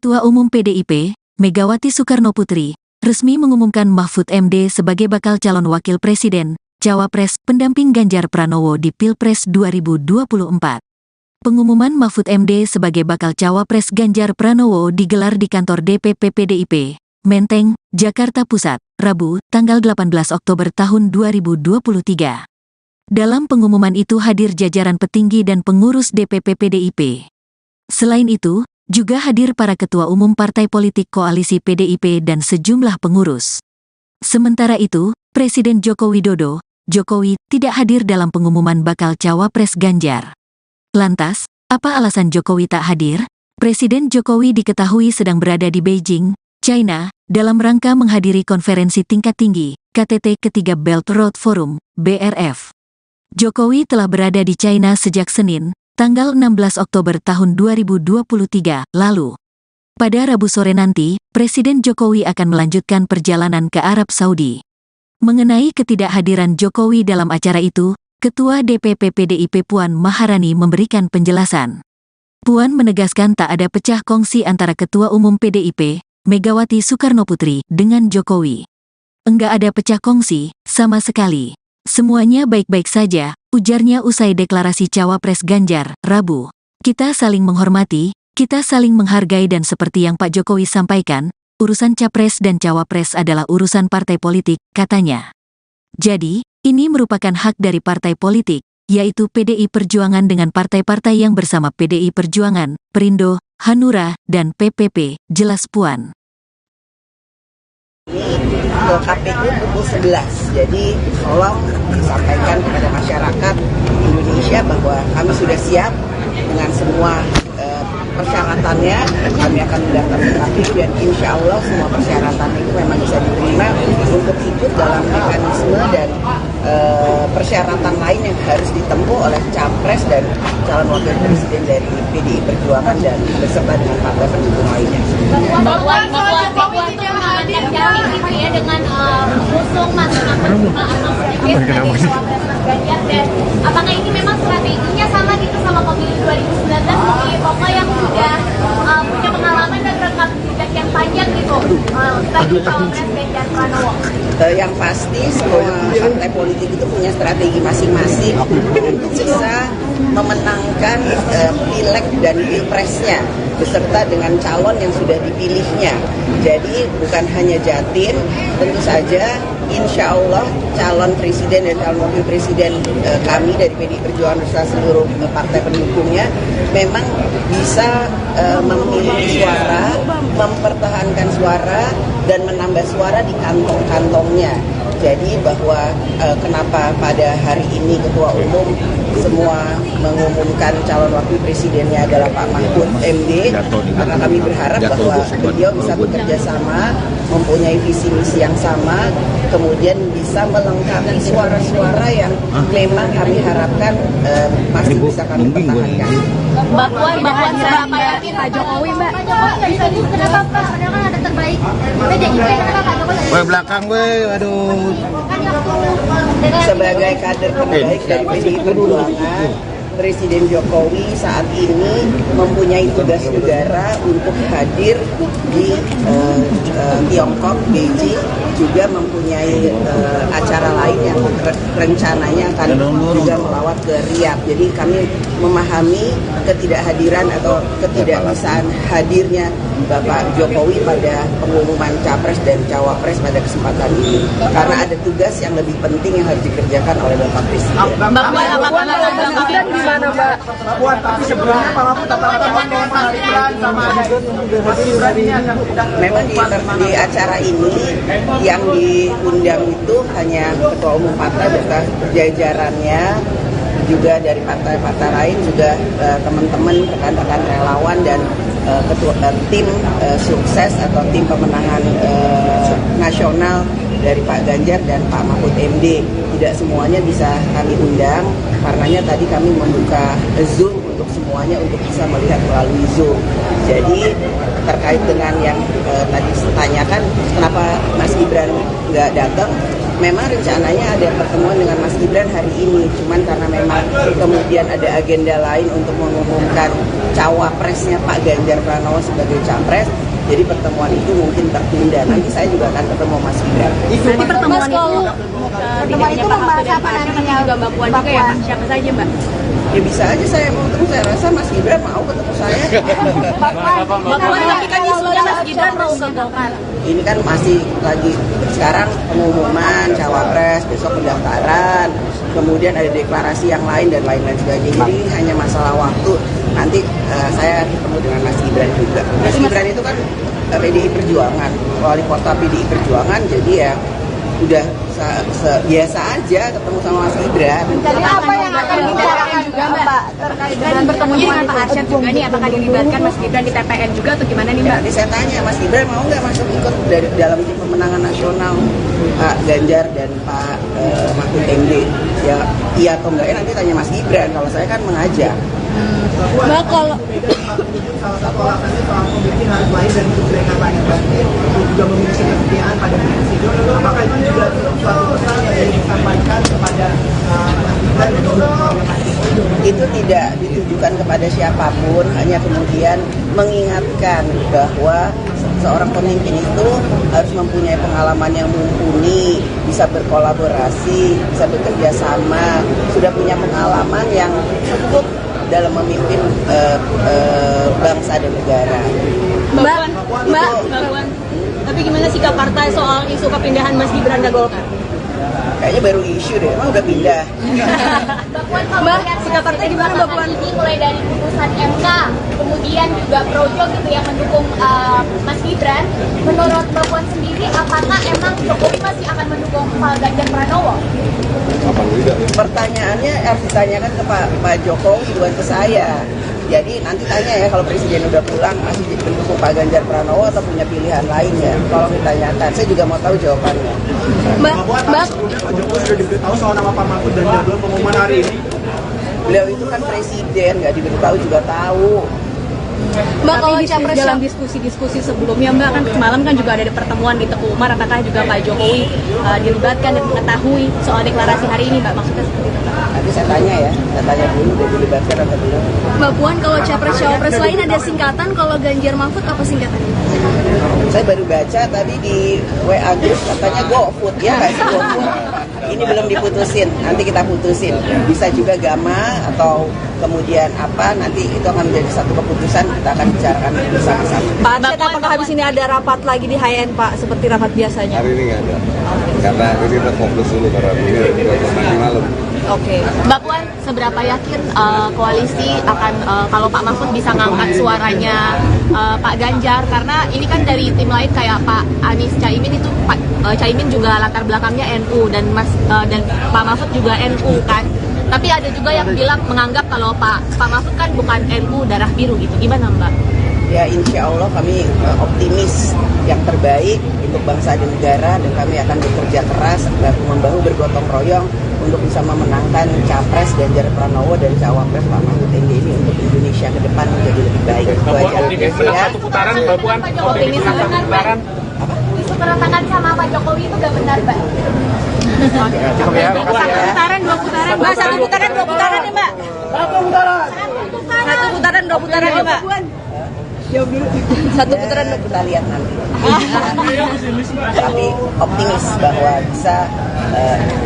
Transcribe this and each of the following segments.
Ketua Umum PDIP, Megawati Soekarnoputri, resmi mengumumkan Mahfud MD sebagai bakal calon wakil presiden, cawapres, pendamping Ganjar Pranowo di Pilpres 2024. Pengumuman Mahfud MD sebagai bakal cawapres Ganjar Pranowo digelar di kantor DPP PDIP, Menteng, Jakarta Pusat, Rabu, tanggal 18 Oktober tahun 2023. Dalam pengumuman itu hadir jajaran petinggi dan pengurus DPP PDIP. Selain itu, juga hadir para ketua umum partai politik koalisi PDIP dan sejumlah pengurus. Sementara itu, Presiden Joko Widodo, Jokowi, tidak hadir dalam pengumuman bakal cawapres Ganjar. Lantas, apa alasan Jokowi tak hadir? Presiden Jokowi diketahui sedang berada di Beijing, China, dalam rangka menghadiri konferensi tingkat tinggi, KTT ketiga Belt Road Forum, BRF. Jokowi telah berada di China sejak Senin, tanggal 16 Oktober tahun 2023 lalu. Pada Rabu sore nanti, Presiden Jokowi akan melanjutkan perjalanan ke Arab Saudi. Mengenai ketidakhadiran Jokowi dalam acara itu, Ketua DPP PDIP Puan Maharani memberikan penjelasan. Puan menegaskan tak ada pecah kongsi antara Ketua Umum PDIP, Megawati Soekarnoputri, dengan Jokowi. Enggak ada pecah kongsi, sama sekali. Semuanya baik-baik saja, ujarnya usai deklarasi cawapres Ganjar, Rabu. Kita saling menghormati, kita saling menghargai dan seperti yang Pak Jokowi sampaikan, urusan capres dan cawapres adalah urusan partai politik, katanya. Jadi, ini merupakan hak dari partai politik, yaitu PDI Perjuangan dengan partai-partai yang bersama PDI Perjuangan, Perindo, Hanura, dan PPP, jelas Puan. Ke KPU pukul 11, jadi tolong disampaikan kepada masyarakat Indonesia bahwa kami sudah siap dengan semua persyaratannya. Kami akan mendaftar ke KPU dan insya Allah semua persyaratan itu memang bisa diterima untuk ikut dalam mekanisme dan persyaratan lain yang harus ditempuh oleh capres dan calon wakil presiden dari PDI Perjuangan dan beserta dengan partai pendukung lainnya. Ya dengan mengusung masing-masing dan apakah ini memang strateginya sama gitu sama pemilu 2019 sebagai tokoh yang sudah punya pengalaman dan rekam jejak yang panjang gitu bagi cawapres Ganjar Pranowo? Yang pasti semua partai politik itu punya strategi masing-masing untuk bisa memenangkan pileg dan pilpresnya beserta dengan calon yang sudah dipilihnya. Jadi bukan hanya Jatim, tentu saja insya Allah calon presiden dan calon wakil presiden kami dari PDI Perjuangan beserta seluruh partai pendukungnya memang bisa memilih suara, mempertahankan suara, dan menambah suara di kantong-kantongnya. Jadi bahwa kenapa pada hari ini Ketua Umum semua mengumumkan calon wakil presidennya adalah Pak Mahfud MD, karena kami berharap bahwa beliau bisa bekerja sama, mempunyai visi misi yang sama, kemudian bisa melengkapi suara-suara yang memang kami harapkan masih bisa kami pertahankan. Mbak Puan seberapa yakin Pak Jokowi, Mbak? Pak Jokowi bisa kenapa Pak? Padahal kan ada terbaik PDIP, kenapa Pak Jokowi? Woi belakang woi, aduh. Sebagai kader terbaik dari PDI Perjuangan, Presiden Jokowi saat ini mempunyai tugas negara untuk hadir di Tiongkok, Beijing, juga mempunyai acara lain yang rencananya akan juga melawat ke Riyadh. Jadi kami memahami ketidakhadiran atau ketidakbisaan hadirnya Bapak Jokowi pada pengumuman capres dan cawapres pada kesempatan ini, karena ada tugas yang lebih penting yang harus dikerjakan oleh Bapak Presiden. Mbak Puan, apakah gimana Mbak Puan? Tapi sebelumnya Pak Mahfud memang di acara ini yang diundang itu hanya Ketua Umum partai beserta jajarannya, juga dari partai-partai lain, juga teman-teman rekan-rekan relawan dan tim sukses atau tim pemenangan nasional dari Pak Ganjar dan Pak Mahfud MD. Tidak semuanya bisa kami undang, karenanya tadi kami membuka Zoom untuk semuanya untuk bisa melihat melalui Zoom. Jadi terkait dengan yang tadi tanyakan kenapa Mas Gibran nggak datang, memang rencananya ada pertemuan dengan Mas Gibran hari ini, cuman karena memang kemudian ada agenda lain untuk mengumumkan cawapresnya Pak Ganjar Pranowo sebagai capres, jadi pertemuan itu mungkin tertunda. Nanti saya juga akan ketemu Mas Gibran. Nanti pertemuan itu membahas apa nantinya? Juga Mbak Puan juga ya Mbak? Siapa saja Mbak? Ya bisa aja saya mau ketemu, saya rasa Mas Gibran mau ketemu saya. Mbak Puan tapi kan isunya Mas Gibran mau ke Golkar. Ini kan masih lagi sekarang pengumuman cawapres, besok pendaftaran, kemudian ada deklarasi yang lain dan lain-lain sebagainya. Jadi hanya masalah waktu. Nanti saya ketemu dengan Mas Gibran juga. Mas Gibran itu kan PDI Perjuangan, wali kota PDI Perjuangan, jadi ya udah biasa aja ketemu sama Mas Gibran. Jadi apa yang akan dibicarakan juga Mbak terkait dengan bertemunya dengan Pak Arsyad juga nih, apakah dilibatkan Mas Gibran di TPN juga atau gimana nih Mbak? Nanti saya tanya Mas Gibran mau nggak masuk ikut dari dalam tim pemenangan nasional Pak Ganjar dan Pak Mahfud MD? Ya iya atau enggak ya nanti tanya Mas Gibran. Kalau saya kan mengajak. Mbak kalau salah satu alasannya soal memiliki harus lain dan kebaikan lain banjir juga memiliki kesetiaan pada presiden. Apakah itu juga suatu pesan yang disampaikan kepada Itu tidak ditujukan kepada siapapun, hanya kemudian mengingatkan bahwa seorang pemimpin itu harus mempunyai pengalaman yang mumpuni, bisa berkolaborasi, bisa bekerja sama, sudah punya pengalaman yang cukup dalam memimpin bangsa dan negara. Mbak, tapi gimana sikap partai soal isu kepindahan Mas Gibran ke Golkar? Kayaknya baru isu deh, emang udah pindah. Mbak Puan, kalau melihat sikap partai gimana Mbak Puan? Ini mulai dari putusan MK, kemudian juga projo gitu yang mendukung Mas Gibran. Menurut Mbak Puan sendiri, apakah emang Jokowi masih akan mendukung Pak Ganjar Pranowo? Pertanyaannya harus ditanyakan ke Pak Jokowi, bukan ke saya. Jadi nanti tanya ya kalau presiden udah pulang masih mendukung Pak Ganjar Pranowo atau punya pilihan lain ya. Kalau ditanyakan, saya juga mau tahu jawabannya. Mbak, Pak Jokowi sudah diberitahu soal nama Pak Mahfud dan jadwal pengumuman hari ini. Beliau itu kan presiden, nggak diberitahu juga tahu. Mbak, kalau capres dalam diskusi-diskusi sebelumnya Mbak, kan semalam kan juga ada pertemuan di Teguh Umar, apakah juga Pak Jokowi dilibatkan dan mengetahui soal deklarasi hari ini Mbak, maksudnya seperti itu? Nanti saya tanya ya, saya tanya dulu udah dilibatkan atau belum. Mbak Puan, kalau capres-cawapres lain ada singkatan, kalau Ganjar Mahfud apa singkatannya? Saya baru baca tadi di WA Group katanya GoFood ya, nggak sih GoFood. Ini belum diputusin, nanti kita putusin. Bisa juga Gama atau kemudian apa, nanti itu akan menjadi satu keputusan, kita akan bicarakan bersama-sama. Pak Arsyad, apakah habis ini ada rapat lagi di HN Pak, seperti rapat biasanya? Hari ini nggak ada, karena hari ini kita fokus dulu karena ini nanti malam. Oke. Mbak Puan, seberapa yakin koalisi akan kalau Pak Mahfud bisa ngangkat suaranya Pak Ganjar, karena ini kan dari tim lain kayak Pak Anies Caimin itu Pak Caimin juga latar belakangnya NU dan dan Pak Mahfud juga NU kan. Tapi ada juga yang bilang menganggap kalau Pak Mahfud kan bukan NU darah biru gitu. Gimana Mbak? Ya insya Allah kami optimis yang terbaik untuk bangsa dan negara, dan kami akan bekerja keras bahu-membahu bergotong royong untuk bisa memenangkan Capres Ganjar Pranowo dan Cawapres Pak Mahfud MD ini untuk Indonesia ke depan menjadi lebih baik. Itu aja. Ya. Satu putaran, Mbak Puan. Optimis satu putaran. Isu keretangan sama Pak Jokowi itu gak benar, Mbak? Cukup ya. Dua putaran, Mbak. Satu putaran, dua putaran nih, Mbak. Satu putaran, dua putaran nih, Mbak. Satu putaran, Kita lihat nanti. Tapi optimis bahwa bisa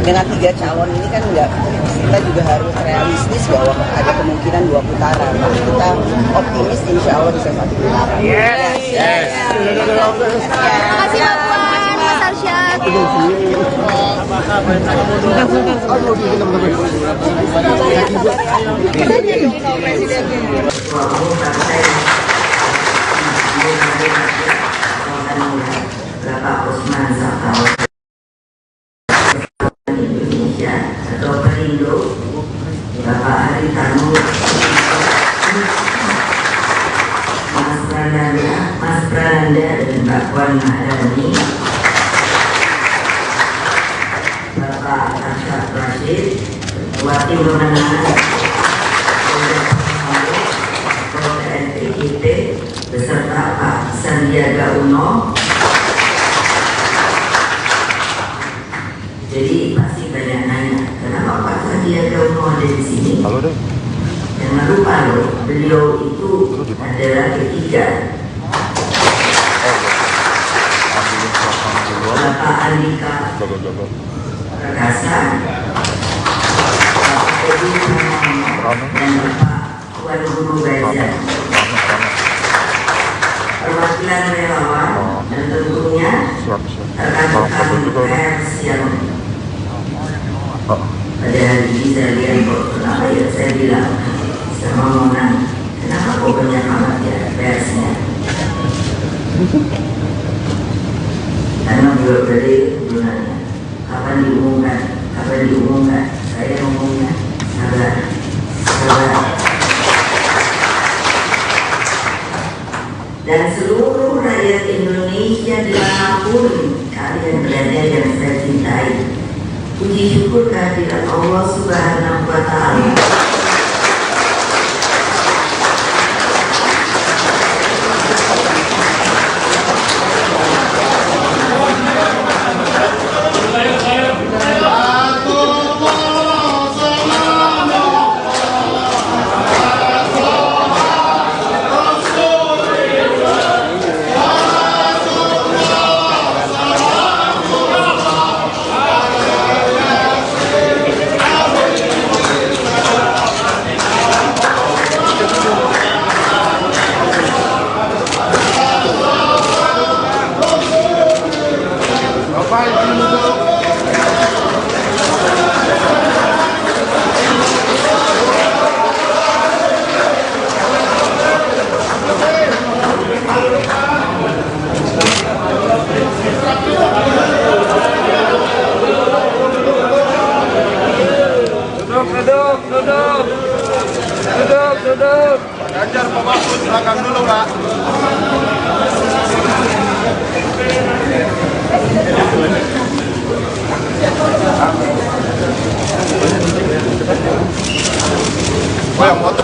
dengan 3 calon ini kan enggak, kita juga harus realistis bahwa ada kemungkinan 2 putaran. Tapi kita optimis insya Allah bisa 1 putaran. Terima kasih, Mbak Puan. Mas Arsyad. Bapak Usman Sabtaudang Indonesia atau Perindo, Bapak Haritanu, Mas Prananda dan Mbak Puan Maharani, Bapak Arsyad Rashid, Ketua Tim Pemenangan Polda NPIT Sandiaga Uno. Jadi pasti banyak nanya, kenapa Pak Sandiaga Uno ada di sini? Jangan lupa loh, beliau itu adalah ketiga Bapak Andika Perkasa, Bapak Edi Pramono, dan Bapak Wan Guru Bajang. Perwakilan relawan dan tentunya rekan-rekan pers yang pada hari ini saya lihat kok kenapa ya saya bilang sama Mona, kenapa kok banyak amat ya persnya? Karena beliau tadi gunanya kapan diumumkan, saya ngomongnya sabar. Dan seluruh rakyat Indonesia dimanapun kalian berada yang saya cintai, puji syukur kehadirat Allah Subhanahu wa Ta'ala. Duduk. Ganjar Pak Mahfud belakang dulu, Pak. Oh, yang foto.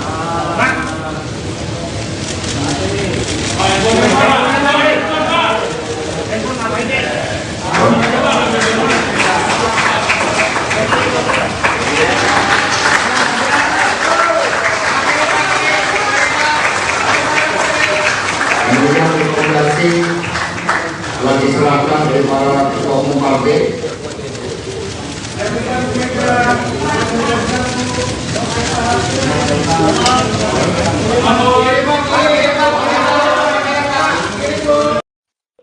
Kemudian rekomendasi telah diserahkan oleh para ketua umum partai.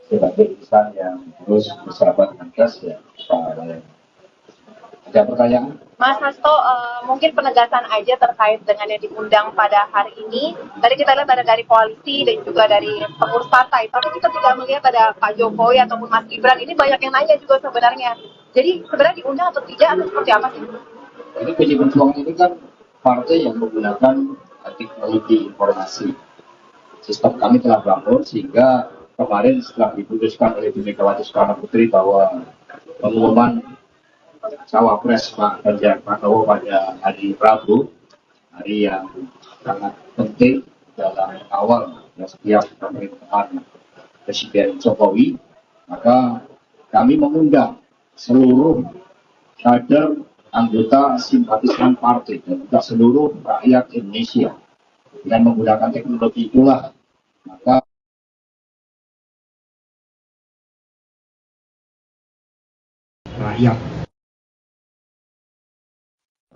Sebagai insan yang terus bersahabat dengan gas ya, Pak. Ada pertanyaan? Mas Hasto, mungkin penegasan aja terkait dengan yang diundang pada hari ini. Tadi kita lihat ada dari koalisi dan juga dari pengurus partai, tapi kita tidak melihat ada Pak Jokowi ataupun Mas Gibran. Ini banyak yang nanya juga sebenarnya. Jadi sebenarnya diundang atau tidak atau seperti apa sih? Ini PDI Perjuangan ini kan partai yang menggunakan teknologi informasi. Sistem kami telah bangun sehingga kemarin setelah diputuskan oleh Bu Megawati Soekarno Putri bahwa pengumuman Cawapres Pak Ganjar Pranowo pada hari Rabu, hari yang sangat penting dalam awal setiap pemerintahan Presiden Jokowi, maka kami mengundang seluruh kader, anggota, simpatisan partai dan juga seluruh rakyat Indonesia. Dengan menggunakan teknologi itulah maka rakyat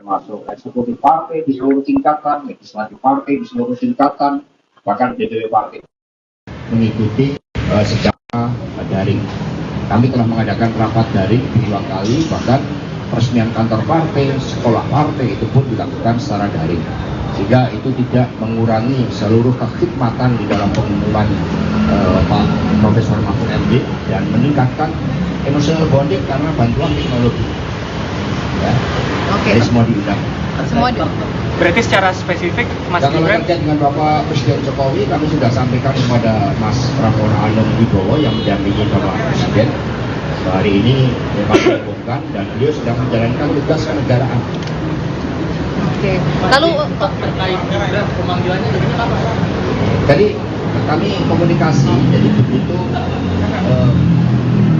termasuk eksekutif partai di seluruh tingkatan, legislatif partai di seluruh tingkatan, bahkan DPW partai mengikuti secara daring. Kami telah mengadakan rapat daring 2 kali, bahkan peresmian kantor partai, sekolah partai itu pun dilakukan secara daring. Sehingga itu tidak mengurangi seluruh kekhidmatan di dalam pengumuman Pak Profesor Mahfud MD dan meningkatkan emotional bonding karena bantuan teknologi. Ya. Oke. Semua diundang. Semua diundang. Berarti secara spesifik Mas Gibran. Kalau terkait dengan Bapak Presiden Jokowi, kami sudah sampaikan kepada Mas Pramono Anung Wibowo yang mendampingi Bapak Presiden. Hari ini memang diumumkan dan beliau sedang menjalankan tugas kenegaraan. Oke. Lalu terkait pemanggilannya begini apa? Jadi kami komunikasi, jadi begitu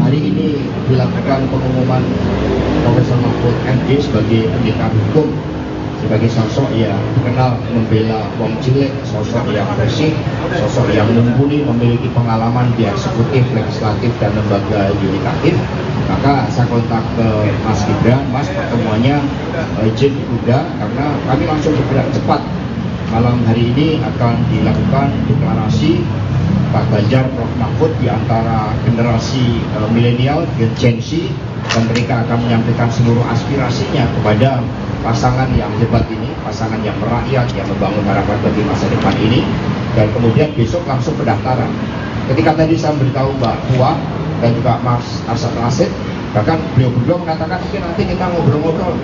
hari ini dilakukan pengumuman Profesor Mahfud MD sebagai pendekar hukum, sebagai sosok yang kenal membela wong cilik, sosok yang bersih, sosok yang mumpuni, memiliki pengalaman di eksekutif, legislatif, dan lembaga yudikatif. Maka saya kontak ke Mas Gibran, Mas, pertemuannya izin ditunda karena kami langsung bergerak cepat. Malam hari ini akan dilakukan deklarasi Pak Ganjar, Prof Mahfud di antara generasi milenial, Gen Z, dan mereka akan menyampaikan seluruh aspirasinya kepada pasangan yang hebat ini, pasangan yang merakyat, yang membangun harapan bagi masa depan ini. Dan kemudian besok langsung pendaftaran. Ketika tadi saya beritahu Mbak Puan dan juga Mas Arsad Rashid, bahkan beliau berdua mengatakan mungkin nanti kita ngobrol-ngobrol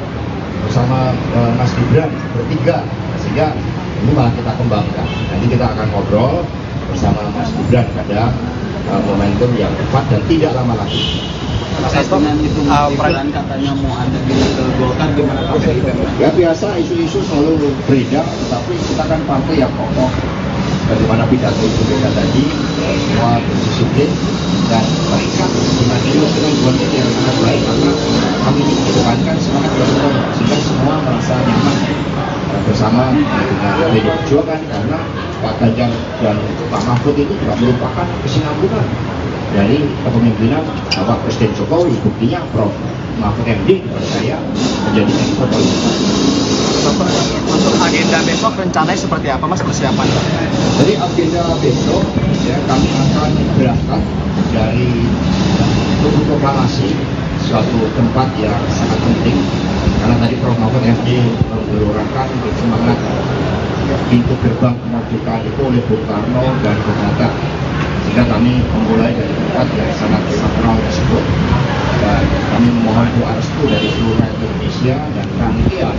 bersama Mas Gibran bertiga, sehingga ini malah kita kembangkan. Nanti kita akan ngobrol bersama Mas Gibran pada momentum yang tepat dan tidak lama lagi. Mas Hasto, peran katanya mau ada di Golkar gimana Pak? Ya biasa, isu-isu selalu beredar, tetapi kita kan partai yang kokoh. Bagaimana pidato Ibu Mega tadi, semua berdisiplin dan mereka dengan buat yang sangat baik, karena kami mengedepankan semangat bersama sehingga semua merasa nyaman bersama dengan PDI Perjuangan, karena Pak Ganjar dan Pak Mahfud itu juga merupakan kesinambungan dari kepemimpinan Bapak Presiden Jokowi. Buktinya Prof Mahfud MD saya menjadi Menko Polhukam. Untuk agenda besok rencananya seperti apa Mas, persiapan? Jadi agenda besok ya kami akan berangkat dari Tugu Proklamasi, suatu tempat yang sangat penting karena tadi Prof Mahfud MD menggelorkan semangat pintu gerbang kemerdekaan itu oleh Bung Karno dan Bung Hatta, sehingga kami memulai dari tempat yang sangat sakral tersebut dan kami memohon doa restu dari seluruh rakyat Indonesia, dan rangkaian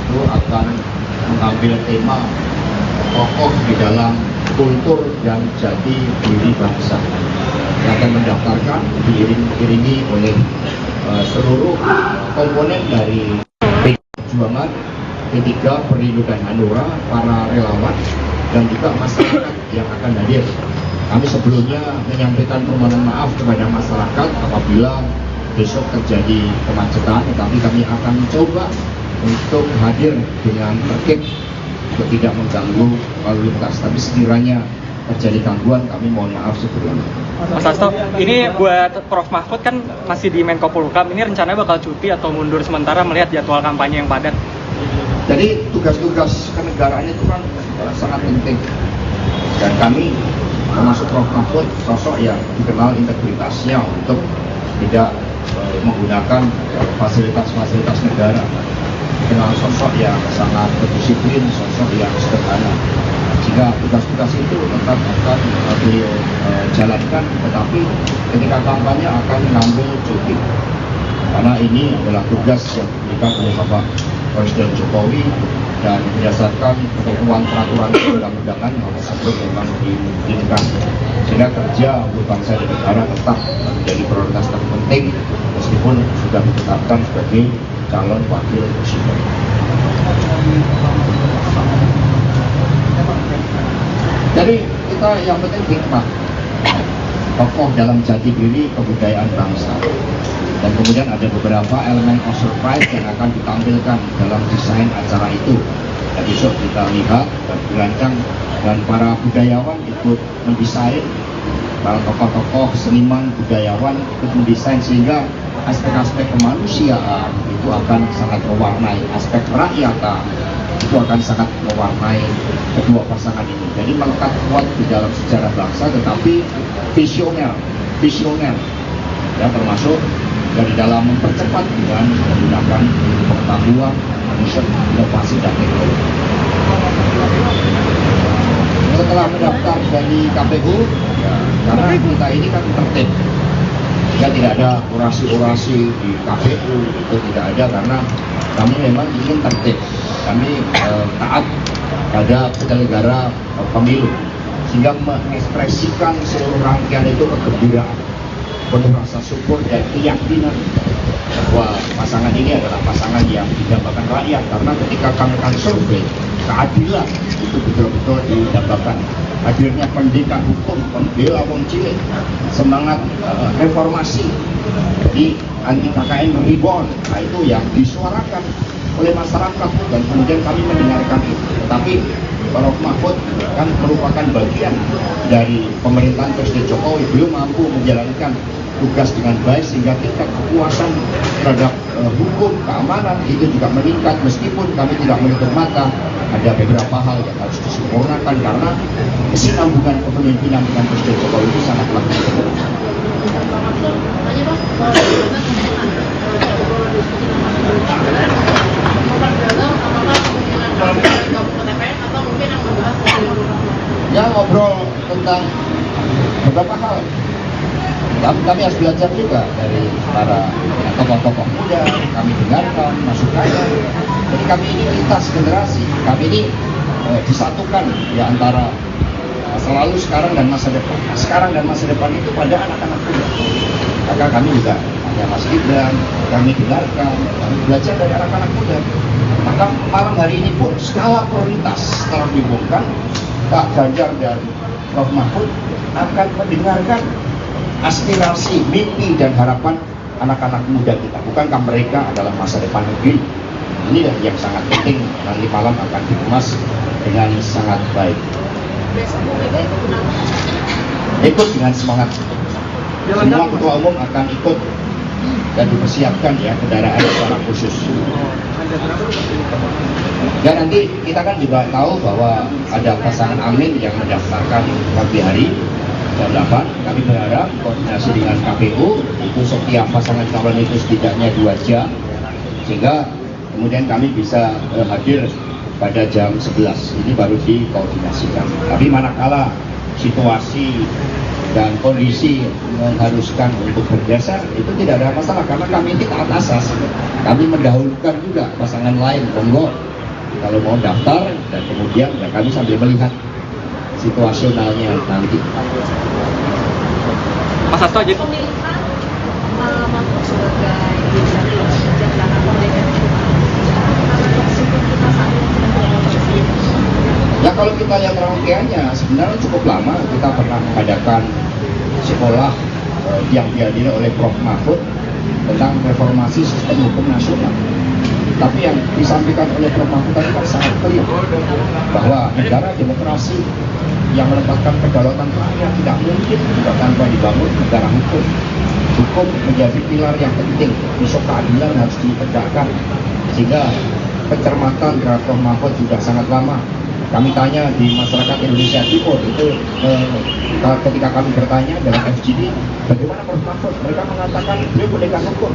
itu akan mengambil tema kokoh di dalam kultur dan jati diri bangsa yang akan mendaftarkan diiringi oleh seluruh komponen dari PDI Perjuangan, P3, Perindo dan Hanura, para relawan dan juga masyarakat yang akan hadir. Kami sebelumnya menyampaikan permohonan maaf kepada masyarakat apabila besok terjadi kemacetan, tetapi kami akan mencoba untuk hadir dengan tertib untuk tidak mengganggu lalu lintas. Tapi sekiranya terjadi gangguan, kami mohon maaf sebelumnya. Mas Hasto, ini buat Prof Mahfud kan masih di Menko Polhukam, ini rencananya bakal cuti atau mundur sementara melihat jadwal kampanye yang padat? Jadi tugas-tugas kenegaraan itu kan sangat penting, dan kami termasuk Prof Mahfud sosok yang dikenal integritasnya untuk tidak menggunakan fasilitas-fasilitas negara, dikenal sosok yang sangat berdisiplin, sosok yang sederhana, sehingga tugas-tugas itu tetap akan beliau jalankan, tetapi ketika kampanye akan mengambil cuti karena ini adalah tugas yang diberikan oleh Bapak Presiden Jokowi dan berdasarkan ketentuan peraturan perundang-undangan hal tersebut memang dimungkinkan, sehingga kerja untuk bangsa dan negara tetap menjadi prioritas terpenting meskipun sudah ditetapkan sebagai calon wakil presiden. Jadi kita yang penting hikmah, tokoh dalam jati diri kebudayaan bangsa, dan kemudian ada beberapa elemen of surprise yang akan ditampilkan dalam desain acara itu. Dan besok kita lihat dan dirancang, dan para budayawan ikut mendesain, para tokoh-tokoh seniman budayawan ikut mendesain, sehingga aspek-aspek kemanusiaan itu akan sangat mewarnai, aspek kerakyatan itu akan sangat mewarnai kedua pasangan ini. Jadi melekat kuat di dalam sejarah bangsa, tetapi visioner ya, termasuk dari dalam mempercepat dengan menggunakan pengetahuan, riset, inovasi dan teknologi. Setelah mendaftar dari KPU, ya, karena kita ini kan tertib, ya tidak ada orasi-orasi di KPU, itu tidak ada, karena kami memang ingin tertib, kami taat pada penyelenggara pemilu, sehingga mengekspresikan seluruh rangkaian itu kegembiraan, penuh rasa syukur dan keyakinan bahwa pasangan ini adalah pasangan yang didambakan rakyat, karena ketika kami akan survei keadilan itu betul-betul didambakan. hadirnya pendidikan hukum, pembela wong cilik, semangat reformasi, jadi anti KKN rebound, nah itu yang disuarakan oleh masyarakat dan kemudian kami mendengarkan itu. Tetapi Prof Mahfud kan merupakan bagian dari pemerintahan Presiden Jokowi, belum mampu menjalankan tugas dengan baik sehingga tingkat kepuasan terhadap hukum, keamanan itu juga meningkat, meskipun kami tidak menutup mata ada beberapa hal yang harus disempurnakan karena kesinambungan kepemimpinan dengan Presiden Jokowi itu sangat lemah. Ya, ngobrol tentang beberapa hal. Kami harus belajar juga dari para tokoh-tokoh muda, kami dengarkan masukannya. Jadi kami ini lintas generasi, kami ini disatukan di antara selalu sekarang dan masa depan. Sekarang dan masa depan itu pada anak-anak muda. Maka kami juga hanya Mas Gibran, kami dengarkan, kami belajar dari anak-anak muda. Maka malam hari ini pun skala prioritas setelah diumumkan, Pak Ganjar dan Prof Mahfud akan mendengarkan aspirasi, mimpi dan harapan anak-anak muda kita. Bukankah mereka adalah masa depan negeri? Ini yang sangat penting, nanti malam akan dikemas dengan sangat baik. Ikut dengan semangat. Semua ketua umum akan ikut dan dipersiapkan ya kendaraan secara khusus. Dan nanti kita kan juga tahu bahwa ada pasangan Amin yang mendaftarkan pagi hari jam 8. Kami berharap koordinasi dengan KPU itu setiap pasangan calon itu setidaknya 2 jam sehingga kemudian kami bisa hadir pada jam 11. Ini baru dikoordinasikan. Tapi manakala situasi dan kondisi mengharuskan untuk bergeser itu tidak ada masalah karena kami taat asas. Kami mendahulukan juga pasangan lain, monggo kalau mau daftar dan kemudian ya kami sambil melihat situasionalnya nanti. Mas Hasto aja. Ya kalau kita lihat rangkaiannya sebenarnya cukup lama. Kita pernah mengadakan sekolah yang dihadiri oleh Prof Mahfud tentang reformasi sistem hukum nasional. Tapi yang disampaikan oleh Prof Mahfud tadi kan sangat clear bahwa negara demokrasi yang menempatkan kedaulatan rakyat tidak mungkin juga tanpa dibangun negara hukum. Hukum menjadi pilar yang penting, isu keadilan harus ditegakkan sehingga pencermatan terhadap Prof Mahfud sudah sangat lama. Kami tanya di masyarakat Indonesia Timur itu ketika kami bertanya dalam FGD bagaimana Prof Mahfud, mereka mengatakan beliau pendekar hukum,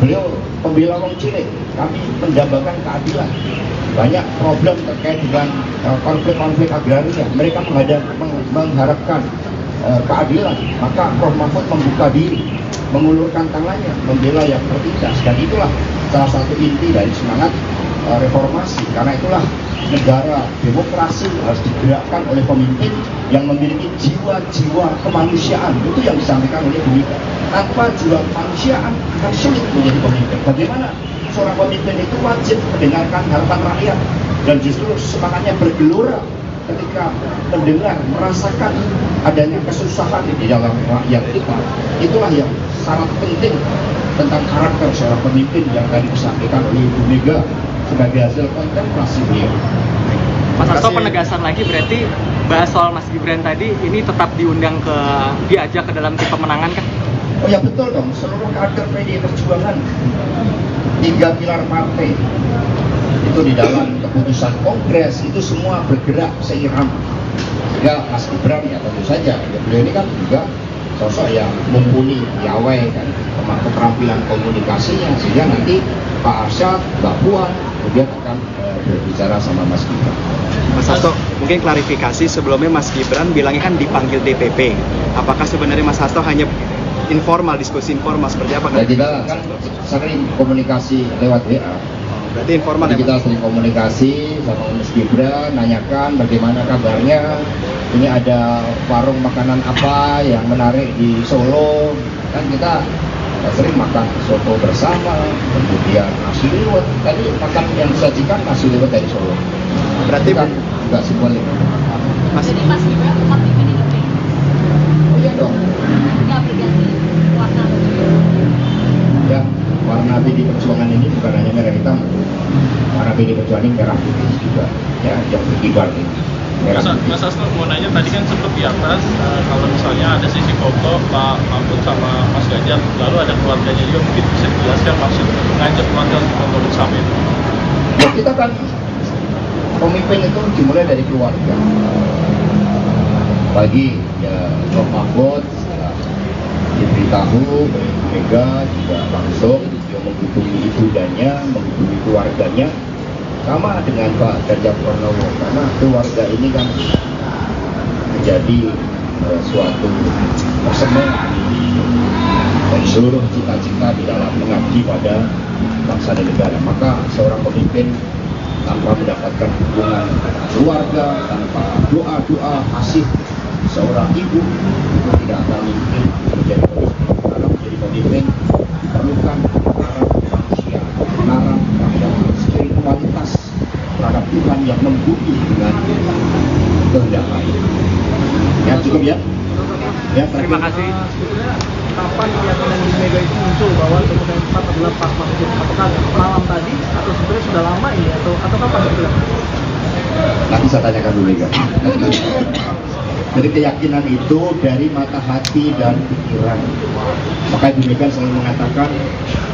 beliau pembela wong cilik, kami mendambakan keadilan. Banyak problem terkait dengan konflik-konflik agraria, mereka mengharapkan keadilan. Maka Prof Mahfud membuka diri, mengulurkan tangannya, membela yang tertindas, dan itulah salah satu inti dari semangat reformasi. Karena itulah negara demokrasi harus digerakkan oleh pemimpin yang memiliki jiwa-jiwa kemanusiaan. Itu yang disampaikan oleh Bu Mega. Tanpa jiwa kemanusiaan akan sulit menjadi pemimpin. Bagaimana seorang pemimpin itu wajib mendengarkan harapan rakyat dan justru semangatnya bergelora ketika mendengar, merasakan adanya kesusahan di dalam rakyat kita. Itulah yang sangat penting tentang karakter seorang pemimpin yang tadi disampaikan oleh Ibu Mega sebagai hasil kontemplasi beliau. Mas Hasto, penegasan lagi berarti bahas soal Mas Gibran tadi ini tetap diundang diajak ke dalam tim pemenangan kan? Oh ya betul dong, seluruh kader PDI Perjuangan 3 pilar partai itu di dalam keputusan kongres itu semua bergerak seirama. Ya Mas Gibran ya tentu saja, ya, beliau ini kan juga sosok yang mumpuni, piawai kan, keterampilan komunikasinya sehingga nanti Pak Arsyad, Mbak Puan kemudian akan berbicara sama Mas Gibran. Mas Hasto, mungkin klarifikasi sebelumnya Mas Gibran bilangnya kan dipanggil DPP. Apakah sebenarnya Mas Hasto hanya informal, diskusi informal seperti apa? Ya, kita kan sering komunikasi lewat WA. Berarti informal. Jadi kita sering komunikasi sama Mas Gibran, nanyakan bagaimana kabarnya. Ini ada warung makanan apa yang menarik di Solo. Kan kita sering makan soto bersama, kemudian nasi liwet. Tadi makan yang disajikan nasi liwet dari Solo. Berarti kan juga simbolik. Jadi Mas Gibran tetap di PDIP. Iya dong. Nggak berganti warna baju. Ya, warna PD Perjuangan ini bukan hanya merah hitam. Warna PD Perjuangan ini merah putih juga. Ya, yang berkibar ini. Mas Hasto mau nanya tadi kan sempat di atas kalau misalnya ada sisi foto Pak Mahfud sama Mas Ganjar, lalu ada keluarganya juga, mungkin bisa dijelaskan maksud mengajak keluarga untuk foto bersama itu. Ya, kita kan pemimpin itu dimulai dari keluarga. Bagi ya Prof Mahfud setelah diberitahu Mega juga langsung dia menghubungi ibundanya, menghubungi keluarganya, sama dengan Pak Ganjar Pranowo, karena keluarga ini kan menjadi suatu persembahan dan seluruh cita-cita di dalam mengabdi pada bangsa dan negara. Maka seorang pemimpin tanpa mendapatkan dukungan keluarga, tanpa doa-doa kasih seorang ibu, itu tidak akan mungkin menjadi pemimpin. Karena menjadi pemimpin diperlukan kebenaran manusia, kebenaran terhadap spiritualitas, terhadap Tuhan yang membumi dengan kehendak lain. Ya, cukup ya. Ya, Terima kasih. Kapan keyakinan di Mega itu muncul bahwa kemudian 4 adalah Pak Mahfud? Apakah malam tadi atau sebenarnya sudah lama ini atau kapan itu? Nanti saya tanyakan dulu ya. Jadi keyakinan itu dari mata hati dan pikiran. Maka Ibu Mega selalu mengatakan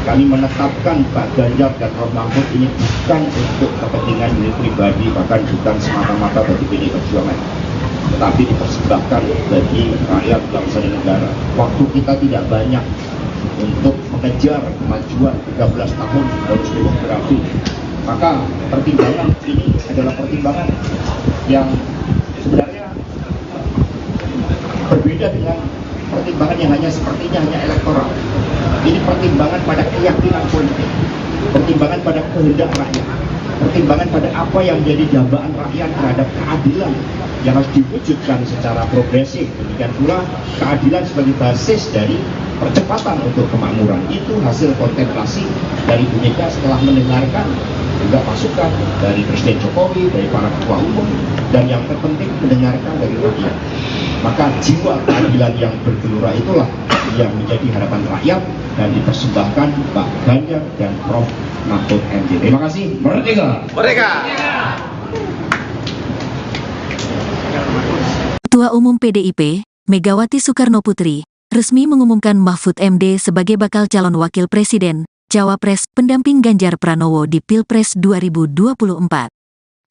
kami menetapkan Pak Ganjar dan Prof Mahfud ini bukan untuk kepentingan diri pribadi, bahkan bukan semata-mata bagi PD Perjuangan, tetapi dipersembahkan bagi rakyat bangsa dan negara. Waktu kita tidak banyak untuk mengejar kemajuan 13 tahun bonus demografi. Maka pertimbangan ini adalah pertimbangan yang sebenarnya berbeda dengan pertimbangan yang hanya sepertinya hanya elektoral. Ini pertimbangan pada keyakinan politik, pertimbangan pada kehendak rakyat, pertimbangan pada apa yang menjadi dambaan rakyat terhadap keadilan yang harus diwujudkan secara progresif. Demikian pula keadilan sebagai basis dari percepatan untuk kemakmuran. Itu hasil kontemplasi dari Bu Mega setelah mendengarkan juga masukan dari Presiden Jokowi, dari para ketua umum, dan yang terpenting mendengarkan dari rakyat. Maka jiwa keadilan yang bergelora itulah yang menjadi harapan rakyat dan dipersembahkan Pak Ganjar dan Prof Mahfud MD. Terima kasih. Merdeka! Merdeka! Ketua Umum PDIP, Megawati Soekarnoputri, resmi mengumumkan Mahfud MD sebagai bakal calon wakil presiden, cawapres, pendamping Ganjar Pranowo di Pilpres 2024.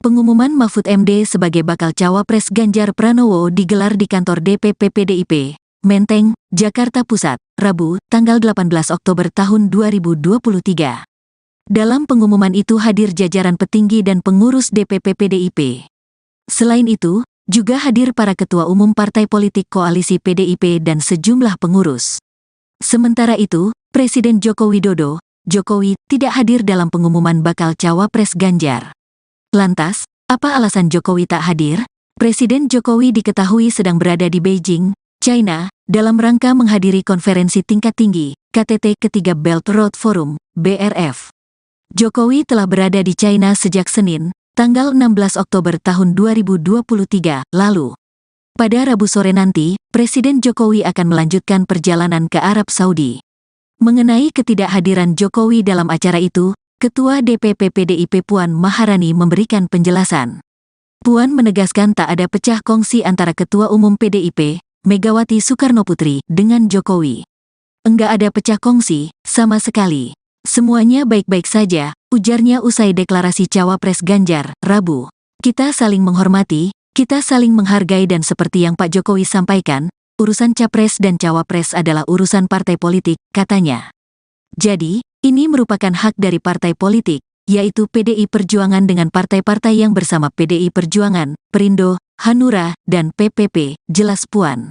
Pengumuman Mahfud MD sebagai bakal cawapres Ganjar Pranowo digelar di kantor DPP PDIP, Menteng, Jakarta Pusat, Rabu, tanggal 18 Oktober tahun 2023. Dalam pengumuman itu hadir jajaran petinggi dan pengurus DPP PDIP. Selain itu, juga hadir para ketua umum partai politik koalisi PDIP dan sejumlah pengurus. Sementara itu, Presiden Joko Widodo, Jokowi, tidak hadir dalam pengumuman bakal cawapres Ganjar. Lantas, apa alasan Jokowi tak hadir? Presiden Jokowi diketahui sedang berada di Beijing, China, dalam rangka menghadiri konferensi tingkat tinggi, KTT ketiga Belt Road Forum, BRF. Jokowi telah berada di China sejak Senin, tanggal 16 Oktober tahun 2023 lalu. Pada Rabu sore nanti, Presiden Jokowi akan melanjutkan perjalanan ke Arab Saudi. Mengenai ketidakhadiran Jokowi dalam acara itu, Ketua DPP PDIP Puan Maharani memberikan penjelasan. Puan menegaskan tak ada pecah kongsi antara Ketua Umum PDIP, Megawati Soekarnoputri, dengan Jokowi. Enggak ada pecah kongsi, sama sekali. Semuanya baik-baik saja, ujarnya usai deklarasi cawapres Ganjar, Rabu. Kita saling menghormati, kita saling menghargai dan seperti yang Pak Jokowi sampaikan, urusan capres dan cawapres adalah urusan partai politik, katanya. Jadi, ini merupakan hak dari partai politik, yaitu PDI Perjuangan dengan partai-partai yang bersama PDI Perjuangan, Perindo, Hanura, dan PPP, jelas Puan.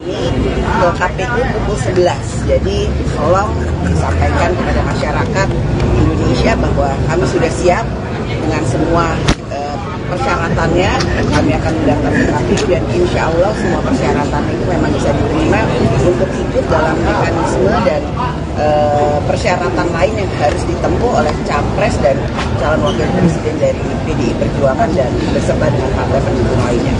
Ke KPU pukul 11, jadi tolong disampaikan kepada masyarakat Indonesia bahwa kami sudah siap dengan semua persyaratannya. Kami akan mendatangi KPU dan insya Allah semua persyaratan itu memang bisa diterima untuk ikut dalam mekanisme dan persyaratan lain yang harus ditempuh oleh capres dan calon wakil presiden dari PDI Perjuangan dan beserta dengan partai pendukung lainnya.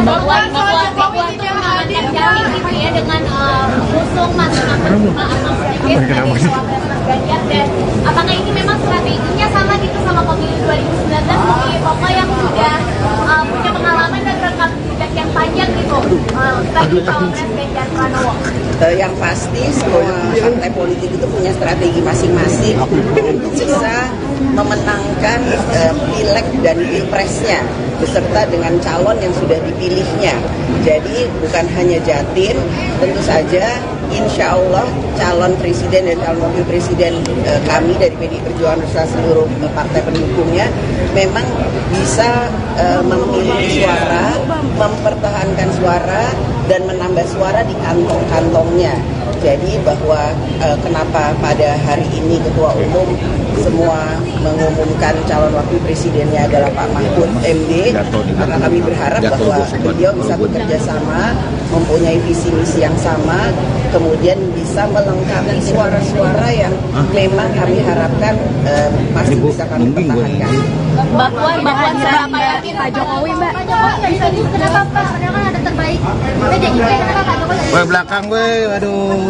Bahwa untuk mengamankan jaring gitu ya dengan mengusung Mas sedikit sebagai cawapres Mas Ganjar, dan apakah ini memang strateginya sama gitu sama pemilu 2019 memilih tokoh yang sudah punya pengalaman dan rekam jejak yang panjang gitu sebagai cawapres Ganjar Pranowo? Yang pasti semua partai politik itu punya strategi masing-masing untuk bisa memenangkan pileg dan pilpresnya beserta dengan calon yang sudah dipilihnya. Jadi bukan hanya Jatim, tentu saja insya Allah calon presiden dan calon wakil presiden kami dari PDI Perjuangan beserta seluruh partai pendukungnya memang bisa memilih suara, mempertahankan suara, dan menambah suara di kantong-kantongnya. Jadi bahwa kenapa pada hari ini Ketua Umum semua mengumumkan calon wakil presidennya adalah Pak Mahfud MD, maka kami berharap bahwa beliau bisa bekerja sama, mempunyai visi misi yang sama, kemudian bisa melengkapi suara-suara yang memang kami harapkan masih bisa kami pertahankan. Mbak Puan seberapa yakin Pak Jokowi, Mbak? Pak Jokowi bisa juga, kenapa Pak? Padahal kan ada terbaik PDIP, kenapa Pak Jokowi? Belakang aduh.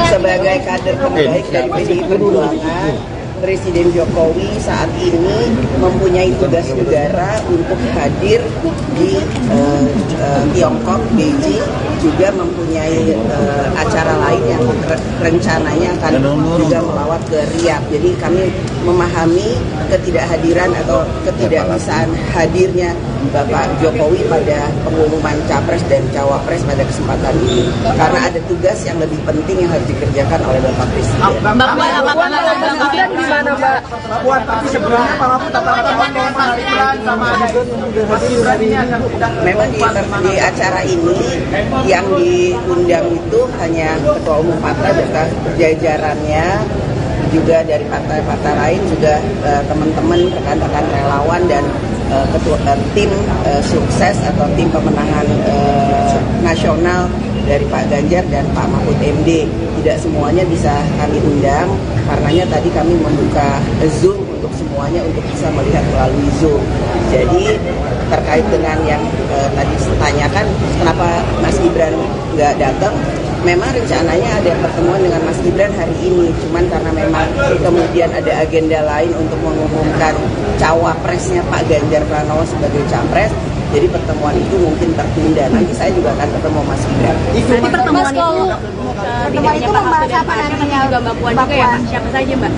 Sebagai kader terbaik dari PDI Perjuangan, Presiden Jokowi saat ini mempunyai tugas negara untuk hadir di Tiongkok, Beijing, juga mempunyai acara lain yang rencananya akan juga melawat ke Riyadh. Jadi kami memahami ketidakhadiran atau ketidakbisaan hadirnya Bapak Jokowi pada pengumuman Capres dan Cawapres pada kesempatan ini, karena ada tugas yang lebih penting yang harus dikerjakan oleh Bapak Presiden. Mbak Puan, apakah gimana Mbak? Mbak Puan, tapi sebelumnya Pak Mahfud katakan bahwa Mas Gibran sama Mas Gibran ini akan tidak. Memang di acara ini yang diundang itu hanya Ketua Umum partai beserta jajarannya, juga dari partai-partai lain, juga teman-teman, rekan-rekan relawan dan tim sukses atau tim pemenangan nasional dari Pak Ganjar dan Pak Mahfud MD. Tidak semuanya bisa kami undang, karenanya tadi kami membuka Zoom untuk semuanya untuk bisa melihat melalui Zoom. Jadi terkait dengan yang tadi ditanyakan kenapa Mas Gibran nggak datang, memang rencananya ada pertemuan dengan Mas Gibran hari ini, cuman karena memang kemudian ada agenda lain untuk mengumumkan cawapresnya Pak Ganjar Pranowo sebagai capres, jadi pertemuan itu mungkin tertunda. Nanti saya juga akan ketemu Mas Gibran. Nanti pertemuan itu membahas apa nantinya juga Mbak Puan juga ya Pak? Siapa saja Mbak?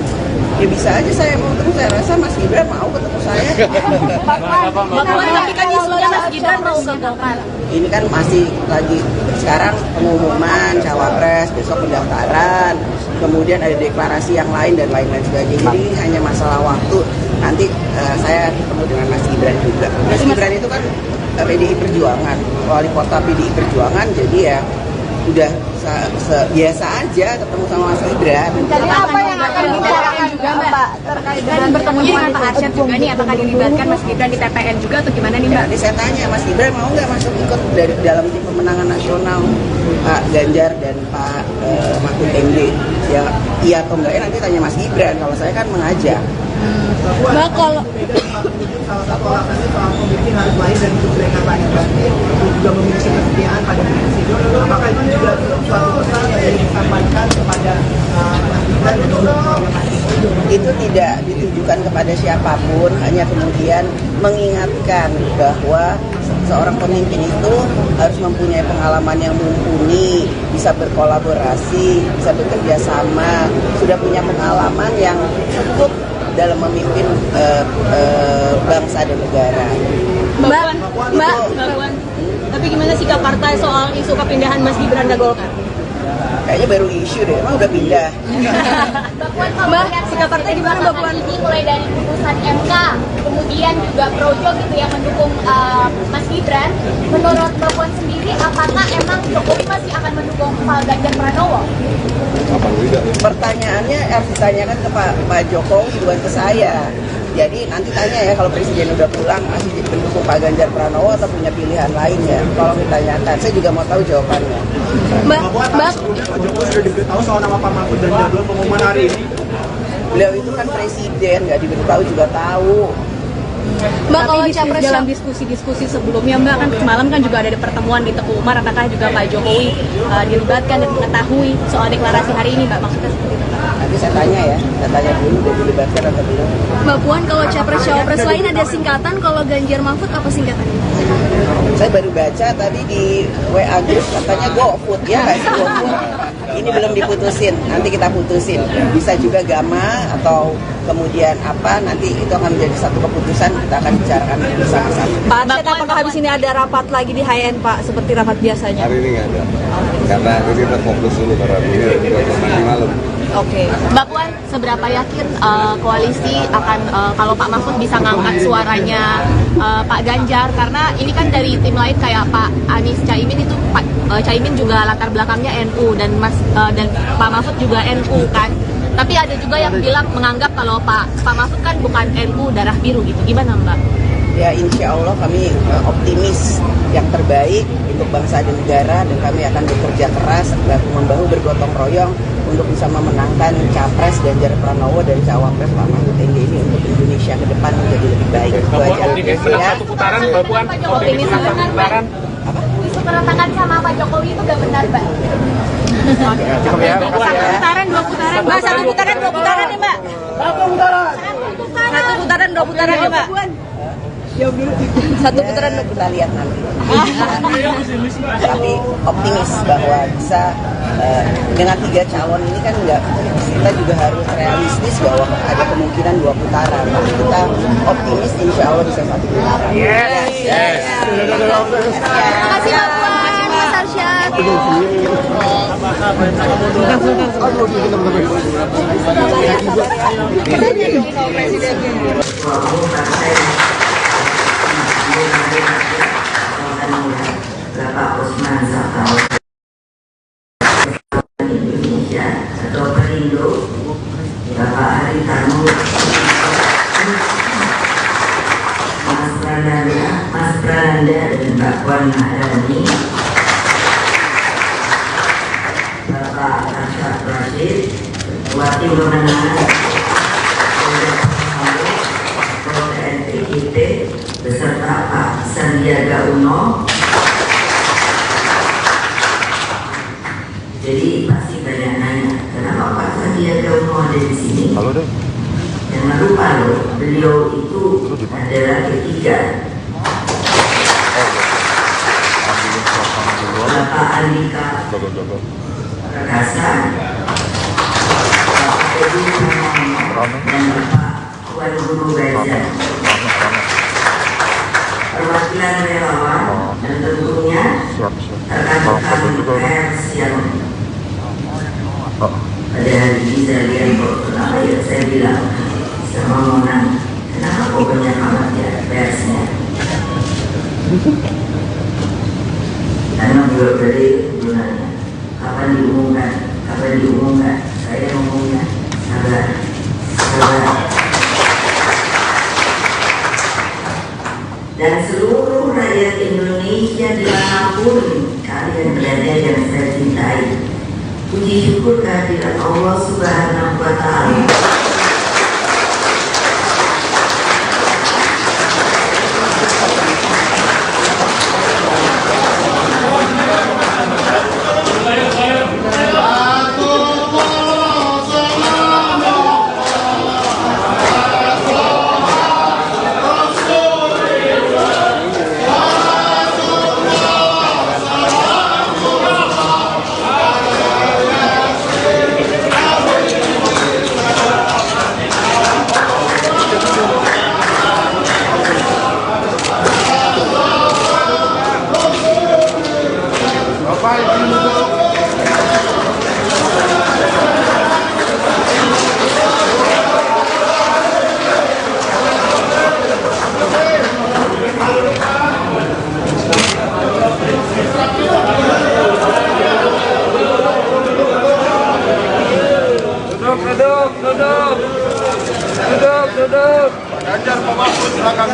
Ya bisa aja saya mau ketemu, saya rasa Mas Gibran mau ketemu saya. Mbak Puan, tapi kan isunya Mas Gibran mau ke Golkar. Ini kan masih lagi sekarang pengumuman cawapres, besok pendaftaran, kemudian ada deklarasi yang lain dan lain-lain sebagainya. Jadi hanya masalah waktu. Nanti saya ketemu dengan Mas Gibran juga. Mas Gibran itu kan PDI Perjuangan, wali kota PDI Perjuangan, jadi ya udah biasa aja ketemu sama Mas Gibran. Jadi apa yang akan dibicarakan juga Mbak terkait dengan bertemu dengan Pak Arsyad juga nih, apakah dilibatkan Mas Gibran di TPN juga atau gimana nih Mbak? Nanti saya tanya Mas Gibran mau nggak masuk ikut dari dalam tim pemenangan nasional Pak Ganjar dan Pak Mahfud MD. Ya iya atau enggak, nanti tanya Mas Gibran. Kalau saya kan mengajak. Mbak, kalau salah satu alasannya soal pemimpin harus lahir dari keluarga paling batin untuk juga memiliki kesetiaan pada presiden. Apakah itu juga suatu pesan yang disampaikan kepada Mas Gibran dan juga keluarga presiden? Itu tidak ditujukan kepada siapapun, hanya kemudian mengingatkan bahwa seorang pemimpin itu harus mempunyai pengalaman yang mumpuni, bisa berkolaborasi, bisa bekerja sama, sudah punya pengalaman yang cukup dalam memimpin bangsa dan negara. Mbak, tapi gimana sikap partai soal isu kepindahan Mas Gibran ke Golkar? Kayaknya baru isu deh, emang udah pindah. Mbak, sikap partai gimana Mbak Puan? Ini mulai dari putusan MK, kemudian juga Projo gitu yang mendukung Mas Gibran. Menurut Mbak Puan sendiri, apakah emang Jokowi masih akan mendukung Pak Ganjar Pranowo? Pertanyaannya harus ditanyakan ke Pak Jokowi, bukan ke saya. Jadi nanti tanya ya kalau Presiden udah pulang masih mendukung Pak Ganjar Pranowo atau punya pilihan lain ya. Tolong ditanyakan. Saya juga mau tahu jawabannya. Mbak, Pak Jokowi sudah diberitahu soal nama Pak Mahfud dan jadwal pengumuman hari ini. Beliau itu kan presiden, nggak diberitahu juga tahu. Mbak, kalau capres dalam diskusi-diskusi sebelumnya, Mbak, kan semalam kan juga ada pertemuan di Teguh Umar, apakah juga Pak Jokowi dilibatkan dan mengetahui soal deklarasi hari ini, Mbak? Maksudnya seperti itu. Nanti saya tanya ya, saya tanya dulu udah dilibatkan atau belum. Mbak Puan, kalau capres-cawapres lain ada singkatan, kalau Ganjar Mahfud apa singkatannya? Saya baru baca tadi di WA Group katanya GoFood ya, nggak sih GoFood. Ini belum diputusin, nanti kita putusin. Bisa juga Gama atau kemudian apa, nanti itu akan menjadi satu keputusan, kita akan bicarakan bersama-sama. Pak Arsyad, apakah habis ini ada rapat lagi di HN, Pak, seperti rapat biasanya? Hari ini nggak ada, karena ini kita fokus dulu karena ini nanti malam. Oke, Mbak Puan, seberapa yakin koalisi akan kalau Pak Mahfud bisa ngangkat suaranya Pak Ganjar, karena ini kan dari tim lain kayak Pak Anies Caimin itu Caimin juga latar belakangnya NU dan Pak Mahfud juga NU kan. Tapi ada juga yang bilang menganggap kalau Pak Mahfud kan bukan NU darah biru gitu. Gimana Mbak? Ya insya Allah kami optimis yang terbaik untuk bangsa dan negara, dan kami akan bekerja keras bahu-membahu bergotong royong untuk bisa memenangkan Capres Ganjar Pranowo dan Cawapres Pak Mahfud MD ini untuk Indonesia ke depan menjadi lebih baik. Itu aja ya. Satu putaran, Mbak Puan. Optimis satu putaran. Apa? Isu keretakan sama Pak Jokowi itu gak benar, Mbak. Satu putaran, dua putaran, Mbak. Satu putaran, dua putaran ya, Mbak. Satu putaran. Satu putaran, dua putaran ya, Mbak. Satu putaran kita lihat nanti. Tapi optimis bahwa bisa dengan 3 calon ini kan kita juga harus realistis bahwa ada kemungkinan 2 putaran. Tapi kita optimis insya Allah bisa 1 putaran. Yes. Terima kasih Mbak Puan, Mas Arsyad. Bapak Usman Sabtaudang Indonesia atau Perindo, Bapak Haritanu, Mas Prananda dan Mbak Puan Maharani, Bapak Arsyad Rashid, Ketua Tim Pemenangan PNPIT beserta Pak Sandiaga Uno. Jadi pasti banyak nanya, kenapa Pak Sandiaga Uno ada di sini? Halo deh. Jangan lupa loh, beliau itu adalah ketiga. Bapak Andika Perkasa, Bapak Edi Pramono, dan Bapak Tuan Guru Gajah. Perwakilan relawan dan tentunya rekan-rekan pers yang pada hari ini saya lihat kok, kenapa ya saya bilang sama Mona, kenapa kok banyak amat ya persnya? Karena beliau dari gunanya kapan diumumkan, saya ngomongnya sabar. Dan seluruh rakyat Indonesia dimanapun kalian berada yang saya cintai, puji syukur kehadirat Allah Subhanahu wa Ta'ala.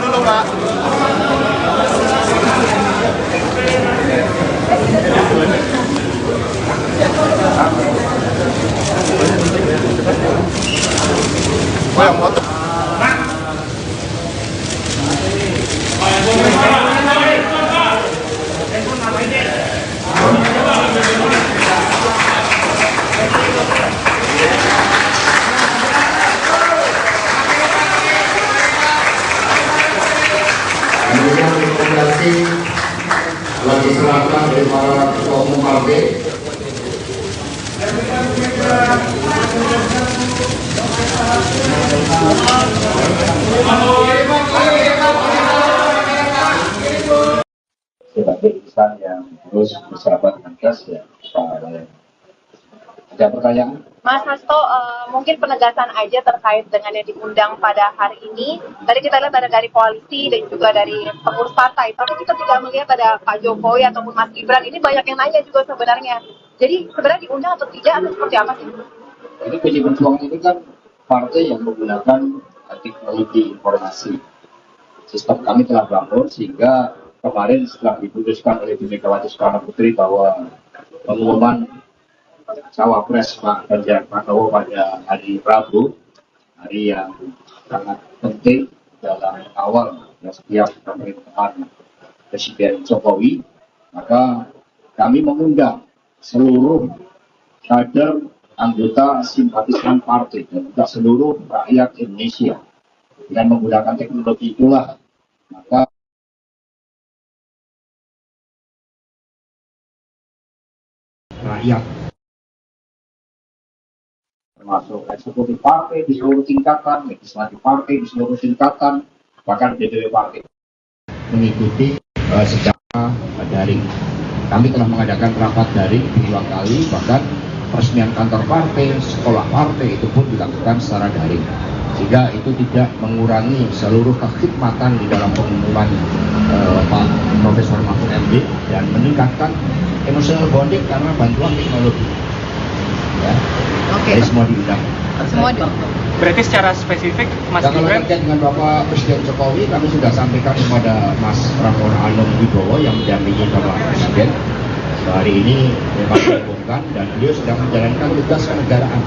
dulu, Pak. Oh, yang foto. Kemudian rekomendasi telah diserahkan dari para ketua umum partai. Sebagai insan yang terus bersahabat dengan gas ya, Pak. Ada pertanyaan? Mas Hasto, mungkin penegasan aja terkait dengan yang diundang pada hari ini. Tadi kita lihat ada dari koalisi dan juga dari pengurus partai, tapi kita tidak melihat ada Pak Jokowi ataupun Mas Gibran. Ini banyak yang nanya juga sebenarnya. Jadi sebenarnya diundang atau tidak atau seperti apa sih? Ini PD Perjuangan ini kan partai yang menggunakan teknologi informasi. Sistem kami telah bangun sehingga kemarin setelah diputuskan oleh Bu Megawati Soekarno Putri bahwa pengumuman Cawapres Pak Ganjar Pranowo pada hari Rabu, hari yang sangat penting dalam awal setiap pemerintahan Presiden Jokowi, maka kami mengundang seluruh kader anggota simpatisan partai dan juga seluruh rakyat Indonesia. Dengan menggunakan teknologi itulah maka rakyat termasuk eksekutif partai di seluruh tingkatan, legislatif partai di seluruh tingkatan, bahkan DPW partai mengikuti secara daring. Kami telah mengadakan rapat daring 2 kali, bahkan peresmian kantor partai, sekolah partai itu pun dilakukan secara daring. Sehingga itu tidak mengurangi seluruh kekhidmatan di dalam pengumuman Pak Profesor Mahfud MD dan meningkatkan emotional bonding karena bantuan teknologi. Ya. Jadi semua diundang. Semua diundang. Berarti secara spesifik Mas Gibran. Kalau terkait dengan Bapak Presiden Jokowi, kami sudah sampaikan kepada Mas Pramono Anung Wibowo yang mendampingi Bapak Presiden. Hari ini memang dihubungkan dan beliau sedang menjalankan tugas kenegaraan.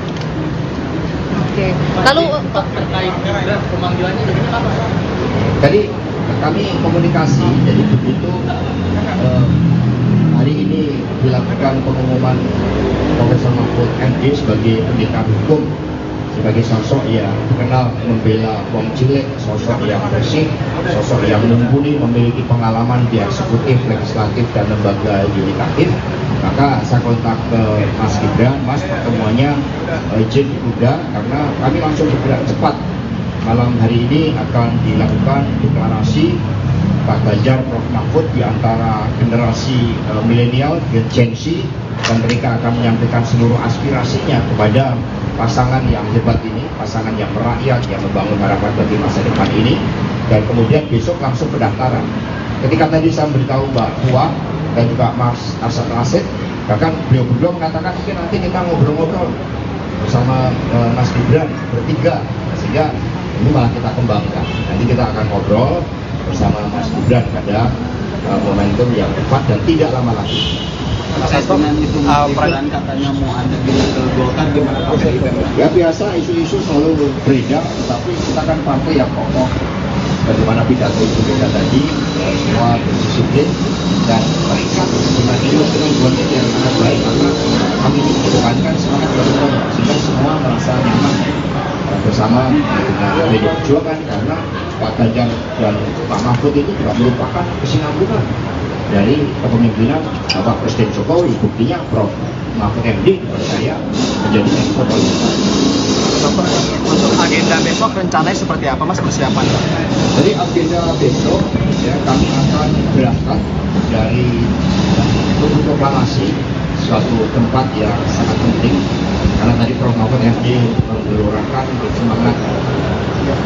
Oke. Lalu terkait pemanggilannya jadi apa? Tadi kami komunikasi, jadi begitu hari ini dilakukan pengumuman Profesor Mahfud MD sebagai pendekar hukum, sebagai sosok yang dikenal membela wong cilik, sosok yang bersih, sosok yang mumpuni, memiliki pengalaman di eksekutif, legislatif, dan lembaga yudikatif. Maka saya kontak ke Mas Gibran, Mas pertemuannya izin ditunda karena kami langsung bergerak cepat. Malam hari ini akan dilakukan deklarasi Pak Ganjar, Prof Mahfud di antara generasi milenial, Gen Z, dan mereka akan menyampaikan seluruh aspirasinya kepada pasangan yang hebat ini, pasangan yang merakyat, yang membangun harapan bagi masa depan ini. Dan kemudian besok langsung pendaftaran. Ketika tadi saya memberitahu Mbak Puan dan juga Mas Arsad Rashid, bahkan beliau berdua mengatakan mungkin nanti kita ngobrol-ngobrol bersama Mas Gibran bertiga, sehingga ini malah kita kembangkan. Nanti kita akan ngobrol bersama Mas Gibran pada momentum yang tepat dan tidak lama lagi. Mas Hasto, Gibran katanya mau ada di Golkar, gimana Pak? Ya biasa, isu-isu selalu beredar, tetapi kita kan partai yang kokoh. Bagaimana pidato Ibu Mega tadi, semua berdisiplin dan terikat dengan ilmu-ilmu yang sangat baik, maka kami mengedepankan semangat bersama sehingga semua merasa nyaman bersama dengan media perjuangan, karena Pak Ganjar dan Pak Mahfud itu juga merupakan kesinambungan dari kepemimpinan Bapak Presiden Jokowi. Buktinya Prof Mahfud MD menurut saya menjadi ekspor politik. Untuk agenda besok rencananya seperti apa Mas persiapan? Jadi agenda besok ya kami akan berangkat dari Tugu Proklamasi, suatu tempat yang sangat penting karena tadi Prof Mahfud MD menggelorkan semangat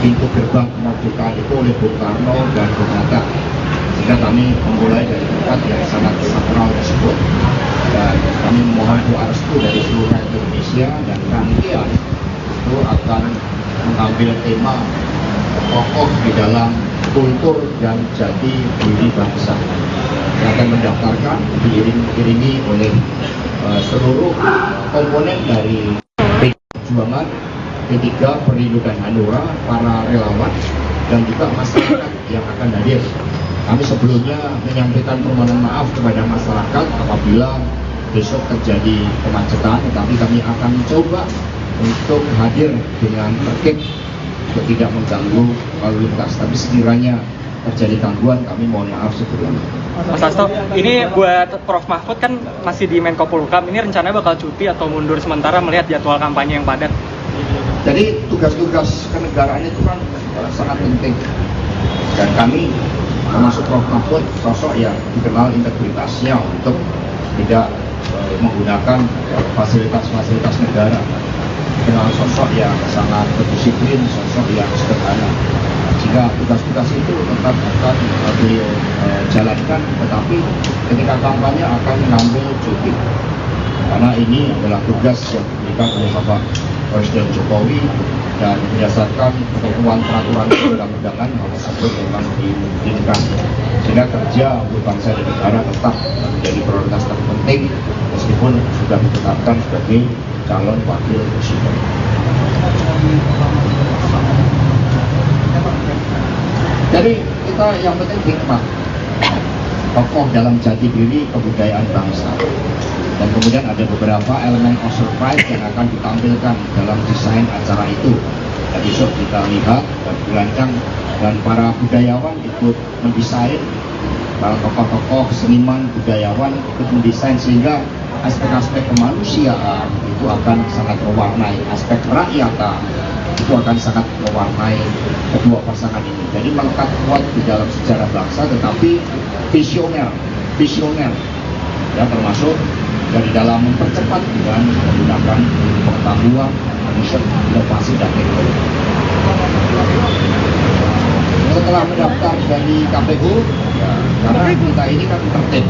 pintu gerbang kemerdekaan itu oleh Bung Karno dan Bung Hatta, sehingga kami memulai dari tempat yang sangat sakral tersebut dan kami memohon doa restu dari seluruh rakyat Indonesia, dan rangkaian itu akan mengambil tema tokoh di dalam kultur dan jati diri bangsa yang akan mendaftarkan diiringi oleh seluruh komponen dari Perjuangan, P3, Perindo dan Hanura, para relawan dan juga masyarakat yang akan hadir. Kami sebelumnya menyampaikan permohonan maaf kepada masyarakat apabila besok terjadi kemacetan, tetapi kami akan mencoba untuk hadir dengan tertib untuk tidak mengganggu lalu lintas. Tapi sekiranya terjadi gangguan, kami mohon maaf sebelumnya. Mas Hasto, ini buat Prof Mahfud kan masih di Menko Polhukam, ini rencananya bakal cuti atau mundur sementara melihat jadwal kampanye yang padat? Jadi tugas-tugas kenegaraan itu kan sangat penting, dan kami termasuk Prof Mahfud sosok yang dikenal integritasnya untuk tidak menggunakan fasilitas-fasilitas negara, dikenal sosok yang sangat berdisiplin, sosok yang sederhana, sehingga tugas-tugas itu tetap akan beliau jalankan, tetapi ketika kampanye akan mengambil cuti karena ini adalah tugas yang diberikan oleh Bapak Presiden Jokowi dan berdasarkan ketentuan peraturan perundang-undangan hal tersebut memang dimungkinkan, sehingga kerja untuk bangsa dan negara tetap menjadi prioritas terpenting meskipun sudah ditetapkan sebagai calon wakil presiden. Jadi kita yang penting hikmah, tokoh dalam jati diri kebudayaan bangsa, dan kemudian ada beberapa elemen of surprise yang akan ditampilkan dalam desain acara itu. Dan besok kita lihat dan dirancang, dan para budayawan ikut mendesain, para tokoh-tokoh seniman budayawan ikut mendesain, sehingga aspek-aspek kemanusiaan itu akan sangat mewarnai, aspek rakyatan itu akan sangat mewarnai kedua pasangan ini. Jadi melekat kuat di dalam sejarah bangsa, tetapi visioner ya, termasuk dari dalam mempercepat dengan menggunakan pengetahuan, riset, inovasi dan teknologi. Setelah mendaftar dari KPU, ya, karena kita ini kan tertib,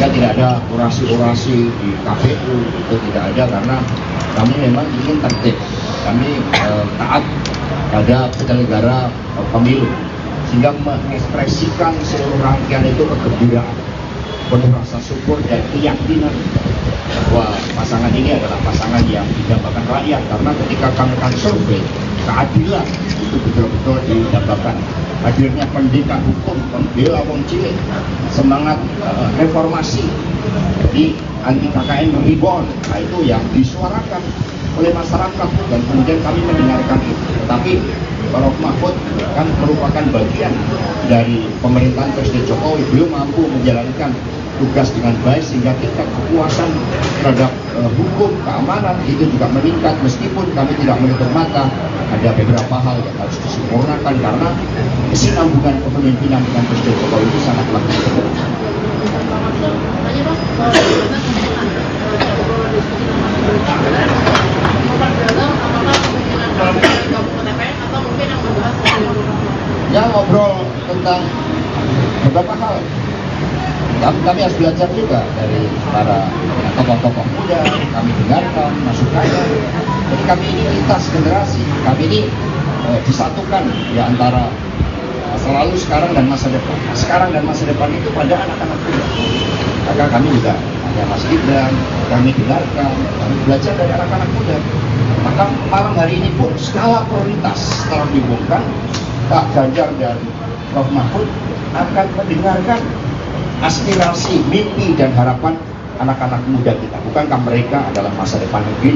ya tidak ada orasi-orasi di KPU, itu tidak ada, karena kami memang ingin tertib, kami taat pada penyelenggara pemilu, sehingga mengekspresikan seluruh rangkaian itu kegembiraan, penuh rasa syukur dan keyakinan bahwa pasangan ini adalah pasangan yang didambakan rakyat, karena ketika kami akan survei, keadilan itu betul-betul didambakan. Hadirnya pendidikan hukum, pembela wong cilik, semangat reformasi di anti KKN rebound, nah itu yang disuarakan oleh masyarakat, dan kemudian kami mendengarkan itu. Tetapi Prof Mahfud kan merupakan bagian dari pemerintahan Presiden Jokowi, belum mampu menjalankan tugas dengan baik, sehingga tingkat kepuasan terhadap hukum, keamanan itu juga meningkat, meskipun kami tidak menutup mata ada beberapa hal yang harus disempurnakan, karena kesinambungan kepemimpinan dengan Presiden Jokowi itu sangatlah penting. Ya, ngobrol tentang beberapa hal. Kami harus belajar juga dari para tokoh-tokoh muda, kami dengarkan masukannya. Jadi kami ini lintas generasi, kami ini disatukan di antara masa lalu, sekarang dan masa depan. Sekarang dan masa depan itu pada anak-anak muda. Maka kami juga hanya Mas Gibran, kami dengarkan, kami belajar dari anak-anak muda. Maka malam hari ini pun skala prioritas setelah diumumkan, Pak Ganjar dan Prof Mahfud akan mendengarkan aspirasi, mimpi dan harapan anak-anak muda kita. Bukankah mereka adalah masa depan negeri?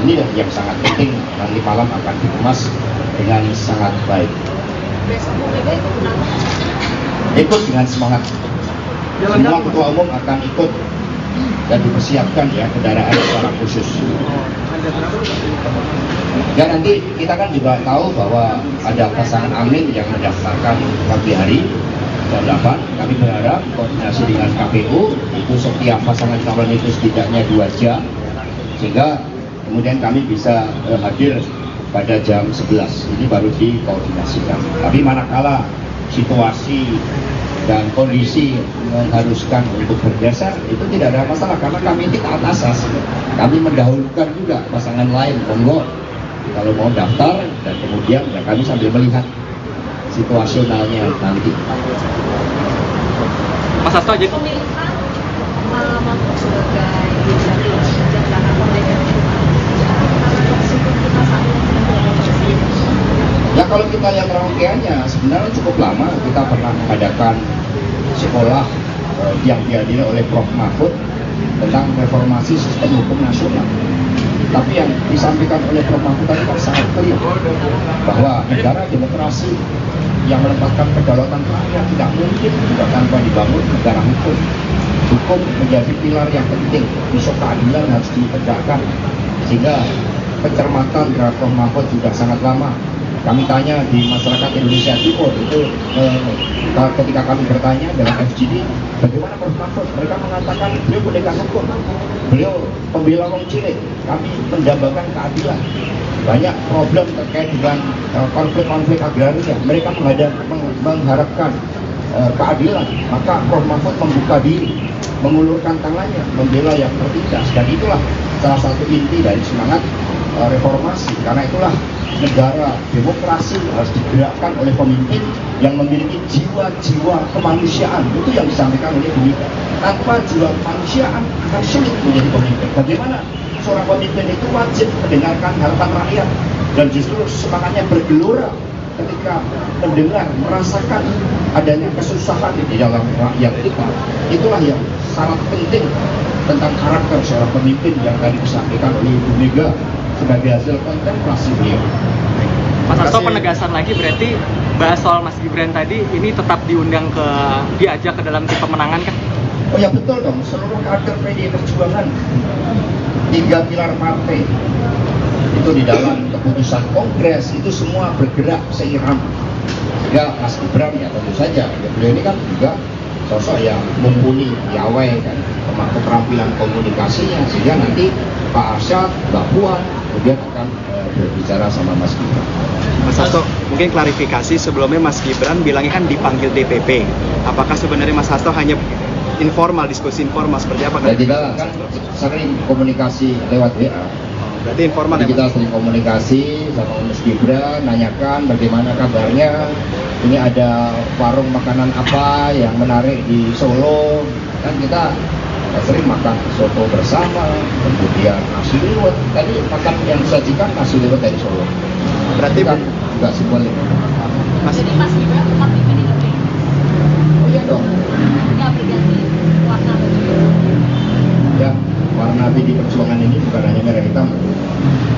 Inilah yang sangat penting, nanti malam akan dikemas dengan sangat baik. Ikut dengan semangat. Semua ketua umum akan ikut dan dipersiapkan ya kendaraan secara khusus. Dan nanti kita kan juga tahu bahwa ada pasangan Amin yang mendaftarkan pagi hari jam 8. Kami berharap koordinasi dengan KPU itu setiap pasangan calon itu setidaknya 2 jam, sehingga kemudian kami bisa hadir pada jam 11. Ini baru dikoordinasikan. Tapi manakala situasi dan kondisi mengharuskan untuk bergeser, itu tidak ada masalah, karena kami ini taat asas. Kami mendahulukan juga pasangan lain, monggo kalau mau daftar, dan kemudian ya kami sambil melihat situasionalnya nanti. Mas Hasto aja. Pemilihan Mahfud sebagai Ganjar Pranowo Ya kalau kita lihat rangkaiannya sebenarnya cukup lama. Kita pernah mengadakan sekolah yang dihadiri oleh Prof. Mahfud tentang reformasi sistem hukum nasional. Tapi yang disampaikan oleh Prof. Mahfud tadi kan sangat clear bahwa negara demokrasi yang menempatkan kedaulatan rakyat tidak mungkin juga tanpa dibangun negara hukum. Hukum menjadi pilar yang penting, isu keadilan harus ditegakkan. Sehingga pencermatan terhadap Prof. Mahfud sudah sangat lama. Kami tanya di masyarakat Indonesia Timur itu ketika kami bertanya dalam FGD bagaimana Prof. Mahfud, mereka mengatakan beliau pendekar hukum, beliau pembela wong cilik, kami mendambakan keadilan. Banyak problem terkait dengan konflik-konflik agraria, mereka mengharapkan keadilan. Maka Prof. Mahfud membuka diri, mengulurkan tangannya, membela yang tertindas, dan itulah salah satu inti dari semangat reformasi. Karena itulah negara demokrasi harus digerakkan oleh pemimpin yang memiliki jiwa-jiwa kemanusiaan. Itu yang disampaikan oleh Bu Mega. Tanpa jiwa kemanusiaan akan sulit menjadi pemimpin. Bagaimana seorang pemimpin itu wajib mendengarkan harapan rakyat dan justru semangatnya bergelora ketika mendengar, merasakan adanya kesusahan di dalam rakyat kita. Itulah yang sangat penting tentang karakter seorang pemimpin yang tadi disampaikan oleh Bu Mega sebagai hasil kontemplasi beliau. Mas Hasto, penegasan lagi berarti bahas soal Mas Gibran tadi ini tetap diajak ke dalam tim pemenangan kan? Oh ya betul dong, seluruh kader PDI Perjuangan 3 pilar partai itu di dalam keputusan kongres itu semua bergerak seiram. Ya Mas Gibran ya tentu saja, ya, beliau ini kan juga sosok yang mumpuni, piawai kan, keterampilan komunikasinya, sehingga nanti Pak Arsyad, Mbak Puan kemudian akan berbicara sama Mas Gibran. Mas Hasto, mungkin klarifikasi sebelumnya Mas Gibran bilangnya kan dipanggil DPP. Apakah sebenarnya Mas Hasto hanya informal, diskusi informal seperti apa? Jadi kan sering komunikasi lewat WA. Berarti informal. Jadi kita sering komunikasi sama Mas Gibran, nanyakan bagaimana kabarnya. Ini ada warung makanan apa yang menarik di Solo. Kan kita sering makan soto bersama, kemudian nasi liwet. Tadi makan yang disajikan nasi liwet dari Solo. Berarti kan enggak seboleh. Jadi Mas Gibran tetap di PDIP? Oh iya dong. Nggak berganti warna baju? Ya, warna PDI Perjuangan ini bukan hanya merah hitam.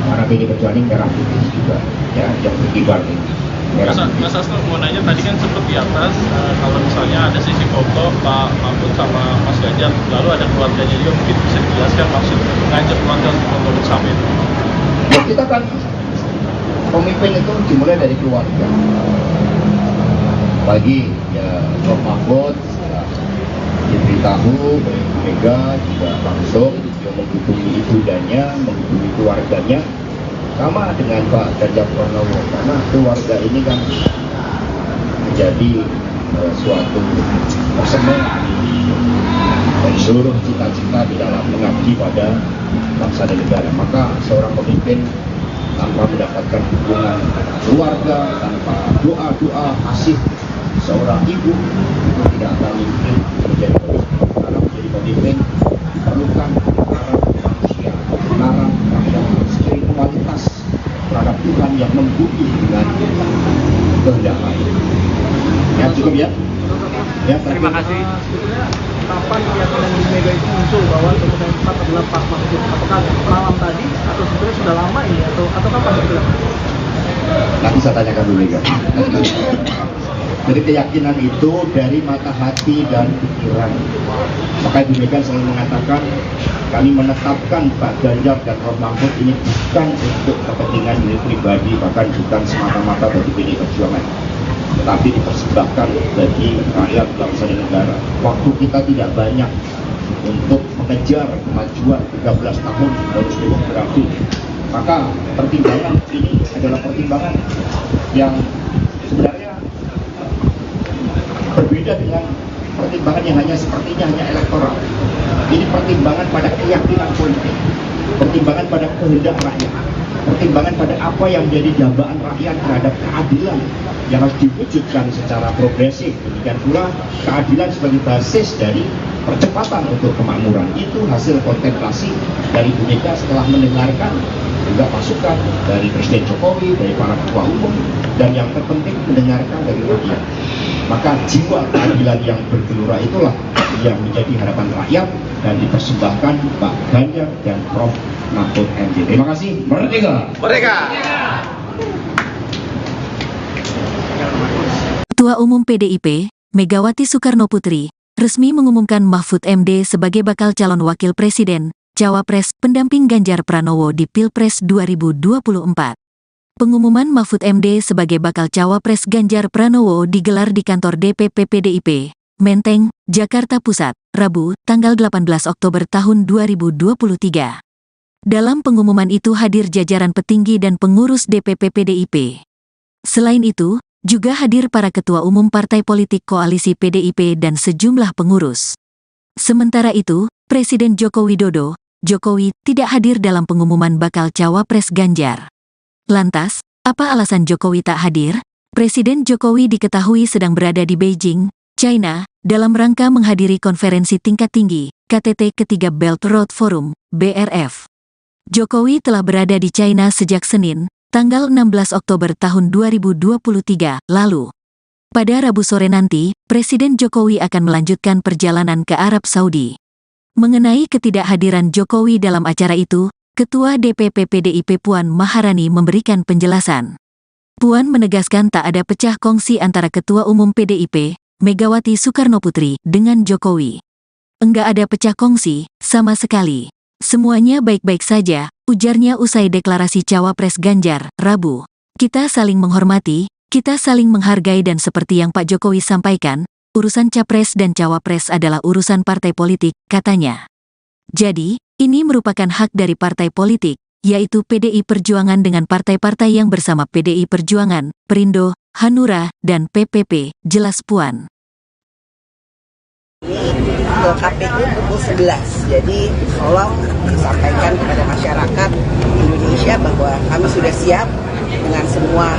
Warna PDI Perjuangan ini merah putih juga. Ya, yang berkibar ini. Mas Hasto mau nanya tadi kan sempat di atas kalau misalnya ada sisi foto Pak Mahfud sama Mas Ganjar, lalu ada keluarganya juga, mungkin bisa dijelaskan maksud ngajak keluarga untuk foto bersama itu? Ya kita kan pemimpin itu dimulai dari keluarga. Bagi ya Prof. Mahfud ya, diberitahu oleh Bu Mega juga langsung dia menghubungi ibundanya, menghubungi keluarganya. Sama dengan Pak Ganjar Pranowo, karena keluarga ini kan menjadi suatu persembahan dari seluruh cita-cita di dalam mengabdi pada bangsa dan negara. Maka seorang pemimpin tanpa mendapatkan dukungan keluarga, tanpa doa-doa kasih seorang ibu itu tidak akan mungkin menjadi pemimpin. Karena menjadi pemimpin diperlukan arah manusia, arah rakyat, spiritualitas terhadap Tuhan yang membumi dengan kehendak lain. Ya cukup ya. Ya terima kasih. Kapan keyakinan Bu Mega itu muncul bahwa kemudian tepat adalah Pak Mahfud? Apakah malam tadi atau sebenarnya sudah lama ini atau kapan itu? Nanti saya tanyakan Bu Mega. Jadi keyakinan itu dari mata hati dan pikiran. Maka Bu Mega selalu mengatakan kami menetapkan Pak Ganjar dan Prof. Mahfud ini bukan untuk kepentingan diri pribadi, bahkan bukan semata-mata bagi PDI Perjuangan, tetapi dipersembahkan bagi rakyat bangsa dan negara. Waktu kita tidak banyak untuk mengejar kemajuan 13 tahun bonus demografi. Maka pertimbangan ini adalah pertimbangan yang sebenarnya berbeda dengan pertimbangan yang sepertinya hanya elektoral. Ini pertimbangan pada keyakinan politik, pertimbangan pada kehendak rakyat, pertimbangan pada apa yang menjadi dambaan rakyat terhadap keadilan yang harus diwujudkan secara progresif. Demikian pula keadilan sebagai basis dari percepatan untuk kemakmuran. Itu hasil kontemplasi dari Bu Mega setelah mendengarkan juga masukan dari Presiden Jokowi, dari para ketua umum, dan yang terpenting mendengarkan dari rakyat. Maka jiwa keadilan yang bergelora itulah yang menjadi harapan rakyat dan dipersembahkan Pak Ganjar dan Prof. Mahfud MD. Terima kasih. Merdeka! Merdeka! Ketua Umum PDIP, Megawati Soekarnoputri, resmi mengumumkan Mahfud MD sebagai bakal calon wakil presiden, cawapres, pendamping Ganjar Pranowo di Pilpres 2024. Pengumuman Mahfud MD sebagai bakal cawapres Ganjar Pranowo digelar di kantor DPP PDIP, Menteng, Jakarta Pusat, Rabu, tanggal 18 Oktober tahun 2023. Dalam pengumuman itu hadir jajaran petinggi dan pengurus DPP PDIP. Selain itu, juga hadir para ketua umum partai politik koalisi PDIP dan sejumlah pengurus. Sementara itu, Presiden Joko Widodo, Jokowi, tidak hadir dalam pengumuman bakal cawapres Ganjar. Lantas, apa alasan Jokowi tak hadir? Presiden Jokowi diketahui sedang berada di Beijing, China, dalam rangka menghadiri konferensi tingkat tinggi, KTT ketiga Belt Road Forum, BRF. Jokowi telah berada di China sejak Senin, tanggal 16 Oktober tahun 2023, lalu. Pada Rabu sore nanti, Presiden Jokowi akan melanjutkan perjalanan ke Arab Saudi. Mengenai ketidakhadiran Jokowi dalam acara itu, Ketua DPP PDIP Puan Maharani memberikan penjelasan. Puan menegaskan tak ada pecah kongsi antara Ketua Umum PDIP, Megawati Soekarnoputri, dengan Jokowi. Enggak ada pecah kongsi, sama sekali. Semuanya baik-baik saja, ujarnya usai deklarasi cawapres Ganjar, Rabu. Kita saling menghormati, kita saling menghargai dan seperti yang Pak Jokowi sampaikan, urusan capres dan cawapres adalah urusan partai politik, katanya. Jadi, ini merupakan hak dari partai politik, yaitu PDI Perjuangan dengan partai-partai yang bersama PDI Perjuangan, Perindo, Hanura, dan PPP, jelas Puan. Ke KPU pukul 11, jadi tolong disampaikan kepada masyarakat Indonesia bahwa kami sudah siap dengan semua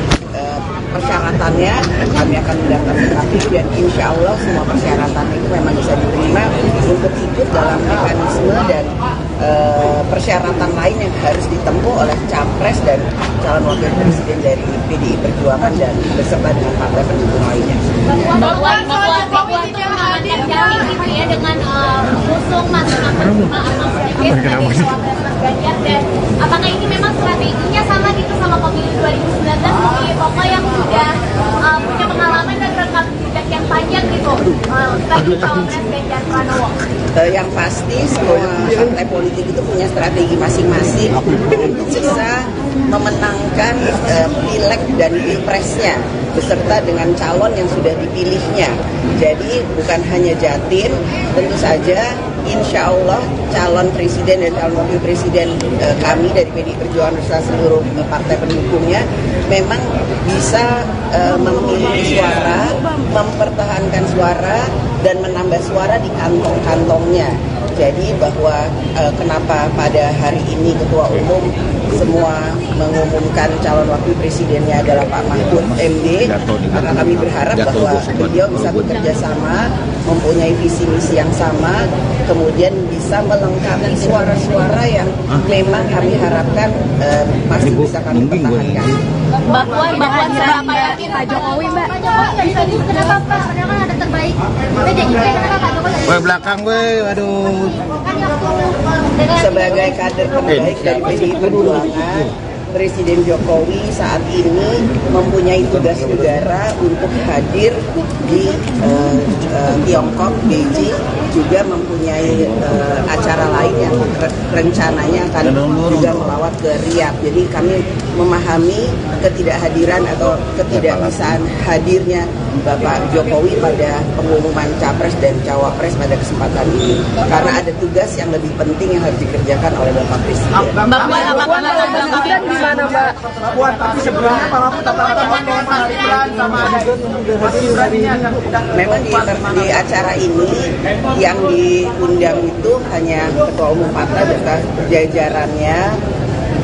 persyaratannya. Kami akan mendaftar ke KPU dan insya Allah semua persyaratan itu memang bisa diterima untuk ikut dalam mekanisme dan persyaratan lain yang harus ditempuh oleh capres dan calon wakil presiden dari PDI Perjuangan dan beserta dengan partai pendukung lainnya. Dengan mengusung masing-masing atau sedikit dari cawapres Mas Ganjar, dan apakah ini memang strateginya sama gitu sama pemilu 2019 mungkin pokok yang sudah punya pengalaman dan rekam jejak yang panjang gitu sebagai cawapres Ganjar Pranowo? Yang pasti semua partai politik itu punya strategi masing-masing untuk bisa memenangkan pileg dan pilpresnya beserta dengan calon yang sudah dipilihnya. Jadi bukan hanya Jatim, tentu saja insya Allah calon presiden dan calon wakil presiden kami dari PDI Perjuangan beserta seluruh partai pendukungnya memang bisa memiliki suara, mempertahankan suara, dan menambah suara di kantong-kantongnya. Jadi bahwa kenapa pada hari ini Ketua Umum semua mengumumkan calon wakil presidennya adalah Pak Mahfud MD, maka kami berharap bahwa beliau bisa bekerja sama, mempunyai visi misi yang sama, kemudian bisa melengkapi suara-suara yang memang kami harapkan masih bisa kami pertahankan. Mbak Puan seberapa yakin Pak Jokowi, Mbak? Pak Jokowi bisa disebut kenapa Pak? Padahal kan ada terbaik. PDIP kenapa Pak Jokowi? Woi belakang woi, aduh. Sebagai kader terbaik dari PDI Perjuangan, Presiden Jokowi saat ini mempunyai tugas negara untuk hadir di Tiongkok, Beijing, juga mempunyai acara lain yang rencananya akan juga melawat ke Riyadh. Jadi kami memahami ketidakhadiran atau ketidakbisaan hadirnya Bapak Jokowi pada pengumuman capres dan cawapres pada kesempatan ini, karena ada tugas yang lebih penting yang harus dikerjakan oleh Bapak Presiden. Mbak di mana Mbak? Puan, tapi sebelumnya Pak Mahfud sama memang di acara ini yang diundang itu hanya Ketua Umum Partai beserta jajarannya,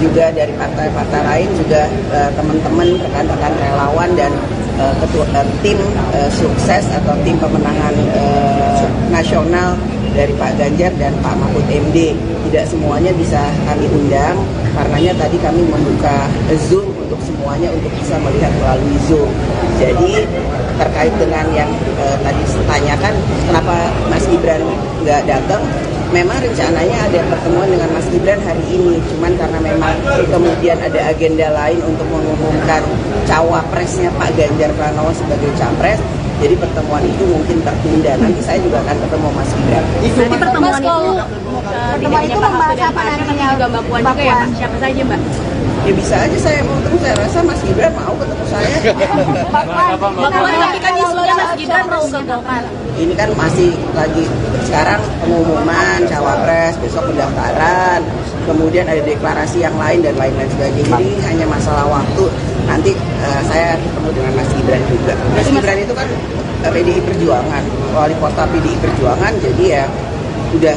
juga dari partai-partai lain, juga teman-teman rekan-rekan relawan dan tim sukses atau tim pemenangan nasional dari Pak Ganjar dan Pak Mahfud MD. Tidak semuanya bisa kami undang, karenanya tadi kami membuka Zoom untuk semuanya untuk bisa melihat melalui Zoom. Jadi terkait dengan yang tadi ditanyakan kenapa Mas Gibran nggak datang, memang rencananya ada pertemuan dengan Mas Gibran hari ini, cuman karena memang kemudian ada agenda lain untuk mengumumkan cawapresnya Pak Ganjar Pranowo sebagai capres, jadi pertemuan itu mungkin tertunda. Nanti saya juga akan ketemu Mas Gibran. Nanti pertemuan itu membahas apa nantinya? Juga Mbak Puan juga ya, Mbak? Siapa saja Mbak? Ya bisa aja saya mau ketemu, saya rasa Mas Gibran mau ketemu saya. Mbak Puan, tapi kan isunya Mas Gibran mau ke Golkar. Ini kan masih lagi sekarang pengumuman cawapres, besok pendaftaran, kemudian ada deklarasi yang lain dan lain-lain sebagainya. Jadi hanya masalah waktu. Nanti saya ketemu dengan Mas Gibran juga. Mas Gibran itu kan PDI Perjuangan, wali kota PDI Perjuangan, jadi ya udah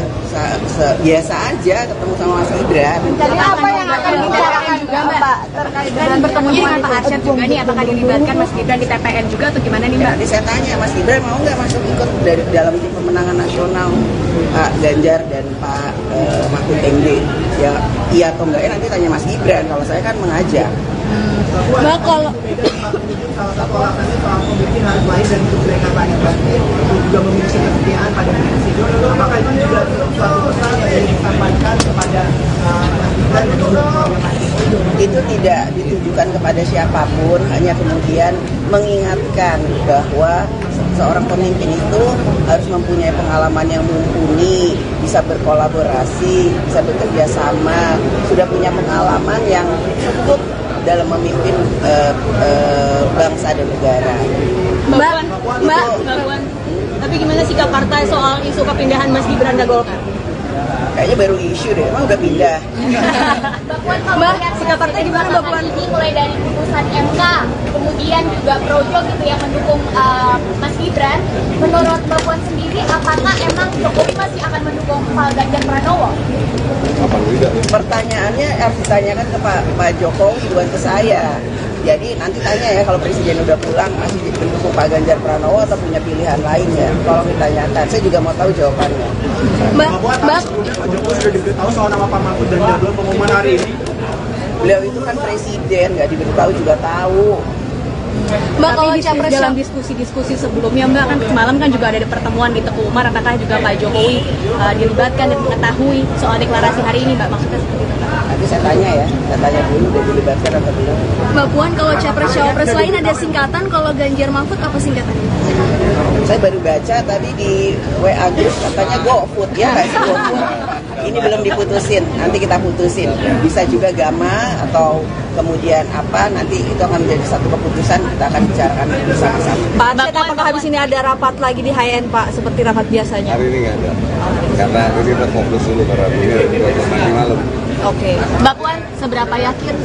biasa aja ketemu sama Mas Gibran. Jadi apa yang akan dibicarakan juga Mbak terkait dengan bertemunya dengan Pak Arsyad juga nih, apakah dilibatkan Mas Gibran di TPN juga atau gimana nih Mbak? Nanti saya tanya Mas Gibran mau nggak masuk ikut dari dalam tim pemenangan nasional Pak Ganjar dan Pak Mahfud MD? Ya iya atau enggak, nanti tanya Mas Gibran. Kalau saya kan mengajak. Mbak, kalau salah satu alasannya soal pembikin harus lahir dari mereka Pak Gibran untuk juga memiliki kesetiaan pada presiden. Apakah itu juga suatu pesan yang disampaikan kepada Mas Gibran dan juga itu tidak ditujukan kepada siapapun, hanya kemudian mengingatkan bahwa seorang pemimpin itu harus mempunyai pengalaman yang mumpuni, bisa berkolaborasi, bisa bekerja sama, sudah punya pengalaman yang cukup dalam memimpin bangsa dan negara. Mbak, tapi gimana sikap partai soal isu kepindahan Mas Gibran ke Golkar? Kayaknya baru isu deh, emang udah pindah. Mbak, sikap partai gimana Mbak Puan? Ini mulai dari putusan MK, kemudian juga projo gitu yang mendukung Mas Gibran. Menurut Mbak Puan sendiri, apakah emang Jokowi masih akan mendukung Pak Ganjar Pranowo? Pertanyaannya harus ditanyakan ke Pak Jokowi, bukan ke saya. Jadi nanti tanya ya, kalau presiden udah pulang masih mendukung Pak Ganjar Pranowo atau punya pilihan lainnya. Tolong ditanyakan, saya juga mau tahu jawabannya. Mbak Pak Jokowi sudah diberitahu soal nama Pak Mahfud dan jadwal pengumuman hari ini. Beliau itu kan presiden, nggak diberitahu juga tahu. Mbak, kalau dalam diskusi-diskusi sebelumnya Mbak, kan semalam kan juga ada pertemuan di Teguh Umar, apakah juga Pak Jokowi dilibatkan dan mengetahui soal deklarasi hari ini Mbak, maksudnya seperti itu? Nanti saya tanya ya, saya tanya dulu udah dilibatkan atau belum. Mbak Puan, kalau capres-cawapres lain ada singkatan, kalau Ganjar Mahfud apa singkatannya? Saya baru baca tadi di WA Group katanya GoFood, ya nggak sih GoFood? Ini belum diputusin, nanti kita putusin. Bisa juga Gama atau kemudian apa, nanti itu akan menjadi satu keputusan, kita akan bicarakan bersama-sama. Pak Arsyad, apakah habis ini ada rapat lagi di HN Pak, seperti rapat biasanya? Hari ini nggak ada, karena ini kita fokus dulu karena ini nanti malam. Oke, Mbak Puan, seberapa yakin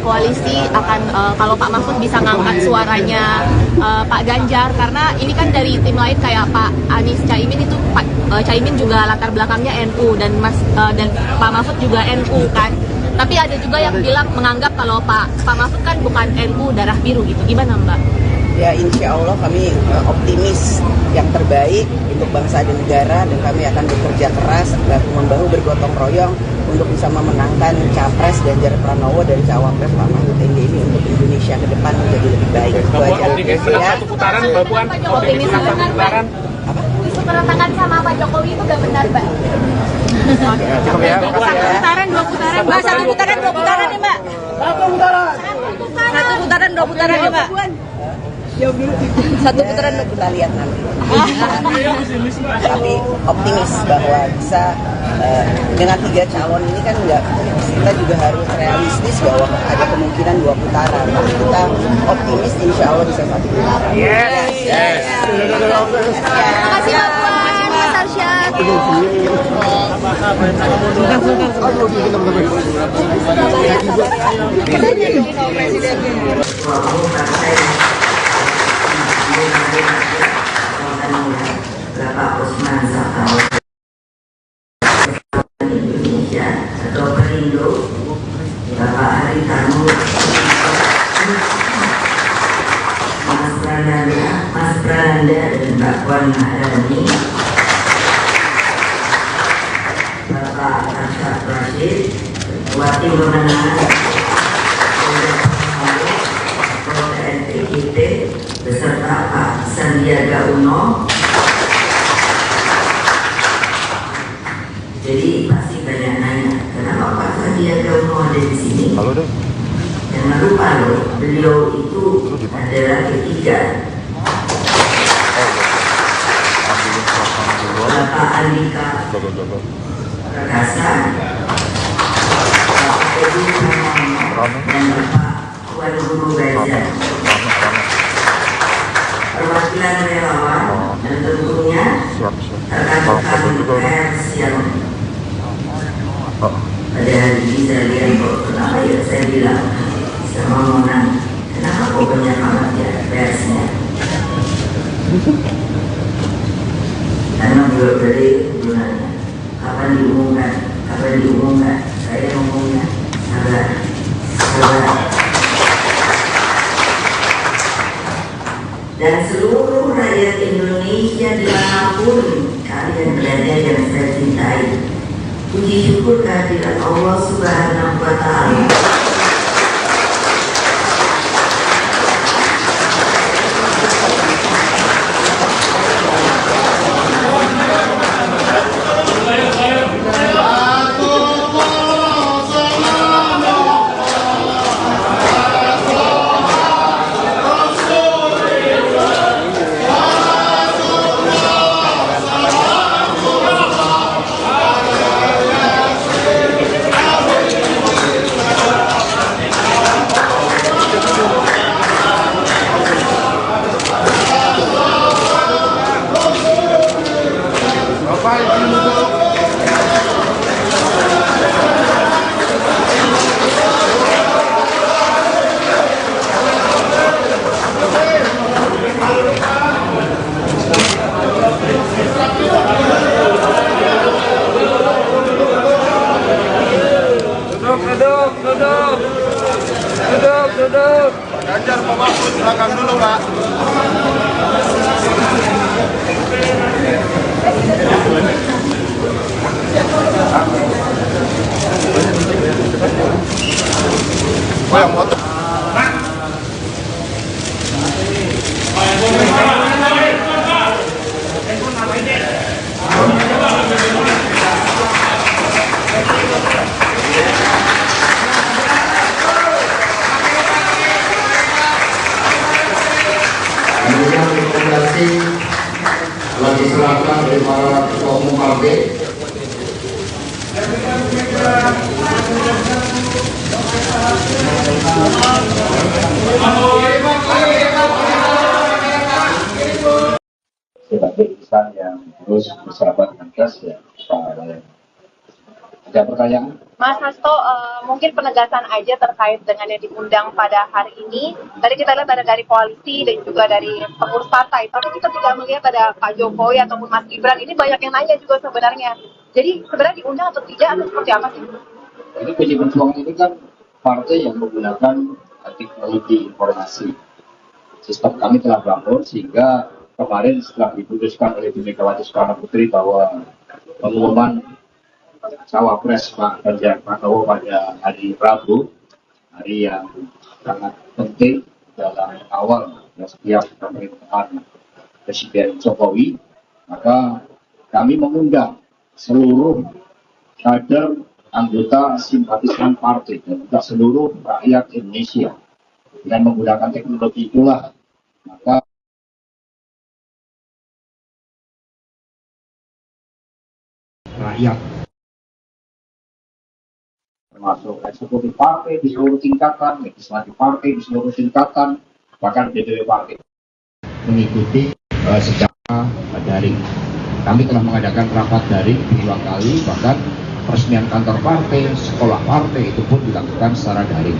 koalisi akan kalau Pak Mahfud bisa ngangkat suaranya Pak Ganjar, karena ini kan dari tim lain kayak Pak Anies Caimin itu Caimin juga latar belakangnya NU dan dan Pak Mahfud juga NU kan. Tapi ada juga yang bilang menganggap kalau Pak Mahfud kan bukan NU darah biru gitu. Gimana Mbak? Ya insya Allah kami optimis yang terbaik untuk bangsa dan negara, dan kami akan bekerja keras bahu-membahu bergotong royong untuk bisa memenangkan capres Ganjar Pranowo dan cawapres Pak Mahfud MD ini untuk Indonesia ke depan menjadi lebih baik. Itu aja ya. Satu putaran Mbak Puan, optimis satu putaran. Isu keretakan sama Pak Jokowi itu gak benar Mbak? Dua putaran, Mbak. Satu putaran, dua putaran nih Mbak. Satu putaran, dua putaran nih Mbak. Satu putaran kita lihat nanti. Tapi optimis bahwa bisa dengan 3 calon ini kan enggak, kita juga harus realistis bahwa ada kemungkinan 2 putaran. Tapi kita optimis insya Allah bisa 1 putaran. Yes. Terima kasih Mbak Puan, Mas Arsyad. Bapak Usman Sabtaudang Indonesia atau Perindo, Bapak Haritanu, Mas Mbak Puan Maharani, Bapak Arsyad Rashid, Ketua Tim Pemenangan TNI IT, beserta Pak Sandiaga Uno. Jadi pasti banyak nanya, kenapa Pak Sandiaga Uno ada di sini? Jangan lupa loh, beliau itu adalah ketiga. Bapak Andika Perkasa, Bapak Edi Pramono, dan Bapak Tuan Guru Gajah. Perwakilan relawan dan tentunya rekan-rekan pers yang pada hari ini saya lihat kok kenapa ya saya bilang sama Mona, kenapa kok banyak banget ya persnya? Karena beliau dari sebenarnya kapan diumumkan, saya ngomongnya sabar. Dan seluruh rakyat Indonesia dimanapun kalian berada yang saya cintai, puji syukur kehadiran Allah Subhanahu wa Ta'ala. Duduk. Ganjar Pak Mahfud, belakang dulu Pak. Oh yang motor. Kemudian rekomendasi telah diserahkan oleh para ketua umum partai. Sebagai insan yang terus bersahabat dengan gas ya, Pak. Ada pertanyaan? Mas Hasto, mungkin penegasan aja terkait dengan yang diundang pada hari ini. Tadi kita lihat ada dari koalisi dan juga dari pengurus partai, tapi kita tidak melihat ada Pak Jokowi ataupun Mas Gibran. Ini banyak yang nanya juga sebenarnya. Jadi sebenarnya diundang atau tidak atau seperti apa sih? Ini PD Perjuangan ini kan partai yang menggunakan teknologi informasi. Sistem kami telah bangun sehingga kemarin setelah diputuskan oleh Bu Megawati Soekarno Putri bahwa pengumuman cawapres Pak Ganjar Pranowo pada hari Rabu, hari yang sangat penting dalam awal setiap pemerintahan Presiden Jokowi, maka kami mengundang seluruh kader anggota simpatisan partai dan juga seluruh rakyat Indonesia. Dengan menggunakan teknologi itulah maka rakyat termasuk eksekutif partai di seluruh tingkatan, legislatif partai di seluruh tingkatan, bahkan DPW partai mengikuti secara daring. Kami telah mengadakan rapat daring 2 kali, bahkan peresmian kantor partai, sekolah partai itu pun dilakukan secara daring.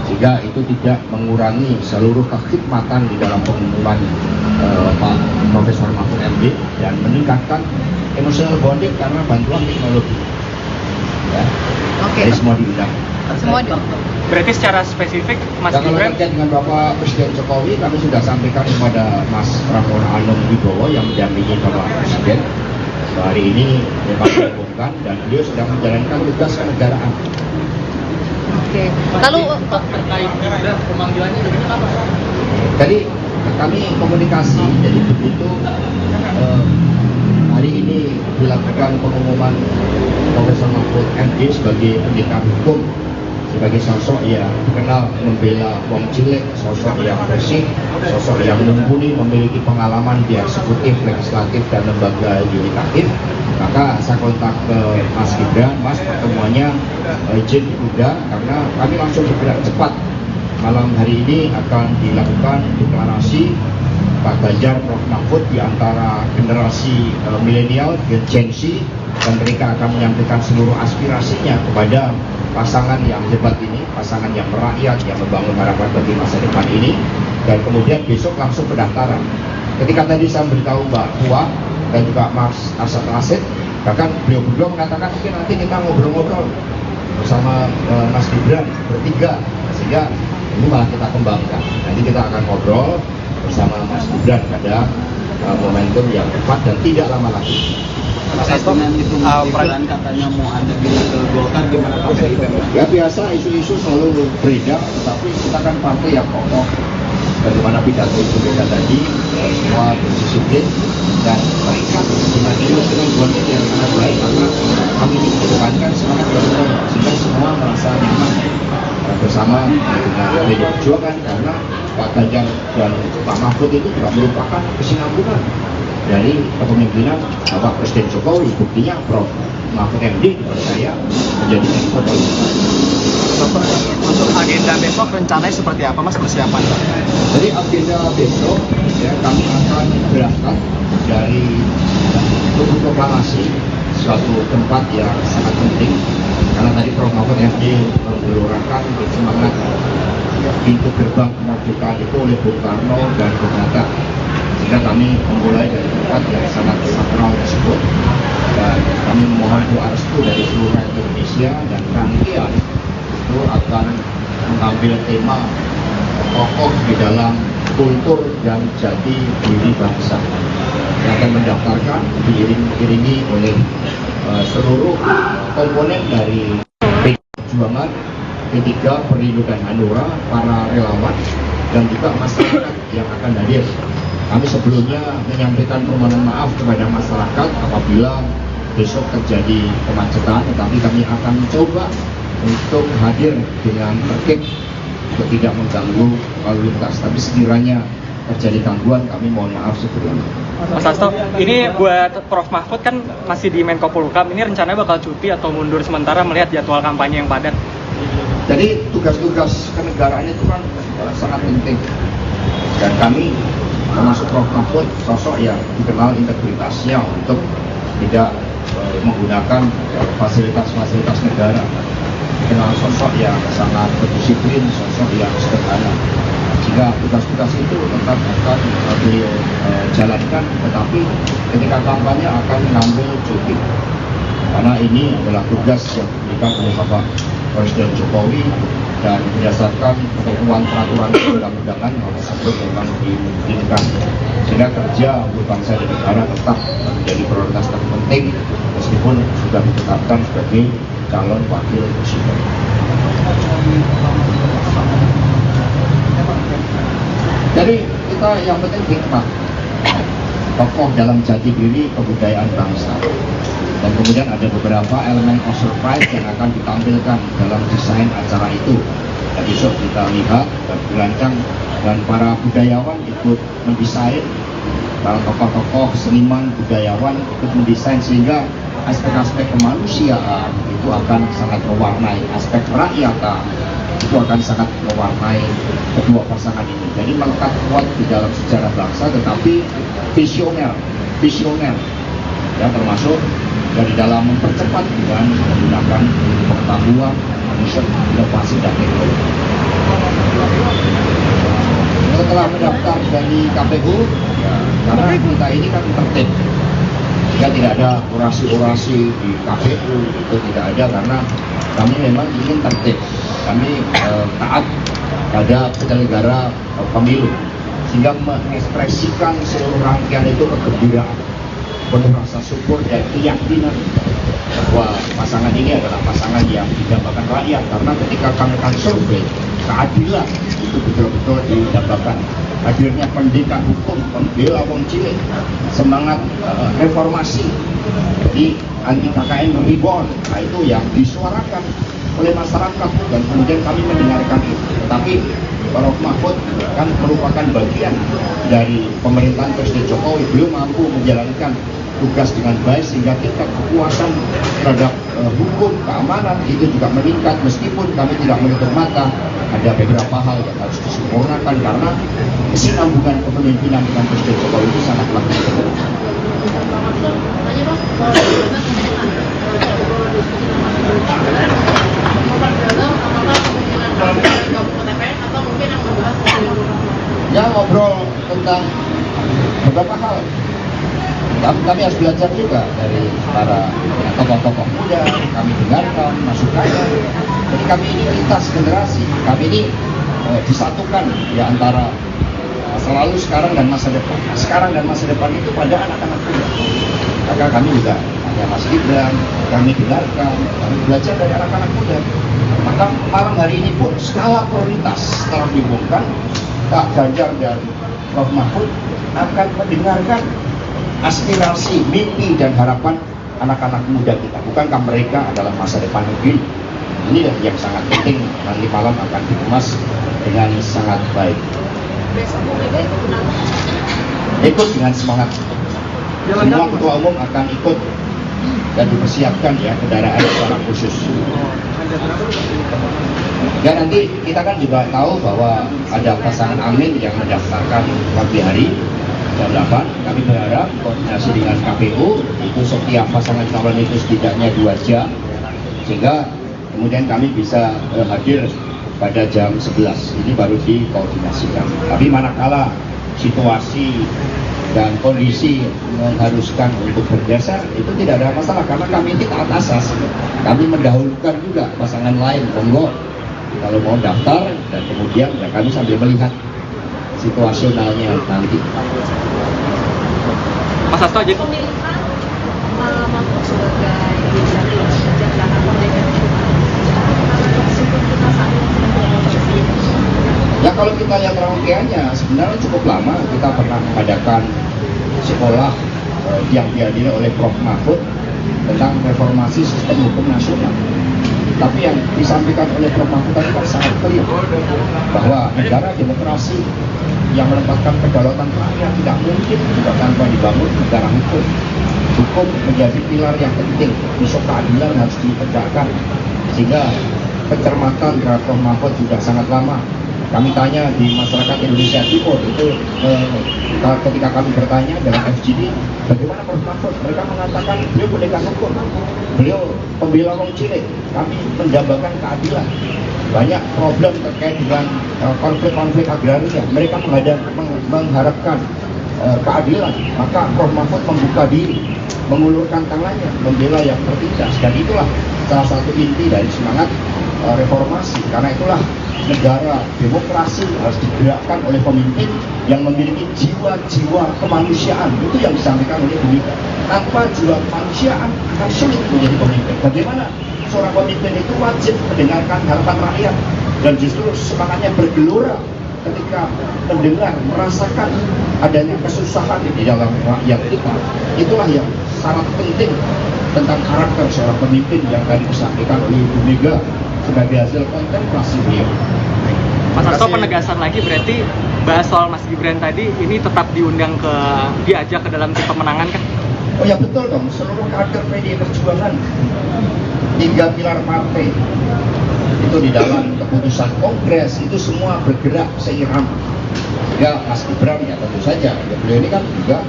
Sehingga itu tidak mengurangi seluruh kekhidmatan di dalam pengumuman Pak Profesor Mahfud MD dan meningkatkan emotional bonding karena bantuan teknologi. Ya. Jadi semua diundang. semua Berarti secara spesifik Mas Dan kalau Gibran terkait dengan Bapak Presiden Jokowi, kami sudah sampaikan kepada Mas Prabowo Anung Wibowo yang mendampingi Bapak Presiden. Hari ini memang diumumkan dan beliau sedang menjalankan tugas kenegaraan. Oke. Lalu terkait pemanggilannya dengan apa? Tadi kami komunikasi, jadi begitu hari ini dilakukan pengumuman Profesor Mahfud MD sebagai pendekar hukum, sebagai sosok yang dikenal membela wong cilik, sosok yang bersih, sosok yang mumpuni, memiliki pengalaman di eksekutif, legislatif, dan lembaga yudikatif. Maka saya kontak ke Mas Gibran, Mas pertemuannya izin ditunda karena kami langsung bergerak cepat. Malam hari ini akan dilakukan deklarasi Pak Ganjar, Prof Mahfud di antara generasi milenial, Gen Z, dan mereka akan menyampaikan seluruh aspirasinya kepada pasangan yang hebat ini, pasangan yang merakyat, yang membangun harapan bagi masa depan ini. Dan kemudian besok langsung pendaftaran. Ketika tadi saya memberitahu Mbak Puan dan juga Mas Arsad Rashid, bahkan beliau berdua mengatakan mungkin nanti kita ngobrol-ngobrol bersama Mas Gibran bertiga, sehingga ini malah kita kembangkan. Nanti kita akan ngobrol bersama Mas Gibran pada momentum yang tepat dan tidak lama lagi. Mas Hasto dengan itu Gibran katanya mau ada di Golkar, gimana Pak? Ya biasa, isu-isu selalu beredar, tetapi kita kan partai yang kokoh. Bagaimana pidato Ibu Mega tadi, semua berdisiplin dan terikat dengan buat yang sangat baik, maka kami mengedepankan semangat bersama sehingga semua merasa nyaman bersama dengan pdi perjuangan, karena Pak Ganjar dan Pak Mahfud itu juga merupakan kesinambungan dari kepemimpinan Bapak Presiden Jokowi. Buktinya Prof Mahfud MD dipercaya menjadi Menko Polhukam. Untuk agenda besok rencananya seperti apa Mas persiapan? Jadi agenda besok ya, kami akan berangkat dari Tugu Proklamasi, suatu tempat yang sangat penting karena tadi Prof Mahfud MD menggelurakan semangat pintu gerbang kemerdekaan itu oleh Bung Karno dan Bung Hatta, sehingga kami memulai dari tempat yang sangat sakral tersebut dan kami memohon doa restu dari seluruh rakyat Indonesia. Dan rangkaian itu akan mengambil tema kokoh di dalam kultur dan jati diri bangsa yang akan mendaftarkan diiringi oleh seluruh komponen dari PDI Perjuangan, P3, Perindo dan Hanura, para relawan dan juga masyarakat yang akan hadir. Kami sebelumnya menyampaikan permohonan maaf kepada masyarakat apabila besok terjadi kemacetan, tetapi kami akan mencoba untuk hadir dengan tertib untuk tidak mengganggu lalu lintas. Tapi sekiranya terjadi gangguan, kami mohon maaf sebelumnya. Mas Hasto, ini buat Prof Mahfud kan masih di Menko Polhukam, ini rencananya bakal cuti atau mundur sementara melihat jadwal kampanye yang padat? Jadi tugas-tugas kenegaraan itu kan sangat penting, dan kami termasuk Prof Mahfud sosok yang dikenal integritasnya untuk tidak menggunakan fasilitas-fasilitas negara, dikenal sosok yang sangat berdisiplin, sosok yang sederhana, sehingga tugas-tugas itu tetap akan beliau jalankan, tetapi ketika kampanye akan mengambil cuti karena ini adalah tugas yang diberikan oleh Bapak Presiden Jokowi dan berdasarkan ketentuan peraturan perundang-undangan hal tersebut memang dimungkinkan, sehingga kerja untuk bangsa dan negara tetap menjadi prioritas terpenting meskipun sudah ditetapkan sebagai calon wakil presiden. Jadi kita yang penting hikmah, tokoh dalam jati diri kebudayaan bangsa. Dan kemudian ada beberapa elemen of surprise yang akan ditampilkan dalam desain acara itu. Dan besok kita lihat dan dirancang, dan para budayawan ikut mendesain, para tokoh-tokoh seniman budayawan ikut mendesain, sehingga aspek-aspek kemanusiaan itu akan sangat mewarnai, aspek rakyatan itu akan sangat mewarnai kedua pasangan ini. Jadi melekat kuat di dalam sejarah bangsa, tetapi visioner ya, termasuk dari dalam mempercepat dengan menggunakan pengetahuan, riset, inovasi dan teknologi. Setelah mendaftar dari KPU, ya, karena kita ini kan tertib, ya tidak ada orasi-orasi di KPU, itu tidak ada karena kami memang ingin tertib. kami taat pada penyelenggara pemilu, sehingga mengekspresikan seluruh rangkaian itu kegembiraan, penuh rasa syukur dan keyakinan bahwa pasangan ini adalah pasangan yang didambakan rakyat. Karena ketika kami akan survei, keadilan itu betul-betul didambakan. Hadirnya pendidikan hukum, pembela wong cilik, semangat reformasi di anti KKN reborn, nah itu yang disuarakan oleh masyarakat dan kemudian kami mendengarkan itu. Tapi Prof. Mahfud kan merupakan bagian dari pemerintahan Presiden Jokowi, beliau mampu menjalankan tugas dengan baik sehingga tingkat kepuasan terhadap hukum, keamanan itu juga meningkat, meskipun kami tidak menutup mata ada beberapa hal yang harus disempurnakan karena kesinambungan kepemimpinan dengan Presiden Jokowi itu sangatlah penting. Ya, ngobrol tentang beberapa hal. Kami harus belajar juga dari para tokoh-tokoh muda, kami dengarkan masukannya. Jadi kami ini lintas generasi, kami ini disatukan di antara masa lalu, sekarang dan masa depan. Sekarang dan masa depan itu pada anak-anak muda. Maka kami juga hanya Mas Gibran, kami dengarkan, kami belajar dari anak-anak muda. Maka malam hari ini pun skala prioritas telah diumumkan, Pak Ganjar dan Prof. Mahfud akan mendengarkan aspirasi, mimpi dan harapan anak-anak muda kita. Bukankah mereka adalah masa depan negeri? Ini yang sangat penting, nanti malam akan dikemas dengan sangat baik. Ikut dengan semangat. Semua ketua umum akan ikut dan dipersiapkan ya kendaraan secara khusus. Dan nanti kita kan juga tahu bahwa ada pasangan Amin yang mendaftarkan pagi hari jam 8. Kami berharap koordinasi dengan KPU itu setiap pasangan calon itu setidaknya 2 jam, sehingga kemudian kami bisa hadir pada jam 11. Ini baru dikoordinasikan. Tapi manakala situasi dan kondisi mengharuskan untuk bergeser, itu tidak ada masalah karena kami ini taat asas. Kami mendahulukan juga pasangan lain, monggo kalau mau daftar, dan kemudian ya kami sambil melihat situasionalnya nanti. Mas Hasto aja. Ya kalau kita lihat rangkaiannya sebenarnya cukup lama. Kita pernah mengadakan sekolah yang dihadiri oleh Prof. Mahfud tentang reformasi sistem hukum nasional. Tapi yang disampaikan oleh Prof. Mahfud tadi kan sangat clear bahwa negara demokrasi yang menempatkan kedaulatan rakyat tidak mungkin juga tanpa dibangun negara hukum. Hukum menjadi pilar yang penting, isu keadilan harus ditegakkan, sehingga pencermatan terhadap Prof. Mahfud juga sangat lama. Kami tanya di masyarakat Indonesia Timur itu ketika kami bertanya dengan FGD bagaimana Prof. Mahfud, mereka mengatakan beliau pendekar hukum, beliau pembela wong cilik, kami mendambakan keadilan. Banyak problem terkait dengan konflik-konflik agraria, mereka mengharapkan keadilan. Maka Prof. Mahfud membuka diri, mengulurkan tangannya, membela yang tertindas, dan itulah salah satu inti dari semangat reformasi. Karena itulah negara demokrasi harus digerakkan oleh pemimpin yang memiliki jiwa-jiwa kemanusiaan. Itu yang disampaikan oleh Bumika. Tanpa jiwa kemanusiaan akan sulit menjadi pemimpin. Bagaimana seorang pemimpin itu wajib mendengarkan harapan rakyat, dan justru semangatnya bergelora ketika mendengar, merasakan adanya kesusahan di dalam rakyat kita. Itulah yang sangat penting tentang karakter seorang pemimpin yang tadi disampaikan oleh Ibu Mega sebagai hasil kontemplasi beliau. Mas Hasto, penegasan lagi berarti bahas soal Mas Gibran tadi ini tetap diajak ke dalam tim pemenangan kan? Oh ya betul dong, seluruh kader PDI Perjuangan 3 pilar partai itu di dalam keputusan kongres itu semua bergerak seiram. Ya Mas Gibran ya tentu saja, ya, beliau ini kan juga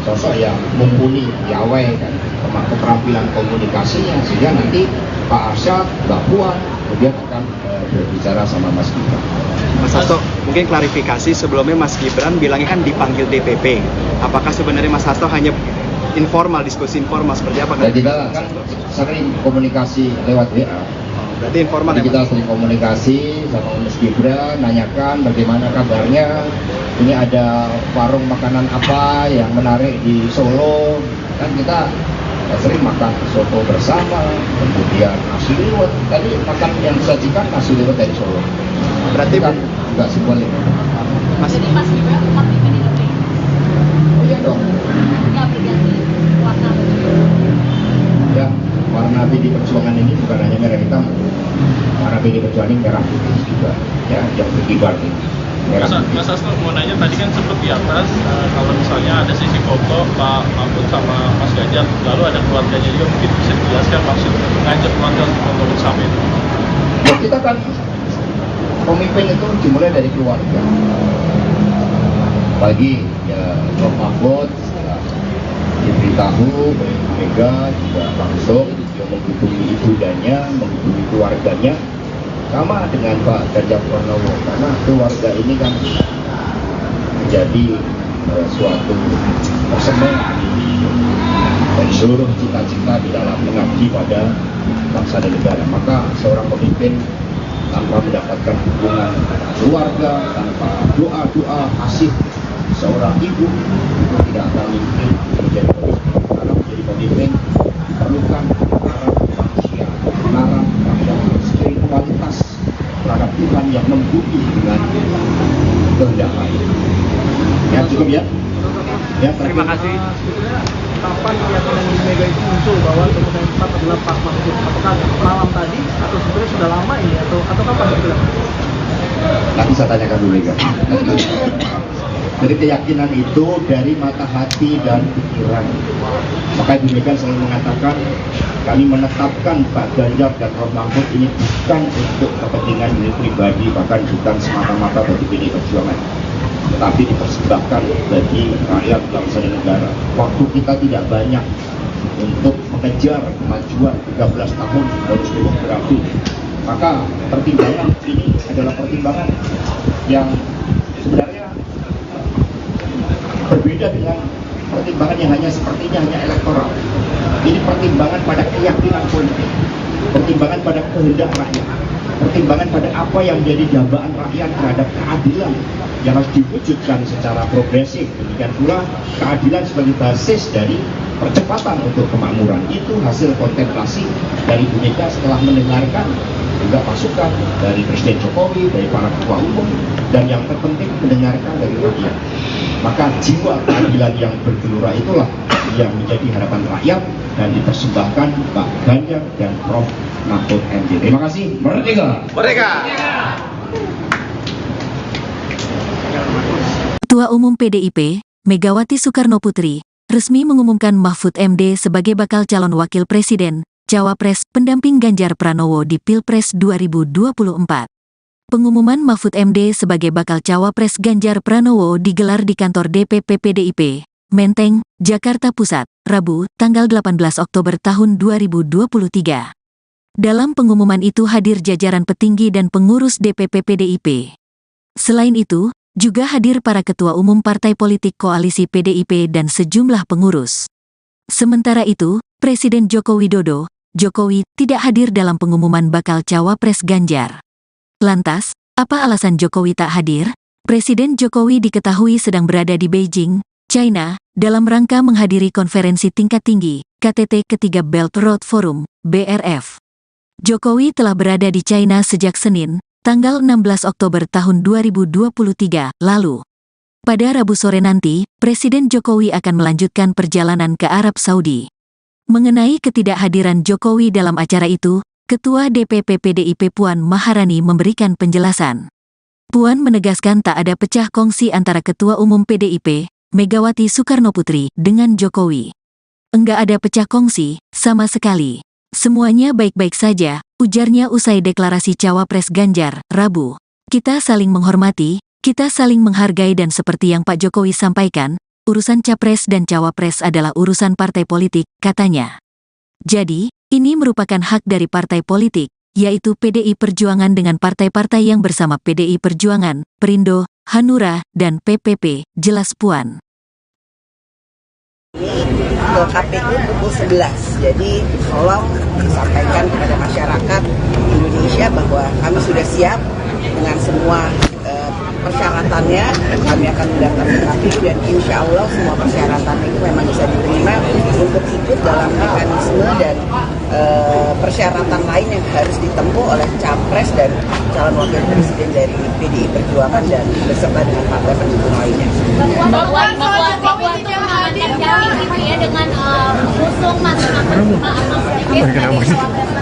sosok yang mumpuni, piawai dan keterampilan komunikasinya, sehingga nanti Pak Arsyad, Mbak Puan kemudian akan berbicara sama Mas Gibran. Mas Hasto, mungkin klarifikasi sebelumnya Mas Gibran bilangnya kan dipanggil DPP. Apakah sebenarnya Mas Hasto hanya informal, diskusi informal seperti apa? Dan kita kan sering komunikasi lewat WA. Berarti informal Jadi ya, kita Pak? sering komunikasi sama Mas Gibran, nanyakan bagaimana kabarnya. Ini ada warung makanan apa yang menarik di Solo. Kan kita sering makan soto bersama, kemudian nasi liwet. Tadi makan yang disajikan nasi liwet dari Solo. Berarti kan enggak seboleh. Mas, Jadi Mas Gibran tetap di PDIP? Oh iya dong. Nggak berganti warna baju? Ya, warna PD Perjuangan ini bukan hanya merah hitam. Warna PD Perjuangan ini merah putih juga. Ya, yang berkibar ini. Mas Hasto mau nanya, tadi kan sempat di atas kalau misalnya ada sisi foto Pak Mahfud sama Mas Ganjar, lalu ada keluarganya juga, mungkin bisa dijelaskan maksud ngajak keluarga untuk bersama itu? Ya, kita kan pemimpin itu dimulai dari keluarga. Bagi ya Prof Mahfud setelah diberitahu oleh Bu Mega juga langsung dia menghubungi ibundanya, menghubungi keluarganya, sama dengan Pak Ganjar Pranowo, karena keluarga ini kan menjadi suatu persembahan dari seluruh cita-cita di dalam mengabdi pada bangsa dan negara. Maka seorang pemimpin tanpa mendapatkan dukungan keluarga, tanpa doa-doa kasih seorang ibu, itu tidak akan mungkin menjadi pemimpin. Karena menjadi pemimpin diperlukan kebenaran manusia, kebenaran terhadap spiritualitas terhadap Tuhan yang membumi dengan kehendak lain. Ya cukup ya. Ya Terima kasih. Kapan keyakinan Ibu Mega itu muncul bahwa kemudian tepat adalah Pak Mahfud? Apakah malam tadi atau sebenarnya sudah lama ini atau kapan itu? Nanti saya tanyakan dulu Mega. Jadi keyakinan itu dari mata hati dan pikiran. Maka Ibu Mega selalu mengatakan kami menetapkan Pak Ganjar dan Prof Mahfud ini bukan untuk kepentingan diri pribadi, bahkan bukan semata-mata bagi PD Perjuangan, tetapi dipersembahkan bagi rakyat bangsa dan negara. Waktu kita tidak banyak untuk mengejar kemajuan 13 tahun bonus demografi. Maka pertimbangan ini adalah pertimbangan yang sebenarnya berbeda dengan pertimbangan yang hanya sepertinya hanya elektoral. Ini pertimbangan pada keyakinan politik, pertimbangan pada kehendak rakyat, pertimbangan pada apa yang menjadi dambaan rakyat terhadap keadilan yang harus diwujudkan secara progresif. Demikian pula keadilan sebagai basis dari percepatan untuk kemakmuran. Itu hasil kontemplasi dari Bu Mega setelah mendengarkan juga masukan dari Presiden Jokowi, dari para ketua umum, dan yang terpenting mendengarkan dari rakyat. Maka jiwa keadilan yang bergelora itulah yang menjadi harapan rakyat dan dipersembahkan Pak Ganjar dan Prof Mahfud MD. Terima kasih. Merdeka! Merdeka! Ketua Umum PDIP, Megawati Soekarnoputri, resmi mengumumkan Mahfud MD sebagai bakal calon wakil presiden, cawapres, pendamping Ganjar Pranowo di Pilpres 2024. Pengumuman Mahfud MD sebagai bakal cawapres Ganjar Pranowo digelar di kantor DPP PDIP, Menteng, Jakarta Pusat, Rabu, tanggal 18 Oktober tahun 2023. Dalam pengumuman itu hadir jajaran petinggi dan pengurus DPP PDIP. Selain itu, juga hadir para ketua umum partai politik koalisi PDIP dan sejumlah pengurus. Sementara itu, Presiden Joko Widodo, Jokowi, tidak hadir dalam pengumuman bakal cawapres Ganjar. Lantas, apa alasan Jokowi tak hadir? Presiden Jokowi diketahui sedang berada di Beijing, China, dalam rangka menghadiri konferensi tingkat tinggi, KTT ketiga Belt Road Forum, BRF. Jokowi telah berada di China sejak Senin, tanggal 16 Oktober tahun 2023 lalu. Pada Rabu sore nanti, Presiden Jokowi akan melanjutkan perjalanan ke Arab Saudi. Mengenai ketidakhadiran Jokowi dalam acara itu, Ketua DPP PDIP Puan Maharani memberikan penjelasan. Puan menegaskan tak ada pecah kongsi antara Ketua Umum PDIP, Megawati Soekarnoputri, dengan Jokowi. Enggak ada pecah kongsi, sama sekali. Semuanya baik-baik saja, ujarnya usai deklarasi cawapres Ganjar, Rabu. Kita saling menghormati, kita saling menghargai dan seperti yang Pak Jokowi sampaikan, urusan capres dan cawapres adalah urusan partai politik, katanya. Jadi, ini merupakan hak dari partai politik, yaitu PDI Perjuangan dengan partai-partai yang bersama PDI Perjuangan, Perindo, Hanura, dan PPP, jelas Puan. ke KPU pukul 11. Jadi tolong disampaikan kepada masyarakat Indonesia bahwa kami sudah siap dengan semua persyaratannya. Kami akan mendaftar ke KPU dan insya Allah semua persyaratan itu memang bisa diterima untuk ikut dalam mekanisme dan persyaratan lain yang harus ditempuh oleh capres dan calon wakil presiden dari PDI Perjuangan dan beserta dengan partai pendukung lainnya. Dengan mengusung Mas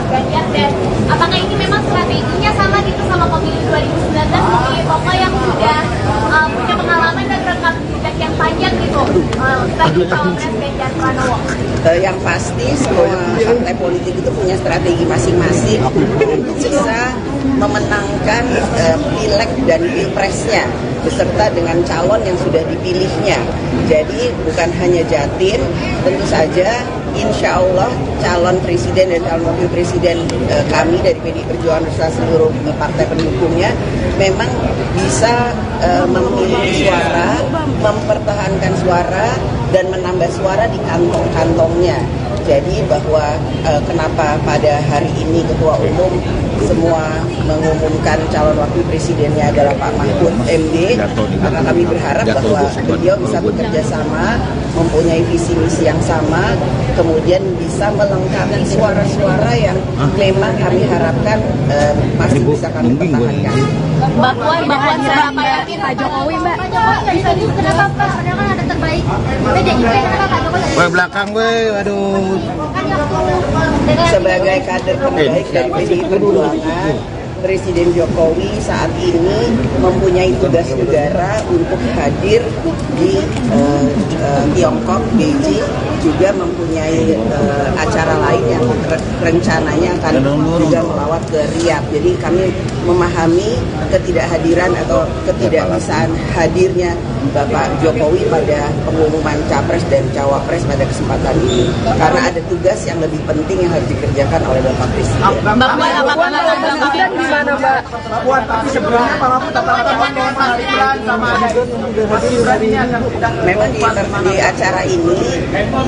Ganjar, dan apakah ini memang strateginya sama gitu sama pemilu 2019 mungkin Pokok yang sudah punya pengalaman dan rekam jejak yang panjang gitu bagi cawapres Ganjar Pranowo? Yang pasti semua partai politik itu punya strategi masing-masing untuk bisa memenangkan pileg dan pilpresnya beserta dengan calon yang sudah dipilihnya. Jadi bukan hanya Jatim, tentu saja insya Allah calon presiden dan calon wakil presiden kami dari PDI Perjuangan beserta seluruh partai pendukungnya memang bisa memiliki suara, mempertahankan suara dan menambah suara di kantong-kantongnya. Jadi bahwa kenapa pada hari ini Ketua Umum semua mengumumkan calon wakil presidennya adalah Pak Mahfud MD, maka kami berharap bahwa beliau bisa bekerja sama, mempunyai visi misi yang sama, kemudian bisa melengkapi suara-suara yang memang kami harapkan masih bisa kami pertahankan. Mbak Puan seberapa yakin Pak Jokowi, Mbak? Pak Jokowi bisa juga, kenapa Pak? Padahal kan ada terbaik PDIP, kenapa Pak Jokowi? Woi belakang woi, aduh. Sebagai kader terbaik dari PDI Perjuangan, Presiden Jokowi saat ini mempunyai tugas negara untuk hadir di Tiongkok, Beijing, juga mempunyai acara lain yang rencananya akan juga melawat ke Riyadh. Jadi kami memahami ketidakhadiran atau ketidakbisaan hadirnya Bapak Jokowi pada pengumuman Capres dan Cawapres pada kesempatan ini, karena ada tugas yang lebih penting yang harus dikerjakan oleh Bapak Presiden. Mbak gimana Mbak? Mbak Puan, tapi sebelumnya Pak Mahfud katakan bahwa Pak Gibran sama Mas Gibran ini akan memang di acara ini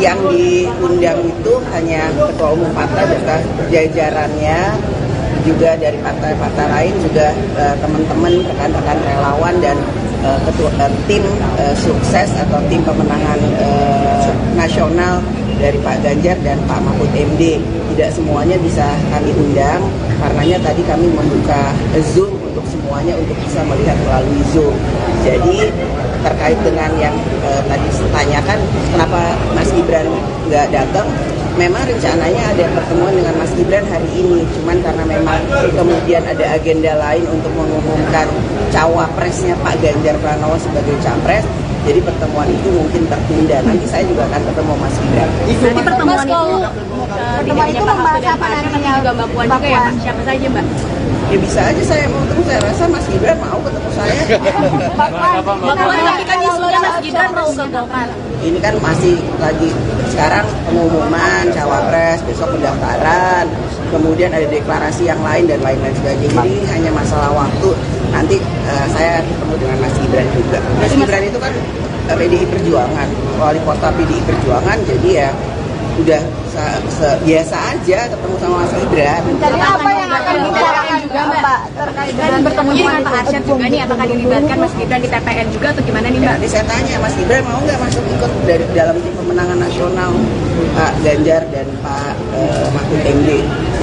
yang diundang itu hanya Ketua Umum partai beserta jajarannya, juga dari partai-partai lain, juga teman-teman rekan-rekan relawan dan tim sukses atau tim pemenangan nasional dari Pak Ganjar dan Pak Mahfud MD. Tidak semuanya bisa kami undang, karenanya tadi kami membuka Zoom untuk semuanya untuk bisa melihat melalui Zoom. Jadi terkait dengan yang tadi ditanyakan kenapa Mas Gibran nggak datang, memang rencananya ada pertemuan dengan Mas Gibran hari ini, cuman karena memang kemudian ada agenda lain untuk mengumumkan cawapresnya Pak Ganjar Pranowo sebagai capres, jadi pertemuan itu mungkin tertunda. Nanti saya juga akan ketemu Mas Gibran. Nanti pertemuan itu membahas apa namanya juga Mbak Puan juga ya Pak? Siapa saja Mbak? Ya bisa aja saya mau ketemu, saya rasa Mas Gibran mau ketemu saya. Mbak Puan, tapi kan isunya Mas Gibran mau ke Golkar. Ini kan masih lagi sekarang pengumuman cawapres, besok pendaftaran, kemudian ada deklarasi yang lain dan lain-lain sebagainya. Jadi hanya masalah waktu. Nanti saya ketemu dengan Mas Gibran juga. Mas Gibran itu kan PDI Perjuangan, wali kota PDI Perjuangan, jadi ya udah biasa aja ketemu sama Mas Gibran. Rencananya apa yang akan dibicarakan juga Mbak terkait dengan bertemunya dengan Pak Arsyad juga nih, apakah dilibatkan Mas Gibran di TPN juga atau gimana nih Mbak? Nanti saya tanya Mas Gibran mau nggak masuk ikut dari dalam tim pemenangan nasional Pak Ganjar dan Pak Mahfud MD.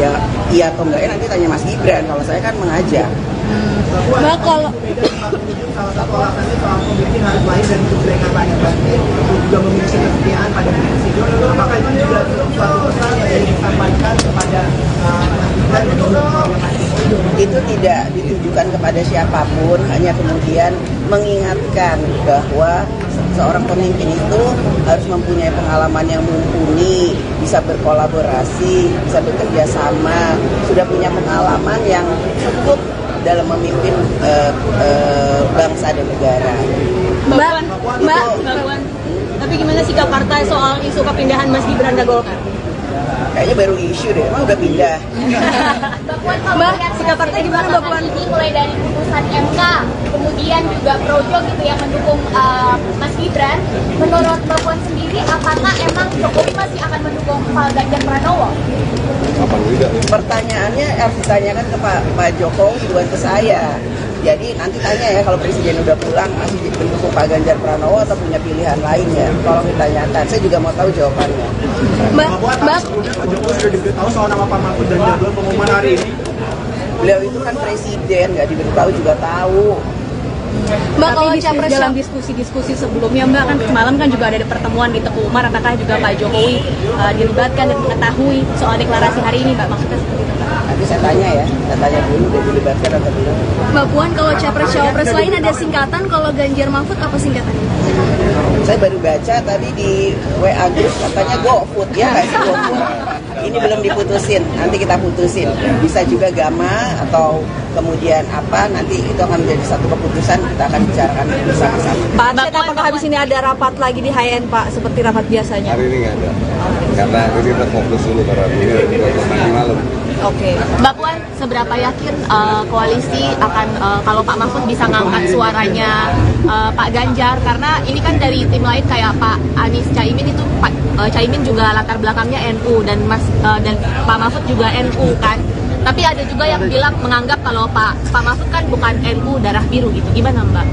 Ya iya atau enggak, nanti tanya Mas Gibran. Kalau saya kan mengajak. Mbak, kalau salah satu alasannya soal pemimpin harus lahir dari kebijakan Pak Jokowi, juga memiliki kesetiaan pada presiden. Apakah itu juga suatu pesan yang disampaikan kepada itu tidak ditujukan kepada siapapun, hanya kemudian mengingatkan bahwa seorang pemimpin itu harus mempunyai pengalaman yang mumpuni, bisa berkolaborasi, bisa bekerja sama, sudah punya pengalaman yang cukup dalam memimpin bangsa dan negara. Mbak, tapi gimana sikap partai soal isu kepindahan Mas Gibran ke Golkar? Kayaknya baru isu deh, emang udah pindah. Mbak Puan, kalau melihat sikap partai gimana Mbak Puan? Ini mulai dari putusan MK, kemudian juga Projo gitu yang mendukung Mas Gibran. Menurut Mbak Puan sendiri, apakah emang Jokowi masih akan mendukung Pak Ganjar Pranowo? Pertanyaannya harus ditanyakan ke Pak Jokowi, bukan ke saya. Jadi nanti tanya ya kalau Presiden udah pulang masih mendukung Pak Ganjar Pranowo atau punya pilihan lain ya. Tolong ditanyakan, saya juga mau tahu jawabannya. Mbak Jokowi sudah diberitahu soal nama Pak Mahfud dan jadwal pengumuman hari ini. Beliau itu kan presiden, nggak diberitahu juga tahu. Mbak, kalau dalam diskusi-diskusi sebelumnya Mbak, kan semalam kan juga ada pertemuan di Teguh Umar, apakah juga Pak Jokowi dilibatkan dan mengetahui soal deklarasi hari ini Mbak, maksudnya seperti itu Mbak? Nanti saya tanya ya, saya tanya dulu udah dilibatkan atau belum. Mbak Puan, kalau capres-cawapres lain ada singkatan, kalau Ganjar Mahfud apa singkatannya? Saya baru baca tadi di WA Group katanya GoFood ya, nggak sih GoFood. Ini belum diputusin, nanti kita putusin. Bisa juga Gama atau kemudian apa, nanti itu akan menjadi satu keputusan, kita akan bicarakan bersama-sama. Pak Arsyad, apakah habis ini ada rapat lagi di HN Pak, seperti rapat biasanya? Hari ini nggak ada, karena ini kita fokus dulu karena ini nanti malam. Oke, Mbak Puan, seberapa yakin koalisi akan kalau Pak Mahfud bisa ngangkat suaranya Pak Ganjar, karena ini kan dari tim lain kayak Pak Anies Caimin itu Caimin juga latar belakangnya NU dan dan Pak Mahfud juga NU kan. Tapi ada juga yang bilang menganggap kalau Pak Mahfud kan bukan NU darah biru gitu. Gimana Mbak?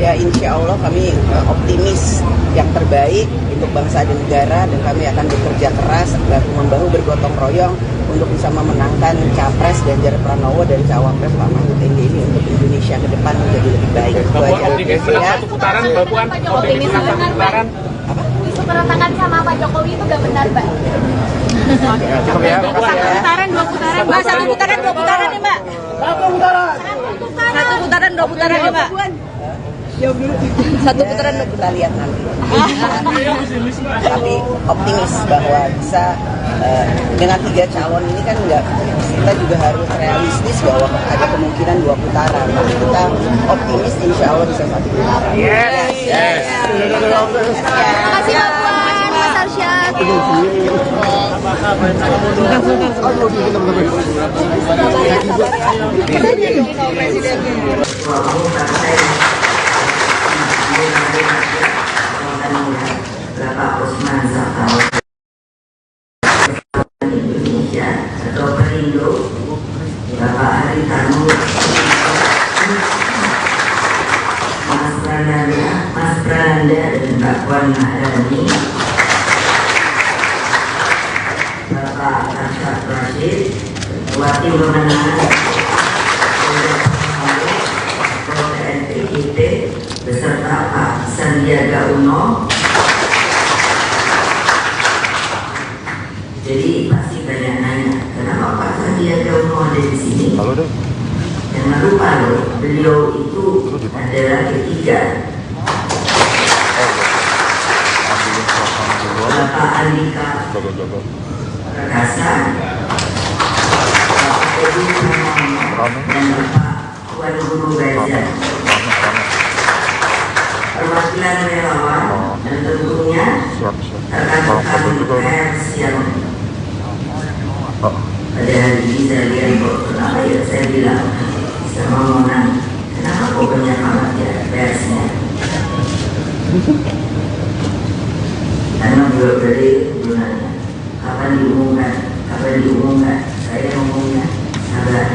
Ya insya Allah kami optimis yang terbaik untuk bangsa dan negara, dan kami akan bekerja keras bahu-membahu bergotong royong untuk bisa memenangkan Capres Ganjar Pranowo dan Cawapres Pak Mahfud MD ini untuk Indonesia ke depan menjadi lebih baik. Mbak Puan optimis menang satu putaran, Mbak Puan optimis menang satu putaran. Isu keretakan sama Pak Jokowi itu gak benar Mbak? Cukup ya. Dua putaran. Mbak, satu putaran, dua putaran ya Mbak? Satu putaran, dua putaran ya Mbak? Satu putaran kita lihat nanti. Tapi optimis bahwa bisa dengan 3 calon ini kan enggak, kita juga harus realistis bahwa ada kemungkinan 2 putaran. Tapi kita optimis insya Allah bisa 1 putaran. Yes. Terima kasih Mbak Puan, Mas Arsyad. Bapak Usman Sabtaudang Indonesia atau Perindo, Bapak Haritanu, Mas Prananda dan Mbak Puan Maharani, Bapak Arsyad Rashid, Ketua Tim Pemenangan TNPIT beserta Pak Sandiaga Uno. Jadi pasti banyak nanya, kenapa Pak Sandiaga Uno ada di sini? Jangan lupa loh, beliau itu adalah ketiga. Bapak Andika Perkasa, Bapak Edi Pramono, dan Bapak Wan Guru Gajah. Perwakilan relawan dan tentunya rekan-rekan pers yang pada hari ini saya lihat kok kenapa ya saya bilang sama Mona, kenapa kok banyak amat ya persnya? Karena beliau dari bulannya kapan diumumkan, saya ngomongnya sabar.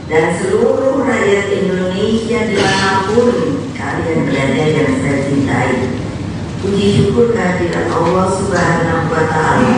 Dan seluruh rakyat Indonesia dimanapun kalian berada yang saya cintai, puji syukur kehadirat Allah Subhanahu wa Ta'ala.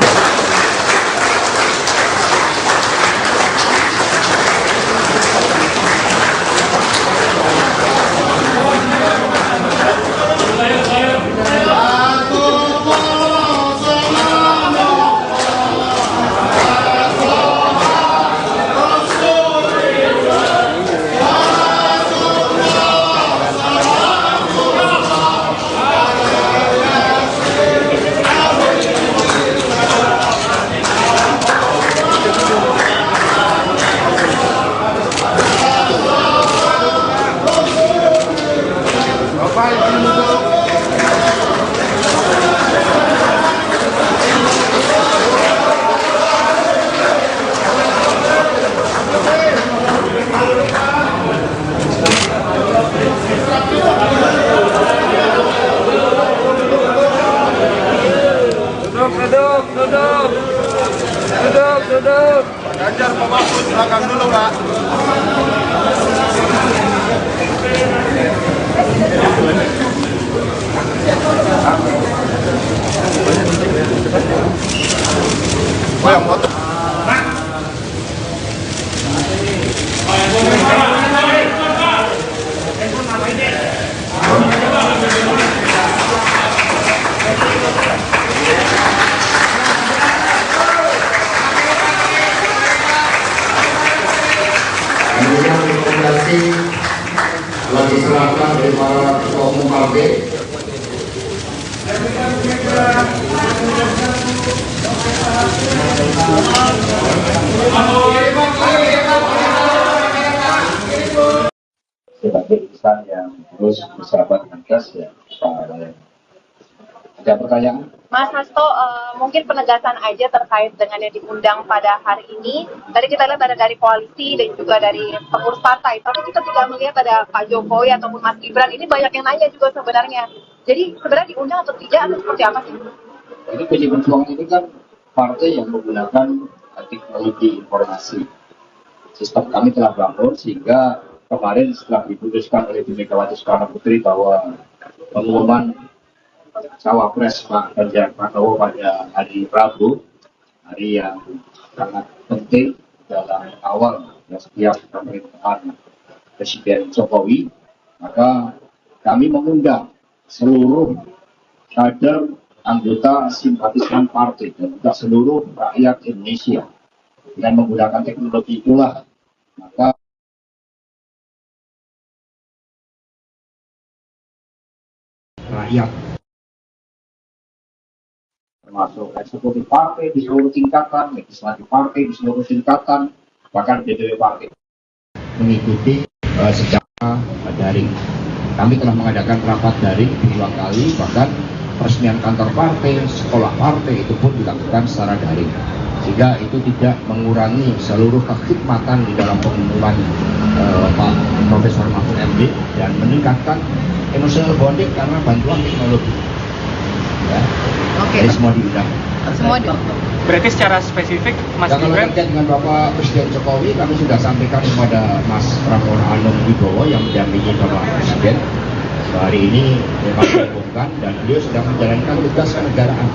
Duduk. Pak Ganjar, Pak Mahfud, belakang dulu, Pak. Oh, yang foto. Kemudian rekomendasi telah diserahkan oleh para ketua umum partai. Sebagai insan yang terus bersahabat dengan gas ya, ada pertanyaan? Mas Hasto, mungkin penegasan aja terkait dengan yang diundang pada hari ini. Tadi kita lihat ada dari koalisi dan juga dari pengurus partai, tapi kita tidak melihat ada Pak Jokowi ataupun Mas Gibran. Ini banyak yang nanya juga sebenarnya. Jadi sebenarnya diundang atau tidak atau seperti apa sih? Jadi PDI Perjuangan ini kan partai yang menggunakan teknologi informasi. Sistem kami telah bangun sehingga kemarin setelah diputuskan oleh Bu Megawati Soekarno Putri bahwa pengumuman cawapres Pak Ganjar Pranowo pada hari Rabu, hari yang sangat penting dalam awal setiap pemerintahan Presiden Jokowi, maka kami mengundang seluruh kader, anggota, simpatisan partai dan juga seluruh rakyat Indonesia. Dengan menggunakan teknologi itulah, maka rakyat termasuk eksekutif partai di seluruh tingkatan, legislatif partai di seluruh tingkatan, bahkan DPW partai mengikuti secara daring. Kami telah mengadakan rapat daring 2 kali, bahkan peresmian kantor partai, sekolah partai itu pun dilakukan secara daring. Sehingga itu tidak mengurangi seluruh kekhidmatan di dalam pengumuman Pak Profesor Mahfud MD dan meningkatkan emotional bonding karena bantuan teknologi. Ya. Oke. Semua diundang. Semua berarti secara spesifik Mas Gibran. Kalau terkait dengan Bapak Presiden Jokowi, kami sudah sampaikan kepada Mas Pramono Anung Wibowo yang mendampingi Bapak Presiden. Hari ini kami umumkan dan beliau sudah menjalankan tugas kenegaraan.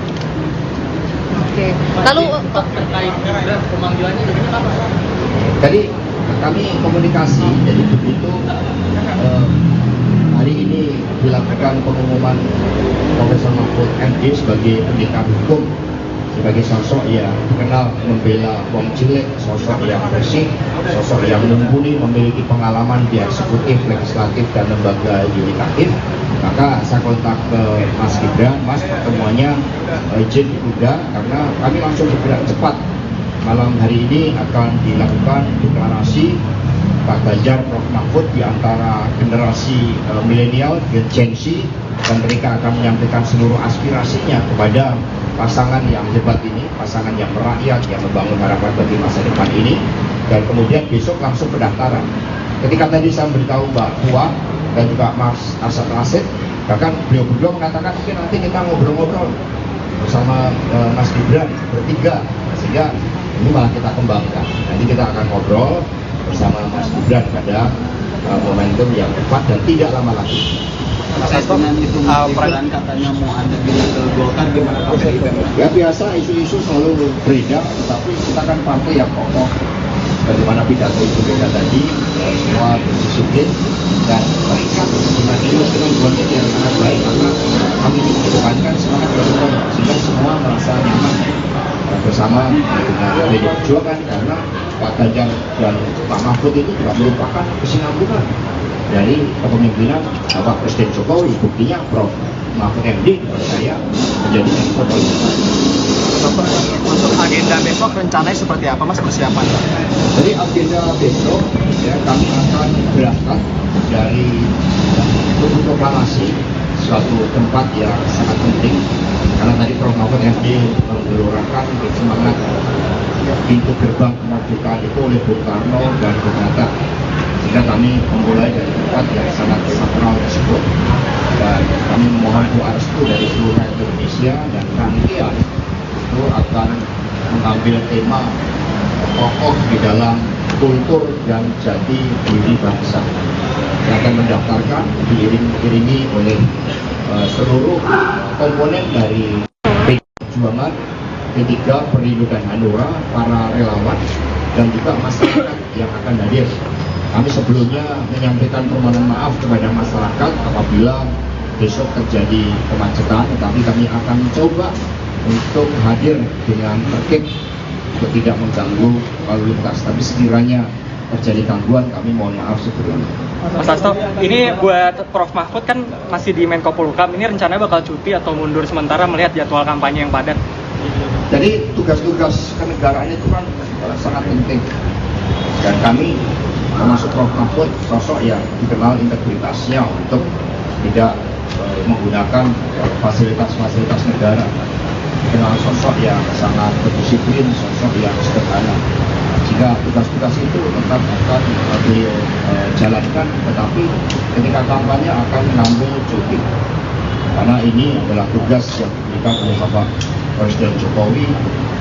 Oke. Lalu terkait pemanggilannya dengan apa? Tadi kami komunikasi, jadi begitu hari ini dilakukan pengumuman Profesor Mahfud MD sebagai pendekar hukum, sebagai sosok yang dikenal membela wong cilik, sosok yang bersih, sosok yang mumpuni, memiliki pengalaman di eksekutif, legislatif, dan lembaga yudikatif. Maka saya kontak ke Mas Gibran, Mas pertemuannya izin ditunda karena kami langsung bergerak cepat. Malam hari ini akan dilakukan deklarasi Pak Ganjar, Prof Mahfud di antara generasi milenial, Gen Z, dan mereka akan menyampaikan seluruh aspirasinya kepada pasangan yang hebat ini, pasangan yang merakyat, yang membangun harapan bagi masa depan ini. Dan kemudian besok langsung pendaftaran. Ketika tadi saya beritahu Mbak Puan dan juga Mas Asad Rasid, bahkan beliau berdua mengatakan mungkin nanti kita ngobrol-ngobrol bersama Mas Gibran bertiga, sehingga ini malah kita kembangkan. Nanti kita akan ngobrol bersama Mas Gibran pada momentum yang tepat dan tidak lama lagi. Mas Hasto, itu peran katanya mau Anda pilih ke Golkar gimana? Ya biasa, isu-isu selalu beredar, tetapi kita kan partai yang kokoh. Bagaimana pidato Ibu Mega tadi, semua berdisiplin dan terikat dengan bonding yang sangat baik, maka kami mengedepankan semangat bersama sehingga semua merasa nyaman bersama dengan PDI Perjuangan, karena Pak Ganjar dan Pak Mahfud itu juga merupakan kesinambungan dari kepemimpinan Bapak Presiden Jokowi. Buktinya Prof Mahfud MD saya menjadi menko politik. Untuk agenda besok rencananya seperti apa Mas persiapan? Jadi agenda besok ya kami akan berangkat dari Tugu Proklamasi, suatu tempat yang sangat penting karena tadi Prof Mahfud MD menggelorkan semangat pintu gerbang kemerdekaan itu oleh Bung Karno dan Bung Hatta, sehingga kami memulai dari tempat yang sangat sakral tersebut dan kami memohon doa restu dari seluruh rakyat Indonesia dan rangkaian itu akan mengambil tema tokoh di dalam kultur dan jati diri bangsa yang akan mendaftarkan diiringi oleh seluruh komponen dari Perjuangan, P3, Perindo dan Hanura, para relawan dan juga masyarakat yang akan hadir. Kami sebelumnya menyampaikan permohonan maaf kepada masyarakat apabila besok terjadi kemacetan, tetapi kami akan mencoba untuk hadir dengan tertib untuk tidak mengganggu lalu lintas. Tapi sekiranya terjadi gangguan, kami mohon maaf sebelumnya. Mas Hasto, ini buat Prof Mahfud kan masih di Menko Polhukam, ini rencananya bakal cuti atau mundur sementara melihat jadwal kampanye yang padat? Jadi tugas-tugas kenegaraan itu kan sangat penting, dan kami termasuk Prof Mahfud sosok yang dikenal integritasnya untuk tidak menggunakan fasilitas-fasilitas negara, dikenal sosok yang sangat berdisiplin, sosok yang sederhana. Jika tugas-tugas itu tetap akan beliau jalankan, tetapi ketika kampanye akan mengambil cuti, karena ini adalah tugas yang diberikan oleh Bapak Presiden Jokowi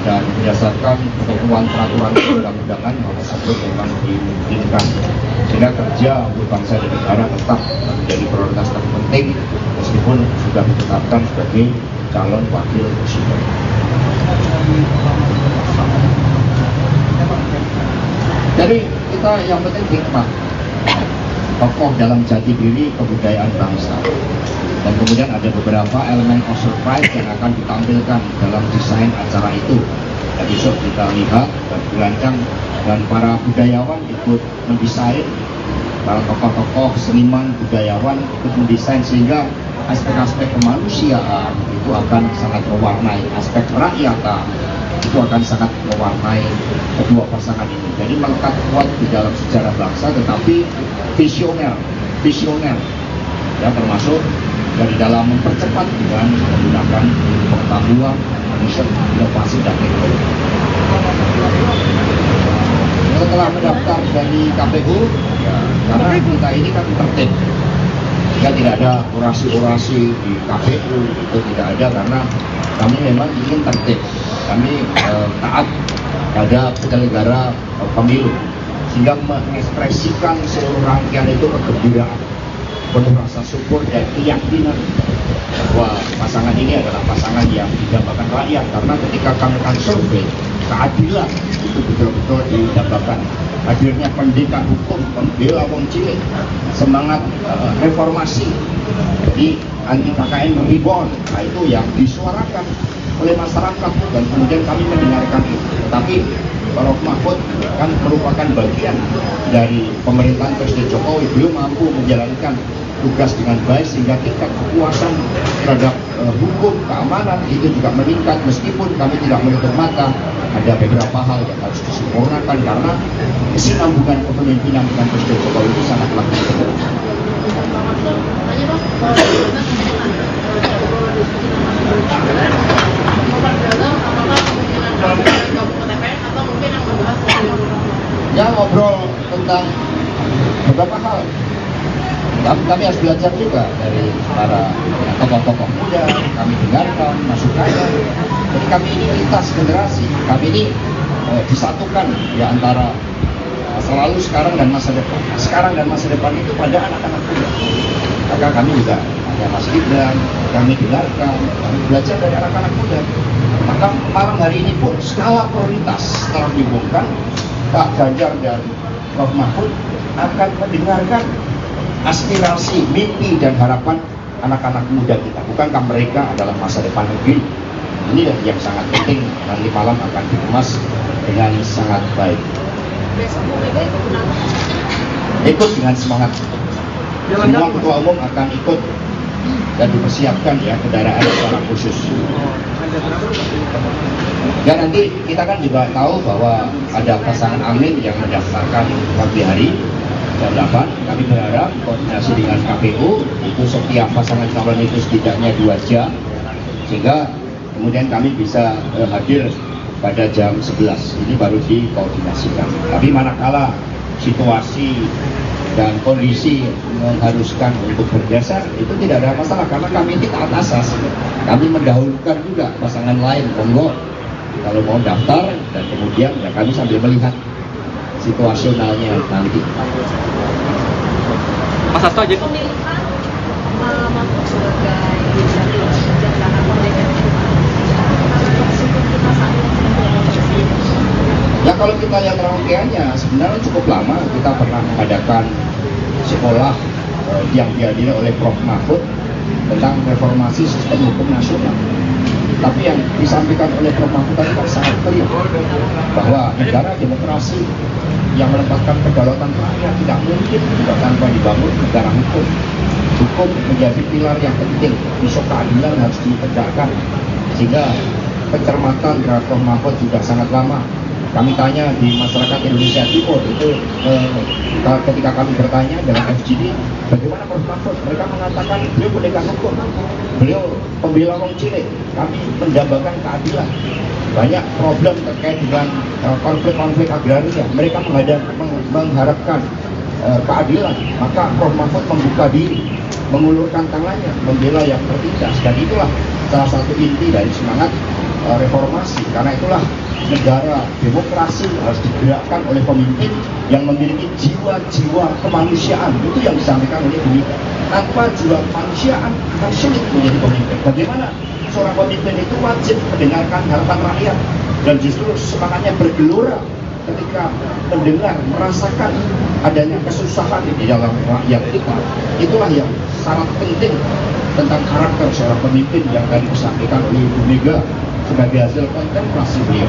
dan berdasarkan ketentuan peraturan perundang-undangan hal tersebut memang dimungkinkan, sehingga kerja untuk bangsa dan negara tetap menjadi prioritas terpenting meskipun sudah ditetapkan sebagai calon wakil presiden. Jadi kita yang penting hikmah, tokoh dalam jati diri kebudayaan bangsa, dan kemudian ada beberapa elemen of surprise yang akan ditampilkan dalam desain acara itu. Dan besok kita lihat dan dirancang, dan para budayawan ikut mendesain, para tokoh-tokoh seniman budayawan ikut mendesain, sehingga aspek-aspek kemanusiaan itu akan sangat mewarnai, aspek kerakyatan itu akan sangat mewarnai kedua pasangan ini. Jadi melekat kuat di dalam sejarah bangsa, tetapi visioner, ya, termasuk dari dalam mempercepat dengan menggunakan pengetahuan, riset, inovasi dan teknologi. Setelah mendaftar dari KPU, ya, karena kita ini kan tertib, ya, tidak ada orasi-orasi di KPU, itu tidak ada, karena kami memang ingin tertib. Kami taat pada penyelenggara pemilu, sehingga mengekspresikan seluruh rangkaian itu kegembiraan, penuh rasa syukur dan keyakinan bahwa pasangan ini adalah pasangan yang didambakan rakyat. Karena ketika kami akan survei, keadilan itu betul-betul didambakan. Hadirnya pendekar hukum, pembela wong cilik, semangat reformasi, jadi anti KKN reborn, nah itu yang disuarakan oleh masyarakat, dan kemudian kami mendengarkan itu. Tetapi Prof Mahfud kan merupakan bagian dari pemerintahan Presiden Jokowi, belum mampu menjalankan tugas dengan baik, sehingga tingkat kepuasan terhadap hukum, keamanan itu juga meningkat. Meskipun kami tidak menutup mata, ada beberapa hal yang harus disempurnakan, karena kesinambungan kepemimpinan dengan Presiden Jokowi itu sangat penting. Ya, ngobrol tentang beberapa hal. Kami harus belajar juga dari para tokoh-tokoh muda, kami dengarkan masukannya. Jadi kami ini lintas generasi, kami ini disatukan ya antara selalu sekarang dan masa depan. Sekarang dan masa depan itu pada anak-anak muda. Maka kami juga ada Mas Gibran, kami dengarkan, kami belajar dari anak-anak muda. Maka malam hari ini pun skala prioritas telah diumumkan, Pak Ganjar dan Prof Mahfud akan mendengarkan aspirasi, mimpi dan harapan anak-anak muda kita. Bukankah mereka adalah masa depan negeri? Ini yang sangat penting, nanti malam akan dikemas dengan sangat baik. Ikut dengan semangat. Semua ketua umum akan ikut dan dipersiapkan ya kendaraan secara khusus. Dan nanti kita kan juga tahu bahwa ada pasangan Amin yang mendaftarkan pagi hari jam 8. Kami berharap koordinasi dengan KPU itu setiap pasangan calon itu setidaknya 2 jam, sehingga kemudian kami bisa hadir pada jam 11. Ini baru dikoordinasikan. Tapi manakala situasi dan kondisi mengharuskan untuk bergeser, itu tidak ada masalah, karena kami ini taat asas. Kami mendahulukan juga pasangan lain, monggo kalau mau daftar, dan kemudian ya kami sambil melihat situasionalnya nanti. Mas Hasto aja. Ya kalau kita lihat rangkaiannya sebenarnya cukup lama. Kita pernah mengadakan sekolah yang dihadiri oleh Prof. Mahfud tentang reformasi sistem hukum nasional. Tapi yang disampaikan oleh Prof. Mahfud tadi kan sangat clear bahwa negara demokrasi yang meletakkan kedaulatan rakyat tidak mungkin juga tanpa dibangun negara hukum. Hukum menjadi pilar yang penting, isu keadilan harus ditegakkan, sehingga pencermatan terhadap Prof. Mahfud juga sangat lama. Kami tanya di masyarakat Indonesia Timur itu ketika kami bertanya dalam FGD, bagaimana Prof. Mahfud? Mereka mengatakan beliau pendekar hukum, beliau pembela wong cilik, kami mendambakan keadilan. Banyak problem terkait dengan konflik-konflik agraria, mereka mengharapkan keadilan. Maka Prof. Mahfud membuka diri, mengulurkan tangannya, membela yang tertindas, dan itulah salah satu inti dari semangat reformasi. Karena itulah negara demokrasi harus digerakkan oleh pemimpin yang memiliki jiwa-jiwa kemanusiaan. Itu yang disampaikan oleh Bumega. Tanpa jiwa kemanusiaan akan sulit menjadi pemimpin. Bagaimana seorang pemimpin itu wajib mendengarkan harapan rakyat, dan justru semangatnya bergelora ketika mendengar, merasakan adanya kesusahan di dalam rakyat kita. Itulah yang sangat penting tentang karakter seorang pemimpin yang tadi disampaikan oleh Bumega sebagai hasil kontemplasi beliau.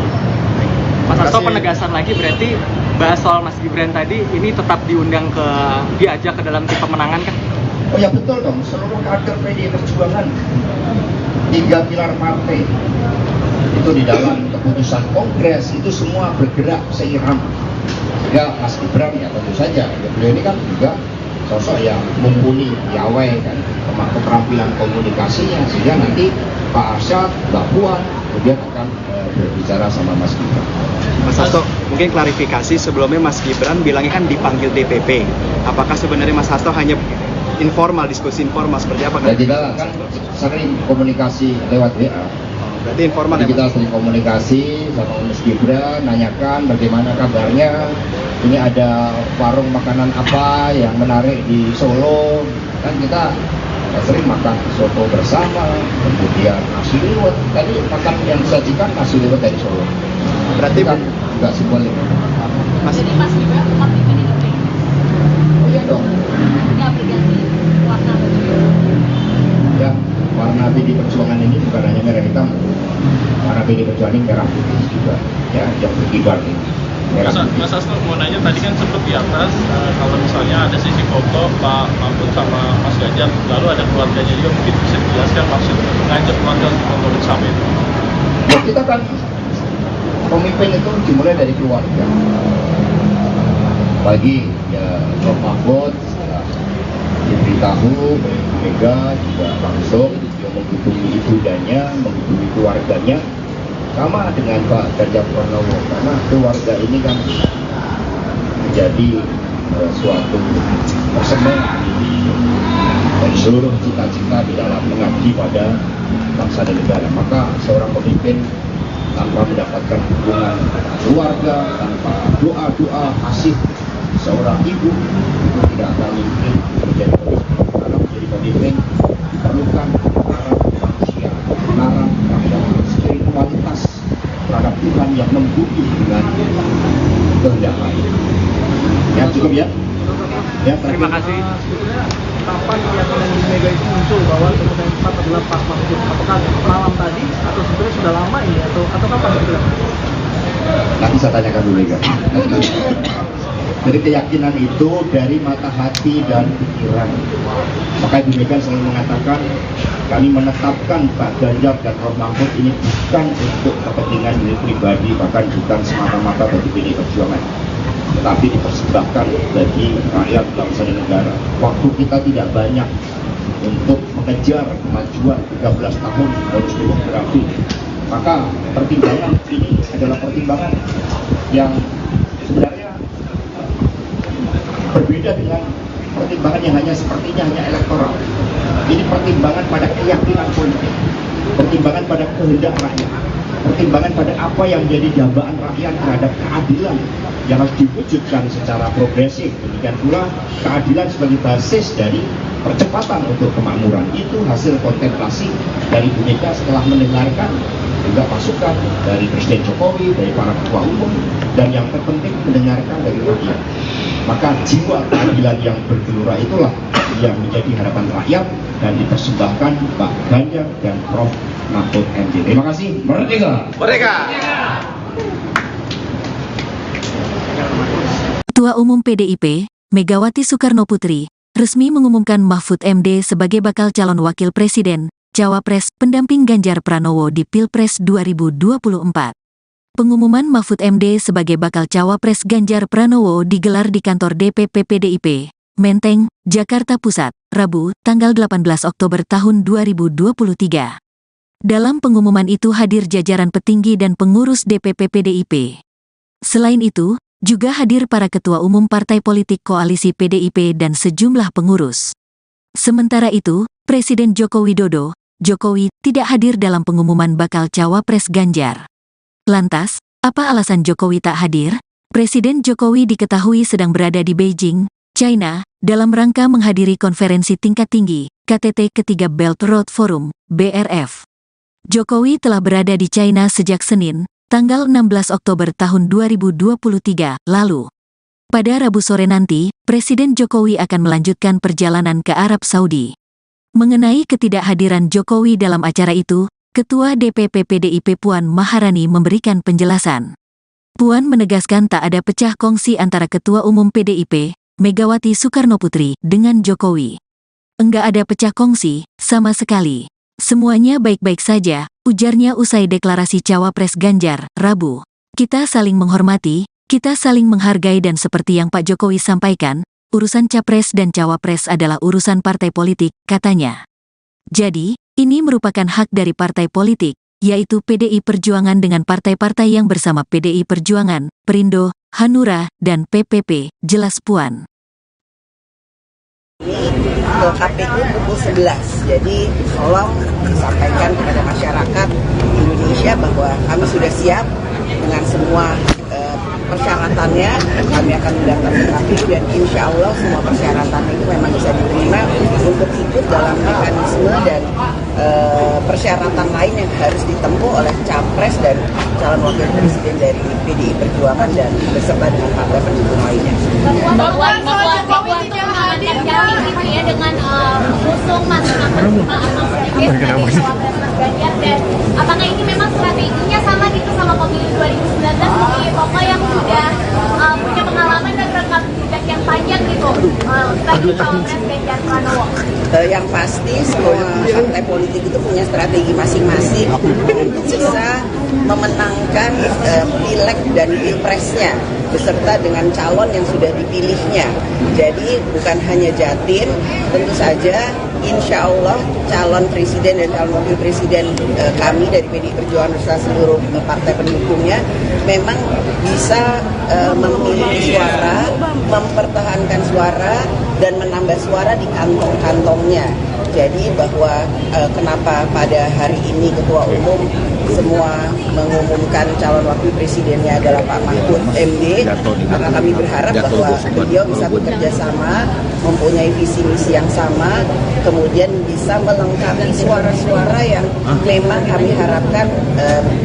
Mas Hasto, penegasan lagi berarti bahas soal Mas Gibran tadi ini tetap diundang diajak ke dalam tim pemenangan kan? Oh ya betul dong, seluruh kader PDI Perjuangan, 3 pilar partai itu di dalam keputusan kongres itu semua bergerak seiram. Ya Mas Gibran ya tentu saja, ya, beliau ini kan juga sosok yang mumpuni, piawai kan, keterampilan komunikasinya, sehingga nanti Pak Arsyad, Mbak Puan kemudian akan berbicara sama Mas Gibran. Mas Hasto, mungkin klarifikasi sebelumnya Mas Gibran bilangnya kan dipanggil DPP. Apakah sebenarnya Mas Hasto hanya informal, diskusi informal seperti apa? Jadi kan sering komunikasi lewat WA. Berarti informal. Jadi kita sering komunikasi sama Mas Gibran, nanyakan bagaimana kabarnya. Ini ada warung makanan apa yang menarik di Solo. Kan kita sering makan soto bersama, kemudian nasi liwet. Tadi makan yang disajikan nasi liwet dari Solo. Berarti kan nggak simbolik. Jadi Mas Gibran tetap di PDIP? Oh iya dong. Nggak berganti warna baju? Ya, warna PDI Perjuangan ini bukan hanya merah hitam. Warna PDI Perjuangan ini merah putih juga. Ya, yang berkibar ini. Mas Hasto mau nanya, tadi kan sempat di atas kalau misalnya ada sisi foto Pak Mahfud sama Mas Ganjar, lalu ada keluarganya juga, mungkin bisa dijelaskan maksud mengajak keluarga untuk bersama itu? Ya, kita kan pemimpin itu dimulai dari keluarga. Pagi ya Prof. Mahfud setelah diberitahu Mega juga langsung dia menghubungi ibundanya, menghubungi keluarganya. Sama dengan Pak Ganjar Pranowo, karena keluarga ini kan menjadi suatu persembahan dari seluruh cita-cita di dalam mengabdi pada bangsa dan negara. Maka seorang pemimpin tanpa mendapatkan dukungan keluarga, tanpa doa-doa kasih seorang ibu, itu tidak akan mungkin menjadi pemimpin. Karena menjadi pemimpin diperlukan kebenaran manusia, kebenaran terhadap spiritualitas terhadap Tuhan yang membumi dengan kehendak lain. Ya cukup ya. Ya terima kasih. Kapan pernyataan dari Mega itu muncul bahwa kemudian tepat adalah Pak Mahfud? Apakah malam tadi atau sebenarnya sudah lama ini atau kapan sudah? Nanti saya tanyakan dulu Mega. Jadi keyakinan itu dari mata hati dan pikiran. Maka Ibu Mega selalu mengatakan kami menetapkan Pak Ganjar dan Prof. Mahfud ini bukan untuk kepentingan diri pribadi, bahkan bukan semata-mata bagi PDI Perjuangan, tetapi dipersembahkan bagi rakyat bangsa dan negara. Waktu kita tidak banyak untuk mengejar kemajuan 13 tahun bonus demografi. Maka pertimbangan ini adalah pertimbangan yang sebenarnya berbeda dengan pertimbangan yang hanya sepertinya hanya elektoral. Ini pertimbangan pada keyakinan politik, pertimbangan pada kehendak rakyat, pertimbangan pada apa yang menjadi dambaan rakyat terhadap keadilan yang harus diwujudkan secara progresif. Demikian pula keadilan sebagai basis dari percepatan untuk kemakmuran. Itu hasil kontemplasi dari Bu Mega setelah mendengarkan juga masukan dari Presiden Jokowi, dari para ketua umum, dan yang terpenting mendengarkan dari rakyat. Maka jiwa keadilan yang bergelora itulah yang menjadi harapan rakyat dan dipersembahkan Pak Ganjar dan Prof. Mahfud MD. Terima kasih. Merdeka! Merdeka! Ketua Umum PDIP, Megawati Soekarnoputri, resmi mengumumkan Mahfud MD sebagai bakal calon wakil presiden, Cawapres, pendamping Ganjar Pranowo di Pilpres 2024. Pengumuman Mahfud MD sebagai bakal Cawapres Ganjar Pranowo digelar di kantor DPP PDIP, Menteng, Jakarta Pusat, Rabu, tanggal 18 Oktober tahun 2023. Dalam pengumuman itu hadir jajaran petinggi dan pengurus DPP PDIP. Selain itu, juga hadir para ketua umum partai politik koalisi PDIP dan sejumlah pengurus. Sementara itu, Presiden Joko Widodo, Jokowi, tidak hadir dalam pengumuman bakal Cawapres Ganjar. Lantas, apa alasan Jokowi tak hadir? Presiden Jokowi diketahui sedang berada di Beijing, China, dalam rangka menghadiri konferensi tingkat tinggi, KTT ketiga Belt Road Forum, BRF. Jokowi telah berada di China sejak Senin, tanggal 16 Oktober tahun 2023 lalu. Pada Rabu sore nanti, Presiden Jokowi akan melanjutkan perjalanan ke Arab Saudi. Mengenai ketidakhadiran Jokowi dalam acara itu, Ketua DPP PDIP Puan Maharani memberikan penjelasan. Puan menegaskan tak ada pecah kongsi antara Ketua Umum PDIP, Megawati Soekarnoputri, dengan Jokowi. Enggak ada pecah kongsi, sama sekali. Semuanya baik-baik saja, ujarnya usai deklarasi Cawapres Ganjar, Rabu. Kita saling menghormati, kita saling menghargai dan seperti yang Pak Jokowi sampaikan, urusan Capres dan Cawapres adalah urusan partai politik, katanya. Jadi, ini merupakan hak dari partai politik, yaitu PDI Perjuangan dengan partai-partai yang bersama PDI Perjuangan, Perindo, Hanura, dan PPP, jelas Puan. Ke KPU pukul 11, jadi tolong disampaikan kepada masyarakat Indonesia bahwa kami sudah siap dengan semua persyaratannya. Kami akan mendaftar ke KPU dan insya Allah semua persyaratan itu memang bisa diterima untuk ikut dalam mekanisme dan persyaratan lain yang harus ditempuh oleh Capres dan calon wakil presiden dari PDI Perjuangan dan beserta dengan partai pendukung lainnya. Dengan mengusung masing-masing dan apakah ini memang strateginya sama gitu sama pemilu 2019 mungkin pokok yang sudah punya pengalaman dan rekam jejak yang panjang gitu bagi Cawapres Ganjar Pranowo? Yang pasti semua partai politik itu punya strategi masing-masing untuk bisa memenangkan pileg dan pilpresnya beserta dengan calon yang sudah dipilihnya. Jadi bukan hanya Jatim, tentu saja insya Allah calon presiden dan calon wakil presiden kami dari PDI Perjuangan beserta seluruh partai pendukungnya memang bisa memiliki suara, mempertahankan suara, dan menambah suara di kantong-kantongnya. Jadi bahwa kenapa pada hari ini Ketua Umum semua mengumumkan calon wakil presidennya adalah Pak Mahfud MD, maka kami berharap bahwa beliau bisa bekerja sama, mempunyai visi misi yang sama, kemudian bisa melengkapi suara-suara yang memang kami harapkan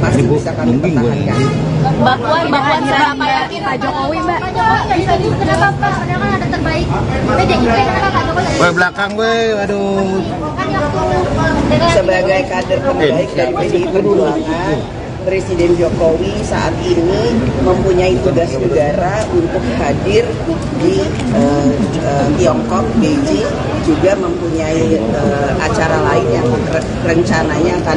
masih bisa kami pertahankan. Mbak Puan berapa yakin Pak Jokowi, Mbak? Pak Jokowi bisa juga, kenapa Pak? Padahal kan ada terbaik PDIP, kenapa Pak Jokowi? Woi belakang gue, aduh. Sebagai kader terbaik dari PDI Perjuangan, Presiden Jokowi saat ini mempunyai tugas negara untuk hadir di Tiongkok, Beijing, juga mempunyai acara lain yang rencananya akan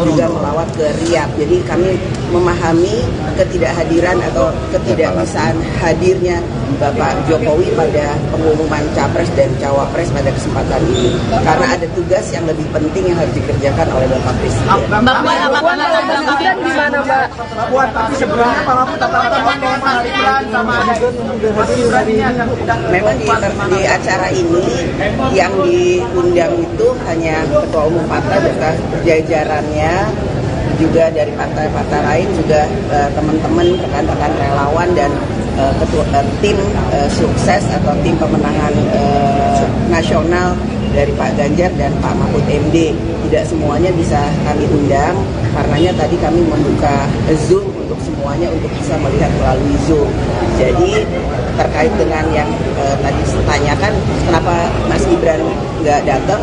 juga melawat ke Riyadh. Jadi kami memahami ketidakhadiran atau ketidakbisaan hadirnya Bapak Jokowi pada pengumuman Capres dan Cawapres pada kesempatan ini. Karena ada tugas yang lebih penting yang harus dikerjakan oleh Bapak Presiden. Mbak Puan, apakah Gibran di mana, Mbak? Mbak Puan, tapi sebenarnya Pak Mahfud tak tahu Mas Gibran sama Mas Gibran ini akan memang di acara ini yang diundang itu hanya Ketua Umum partai beserta jajarannya, juga dari partai-partai lain juga teman-teman rekan-rekan relawan dan tim sukses atau tim pemenangan nasional dari Pak Ganjar dan Pak Mahfud MD. Tidak semuanya bisa kami undang, karenanya tadi kami membuka Zoom untuk semuanya untuk bisa melihat melalui Zoom. Jadi terkait dengan yang tadi ditanyakan kenapa Mas Gibran nggak datang,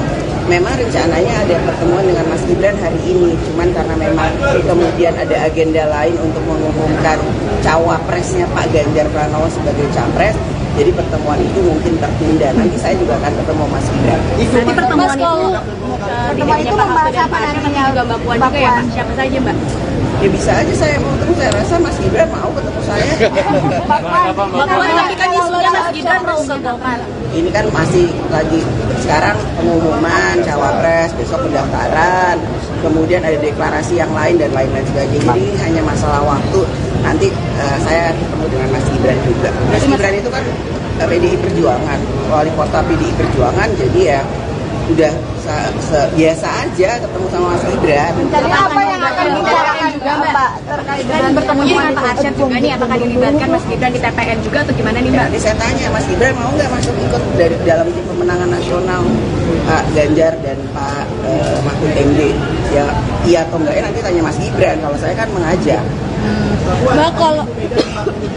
memang rencananya ada pertemuan dengan Mas Gibran hari ini, cuman karena memang kemudian ada agenda lain untuk mengumumkan cawapresnya Pak Ganjar Pranowo sebagai capres, jadi pertemuan itu mungkin tertunda. Nanti saya juga akan ketemu Mas Gibran. Nanti pertemuan itu membahas apa nantinya? Juga Mbak Puan juga ya, Mbak? Siapa saja, Mbak? Ya bisa aja saya mau ketemu, saya rasa Mas Gibran mau ketemu saya. Mbak Puan, tapi kan isunya Mas Gibran mau ke Golkar. Ini kan masih lagi sekarang pengumuman cawapres, besok pendaftaran, kemudian ada deklarasi yang lain dan lain-lain sebagainya. Jadi hanya masalah waktu. Nanti saya ketemu dengan Mas Gibran juga. Mas Gibran itu kan PDI Perjuangan, wali kota PDI Perjuangan, jadi ya udah biasa aja ketemu sama Mas Gibran. Tapi apa yang akan dibicarakan juga Mbak terkait dengan bertemunya dengan Pak Arsyad juga nih, apakah dilibatkan Mas Gibran di TPN juga atau gimana nih Mbak? Nanti saya tanya Mas Gibran mau nggak masuk ikut dari dalam tim pemenangan nasional Pak Ganjar dan Pak Mahfud MD? Ya iya atau enggak ya nanti tanya Mas Gibran. Kalau saya kan mengajak. Mbak, kalau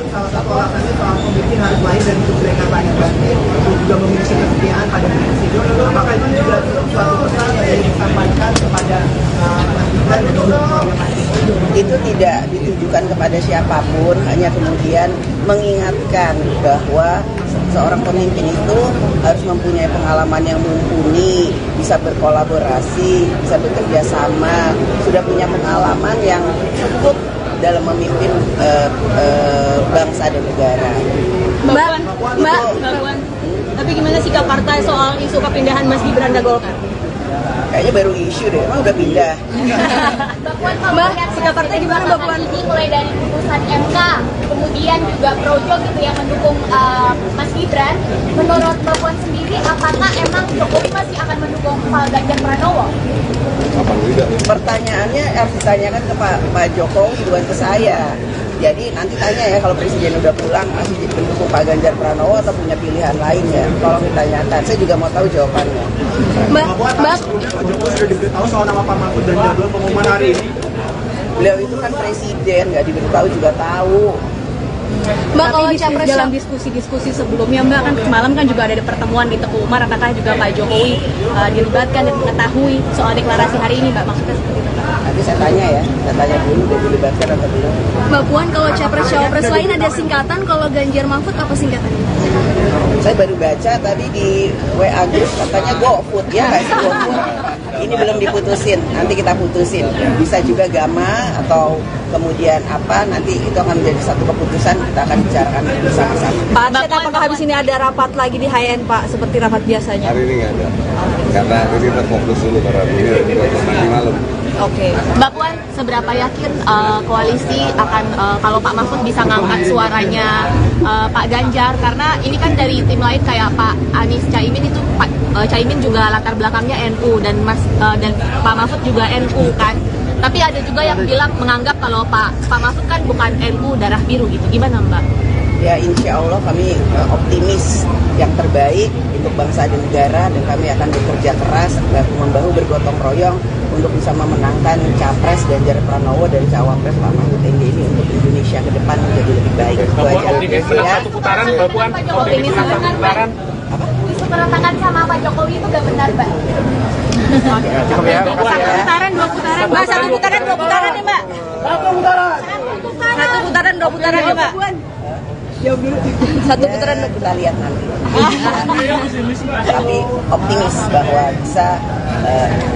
salah satu alasannya soal pemimpin harus lahir dari kebijakan Pak Ganjar untuk juga memiliki kesetiaan pada presiden. Apakah itu juga suatu pesan yang disampaikan kepada Mas Gibran itu tidak ditujukan kepada siapapun, hanya kemudian mengingatkan bahwa seorang pemimpin itu harus mempunyai pengalaman yang mumpuni, bisa berkolaborasi, bisa bekerja sama, sudah punya pengalaman yang cukup dalam memimpin bangsa dan negara. Mbak, tapi gimana sikap partai soal isu kepindahan Mas Gibran ke Golkar? Kayaknya baru isu deh, emang udah pindah. Mbak, sikap partai gimana Mbak Puan? Ini mulai dari putusan MK, kemudian juga Projo gitu yang mendukung Mas Gibran. Menurut Mbak Puan sendiri, apakah emang Jokowi masih akan mendukung Pak Ganjar Pranowo? Pertanyaannya harus ditanyakan ke Pak Jokowi, bukan ke saya. Jadi nanti tanya ya kalau Presiden udah pulang masih mendukung Pak Ganjar Pranowo atau punya pilihan lain ya. Tolong ditanyakan, saya juga mau tahu jawabannya. Mbak, Pak Jokowi sudah diberitahu soal nama Pak Mahfud dan jadwal pengumuman hari ini. Beliau itu kan presiden, nggak diberitahu juga tahu. Mbak, kalau capres dalam diskusi-diskusi sebelumnya Mbak, kan semalam kan juga ada pertemuan di Teguh Umar, apakah juga Pak Jokowi dilibatkan dan mengetahui soal deklarasi hari ini Mbak, maksudnya seperti itu? Nanti saya tanya ya, saya tanya dulu udah dilibatkan atau belum. Mbak Puan, kalau capres-cawapres lain ada singkatan, kalau Ganjar Mahfud apa singkatannya? Saya baru baca tadi di WA Group katanya GoFood ya, nggak sih GoFood. Ini belum diputusin, nanti kita putusin. Bisa juga Gama atau kemudian apa, nanti itu akan menjadi satu keputusan, kita akan bicarakan bersama-sama. Pak Arsyad, apakah habis ini ada rapat lagi di HN Pak, seperti rapat biasanya? Hari ini nggak ada, karena ini kita fokus dulu karena ini nanti malam. Oke, Mbak Puan, seberapa yakin koalisi akan kalau Pak Mahfud bisa ngangkat suaranya Pak Ganjar, karena ini kan dari tim lain kayak Pak Anies Caimin itu Pak Caimin juga latar belakangnya NU dan dan Pak Mahfud juga NU kan. Tapi ada juga yang bilang menganggap kalau Pak Mahfud kan bukan NU darah biru gitu. Gimana Mbak? Ya insya Allah kami optimis yang terbaik untuk bangsa dan negara, dan kami akan bekerja keras bahu-membahu bergotong royong untuk bisa memenangkan capres Ganjar Pranowo dan cawapres Pak Mahfud MD ini untuk Indonesia ke depan menjadi lebih baik. Itu aja. Satu putaran, Mbak Puan. Optimis satu putaran. Isu keretangan sama Pak Jokowi itu gak benar, Mbak? Cukup ya. Satu putaran, dua putaran. Mbak, satu putaran, dua putaran nih Mbak. Satu putaran, dua putaran nih Mbak. Satu putaran kita lihat nanti. Tapi optimis bahwa bisa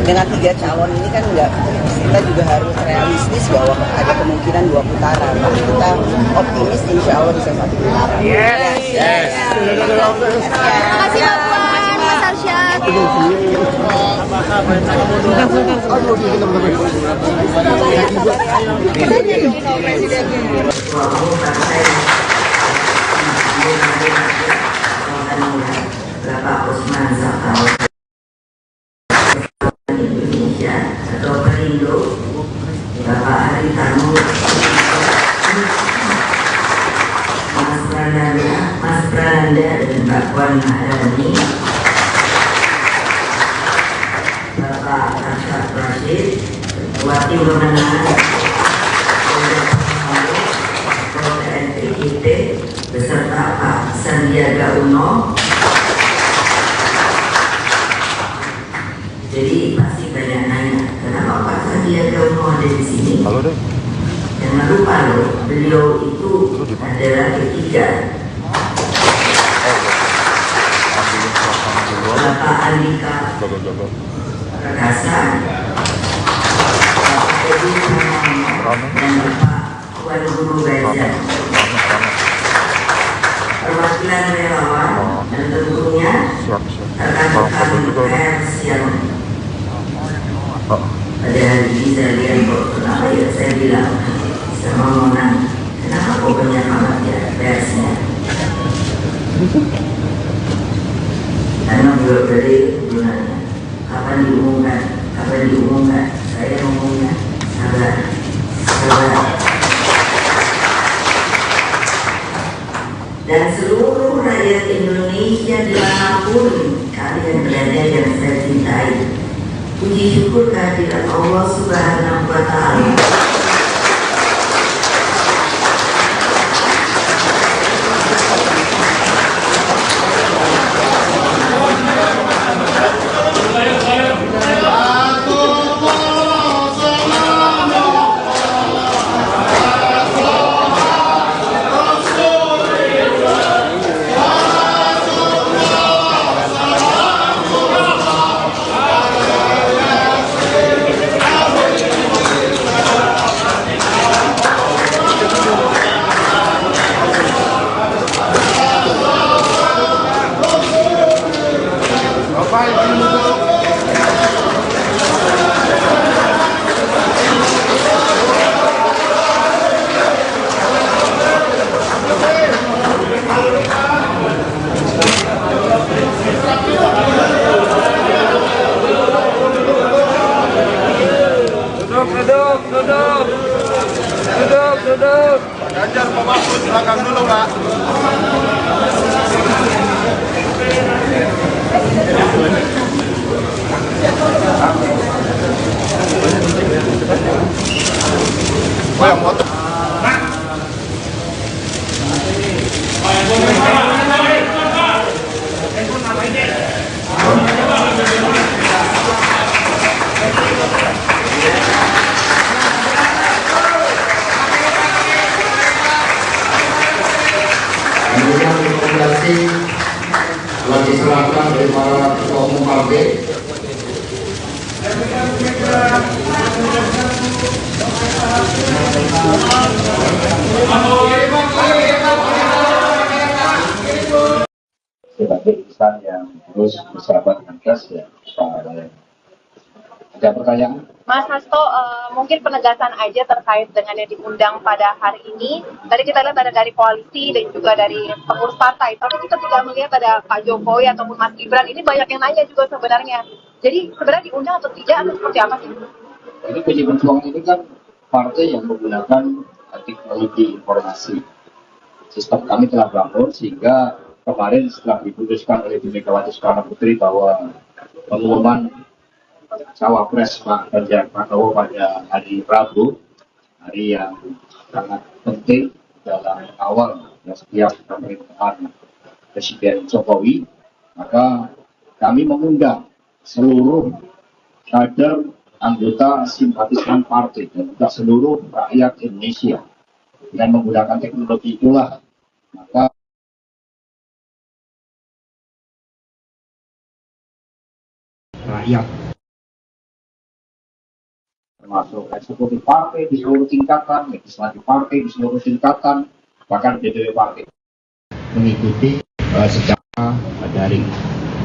dengan 3 calon ini kan kita juga harus realistis bahwa ada kemungkinan 2 putaran. Tapi kita optimis insya Allah bisa 1 putaran. Yes. Terima kasih Mbak Puan, Mas Arsyad. Bapak Usman Sabtaudang Indonesia atau Perindo Bapak Haritanu, Mas Prananda dan Mbak Puan Maharani, Bapak Arsyad Rashid, Ketua Tim Pemenangan TNPIT beserta Pak Sandiaga Uno. Jadi pasti banyak nanya, kenapa Pak Sandiaga Uno ada di sini? Jangan lupa loh, beliau itu adalah ketiga. Bapak Andika Perkasa, Bapak Edi Pramono, dan Bapak Wan Guru Gajah. Perwakilan relawan dan tentunya rekan-rekan pers yang pada hari ini saya lihat kok kenapa ya saya bilang sama Mona, kenapa kok banyak banget ya persnya? Karena beliau dari gunanya kapan diumumkan, saya ngomongnya sabar. Dan seluruh rakyat Indonesia dimanapun kalian berada yang saya cintai, puji syukur kehadirat Allah Subhanahu wa Ta'ala. Duduk. Pak Ganjar, Pak Mahfud, belakang dulu, Pak. Oh, yang foto. Kemudian rekomendasi telah diserahkan dari para ketua umum partai. Sebagai insan yang terus bersahabat dengan gas ya, ada pertanyaan? Mas Hasto, mungkin penegasan aja terkait dengan yang diundang pada hari ini. Tadi kita lihat ada dari koalisi dan juga dari pengurus partai, tapi kita tidak melihat ada Pak Jokowi ataupun Mas Gibran. Ini banyak yang nanya juga sebenarnya. Jadi sebenarnya diundang atau tidak atau seperti apa sih? Jadi PDI Perjuangan ini kan partai yang menggunakan teknologi informasi. Sistem kami telah bangun sehingga kemarin setelah diputuskan oleh Bu Megawati Soekarno Putri bahwa pengumuman Cawapres Pak Ganjar Pranowo pada hari Rabu, hari yang sangat penting dalam awal setiap pemerintahan Presiden Jokowi, maka kami mengundang seluruh kader anggota simpatisan partai dan juga seluruh rakyat Indonesia. Dengan menggunakan teknologi itulah maka rakyat termasuk eksekutif partai di seluruh tingkatan, legislatif partai di seluruh tingkatan, bahkan DPW partai mengikuti secara daring.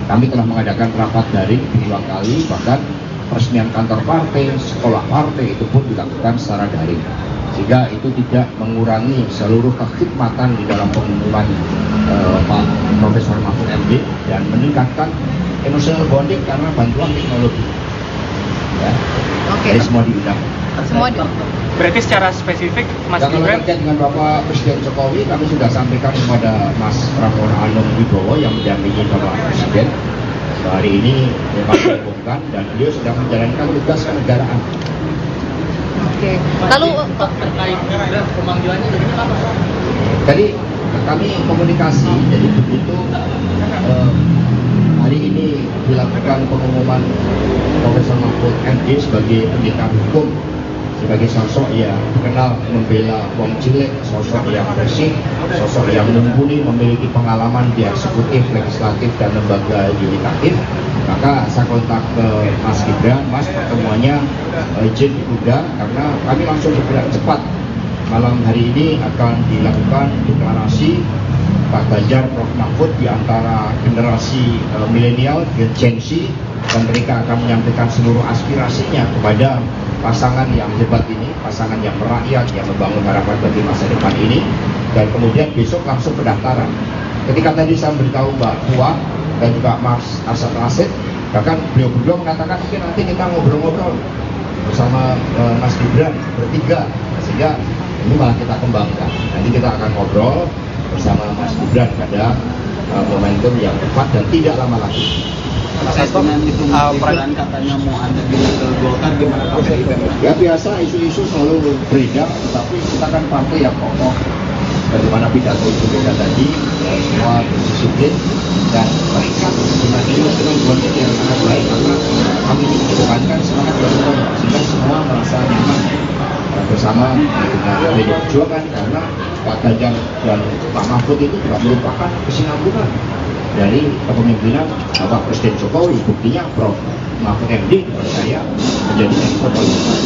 Kami telah mengadakan rapat daring berulang kali, bahkan peresmian kantor partai, sekolah partai itu pun dilakukan secara daring, sehingga itu tidak mengurangi seluruh kekhidmatan di dalam pengumuman Pak Profesor Mahfud MD dan meningkatkan emotional bonding karena bantuan teknologi. Ya, okay. Semua diundang. Semua berarti secara spesifik Mas Kalau Gibran terkait dengan Bapak Presiden Jokowi, kami sudah sampaikan kepada Mas Prabowo Anung Wibowo yang mendampingi Bapak Presiden. Hari ini kami umumkan dan beliau sudah menjalankan tugas kenegaraan. Oke. Lalu terkait pemanggilannya jadi apa? Jadi kami komunikasi, jadi begitu hari ini dilakukan pengumuman Profesor Mahfud MD sebagai pendekar hukum, sebagai sosok yang dikenal membela wong cilik, sosok yang bersih, sosok yang mumpuni, memiliki pengalaman di eksekutif, legislatif, dan lembaga yudikatif. Maka saya kontak ke Mas Gibran, Mas pertemuannya izin ditunda karena kami langsung bergerak cepat. Malam hari ini akan dilakukan deklarasi Pak Ganjar, Prof Mahfud di antara generasi milenial, Gen Z, dan mereka akan menyampaikan seluruh aspirasinya kepada pasangan yang hebat ini, pasangan yang merakyat, yang membangun harapan bagi masa depan ini. Dan kemudian besok langsung pendaftaran. Ketika tadi saya beritahu Mbak Puan dan juga Mas Arsad Rashid, bahkan beliau berdua mengatakan mungkin nanti kita ngobrol-ngobrol bersama Mas Gibran bertiga, sehingga ini malah kita kembangkan. Nanti kita akan ngobrol bersama Mas Gibran pada momentum yang tepat dan tidak lama lagi. Dengan itu peran katanya mau ada di Golkar, gimana Pak? Ya biasa, isu-isu selalu beredar, tetapi kita kan partai yang kokoh. Bagaimana pidato itu beda tadi, ya, semua berdisiplin dan mereka dengan ini dengan buatnya yang sangat baik karena kami ini mengedepankan semangat bersama sehingga semua merasa nyaman bersama dengan pdi perjuangan karena Pak Ganjar dan Pak Mahfud itu juga merupakan kesinambungan dari kepemimpinan Bapak Presiden Jokowi. Buktinya Prof Mahfud MD saya menjadi Menko Polhukam.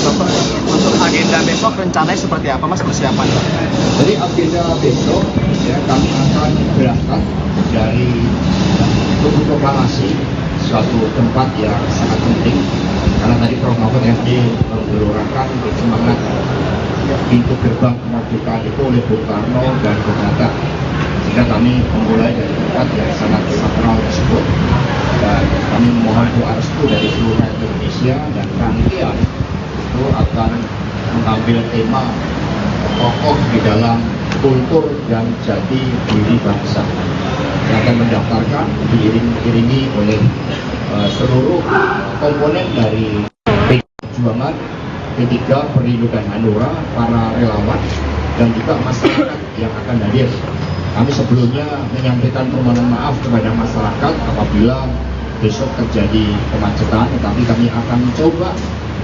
Untuk agenda besok rencananya seperti apa Mas persiapan? Jadi agenda besok ya kami akan berangkat dari Tugu Proklamasi, suatu tempat yang sangat penting karena tadi Prof Mahfud MD menggelurakan semangat pintu gerbang kemerdekaan itu oleh Bung Karno dan Bung Hatta, sehingga kami memulai dari tempat yang sangat sakral tersebut dan kami memohon doa restu dari seluruh rakyat Indonesia dan rangkaian itu akan mengambil tema kokoh di dalam kultur dan jati diri bangsa yang akan mendaftarkan diiringi oleh seluruh komponen dari PDI Perjuangan, P3, Perindo dan Hanura, para relawan dan juga masyarakat yang akan hadir. Kami sebelumnya menyampaikan permohonan maaf kepada masyarakat apabila besok terjadi kemacetan, tetapi kami akan mencoba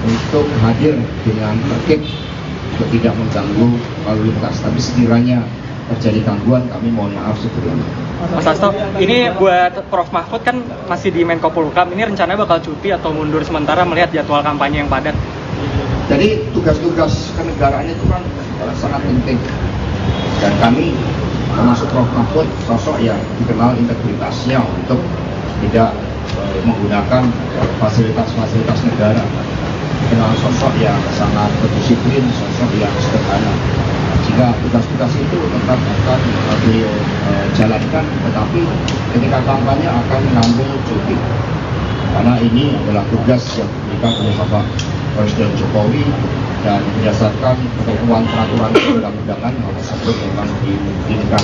untuk hadir dengan tertib untuk tidak mengganggu lalu lintas. Tapi sekiranya terjadi gangguan, kami mohon maaf sebelumnya. Mas Hasto, ini buat Prof Mahfud kan masih di Menko Polhukam, ini rencananya bakal cuti atau mundur sementara melihat jadwal kampanye yang padat? Jadi tugas-tugas kenegaraan itu kan sangat penting dan kami termasuk Prof Mahfud sosok yang dikenal integritasnya untuk tidak menggunakan fasilitas-fasilitas negara, dikenal sosok yang sangat berdisiplin, sosok yang sederhana, sehingga tugas-tugas itu tetap akan beliau jalankan, tetapi ketika kampanye akan mengambil cuti karena ini adalah tugas yang diberikan oleh Bapak Presiden Jokowi dan berdasarkan ketentuan peraturan perundang-undangan hal tersebut memang dimungkinkan,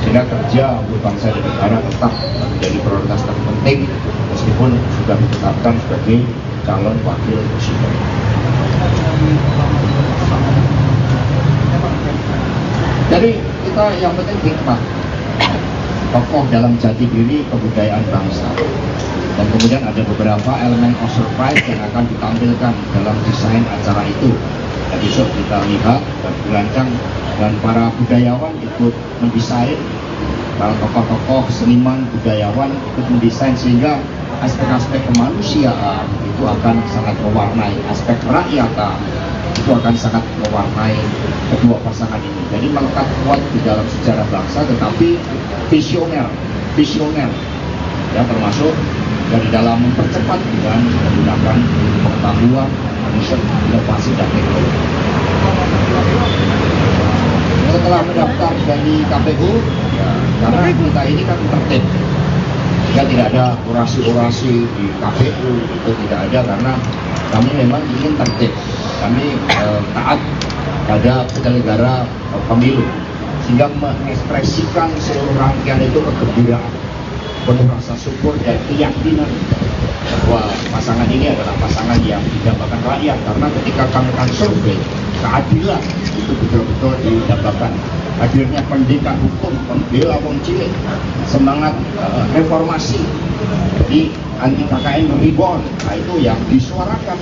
sehingga kerja untuk bangsa dan negara tetap menjadi prioritas terpenting meskipun sudah ditetapkan sebagai calon wakil presiden. Jadi kita yang penting hikmah, tokoh dalam jati diri kebudayaan bangsa. Dan kemudian ada beberapa elemen of surprise yang akan ditampilkan dalam desain acara itu. Dan besok kita lihat dan dirancang dan para budayawan ikut mendesain, para tokoh-tokoh seniman budayawan ikut mendesain sehingga aspek-aspek kemanusiaan itu akan sangat mewarnai, aspek kerakyatan itu akan sangat mewarnai kedua pasangan ini. Jadi melekat kuat di dalam sejarah bangsa, tetapi visioner ya, termasuk dari dalam mempercepat dengan menggunakan pengetahuan, riset, inovasi dan teknologi. Setelah mendaftar dari KPU, ya, karena kita ini kan tertib, ya tidak ada orasi-orasi di KPU, itu tidak ada karena kami memang ingin tertib. kami taat pada penyelenggara pemilu, sehingga mengekspresikan seluruh rangkaian itu kegembiraan, penuh rasa syukur dan keyakinan bahwa pasangan ini adalah pasangan yang didambakan rakyat, karena ketika kami akan survei, keadilan itu betul-betul didambakan. Hadirnya pendekar hukum, pembela wong cilik, semangat reformasi, jadi anti KKN reborn, nah itu yang disuarakan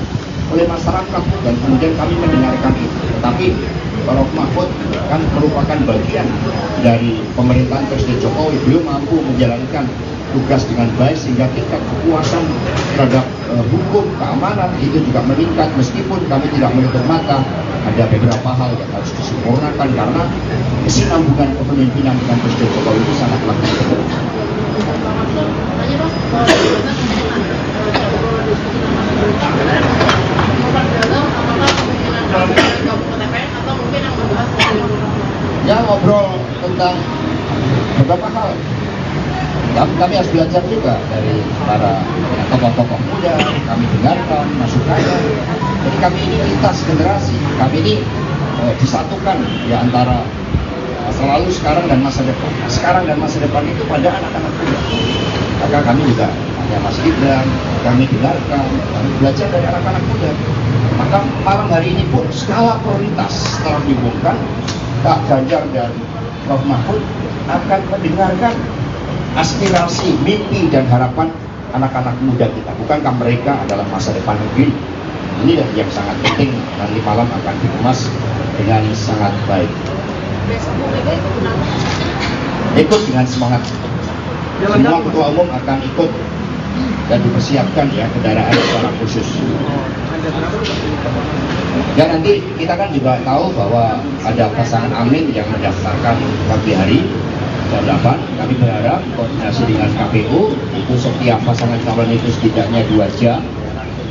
oleh masyarakat, dan kemudian kami mendengarkan itu. Tetapi Prof. Mahfud kan merupakan bagian dari pemerintahan Presiden Jokowi, belum mampu menjalankan tugas dengan baik, sehingga tingkat kepuasan terhadap hukum, keamanan itu juga meningkat, meskipun kami tidak menutup mata ada beberapa hal yang harus disempurnakan, karena kesinambungan kepemimpinan dengan Presiden Jokowi itu sangat lemah. Ya, ngobrol tentang beberapa hal. Kami harus belajar juga dari para tokoh-tokoh muda, kami dengarkan masukannya. Jadi kami ini lintas generasi, kami ini disatukan di antara selalu sekarang dan masa depan. Sekarang dan masa depan itu pada anak-anak muda. Maka kami juga hanya Mas Gibran, kami dengarkan, kami belajar dari anak-anak muda. Maka malam hari ini pun skala prioritas setelah diumumkan, Pak Ganjar dan Prof. Mahfud akan mendengarkan aspirasi, mimpi, dan harapan anak-anak muda kita. Bukankah mereka adalah masa depan negeri? Ini yang sangat penting, nanti malam akan dikemas dengan sangat baik. Ikut dengan semangat. Semua ketua umum akan ikut dan dipersiapkan ya kendaraan secara khusus. Dan nanti kita kan juga tahu bahwa ada pasangan Amin yang mendaftarkan pagi hari jam 8. Kami berharap koordinasi dengan KPU itu setiap pasangan calon itu setidaknya 2 jam,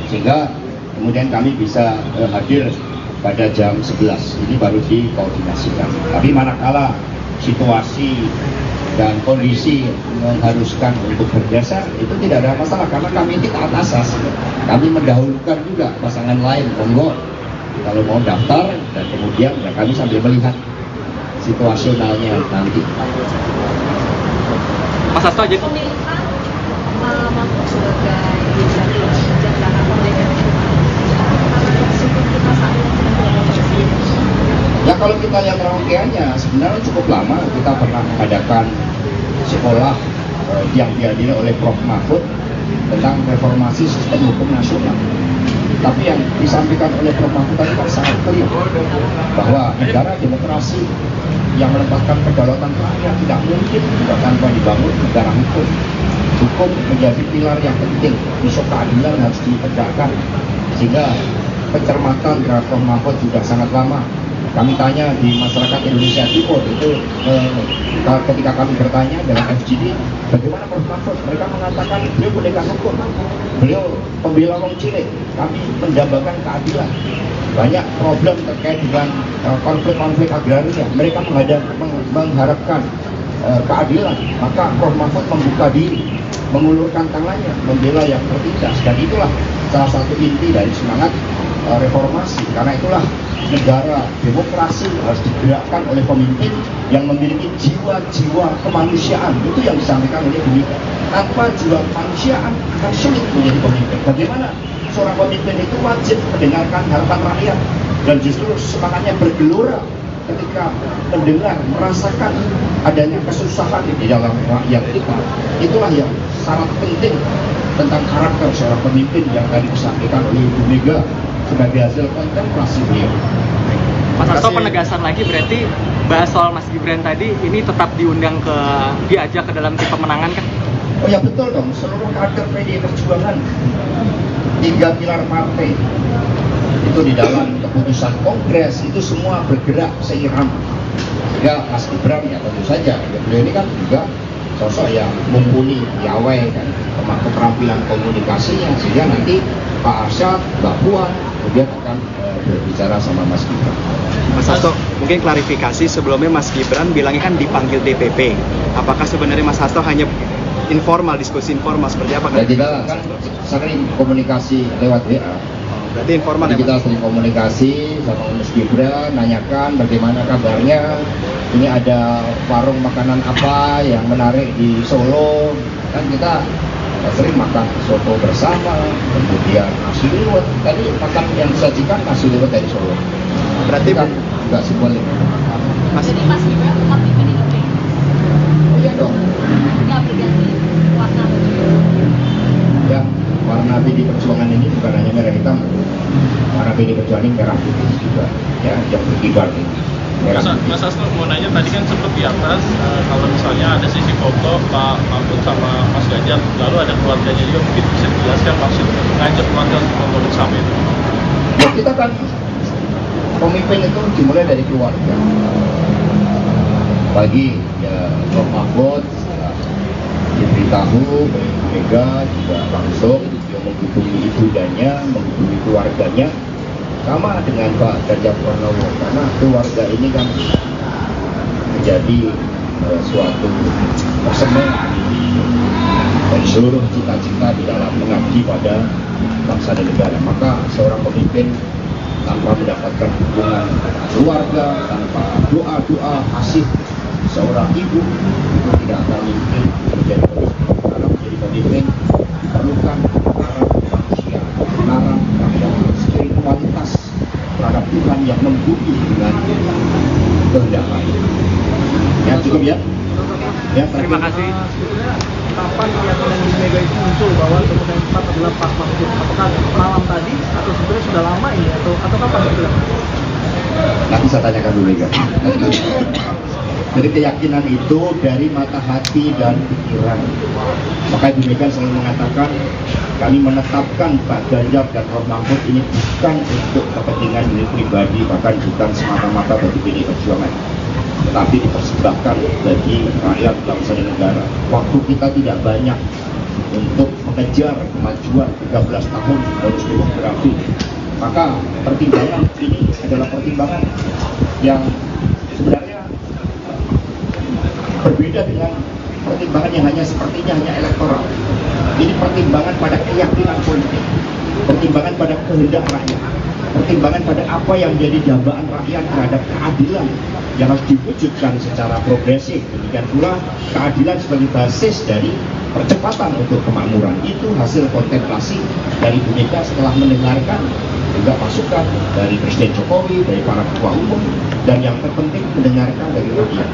sehingga kemudian kami bisa hadir pada jam 11. Ini baru dikoordinasikan. Tapi manakala situasi dan kondisi mengharuskan untuk berdasar, itu tidak ada masalah, karena kami ini taat asas. Kami mendahulukan juga pasangan lain, monggo kalau mau daftar, dan kemudian ya kami sambil melihat situasionalnya nanti. Mas Hasto aja. Ya kalau kita lihat rangkaiannya sebenarnya cukup lama. Kita pernah mengadakan sekolah yang dihadiri oleh Prof. Mahfud tentang reformasi sistem hukum nasional. Tapi yang disampaikan oleh Prof. Mahfud tadi kan sangat clear bahwa negara demokrasi yang menempatkan kedaulatan rakyat tidak mungkin juga tanpa dibangun negara hukum. Hukum menjadi pilar yang penting, isu keadilan harus ditegakkan, sehingga pencermatan terhadap Prof. Mahfud sudah sangat lama. Kami tanya di masyarakat Indonesia Timur itu ketika kami bertanya dalam FGD, bagaimana Prof. Mahfud? Mereka mengatakan beliau pendekar hukum, beliau pembela wong cilik, kami mendambakan keadilan. Banyak problem terkait dengan konflik-konflik agraria, mereka mengharapkan keadilan. Maka Prof. Mahfud membuka diri, mengulurkan tangannya, membela yang tertindas, dan itulah salah satu inti dari semangat reformasi. Karena itulah negara demokrasi harus digerakkan oleh pemimpin yang memiliki jiwa-jiwa kemanusiaan. Itu yang disampaikan oleh Bumega. Tanpa jiwa kemanusiaan akan sulit menjadi pemimpin. Bagaimana seorang pemimpin itu wajib mendengarkan harapan rakyat, dan justru semangatnya bergelora ketika mendengar, merasakan adanya kesusahan di dalam rakyat kita. Itulah yang sangat penting tentang karakter seorang pemimpin yang tadi disampaikan oleh Ibu Mega sebagai hasil kontemplasi beliau. Mas Hasto, penegasan lagi berarti bahas soal Mas Gibran tadi ini tetap diundang diajak ke dalam tim pemenangan kan? Oh ya betul dong, seluruh kader PDI Perjuangan, 3 pilar partai itu di dalam keputusan kongres itu semua bergerak seirama. Ya Mas Gibran ya tentu saja, ya, beliau ini kan juga sosok yang mumpuni, piawai kan, keterampilan komunikasinya, sehingga nanti Pak Arsyad, Mbak Puan kemudian akan berbicara sama Mas Gibran. Mas Hasto, mungkin klarifikasi sebelumnya Mas Gibran bilangnya kan dipanggil DPP. Apakah sebenarnya Mas Hasto hanya informal, diskusi informal seperti apa? Ya kita kan sering komunikasi lewat WA. Berarti informal Jadi ya, kita sering komunikasi sama Mas Gibran, nanyakan bagaimana kabarnya. Ini ada warung makanan apa yang menarik di Solo. Kan kita sering makan soto bersama, kemudian nasi liwet. Tadi makan yang disajikan nasi liwet dari Solo. Berarti kan nggak simbolik. Jadi Mas Gibran tetap di PDIP? Iya dong. Nggak berganti warna baju? Ya, warna PD Perjuangan ini bukan hanya merah hitam. Warna PD Perjuangan ini merah putih juga. Ya, yang berkibar ini. Mas Hasto mau nanya, tadi kan sempat di atas kalau misalnya ada sisi foto Pak Mahfud sama Mas Ganjar, lalu ada keluarganya juga, mungkin bisa dijelaskan maksud ngajak keluarga untuk foto bersama itu? Ya, kita kan pemimpin itu dimulai dari keluarga. Pagi ya Prof Mahfud diberitahu oleh Mega juga langsung dia menghubungi ibundanya, menghubungi keluarganya. Sama dengan Pak Ganjar Pranowo, karena keluarga ini kan menjadi suatu persembahan dari seluruh cita-cita di dalam mengabdi pada bangsa dan negara. Maka seorang pemimpin tanpa mendapatkan dukungan keluarga, tanpa doa-doa kasih seorang ibu, itu tidak akan mungkin menjadi pemimpin. Karena menjadi pemimpin diperlukan para manusia, para spiritualitas terhadap Tuhan yang membunuh dengan kehendak lain. Ya, cukup ya. Ya, Terima kasih. Kapan keyakinan di Mega itu muncul bahwa kemudian Pak adalah Pak Mahfud? Apakah malam tadi atau sebenarnya sudah lama ini atau kapan itu? Nanti saya tanyakan dulu Mega. Jadi keyakinan itu dari mata hati dan pikiran. Maka Ibu Mega selalu mengatakan kami menetapkan Pak Ganjar dan Prof Mahfud ini bukan untuk kepentingan diri pribadi, bahkan bukan semata-mata bagi PD Perjuangan, tetapi dipersembahkan bagi rakyat bangsa dan negara. Waktu kita tidak banyak untuk mengejar kemajuan 13 tahun bonus demografi. Maka pertimbangan ini adalah pertimbangan yang sebenarnya berbeda dengan pertimbangan yang sepertinya hanya elektoral. Ini pertimbangan pada keyakinan politik, pertimbangan pada kehendak rakyat, pertimbangan pada apa yang menjadi dambaan rakyat terhadap keadilan yang harus diwujudkan secara progresif. Demikian pula keadilan sebagai basis dari percepatan untuk kemakmuran. Itu hasil kontemplasi dari Bu Mega setelah mendengarkan juga masukan dari Presiden Jokowi, dari para ketua umum, dan yang terpenting mendengarkan dari rakyat.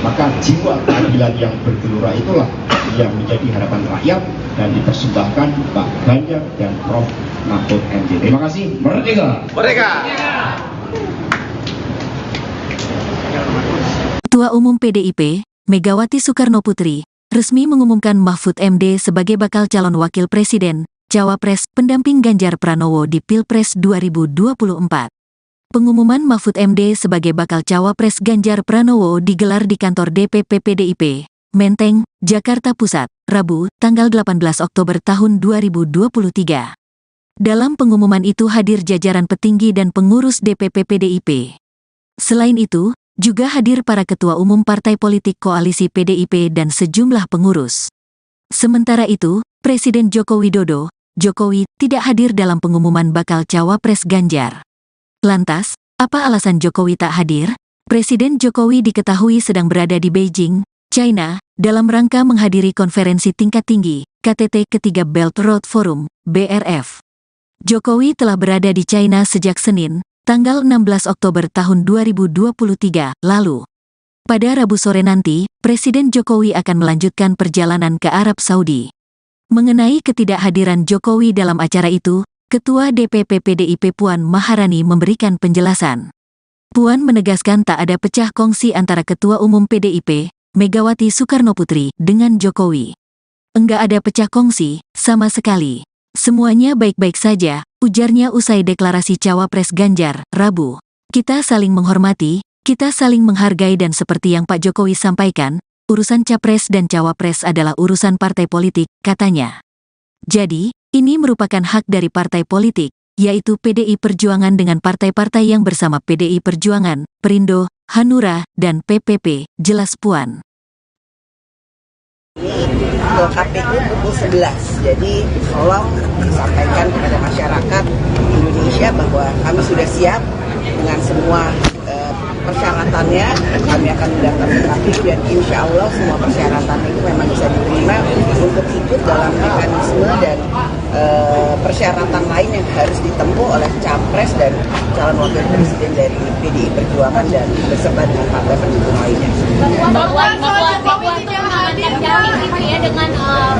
Maka jiwa keadilan yang bergelora itulah yang menjadi harapan rakyat dan dipersembahkan Pak Ganjar dan Prof Mahfud MD. Terima kasih. Merdeka! Merdeka! Ketua Umum PDIP, Megawati Soekarnoputri, resmi mengumumkan Mahfud MD sebagai bakal calon wakil presiden, cawapres, pendamping Ganjar Pranowo di Pilpres 2024. Pengumuman Mahfud MD sebagai bakal cawapres Ganjar Pranowo digelar di kantor DPP PDIP, Menteng, Jakarta Pusat, Rabu, tanggal 18 Oktober tahun 2023. Dalam pengumuman itu hadir jajaran petinggi dan pengurus DPP PDIP. Selain itu, juga hadir para ketua umum partai politik koalisi PDIP dan sejumlah pengurus. Sementara itu, Presiden Joko Widodo, Jokowi, tidak hadir dalam pengumuman bakal cawapres Ganjar. Lantas, apa alasan Jokowi tak hadir? Presiden Jokowi diketahui sedang berada di Beijing, China, dalam rangka menghadiri konferensi tingkat tinggi, KTT ketiga Belt Road Forum, BRF. Jokowi telah berada di China sejak Senin, tanggal 16 Oktober tahun 2023 lalu. Pada Rabu sore nanti, Presiden Jokowi akan melanjutkan perjalanan ke Arab Saudi. Mengenai ketidakhadiran Jokowi dalam acara itu, Ketua DPP PDIP Puan Maharani memberikan penjelasan. Puan menegaskan tak ada pecah kongsi antara Ketua Umum PDIP, Megawati Soekarnoputri, dengan Jokowi. Enggak ada pecah kongsi, sama sekali. Semuanya baik-baik saja, ujarnya usai deklarasi cawapres Ganjar, Rabu. Kita saling menghormati, kita saling menghargai dan seperti yang Pak Jokowi sampaikan, urusan capres dan cawapres adalah urusan partai politik, katanya. Jadi, ini merupakan hak dari partai politik, yaitu PDI Perjuangan dengan partai-partai yang bersama PDI Perjuangan, Perindo, Hanura, dan PPP, jelas Puan. Ke KPU pukul 11, jadi tolong disampaikan kepada masyarakat Indonesia Indonesia bahwa kami sudah siap dengan semua persyaratannya. Kami akan mendaftar ke KPU dan insya Allah semua persyaratan itu memang bisa diterima untuk ikut dalam mekanisme dan persyaratan lain yang harus ditempuh oleh capres dan calon wakil presiden dari PDI Perjuangan dan beserta dengan partai pendukung lainnya. Bahwa itu mengamankan jamin gitu ya dengan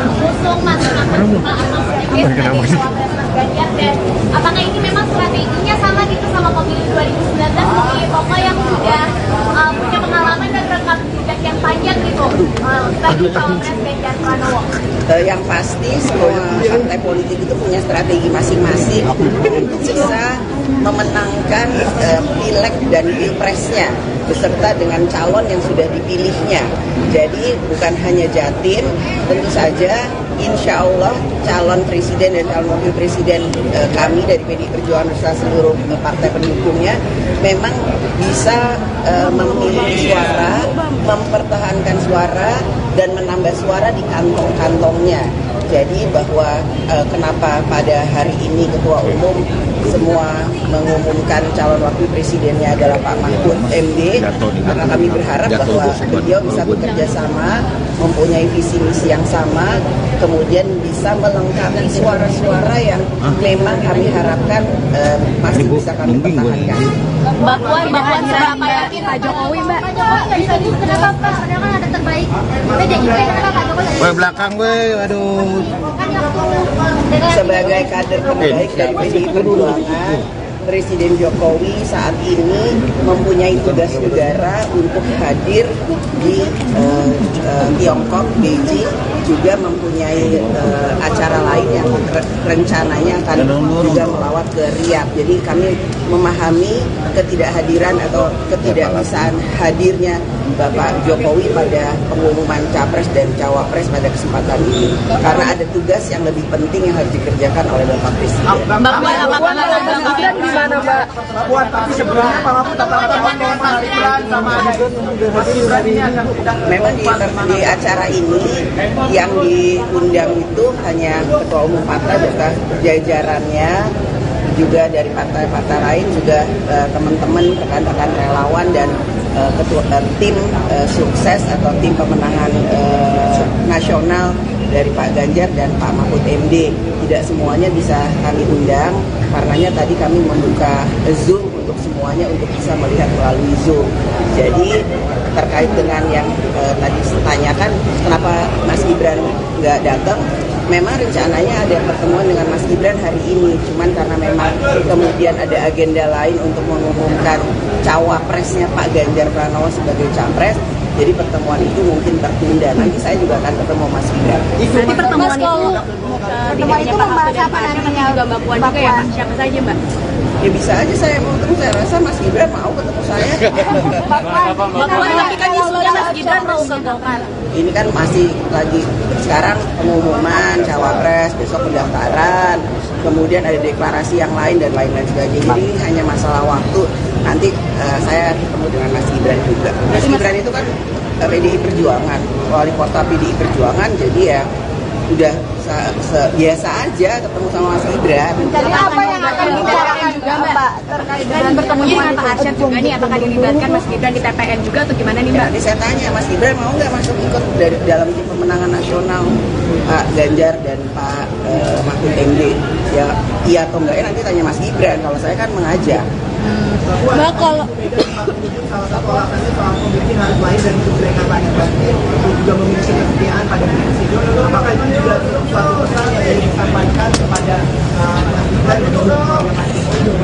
mengusung Mas Mahfud sedikit sebagai cawapres Mas Ganjar, dan apakah ini memang strateginya sama gitu sama pemilu 2019 memilih tokoh yang sudah punya pengalaman dan rekam jejak yang panjang gitu sebagai cawapres Ganjar Pranowo? Yang pasti semua partai politik itu punya strategi masing-masing untuk bisa memenangkan pileg dan pilpresnya beserta dengan calon yang sudah dipilihnya. Jadi bukan hanya Jatim, tentu saja insya Allah calon presiden dan calon wakil presiden kami dari PDI Perjuangan beserta seluruh partai pendukungnya memang bisa memilih suara, mempertahankan suara, dan menambah suara di kantong-kantongnya. Jadi bahwa kenapa pada hari ini Ketua Umum semua mengumumkan calon wakil presidennya adalah Pak Mahfud MD, karena kami berharap bahwa beliau bisa bekerja sama, mempunyai visi misi yang sama, kemudian bisa melengkapi suara-suara yang memang kami harapkan masih bisa kami pertahankan. Mbak Puan seberapa yakin Pak Jokowi, Mbak? Pak Jokowi bisa juga, kenapa Pak? Padahal kan ada terbaik PDIP, kenapa Pak Jokowi? Belakang gue, aduh. Sebagai kader terbaik dari PDI Perjuangan, Presiden Jokowi saat ini mempunyai tugas negara untuk hadir di Tiongkok, Beijing, juga mempunyai acara lain yang rencananya akan juga melawat ke Riyadh. Jadi kami memahami ketidakhadiran atau ketidakbisaan hadirnya Bapak Jokowi pada pengumuman capres dan cawapres pada kesempatan ini, karena ada tugas yang lebih penting yang harus dikerjakan oleh Bapak Presiden. Mbak Puan, gimana Mbak Puan? Tapi sebelumnya Pak Mahfud kata-kata bahwa Mas Gibran sama Mas Gibran ini akan memang di acara ini yang diundang itu hanya Ketua Umum partai beserta jajarannya, juga dari partai-partai lain, juga teman-teman, rekan-rekan relawan dan tim sukses atau tim pemenangan nasional dari Pak Ganjar dan Pak Mahfud MD. Tidak semuanya bisa kami undang, karenanya tadi kami membuka Zoom untuk semuanya untuk bisa melihat melalui Zoom. Jadi terkait dengan yang tadi ditanyakan kenapa Mas Gibran nggak datang, memang rencananya ada pertemuan dengan Mas Gibran hari ini, cuman karena memang kemudian ada agenda lain untuk mengumumkan cawapresnya Pak Ganjar Pranowo sebagai capres, jadi pertemuan itu mungkin tertunda. Nanti saya juga akan ketemu Mas Gibran. Nanti pertemuan itu membahas apa nantinya? Juga Mbak Puan juga ya, Pak? Siapa saja, Mbak? Ya bisa aja saya mau ketemu, saya rasa Mas Gibran mau ketemu saya. Mbak Puan, tapi kan isunya Mas Gibran mau ke Golkar. Ini kan masih lagi sekarang pengumuman cawapres, besok pendaftaran, kemudian ada deklarasi yang lain dan lain-lain sebagainya. Jadi hanya masalah waktu. Nanti saya ketemu dengan Mas Gibran juga. Mas Gibran itu kan PDI Perjuangan, wali kota PDI Perjuangan, jadi ya udah biasa aja ketemu sama Mas Gibran. Jadi apa yang akan dibicarakan juga Mbak terkait dengan bertemunya dengan Pak Arsyad juga nih, apakah dilibatkan Mas Gibran di TPN juga atau gimana nih Mbak? Nanti saya tanya Mas Gibran mau nggak masuk ikut dari dalam tim pemenangan nasional Pak Ganjar dan Pak Mahfud MD? Ya iya atau enggak, nanti tanya Mas Gibran. Kalau saya kan mengajak. Mbak, kalau salah satu alasannya soal pemimpin harus lahir dari mereka Pak Ibrahim juga memiliki kesetiaan pada presiden. Apakah itu juga suatu pesan yang disampaikan kepada Mas Gibran?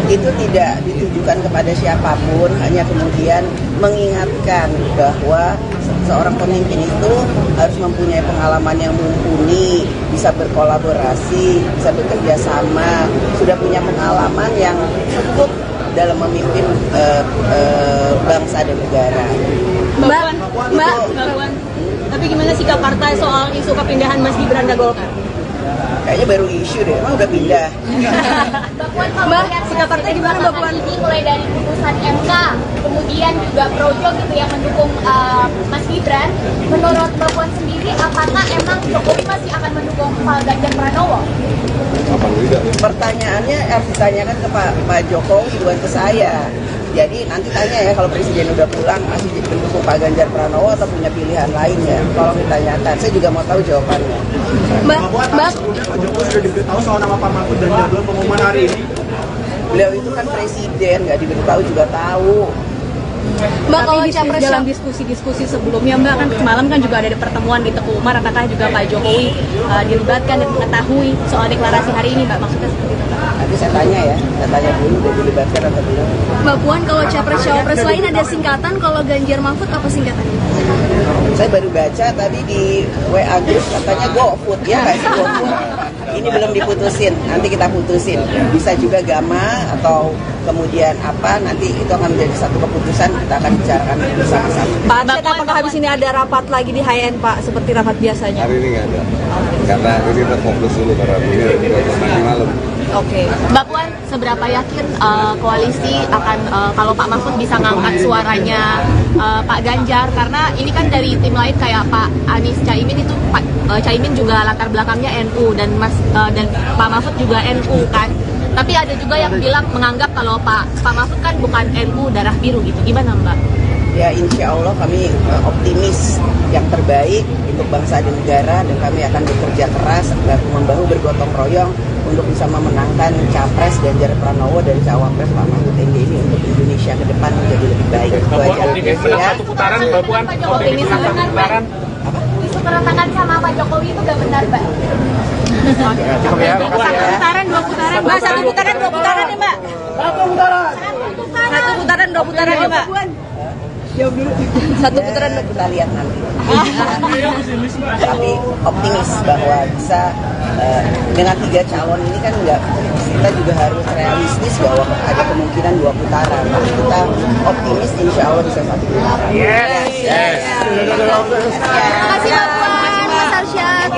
Itu tidak ditujukan kepada siapapun, hanya kemudian mengingatkan bahwa seorang pemimpin itu harus mempunyai pengalaman yang mumpuni, bisa berkolaborasi, bisa bekerja sama, sudah punya pengalaman yang cukup dalam memimpin bangsa dan negara. Mbak, tapi gimana sikap partai soal isu kepindahan Mas Gibran ke Golkar? Kayaknya baru isu deh, emang udah pindah. Mbak Puan, kalau melihat Sikap partai gimana Mbak Puan? Ini mulai dari putusan MK, kemudian juga Projo gitu yang mendukung Mas Gibran. Menurut Mbak Puan sendiri, apakah emang Jokowi masih akan mendukung Pak Ganjar Pranowo? Pertanyaannya harus ditanyakan ke Pak Jokowi, bukan ke saya. Jadi nanti tanya ya kalau Presiden udah pulang masih mendukung Pak Ganjar Pranowo atau punya pilihan lain ya. Tolong ditanyakan. Saya juga mau tahu jawabannya. Mbak, Pak Jokowi sudah diberitahu soal nama Pak Mahfud dan jadwal pengumuman hari ini. Beliau itu kan presiden, nggak diberitahu juga tahu. Mbak, kalau capres dalam diskusi-diskusi sebelumnya Mbak, kan semalam kan juga ada pertemuan di Teguh Umar, apakah juga Pak Jokowi dilibatkan dan mengetahui soal deklarasi hari ini Mbak, maksudnya seperti itu Mbak? Nanti saya tanya ya, saya tanya dulu udah dilibatkan atau belum. Mbak Puan, kalau capres-cawapres lain ada singkatan, kalau Ganjar Mahfud apa singkatannya? Saya baru baca tadi di WA Group katanya GoFood ya, nggak sih GoFood. Ini belum diputusin, nanti kita putusin. Bisa juga Gama atau kemudian apa, nanti itu akan menjadi satu keputusan, kita akan bicarakan bersama-sama. Pak Arsyad, apakah habis ini ada rapat lagi di HN Pak, seperti rapat biasanya? Hari ini nggak ada, karena ini kita fokus dulu karena ini nanti malam. Oke, Mbak Puan, seberapa yakin koalisi akan kalau Pak Mahfud bisa ngangkat suaranya Pak Ganjar, karena ini kan dari tim lain kayak Pak Anies Caimin itu Pak Caimin juga latar belakangnya NU dan dan Pak Mahfud juga NU kan. Tapi ada juga yang bilang menganggap kalau Pak Mahfud kan bukan NU darah biru gitu. Gimana Mbak? Ya insya Allah kami optimis yang terbaik untuk bangsa dan negara, dan kami akan bekerja keras membahu bergotong royong untuk bisa memenangkan Capres Ganjar Pranowo dan Cawapres Pak Mahfud MD ini untuk Indonesia ke depan menjadi lebih baik. Itu aja ya. Satu putaran Mbak Puan, optimis satu putaran. Isu keretakan sama Pak Jokowi itu gak benar Mbak? Satu putaran, dua putaran, Mbak. Satu putaran, dua putaran ya Mbak. Satu putaran, dua putaran ya Mbak. Satu putaran kita lihat nanti. Tapi optimis bahwa bisa dengan 3 calon ini kan kita juga harus realistis bahwa ada kemungkinan 2 putaran. Tapi kita optimis insya Allah bisa 1 putaran. Yes. Terima kasih Mbak Puan, Mas Arsyad.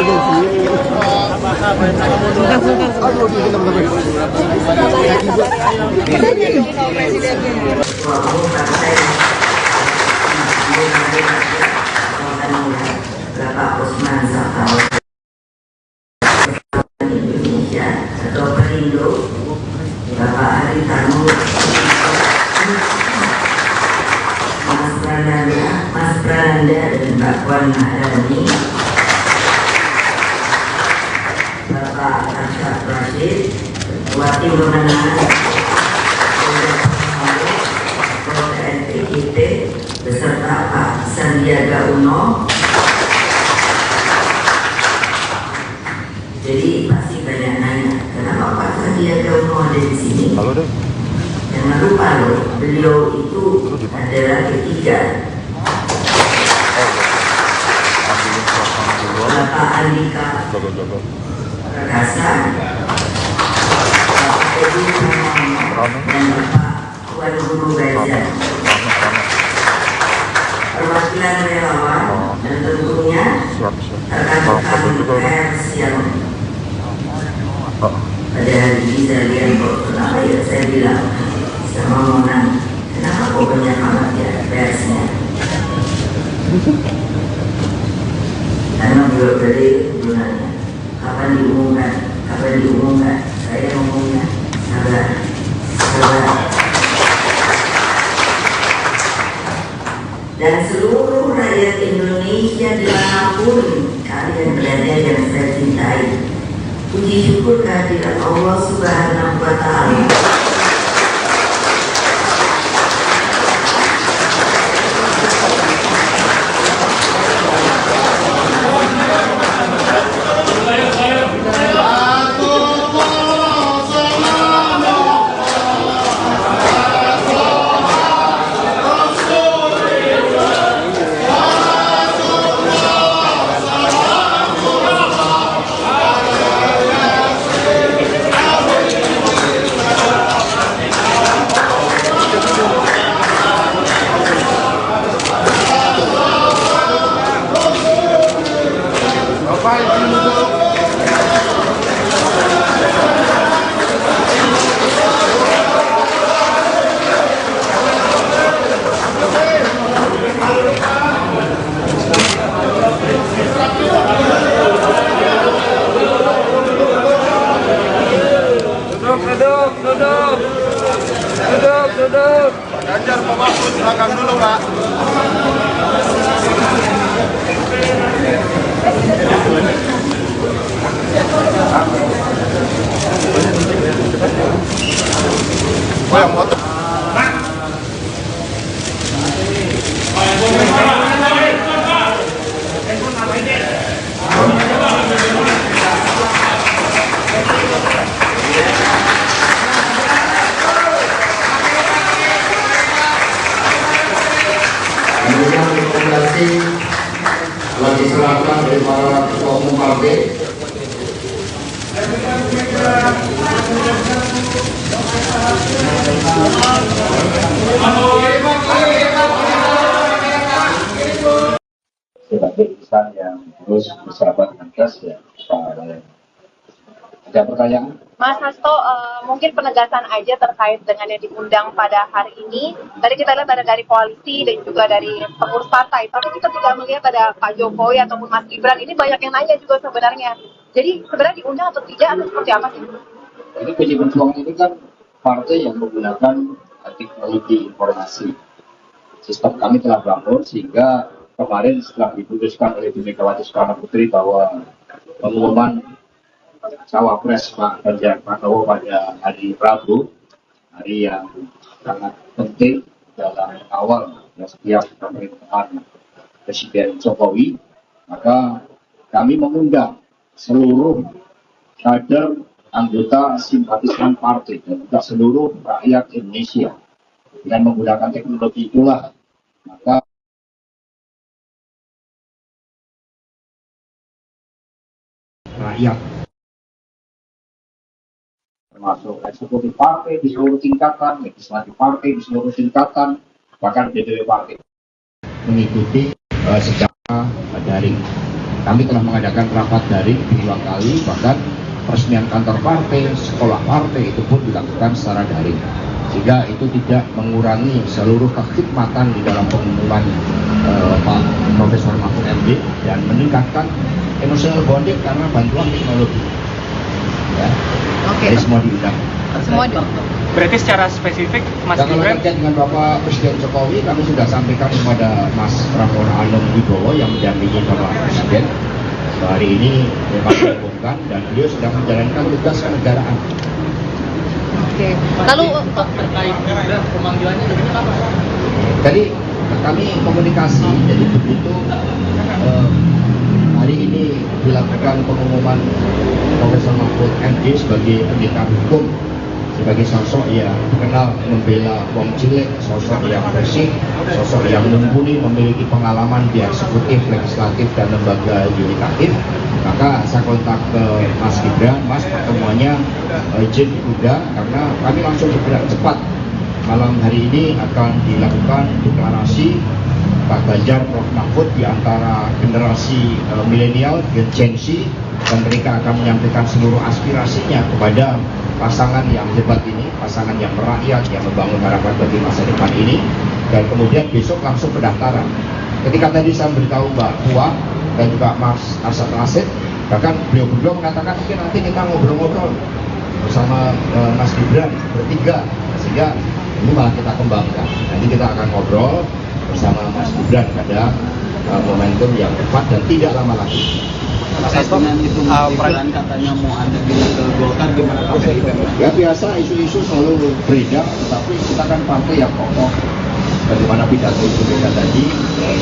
Bapak Usman Sabtaudang Indonesia atau Perindo, Bapak Haritanu, Mas Prananda dan Mbak Puan Maharani, Bapak Arsyad Rashid, Ketua Tim Pemenangan KNPIT beserta Pak Sandiaga Uno. Jadi pasti banyak nanya, kenapa Pak Sandiaga Uno ada di sini? Jangan lupa loh, beliau itu adalah ketiga. Bapak Andika Perkasa, Bapak Edi Pramono, dan Bapak Tuan Guru Gajah. Perwakilan relawan dan tentunya rekan-rekan pers yang pada hari ini saya lihat kok kenapa ya saya bilang sama Mona, kenapa kok banyak amat ya persnya? Karena beliau dari gunanya kapan diumumkan, saya ngomongnya sabar. Dan seluruh rakyat Indonesia dimanapun kalian berada yang saya cintai, puji syukur kehadirat Allah Subhanahu wa Ta'ala. duduk. Pak Ganjar, Pak Mahfud, silakan dulu, Pak. Oh, yang foto. Kemudian rekomendasi telah diserahkan dari para ketua umum partai. Sebagai insan yang terus bersahabat dengan gas ya, ada pertanyaan? Mas Hasto, mungkin penegasan aja terkait dengan yang diundang pada hari ini. Tadi kita lihat ada dari koalisi dan juga dari pengurus partai, tapi kita tidak melihat ada Pak Jokowi ataupun Mas Gibran. Ini banyak yang nanya juga sebenarnya. Jadi sebenarnya diundang atau tidak atau seperti apa sih? Ini PD Perjuangan ini kan partai yang menggunakan teknologi informasi. Sistem kami telah bangun sehingga kemarin setelah diputuskan oleh Bu Megawati Soekarno Putri bahwa pengumuman cawapres Pak Ganjar Pranowo pada hari Rabu, hari yang sangat penting dalam awal setiap pemerintahan Presiden Jokowi, maka kami mengundang seluruh kader, anggota, simpatisan partai dan juga seluruh rakyat Indonesia. Dengan menggunakan teknologi itulah maka rakyat termasuk eksekutif partai di seluruh tingkatan, legislatif partai di seluruh tingkatan, bahkan DPW partai mengikuti secara daring. Kami telah mengadakan rapat daring 2 kali, bahkan peresmian kantor partai, sekolah partai itu pun dilakukan secara daring. Sehingga itu tidak mengurangi seluruh kekhidmatan di dalam pengumuman Pak Profesor Mahfud MD dan meningkatkan emotional bonding karena bantuan teknologi. Ya. Jadi semua diundang. Semua diundang. Berarti secara spesifik Mas Gibran. Kalau terkait dengan Bapak Presiden Jokowi, kami sudah sampaikan kepada Mas Prabowo Anung Wibowo yang mendampingi Bapak Presiden. Hari ini memang diumumkan dan beliau sedang menjalankan tugas kenegaraan. Oke. Lalu terkait pemanggilannya dari apa? Tadi kami komunikasi, jadi begitu hari ini dilakukan pengumuman Profesor Mahfud MD sebagai pendekar hukum, sebagai sosok yang dikenal membela wong cilik, sosok yang bersih, sosok yang mumpuni, memiliki pengalaman di eksekutif, legislatif, dan lembaga yudikatif. Maka saya kontak ke Mas Gibran, Mas pertemuannya izin ditunda karena kami langsung bergerak cepat. Malam hari ini akan dilakukan deklarasi Pak Ganjar, Prof Mahfud di antara generasi milenial dan Gen Z, dan mereka akan menyampaikan seluruh aspirasinya kepada pasangan yang hebat ini, pasangan yang merakyat, yang membangun harapan bagi masa depan ini. Dan kemudian besok langsung pendaftaran. Ketika tadi saya beritahu Mbak Puan dan juga Mas Arsad Rashid, bahkan beliau mengatakan mungkin nanti kita ngobrol-ngobrol bersama Mas Gibran bertiga, sehingga ini malah kita kembangkan. Nanti kita akan ngobrol bersama Mas Gibran pada momentum yang tepat dan tidak lama lagi. Mas Hasto, itu Gibran katanya mau ada di Golkar, gimana Pak? Ya biasa, isu-isu selalu beredar, tetapi kita kan partai yang kokoh. Bagaimana pidato Ibu Mega tadi,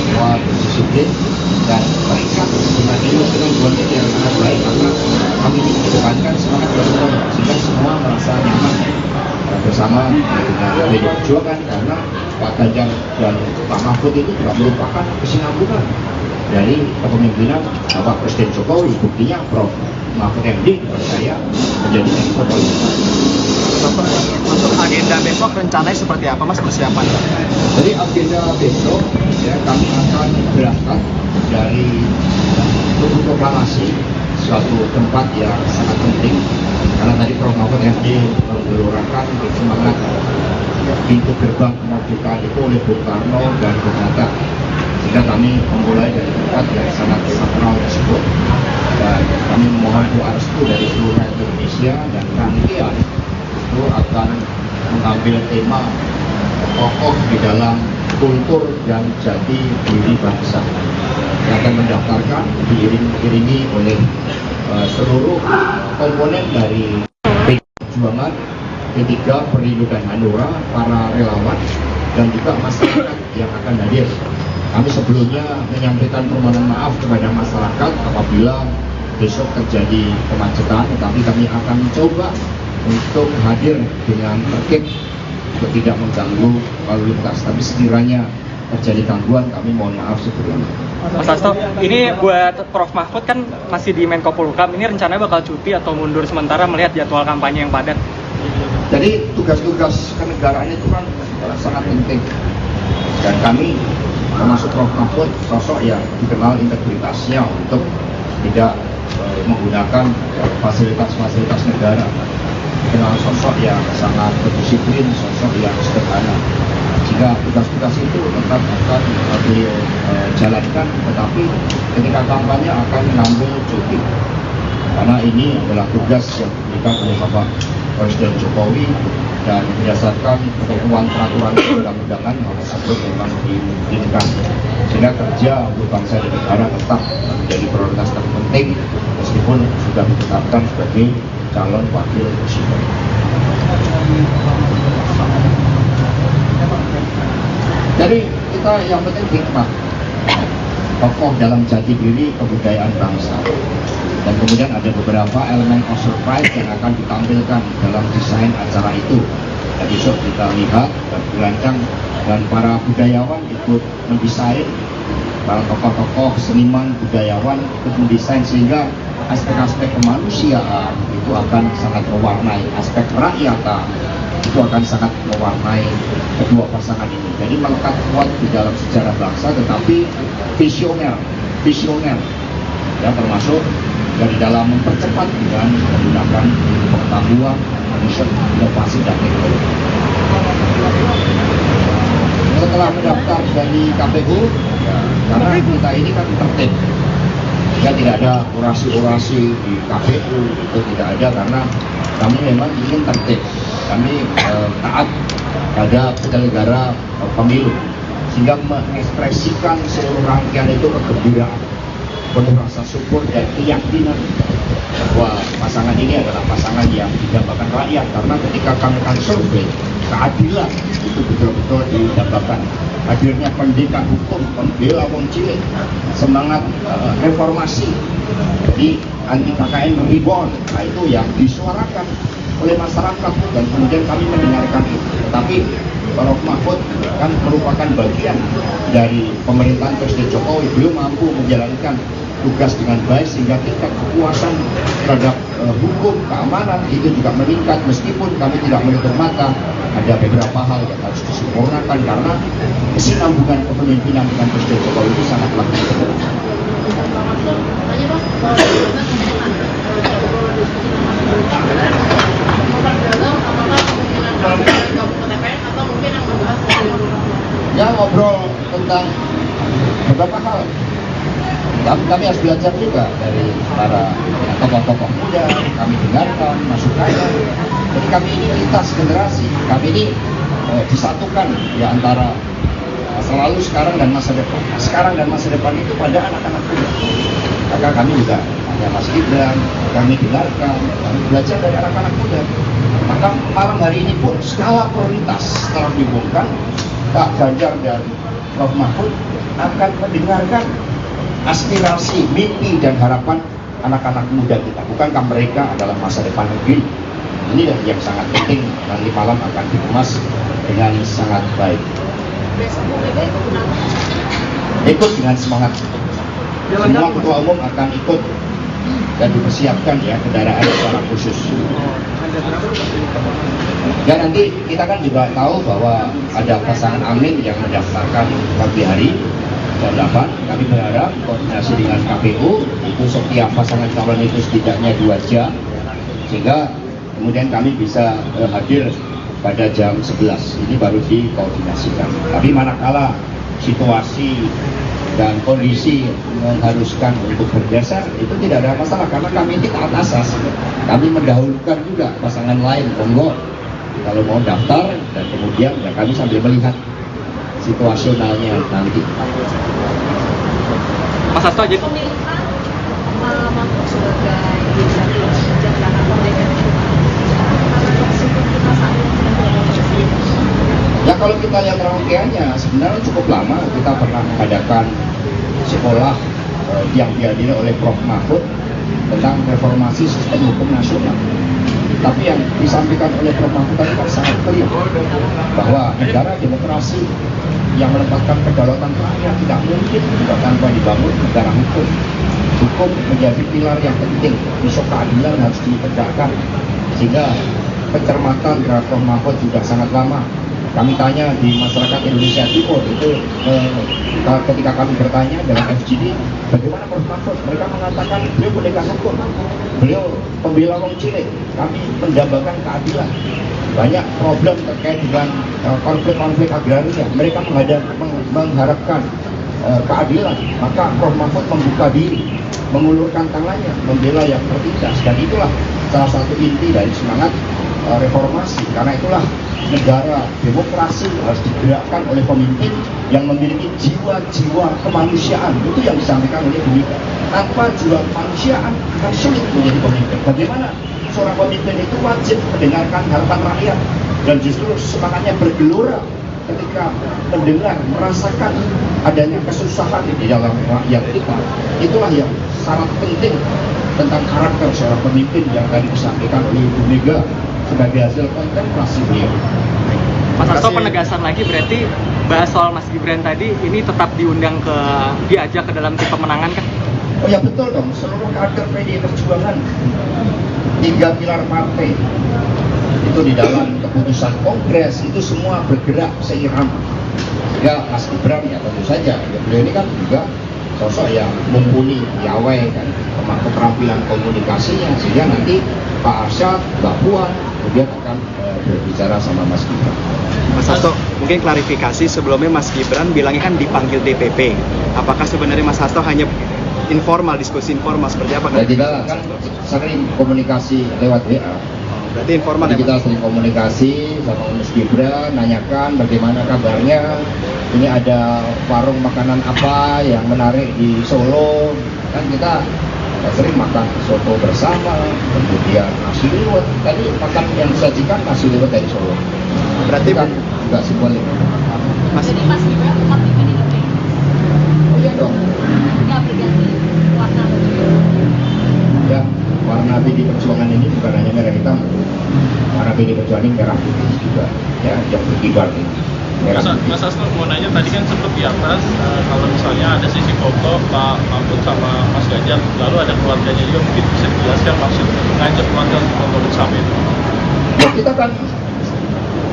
semua berdisiplin dan terikat dengan ilmu-ilmu yang sangat baik, karena kami ini mengedepankan semangat bersama sehingga semua merasa nyaman bersama dengan PD Perjuangan, karena Pak Ganjar dan Pak Mahfud itu juga merupakan kesinambungan dari kepemimpinan Bapak Presiden Jokowi. Buktinya Prof Mahfud MD menurut saya menjadi menko politik. Untuk agenda besok rencananya seperti apa Mas persiapan? Jadi agenda besok ya kami akan berangkat dari Tugu Proklamasi, suatu tempat yang sangat penting karena tadi Prof Mahfud MD menggelurakan semangat pintu gerbang kemerdekaan itu oleh Bung Karno dan Bung Hatta, sehingga kami memulai dari tempat yang sangat sakral tersebut dan kami memohon doa restu dari seluruh rakyat Indonesia, dan rangkaian itu akan mengambil tema tokoh di dalam kultur dan jati diri bangsa yang akan mendaftarkan diiringi oleh seluruh komponen dari Perjuangan, P3, Perindo dan Hanura, para relawan dan juga masyarakat yang akan hadir. Kami sebelumnya menyampaikan permohonan maaf kepada masyarakat apabila besok terjadi kemacetan, tetapi kami akan mencoba untuk hadir dengan tertib untuk tidak mengganggu lalu lintas. Tapi sekiranya terjadi gangguan, kami mohon maaf sebelumnya. Mas Hasto, ini buat Prof Mahfud kan masih di Menko Polhukam, ini rencananya bakal cuti atau mundur sementara melihat jadwal kampanye yang padat? Jadi tugas-tugas kenegaraan itu kan sangat penting, dan kami termasuk Prof Mahfud sosok yang dikenal integritasnya untuk tidak menggunakan fasilitas-fasilitas negara, dikenal sosok yang sangat berdisiplin, sosok yang sederhana. Jika tugas-tugas itu tetap akan beliau jalankan, tetapi ketika kampanye akan mengambil cuti, karena ini adalah tugas yang diberikan oleh Bapak Presiden Jokowi dan berdasarkan ketentuan peraturan perundang-undangan hal tersebut memang dimungkinkan, sehingga kerja untuk bangsa dan negara tetap menjadi prioritas terpenting meskipun sudah ditetapkan sebagai calon wakil presiden. Jadi kita yang penting hikmah, tokoh dalam jati diri kebudayaan bangsa, dan kemudian ada beberapa elemen of surprise yang akan ditampilkan dalam desain acara itu. Dan besok kita lihat dan dirancang, dan para budayawan ikut mendesain, para tokoh-tokoh seniman budayawan ikut mendesain, sehingga aspek-aspek kemanusiaan itu akan sangat mewarnai, aspek rakyatan itu akan sangat mewarnai kedua pasangan ini. Jadi melekat kuat di dalam sejarah bangsa, tetapi visioner, ya, termasuk dari dalam mempercepat dengan menggunakan pengetahuan, riset, inovasi dan teknologi. Setelah mendaftar dari KPU, ya, karena kita ini kan tertib, ya, tidak ada orasi-orasi di KPU, itu tidak ada, karena kami memang ingin tertib. Kami taat pada penyelenggara pemilu, sehingga mengekspresikan seluruh rangkaian itu kegembiraan, penuh rasa syukur dan keyakinan bahwa pasangan ini adalah pasangan yang didambakan rakyat, karena ketika kami akan survei, keadilan itu betul-betul didambakan. Hadirnya pendidikan hukum, pembela wong cilik, semangat reformasi, jadi anti KKN reborn, nah itu yang disuarakan oleh masyarakat, dan kemudian kami mendengarkan itu. Tetapi Prof Mahfud kan merupakan bagian dari pemerintahan Presiden Jokowi, belum mampu menjalankan tugas dengan baik, sehingga tingkat kepuasan terhadap hukum, keamanan itu juga meningkat, meskipun kami tidak menutup mata ada beberapa hal yang harus disempurnakan, karena kesinambungan kepemimpinan dengan Presiden Jokowi itu sangatlah penting. Ya, ngobrol tentang beberapa hal. Kami harus belajar juga dari para tokoh-tokoh muda, kami dengarkan masukannya. Jadi kami ini lintas generasi, kami ini disatukan di antara masa lalu, sekarang dan masa depan. Sekarang dan masa depan itu pada anak-anak muda. Maka kami juga hanya Mas Gibran, kami dengarkan, kami belajar dari anak-anak muda. Maka malam hari ini pun skala prioritas setelah diumumkan, Pak Ganjar dan Prof Mahfud akan mendengarkan aspirasi, mimpi dan harapan anak-anak muda kita. Bukankah mereka adalah masa depan negeri? Inilah yang sangat penting, nanti malam akan dikemas dengan sangat baik. Ikut dengan semangat. Semua ketua umum akan ikut dan dipersiapkan ya kendaraan secara khusus. Dan nanti kita kan juga tahu bahwa ada pasangan Amin yang mendaftarkan pagi hari jam 8. Kami berharap koordinasi dengan KPU itu setiap pasangan calon itu setidaknya 2 jam, sehingga kemudian kami bisa hadir pada jam 11. Ini baru dikoordinasikan. Tapi manakala situasi dan kondisi mengharuskan untuk bergeser, itu tidak ada masalah, karena kami ini taat asas. Kami mendahulukan juga pasangan lain, monggo kalau mau daftar, dan kemudian ya kami sambil melihat situasionalnya nanti. Mas Hasto aja. Ya kalau kita lihat rangkaiannya sebenarnya cukup lama. Kita pernah mengadakan sekolah yang dihadiri oleh Prof. Mahfud tentang reformasi sistem hukum nasional. Tapi yang disampaikan oleh Prof. Mahfud tadi kan sangat clear bahwa negara demokrasi yang menempatkan kedaulatan rakyat tidak mungkin juga tanpa dibangun negara hukum. Hukum menjadi pilar yang penting, isu keadilan harus ditegakkan. Sehingga pencermatan terhadap Prof. Mahfud juga sangat lama. Kami tanya di masyarakat Indonesia Timur itu ketika kami bertanya dalam FGD bagaimana Prof. Mahfud, mereka mengatakan beliau pendekar hukum, beliau pembela wong cilik, kami mendambakan keadilan. Banyak problem terkait dengan konflik-konflik agraria, mereka mengharapkan keadilan. Maka Prof. Mahfud membuka diri, mengulurkan tangannya, membela yang tertindas, dan itulah salah satu inti dari semangat reformasi. Karena itulah negara demokrasi harus digerakkan oleh pemimpin yang memiliki jiwa-jiwa kemanusiaan. Itu yang disampaikan oleh Bu Mega. Tanpa jiwa kemanusiaan akan sulit menjadi pemimpin. Bagaimana seorang pemimpin itu wajib mendengarkan harapan rakyat, dan justru semangatnya bergelora ketika mendengar, merasakan adanya kesusahan di dalam rakyat kita. Itulah yang sangat penting tentang karakter seorang pemimpin yang tadi disampaikan oleh Bu Mega sebagai hasil kontemplasi beliau. Mas Hasto, penegasan lagi berarti bahas soal Mas Gibran tadi ini tetap diajak ke dalam tim pemenangan kan? Oh ya betul dong, seluruh kader PDI Perjuangan 3 pilar partai itu di dalam keputusan kongres itu semua bergerak seirama. Ya Mas Gibran ya tentu saja, ya, beliau ini kan juga sosok yang mumpuni, piawai kan, keterampilan komunikasinya, sehingga nanti Pak Arsyad, Mbak Puan kemudian akan berbicara sama Mas Gibran. Mas Hasto, mungkin klarifikasi sebelumnya Mas Gibran bilangnya kan dipanggil DPP. Apakah sebenarnya Mas Hasto hanya informal, diskusi informal seperti apa? Ya tidak, kan sering komunikasi lewat WA. Berarti informal. Jadi kita sering komunikasi sama Mas Gibran, nanyakan bagaimana kabarnya. Ini ada warung makanan apa yang menarik di Solo. Kan kita sering makan soto bersama, kemudian nasi liwet. Tadi makan yang disajikan nasi liwet dari Solo. Berarti kan enggak simbolik. Jadi Mas Gibran tetap di PDIP? Oh iya dong. Enggak berganti warna baju? Ya, warna PDI Perjuangan ini bukan hanya merah hitam. Warna PDI Perjuangan ini merah putih juga, ya, yang berkibar ini. Mas Hasto mau nanya, tadi kan sempat di atas kalau misalnya ada sisi foto Pak Mahfud sama Mas Ganjar, lalu ada keluarganya juga, mungkin bisa dijelaskan maksud ngajak keluarga untuk foto bersama itu? Ya, kita kan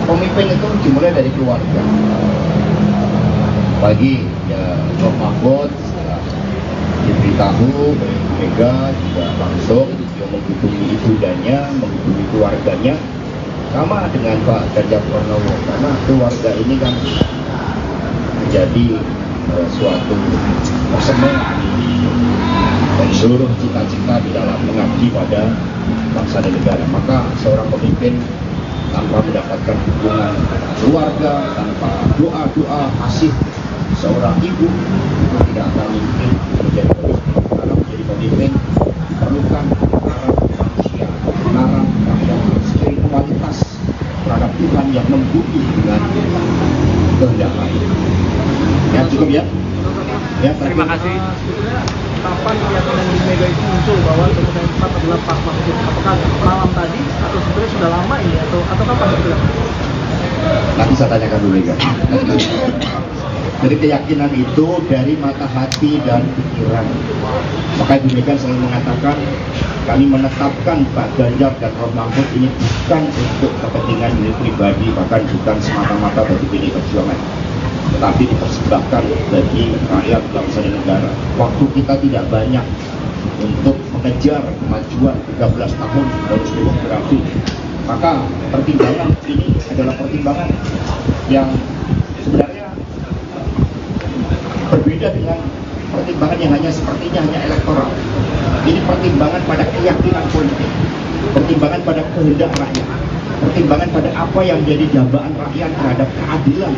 pemimpin itu dimulai dari keluarga. Bagi ya Prof. Mahfud diberitahu oleh Bu Mega juga langsung dia menghubungi ibundanya, menghubungi keluarganya. Sama dengan Pak Ganjar Pranowo, karena keluarga ini kan menjadi suatu persembahan dan seluruh cita-cita di dalam mengabdi pada bangsa dan negara. Maka seorang pemimpin tanpa mendapatkan dukungan keluarga, tanpa doa-doa kasih seorang ibu itu tidak akan mungkin menjadi pemimpin. Karena menjadi pemimpin perlukan manusia, rakyat, spiritualitas terhadap Tuhan yang membumi dengan kehendak lain. Ya cukup ya. Ya terima kasih. Kapan keyakinan di Mega itu muncul bahwa kemudian tetap adalah Pak Mahfud? Apakah malam tadi atau sebenarnya sudah lama ini atau kapan itu? Nanti saya tanyakan dulu Mega. Jadi keyakinan itu dari mata hati dan pikiran. Maka Ibu Mega selalu mengatakan kami menetapkan Pak Ganjar dan Prof. Mahfud ini bukan untuk kepentingan diri pribadi, bahkan bukan semata-mata bagi PDI Perjuangan, tetapi dipersembahkan bagi rakyat, bangsa dan negara. Waktu kita tidak banyak untuk mengejar kemajuan 13 tahun bonus demografi. Maka pertimbangan ini adalah pertimbangan yang sebenarnya berbeda dengan pertimbangan yang hanya sepertinya hanya elektoral. Ini pertimbangan pada keyakinan politik, pertimbangan pada kehendak rakyat. pertimbangan pada apa yang menjadi dambaan rakyat terhadap keadilan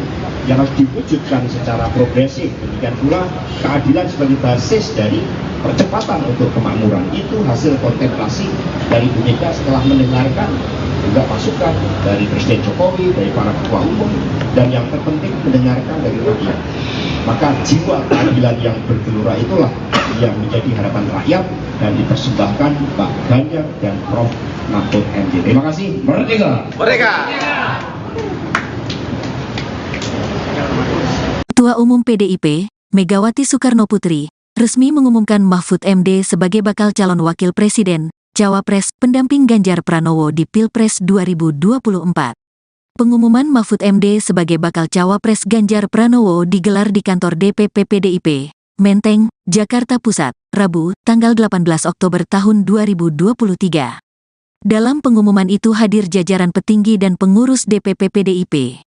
yang harus diwujudkan secara progresif. Demikian pula keadilan sebagai basis dari percepatan untuk kemakmuran. Itu hasil kontemplasi dari Bu Mega setelah mendengarkan juga masukan dari Presiden Jokowi, dari para ketua umum, dan yang terpenting mendengarkan dari rakyat. Maka jiwa keadilan yang bergelora itulah yang menjadi harapan rakyat dan dipersembahkan Pak Ganjar dan Prof. Mahfud MD. Terima kasih. Merdeka! Merdeka! Ketua Umum PDIP, Megawati Soekarnoputri, resmi mengumumkan Mahfud MD sebagai bakal calon wakil presiden, cawapres, pendamping Ganjar Pranowo di Pilpres 2024. Pengumuman Mahfud MD sebagai bakal cawapres Ganjar Pranowo digelar di kantor DPP PDIP, Menteng, Jakarta Pusat, Rabu, tanggal 18 Oktober tahun 2023. Dalam pengumuman itu hadir jajaran petinggi dan pengurus DPP PDIP.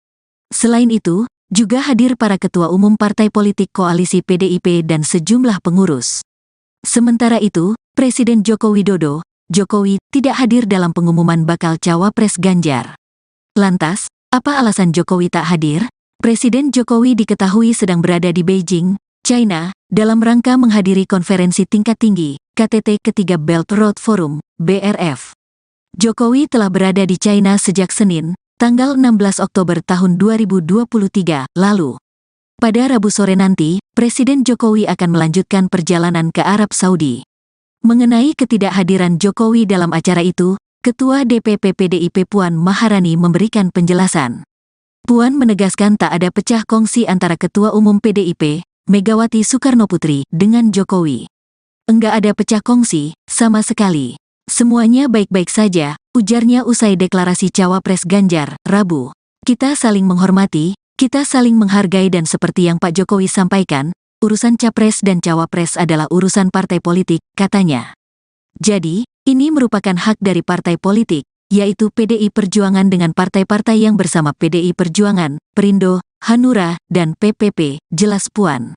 Selain itu, juga hadir para ketua umum partai politik koalisi PDIP dan sejumlah pengurus. Sementara itu, Presiden Joko Widodo, Jokowi, tidak hadir dalam pengumuman bakal cawapres Ganjar. Lantas, apa alasan Jokowi tak hadir? Presiden Jokowi diketahui sedang berada di Beijing, China, dalam rangka menghadiri konferensi tingkat tinggi, KTT ketiga Belt Road Forum, BRF. Jokowi telah berada di China sejak Senin, tanggal 16 Oktober tahun 2023 lalu. Pada Rabu sore nanti, Presiden Jokowi akan melanjutkan perjalanan ke Arab Saudi. Mengenai ketidakhadiran Jokowi dalam acara itu, Ketua DPP PDIP Puan Maharani memberikan penjelasan. Puan menegaskan tak ada pecah kongsi antara Ketua Umum PDIP, Megawati Soekarnoputri, dengan Jokowi. Enggak ada pecah kongsi, sama sekali. Semuanya baik-baik saja, ujarnya usai deklarasi cawapres Ganjar, Rabu. Kita saling menghormati, kita saling menghargai dan seperti yang Pak Jokowi sampaikan, urusan capres dan cawapres adalah urusan partai politik, katanya. Jadi, ini merupakan hak dari partai politik, yaitu PDI Perjuangan dengan partai-partai yang bersama PDI Perjuangan, Perindo, Hanura, dan PPP, jelas Puan.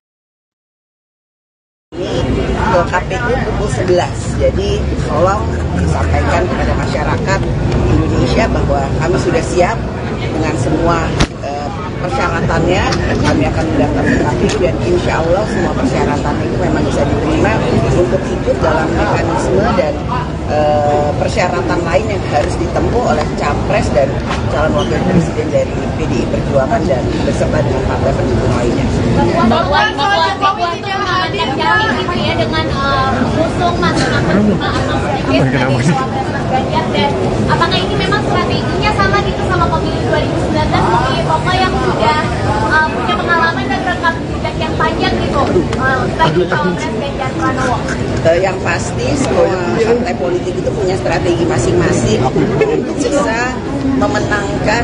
Ke KPU pukul 11, jadi tolong disampaikan kepada masyarakat Indonesia bahwa kami sudah siap dengan semua persyaratannya. Kami akan mendaftar ke KPU dan insya Allah semua persyaratan itu memang bisa diterima untuk ikut dalam mekanisme dan persyaratan lain yang harus ditempuh oleh capres dan calon wakil presiden dari PDI Perjuangan dan beserta dengan partai pendukung lainnya. Dengan mengusung mas-mas atau sedikit Ganjar, dan apakah ini memang strateginya sama gitu sama pemilu 2019 sebagai pokok yang sudah punya pengalaman dan rekam jejak yang panjang gitu bagi cawapres Ganjar Pranowo? Yang pasti semua partai politik itu punya strategi masing-masing untuk bisa memenangkan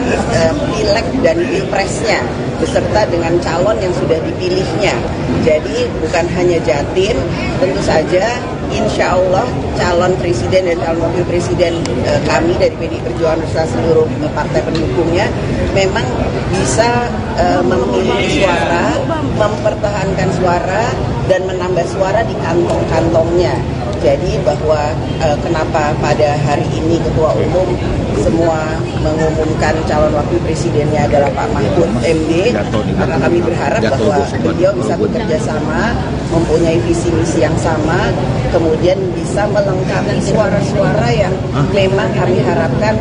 pileg dan pilpresnya beserta dengan calon yang sudah dipilihnya. Jadi bukan hanya Jatim, tentu saja insya Allah calon presiden dan calon wakil presiden kami dari PDI Perjuangan beserta seluruh partai pendukungnya memang bisa memiliki suara, mempertahankan suara, dan menambah suara di kantong-kantongnya. Jadi bahwa kenapa pada hari ini Ketua Umum semua mengumumkan calon wakil presidennya adalah Pak Mahfud MD, maka kami berharap bahwa beliau bisa bekerja sama, mempunyai visi misi yang sama, kemudian bisa melengkapi suara-suara yang memang kami harapkan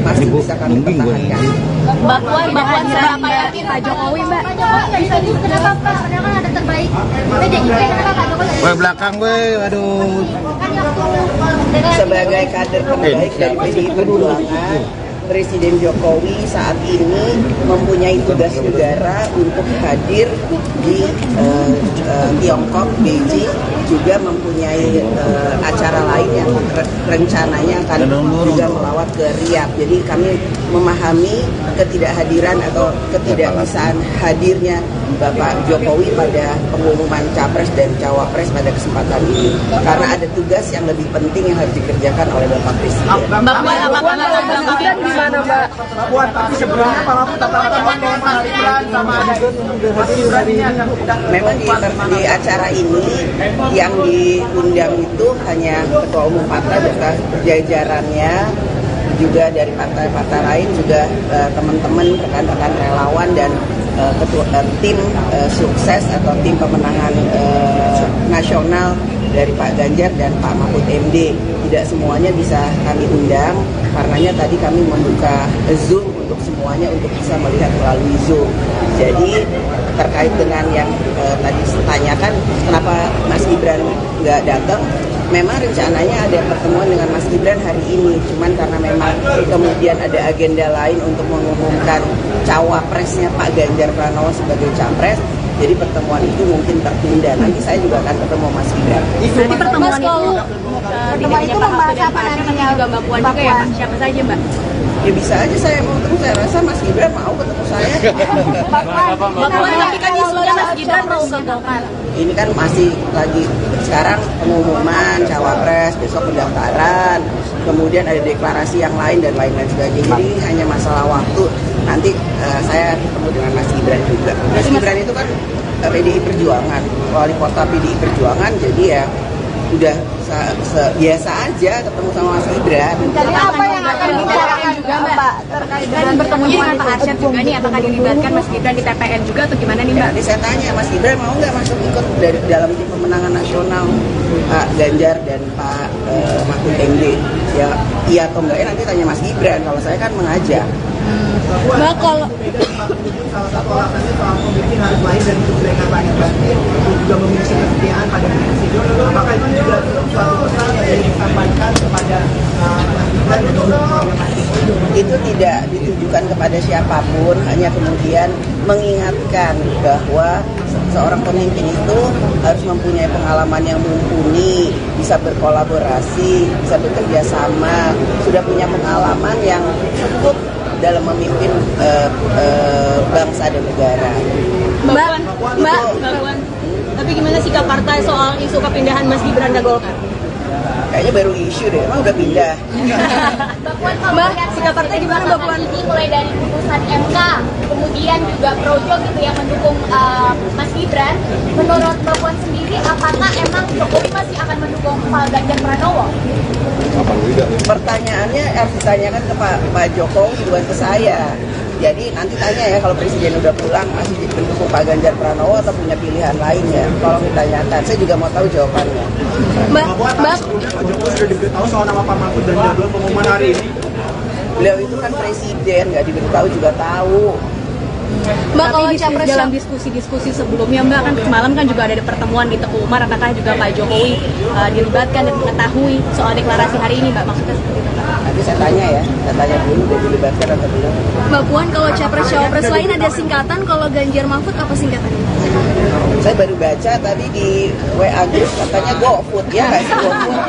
masih bisa kami pertahankan. Mbak Puan seberapa yakin Pak Jokowi, Mbak? Pak Jokowi nggak bisa juga, kenapa Pak? Padahal kan ada terbaik PDIP, kenapa Pak Jokowi? Gue belakang gue, aduh. Sebagai kader terbaik dari PDI Perjuangan, Presiden Jokowi saat ini mempunyai tugas negara untuk hadir di Tiongkok, Beijing, juga mempunyai acara lain yang rencananya akan juga melawat ke Riyadh. Jadi kami memahami ketidakhadiran atau ketidakbisaan hadirnya Bapak Jokowi pada pengumuman capres dan cawapres pada kesempatan ini, karena ada tugas yang lebih penting yang harus dikerjakan oleh Bapak Presiden. Mbak Puan, apakah Gibran di mana, Mbak? Mbak Puan, tapi sebelumnya Pak Mahfud katakan bahwa Mas Gibran sama Mas Gibran ini akan memang di acara ini yang diundang itu hanya Ketua Umum partai beserta jajarannya juga dari partai-partai lain juga teman-teman rekan-rekan relawan dan tim sukses atau tim pemenangan nasional dari Pak Ganjar dan Pak Mahfud MD. Tidak semuanya bisa kami undang, karenanya tadi kami membuka Zoom untuk semuanya untuk bisa melihat melalui Zoom. Jadi terkait dengan yang tadi ditanyakan kenapa Mas Gibran nggak datang, memang rencananya ada pertemuan dengan Mas Gibran hari ini, cuman karena memang kemudian ada agenda lain untuk mengumumkan cawapresnya Pak Ganjar Pranowo sebagai capres, jadi pertemuan itu mungkin tertunda. Nanti saya juga akan ketemu Mas Gibran. Nanti pertemuan itu membahas apa nantinya juga Mbak Puan juga ya Mbak? Siapa saja Mbak? Ya bisa aja saya mau ketemu, saya rasa Mas Gibran mau ketemu saya. Mbak Puan tapi kan isunya Mas Gibran mau ke Golkar. Ini kan masih lagi sekarang pengumuman cawapres, besok pendaftaran, kemudian ada deklarasi yang lain dan lain-lain sebagainya. Jadi hanya masalah waktu. Nanti saya ketemu dengan Mas Gibran juga. Mas Gibran itu kan PDI Perjuangan, wali kota PDI Perjuangan, jadi ya udah biasa aja ketemu sama Mas Gibran. Jadi apa yang akan dibicarakan juga Mbak terkait dengan bertemunya dengan Pak Arsyad juga nih, apakah dilibatkan Mas Gibran di TPN juga atau gimana nih Mbak? Nanti saya tanya Mas Gibran mau nggak masuk ikut dari dalam tim pemenangan nasional Pak Ganjar dan Pak Mahfud MD? Ya iya atau enggak ya nanti tanya Mas Gibran. Kalau saya kan mengajak. Mbak kalau salah satu alasannya soal pemimpin harus lahir dari mereka Pak Ibrahim untuk juga memiliki kesetiaan pada presiden. Apakah itu juga suatu pesan yang disampaikan kepada itu tidak ditujukan kepada siapapun, hanya kemudian mengingatkan bahwa seorang pemimpin itu harus mempunyai pengalaman yang mumpuni, bisa berkolaborasi, bisa bekerja sama, sudah punya pengalaman yang cukup dalam memimpin bangsa dan negara. Mbak, tapi gimana sikap partai soal isu kepindahan Mas Gibran ke Golkar? Kayaknya baru isu deh, emang udah pindah. Mbak, sikap partai gimana Mbak Puan? Ini mulai dari putusan MK, kemudian juga Projo gitu yang mendukung Mas Gibran. Menurut Mbak Puan sendiri, apakah emang Jokowi masih akan mendukung Pak Ganjar Pranowo? Pertanyaannya harus ditanyakan ke Pak Jokowi, bukan ke saya. Jadi nanti tanya ya kalau Presiden udah pulang masih mendukung Pak Ganjar Pranowo atau punya pilihan lainnya. Tolong ditanyakan, saya juga mau tahu jawabannya. Mbak Pak Jokowi sudah diberitahu soal nama Pak Mahfud dan jadwal pengumuman hari ini. Beliau itu kan presiden, nggak diberitahu juga tahu. Mbak, kalau dalam diskusi-diskusi sebelumnya Mbak kan semalam kan juga ada pertemuan di Teguh Umar, apakah juga Pak Jokowi dilibatkan dan mengetahui soal deklarasi hari ini Mbak, maksudnya seperti itu Mbak? Nanti saya tanya ya, saya tanya dulu udah dilibatkan atau belum. Mbak Puan, kalau capres-cawapres lain ada singkatan, kalau Ganjar Mahfud apa singkatannya? Saya baru baca tadi di WA Group katanya GoFood ya, nggak sih GoFood.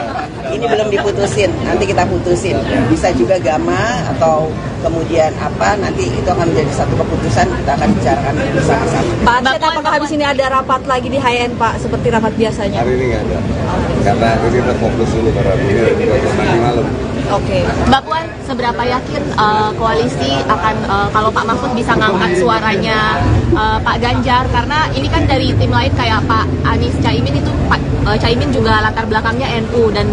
Ini belum diputusin, nanti kita putusin. Bisa juga Gama atau kemudian apa, nanti itu akan menjadi satu keputusan, kita akan bicarakan bersama-sama. Pak Arsyad, apakah habis ini ada rapat lagi di HN Pak, seperti rapat biasanya? Hari ini nggak ada, karena ini kita fokus dulu karena ini nanti malam. Oke, Mbak Puan, seberapa yakin koalisi akan kalau Pak Mahfud bisa ngangkat suaranya Pak Ganjar, karena ini kan dari tim lain kayak Pak Anies Caimin itu Caimin juga latar belakangnya NU dan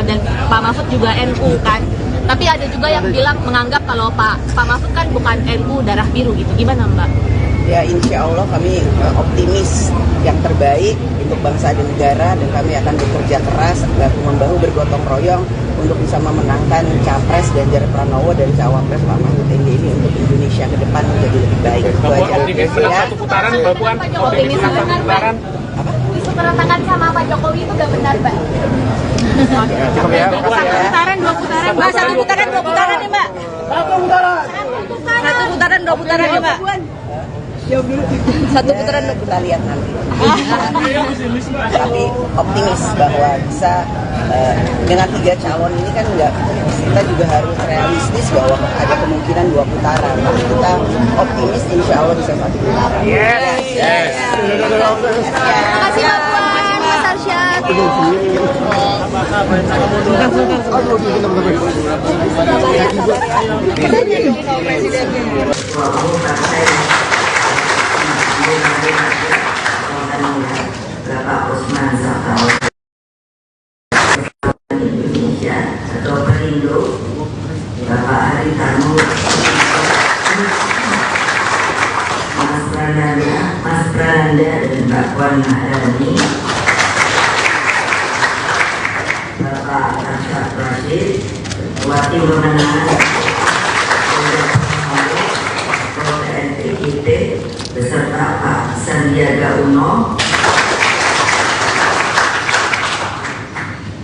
dan Pak Mahfud juga NU kan. Tapi ada juga yang bilang menganggap kalau Pak Mahfud kan bukan NU darah biru gitu. Gimana Mbak? Ya insya Allah kami optimis yang terbaik untuk bangsa dan negara, dan kami akan bekerja keras bahu-membahu bergotong royong untuk bisa memenangkan Capres Ganjar Pranowo dan Cawapres Pak Mahfud MD ini untuk Indonesia ke depan menjadi lebih baik. Itu aja. Satu putaran Mbak Puan, Optimis satu putaran. Isu keretakan sama Pak Jokowi itu gak benar Mbak? Dua putaran, Mbak. Satu putaran, dua putaran ya Mbak. Satu putaran, dua putaran ya Mbak. Satu putaran kita lihat nanti. Tapi optimis bahwa bisa dengan 3 calon ini kan kita juga harus realistis bahwa ada kemungkinan 2 putaran. Tapi kita optimis insya Allah bisa 1 putaran. Yes. Terima kasih Mbak Puan, Mas Arsyad. Bapak Usman Sabtaudang Indonesia atau Perindo, Bapak Mas Prananda dan Mbak Puan Maharani, Bapak Arsyad Rashid, Ketua Tim Pemenangan TNPIT, beserta Pak Sandiaga Uno.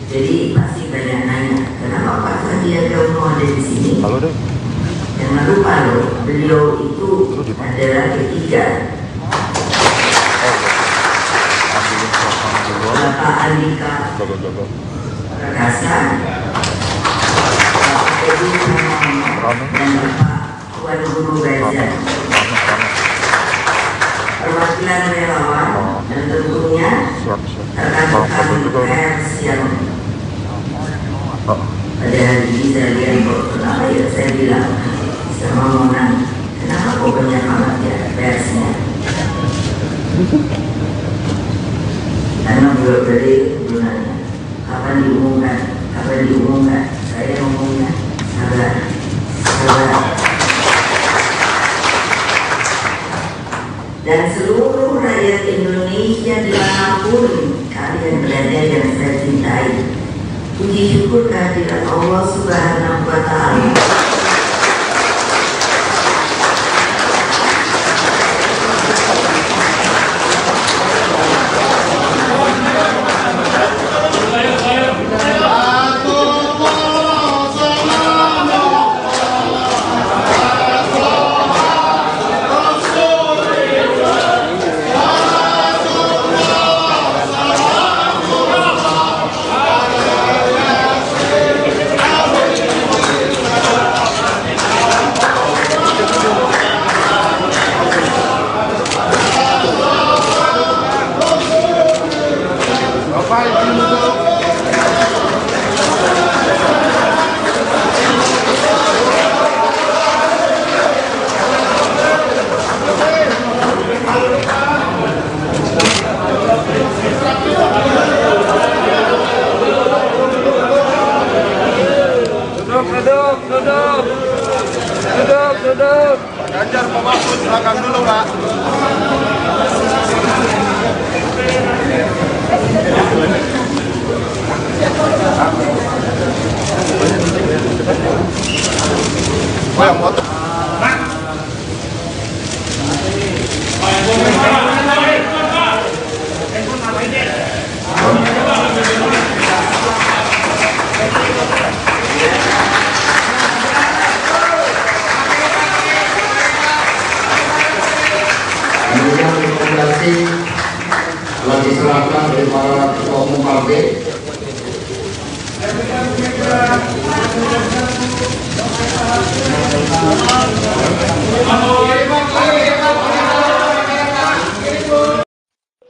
Jadi pasti banyak nanya, kenapa Pak Sandiaga Uno ada di sini? Jangan lupa loh, beliau itu adalah ketiga. Bapak Andika Perkasa, Bapak Edi Pramono, dan Bapak Tuan Guru Gajah. Perwakilan relawan dan tentunya rekan-rekan pers yang pada hari ini saya lihat kok kenapa ya saya bilang sama Mona, kenapa kok banyak banget ya persnya? Karena beliau dari sebenarnya kapan diumumkan, saya ngomongnya sabar. Dan seluruh rakyat Indonesia dimanapun kalian berada yang saya cintai, puji syukur kehadirat Allah Subhanahu wa Ta'ala. Duduk. Ganjar Pak Mahfud, belakang dulu Pak. Oh, yang foto. Kemudian rekomendasi telah diserahkan dari para ketua umum partai.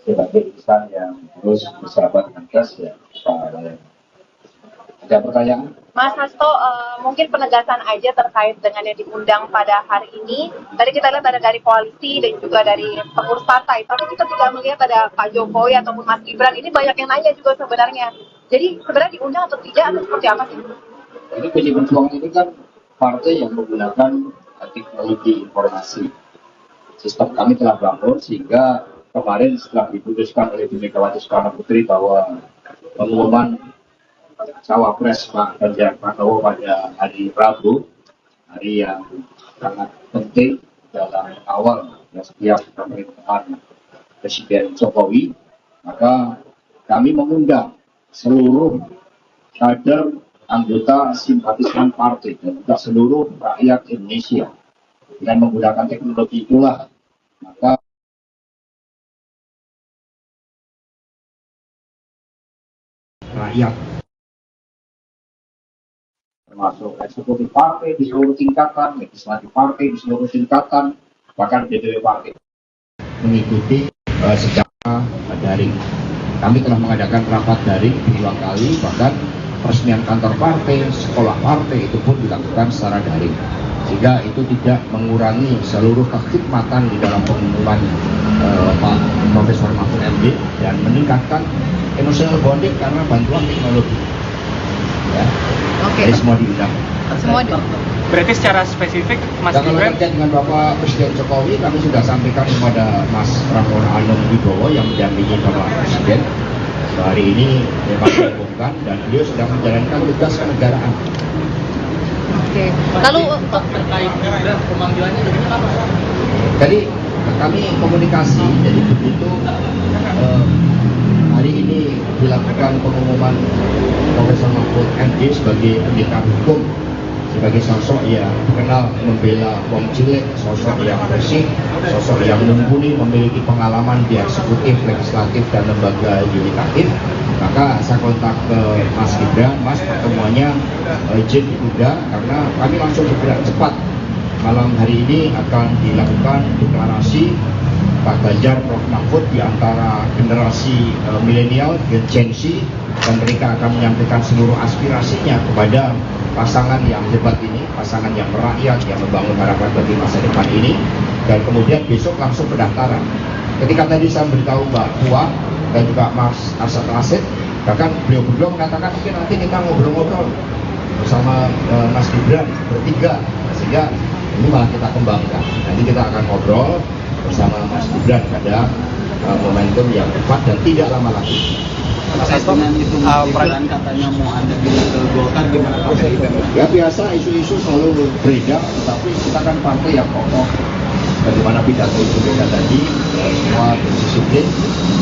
Sebagai insan yang terus bersahabat dengan gas ya, ada pertanyaan? Mas Hasto, mungkin penegasan aja terkait dengan yang diundang pada hari ini. Tadi kita lihat ada dari koalisi dan juga dari pengurus partai, tapi kita tidak melihat ada Pak Jokowi ataupun Mas Gibran. Ini banyak yang nanya juga sebenarnya. Jadi sebenarnya diundang atau tidak atau seperti apa sih? Ini PD Perjuangan ini kan partai yang menggunakan teknologi informasi. Sistem kami telah bangun sehingga kemarin setelah diputuskan oleh Bu Megawati Soekarno Putri bahwa pengumuman Cawapres Pak Ganjar Pranowo pada hari Rabu, hari yang sangat penting dalam awal setiap pemerintahan Presiden Jokowi, maka kami mengundang seluruh kader anggota simpatisan partai dan juga seluruh rakyat Indonesia. Dengan menggunakan teknologi itulah maka rakyat termasuk eksekutif partai di seluruh tingkatan, legislatif partai di seluruh tingkatan, bahkan DPW partai mengikuti secara daring. Kami telah mengadakan rapat daring 2 kali, bahkan peresmian kantor partai, sekolah partai itu pun dilakukan secara daring. Sehingga itu tidak mengurangi seluruh kekhidmatan di dalam pengumuman Pak Profesor Mahfud MD dan meningkatkan emotional bonding karena bantuan teknologi. Ya, jadi semua diundang. semua Berarti secara spesifik Mas Dan kalau Gibran terkait dengan Bapak Presiden Jokowi, kami sudah sampaikan kepada Mas Prabowo Anung Wibowo yang mendampingi Bapak Presiden. Hari ini memang diumumkan dan beliau sudah menjalankan tugas kenegaraan. Oke. Lalu untuk terkait pemanggilannya jadi apa? Jadi kami komunikasi, jadi begitu hari ini dilakukan pengumuman Profesor Mahfud MD sebagai pendekar hukum, sebagai sosok yang dikenal membela wong cilik, sosok yang bersih, sosok yang mumpuni, memiliki pengalaman di eksekutif, legislatif, dan lembaga yudikatif. Maka saya kontak ke Mas Gibran, Mas pertemuannya izin ditunda karena kami langsung bergerak cepat. Malam hari ini akan dilakukan deklarasi Pak Ganjar, Prof Mahfud di antara generasi milenial dan Gen Z, dan mereka akan menyampaikan seluruh aspirasinya kepada pasangan yang hebat ini, pasangan yang merakyat, yang membangun harapan bagi masa depan ini. Dan kemudian besok langsung pendaftaran. Ketika tadi saya beritahu Mbak Puan dan juga Mas Arsad Rashid, bahkan beliau berdua mengatakan mungkin nanti kita ngobrol-ngobrol bersama Mas Gibran bertiga, sehingga ini malah kita kembangkan. Nanti kita akan ngobrol bersama Mas Gibran pada momentum yang tepat dan tidak lama lagi. Dengan itu Gibran katanya mau ada di Golkar, gimana Pak? Ya biasa, isu-isu selalu beredar, tetapi kita kan partai yang kokoh. Bagaimana pidato Ibu Mega tadi, semua berdisiplin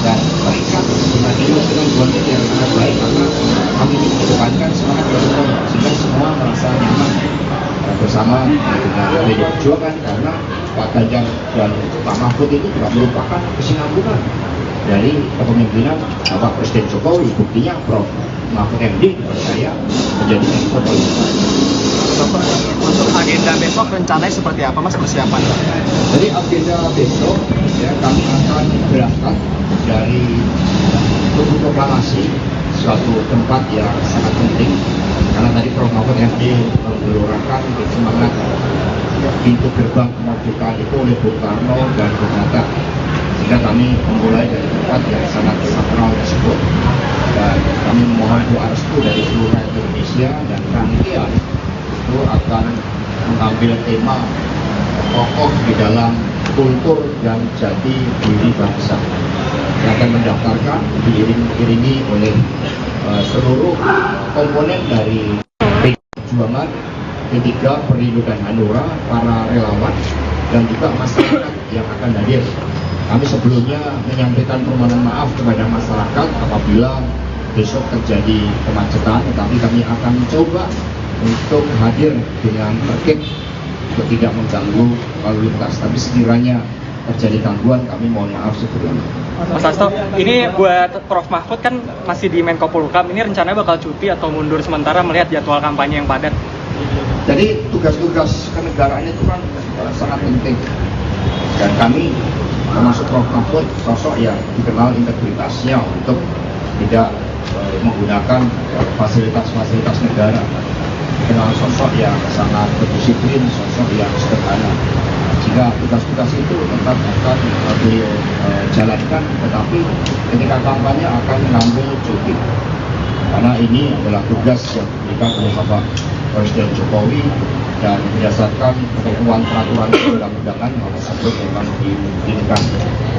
dan terikat dengan tujuan yang sangat baik, karena kami ingin mengedepankan semangat bersama sehingga semua merasa nyaman bersama dengan pdi perjuangan, karena Pak Ganjar dan Pak Mahfud itu juga merupakan kesinambungan dari kepemimpinan Bapak Presiden Jokowi. Buktinya Prof Mahfud MD menurut saya menjadi mentor politik. Untuk agenda besok rencananya seperti apa Mas persiapan? Jadi agenda besok ya kami akan berangkat dari Tugu Proklamasi, suatu tempat yang sangat penting karena tadi Prof Mahfud MD menggelurakan semangat pintu gerbang kemerdekaan itu oleh Bung Karno dan Bung Hatta, sehingga kami memulai dari tempat yang sangat sakral tersebut dan kami memohon doa restu dari seluruh rakyat Indonesia, dan rangkaian itu akan mengambil tema kokoh di dalam kultur dan jati diri bangsa yang akan mendaftarkan diiringi oleh seluruh komponen dari perjuangan P3, Perindo dan Hanura, para relawan dan juga masyarakat yang akan hadir. Kami sebelumnya menyampaikan permohonan maaf kepada masyarakat apabila besok terjadi kemacetan, tetapi kami akan mencoba untuk hadir dengan tertib untuk tidak mengganggu lalu lintas. Tapi sekiranya terjadi gangguan, kami mohon maaf sebelumnya. Mas Hasto, ini buat Prof Mahfud kan masih di Menko Polhukam, ini rencananya bakal cuti atau mundur sementara melihat jadwal kampanye yang padat? Jadi tugas-tugas kenegaraan itu kan sangat penting, dan kami termasuk Prof Mahfud sosok yang dikenal integritasnya untuk tidak menggunakan fasilitas-fasilitas negara, dikenal sosok yang sangat berdisiplin, sosok yang sederhana, sehingga tugas-tugas itu tetap akan beliau jalankan, tetapi ketika kampanye akan mengambil cuti karena ini adalah tugas yang diberikan oleh Bapak Presiden Jokowi dan berdasarkan ketentuan peraturan perundang-undangan hal tersebut memang dimungkinkan,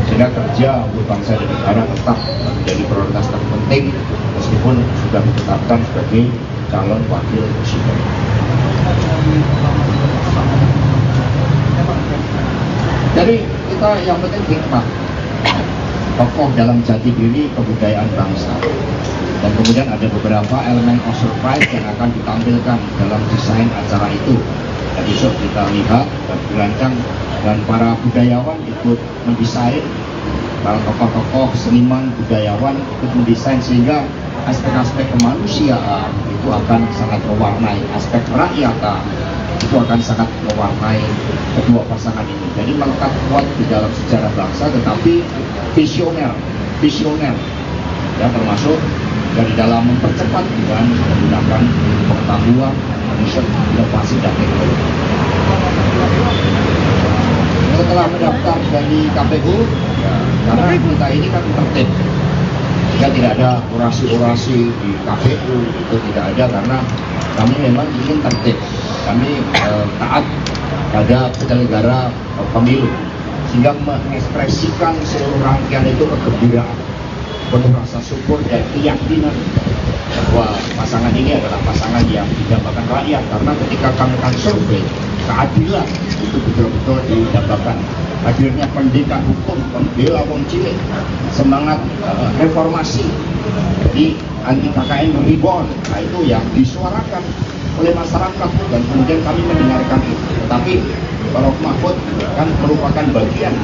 sehingga kerja untuk bangsa dan negara tetap menjadi prioritas terpenting meskipun sudah ditetapkan sebagai calon wakil presiden. Jadi kita yang penting hikmah, tokoh dalam jati diri kebudayaan bangsa, dan kemudian ada beberapa elemen of surprise yang akan ditampilkan dalam desain acara itu. Dan besok kita lihat dan dirancang, dan para budayawan ikut mendesain, para tokoh-tokoh seniman budayawan ikut mendesain, sehingga aspek-aspek kemanusiaan itu akan sangat mewarnai, aspek rakyatan itu akan sangat mewarnai kedua pasangan ini. Jadi melekat kuat di dalam sejarah bangsa, tetapi visioner ya, termasuk dari dalam mempercepat dengan menggunakan pengetahuan, riset, inovasi dan teknologi. Setelah mendaftar dari KPU, ya, karena kita ini kan tertib, jika tidak ada orasi-orasi di KPU itu tidak ada, karena kami memang ingin tertib. kami taat pada penyelenggara pemilu, sehingga mengekspresikan seluruh rangkaian itu kegembiraan, penuh rasa syukur dan keyakinan bahwa pasangan ini adalah pasangan yang didambakan rakyat. Karena ketika kami akan survei, keadilan itu betul-betul didambakan. Hadirnya pendidikan hukum, pembela wong cilik, semangat reformasi, jadi anti KKN reborn, nah itu yang disuarakan oleh masyarakat dan kemudian kami mendengarkan itu. Tetapi Prof. Mahfud kan merupakan bagian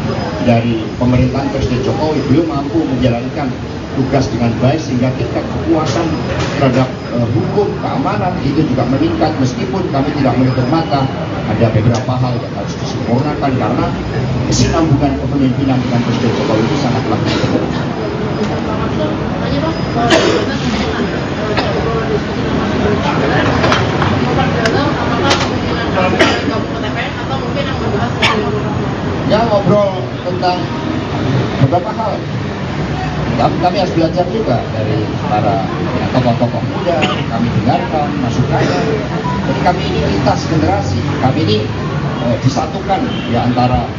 dari pemerintahan Presiden Jokowi, beliau mampu menjalankan tugas dengan baik sehingga tingkat kepuasan terhadap hukum, keamanan itu juga meningkat, meskipun kami tidak menutup mata ada beberapa hal yang harus disempurnakan karena kesinambungan kepemimpinan dengan Presiden Jokowi itu sangatlah penting. Ya, ngobrol tentang beberapa hal. Kami harus belajar juga dari para tokoh-tokoh muda, kami dengarkan masukannya. Jadi kami ini lintas generasi, kami ini disatukan di antara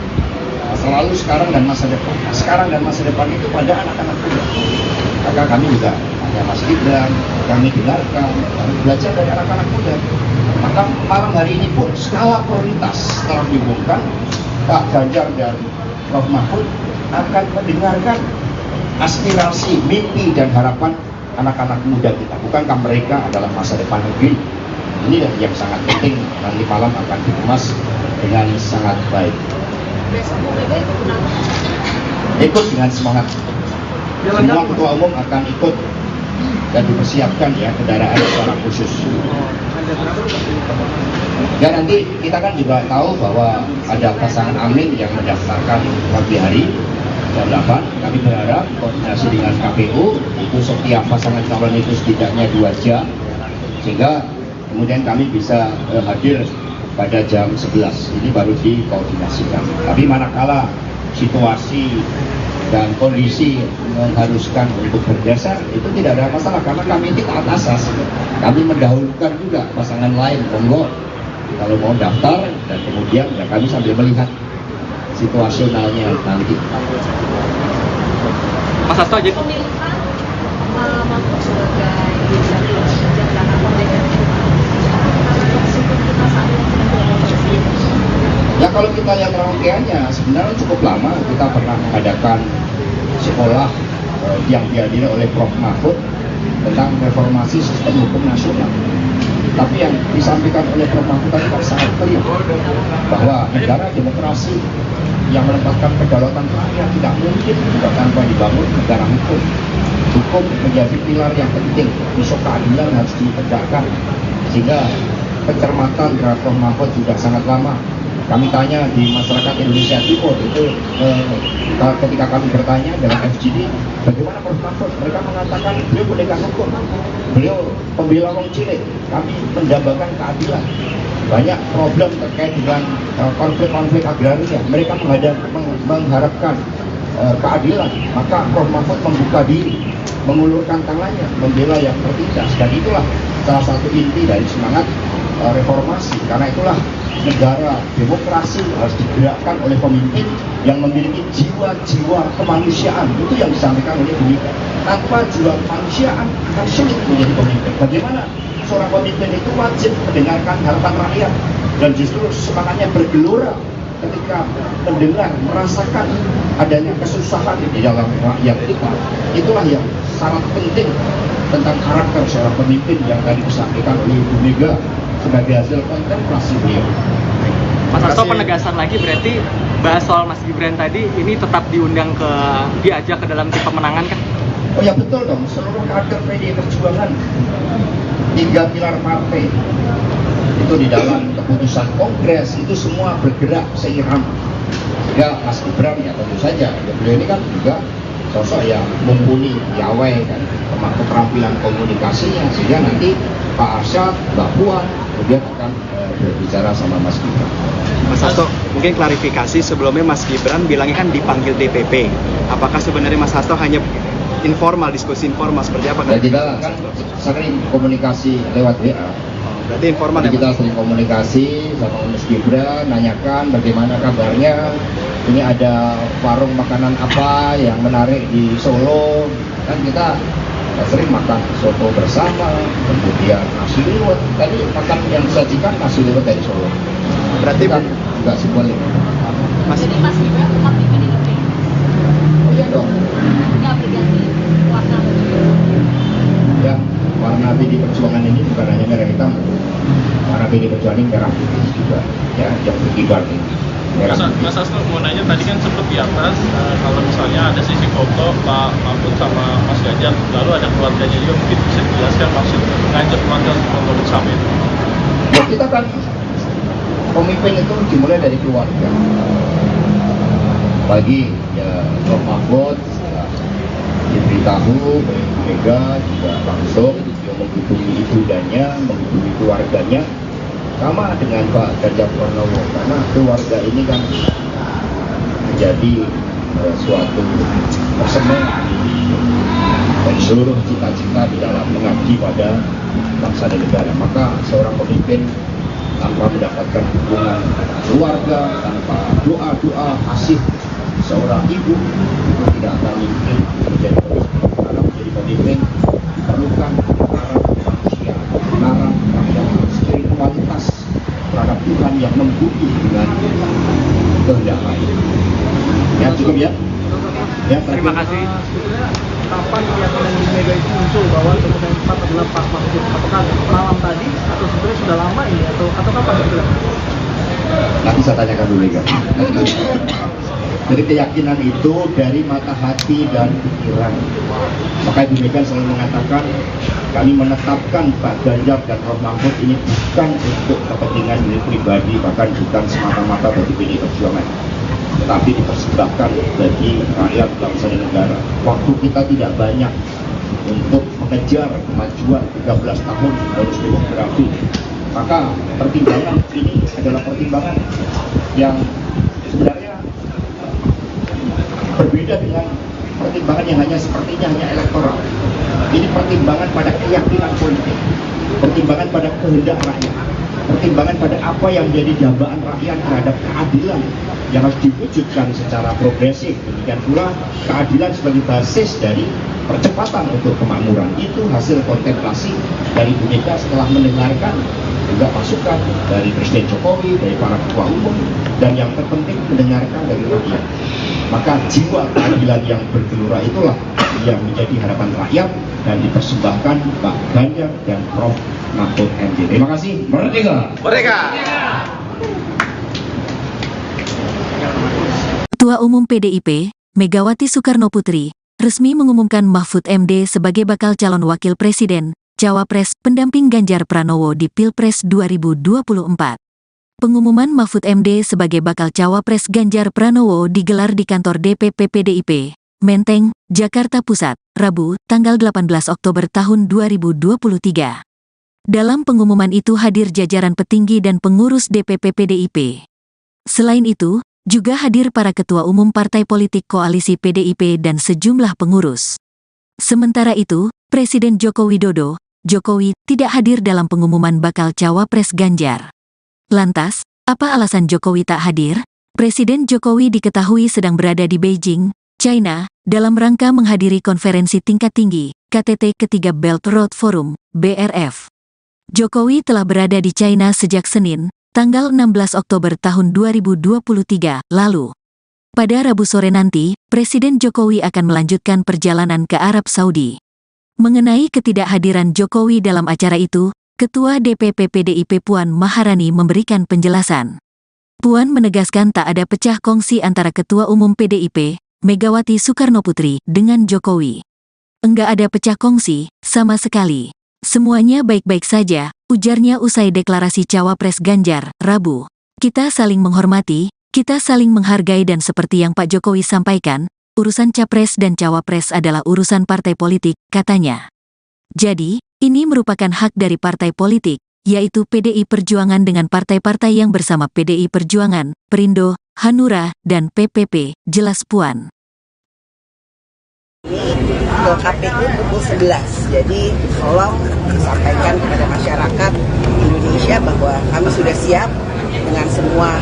masa lalu, sekarang dan masa depan. Sekarang dan masa depan itu pada anak-anak muda. Maka kami juga hanya Mas Gibran, kami dengarkan, kami belajar dari anak-anak muda. Maka malam hari ini pun skala prioritas setelah diumumkan, Pak Ganjar dan Prof. Mahfud akan mendengarkan aspirasi, mimpi dan harapan anak-anak muda kita. Bukankah mereka adalah masa depan negeri? Ini yang sangat penting, nanti malam akan dikemas dengan sangat baik. Ikut dengan semangat. Semua ketua umum akan ikut dan dipersiapkan ya kendaraan secara khusus. Dan nanti kita kan juga tahu bahwa ada pasangan Amin yang mendaftarkan pagi hari jam 8. Kami berharap koordinasi dengan KPU itu setiap pasangan calon itu setidaknya 2 jam sehingga kemudian kami bisa hadir pada jam 11. Ini baru dikoordinasikan. Tapi manakala situasi dan kondisi mengharuskan untuk bergeser, itu tidak ada masalah karena kami ini taat asas. Kami mendahulukan juga pasangan lain, monggo kalau mau daftar, dan kemudian ya kami sambil melihat situasionalnya nanti. Mas Hasto aja. Ya kalau kita lihat rangkaiannya sebenarnya cukup lama. Kita pernah mengadakan sekolah yang dihadiri oleh Prof. Mahfud tentang reformasi sistem hukum nasional. Tapi yang disampaikan oleh Prof. Mahfud tadi kan sangat clear bahwa negara demokrasi yang menempatkan kedaulatan rakyat tidak mungkin juga tanpa dibangun negara hukum. Hukum menjadi pilar yang penting, isu keadilan harus ditegakkan. Sehingga pencermatan terhadap Prof. Mahfud sudah sangat lama. Kami tanya di masyarakat Indonesia Timur itu ketika kami bertanya dalam FGD bagaimana Prof. Mahfud, mereka mengatakan beliau pendekar hukum, beliau pembela wong cilik, kami mendambakan keadilan. Banyak problem terkait dengan konflik-konflik agraria, mereka mengharapkan keadilan. Maka Prof. Mahfud membuka diri, mengulurkan tangannya, membela yang tertindas, dan itulah salah satu inti dari semangat reformasi. Karena itulah negara demokrasi harus digerakkan oleh pemimpin yang memiliki jiwa-jiwa kemanusiaan. Itu yang disampaikan oleh Bu Mega. Tanpa jiwa kemanusiaan akan sulit menjadi pemimpin. Bagaimana seorang pemimpin itu wajib mendengarkan harapan rakyat dan justru semangatnya bergelora ketika mendengar, merasakan adanya kesusahan di dalam rakyat kita. Itulah yang sangat penting tentang karakter seorang pemimpin yang tadi disampaikan oleh Bu Mega sebagai hasil kontemplasi beliau. Mas Hasto, penegasan lagi berarti bahas soal Mas Gibran tadi ini tetap diundang diajak ke dalam tim pemenangan kan? Oh ya betul dong, seluruh kader PDI Perjuangan 3 pilar partai itu di dalam keputusan kongres itu semua bergerak seiram. Ya Mas Gibran ya tentu saja, ya, beliau ini kan juga sosok yang mumpuni, piawai kan, keterampilan komunikasinya, sehingga nanti Pak Arsyad, Mbak Puan kemudian akan berbicara sama Mas Gibran. Mas Hasto, mungkin klarifikasi sebelumnya Mas Gibran bilangnya kan dipanggil DPP. Apakah sebenarnya Mas Hasto hanya informal, diskusi informal seperti apa? Ya tidak, kan sering komunikasi lewat WA. Berarti informal Jadi ya, kita sering komunikasi sama Mas Gibran, nanyakan bagaimana kabarnya. Ini ada warung makanan apa yang menarik di Solo. Kan kita sering makan soto bersama, kemudian nasi liwet. Tadi makan yang disajikan nasi liwet dari Solo. Berarti kan enggak seboleh. Jadi Mas Gibran tetap di PDIP? Oh iya dong. Nggak berganti warna baju? Ya, warna PD Perjuangan ini bukan hanya merah hitam. Warna PD Perjuangan ini merah putih juga. Ya, yang berkibar ini. Mas Hasto mau nanya, tadi kan sempat di atas kalau misalnya ada sisi foto Pak Mahfud sama Mas Ganjar, lalu ada keluarganya juga, mungkin bisa dijelaskan maksud ngajak keluarga untuk foto bersama itu? Ya, kita kan pemimpin itu dimulai dari keluarga. Bagi ya Prof Mahfud ya, diberitahu Mega juga langsung dia menghubungi ibundanya, menghubungi keluarganya, sama dengan Pak Ganjar Pranowo, karena keluarga ini kan menjadi suatu persemangat dan seluruh cita-cita di dalam mengabdi pada bangsa dan negara. Maka seorang pemimpin tanpa mendapatkan dukungan keluarga, tanpa doa-doa kasih seorang ibu, itu tidak akan mungkin menjadi pemimpin. Karena menjadi pemimpin diperlukan darah manusia, darah rakyat, spiritualitas terhadap Tuhan yang membunuh dengan kehendak lain. Ya cukup ya. Ya, Terima kasih. Kapan keyakinan di Mega itu muncul bahwa kemudian yang tepat adalah Pak Mahfud? Apakah malam tadi atau sebenarnya sudah lama ini atau kapan itu? Nanti saya tanyakan dulu Mega. Jadi keyakinan itu dari mata hati dan pikiran. Maka Ibu Mega selalu mengatakan kami menetapkan Pak Ganjar dan Prof Mahfud ini bukan untuk kepentingan diri pribadi, bahkan bukan semata-mata bagi PD Perjuangan, tetapi dipersembahkan bagi rakyat bangsa dan negara. Waktu kita tidak banyak untuk mengejar kemajuan 13 tahun bonus demografi, maka pertimbangan ini adalah pertimbangan yang sebenarnya berbeda dengan pertimbangan yang sepertinya hanya elektoral. Ini pertimbangan pada keyakinan politik, pertimbangan pada kehendak rakyat, pertimbangan pada apa yang menjadi dambaan rakyat terhadap keadilan yang harus diwujudkan secara progresif. Demikian pula keadilan sebagai basis dari percepatan untuk kemakmuran. Itu hasil kontemplasi dari Bu Mega setelah mendengarkan juga masukan dari Presiden Jokowi, dari para ketua umum, dan yang terpenting mendengarkan dari rakyat. Maka jiwa keadilan yang bergelora itulah yang menjadi harapan rakyat dan dipersembahkan Pak Ganjar dan Prof Mahfud MD. Terima kasih. Merdeka! Merdeka! Ketua Umum PDIP, Megawati Soekarnoputri, resmi mengumumkan Mahfud MD sebagai bakal calon wakil presiden, cawapres pendamping Ganjar Pranowo di Pilpres 2024. Pengumuman Mahfud MD sebagai bakal cawapres Ganjar Pranowo digelar di kantor DPP PDIP, Menteng, Jakarta Pusat, Rabu, tanggal 18 Oktober tahun 2023. Dalam pengumuman itu hadir jajaran petinggi dan pengurus DPP PDIP. Selain itu, juga hadir para ketua umum partai politik koalisi PDIP dan sejumlah pengurus. Sementara itu, Presiden Joko Widodo, Jokowi, tidak hadir dalam pengumuman bakal cawapres Ganjar. Lantas, apa alasan Jokowi tak hadir? Presiden Jokowi diketahui sedang berada di Beijing, China, dalam rangka menghadiri konferensi tingkat tinggi, KTT ketiga Belt Road Forum, BRF. Jokowi telah berada di China sejak Senin, tanggal 16 Oktober tahun 2023, lalu. Pada Rabu sore nanti, Presiden Jokowi akan melanjutkan perjalanan ke Arab Saudi. Mengenai ketidakhadiran Jokowi dalam acara itu, Ketua DPP PDIP Puan Maharani memberikan penjelasan. Puan menegaskan tak ada pecah kongsi antara Ketua Umum PDIP, Megawati Soekarnoputri, dengan Jokowi. Enggak ada pecah kongsi, sama sekali. Semuanya baik-baik saja, ujarnya usai deklarasi cawapres Ganjar, Rabu. Kita saling menghormati, kita saling menghargai dan seperti yang Pak Jokowi sampaikan, urusan capres dan cawapres adalah urusan partai politik, katanya. Jadi, ini merupakan hak dari partai politik, yaitu PDI Perjuangan dengan partai-partai yang bersama PDI Perjuangan, Perindo, Hanura, dan PPP, jelas Puan. Ke KPU pukul 11, jadi tolong disampaikan kepada masyarakat Indonesia Indonesia bahwa kami sudah siap dengan semua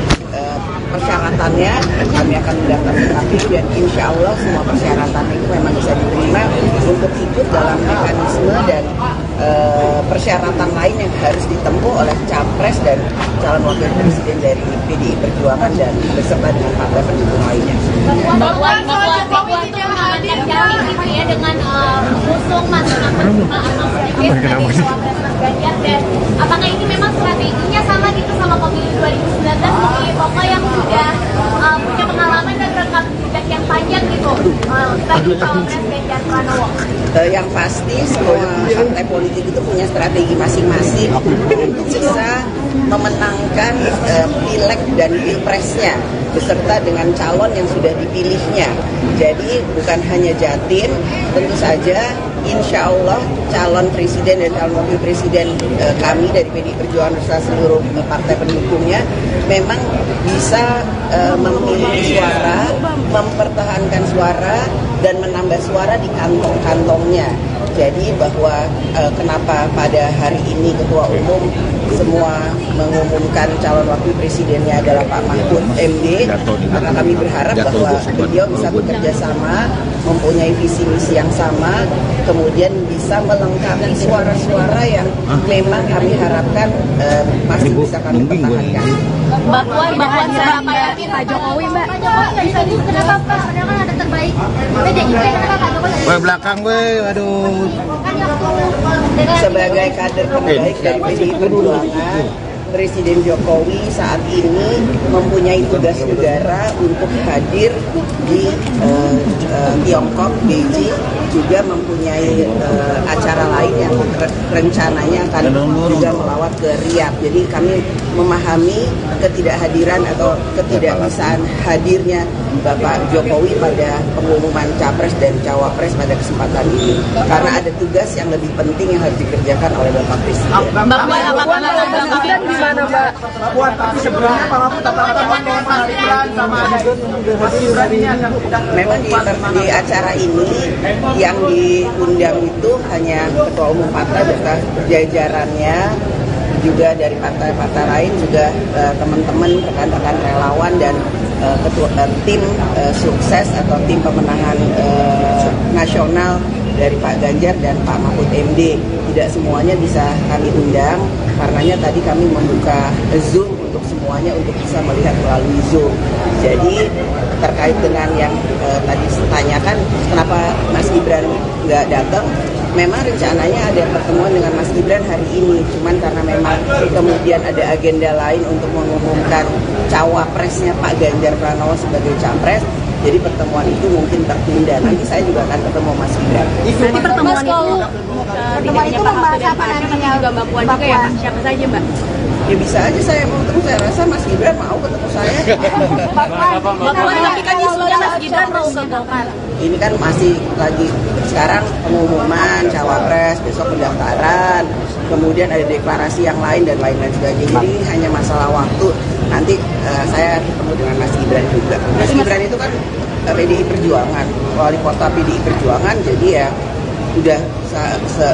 persyaratannya. Kami akan mendaftar ke KPU dan insya Allah semua persyaratan itu memang bisa diterima untuk ikut dalam mekanisme dan persyaratan lain yang harus ditempuh oleh capres dan calon wakil presiden dari PDI Perjuangan dan beserta dengan partai pendukung lainnya. Mbak Puan tuh mengamankan jamin gitu ya dengan mengusung Mas sedikit sebagai cawapres Mas Ganjar, dan apakah ini memang strateginya sama gitu sama pemilu 2019 bagi Pokok yang sudah punya pengalaman dan rekam jejak yang panjang gitu sebagai cawapres Ganjar Pranowo? Yang pasti semua partai politik itu punya strategi masing-masing untuk bisa memenangkan pileg dan pilpresnya beserta dengan calon yang sudah dipilihnya. Jadi bukan hanya Jatim, tentu saja insya Allah calon presiden dan calon wakil presiden kami dari PDI Perjuangan beserta seluruh partai pendukungnya memang bisa memiliki suara, mempertahankan suara dan menambah suara di kantong-kantongnya. Jadi bahwa kenapa pada hari ini Ketua Umum semua mengumumkan calon wakil presidennya adalah Pak Mahfud MD, maka kami berharap bahwa beliau bisa bekerja sama, mempunyai visi misi yang sama, kemudian bisa melengkapi suara-suara yang memang kami harapkan masih bisa kami pertahankan. Mbak Puan seberapa yakin Pak Jokowi, Mbak? Pak Jokowi nggak bisa dulu, kenapa Pak? Padahal kan ada terbaik. PDIP, kenapa Pak Jokowi? Belakang aduh. Sebagai kader terbaik dari PDI Perjuangan, Presiden Jokowi saat ini mempunyai tugas negara untuk hadir di Tiongkok, Beijing, juga mempunyai acara lain yang rencananya akan juga melawat ke Riyadh. Jadi kami memahami ketidakhadiran atau ketidakbisaan hadirnya Bapak Jokowi pada pengumuman Capres dan Cawapres pada kesempatan ini, karena ada tugas yang lebih penting yang harus dikerjakan oleh Bapak Presiden. Mbak Puan, apakah di mana Mbak Puan? Tapi sebelumnya Pak Mahfud katakan Mas Gibran sama Mas Gibran ini akan memang di acara ini yang diundang itu hanya Ketua Umum partai beserta jajarannya, juga dari partai-partai lain, juga teman-teman rekan-rekan relawan dan tim sukses atau tim pemenangan nasional dari Pak Ganjar dan Pak Mahfud MD. Tidak semuanya bisa kami undang, karenanya tadi kami membuka Zoom untuk semuanya untuk bisa melihat melalui Zoom. Jadi terkait dengan yang tadi ditanyakan kenapa Mas Gibran nggak datang, memang rencananya ada pertemuan dengan Mas Gibran hari ini, cuman karena memang kemudian ada agenda lain untuk mengumumkan cawapresnya Pak Ganjar Pranowo sebagai capres, jadi pertemuan itu mungkin tertunda. Nanti saya juga akan ketemu Mas Gibran. Nanti pertemuan itu membahas apa nantinya? Juga Mbak Puan juga ya, siapa saja Mbak? Ya bisa aja saya mau ketemu, saya rasa Mas Gibran mau ketemu saya. Mbak Puan, tapi kan isunya Mas Gibran mau ke Golkar. Ini kan masih lagi sekarang pengumuman cawapres, besok pendaftaran, kemudian ada deklarasi yang lain dan lain-lain sebagainya. Jadi hanya masalah waktu. Nanti saya ketemu dengan Mas Gibran juga. Mas Gibran itu kan PDI Perjuangan, wali kota PDI Perjuangan, jadi ya udah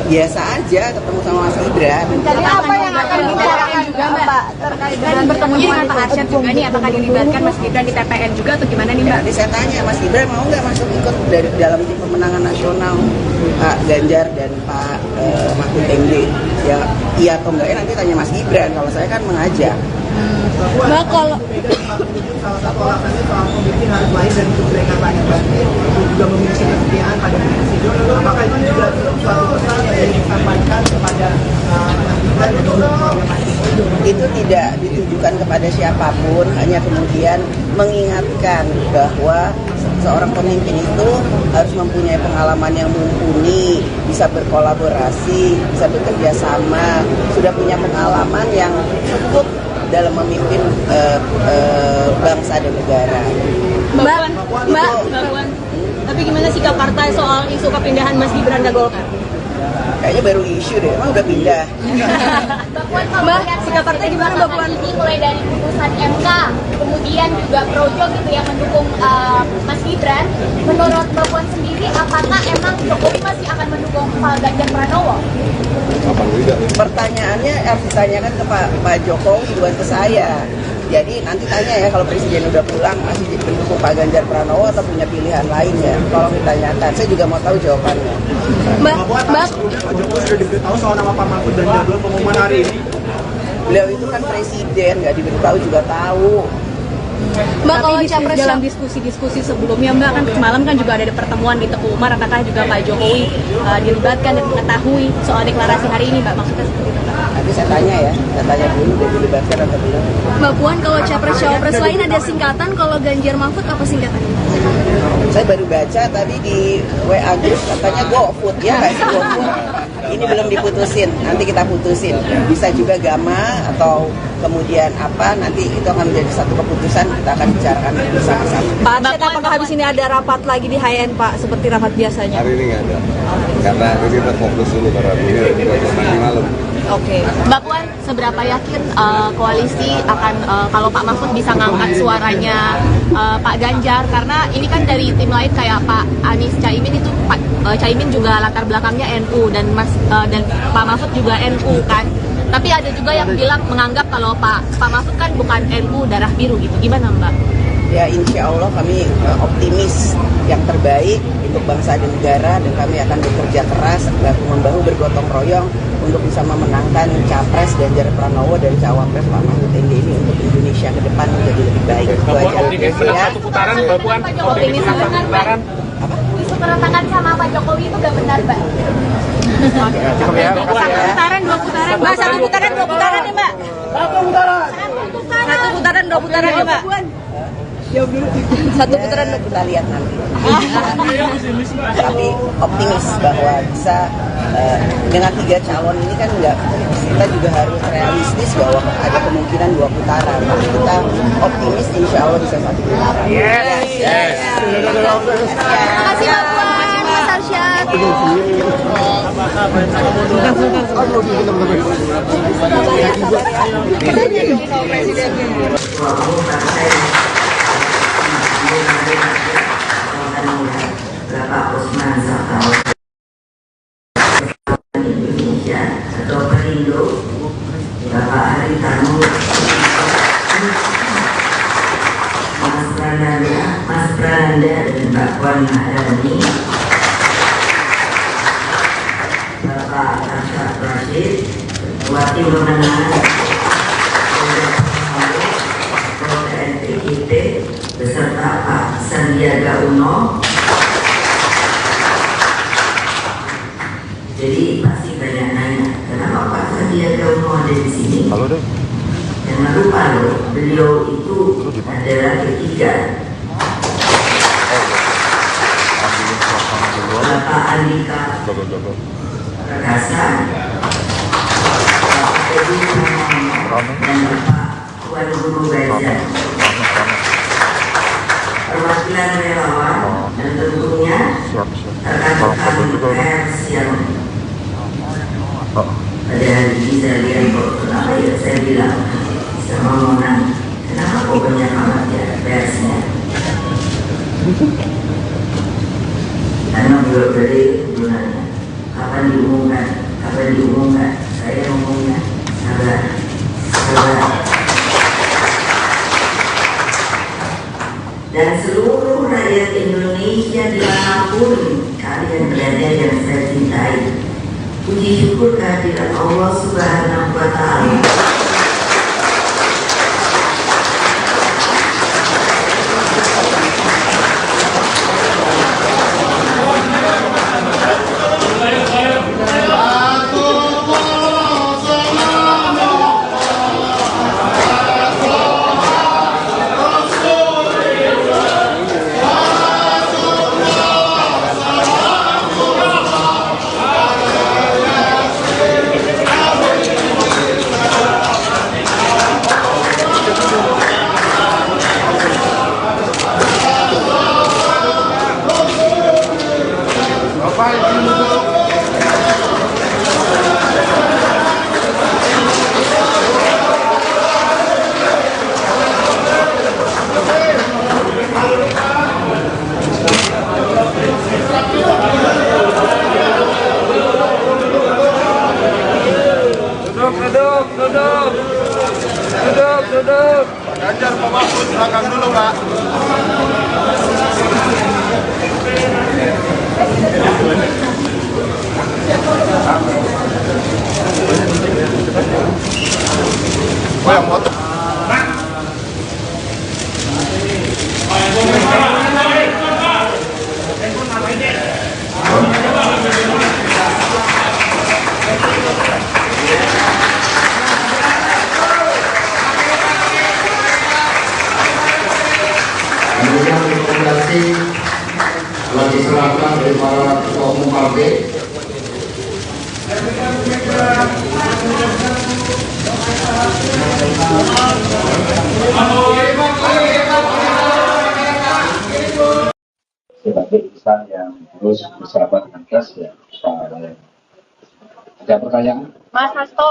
biasa aja ketemu sama Mas Gibran. Jadi apa yang akan dibicarakan juga Mbak terkait dengan bertemunya dengan Pak Arsyad juga nih, apakah dilibatkan Mas Gibran di TPN juga atau gimana nih Mbak? Nanti saya tanya Mas Gibran mau nggak masuk ikut dari dalam tim pemenangan nasional Pak Ganjar dan Pak Mahfud MD? Ya iya atau enggak, nanti tanya Mas Gibran. Kalau saya kan mengajak. Mbak, kalau salah satu alasannya soal pemimpin harus lahir dari mereka banyak juga memiliki kesetiaan pada presiden. Apakah itu juga suatu pesan yang disampaikan kepada itu tidak ditujukan kepada siapapun, hanya kemudian mengingatkan bahwa seorang pemimpin itu harus mempunyai pengalaman yang mumpuni, bisa berkolaborasi, bisa bekerja sama, sudah punya pengalaman yang cukup dalam memimpin bangsa dan negara. Mbak, tapi gimana sikap partai soal isu kepindahan Mas Gibran ke Golkar? Kayaknya baru isu deh, emang udah pindah. Mbak, sikap partai gimana Mbak Puan? Ini mulai dari putusan MK, kemudian juga Projo gitu yang mendukung Mas Gibran. Menurut Mbak Puan sendiri, apakah emang Jokowi masih akan mendukung Pak Ganjar Pranowo? Pertanyaannya harus ditanyakan ke Pak Jokowi, bukan ke saya. Jadi nanti tanya ya kalau Presiden udah pulang masih mendukung Pak Ganjar Pranowo atau punya pilihan lainnya. Tolong ditanyakan, saya juga mau tahu jawabannya. Mbak, Pak Jokowi sudah diberitahu soal nama Pak Mahfud dan jadwal pengumuman hari ini. Beliau itu kan presiden, nggak diberitahu juga tahu. Mbak, kalau capres dalam diskusi-diskusi sebelumnya, Mbak, kan semalam kan juga ada pertemuan di Teguh Umar, apakah juga Pak Jokowi dilibatkan dan mengetahui soal deklarasi hari ini, Mbak? Maksudnya seperti itu, Mbak? Nanti saya tanya ya, saya tanya dulu udah dilibatkan atau belum. Mbak Puan, kalau capres-cawapres lain ada singkatan, kalau Ganjar Mahfud apa singkatannya? Saya baru baca tadi di WA Group katanya GoFood ya, nggak sih GoFood. Ini belum diputusin, nanti kita putusin. Bisa juga Gama atau kemudian apa, nanti itu akan menjadi satu keputusan, kita akan bicarakan bersama-sama. Pak Arsyad, apakah habis ini ada rapat lagi di HN, Pak, seperti rapat biasanya? Hari ini nggak ada, karena ini kita fokus dulu karena ini nanti malam. Oke, Mbak Puan, seberapa yakin koalisi akan kalau Pak Mahfud bisa ngangkat suaranya Pak Ganjar? Karena ini kan dari tim lain kayak Pak Anies Caimin itu, Caimin juga latar belakangnya NU dan dan Pak Mahfud juga NU kan. Tapi ada juga yang bilang menganggap kalau Pak Mahfud kan bukan NU darah biru gitu. Gimana Mbak? Ya insya Allah kami optimis yang terbaik untuk bangsa dan negara, dan kami akan bekerja keras bahu-membahu bergotong royong untuk bisa memenangkan Capres Ganjar Pranowo dan Cawapres Pak Mahfud MD ini untuk Indonesia ke depan menjadi lebih baik. Itu aja. Optimis satu putaran, Mbak Puan. Optimis satu putaran. Isu keretakan sama Pak Jokowi itu gak benar, Mbak? Cukup ya. Satu putaran, dua putaran, Mbak. Satu putaran, dua putaran ya, Mbak. Satu putaran. Satu putaran, dua putaran ya, Mbak. Satu putaran, kita lihat nanti. Tapi optimis bahwa bisa dengan 3 calon ini kan enggak, kita juga harus realistis bahwa ada kemungkinan 2 putaran. Tapi kita optimis insya Allah bisa 1 putaran. Terima kasih Mbak Puan, Mas Arsyad. Bapak Usman Sabtaudang Indonesia atau Perindo, Bapak Haritanu, Mas Prananda dan Mbak Puan Maharani, Bapak Arsyad Rashid, Wakil Pemenang PDIP beserta Pak Sandiaga Uno. Jadi pasti banyak nanya, kenapa Pak Sandiaga Uno ada di sini? Halo deh. Jangan lupa loh, beliau itu adalah ketiga. Bapak Andika Perkasa, Bapak Edi Pramono, dan Bapak Tuan Guru Gajah. Perwakilan relawan dan tentunya rekan-rekan pers yang pada hari ini saya lihat kok kenapa ya saya bilang bisa ngomongan, kenapa kok banyak amat ya persnya, karena beliau dari sebenarnya kapan diumumkan saya ngomongnya sabar. Dan seluruh rakyat Indonesia dimanapun kalian berada yang saya cintai, puji syukur kehadiran Allah Subhanahu wa Ta'ala. telah diserahkan dari para ketua umum partai. Sebagai insan yang terus bersahabat dengan gas ya, ada pertanyaan? Mas Hasto,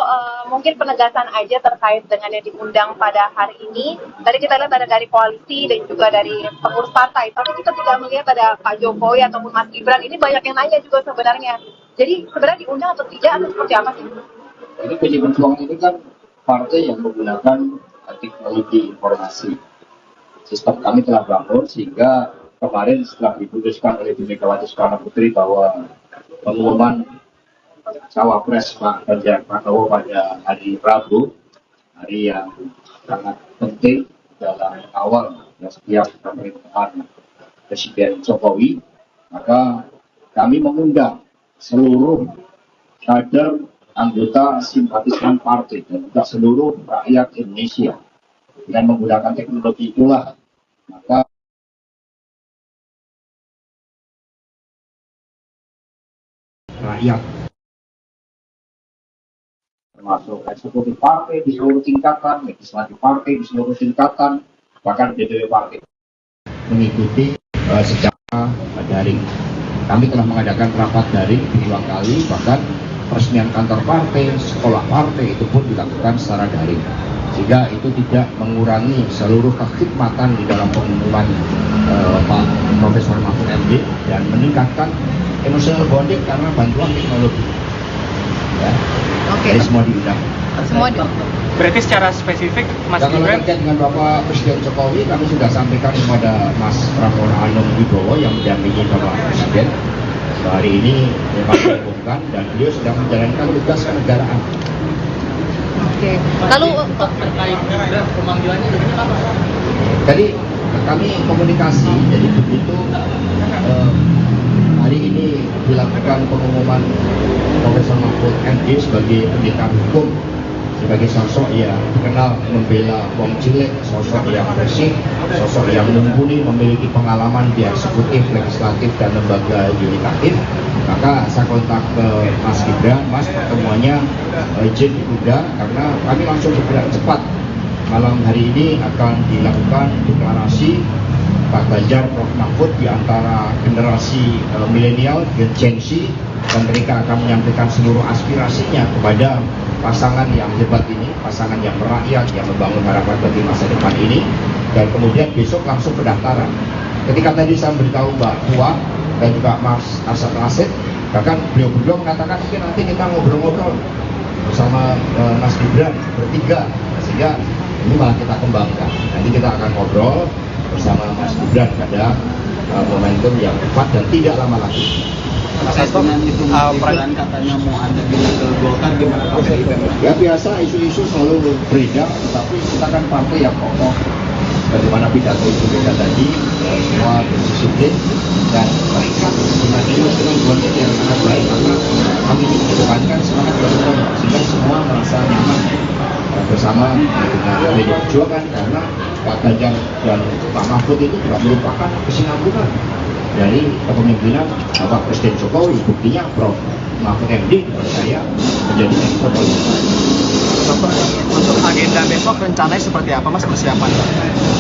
mungkin penegasan aja terkait dengan yang diundang pada hari ini. Tadi kita lihat ada dari koalisi dan juga dari pengurus partai, tapi kita tidak melihat ada Pak Jokowi ataupun Mas Gibran. Ini banyak yang nanya juga sebenarnya. Jadi sebenarnya diundang atau tidak atau seperti apa sih? Ini PDI Perjuangan ini kan partai yang menggunakan teknologi informasi. Sistem kami telah bangun sehingga kemarin setelah diputuskan oleh Bu Megawati Soekarno Putri bahwa pengumuman cawapres Pak Ganjar Pranowo pada hari Rabu, hari yang sangat penting dalam awal setiap pemerintahan Presiden Jokowi, maka kami mengundang seluruh kader anggota simpatisan partai dan juga seluruh rakyat Indonesia. Dengan menggunakan teknologi itulah maka rakyat termasuk eksekutif partai di seluruh tingkatan, legislatif partai di seluruh tingkatan, bahkan DPW partai mengikuti secara daring. Kami telah mengadakan rapat daring 2 kali, bahkan peresmian kantor partai, sekolah partai itu pun dilakukan secara daring. Sehingga itu tidak mengurangi seluruh kekhidmatan di dalam pengumuman Pak Profesor Mahfud MD dan meningkatkan emotional bonding karena bantuan teknologi. Ya. Oke. Jadi semua diundang. Semua diundang. Berarti secara spesifik Mas Gibran? Kalau terkait dengan Bapak Presiden Jokowi, kami sudah sampaikan kepada Mas Prabowo Anung Wibowo yang mendampingi Bapak Presiden. Hari ini memang diumumkan dan beliau sedang menjalankan tugas kenegaraan. Oke. Lalu untuk terkait pemanggilannya dari apa? Tadi kami komunikasi, jadi begitu hari ini dilakukan pengumuman Profesor Mahfud MD sebagai pendekar hukum, sebagai sosok yang dikenal membela wong cilik, sosok yang bersih, sosok yang mumpuni, memiliki pengalaman di eksekutif, legislatif, dan lembaga yudikatif. Maka saya kontak ke Mas Gibran, Mas pertemuannya izin ditunda karena kami langsung bergerak cepat. Malam hari ini akan dilakukan deklarasi Pak Ganjar, Prof Mahfud di antara generasi milenial dan Gen Z, dan mereka akan menyampaikan seluruh aspirasinya kepada pasangan yang hebat ini, pasangan yang merakyat, yang membangun harapan bagi masa depan ini. Dan kemudian besok langsung pendaftaran. Ketika tadi saya memberitahu Mbak Puan dan juga Mas Arsad Rashid, bahkan beliau berdua mengatakan mungkin nanti kita ngobrol-ngobrol bersama Mas Gibran bertiga, sehingga ini malah kita kembangkan. Nanti kita akan ngobrol bersama Mas Gibran pada momentum yang tepat dan tidak lama lagi. Mas Hasto itu Gibran katanya mau ada di Golkar, gimana Pak? Ya biasa, isu-isu selalu beredar, tetapi kita kan partai yang kokoh. Bagaimana pidato Ibu Mega tadi, semua berdisiplin dan terikat dengan bonding yang sangat baik, maka kami mengedepankan semangat bersama sehingga semua merasa nyaman bersama dengan PDI Perjuangan, karena Pak Ganjar dan Pak Mahfud itu juga merupakan kesinambungan dari kepemimpinan Bapak Presiden Jokowi. Buktinya Prof Mahfud MD menurut saya menjadi mentor politik. Untuk agenda besok rencananya seperti apa Mas persiapan?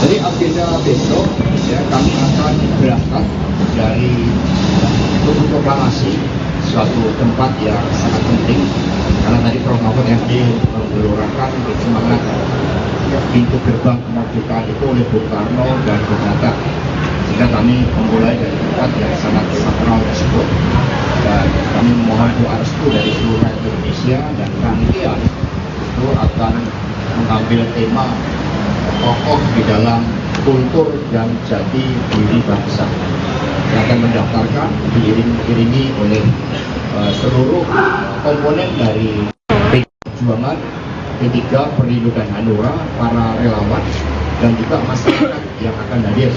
Jadi agenda besok ya kami akan berangkat dari Tugu Proklamasi, suatu tempat yang sangat penting karena tadi Prof Mahfud MD menggelurakan semangat pintu gerbang kemerdekaan itu oleh Bung Karno dan Bung Hatta, sehingga kami memulai dari tempat yang sangat sakral tersebut dan kami memohon doa restu dari seluruh rakyat Indonesia, dan rangkaian itu akan mengambil tema tokoh di dalam kultur dan jati diri bangsa yang akan mendaftarkan diiringi oleh seluruh komponen dari PDI Perjuangan, P3, Perindo dan Hanura, para relawan dan juga masyarakat yang akan hadir.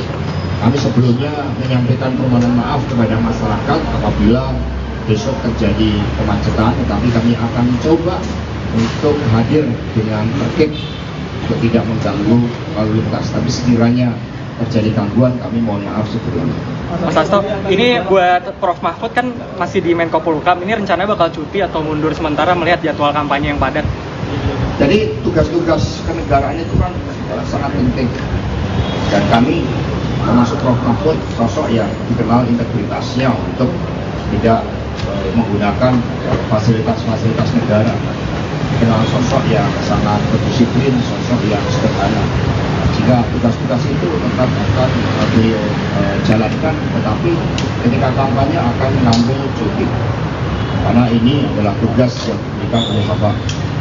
Kami sebelumnya menyampaikan permohonan maaf kepada masyarakat apabila besok terjadi kemacetan, tetapi kami akan mencoba untuk hadir dengan tertib untuk tidak mengganggu lalu lintas. Tapi sekiranya terjadi gangguan, kami mohon maaf sebelumnya. Mas Hasto, ini buat Prof Mahfud kan masih di Menko Polhukam, ini rencananya bakal cuti atau mundur sementara melihat jadwal kampanye yang padat? Jadi tugas-tugas kenegaraan itu kan sangat penting. Dan kami termasuk Prof Mahfud sosok yang dikenal integritasnya untuk tidak menggunakan fasilitas-fasilitas negara. Dikenal sosok yang sangat berdisiplin, sosok yang sederhana. Jika tugas-tugas itu tetap akan beliau jalankan, tetapi ketika kampanye akan mengambil cuti. Karena ini adalah tugas yang diberikan oleh Bapak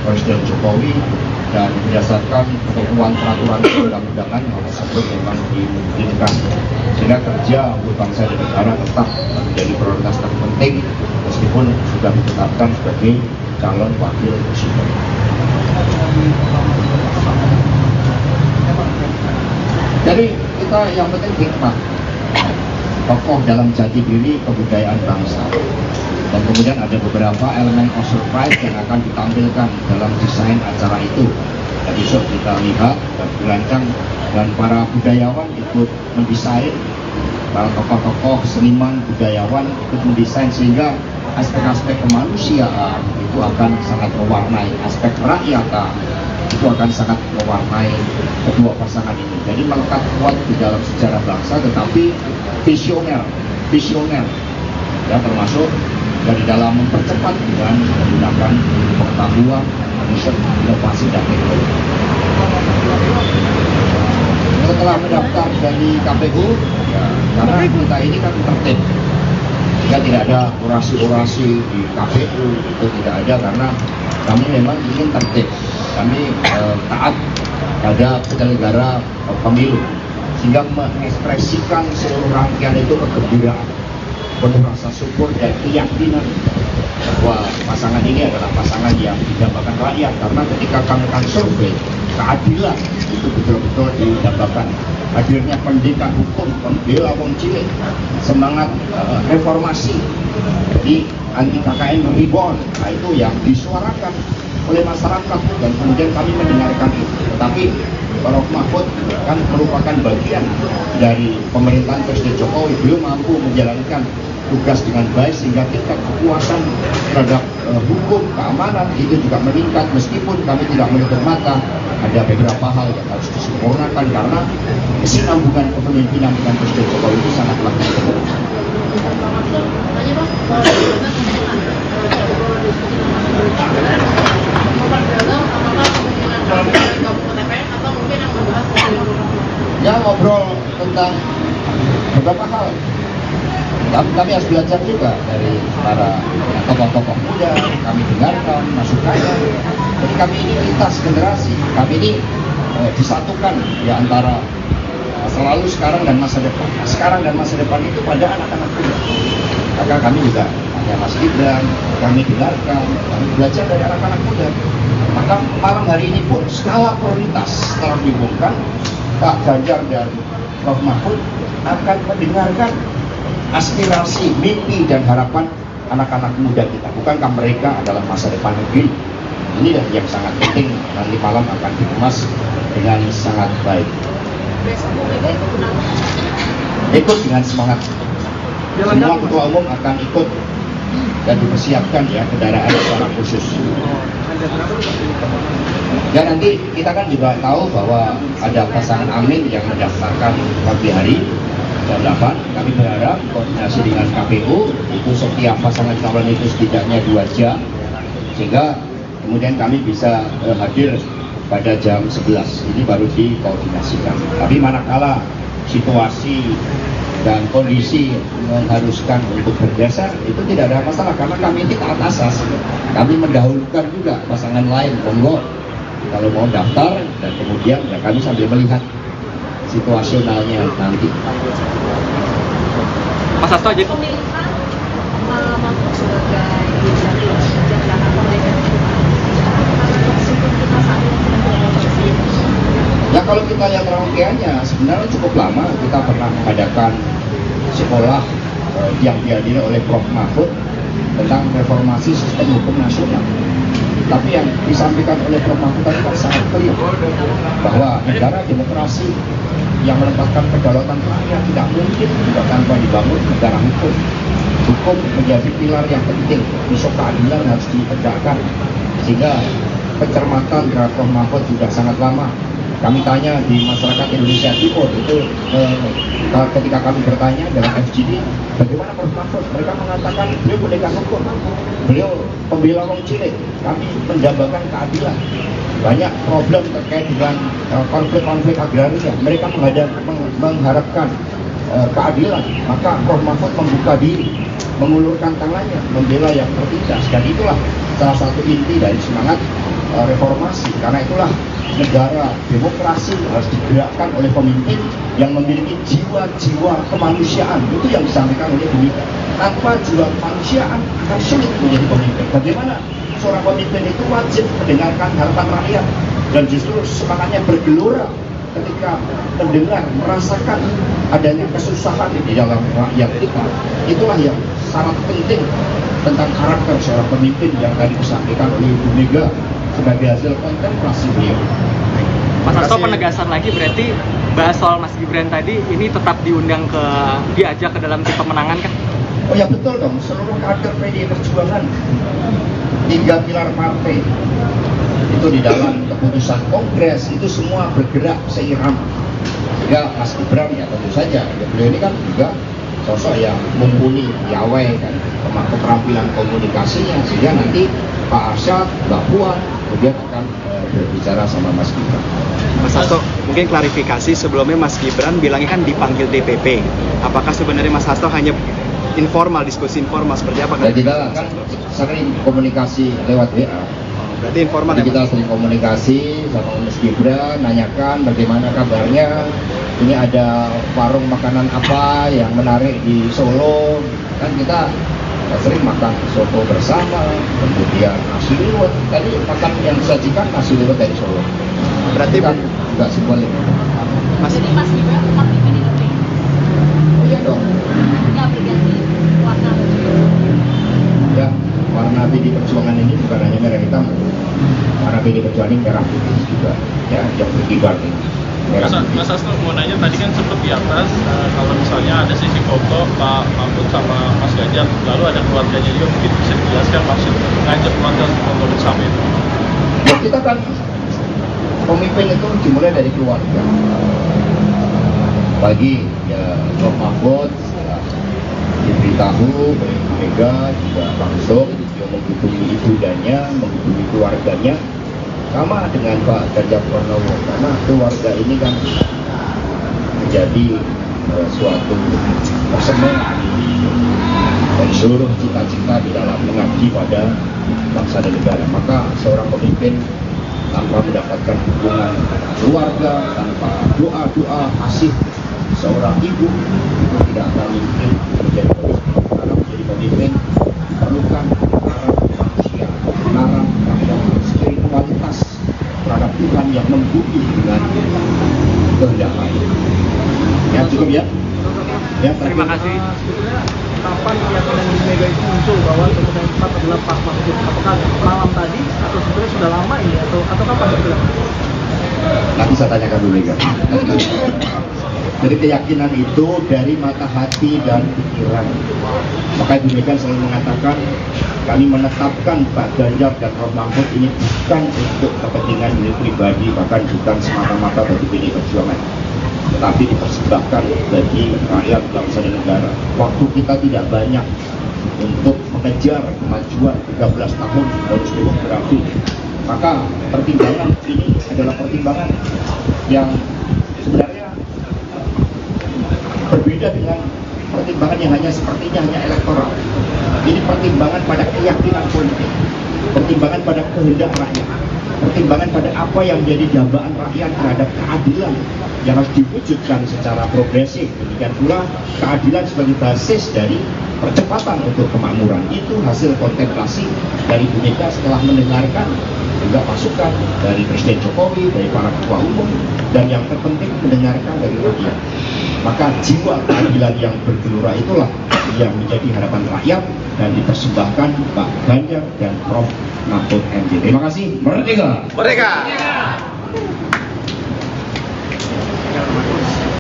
Presiden Jokowi dan berdasarkan ketentuan peraturan perundang-undangan hal tersebut memang dimungkinkan. Sehingga kerja untuk bangsa dan negara tetap menjadi prioritas terpenting meskipun sudah ditetapkan sebagai calon wakil presiden. Jadi kita yang penting hikmah, tokoh dalam jati diri kebudayaan bangsa. Dan kemudian ada beberapa elemen of surprise yang akan ditampilkan dalam desain acara itu. Dan besok kita lihat dan dirancang dan para budayawan ikut mendesain, para tokoh-tokoh seniman budayawan ikut mendesain sehingga aspek-aspek kemanusiaan itu akan sangat mewarnai, aspek rakyatan itu akan sangat mewarnai kedua pasangan ini. Jadi melekat kuat di dalam sejarah bangsa, tetapi visioner ya, termasuk dari dalam mempercepat dengan menggunakan pengetahuan, riset, inovasi dan teknologi. Setelah mendaftar dari KPU, ya, karena kita ini kan tertib, ya tidak ada orasi-orasi di KPU, itu tidak ada karena kami memang ingin tertib. Kami taat pada penyelenggara pemilu sehingga mengekspresikan seluruh rangkaian itu kegembiraan, penuh rasa syukur dan keyakinan bahwa pasangan ini adalah pasangan yang didambakan rakyat. Karena ketika kami akan survei, keadilan itu betul-betul didambakan. Hadirnya pendidikan hukum, pembela wong cilik, semangat reformasi, jadi anti KKN reborn, nah itu yang disuarakan oleh masyarakat dan kemudian kami mendengarkan itu. Tetapi Prof Mahfud kan merupakan bagian dari pemerintahan Presiden Jokowi, beliau mampu menjalankan tugas dengan baik sehingga tingkat kepuasan terhadap hukum keamanan itu juga meningkat, meskipun kami tidak menutup mata ada beberapa hal yang harus disempurnakan karena kesinambungan kepemimpinan dengan Presiden Jokowi itu sangatlah penting. Ya, ngobrol tentang beberapa hal. Kami harus belajar juga dari para tokoh-tokoh muda, kami dengarkan masukannya. Jadi kami ini lintas generasi, kami ini disatukan di antara selalu sekarang dan masa depan. Sekarang dan masa depan itu pada anak-anak muda. Maka kami juga hanya Mas Gibran, kami dengarkan, kami belajar dari anak-anak muda. Maka malam hari ini pun skala prioritas telah diumumkan, Pak Ganjar dan Prof Mahfud akan mendengarkan aspirasi, mimpi dan harapan anak-anak muda kita. Bukankah mereka adalah masa depan negeri? Inilah yang sangat penting, nanti malam akan dikemas dengan sangat baik. Ikut dengan semangat. Semua ketua umum akan ikut dan dipersiapkan ya kendaraan secara khusus. Dan nanti kita kan juga tahu bahwa ada pasangan Amin yang mendaftarkan pagi hari jam 8. Kami berharap koordinasi dengan KPU itu setiap pasangan calon itu setidaknya 2 jam sehingga kemudian kami bisa hadir pada jam 11. Ini baru dikoordinasikan. Tapi manakala situasi dan kondisi mengharuskan untuk bergeser, itu tidak ada masalah karena kami ini taat asas. Kami mendahulukan juga pasangan lain, monggo kalau mau daftar dan kemudian ya kami sambil melihat situasionalnya nanti. Mas Hasto aja. Ya kalau kita lihat rangkaiannya sebenarnya cukup lama. Kita pernah mengadakan sekolah yang dihadiri oleh Prof Mahfud tentang reformasi sistem hukum nasional. Tapi yang disampaikan oleh Prof. Mahfud tadi kan sangat clear bahwa negara demokrasi yang menempatkan kedaulatan rakyat tidak mungkin juga tanpa dibangun negara hukum. Hukum menjadi pilar yang penting, pisau keadilan harus ditegakkan. Sehingga pencermatan terhadap Prof. Mahfud sudah sangat lama. Kami tanya di masyarakat Indonesia Timur itu ketika kami bertanya dalam FGD bagaimana Prof. Mahfud, mereka mengatakan beliau penegak hukum, beliau pembela wong cilik, kami mendambakan keadilan. Banyak problem terkait dengan konflik-konflik agraria, mereka mengharapkan keadilan, maka Prof. Mahfud membuka diri, mengulurkan tangannya, membela yang tertindas, dan itulah salah satu inti dari semangat reformasi. Karena itulah negara demokrasi harus digerakkan oleh pemimpin yang memiliki jiwa-jiwa kemanusiaan. Itu yang disampaikan oleh Bu Mega. Tanpa jiwa kemanusiaan akan sulit menjadi pemimpin. Bagaimana seorang pemimpin itu wajib mendengarkan harapan rakyat, dan justru semangatnya bergelora ketika mendengar, merasakan adanya kesusahan di dalam rakyat kita. Itulah yang sangat penting tentang karakter seorang pemimpin yang tadi disampaikan oleh Bu Mega sebagai hasil kontemplasi beliau. Mas Hasto, penegasan lagi berarti bahas soal Mas Gibran tadi ini tetap diajak ke dalam tim pemenangan kan? Oh ya betul dong, seluruh kader PDI Perjuangan 3 pilar partai itu di dalam keputusan kongres itu semua bergerak seiram. Ya Mas Gibran ya tentu saja, ya, beliau ini kan juga sosok yang mumpuni, piawai kan, keterampilan komunikasinya, sehingga nanti Pak Arsyad, Mbak Puan kemudian akan berbicara sama Mas Gibran. Mas Hasto, mungkin klarifikasi sebelumnya Mas Gibran bilangnya kan dipanggil DPP. Apakah sebenarnya Mas Hasto hanya informal, diskusi informal seperti apa? Jadi kita kan sering komunikasi lewat WA. Berarti informal ya? Kita sering komunikasi sama Mas Gibran, nanyakan bagaimana kabarnya. Ini ada warung makanan apa yang menarik di Solo. Kan kita sering makan soto bersama, kemudian nasi liwet. Tadi makan yang disajikan nasi liwet dari Solo. Berarti kan nggak simbolik. Jadi Mas Gibran tetap di PDIP? Oh iya dong. Nggak berganti warna? Ya, warna PDI Perjuangan ini bukan hanya merah hitam, warna PDI Perjuangan ini merah putih juga, ya, yang berkibar ini. Mas Hasto mau nanya, tadi kan sempat di atas kalau misalnya ada sisi foto Pak Mahfud sama Mas Ganjar, lalu ada keluarganya juga, mungkin bisa dijelaskan maksud ngajak keluarga untuk bersama itu? Ya, kita kan pemimpin itu dimulai dari keluarga. Bagi ya Prof. Mahfud diberitahu oleh Bu Mega juga langsung dia menghubungi ibundanya, menghubungi keluarganya, sama dengan Pak Ganjar Pranowo, karena keluarga ini kan menjadi suatu persembahan dari seluruh cita-cita di dalam mengabdi pada bangsa dan negara. Maka seorang pemimpin tanpa mendapatkan dukungan keluarga, tanpa doa-doa kasih seorang ibu itu tidak akan mungkin menjadi pemimpin. Karena menjadi pemimpin perlukan kebenaran manusia, kebenaran terhadap spiritualitas terhadap Tuhan yang membumi dengan kehendak lain. Ya cukup ya. Ya terima kasih. Kapan keyakinan Bu Mega itu muncul bahwa keputusan yang tepat adalah Pak Mahfud? Apakah malam tadi atau sebenarnya sudah lama ini atau kapan itu? Nanti saya tanyakan Bu Mega. Jadi keyakinan itu dari mata hati dan pikiran. Maka Bu Mega selalu mengatakan kami menetapkan Pak Ganjar dan Prof. Mahfud ini bukan untuk kepentingan diri pribadi, bahkan bukan semata-mata bagi PDI Perjuangan, tetapi dipersembahkan bagi rakyat, bangsa dan negara. Waktu kita tidak banyak untuk mengejar kemajuan 13 tahun bonus demografi. Maka pertimbangan ini adalah pertimbangan yang sebenarnya berbeda dengan pertimbangan yang hanya sepertinya hanya elektoral. Ini pertimbangan pada keyakinan politik, pertimbangan pada kehendak rakyat, pertimbangan pada apa yang menjadi dambaan rakyat terhadap keadilan yang harus diwujudkan secara progresif. Demikian pula keadilan sebagai basis dari percepatan untuk kemakmuran. Itu hasil kontemplasi dari Bu Mega setelah mendengarkan juga masukan dari Presiden Jokowi, dari para ketua umum, dan yang terpenting mendengarkan dari rakyat. Maka jiwa keadilan yang bergelora itulah yang menjadi harapan rakyat dan dipersembahkan Pak Ganjar dan Prof. Mahfud MD. Terima kasih. Merdeka! Merdeka!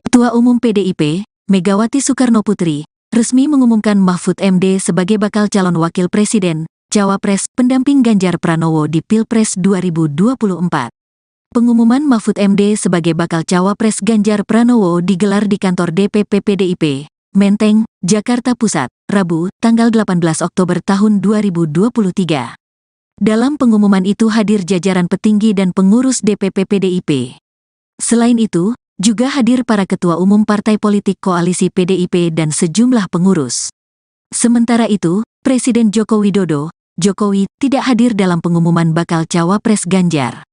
Ketua Umum PDIP, Megawati Soekarnoputri, resmi mengumumkan Mahfud MD sebagai bakal calon wakil presiden, cawapres, pendamping Ganjar Pranowo di Pilpres 2024. Pengumuman Mahfud MD sebagai bakal cawapres Ganjar Pranowo digelar di kantor DPP PDIP, Menteng, Jakarta Pusat, Rabu, tanggal 18 Oktober tahun 2023. Dalam pengumuman itu hadir jajaran petinggi dan pengurus DPP PDIP. Selain itu, juga hadir para ketua umum partai politik koalisi PDIP dan sejumlah pengurus. Sementara itu, Presiden Joko Widodo, Jokowi, tidak hadir dalam pengumuman bakal cawapres Ganjar.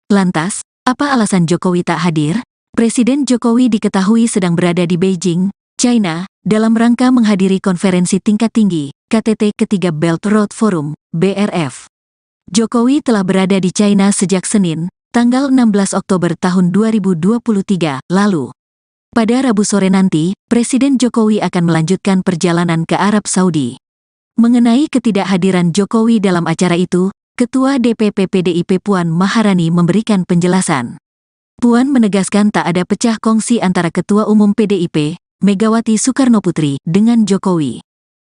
Lantas, apa alasan Jokowi tak hadir? Presiden Jokowi diketahui sedang berada di Beijing, China, dalam rangka menghadiri konferensi tingkat tinggi, KTT ketiga Belt Road Forum, BRF. Jokowi telah berada di China sejak Senin, tanggal 16 Oktober tahun 2023 lalu. Pada Rabu sore nanti, Presiden Jokowi akan melanjutkan perjalanan ke Arab Saudi. Mengenai ketidakhadiran Jokowi dalam acara itu, Ketua DPP PDIP Puan Maharani memberikan penjelasan. Puan menegaskan tak ada pecah kongsi antara Ketua Umum PDIP, Megawati Soekarnoputri, dengan Jokowi.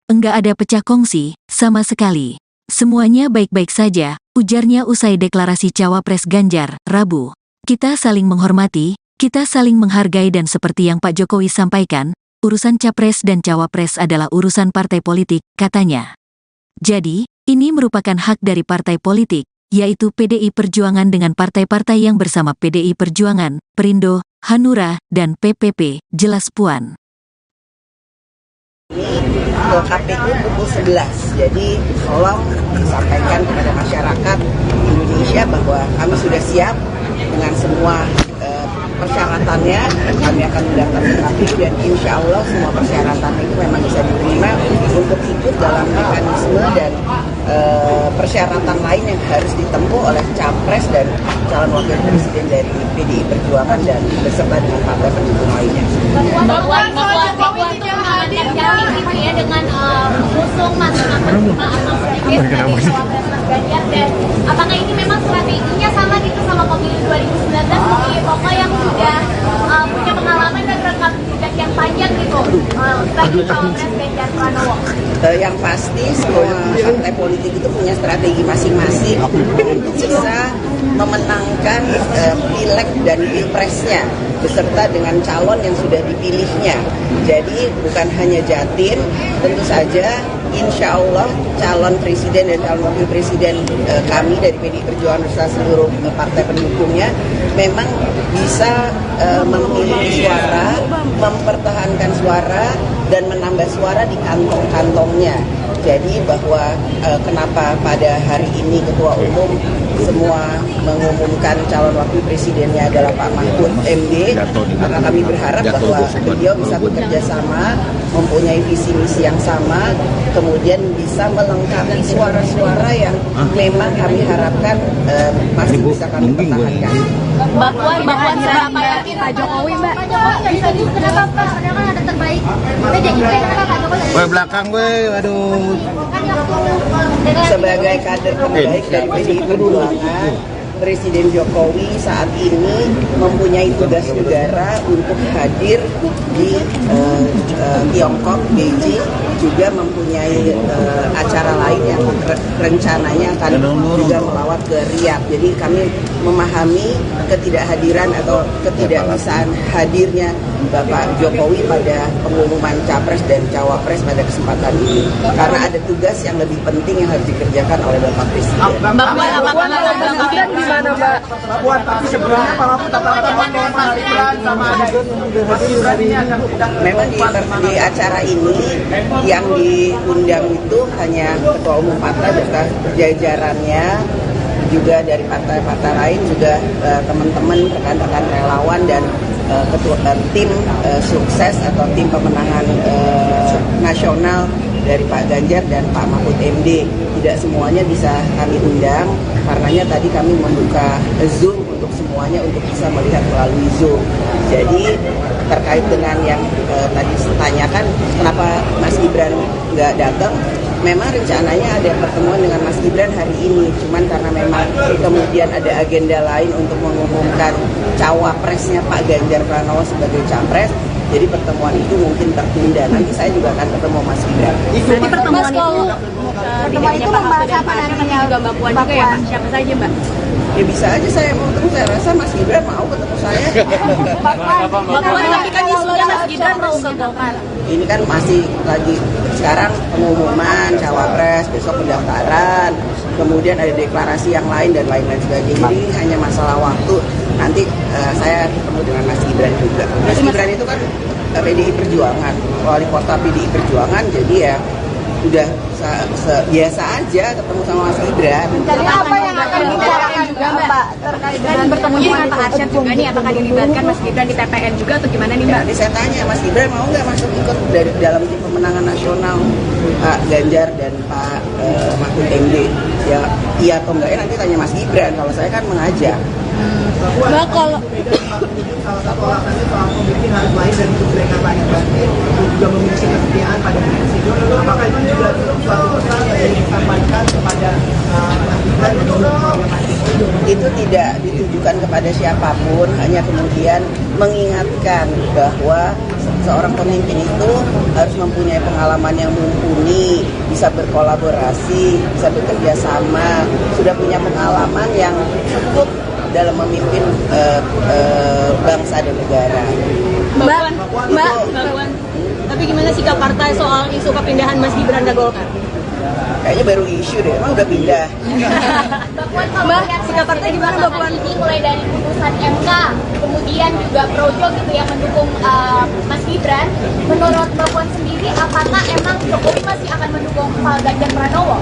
Enggak ada pecah kongsi, sama sekali. Semuanya baik-baik saja, ujarnya usai deklarasi cawapres Ganjar, Rabu. Kita saling menghormati, kita saling menghargai dan seperti yang Pak Jokowi sampaikan, urusan capres dan cawapres adalah urusan partai politik, katanya. Jadi, ini merupakan hak dari partai politik, yaitu PDI Perjuangan dengan partai-partai yang bersama PDI Perjuangan, Perindo, Hanura, dan PPP, jelas Puan. Ke KPU pukul 11, jadi tolong disampaikan kepada masyarakat Indonesia bahwa kami sudah siap dengan semua persyaratannya. Kami akan mendaftar ke KPU dan insya Allah semua persyaratan itu memang bisa diterima untuk ikut dalam mekanisme dan persyaratan lain yang harus ditempuh oleh capres dan calon wakil presiden dari PDI Perjuangan dan beserta dengan partai pendukung lainnya. Dengan mengusung mantan-mantan atau sedikit dari cawapres Mas Ganjar, dan apakah ini memang strateginya sama gitu sama pemilu 2019 di Pokok yang sudah punya pengalaman dan rekam jejak yang panjang gitu bagi cawapres Ganjar Pranowo? Yang pasti semua partai politik itu punya strategi masing-masing untuk bisa memenangkan pileg dan pilpresnya beserta dengan calon yang sudah dipilihnya. Jadi bukan hanya Jatim, tentu saja insya Allah calon presiden dan calon wakil presiden kami dari PDI Perjuangan beserta seluruh partai pendukungnya memang bisa memiliki suara, mempertahankan suara, dan menambah suara di kantong-kantongnya. Jadi bahwa kenapa pada hari ini Ketua Umum semua mengumumkan calon wakil presidennya adalah Pak Mahfud MD, karena kami berharap bahwa beliau bisa bekerja sama, mempunyai visi misi yang sama, kemudian bisa melengkapi suara-suara yang memang kami harapkan masih bisa kami pertahankan. Mbak Puan seberapa yakin Pak Jokowi, Mbak? Pak Jokowi nggak bisa juga, kenapa Pak? Padahal kan ada terbaik PDIP, kenapa Pak Jokowi? Woi belakang woi, aduh. Sebagai kader terbaik dari PDI Perjuangan, Presiden Jokowi saat ini mempunyai tugas negara untuk hadir di Tiongkok, Beijing, juga mempunyai acara lain yang rencananya akan juga melawat ke Riyadh. Jadi kami memahami ketidakhadiran atau ketidakbisaan hadirnya Bapak Jokowi pada pengumuman capres dan cawapres pada kesempatan ini, karena ada tugas yang lebih penting yang harus dikerjakan oleh Bapak Presiden. Mbak Puan, tapi sebelumnya Pak Mahfud memang di acara ini yang diundang itu hanya Ketua Umum partai beserta jajarannya, juga dari partai-partai lain, juga teman-teman rekan-rekan relawan dan tim sukses atau tim pemenangan nasional dari Pak Ganjar dan Pak Mahfud MD. Tidak semuanya bisa kami undang, karenanya tadi kami membuka Zoom untuk semuanya untuk bisa melihat melalui Zoom. Jadi terkait dengan yang tadi tanyakan kenapa Mas Gibran nggak datang. Memang rencananya ada pertemuan dengan Mas Gibran hari ini, cuman karena memang kemudian ada agenda lain untuk mengumumkan cawapresnya Pak Ganjar Pranowo sebagai capres, jadi pertemuan itu mungkin tertunda. Nanti saya juga akan ketemu Mas Gibran. Nanti pertemuan itu membahas apa nantinya? Juga Mbak Puan juga ya Pak? Siapa saja Mbak? Ya bisa aja saya mau ketemu, saya rasa Mas Gibran mau ketemu saya. Mbak Puan tapi kan isunya Mas Gibran mau ke Golkar. Ini kan masih lagi sekarang pengumuman cawapres, besok pendaftaran, kemudian ada deklarasi yang lain dan lain-lain sebagainya. Jadi ini hanya masalah waktu. Nanti saya ketemu dengan Mas Gibran juga. Mas Gibran itu kan PDI Perjuangan, wali kota PDI Perjuangan, jadi ya udah biasa aja ketemu sama Mas Gibran. Jadi apa yang akan dibicarakan juga Mbak terkait dengan bertemunya dengan Pak Arsyad juga nih, apakah dilibatkan Mas Gibran di TPN juga atau gimana nih Mbak? Nanti saya tanya Mas Gibran mau nggak masuk ikut dari dalam tim pemenangan nasional Pak Ganjar dan Pak Mahfud MD? Ya iya atau enggak ya nanti tanya Mas Gibran. Kalau saya kan mengajak. Mbak, kalau salah satu alasannya soal pemimpin harus lahir dari budaya kampanye batin untuk juga memiliki kesetiaan pada presiden. Apakah itu juga suatu pesan yang disampaikan kepada Mas Gibran dan juga itu tidak ditujukan kepada siapapun, hanya kemudian mengingatkan bahwa seorang pemimpin itu harus mempunyai pengalaman yang mumpuni, bisa berkolaborasi, bisa bekerja sama, sudah punya pengalaman yang cukup dalam memimpin bangsa dan negara. Mbak, tapi gimana sikap partai soal isu kepindahan Mas Gibran ke Golkar? Kayaknya baru isu deh, emang udah pindah. Mbak, sikap partai gimana Mbak Puan? Ini mulai dari putusan MK, kemudian juga Projo gitu yang mendukung Mas Gibran. Menurut Mbak Puan sendiri, apakah emang Jokowi masih akan mendukung Pak Ganjar Pranowo?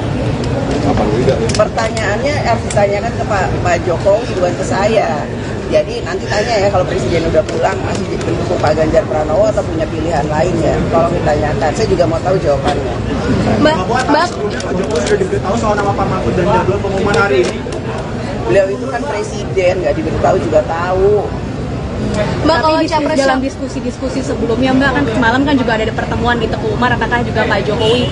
Pertanyaannya harus ditanyakan ke Pak Jokowi, bukan ke saya. Jadi nanti tanya ya kalau Presiden udah pulang masih mendukung Pak Ganjar Pranowo atau punya pilihan lain ya. Tolong ditanyakan, saya juga mau tahu jawabannya. Mbak, Pak Jokowi sudah diberitahu soal nama Pak Mahfud dan jadwal pengumuman hari ini. Beliau itu kan presiden, nggak diberitahu juga tahu. Mbak, kalau dalam diskusi-diskusi sebelumnya Mbak kan semalam kan juga ada pertemuan di Teguh Umar, apakah juga Pak Jokowi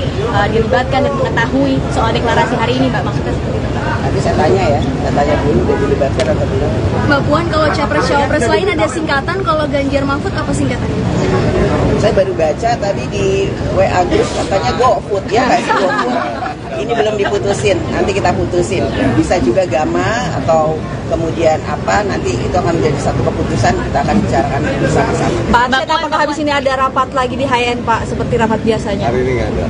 dilibatkan dan mengetahui soal deklarasi hari ini Mbak? Maksudnya seperti itu Mbak? Nanti saya tanya ya, saya tanya dulu udah dilibatkan atau belum. Mbak Puan, kalau capres-cawapres lain ada singkatan, kalau Ganjar Mahfud apa singkatannya? Saya baru baca tadi di WA Group katanya GoFood ya, nggak sih GoFood. Ini belum diputusin, nanti kita putusin. Bisa juga Gama atau kemudian apa, nanti itu akan menjadi satu keputusan, kita akan bicarakan bersama-sama. Pak Arsyad, apakah habis ini ada rapat lagi di HN Pak, seperti rapat biasanya? Hari ini nggak ada,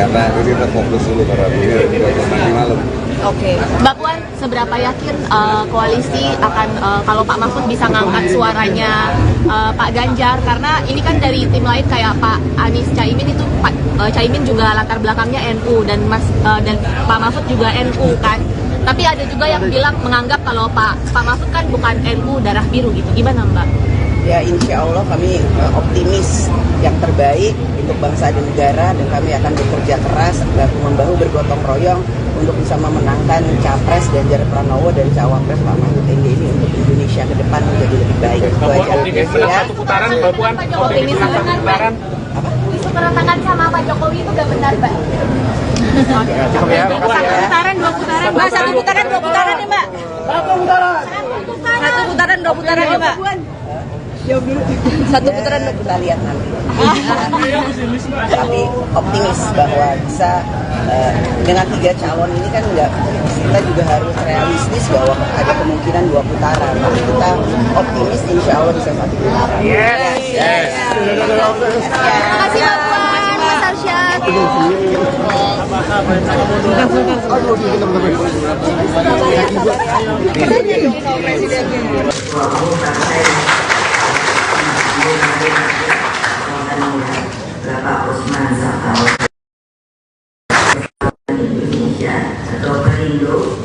karena ini kita fokus dulu karena ini nanti malam. Oke, Mbak Puan, seberapa yakin koalisi akan kalau Pak Mahfud bisa ngangkat suaranya Pak Ganjar, karena ini kan dari tim lain kayak Pak Anies Caimin itu Caimin juga latar belakangnya NU dan dan Pak Mahfud juga NU kan. Tapi ada juga yang bilang menganggap kalau Pak Mahfud kan bukan NU darah biru gitu. Gimana Mbak? Ya insya Allah kami optimis yang terbaik untuk bangsa dan negara, dan kami akan bekerja keras bahu-membahu bergotong royong untuk bisa memenangkan Capres Ganjar Pranowo dan Cawapres Pak Mahfud MD ini untuk Indonesia ke depan menjadi lebih baik. Itu aja. Optimis satu putaran Mbak Puan. Optimis satu putaran. Isu keretakan sama Pak Jokowi itu gak benar Mbak? Cukup ya. Dua putaran, Mbak. Satu putaran, dua putaran nih Mbak. Satu putaran, dua putaran nih Mbak. Satu putaran kita lihat nanti. Tapi optimis bahwa bisa dengan 3 calon ini kan enggak, kita juga harus realistis bahwa ada kemungkinan 2 putaran. Tapi kita optimis insya Allah bisa 1 putaran. Yes. Terima kasih Mbak Puan, Mas Arsyad. Bapak Usman Sabtaudang Indonesia atau Perindo,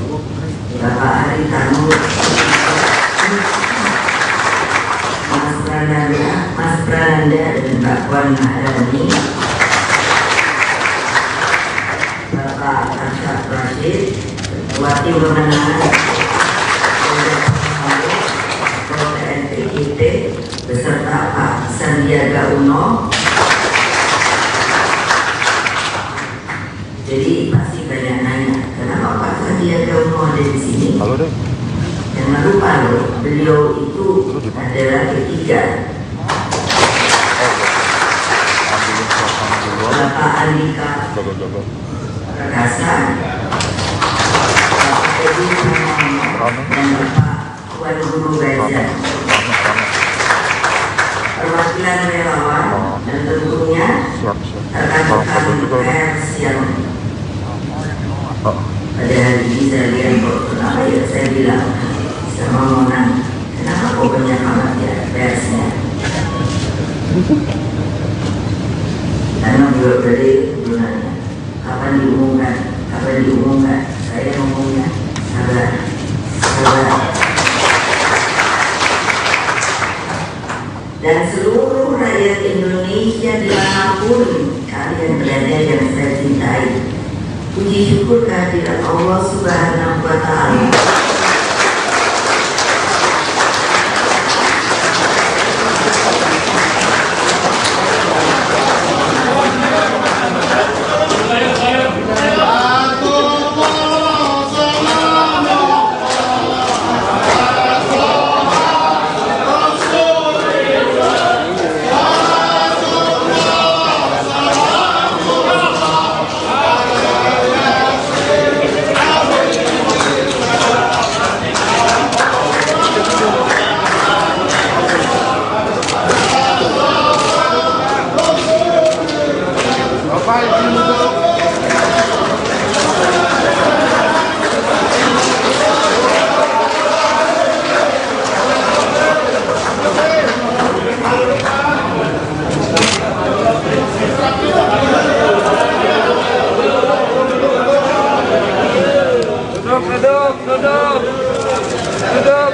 Bapak Haritanu, Mas Prananda dan Mbak Puan Maharani, Bapak Arsyad Rashid, Wati Pemenangan TNI beserta Pak Jadi pasti banyak nanya, kenapa Pak Sandiaga Uno ada di sini? Halo deh. Jangan lupa loh, beliau itu adalah ketiga Bapak Andika Perkasa, Bapak Edi Pramono, dan Bapak Tuan Guru Gajah. Perwakilan relawan dan tentunya rekan-rekan pers yang pada hari ini saya lihat kok kenapa ya saya bilang sama Mona, kenapa kok banyak amat ya persnya? Karena beliau dari sebenarnya kapan diumumkan, saya ngomongnya sabar. Dan seluruh rakyat Indonesia dimanapun kalian berada yang saya cintai, puji syukur kehadirat Allah Subhanahu wa Ta'ala.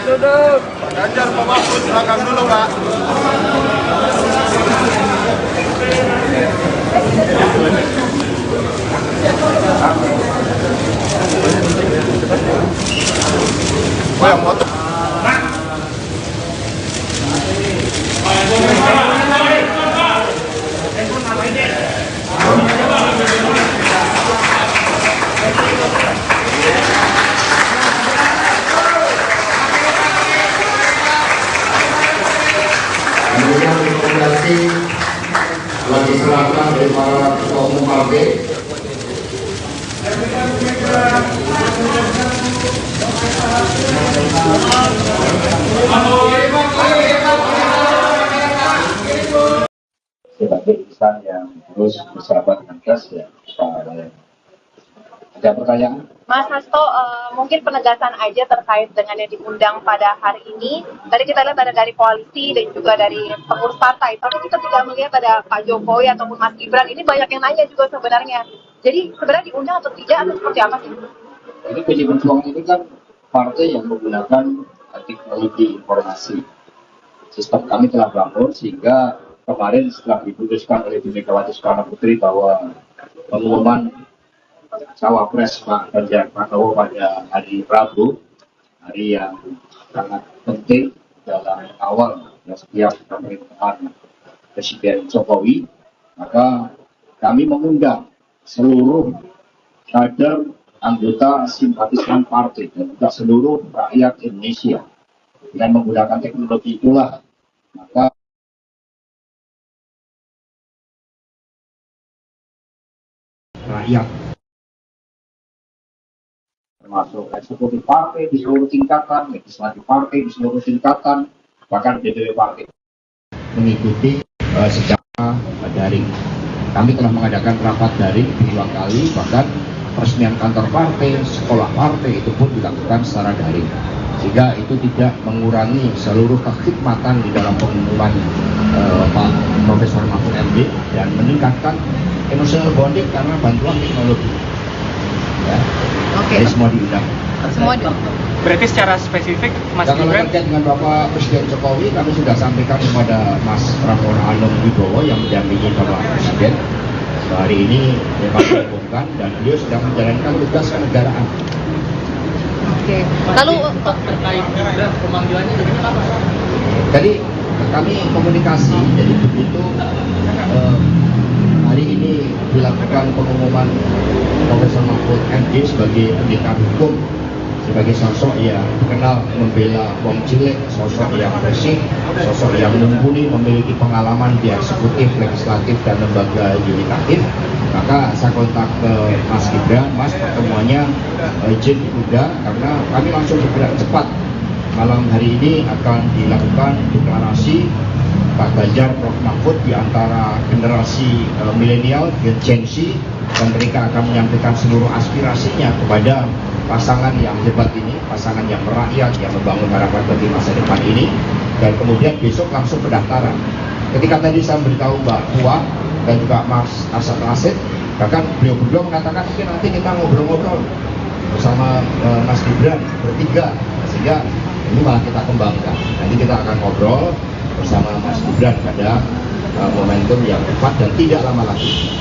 Duduk. Pak Ganjar, Pak Mahfud, belakang dulu, Pak. Oh, yang foto. Kemudian rekomendasi telah diserahkan dari para ketua umum partai. Sebagai insan yang terus bersahabat dengan gas ya, ada pertanyaan? Mas Hasto, mungkin penegasan aja terkait dengan yang diundang pada hari ini. Tadi kita lihat ada dari koalisi dan juga dari pengurus partai. Tapi kita tidak melihat ada Pak Jokowi ataupun Mas Gibran. Ini banyak yang nanya juga sebenarnya. Jadi sebenarnya diundang atau tidak atau seperti apa sih? Jadi PDI Perjuangan ini kan partai yang menggunakan teknologi informasi. Sistem kami telah bangun sehingga kemarin setelah diputuskan oleh Bu Megawati Soekarno Putri bahwa pengumuman Cawapres Pak Ganjar Pranowo pada hari Rabu, hari yang sangat penting dalam awal setiap pemerintahan Presiden Jokowi, maka kami mengundang seluruh kader anggota simpatisan partai dan juga seluruh rakyat Indonesia. Dengan menggunakan teknologi itulah maka rakyat termasuk eksekutif partai di seluruh tingkatan, legislatif partai di seluruh tingkatan, bahkan DPW partai mengikuti secara daring. Kami telah mengadakan rapat daring 2 kali, bahkan peresmian kantor partai, sekolah partai itu pun dilakukan secara daring. Sehingga itu tidak mengurangi seluruh kekhidmatan di dalam pengumuman Pak Profesor Mahfud MD dan meningkatkan emotional bonding karena bantuan teknologi. Ya. Oke. Jadi semua diundang. Semua Berarti secara spesifik Mas Kalau Gibran terkait dengan Bapak Presiden Jokowi, kami sudah sampaikan kepada Mas Prabowo Anung Wibowo yang mendampingi Bapak Presiden. Hari ini memang diumumkan dan beliau sedang menjalankan tugas kenegaraan. Oke. Lalu terkait pemanggilannya jadi apa? Jadi kami komunikasi, jadi begitu hari ini dilakukan pengumuman Profesor Mahfud MD sebagai pendekar hukum, sebagai sosok yang dikenal membela wong cilik, sosok yang bersih, sosok yang mumpuni, memiliki pengalaman di eksekutif, legislatif, dan lembaga yudikatif. Maka saya kontak ke Mas Gibran, Mas, pertemuannya izin ditunda karena kami langsung bergerak cepat. Malam hari ini akan dilakukan deklarasi Pak Ganjar, Prof. Mahfud di antara generasi milenial, Gen Z, dan mereka akan menyampaikan seluruh aspirasinya kepada pasangan yang hebat ini, pasangan yang merakyat, yang membangun harapan bagi masa depan ini. Dan kemudian besok langsung pendaftaran. Ketika tadi saya beritahu Mbak Puan dan juga Mas Asad Rasid, bahkan beliau berdua mengatakan mungkin nanti kita ngobrol-ngobrol bersama Mas Gibran bertiga, sehingga ini malah kita kembangkan. Nanti kita akan ngobrol bersama Mas Gibran pada momentum yang tepat dan tidak lama lagi.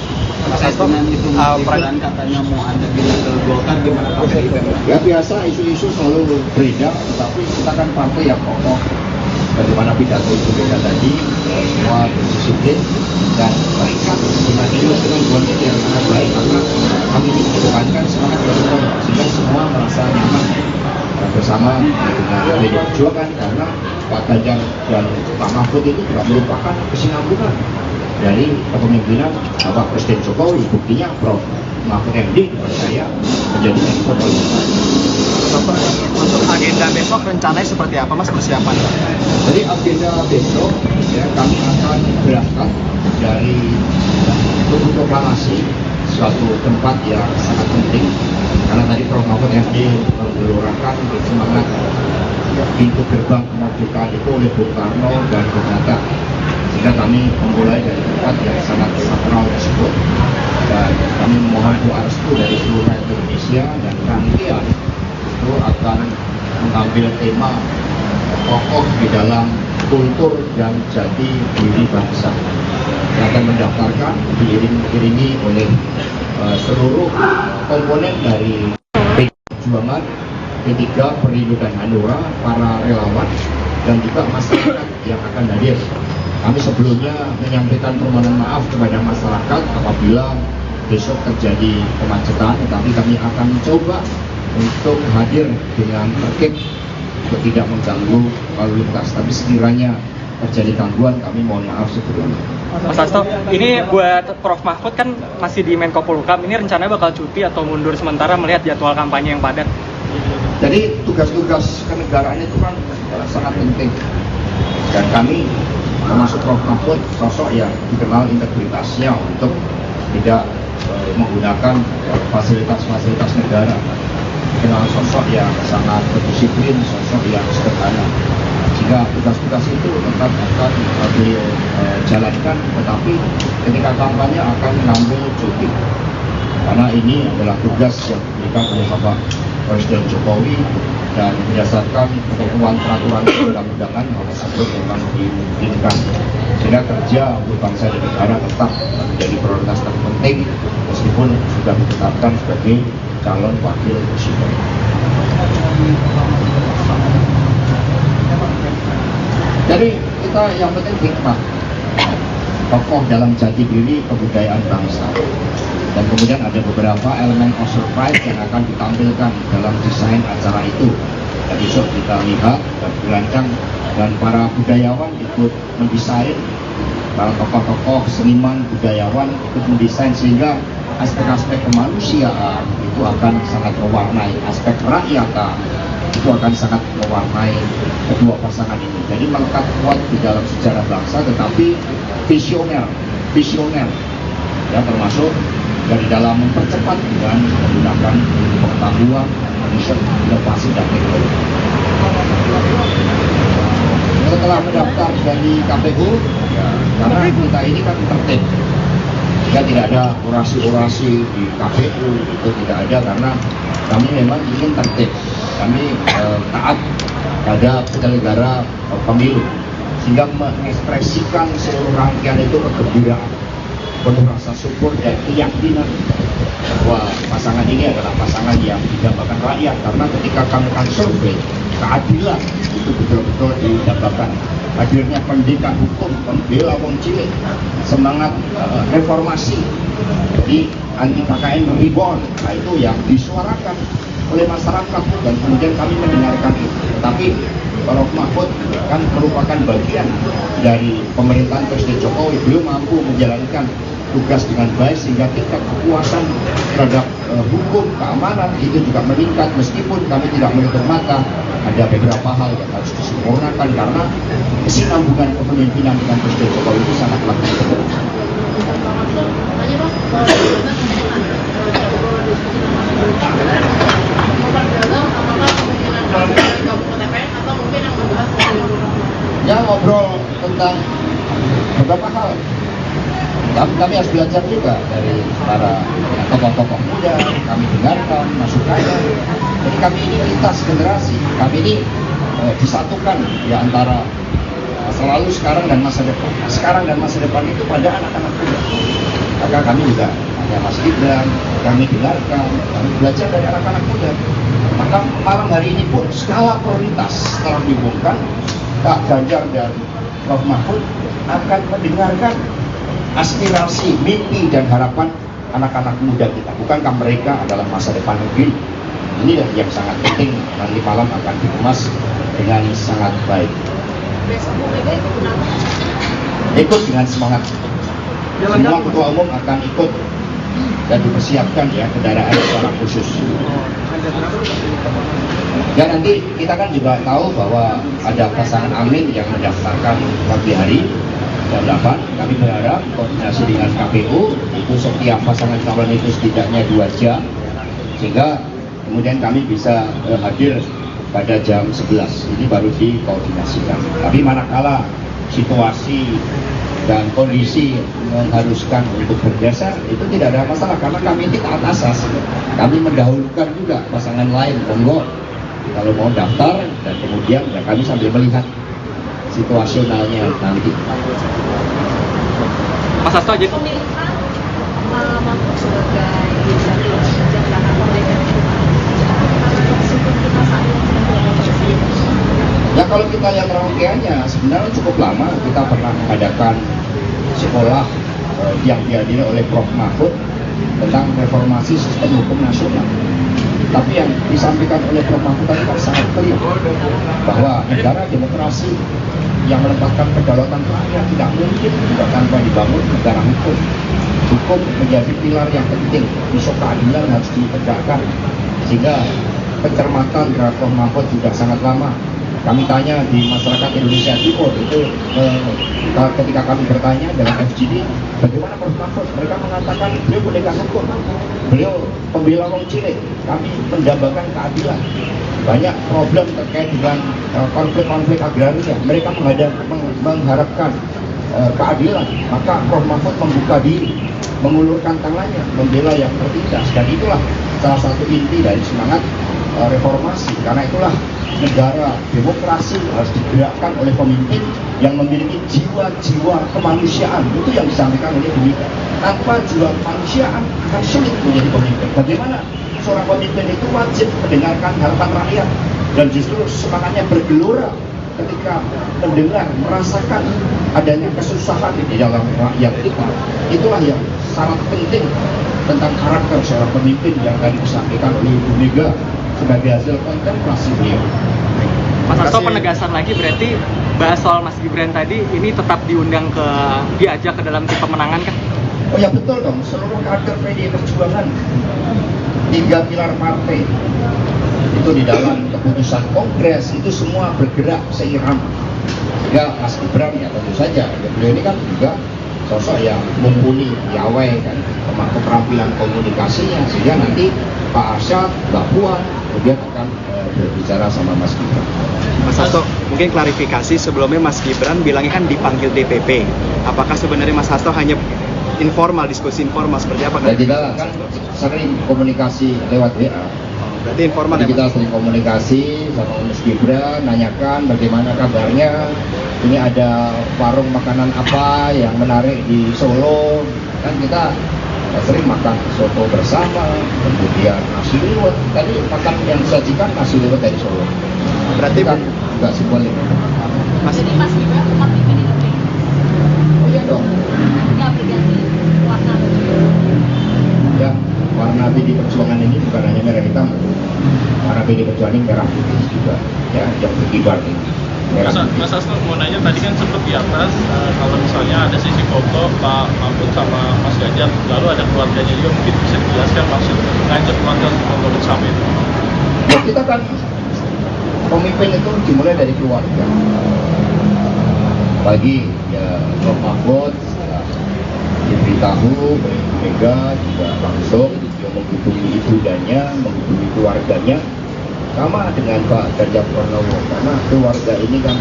Mas Hasto, Gibran katanya mau ada di Golkar, gimana Pak? Ya biasa, isu-isu selalu beredar, tetapi kita kan partai yang kokoh. Bagaimana pidato Ibu Mega tadi, semua berdisiplin dan terikat dengan ideologi yang sangat baik, karena kami mengedepankan semangat bersama sehingga semua merasa nyaman bersama dengan PDI Perjuangan, karena Pak Ganjar dan Pak Mahfud itu juga merupakan kesinambungan dari kepemimpinan Bapak Presiden Jokowi. Buktinya Prof. Mahfud MD dipercaya menjadi Menko Polhukam. Untuk agenda besok rencananya seperti apa, Mas, persiapan? Jadi agenda besok ya, kami akan berangkat dari Tugu Proklamasi, suatu tempat yang sangat penting karena tadi Prof. Mahfud MD menggelurakan semangat pintu gerbang kemerdekaan itu oleh Bung Karno dan Bung Hatta, sehingga kami memulai dari tempat yang sangat sakral tersebut dan kami memohon doa restu dari seluruh rakyat Indonesia, dan rangkaian itu akan mengambil tema kokoh di dalam kultur dan jati diri bangsa yang akan mendaftarkan diiringi oleh seluruh komponen dari PDI Perjuangan, P3, Perindo dan Hanura, para relawan dan juga masyarakat yang akan hadir. Kami sebelumnya menyampaikan permohonan maaf kepada masyarakat apabila besok terjadi kemacetan, tetapi kami akan mencoba untuk hadir dengan tertib untuk tidak mengganggu lalu lintas. Tapi sekiranya terjadi gangguan, kami mohon maaf sebelumnya. Mas Hasto, ini buat Prof. Mahfud kan masih di Menko Polhukam, ini rencananya bakal cuti atau mundur sementara melihat jadwal kampanye yang padat? Jadi tugas-tugas kenegaraan itu kan sangat penting, dan kami termasuk Prof. Mahfud sosok yang dikenal integritasnya untuk tidak menggunakan fasilitas-fasilitas negara, dikenal sosok yang sangat berdisiplin, sosok yang sederhana, sehingga tugas-tugas itu tetap akan beliau jalankan, tetapi ketika kampanye akan mengambil cuti karena ini adalah tugas yang diberikan oleh Bapak Presiden Jokowi dan berdasarkan ketentuan peraturan perundang-undangan hal tersebut memang dimungkinkan, sehingga kerja untuk bangsa dan negara tetap menjadi prioritas terpenting meskipun sudah ditetapkan sebagai calon wakil presiden. Jadi kita yang penting hikmah, kokoh dalam jati diri kebudayaan bangsa. Dan kemudian ada beberapa elemen of surprise yang akan ditampilkan dalam desain acara itu. Dan besok kita lihat dan dirancang, dan para budayawan ikut mendesain, para tokoh-tokoh seniman budayawan ikut mendesain, sehingga aspek-aspek kemanusiaan itu akan sangat mewarnai, aspek rakyatan itu akan sangat mewarnai kedua pasangan ini. Jadi melekat kuat di dalam sejarah bangsa, tetapi visioner ya, termasuk dari dalam mempercepat dengan menggunakan pengetahuan, riset, inovasi dan teknologi. Setelah mendaftar dari KPU, ya, karena kita ini kan tertib, ya tidak ada orasi-orasi di KPU, itu tidak ada, karena kami memang ingin tertib, kami taat pada penyelenggara pemilu, sehingga mengekspresikan seluruh rangkaian itu kegembiraan, penuh rasa syukur dan keyakinan bahwa pasangan ini adalah pasangan yang didambakan rakyat, karena ketika kami akan survei, keadilan itu betul-betul didambakan. Hadirnya pendekar hukum, pembela wong cilik, semangat reformasi Jadi anti KKN reborn, nah itu yang disuarakan oleh masyarakat dan kemudian kami mendengarkan itu. Tapi Prof. Mahfud kan merupakan bagian dari pemerintahan Presiden Jokowi, belum mampu menjalankan tugas dengan baik sehingga tingkat kepuasan terhadap hukum keamanan itu juga meningkat, meskipun kami tidak menutup mata ada beberapa hal yang harus disempurnakan karena kesinambungan kepemimpinan dengan Presiden Jokowi itu sangat lemah. Ya, ngobrol tentang beberapa hal. Kami harus belajar juga dari para tokoh-tokoh muda, kami dengarkan masukannya. Jadi kami ini lintas generasi, kami ini disatukan ya antara masa lalu, sekarang dan masa depan. Sekarang dan masa depan itu pada anak-anak muda. Maka kami juga hanya Mas Gibran, kami dengarkan, kami belajar dari anak-anak muda. Maka malam hari ini pun skala prioritas setelah diumumkan, Pak Ganjar dan Prof. Mahfud akan mendengarkan aspirasi, mimpi, dan harapan anak-anak muda kita. Bukankah mereka adalah masa depan negeri? Ini yang sangat penting, nanti malam akan dikemas dengan sangat baik. Ikut dengan semangat. Semua ketua umum akan ikut dan dipersiapkan ya kendaraan secara khusus. Dan nanti kita kan juga tahu bahwa ada pasangan Amin yang mendaftarkan pagi hari jam 8. Kami berharap koordinasi dengan KPU itu setiap pasangan calon itu setidaknya 2 jam sehingga kemudian kami bisa hadir pada jam 11. Ini baru dikoordinasikan. Tapi manakala situasi dan kondisi mengharuskan untuk berdasar, itu tidak ada masalah karena kami ini taat asas. Kami mendahulukan juga pasangan lain, monggo kalau mau daftar, dan kemudian ya kami sambil melihat situasionalnya nanti. Mas Hasto aja. Ya kalau kita lihat rangkaiannya sebenarnya cukup lama. Kita pernah mengadakan sekolah yang dihadiri oleh Prof. Mahfud tentang reformasi sistem hukum nasional. Tapi yang disampaikan oleh Prof. Mahfud tadi kan sangat clear bahwa negara demokrasi yang menempatkan kedaulatan rakyat tidak mungkin tidak tanpa dibangun negara hukum. Hukum menjadi pilar yang penting, isu keadilan harus ditegakkan sehingga pencermatan terhadap Prof. Mahfud juga sangat lama. Kami tanya di masyarakat Indonesia Timur itu ketika kami bertanya dengan FGD bagaimana Prof. Mahfud, mereka mengatakan beliau pendekar hukum, beliau pembela wong cilik, kami mendambakan keadilan. Banyak problem terkait dengan konflik-konflik agraria, mereka mengharapkan keadilan. Maka Prof. Mahfud membuka diri, mengulurkan tangannya, membela yang tertindas, dan itulah salah satu inti dari semangat reformasi. Karena itulah negara demokrasi harus digerakkan oleh pemimpin yang memiliki jiwa-jiwa kemanusiaan. Itu yang disampaikan oleh Bumika. Tanpa jiwa kemanusiaan akan sulit menjadi pemimpin. Bagaimana seorang pemimpin itu wajib mendengarkan harapan rakyat dan justru semangatnya bergelora ketika mendengar, merasakan adanya kesusahan di dalam rakyat kita. Itulah yang sangat penting tentang karakter seorang pemimpin yang tadi disampaikan oleh Ibu Mega sebagai hasil kontemplasi beliau. Mas Hasto, penegasan lagi berarti bahas soal Mas Gibran tadi ini tetap diajak ke dalam tim pemenangan kan? Oh ya betul dong, seluruh kader PDI Perjuangan 3 pilar partai itu di dalam keputusan kongres itu semua bergerak seirama. Ya Mas Gibran ya tentu saja, beliau ini kan juga sosok yang mumpuni, piawai kan, keterampilan komunikasinya sehingga nanti Pak Arsyad, Mbak Puan kemudian akan berbicara sama Mas Gibran. Mas Hasto, mungkin klarifikasi sebelumnya Mas Gibran bilangnya kan dipanggil DPP. Apakah sebenarnya Mas Hasto hanya informal, diskusi informal seperti apa? Ya kita kan sering komunikasi lewat WA. Berarti informal. Jadi kita sering komunikasi sama Mas Gibran, nanyakan bagaimana kabarnya. Ini ada warung makanan apa yang menarik di Solo. Kan kita sering makan soto bersama, kemudian nasi liwet. Tadi makan yang disajikan nasi liwet dari Solo. Berarti kan nggak simbolik. Jadi Mas Gibran tetap di PDIP? Oh iya dong. Nggak berganti warna baju? Ya, warna PD Perjuangan ini bukan hanya merah hitam, warna PD Perjuangan ini merah putih juga, ya, yang berkibar ini. Mas Hasto mau nanya, tadi kan sempat di atas kalau misalnya ada sisi foto Pak Mahfud sama Mas Ganjar, lalu ada keluarganya juga, mungkin bisa dijelaskan maksud ngajak keluarga untuk bersama itu? Ya, kita kan pemimpin itu dimulai dari keluarga. Bagi ya Prof Mahfud diberitahu oleh Bu Mega juga langsung dia menghubungi ibundanya, menghubungi keluarganya, sama dengan Pak Ganjar Pranowo, karena keluarga ini kan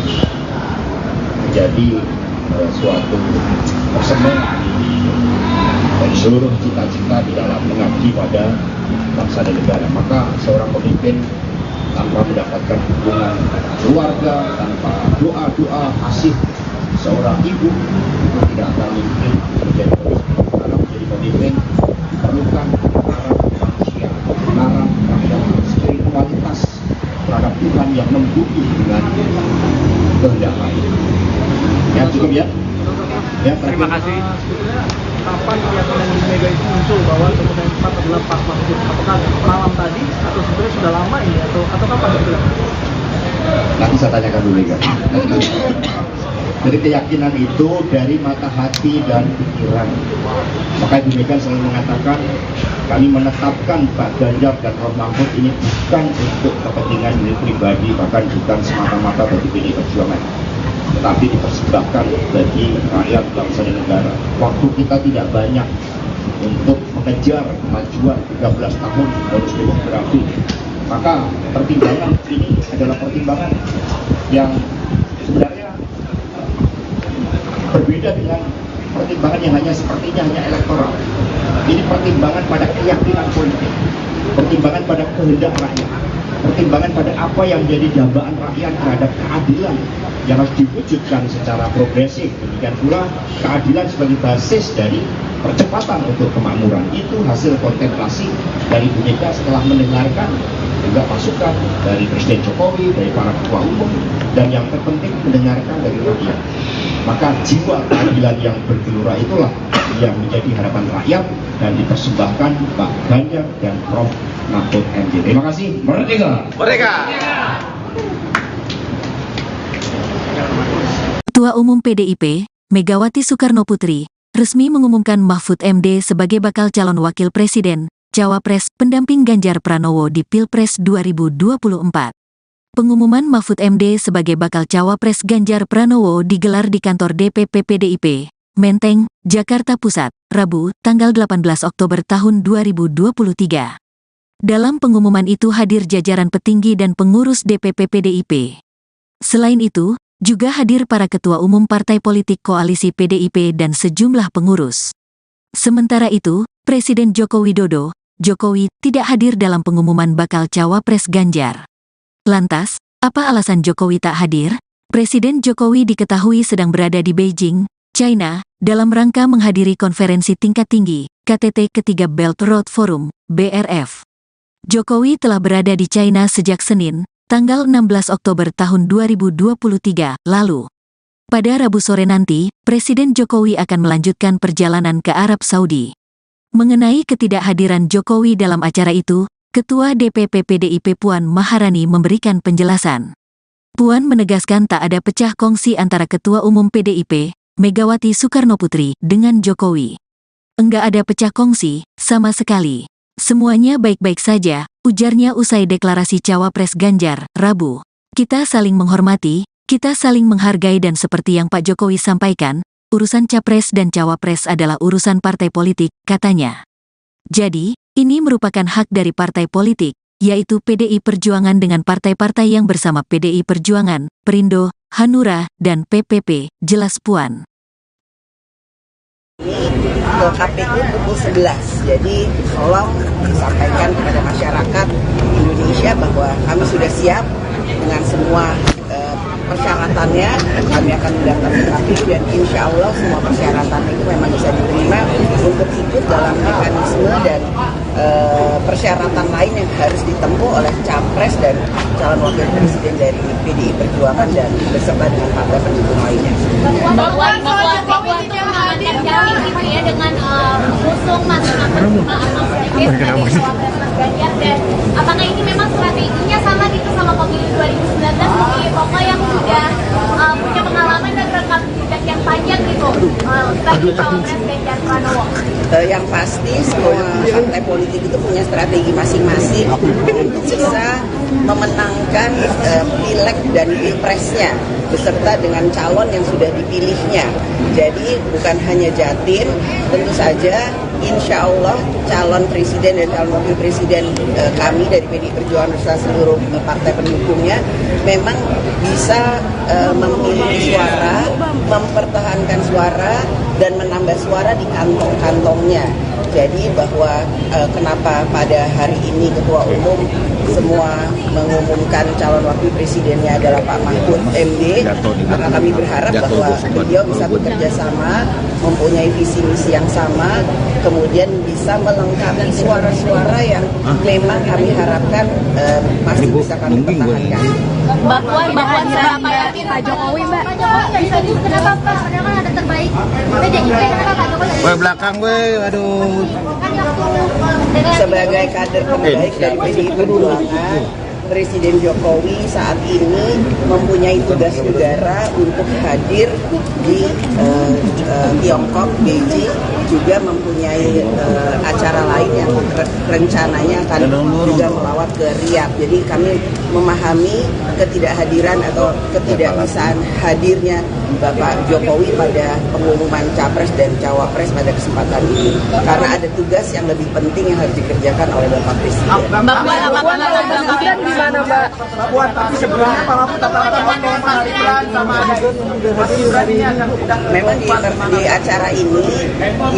menjadi suatu persembahan dari seluruh cita-cita di dalam mengabdi pada bangsa dan negara. Maka seorang pemimpin tanpa mendapatkan dukungan keluarga, tanpa doa-doa kasih seorang ibu, itu tidak akan mungkin menjadi pemimpin. Karena menjadi pemimpin diperlukan naraf manusia, naraf terhadap spiritualitas terhadap Tuhan yang membumi dengan kehendak lain. Ya, cukup ya. Ya, Terima kasih. Kapan keyakinan Ibu Mega itu muncul bahwa kemudian 4 adalah Pak Mahfud? Apakah malam tadi atau sebenarnya sudah lama ini atau kapan itu? Nanti saya tanyakan dulu ya. Dari keyakinan itu dari mata hati dan pikiran. Maka Ibu Mega selalu mengatakan kami menetapkan Pak Ganjar dan Prof Mahfud ini bukan untuk kepentingan diri pribadi, bahkan bukan semata-mata bagi PD Perjuangan, tetapi dipersembahkan bagi rakyat bangsa dan negara. Waktu kita tidak banyak untuk mengejar kemajuan 13 tahun bonus demografi, maka pertimbangan ini adalah pertimbangan yang sebenarnya berbeda dengan pertimbangan yang hanya sepertinya hanya elektoral. Ini pertimbangan pada keyakinan politik, pertimbangan pada kehendak rakyat, pertimbangan pada apa yang menjadi dambaan rakyat terhadap keadilan yang harus diwujudkan secara progresif. Demikian pula keadilan sebagai basis dari percepatan untuk kemakmuran. Itu hasil kontemplasi dari Bu Mega setelah mendengarkan juga masukan dari Presiden Jokowi, dari para ketua umum, dan yang terpenting mendengarkan dari rakyat. Maka jiwa keadilan yang bergelora itulah yang menjadi harapan rakyat dan dipersembahkan Pak Ganjar dan Prof Mahfud MD. Terima kasih. Merdeka! Merdeka! Ketua Umum PDIP, Megawati Soekarnoputri, resmi mengumumkan Mahfud MD sebagai bakal calon wakil presiden, cawapres, pendamping Ganjar Pranowo di Pilpres 2024. Pengumuman Mahfud MD sebagai bakal cawapres Ganjar Pranowo digelar di kantor DPP PDIP, Menteng, Jakarta Pusat, Rabu, tanggal 18 Oktober tahun 2023. Dalam pengumuman itu hadir jajaran petinggi dan pengurus DPP PDIP. Selain itu, juga hadir para ketua umum partai politik koalisi PDIP dan sejumlah pengurus. Sementara itu, Presiden Joko Widodo, Jokowi, tidak hadir dalam pengumuman bakal cawapres Ganjar. Lantas, apa alasan Jokowi tak hadir? Presiden Jokowi diketahui sedang berada di Beijing, China, dalam rangka menghadiri konferensi tingkat tinggi, KTT ketiga Belt Road Forum, BRF. Jokowi telah berada di China sejak Senin, tanggal 16 Oktober tahun 2023 lalu. Pada Rabu sore nanti, Presiden Jokowi akan melanjutkan perjalanan ke Arab Saudi. Mengenai ketidakhadiran Jokowi dalam acara itu, Ketua DPP PDIP Puan Maharani memberikan penjelasan. Puan menegaskan tak ada pecah kongsi antara Ketua Umum PDIP, Megawati Soekarnoputri, dengan Jokowi. Enggak ada pecah kongsi, sama sekali. Semuanya baik-baik saja, ujarnya usai deklarasi cawapres Ganjar, Rabu. Kita saling menghormati, kita saling menghargai dan seperti yang Pak Jokowi sampaikan, urusan capres dan cawapres adalah urusan partai politik, katanya. Jadi, ini merupakan hak dari partai politik, yaitu PDI Perjuangan dengan partai-partai yang bersama PDI Perjuangan, Perindo, Hanura, dan PPP, jelas Puan. Ke KPU pukul 11, jadi tolong disampaikan kepada masyarakat Indonesia bahwa kami sudah siap dengan semua persyaratannya. Kami akan mendatangi KPU dan insya Allah semua persyaratan itu memang bisa diterima untuk ikut dalam mekanisme dan persyaratan lain yang harus ditempuh oleh capres dan calon wakil presiden dari PDI Perjuangan dan beserta dengan partai pendukung lainnya. pendamping gitu ya dengan mengusung Mas Caimin sebagai cawapres Mas Ganjar, dan apakah ini memang strateginya sama gitu sama pemilu 2019 mungkin Pokok yang sudah punya pengalaman dan rekam jejak yang panjang gitu sebagai cawapres Ganjar Pranowo? Yang pasti semua partai politik itu punya strategi masing-masing untuk bisa memenangkan pileg dan pilpresnya beserta dengan calon yang sudah dipilihnya. Jadi bukan hanya Jatim, tentu saja insya Allah calon presiden dan calon wakil presiden kami dari PDI Perjuangan beserta seluruh partai pendukungnya memang bisa memilih suara, mempertahankan suara, dan menambah suara di kantong-kantongnya. Jadi bahwa kenapa pada hari ini Ketua Umum semua mengumumkan calon wakil presidennya adalah Pak Mahfud MD, maka kami berharap bahwa beliau bisa bekerja sama, mempunyai visi misi yang sama, kemudian bisa melengkapi suara-suara yang memang kami harapkan masih bisa kami pertahankan. Mbak Puan seberapa yakin Pak Jokowi, Mbak? Pak Jokowi nggak bisa dulu, kenapa Pak? Padahal kan ada terbaik PDIP, kenapa Pak Jokowi? Gue belakang gue, aduh. Sebagai kader terbaik dari PDI Perjuangan, Presiden Jokowi saat ini mempunyai tugas negara untuk hadir di Tiongkok, Beijing, juga mempunyai acara lain yang rencananya akan juga melawat ke Riyadh. Jadi kami memahami ketidakhadiran atau ketidakbisaan hadirnya Bapak Jokowi pada pengumuman Capres dan Cawapres pada kesempatan ini, karena ada tugas yang lebih penting yang harus dikerjakan oleh Bapak Presiden. Mbak gimana Mbak? Mbak Puan, tapi sebenarnya Pak Mahfud katakan bahwa Mas Gibran sama Mas Gibran ini akan memang di acara ini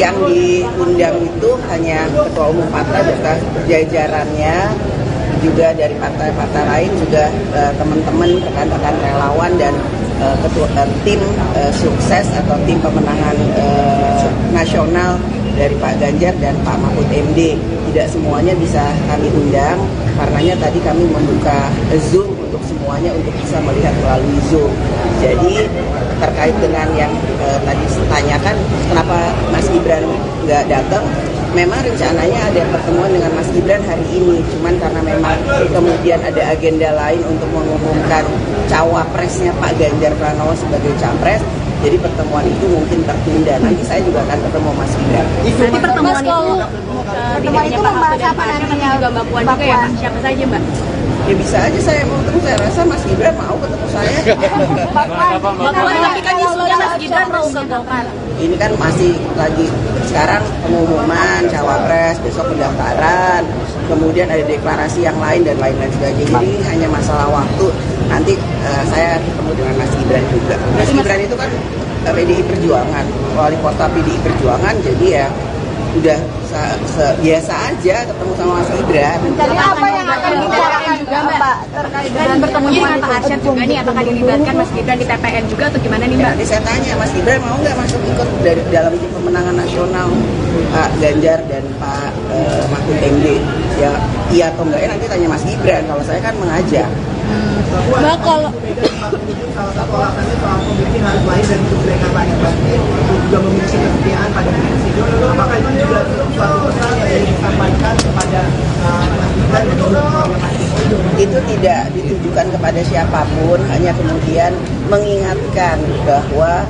yang diundang itu hanya Ketua Umum partai beserta jajarannya, juga dari partai-partai lain, juga teman-teman rekan-rekan relawan dan tim sukses atau tim pemenangan nasional dari Pak Ganjar dan Pak Mahfud MD. Tidak semuanya bisa kami undang, karenanya tadi kami membuka Zoom untuk semuanya untuk bisa melihat melalui Zoom. Jadi terkait dengan yang tadi ditanyakan kenapa Mas Gibran nggak datang, memang rencananya ada pertemuan dengan Mas Gibran hari ini, cuman karena memang kemudian ada agenda lain untuk mengumumkan cawapresnya Pak Ganjar Pranowo sebagai capres, jadi pertemuan itu mungkin tertunda. Nanti saya juga akan ketemu Mas Gibran. Nanti pertemuan itu membahas apa nantinya juga Mbak Puan juga ya Pak? Siapa saja Mbak? Ya bisa aja saya mau ketemu, saya rasa Mas Gibran mau ketemu saya. Mbak Puan, tapi kan isunya Mas Gibran mau ke Golkar. Ini kan masih lagi sekarang pengumuman cawapres, besok pendaftaran, kemudian ada deklarasi yang lain dan lain-lain sebagainya. Jadi hanya masalah waktu. Nanti saya ketemu dengan Mas Gibran juga. Mas Gibran itu kan PDI Perjuangan, wali kota PDI Perjuangan, jadi ya udah biasa aja ketemu sama Mas Gibran. Jadi apa yang akan dibicarakan juga Mbak terkait dengan bertemunya dengan Pak Arsyad juga nih, apakah dilibatkan Mas Gibran di TPN juga atau gimana nih Mbak? Nanti saya tanya Mas Gibran mau nggak masuk ikut dari dalam tim pemenangan nasional Pak Ganjar dan Pak Mahfud MD? Ya iya atau enggak ya nanti tanya Mas Gibran. Kalau saya kan mengajak. Mbak kalau salah satu alasannya soal pemimpin harus lahir dari mereka banyak batin, juga memiliki kesetiaan pada presiden. Apakah itu juga suatu pesan yang disampaikan kepada Mas Gibran dan juga itu tidak ditujukan kepada siapapun, hanya kemudian mengingatkan bahwa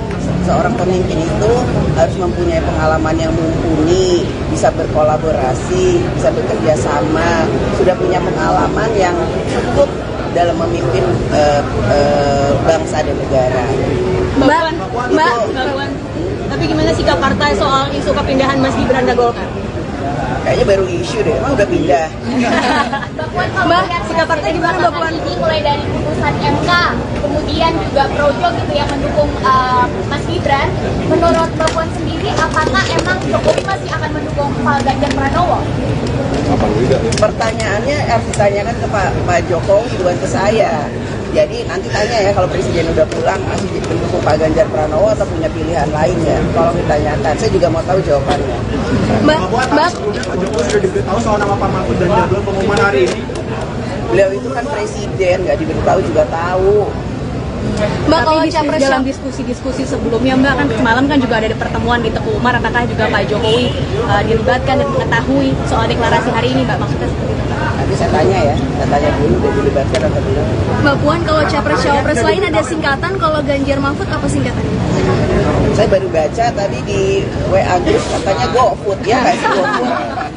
seorang pemimpin itu harus mempunyai pengalaman yang mumpuni, bisa berkolaborasi, bisa bekerja sama, sudah punya pengalaman yang cukup dalam memimpin bangsa dan negara. Mbak Puan, tapi gimana sikap partai soal isu kepindahan Mas Gibran ke Golkar? Kayaknya baru isu deh, emang udah pindah. Mbak Puan, kalau sikap partai gimana Mbak Puan? Ini mulai dari putusan MK, kemudian juga Projo gitu yang mendukung Mas Gibran. Menurut Mbak Puan sendiri, apakah emang Jokowi masih akan mendukung Pak Ganjar Pranowo? Pertanyaannya harus ditanyakan ke Pak Jokowi, bukan ke saya. Jadi nanti tanya ya kalau presiden udah pulang masih mendukung Pak Ganjar Pranowo atau punya pilihan lain ya. Tolong ditanyakan, saya juga mau tahu jawabannya. Mbak Pak Jokowi sudah diberitahu soal nama Pak Mahfud dan jadwal pengumuman hari ini. Beliau itu kan presiden, nggak diberitahu juga tahu. Mbak, kalau capres dalam diskusi-diskusi sebelumnya, Mbak, kan semalam kan juga ada pertemuan di Teguh Umar, apakah juga Pak Jokowi dilibatkan dan mengetahui soal deklarasi hari ini, Mbak? Maksudnya seperti itu, Mbak? Nanti saya tanya dulu udah dilibatkan atau belum. Mbak Puan, kalau capres-cawapres lain ada singkatan, kalau Ganjar Mahfud apa singkatannya? Saya baru baca tadi di WA Gus katanya GoFood ya, kasih GoFood.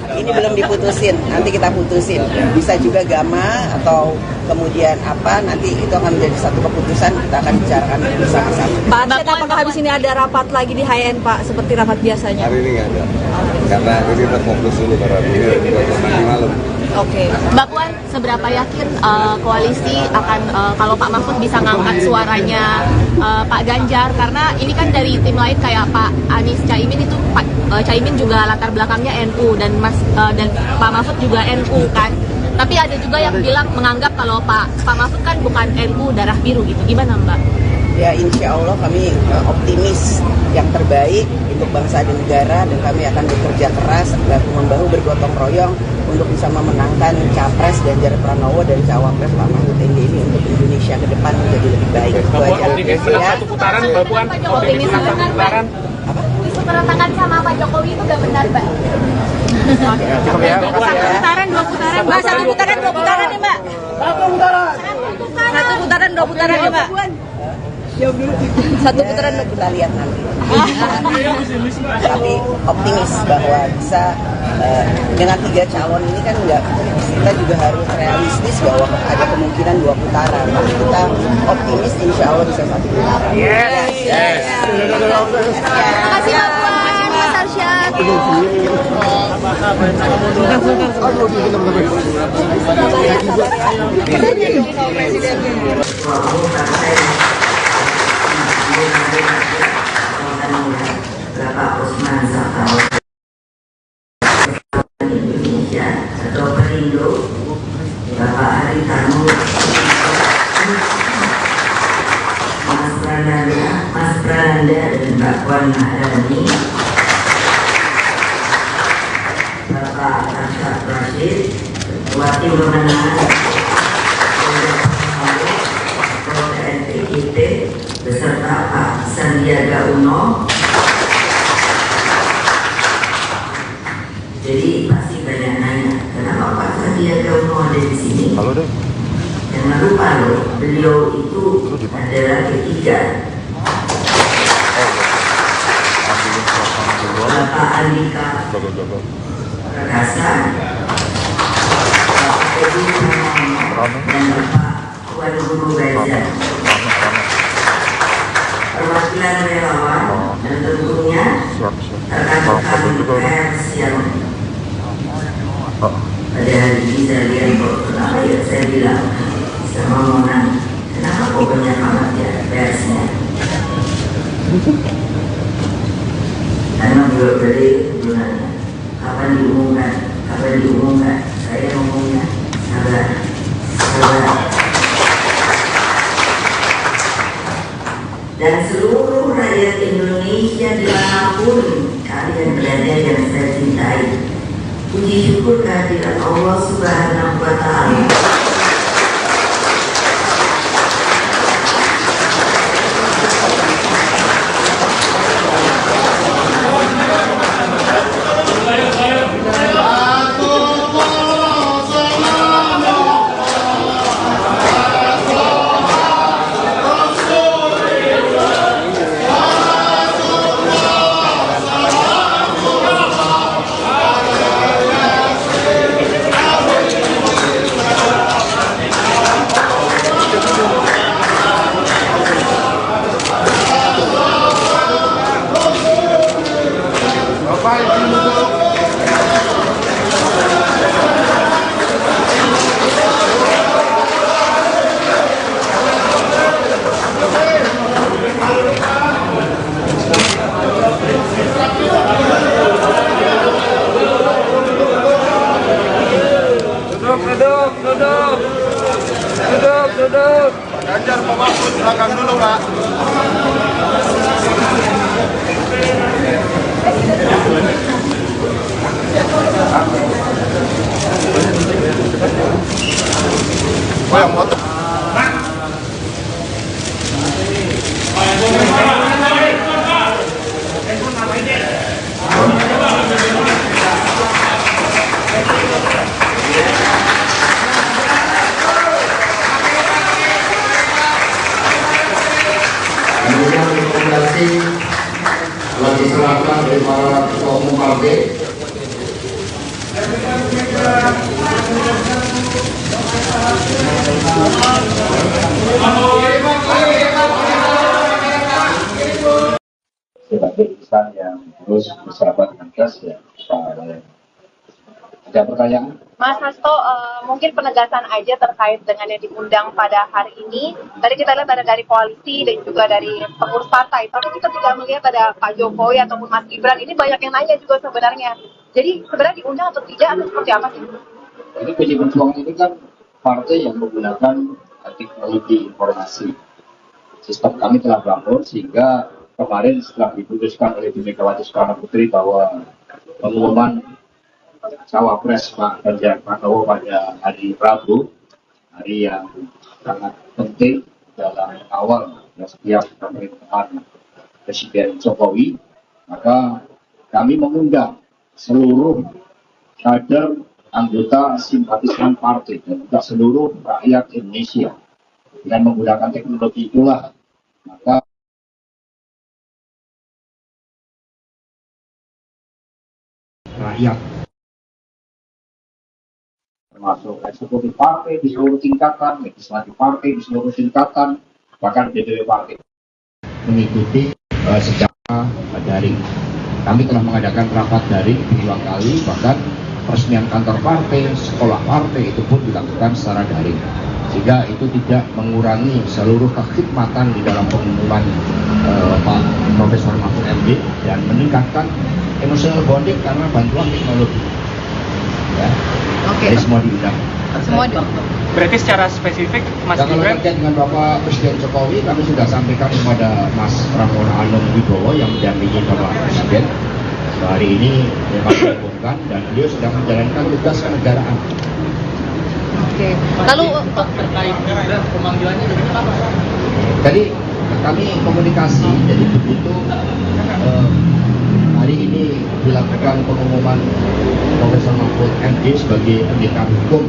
Ini belum diputusin, nanti kita putusin. Bisa juga Gama atau kemudian apa, nanti itu akan menjadi satu keputusan, kita akan bicarakan bersama-sama. Pak Arsyad, apakah habis ini ada rapat lagi di HN, Pak, seperti rapat biasanya? Hari ini nggak ada, karena ini kita fokus dulu para pihak nanti malam. Oke, Mbak Puan, seberapa yakin koalisi akan kalau Pak Mahfud bisa ngangkat suaranya Pak Ganjar, karena ini kan dari tim lain kayak Pak Anies Caimin itu Caimin juga latar belakangnya NU dan dan Pak Mahfud juga NU kan. Tapi ada juga yang bilang menganggap kalau Pak Mahfud kan bukan NU darah biru gitu. Gimana, Mbak? Ya, insya Allah kami optimis yang terbaik untuk bangsa dan negara, dan kami akan bekerja keras bahu-membahu bergotong royong untuk bisa memenangkan Capres Ganjar Pranowo dan Cawapres Pak Mahfud MD ini untuk Indonesia ke depan menjadi lebih baik. Itu aja. Optimis menang satu putaran, Mbak Puan. Optimis menang satu putaran. Isu keretangan sama Pak Jokowi itu gak benar, Mbak? Cukup ya. Dua putaran, Mbak. Satu putaran, dua putaran nih, Mbak. Satu putaran, dua putaran nih, Mbak. Jawab dulu. Satu putaran kita lihat nanti. Tapi optimis bahwa bisa dengan 3 calon ini kan kita juga harus realistis bahwa ada kemungkinan 2 putaran. Tapi kita optimis insya Allah bisa 1 putaran. Yes. Terima kasih, Mbak Puan, Mas Arsyad. Bapak Usman Sabtaudang Indonesia atau Perindo, Bapak Haritanu, Mas Prananda dan Mbak Puan Maharani, Bapak Arsyad Rashid, Ketua Tim Pemenangan TNPIT beserta Pak Sandiaga Uno. Jadi pasti banyak nanya, kenapa Pak Sandiaga Uno ada di sini? Halo deh. Jangan lupa loh, beliau itu adalah ketiga. Bapak Andika Perkasa, Bapak Edi Pramono, dan Bapak Wan Guru Baja. Perwakilan relawan dan tentunya rekan-rekan pers yang pada hari ini saya lihat kok kenapa ya saya bilang sama Mona, kenapa kok banyak amat ya persnya? Karena beliau dari sebenarnya kapan diumumkan, saya ngomongnya sabar. Dan seluruh rakyat Indonesia dimanapun kalian berada yang saya cintai, puji syukur kehadirat Allah Subhanahu wa Ta'ala. Duduk. Pak Ganjar, Pak Mahfud, belakang dulu, Pak. terus bersahabat dengan gas ya Pak Wayan. Ada pertanyaan? Mas Hasto, mungkin penegasan aja terkait dengan yang diundang pada hari ini. Tadi kita lihat ada dari koalisi dan juga dari pengurus partai, tapi kita tidak melihat ada Pak Jokowi ataupun Mas Gibran. Ini banyak yang nanya juga sebenarnya. Jadi sebenarnya diundang atau tidak atau seperti apa sih? Jadi PDI Perjuangan ini kan partai yang menggunakan teknologi informasi. Sistem kami telah bangun sehingga kemarin setelah diputuskan oleh Bu Megawati Soekarno Putri bahwa pengumuman Cawapres Pak Ganjar Pranowo pada hari Rabu, hari yang sangat penting dalam awal setiap pemerintahan Presiden Jokowi, maka kami mengundang seluruh kader, anggota, simpatisan partai dan juga seluruh rakyat Indonesia. Dengan menggunakan teknologi itulah, maka rakyat termasuk eksekutif partai di seluruh tingkatan, legislatif partai di seluruh tingkatan, bahkan DPW partai mengikuti secara daring. Kami telah mengadakan rapat daring 2 kali, bahkan peresmian kantor partai, sekolah partai itu pun dilakukan secara daring. Sehingga itu tidak mengurangi seluruh kekhidmatan di dalam pengumuman Pak Profesor Mahfud MD dan meningkatkan emotional bonding karena bantuan teknologi. Ya. Jadi semua diundang. Semua Berarti secara spesifik Mas Kalau Gibran terkait dengan Bapak Presiden Jokowi, kami sudah sampaikan kepada Mas Pramono Anung Wibowo yang mendampingi Bapak Presiden. Hari ini memang diumumkan dan beliau sedang menjalankan tugas kenegaraan. Oke. Lalu terkait pemanggilannya dengan apa? Jadi kami komunikasi, jadi begitu hari ini dilakukan pengumuman Profesor Mahfud MD sebagai pendekar hukum,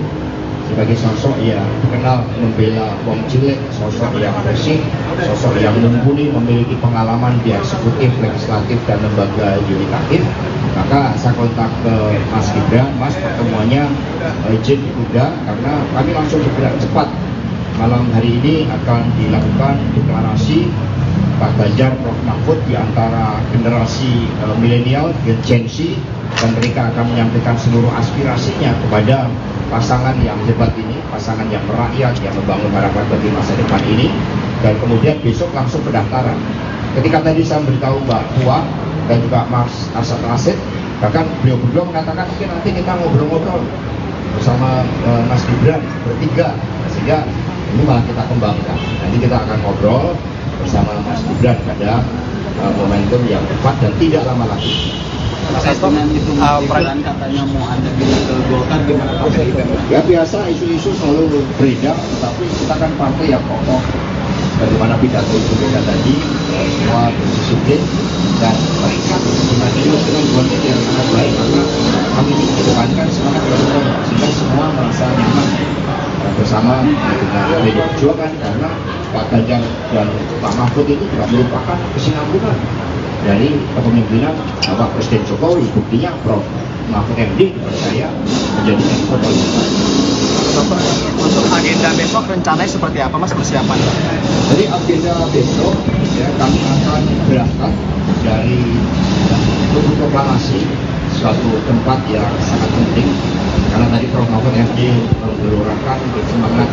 sebagai sosok yang dikenal membela wong cilik, sosok yang bersih, sosok yang mumpuni, memiliki pengalaman di eksekutif, legislatif, dan lembaga yudikatif. Maka saya kontak ke Mas Gibran, Mas pertemuannya izin ditunda karena kami langsung bergerak cepat. Malam hari ini akan dilakukan deklarasi Pak Ganjar Prof Mahfud di antara generasi milenial, Gen Z, dan mereka akan menyampaikan seluruh aspirasinya kepada pasangan yang hebat ini, pasangan yang merakyat, yang membangun harapan bagi masa depan ini. Dan kemudian besok langsung pendaftaran. Ketika tadi saya beritahu Mbak Puan dan juga Mas Arsad Rashid, bahkan beliau berdua mengatakan mungkin nanti kita ngobrol-ngobrol bersama Mas Gibran bertiga, sehingga ini malah kita kembangkan. Nanti kita akan ngobrol bersama Mas Gibran pada momentum yang tepat dan tidak lama lagi. Mas Hasto, itu peran katanya mau Anda pindah ke Golkar gimana Pak? Ya biasa, isu-isu selalu beredar, tapi kita kan partai yang kokoh. Bagaimana pidato Ibu Mega tadi, semua berdisiplin dan mereka dengan bonding yang sangat baik, maka kami ingin kedepankan semangat bersama sehingga semua merasa nyaman bersama dengan PDI Perjuangan, karena Pak Ganjar dan Pak Mahfud itu juga merupakan kesinambungan dari kepemimpinan Bapak Presiden Jokowi. Buktinya Prof Mahfud MD dipercaya menjadi Menko Polhukam. Untuk agenda besok rencananya seperti apa Mas persiapan? Jadi agenda besok ya, kami akan berangkat dari Tugu Proklamasi, suatu tempat yang sangat penting karena tadi Prof Mahfud MD menggelorkan semangat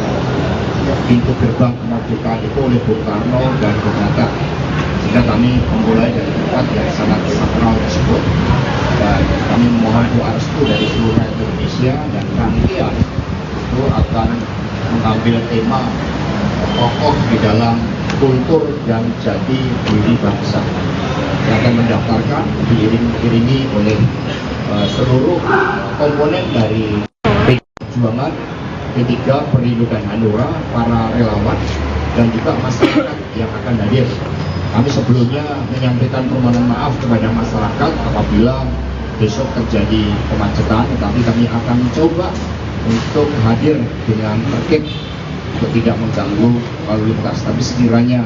pintu gerbang kemerdekaan itu oleh Bung Karno dan Bung Hatta, sehingga kami memulai dari tempat yang sangat sakral tersebut dan kami memohon doa restu dari seluruh rakyat Indonesia. Dan rangkaian itu akan mengambil tema pokok di dalam kultur dan jati diri bangsa yang akan mendaftarkan diiringi oleh seluruh komponen dari PDI Perjuangan, P3, Perindo dan Hanura, para relawan dan juga masyarakat yang akan hadir. Kami sebelumnya menyampaikan permohonan maaf kepada masyarakat apabila besok terjadi kemacetan, tetapi kami akan mencoba untuk hadir dengan tertib untuk tidak mengganggu lalu lintas. Tapi sekiranya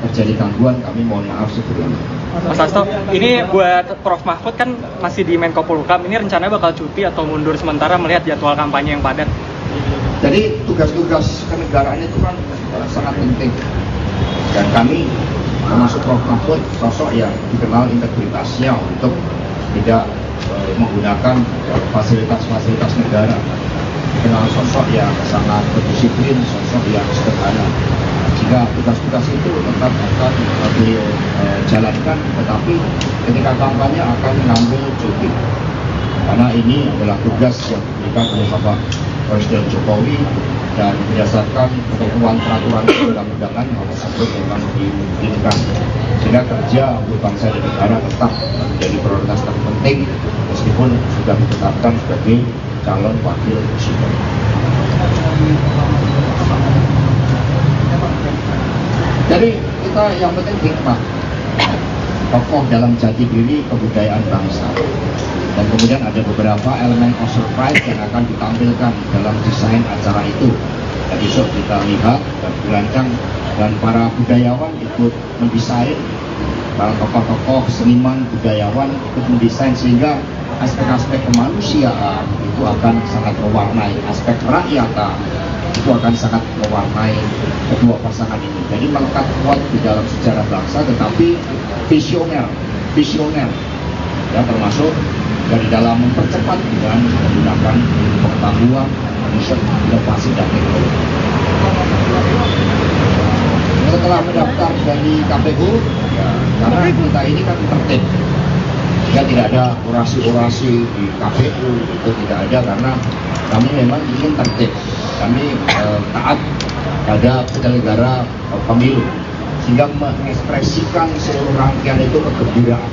terjadi gangguan, kami mohon maaf sebelumnya. Mas Hasto, ini buat Prof Mahfud kan masih di Menko Polhukam, ini rencananya bakal cuti atau mundur sementara melihat jadwal kampanye yang padat? Jadi tugas-tugas kenegaraan itu kan sangat penting dan kami termasuk Prof. Mahfud, sosok yang dikenal integritasnya untuk tidak menggunakan fasilitas-fasilitas negara, dikenal sosok yang sangat berdisiplin, sosok yang sederhana, sehingga tugas-tugas itu tetap akan beliau jalankan, tetapi ketika kampanye akan mengambil cuti, karena ini adalah tugas yang diberikan oleh Bapak Presiden Jokowi, dan berdasarkan ketentuan peraturan perundang-undangan hal tersebut memang dimungkinkan, sehingga kerja untuk bangsa dan negara tetap menjadi prioritas terpenting meskipun sudah ditetapkan sebagai calon wakil presiden. Jadi kita yang penting hikmah, tokoh dalam jati diri kebudayaan bangsa, dan kemudian ada beberapa elemen of surprise yang akan ditampilkan dalam desain acara itu. Dan besok kita lihat dan dirancang, dan para budayawan ikut mendesain, para tokoh-tokoh seniman budayawan ikut mendesain, sehingga aspek-aspek kemanusiaan itu akan sangat mewarnai, aspek rakyatan itu akan sangat mewarnai kedua pasangan ini. Jadi melekat kuat di dalam sejarah bangsa, tetapi visioner, ya, termasuk dari dalam mempercepat dengan menggunakan pengetahuan, riset, inovasi, dan teknologi. Setelah mendaftar dari KPU, ya, karena kita ini kan tertib, ya, tidak ada orasi-orasi di KPU, itu tidak ada, karena kami memang ingin tertib, kami taat pada penyelenggara pemilu, sehingga mengekspresikan seluruh rangkaian itu kegembiraan,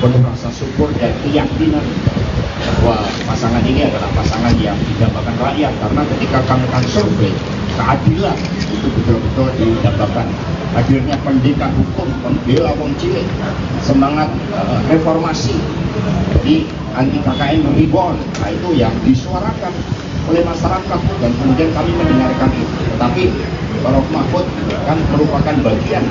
penuh rasa syukur dan keyakinan bahwa pasangan ini adalah pasangan yang didambakan rakyat, karena ketika kami akan survei, keadilan itu betul-betul didambakan. Hadirnya pendekar hukum, pembela wong cilik, semangat reformasi, jadi anti KKN reborn, nah itu yang disuarakan oleh masyarakat, dan kemudian kami mendengarkan itu. Tetapi Prof. Mahfud kan merupakan bagian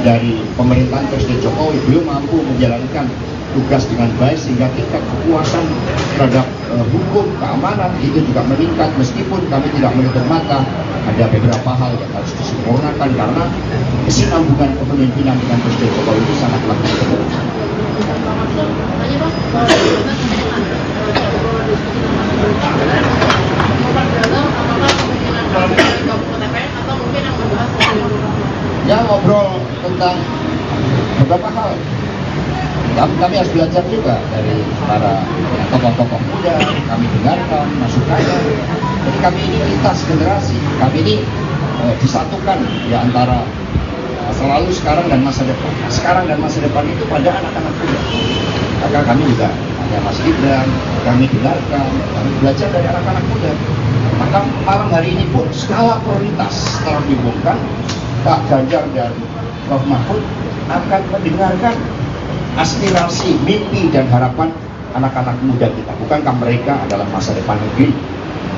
dari pemerintahan Presiden Jokowi, belum mampu menjalankan tugas dengan baik, sehingga tingkat kepuasan terhadap hukum, keamanan itu juga meningkat, meskipun kami tidak menutup mata ada beberapa hal yang harus disempurnakan, karena kesinambungan kepemimpinan dengan Presiden Jokowi itu sangat lemah. Ya, ngobrol tentang beberapa hal. Kami harus belajar juga dari para tokoh-tokoh muda, kami dengarkan masukannya. Jadi kami ini lintas generasi, kami ini disatukan ya antara selalu sekarang dan masa depan. Sekarang dan masa depan itu pada anak-anak muda. Maka kami juga hanya Mas Gibran, kami dengarkan, kami belajar dari anak-anak muda. Maka malam hari ini pun skala prioritas telah diumumkan, Pak Ganjar dan Prof. Mahfud akan mendengarkan aspirasi, mimpi, dan harapan anak-anak muda kita. Bukankah mereka adalah masa depan negeri?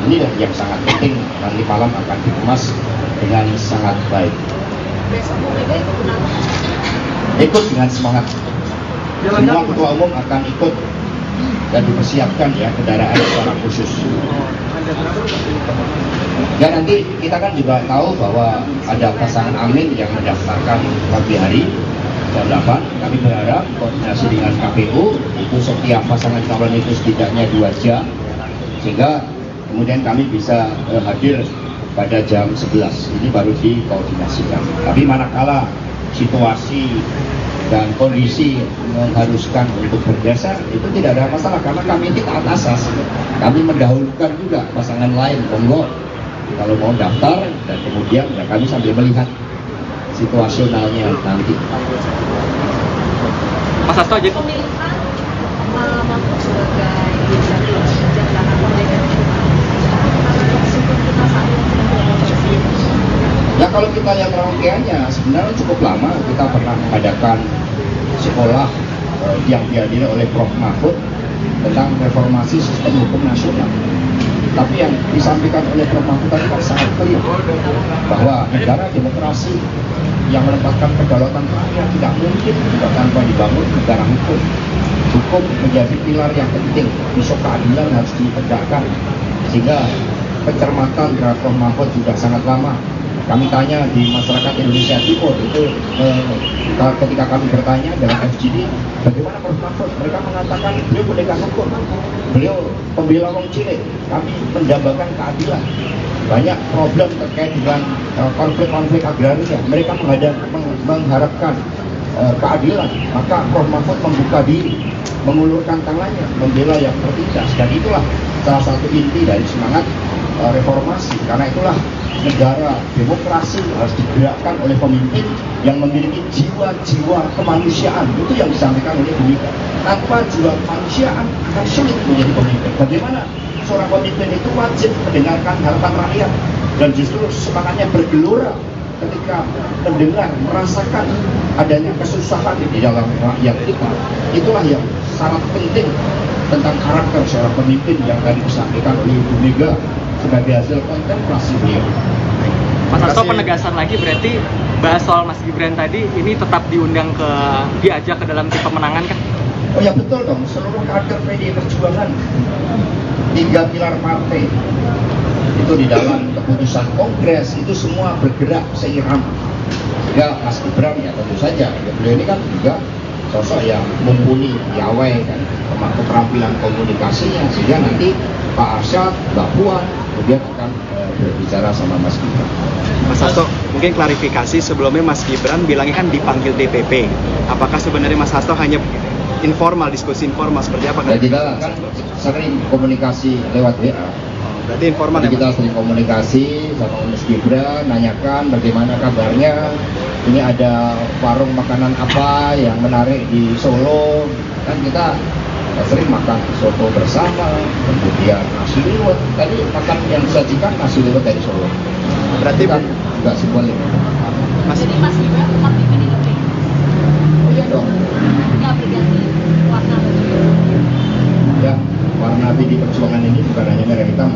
Ini yang sangat penting, nanti malam akan dikemas dengan sangat baik. Ikut dengan semangat. Semua ketua umum akan ikut dan dipersiapkan ya kendaraan secara khusus. Dan nanti kita kan juga tahu bahwa ada pasangan Amin yang mendaftarkan pagi hari jam 8. Kami berharap koordinasi dengan KPU itu setiap pasangan calon itu setidaknya 2 jam, sehingga kemudian kami bisa hadir pada jam 11. Ini baru dikoordinasikan. Tapi manakala situasi dan kondisi mengharuskan untuk bergeser, itu tidak ada masalah, karena kami ini taat asas. Kami mendahulukan juga pasangan lain, monggo kalau mau daftar, dan kemudian ya kami sambil melihat situasionalnya nanti. Mas Hasto aja. Ya kalau kita lihat rangkaiannya sebenarnya cukup lama. Kita pernah mengadakan sekolah yang dihadiri oleh Prof. Mahfud tentang reformasi sistem hukum nasional. Tapi yang disampaikan oleh Prof. Mahfud tadi kan sangat clear bahwa negara demokrasi yang menempatkan kedaulatan rakyat tidak mungkin juga tanpa dibangun negara hukum. Hukum menjadi pilar yang penting, isu keadilan harus ditegakkan, sehingga pencermatan terhadap Prof. Mahfud juga sangat lama. Kami tanya di masyarakat Indonesia Timur itu ketika kami bertanya dalam FGD bagaimana Prof Mahfud, mereka mengatakan beliau pendekar hukum, beliau pembela wong cilik, kami mendambakan keadilan. Banyak problem terkait dengan konflik-konflik agraria, mereka mengharapkan keadilan, maka Prof Mahfud membuka diri, mengulurkan tangannya, membela yang tertindas, dan itulah salah satu inti dari semangat reformasi. Karena itulah negara demokrasi harus digerakkan oleh pemimpin yang memiliki jiwa-jiwa kemanusiaan. Itu yang disampaikan oleh Bu Mega. Tanpa jiwa kemanusiaan akan sulit menjadi pemimpin. Bagaimana seorang pemimpin itu wajib mendengarkan harapan rakyat, dan justru semangatnya bergelora ketika mendengar, merasakan adanya kesusahan di dalam rakyat kita. Itulah yang sangat penting tentang karakter seorang pemimpin yang tadi disampaikan oleh Ibu Mega sebagai hasil kontemplasi beliau. Mas Hasto, penegasan lagi berarti bahas soal Mas Gibran tadi ini tetap diajak ke dalam tim pemenangan kan? Oh ya betul dong, seluruh kader PDI Perjuangan, 3 pilar partai itu di dalam keputusan kongres itu semua bergerak seirama. Ya Mas Gibran ya tentu saja, ya, beliau ini kan juga sosok yang mumpuni, piawai kan, keterampilan komunikasinya, sehingga nanti Pak Arsyad, Mbak Puan kemudian akan berbicara sama Mas Gibran. Mas Hasto, mungkin klarifikasi sebelumnya Mas Gibran bilangnya kan dipanggil DPP. Apakah sebenarnya Mas Hasto hanya informal, diskusi informal seperti apa? Ya kita kan sering komunikasi lewat WA. Berarti informal ya, kita sering komunikasi sama Mas Gibran, nanyakan bagaimana kabarnya, ini ada warung makanan apa yang menarik di Solo, kan kita sering makan soto bersama, kemudian nasi liwet. Tadi makan yang disajikan nasi liwet dari Solo. Berarti kan juga simbolik. Jadi Mas Gibran tetap di PDIP? Oh iya dong. Nggak berganti warna baju? Ya, warna PDI Perjuangan ini bukan hanya merah hitam,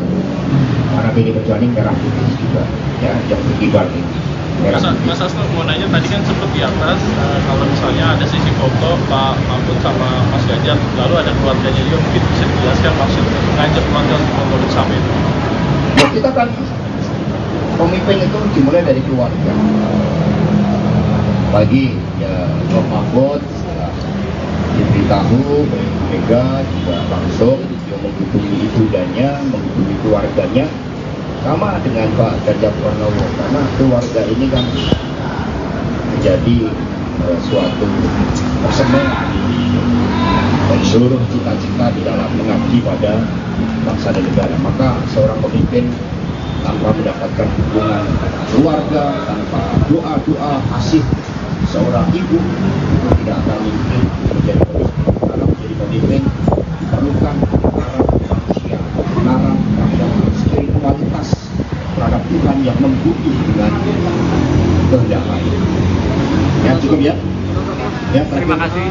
warna PDI Perjuangan ini merah putih juga, ya, yang berkibar ini. Mas Hasto mau nanya tadi kan sempat di atas kalau misalnya ada sisi foto Pak Mahfud sama Mas Ganjar, lalu ada keluarganya juga, mungkin bisa dijelaskan maksud mengajak keluarga untuk menurut sama itu? Ya, kita kan pemimpin itu dimulai dari keluarga. Bagi ya Prof Mahfud setelah diberitahu Mega juga langsung dia menghubungi ibundanya, menghubungi keluarganya, sama dengan Pak Ganjar Pranowo, karena keluarga ini kan menjadi suatu persembahan dari seluruh cita-cita di dalam mengabdi pada bangsa dan negara. Maka seorang pemimpin tanpa mendapatkan dukungan keluarga, tanpa doa-doa kasih seorang ibu, itu tidak akan mungkin menjadi pemimpin. Karena menjadi pemimpin diperlukan kebenaran manusia, kebenaran terhadap spiritualitas, terhadap Tuhan yang membumi dengan kehendak lain. Ya cukup ya. Ya terima kasih.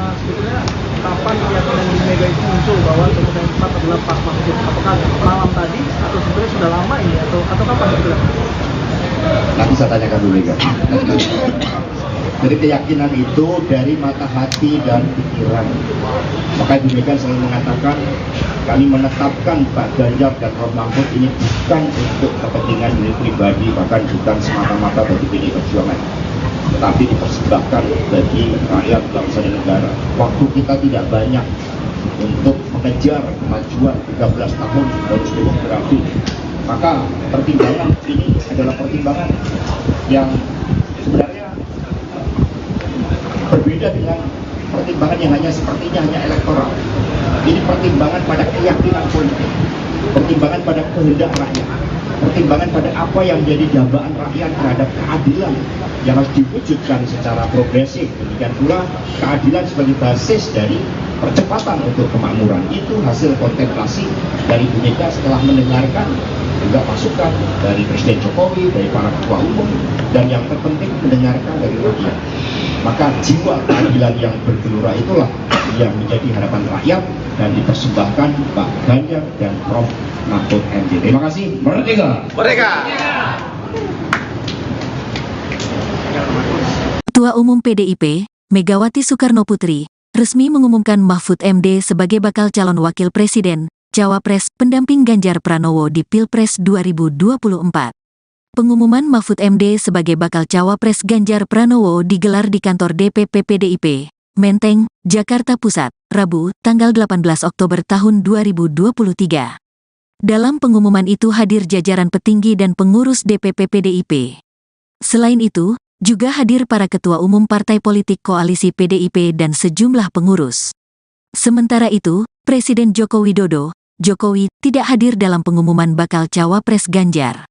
Kapan keyakinan Ibu Mega itu muncul bahwa kemudian tepat adalah Pak Mahfud? Apakah malam tadi atau sebenarnya sudah lama ini atau kapan sudah? Nanti saya tanyakan dulu Mega. Jadi keyakinan itu dari mata hati dan pikiran. Maka Ibu Mega selalu mengatakan kami menetapkan Pak Ganjar dan Prof Mahfud ini bukan untuk kepentingan diri pribadi, bahkan bukan semata-mata bagi PDI Perjuangan, tetapi dipersembahkan bagi rakyat bangsa dan negara. Waktu kita tidak banyak untuk mengejar kemajuan 13 tahun bonus demografi, maka pertimbangan ini adalah pertimbangan yang sebenarnya berbeda dengan pertimbangan yang sepertinya hanya elektoral. Ini pertimbangan pada keyakinan politik, pertimbangan pada kehendak rakyat, pertimbangan pada apa yang menjadi dambaan rakyat terhadap keadilan yang harus diwujudkan secara progresif. Demikian pula keadilan sebagai basis dari percepatan untuk kemakmuran. Itu hasil kontemplasi dari Bu Mega setelah mendengarkan juga masukan dari Presiden Jokowi, dari para ketua umum, dan yang terpenting mendengarkan dari rakyat. Maka jiwa keadilan yang bergelora itulah yang menjadi harapan rakyat dan dipersembahkan Pak Ganjar dan Prof Mahfud MD. Terima kasih. Merdeka! Merdeka! Ketua Umum PDIP, Megawati Soekarnoputri, resmi mengumumkan Mahfud MD sebagai bakal calon wakil presiden, Cawapres, pendamping Ganjar Pranowo di Pilpres 2024. Pengumuman Mahfud MD sebagai bakal cawapres Ganjar Pranowo digelar di kantor DPP PDIP, Menteng, Jakarta Pusat, Rabu, tanggal 18 Oktober tahun 2023. Dalam pengumuman itu hadir jajaran petinggi dan pengurus DPP PDIP. Selain itu, juga hadir para ketua umum partai politik koalisi PDIP dan sejumlah pengurus. Sementara itu, Presiden Joko Widodo, Jokowi, tidak hadir dalam pengumuman bakal cawapres Ganjar.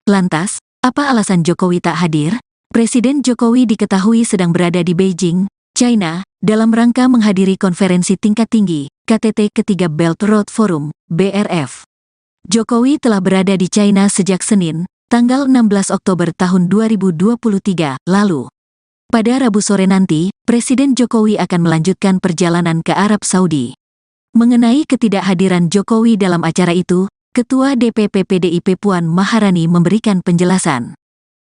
Lantas, apa alasan Jokowi tak hadir? Presiden Jokowi diketahui sedang berada di Beijing, China, dalam rangka menghadiri konferensi tingkat tinggi, KTT ketiga Belt Road Forum, BRF. Jokowi telah berada di China sejak Senin, tanggal 16 Oktober tahun 2023 lalu. Pada Rabu sore nanti, Presiden Jokowi akan melanjutkan perjalanan ke Arab Saudi. Mengenai ketidakhadiran Jokowi dalam acara itu, Ketua DPP PDIP Puan Maharani memberikan penjelasan.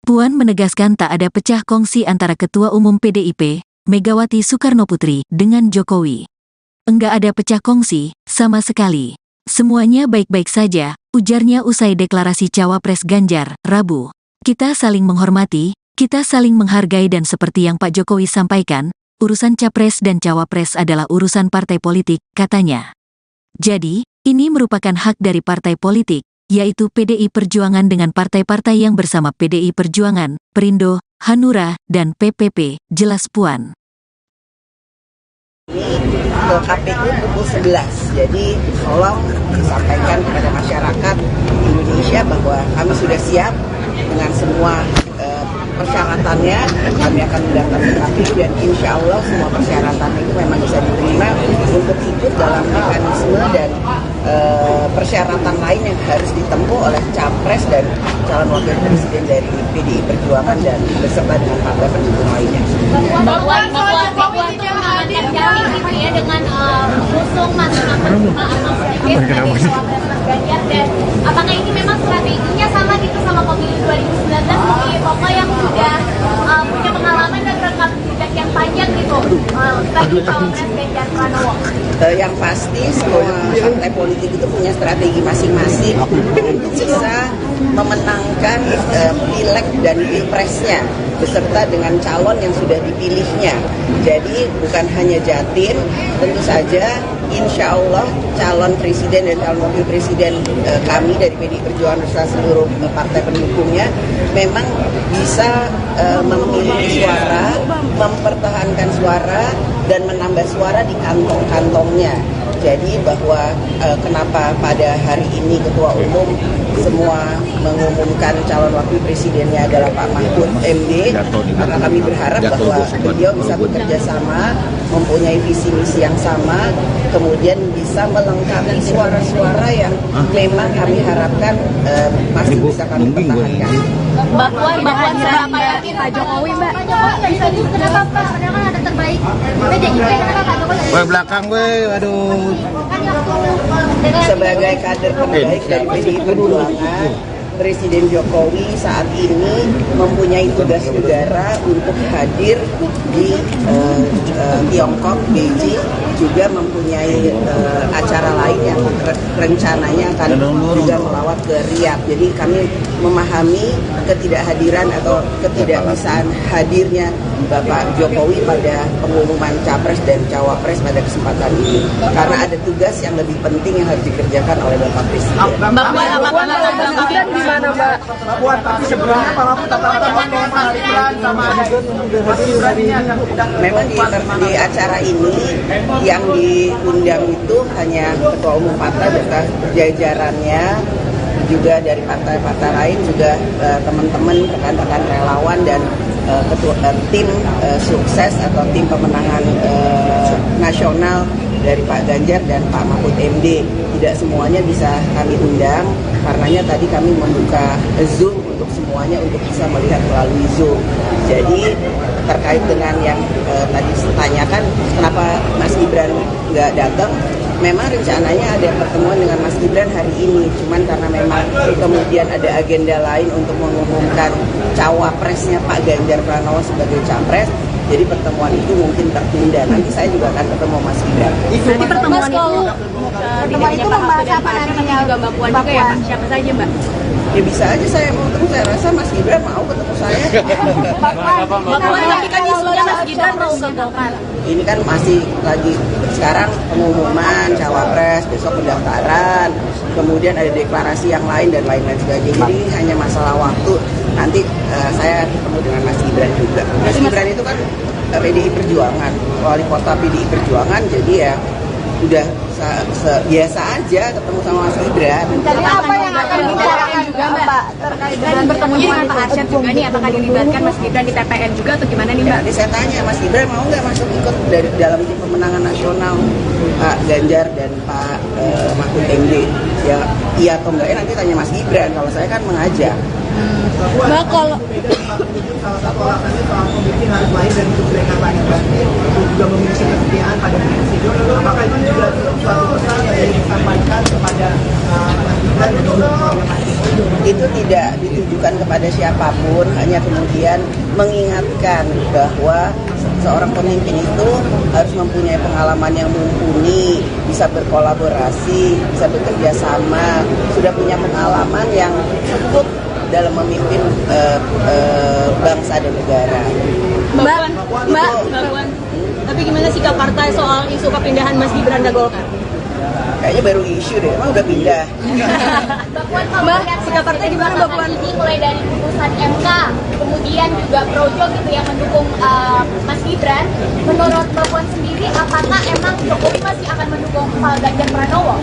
Puan menegaskan tak ada pecah kongsi antara Ketua Umum PDIP, Megawati Soekarnoputri, dengan Jokowi. Enggak ada pecah kongsi, sama sekali. Semuanya baik-baik saja, ujarnya usai deklarasi cawapres Ganjar, Rabu. Kita saling menghormati, kita saling menghargai dan seperti yang Pak Jokowi sampaikan, urusan capres dan cawapres adalah urusan partai politik, katanya. Jadi, ini merupakan hak dari partai politik, yaitu PDI Perjuangan dengan partai-partai yang bersama PDI Perjuangan, Perindo, Hanura, dan PPP, jelas Puan. Ke KPU pukul 11, jadi tolong disampaikan kepada masyarakat Indonesia bahwa kami sudah siap dengan semua persyaratannya. Kami akan mendatangi KPU dan insya Allah semua persyaratan itu memang bisa diterima untuk ikut dalam mekanisme dan persyaratan lain yang harus ditempuh oleh capres dan calon wakil presiden dari PDI Perjuangan dan beserta dengan partai pendukung lainnya. Dengan mengusung Mas Ganjar, dan apakah ini memang strateginya sama gitu sama pemilu 2019 mungkin Pokok yang sudah punya pengalaman dan rekam jejak yang panjang gitu bagi cawapres Ganjar Pranowo? Yang pasti semua partai politik itu punya strategi masing-masing untuk bisa memenangkan pileg dan pilpresnya beserta dengan calon yang sudah dipilihnya. Jadi bukan hanya Jatim, tentu saja insya Allah calon presiden dan calon wakil presiden kami dari PDI Perjuangan beserta seluruh partai pendukungnya memang bisa memiliki suara, mempertahankan suara, dan menambah suara di kantong-kantongnya. Jadi bahwa kenapa pada hari ini Ketua Umum semua mengumumkan calon wakil presidennya adalah Pak Mahfud MD, karena kami berharap bahwa beliau bisa bekerja sama, mempunyai visi misi yang sama, kemudian bisa melengkapi suara-suara yang memang kami harapkan masih bisa kami pertahankan. Mbak Puan seberapa yakin Pak Jokowi, Mbak? Pak Jokowi bisa juga, kenapa Pak? Padahal kan ada terbaik PDIP, kenapa Pak Jokowi? Gue belakang gue, aduh. Sebagai kader terbaik dari PDI Perjuangan, Presiden Jokowi saat ini mempunyai tugas negara untuk hadir di Tiongkok, Beijing, juga mempunyai acara lain yang rencananya akan juga melawat ke Riyadh. Jadi kami memahami ketidakhadiran atau ketidakbisaan hadirnya Bapak Jokowi pada pengumuman capres dan cawapres pada kesempatan ini, karena ada tugas yang lebih penting yang harus dikerjakan oleh Bapak Presiden. Mbak Puan, gimana Mbak Puan? Tapi sebenarnya Pak Mahfud katakan bahwa Mas Gibran sama Mas Gibran ini akan memang di acara ini yang diundang itu hanya ketua umum partai beserta jajarannya, juga dari partai-partai lain, juga teman-teman rekan-rekan relawan dan tim sukses atau tim pemenangan nasional dari Pak Ganjar dan Pak Mahfud MD. Tidak semuanya bisa kami undang, karenanya tadi kami membuka Zoom untuk semuanya untuk bisa melihat melalui Zoom. Jadi terkait dengan yang tadi ditanyakan kenapa Mas Gibran nggak datang, memang rencananya ada pertemuan dengan Mas Gibran hari ini, cuman karena memang kemudian ada agenda lain untuk mengumumkan cawapresnya Pak Ganjar Pranowo sebagai capres, jadi pertemuan itu mungkin tertunda. Nanti saya juga akan ketemu Mas Gibran. Nanti pertemuan itu membahas apa nantinya? Juga Mbak Puan juga ya, Pak? Siapa saja Mbak? Ya bisa aja saya mau ketemu, saya rasa Mas Gibran mau ketemu saya. Tapi kan isunya Mas Gibran mau ke Golkar. Ini kan masih lagi sekarang pengumuman cawapres, besok pendaftaran, kemudian ada deklarasi yang lain dan lain-lain sebagainya. Jadi hanya masalah waktu. Nanti saya ketemu dengan Mas Gibran juga. Mas Gibran itu kan PDI Perjuangan, wali kota PDI Perjuangan, jadi ya udah biasa aja ketemu sama Mas Gibran. Jadi apa yang akan dibicarakan juga Mbak terkait dengan bertemunya dengan Pak Arsyad juga nih, apakah dilibatkan Mas Gibran di TPN juga atau gimana nih Mbak? Jadi saya tanya Mas Gibran mau nggak masuk ikut dari dalam tim pemenangan nasional Pak Ganjar dan Pak Mahfud MD? Ya iya atau enggak? Nanti tanya Mas Gibran. Kalau saya kan mengajak. Mbak kalau salah satu alasannya soal pemimpin harus lahir dari kuburan kampanye batin juga memiliki kesetiaan pada presiden. Apakah itu juga suatu pesan yang disampaikan kepada itu tidak ditujukan kepada siapapun, hanya kemudian mengingatkan bahwa seorang pemimpin itu harus mempunyai pengalaman yang mumpuni, bisa berkolaborasi, bisa bekerja sama, sudah punya pengalaman yang cukup dalam memimpin bangsa dan negara. Mbak, tapi gimana sikap partai soal isu kepindahan Mas Gibran ke Golkar? Kayaknya baru isu deh, emang udah pindah. Mbak, sikap partai gimana Mbak Puan? Ini mulai dari putusan MK, kemudian juga Projo gitu yang mendukung Mas Gibran. Menurut Mbak Puan sendiri, apakah emang Jokowi masih akan mendukung Pak Ganjar Pranowo?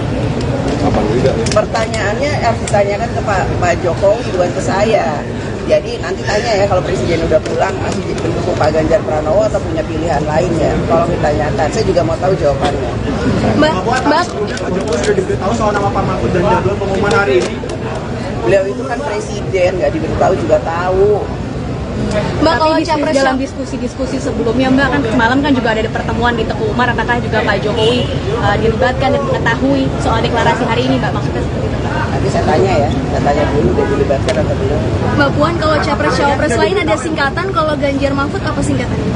Pertanyaannya harus ditanyakan ke Pak Jokowi, bukan ke saya. Jadi nanti tanya ya kalau Presiden udah pulang masih mendukung Pak Ganjar Pranowo atau punya pilihan lainnya. Tolong ditanyakan, saya juga mau tahu jawabannya. Mbak, Pak Jokowi sudah diberitahu soal nama Pak Mahfud dan jadwal pengumuman hari ini. Beliau itu kan presiden, nggak diberitahu juga tahu. Mbak, kalau dalam diskusi-diskusi sebelumnya Mbak kan semalam kan juga ada pertemuan di Teguh Umar, apakah juga Pak Jokowi dilibatkan dan mengetahui soal deklarasi hari ini Mbak, maksudnya seperti itu Mbak? Nanti saya tanya ya, saya tanya dulu udah dilibatkan atau belum. Mbak Puan, kalau capres-cawapres lain ada singkatan, kalau Ganjar Mahfud apa singkatannya?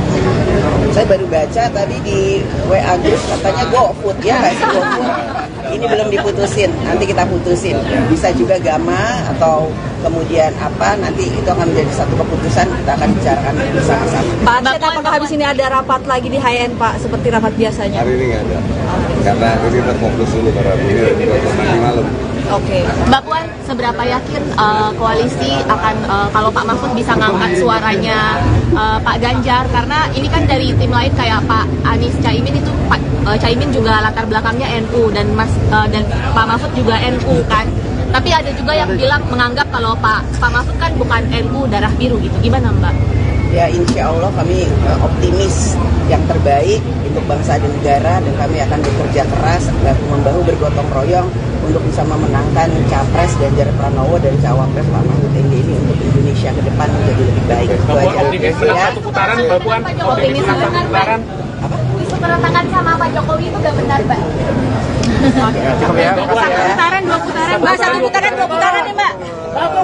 Saya baru baca tadi di WA Gus katanya GoFood ya, nggak sih GoFood? Ini belum diputusin, nanti kita putusin. Bisa juga Gama atau kemudian apa, nanti itu akan menjadi satu keputusan, kita akan bicarakan bersama-sama. Pak Arsyad, apakah habis ini ada rapat lagi di HN Pak, seperti rapat biasanya? Hari ini nggak ada, karena ini kita fokus dulu karena ini nanti malam. Oke, Mbak Puan, seberapa yakin koalisi akan kalau Pak Mahfud bisa ngangkat suaranya Pak Ganjar, karena ini kan dari tim lain kayak Pak Anies Caimin itu Caimin juga latar belakangnya NU dan dan Pak Mahfud juga NU kan. Tapi ada juga yang bilang menganggap kalau Pak Mahfud kan bukan NU darah biru gitu. Gimana Mbak? Ya insya Allah kami optimis yang terbaik untuk bangsa dan negara, dan kami akan bekerja keras bahu-membahu bergotong royong untuk bisa memenangkan Capres Ganjar Pranowo dan Cawapres Pak Mahfud MD ini untuk Indonesia ke depan menjadi lebih baik. Mbak Puan optimis menang satu putaran, Mbak Puan optimis menang satu putaran. Isu keretangan sama Pak Jokowi itu gak benar Mbak? Cukup ya. Dua putaran, Mbak, satu putaran, dua putaran ya Mbak? Satu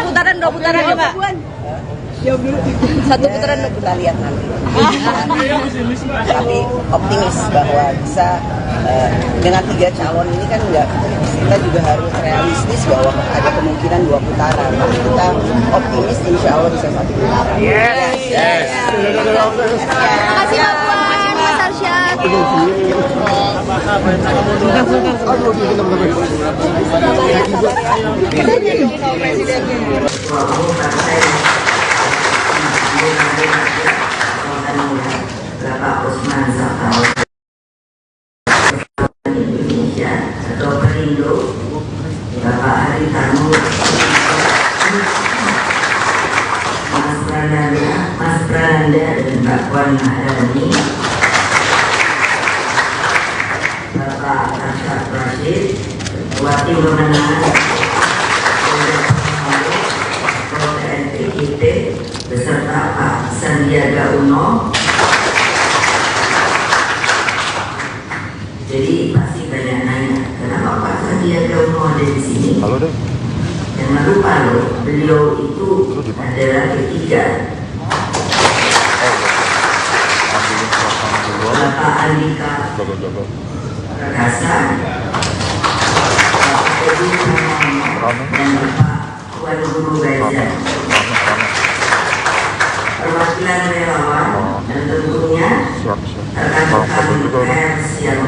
putaran, dua putaran ya Mbak? Jawab dulu. Satu putaran kita lihat nanti. Tapi optimis bahwa bisa dengan 3 calon ini kan enggak, kita juga harus realistis bahwa ada kemungkinan 2 putaran. Tapi kita optimis insya Allah bisa 1 putaran. Yes. Terima kasih Mbak Puan, Mas Arsyad. Bapak Usman Sabtaudang Indonesia atau Perindo, Bapak Haritanu, Mas Prananda dan Mbak Puan Maharani, Bapak Arsyad Rashid, Ketua Tim Pemenangan TNI beserta Pak Sandiaga Uno. Jadi pasti banyak nanya, kenapa Pak Sandiaga Uno ada di sini? Halo deh. Jangan lupa loh, beliau itu adalah ketiga. Bapak Andika Perkasa, Bapak Edi Pramono dan Bapak Wan Guru Gajah, perwakilan relawan dan tentunya rekan-rekan pers yang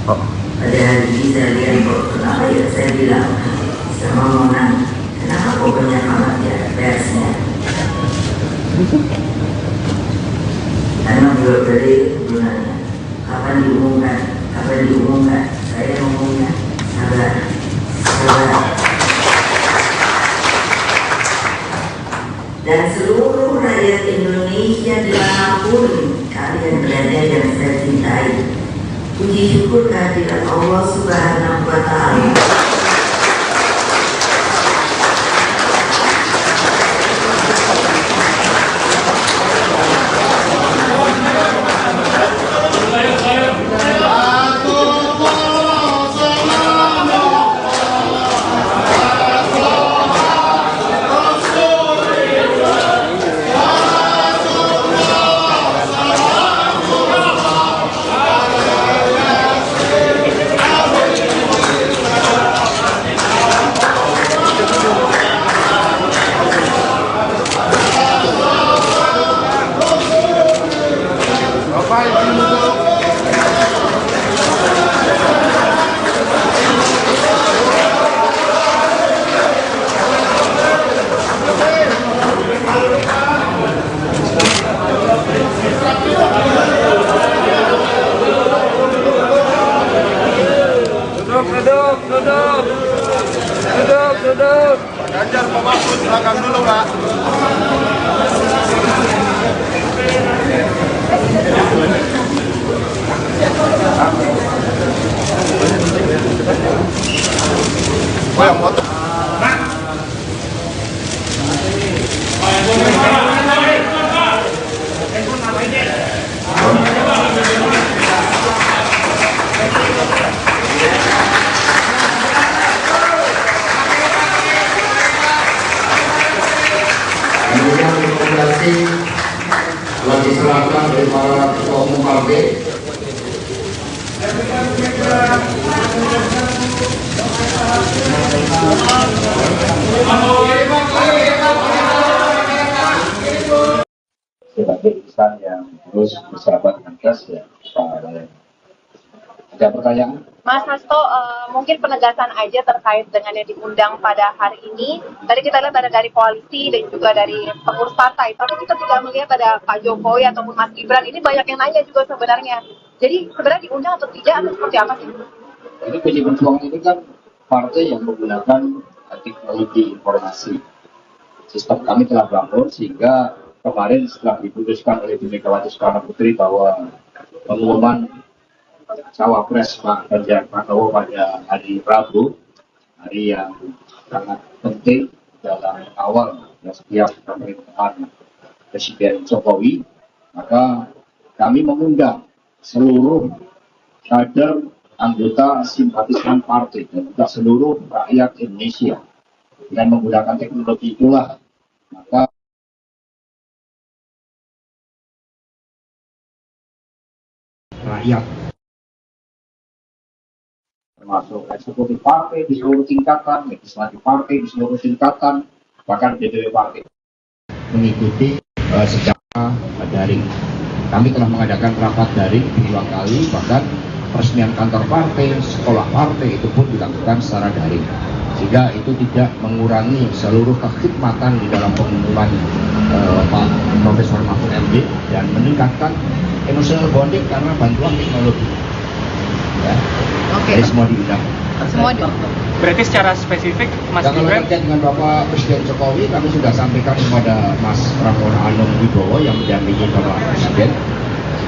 pada hari ini saya lihat kok kenapa ya saya bilang sama Mona, kenapa kok banyak amat ya persnya, karena beliau dari sebenarnya kapan diumumkan saya ngomongnya sabar. Dan seluruh rakyat Indonesia dimanapun kalian berada yang saya cintai, puji syukur kehadirat Allah Subhanahu wa Ta'ala. Duduk. Pak Ganjar, Pak Mahfud, belakang dulu, Pak. Yang foto. Kemudian rekomendasi telah diserahkan oleh para ketua umum partai. Sebagai insan yang terus bersahabat dengan pers ya, ada pertanyaan? Mas Hasto, mungkin penegasan aja terkait dengan yang diundang pada hari ini. Tadi kita lihat ada dari koalisi dan juga dari pengurus partai, tapi kita tidak melihat ada Pak Jokowi ataupun Mas Gibran. Ini banyak yang nanya juga sebenarnya. Jadi sebenarnya diundang atau tidak atau seperti apa sih? Jadi PDI Perjuangan ini kan partai yang menggunakan teknologi informasi. Sistem kami telah bangun sehingga kemarin setelah diputuskan oleh Bu Megawati Soekarno Putri bahwa pengumuman Cawapres Pak Ganjar Pranowo pada hari Rabu, hari yang sangat penting dalam awal setiap pemerintahan Presiden Jokowi, maka kami mengundang seluruh kader anggota simpatisan partai dan juga seluruh rakyat Indonesia. Dengan menggunakan teknologi itulah maka rakyat termasuk eksekutif partai di seluruh tingkatan, legislatif partai di seluruh tingkatan, bahkan DPW partai mengikuti secara daring. Kami telah mengadakan rapat daring 2 kali, bahkan peresmian kantor partai, sekolah partai itu pun dilakukan secara daring. Sehingga itu tidak mengurangi seluruh kekhidmatan di dalam pengumuman Pak Profesor Mahfud MD dan meningkatkan emotional bonding karena bantuan teknologi. Ya. Jadi semua diundang. Semua berarti secara spesifik Mas Gibran terkait dengan Bapak Presiden Jokowi, kami sudah sampaikan kepada Mas Pramono Anung Wibowo yang mendampingi Bapak Presiden.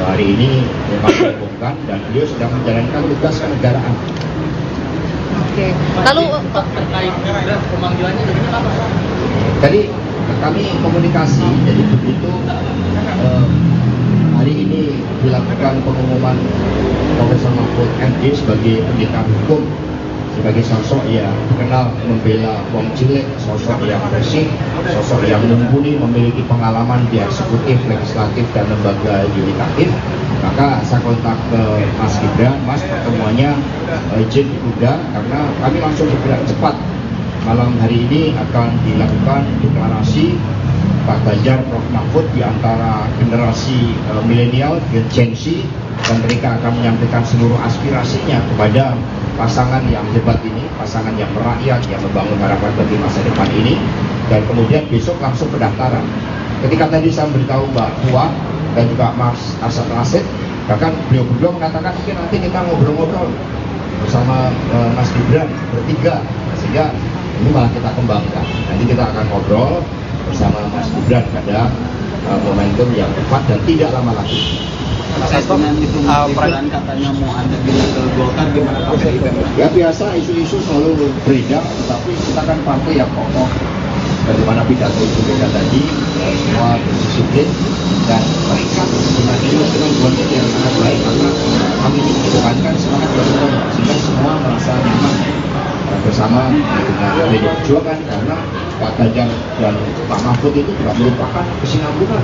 Hari ini memang diumumkan dan beliau sedang menjalankan tugas kenegaraan. Oke. Lalu terkait pemanggilannya bagaimana Pak? Jadi kami komunikasi, jadi begitu hari ini dilakukan pengumuman Profesor Mahfud MD sebagai pendekar hukum, sebagai sosok yang dikenal membela wong cilik, sosok yang bersih, sosok yang mumpuni, memiliki pengalaman di eksekutif, legislatif, dan lembaga yudikatif. Maka saya kontak ke Mas Gibran, Mas pertemuannya izin ditunda karena kami langsung bergerak cepat. Malam hari ini akan dilakukan deklarasi Pak Ganjar, Prof Mahfud di antara generasi milenial, Gen Z, dan mereka akan menyampaikan seluruh aspirasinya kepada pasangan yang hebat ini, pasangan yang merakyat, yang membangun harapan bagi masa depan ini. Dan kemudian besok langsung pendaftaran. Ketika tadi saya beritahu Mbak Puan dan juga Mas Asad Rasid, bahkan beliau berdua mengatakan mungkin nanti kita ngobrol-ngobrol bersama Mas Gibran bertiga, sehingga ini malah kita kembangkan. Nanti kita akan ngobrol bersama Mas Gibran pada momentum yang tepat dan tidak lama lagi. Mas Hasto, itu peran katanya mau Anda pindah ke Golkar gimana Pak? Ya biasa, isu-isu selalu beredar, tetapi kita kan partai yang kokoh. Bagaimana pidato Ibu Mega tadi, semua berdisiplin dan mereka dengan buatnya yang sangat baik karena kami mengedepankan semangat bersama sehingga semua merasa nyaman bersama dengan pdi perjuangan karena Pak Ganjar dan Pak Mahfud itu juga merupakan kesinambungan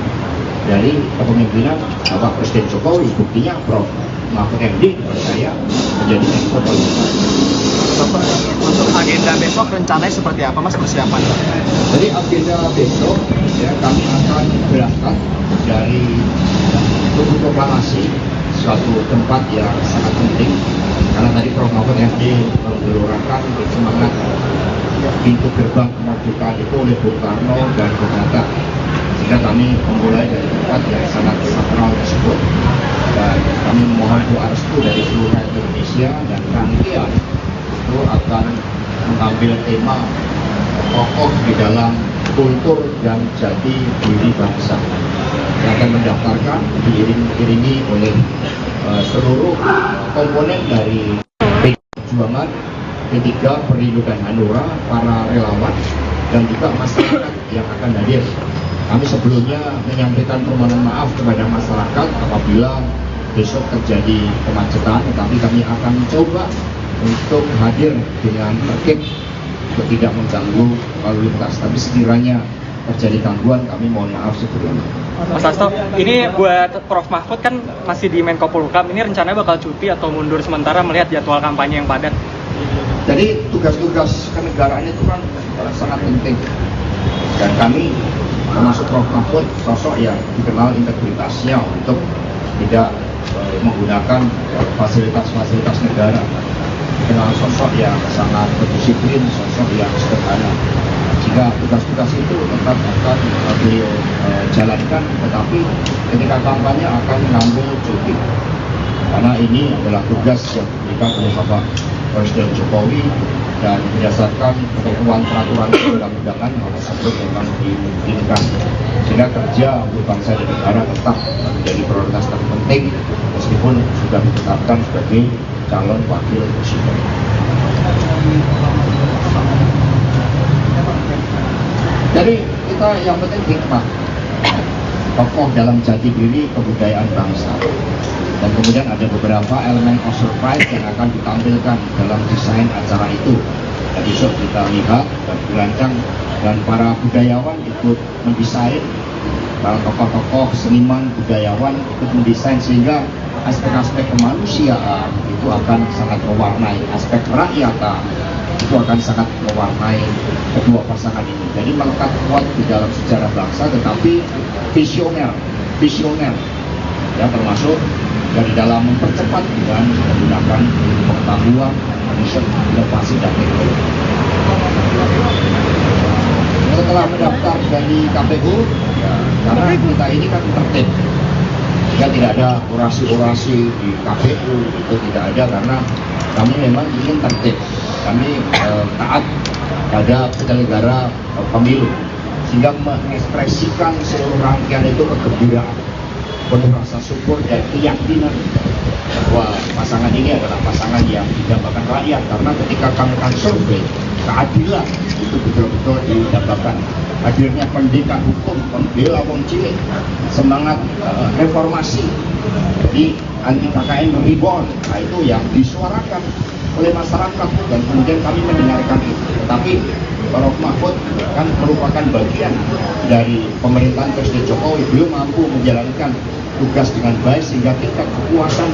dari kepemimpinan Bapak Presiden Jokowi. Buktinya Prof Mahfud MD saya menjadi Menko Polhukam. Untuk agenda besok rencananya seperti apa Mas persiapan? Jadi agenda besok ya kami akan berangkat dari Tugu Proklamasi, suatu tempat yang sangat penting karena tadi Prof Mahfud MD menggelorkan semangat pintu gerbang kemerdekaan itu oleh Bung Karno dan Bung Hatta, sehingga kami memulai dari tempat yang sangat sakral tersebut dan kami memohon doa restu dari seluruh rakyat Indonesia dan rangkaian itu akan mengambil tema kokoh di dalam kultur dan jati diri bangsa yang akan mendaftarkan diiringi oleh seluruh komponen dari PDI Perjuangan, P3, Perindo dan Hanura, para relawan dan juga masyarakat yang akan hadir. Kami sebelumnya menyampaikan permohonan maaf kepada masyarakat apabila besok terjadi kemacetan, tetapi kami akan mencoba untuk hadir dengan tertib untuk tidak mengganggu lalu lintas. Tapi sekiranya terjadi gangguan, kami mohon maaf sebelumnya. Mas Hasto, ini buat Prof Mahfud kan masih di Menko Polhukam, ini rencananya bakal cuti atau mundur sementara melihat jadwal kampanye yang padat? Jadi tugas-tugas kenegaraan itu kan sangat penting dan kami termasuk Prof Mahfud sosok yang dikenal integritasnya untuk tidak menggunakan fasilitas-fasilitas negara, dikenal sosok yang sangat berdisiplin, sosok yang sederhana, sehingga tugas-tugas itu tetap akan beliau jalankan, tetapi ketika kampanye akan mengambil cuti karena ini adalah tugas yang diberikan oleh Bapak Presiden Jokowi dan berdasarkan ketentuan peraturan perundang-undangan hal tersebut memang dimungkinkan, sehingga kerja untuk bangsa dan negara tetap menjadi prioritas terpenting meskipun sudah ditetapkan sebagai calon wakil presiden. Jadi kita yang penting hikmah, kokoh dalam jati diri kebudayaan bangsa. Dan kemudian ada beberapa elemen of surprise yang akan ditampilkan dalam desain acara itu. Dan besok kita lihat dan dirancang dan para budayawan ikut mendesain, para tokoh-tokoh seniman budayawan ikut mendesain sehingga aspek-aspek kemanusiaan itu akan sangat mewarnai, aspek kerakyatan itu akan sangat mewarnai kedua pasangan ini. Jadi melekat kuat di dalam sejarah bangsa, tetapi visioner ya, termasuk dari dalam mempercepat dengan menggunakan pengetahuan, riset, inovasi dan teknologi. Setelah mendaftar dari KPU, ya, karena kita ini kan tertib, ya tidak ada orasi-orasi di KPU, itu tidak ada karena kami memang ingin tertib, kami taat pada penyelenggara pemilu, sehingga mengekspresikan seluruh rangkaian itu kegembiraan, penuh rasa syukur dan keyakinan bahwa pasangan ini adalah pasangan yang didambakan rakyat, karena ketika kami akan survei keadilan itu betul-betul didambakan. Hadirnya pendekar hukum, pembela wong cilik, semangat reformasi di anti KKN reborn, nah itu yang disuarakan oleh masyarakat dan kemudian kami mendengarkan itu. Tetapi Prof Mahfud kan merupakan bagian dari pemerintahan Presiden Jokowi, belum mampu menjalankan tugas dengan baik sehingga tingkat kepuasan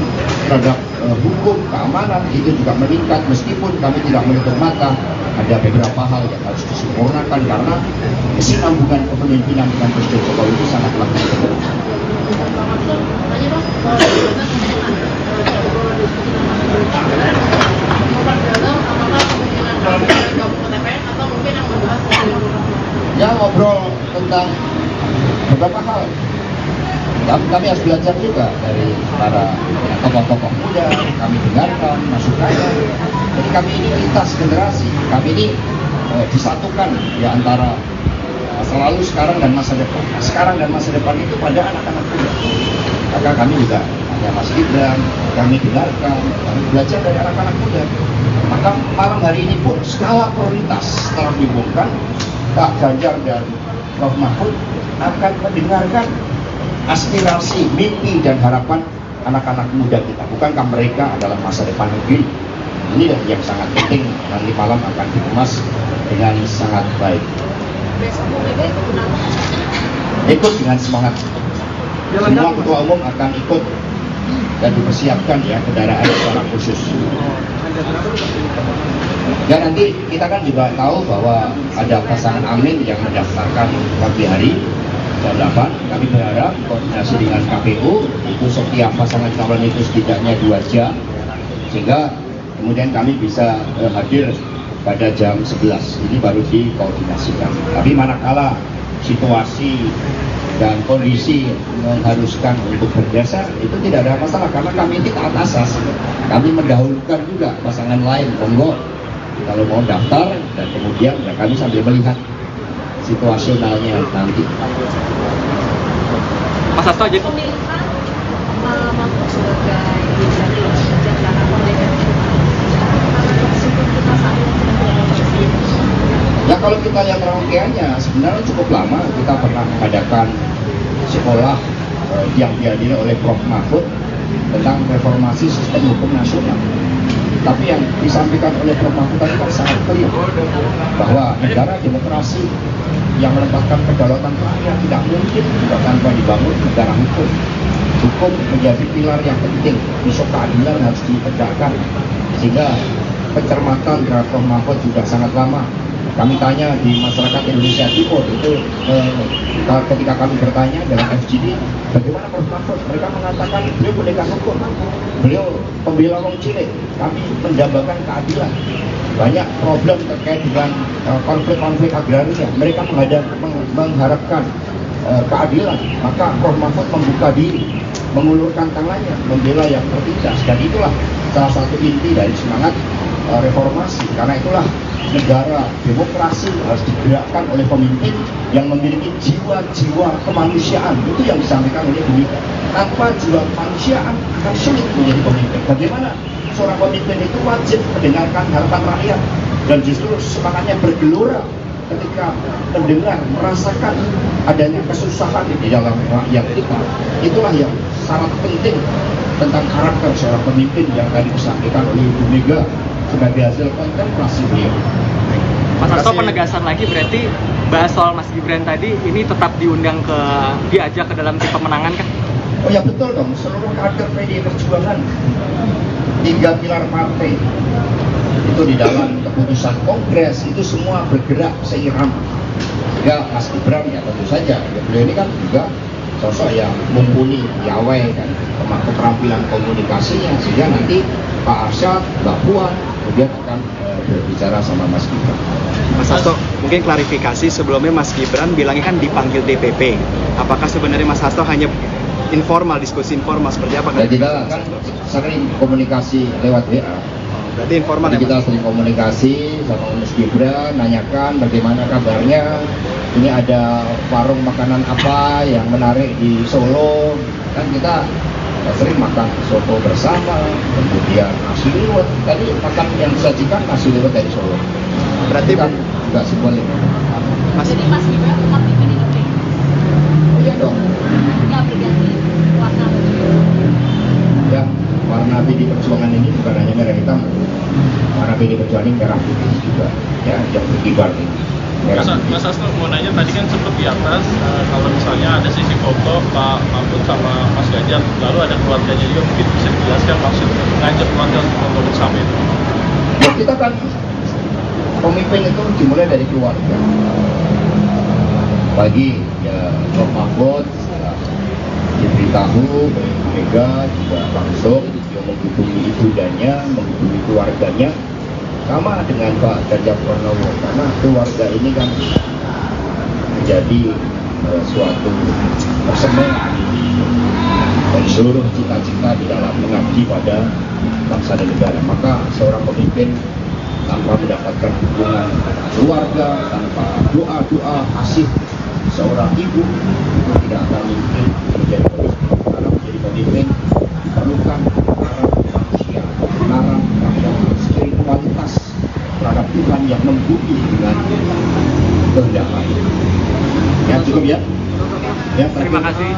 terhadap hukum, keamanan itu juga meningkat meskipun kami tidak menutup mata ada beberapa hal yang harus disempurnakan karena kesinambungan kepemimpinan dengan Presiden Jokowi itu sangat lemah. Ya ngobrol tentang beberapa hal. Kami harus belajar juga dari para tokoh-tokoh muda, kami dengarkan masukannya. Jadi kami ini lintas generasi, kami ini disatukan ya antara selalu sekarang dan masa depan. Sekarang dan masa depan itu pada anak-anak muda. Maka kami juga hanya Mas Gibran, kami dengarkan, kami belajar dari anak-anak muda. Maka malam hari ini pun skala prioritas setelah diumumkan, Pak Ganjar dan Prof Mahfud akan mendengarkan aspirasi, mimpi dan harapan anak-anak muda kita. Bukankah mereka adalah masa depan negeri? Ini yang sangat penting nanti malam akan dikemas dengan sangat baik. Ikut dengan semangat. Semua ketua umum akan ikut dan dipersiapkan ya kendaraan secara khusus. Dan nanti kita kan juga tahu bahwa ada pasangan Amin yang mendaftarkan pagi hari jam 8. Kami berharap koordinasi dengan KPU itu setiap pasangan calon itu setidaknya 2 jam sehingga kemudian kami bisa hadir pada jam 11. Ini baru dikoordinasikan. Tapi manakala situasi dan kondisi mengharuskan untuk berdasar itu tidak ada masalah karena kami ini taat asas. Kami mendahulukan juga pasangan lain, monggo kalau mau daftar dan kemudian ya kami sambil melihat situasionalnya nanti. Mas Hasto aja. Ya kalau kita lihat rangkaiannya sebenarnya cukup lama. Kita pernah mengadakan sekolah yang dihadiri oleh Prof Mahfud tentang reformasi sistem hukum nasional. Tapi yang disampaikan oleh Prof Mahfud tadi kan sangat clear bahwa negara demokrasi yang menempatkan kedaulatan rakyat tidak mungkin juga tanpa dibangun negara hukum. Hukum menjadi pilar yang penting, isu keadilan harus ditegakkan sehingga pencermatan terhadap Prof Mahfud juga sangat lama. Kami tanya di masyarakat Indonesia Timur itu ketika kami bertanya dalam FGD bagaimana Prof Mahfud, mereka mengatakan beliau pendekar hukum, beliau pembela wong cilik, kami mendambakan keadilan. Banyak problem terkait dengan konflik-konflik agraria, mereka mengharapkan keadilan. Maka Prof Mahfud membuka diri, mengulurkan tangannya, membela yang tertindas, dan itulah salah satu inti dari semangat reformasi. Karena itulah negara demokrasi harus digerakkan oleh pemimpin yang memiliki jiwa-jiwa kemanusiaan. Itu yang disampaikan oleh beliau. Tanpa jiwa kemanusiaan akan sulit menjadi pemimpin. Bagaimana seorang pemimpin itu wajib mendengarkan harapan rakyat dan justru semangatnya bergelora ketika mendengar, merasakan adanya kesusahan di dalam rakyat kita. Itulah yang sangat penting tentang karakter seorang pemimpin yang tadi disampaikan oleh Ibu Mega sebagai hasil kontemplasi beliau. Mas Hasto, penegasan lagi berarti bahas soal Mas Gibran tadi ini tetap diundang diajak ke dalam tim pemenangan kan? Oh ya betul dong, seluruh kader PDI Perjuangan 3 pilar partai itu di dalam keputusan kongres itu semua bergerak seirama. Ya Mas Gibran ya tentu saja ya, beliau ini kan juga sosok yang mumpuni, piawai kan, keterampilan komunikasinya sehingga nanti Pak Arsyad, Mbak Puan kemudian akan berbicara sama Mas Gibran. Mas Hasto, mungkin klarifikasi sebelumnya Mas Gibran bilangnya kan dipanggil DPP. Apakah sebenarnya Mas Hasto hanya informal, diskusi informal seperti apa? Ya kita kan sering komunikasi lewat WA. Berarti informal. Jadi kita sering komunikasi sama Mas Gibran, nanyakan bagaimana kabarnya. Ini ada warung makanan apa yang menarik di Solo. Kan kita sering makan soto bersama, kemudian nasi liwet. Tadi makan yang disajikan nasi liwet dari Solo. Berarti kan juga simbolik. Jadi Mas Gibran tetap di PDIP? Iya dong. Nggak berganti warna baju? Ya, warna PDI Perjuangan ini bukan hanya merah hitam. Warna PDI Perjuangan ini merah putih juga, ya, yang berkibar ini. Mas Hasto mau nanya, tadi kan sempat di atas kalau misalnya ada sisi foto Pak Mahfud sama Mas Ganjar, lalu ada keluarganya juga, mungkin bisa dijelaskan maksud mengajak keluarga untuk bersama itu? Ya, kita kan pemimpin itu dimulai dari keluarga. Bagi ya Pak Mahfud diberitahu Mega juga langsung dia menghubungi ibundanya, menghubungi keluarganya, sama dengan Pak Ganjar Pranowo, karena keluarga ini kan menjadi suatu persembahan dari seluruh cita-cita di dalam mengabdi pada bangsa dan negara. Maka seorang pemimpin tanpa mendapatkan dukungan keluarga, tanpa doa-doa kasih seorang ibu, itu tidak akan mungkin menjadi pemimpin. Karena menjadi pemimpin diperlukan kebenaran manusia, kebenaran terhadap spiritualitas terhadap Tuhan yang membumi dengan kehendak lain. Ya, cukup ya. Ya, Terima kasih.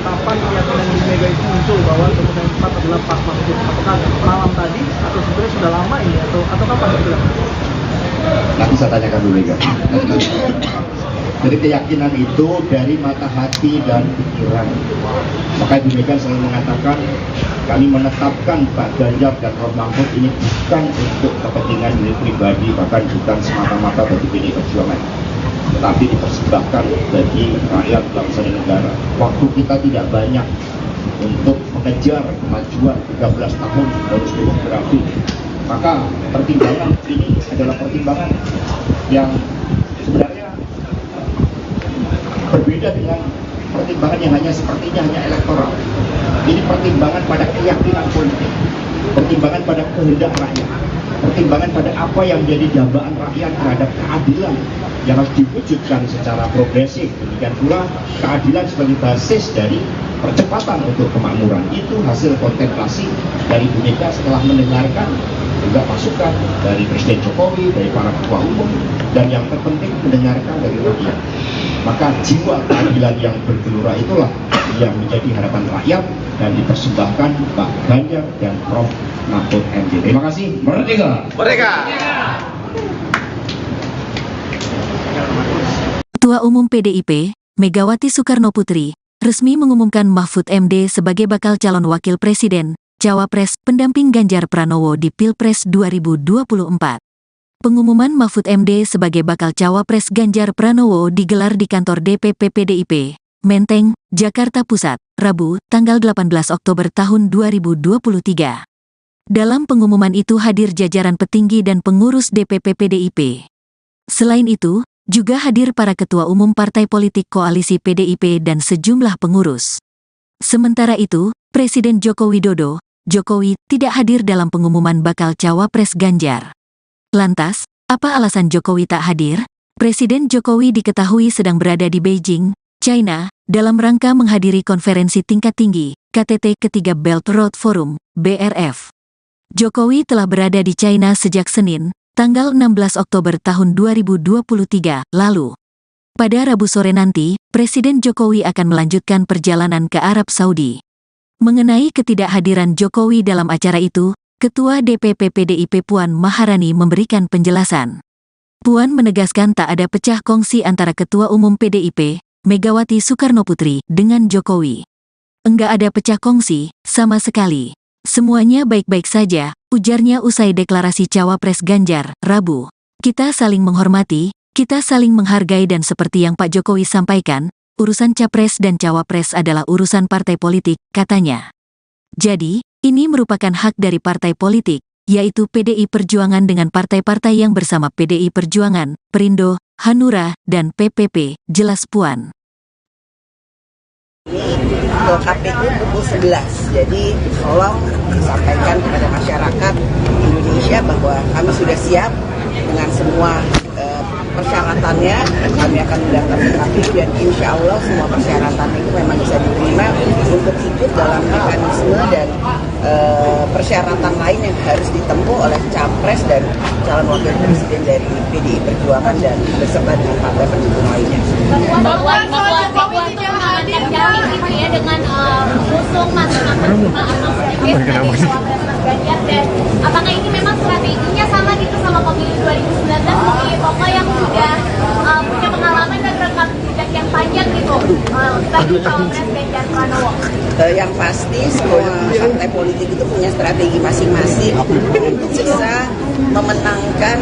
Kapan keyakinan Ibu Mega itu muncul bahwa kemudian tepat adalah Pak Mahfud? Apakah malam tadi atau sebenarnya sudah lama ini atau kapan itu? Nanti saya tanyakan dulu Mega. Jadi keyakinan itu dari mata hati dan pikiran. Maka Ibu Mega selalu mengatakan kami menetapkan Pak Ganjar dan Prof Mahfud ini bukan untuk kepentingan diri pribadi, bahkan bukan semata-mata bagi PDI Perjuangan, tetapi dipersembahkan bagi rakyat bangsa dan negara. Waktu kita tidak banyak untuk mengejar kemajuan 13 tahun bonus demografi, maka pertimbangan ini adalah pertimbangan yang sebenarnya berbeda dengan pertimbangan yang sepertinya hanya elektoral. Ini pertimbangan pada keyakinan politik, pertimbangan pada kehendak rakyat, pertimbangan pada apa yang menjadi dambaan rakyat terhadap keadilan yang harus diwujudkan secara progresif. Demikian pula keadilan sebagai basis dari percepatan untuk kemakmuran. Itu hasil kontemplasi dari Bu Mega setelah mendengarkan juga masukan dari Presiden Jokowi, dari para ketua umum, dan yang terpenting mendengarkan dari rakyat. Maka jiwa keadilan yang bergelora itulah yang menjadi harapan rakyat dan dipersembahkan Pak Ganjar dan Prof Mahfud MD. Terima kasih. Merdeka! Merdeka! Ketua Umum PDIP, Megawati Soekarnoputri, resmi mengumumkan Mahfud MD sebagai bakal calon wakil presiden, cawapres, pendamping Ganjar Pranowo di Pilpres 2024. Pengumuman Mahfud MD sebagai bakal cawapres Ganjar Pranowo digelar di kantor DPP PDIP, Menteng, Jakarta Pusat, Rabu, tanggal 18 Oktober tahun 2023. Dalam pengumuman itu hadir jajaran petinggi dan pengurus DPP PDIP. Selain itu, juga hadir para ketua umum partai politik koalisi PDIP dan sejumlah pengurus. Sementara itu, Presiden Joko Widodo, Jokowi, tidak hadir dalam pengumuman bakal cawapres Ganjar. Lantas, apa alasan Jokowi tak hadir? Presiden Jokowi diketahui sedang berada di Beijing, China, dalam rangka menghadiri konferensi tingkat tinggi, KTT ketiga Belt Road Forum, BRF. Jokowi telah berada di China sejak Senin, tanggal 16 Oktober tahun 2023 lalu. Pada Rabu sore nanti, Presiden Jokowi akan melanjutkan perjalanan ke Arab Saudi. Mengenai ketidakhadiran Jokowi dalam acara itu, Ketua DPP PDIP Puan Maharani memberikan penjelasan. Puan menegaskan tak ada pecah kongsi antara Ketua Umum PDIP, Megawati Soekarnoputri, dengan Jokowi. Enggak ada pecah kongsi, sama sekali. Semuanya baik-baik saja, ujarnya usai deklarasi cawapres Ganjar, Rabu. Kita saling menghormati, kita saling menghargai dan seperti yang Pak Jokowi sampaikan, urusan capres dan cawapres adalah urusan partai politik, katanya. Jadi, ini merupakan hak dari partai politik, yaitu PDI Perjuangan dengan partai-partai yang bersama PDI Perjuangan, Perindo, Hanura, dan PPP, jelas Puan. Ke KPU pukul 11, jadi tolong disampaikan kepada masyarakat Indonesia bahwa kami sudah siap dengan semua persyaratannya. Kami akan mendatangi KPU dan insya Allah semua persyaratan itu memang bisa diterima untuk ikut dalam mekanisme dan persyaratan lain yang harus ditempuh oleh capres dan calon wakil presiden dari PDI Perjuangan dan beserta dengan partai pendukung lainnya. Dengan usung masing-masing atau sedikit dari cawapres Mas Ganjar, dan apakah ini memang strateginya sama gitu sama pemilu 2019 mungkin pokok yang sudah bagi cawapres Ganjar Pranowo? Yang pasti semua partai politik itu punya strategi masing-masing untuk bisa memenangkan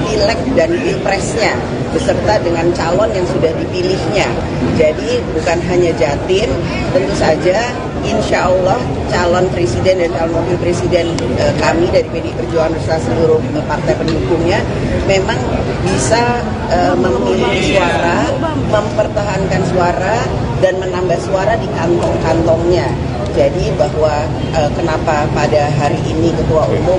pileg dan pilpresnya beserta dengan calon yang sudah dipilihnya. Jadi bukan hanya Jatim, tentu saja insya Allah calon presiden dan calon wakil presiden kami dari PDI Perjuangan beserta seluruh partai pendukungnya memang bisa memiliki suara, mempertahankan suara, dan menambah suara di kantong-kantongnya. Jadi bahwa kenapa pada hari ini Ketua Umum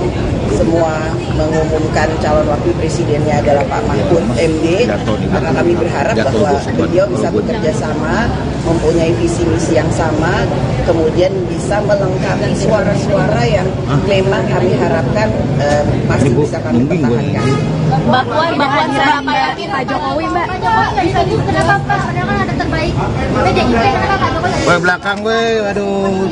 semua mengumumkan calon wakil presidennya adalah Pak Mahfud MD, maka kami berharap bahwa beliau bisa bekerja sama, mempunyai visi misi yang sama, kemudian bisa melengkapi suara-suara yang memang kami harapkan masih bisa kami pertahankan. Mbak Puan seberapa yakin Pak Jokowi, Mbak? Pak Jokowi nggak bisa juga, kenapa Pak? Padahal kan ada terbaik. PDIP, kenapa Pak Jokowi? Belakang gue, aduh.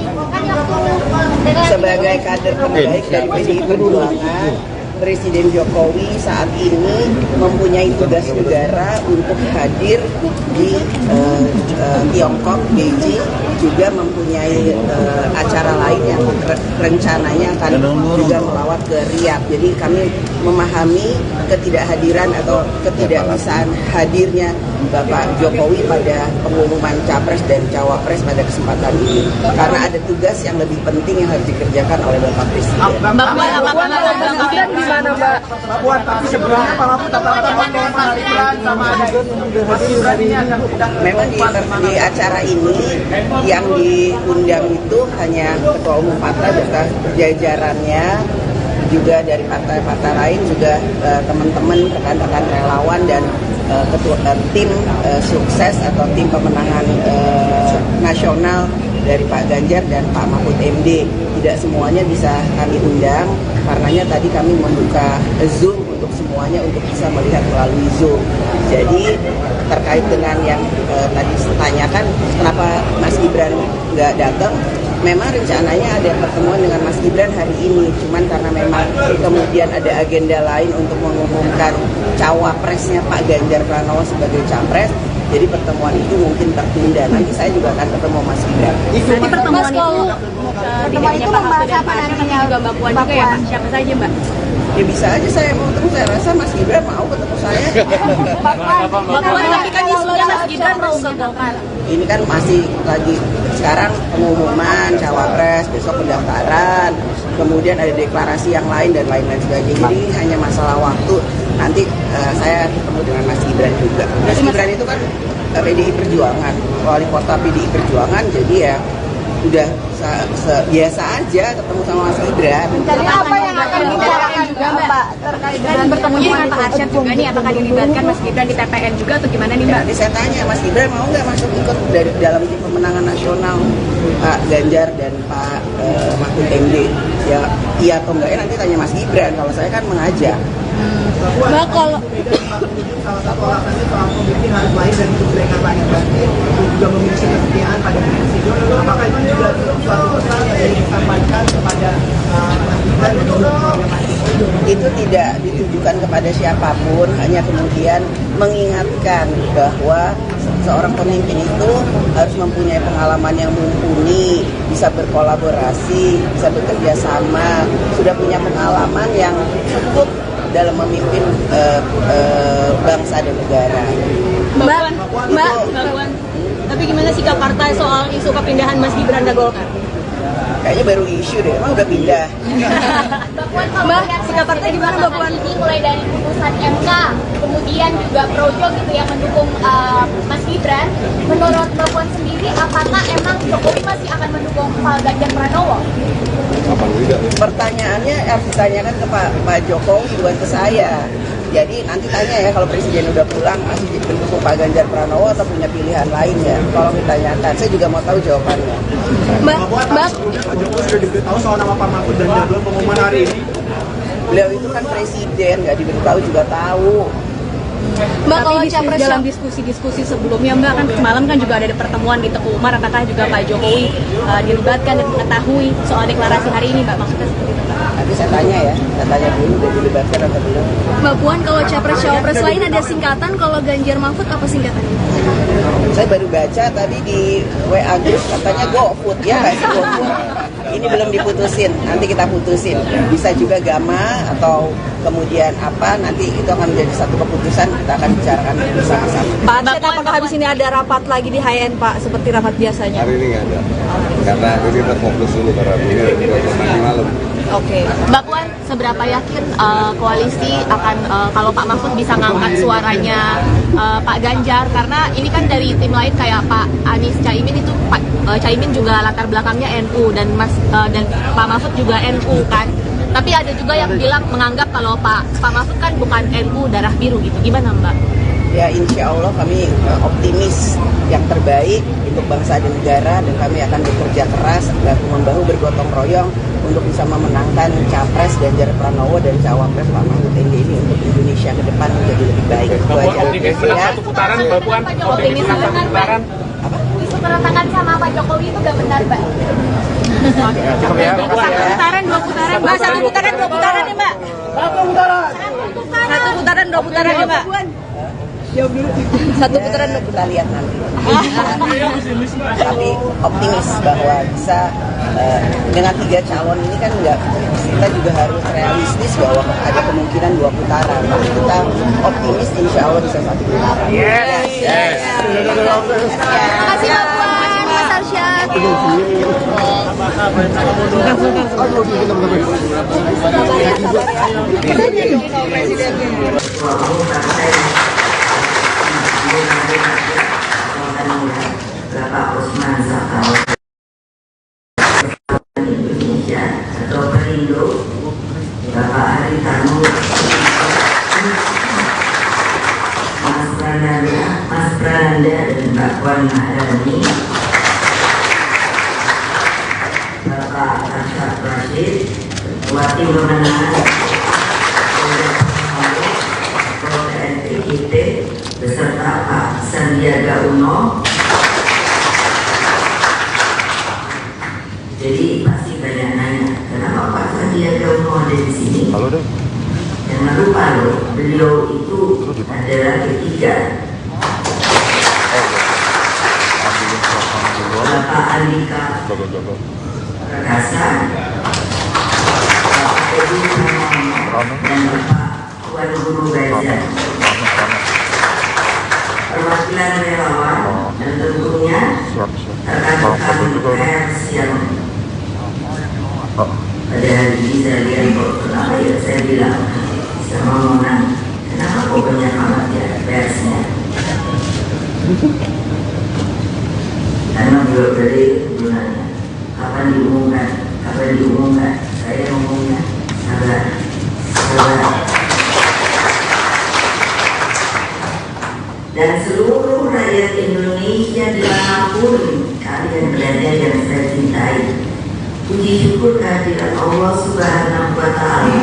Sebagai kader terbaik dari PDI Perjuangan, Presiden Jokowi saat ini mempunyai tugas negara untuk hadir di Tiongkok, Beijing, juga mempunyai acara lain yang rencananya akan juga melawat ke Riyadh. Jadi kami memahami ketidakhadiran atau ketidakbisaan hadirnya Bapak Jokowi pada pengumuman Capres dan Cawapres pada kesempatan ini, karena ada tugas yang lebih penting yang harus dikerjakan oleh Bapak Presiden. Mbak gimana Mbak? Mbak Puan, tapi sebelumnya Pak Mahfud kata-kata bahwa Mas Gibran sama Mas Gibran ini akan memang di acara ini yang diundang itu hanya Ketua Umum partai beserta jajarannya, juga dari partai-partai lain, juga teman-teman, rekan-rekan relawan dan tim sukses atau tim pemenangan nasional dari Pak Ganjar dan Pak Mahfud MD. Tidak semuanya bisa kami undang, karenanya tadi kami membuka Zoom untuk semuanya untuk bisa melihat melalui Zoom. Jadi terkait dengan yang tadi ditanyakan kenapa Mas Gibran nggak datang, memang rencananya ada pertemuan dengan Mas Gibran hari ini, cuman karena memang kemudian ada agenda lain untuk mengumumkan cawapresnya Pak Ganjar Pranowo sebagai capres, jadi pertemuan itu mungkin tertunda. Nanti saya juga akan ketemu Mas Gibran. Nanti pertemuan itu membahas apa nantinya juga Mbak Puan juga ya Pak? Siapa saja Mbak? Ya bisa aja saya mau ketemu, saya rasa Mas Gibran mau ketemu saya. Mbak Puan, tapi kan isunya Mas Gibran mau ke Golkar. Ini kan masih lagi sekarang pengumuman cawapres, besok pendaftaran, kemudian ada deklarasi yang lain dan lain-lain sebagainya. Jadi hanya masalah waktu. Nanti saya ketemu dengan Mas Gibran juga. Mas Gibran itu kan PDI Perjuangan, wali kota PDI Perjuangan, jadi ya udah biasa aja ketemu sama Mas Gibran. Jadi apa yang akan dibicarakan juga Mbak terkait dengan bertemunya dengan Pak Arsyad juga nih, apakah dilibatkan Mas Gibran di TPN juga atau gimana nih Mbak? Nanti saya tanya Mas Gibran mau nggak masuk ikut dari dalam tim pemenangan nasional Pak Ganjar dan Pak Mahfud MD? Ya iya atau enggak, nanti tanya Mas Gibran. Kalau saya kan mengajak. Mbak, kalau salah satu alasannya soal pemimpin harus lahir dari mereka Pak Ibrahim juga memiliki kesetiaan pada presiden. Apakah itu juga suatu pesan yang disampaikan kepada Mas Gibran untuk itu tidak ditujukan kepada siapapun, hanya kemudian mengingatkan bahwa seorang pemimpin itu harus mempunyai pengalaman yang mumpuni, bisa berkolaborasi, bisa bekerja sama, sudah punya pengalaman yang cukup dalam memimpin bangsa dan negara. Mbak Puan, tapi gimana sikap partai soal isu kepindahan Mas Gibran ke Golkar? Kayaknya baru isu deh, emang udah pindah. Mbak, sikap partai gimana Mbak Puan? Ini mulai dari putusan MK, kemudian juga Projo gitu yang mendukung Mas Gibran. Menurut Mbak Puan sendiri, apakah emang Jokowi masih akan mendukung Pak Ganjar Pranowo? Pertanyaannya harus ditanyakan ke Pak Jokowi, bukan ke saya. Jadi nanti tanya ya, kalau presiden udah pulang masih mendukung Pak Ganjar Pranowo atau punya pilihan lain ya. Tolong ditanyakan, saya juga mau tahu jawabannya. Mbak Jokowi sudah diberitahu soal nama Pak Mahfud dan jadwal pengumuman hari ini. Beliau itu kan presiden, nggak diberitahu juga tahu. Mbak, kalau capres dalam diskusi-diskusi sebelumnya Mbak, kan semalam kan juga ada pertemuan di Teguh Umar, apakah juga Pak Jokowi dilibatkan dan mengetahui soal deklarasi hari ini Mbak, maksudnya seperti itu Mbak? Nanti saya tanya dulu udah dilibatkan atau belum. Mbak Puan, kalau capres-cawapres lain ada singkatan, kalau Ganjar Mahfud apa singkatannya? Saya baru baca tadi di WA group katanya GoFood ya, nggak sih GoFood. Ini belum diputusin, nanti kita putusin. Bisa juga Gama atau kemudian apa, nanti itu akan menjadi satu keputusan, kita akan bicarakan bersama-sama. Pak Arsyad, apakah habis ini ada rapat lagi di HN Pak, seperti rapat biasanya? Hari ini nggak ada, karena ini kita fokus dulu karena ini nanti malam. Oke, Mbak Puan, seberapa yakin koalisi akan kalau Pak Mahfud bisa ngangkat suaranya Pak Ganjar, karena ini kan dari tim lain kayak Pak Anies Caimin itu Caimin juga latar belakangnya NU dan Pak Mahfud juga NU kan. Tapi ada juga yang bilang menganggap kalau Pak Mahfud kan bukan NU darah biru gitu. Gimana Mbak? Ya insya Allah kami optimis yang terbaik untuk bangsa dan negara, dan kami akan bekerja keras bahu-membahu bergotong royong untuk bisa memenangkan Capres Ganjar Pranowo dan Cawapres Pak Mahfud MD ini untuk Indonesia ke depan menjadi lebih baik. Itu aja. Satu putaran, Mbak Puan. Optimis satu putaran. Isu keretakan sama Pak Jokowi itu gak benar, Mbak? Cukup ya, Mbak Puan. Dua putaran, Mbak. Satu putaran, dua putaran ya Mbak. Satu putaran, dua putaran ya Mbak. Satu putaran kita lihat nanti. Tapi optimis bahwa bisa dengan 3 calon ini kan kita juga harus realistis bahwa ada kemungkinan 2 putaran. Tapi kita optimis insya Allah bisa 1 putaran. Yes. Terima kasih Mbak Puan, Mas Arsyad. Bapak Usman Sabtaudang Indonesia atau Perindo, Bapak Haritanu, Mas Prananda dan Mbak Puan Maharani, Bapak Arsyad Rashid, Ketua Tim Pemenangan PNPIT beserta Pak Sandiaga Uno. Jadi pasti banyak nanya, kenapa Pak Sandiaga Uno ada di sini? Halo deh. Jangan lupa loh, beliau itu adalah ketiga. Bapak Andika Perkasa, Bapak Edi Pramono, dan Bapak Tuan Guru Gajah. Perwakilan relawan dan tentunya rekan-rekan pers yang pada hari ini saya lihat kok, kenapa ya saya bilang sama Monan, kenapa kok banyak amat ya persnya? Karena beliau dari sebenarnya kapan diumumkan, saya ngomongnya sabar. Dan seluruh rakyat Indonesia dimanapun kalian berada yang saya cintai, puji syukur kehadiran Allah Subhanahu wa Ta'ala.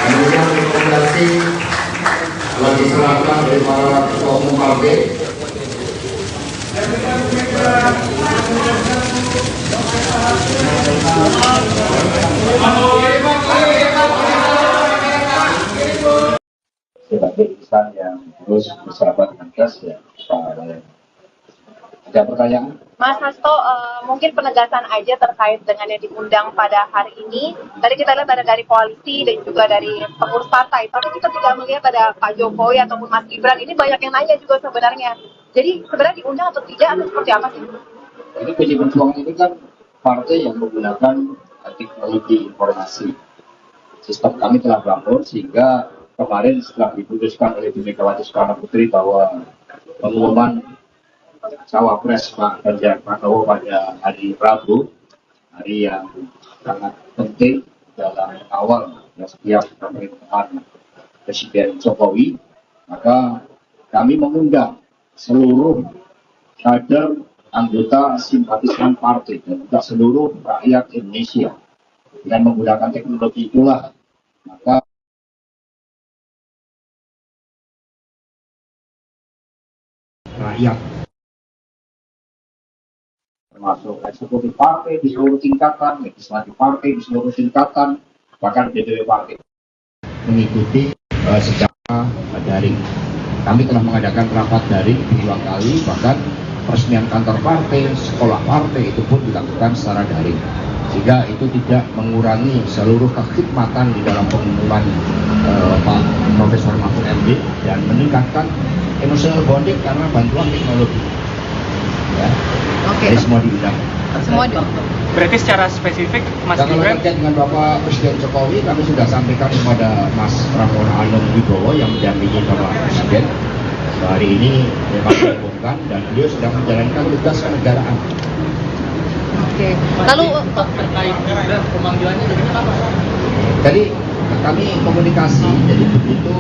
Kemudian rekomendasi telah diserahkan dari para ketua umum partai. Sebagai insan yang terus bersahabat dengan gas ya, ada pertanyaan? Mas Hasto, mungkin penegasan aja terkait dengan yang diundang pada hari ini. Tadi kita lihat ada dari koalisi dan juga dari pengurus partai, tapi kita tidak melihat ada Pak Jokowi ataupun Mas Gibran. Ini banyak yang nanya juga sebenarnya. Jadi sebenarnya diundang atau tidak atau seperti apa sih? Ini PD Perjuangan ini kan partai yang menggunakan teknologi informasi. Sistem kami telah bangun sehingga kemarin setelah diputuskan oleh Bu Megawati Soekarno Putri bahwa pengumuman cawapres Pak Ganjar Pranowo pada hari Rabu, hari yang sangat penting dalam awal setiap pemerintahan Presiden Jokowi, maka kami mengundang seluruh kader anggota simpatisan partai dan juga seluruh rakyat Indonesia. Dengan menggunakan teknologi itulah maka rakyat termasuk eksekutif partai di seluruh tingkatan, legislatif partai di seluruh tingkatan, bahkan DPW partai mengikuti secara daring. Kami telah mengadakan rapat daring 2 kali, bahkan peresmian kantor partai, sekolah partai itu pun dilakukan secara daring. Sehingga itu tidak mengurangi seluruh kekhidmatan di dalam pengumuman Pak Profesor Mahfud MD dan meningkatkan emotional bonding karena bantuan teknologi. Ya. Oke. Jadi semua diundang. Semua diundang. Berarti secara spesifik Mas Gibran. Kalau terkait dengan Bapak Presiden Jokowi, kami sudah sampaikan kepada Mas Pramono Anung Wibowo yang mendampingi Bapak Presiden. Hari ini memang diumumkan dan beliau sedang menjalankan tugas kenegaraan. Oke. Lalu terkait pemanggilannya jadi apa? Tadi kami komunikasi, jadi begitu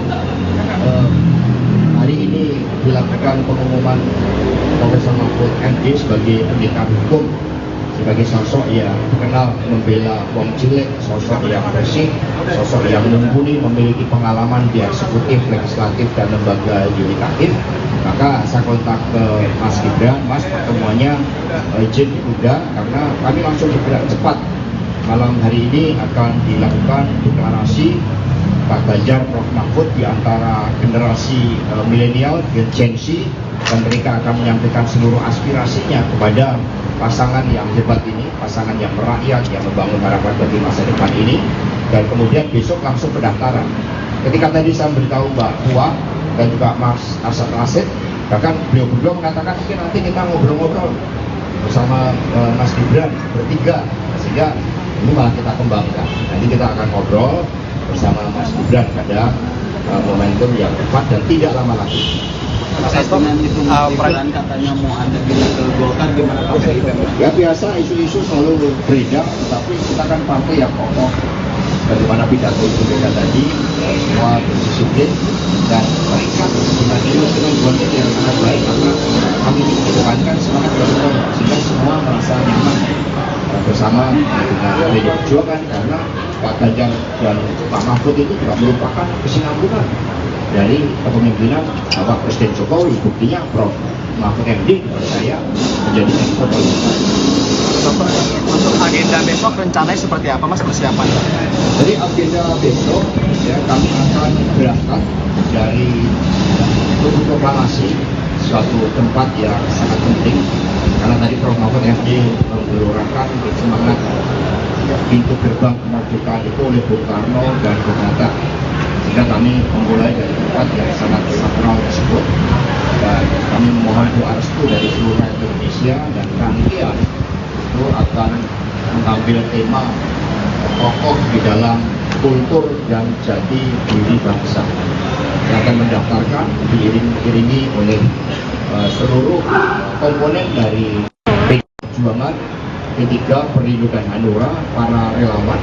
hari ini dilakukan pengumuman Profesor Mahfud MD sebagai pendekar hukum, sebagai sosok yang dikenal membela wong cilik, sosok yang bersih, sosok yang mumpuni, memiliki pengalaman di eksekutif, legislatif, dan lembaga yudikatif. Maka saya kontak ke Mas Gibran, Mas pertemuannya izin ditunda karena kami langsung bergerak cepat. Malam hari ini akan dilakukan deklarasi Pak Ganjar, Prof Mahfud di antara generasi milenial dan Gen Z, dan mereka akan menyampaikan seluruh aspirasinya kepada pasangan yang hebat ini, pasangan yang merakyat, yang membangun harapan bagi masa depan ini. Dan kemudian besok langsung pendaftaran. Ketika tadi saya beritahu Mbak Puan dan juga Mas Arsad Rashid, bahkan beliau berdua mengatakan mungkin nanti kita ngobrol-ngobrol bersama Mas Gibran bertiga, sehingga ini malah kita kembangkan. Nanti kita akan ngobrol bersama Mas Gibran pada momentum yang tepat dan tidak lama lagi. Mas Hasto, Gibran katanya mau ada ke Golkar, gimana Pak? Ya biasa, isu-isu selalu beredar, tetapi kita kan partai yang kokoh. Bagaimana pidato Ibu Mega tadi, semua berdisiplin dan terikat dengan bonding yang sangat baik, karena kami mengedepankan semangat bersama sehingga semua merasa nyaman bersama dengan PD Perjuangan, karena Pak Ganjar dan Pak Mahfud itu juga merupakan kesinambungan dari kepemimpinan Bapak Presiden Jokowi. Buktinya Prof Mahfud MD menurut saya menjadi mentor politik. Untuk agenda besok rencananya seperti apa Mas persiapan? Jadi agenda besok ya kami akan berangkat dari proklamasi, suatu tempat yang sangat penting karena tadi Prof Mahfud MD menggelurakan semangat pintu gerbang kemerdekaan itu oleh Bung Karno dan Bung Hatta, sehingga kami memulai dari tempat yang sangat sakral tersebut dan kami memohon doa restu dari seluruh rakyat Indonesia, dan rangkaian itu akan mengambil tema tokoh di dalam kultur dan jati diri bangsa yang akan mendaftarkan diiringi oleh seluruh komponen dari PD Perjuangan, P3, Perindo dan Hanura, para relawan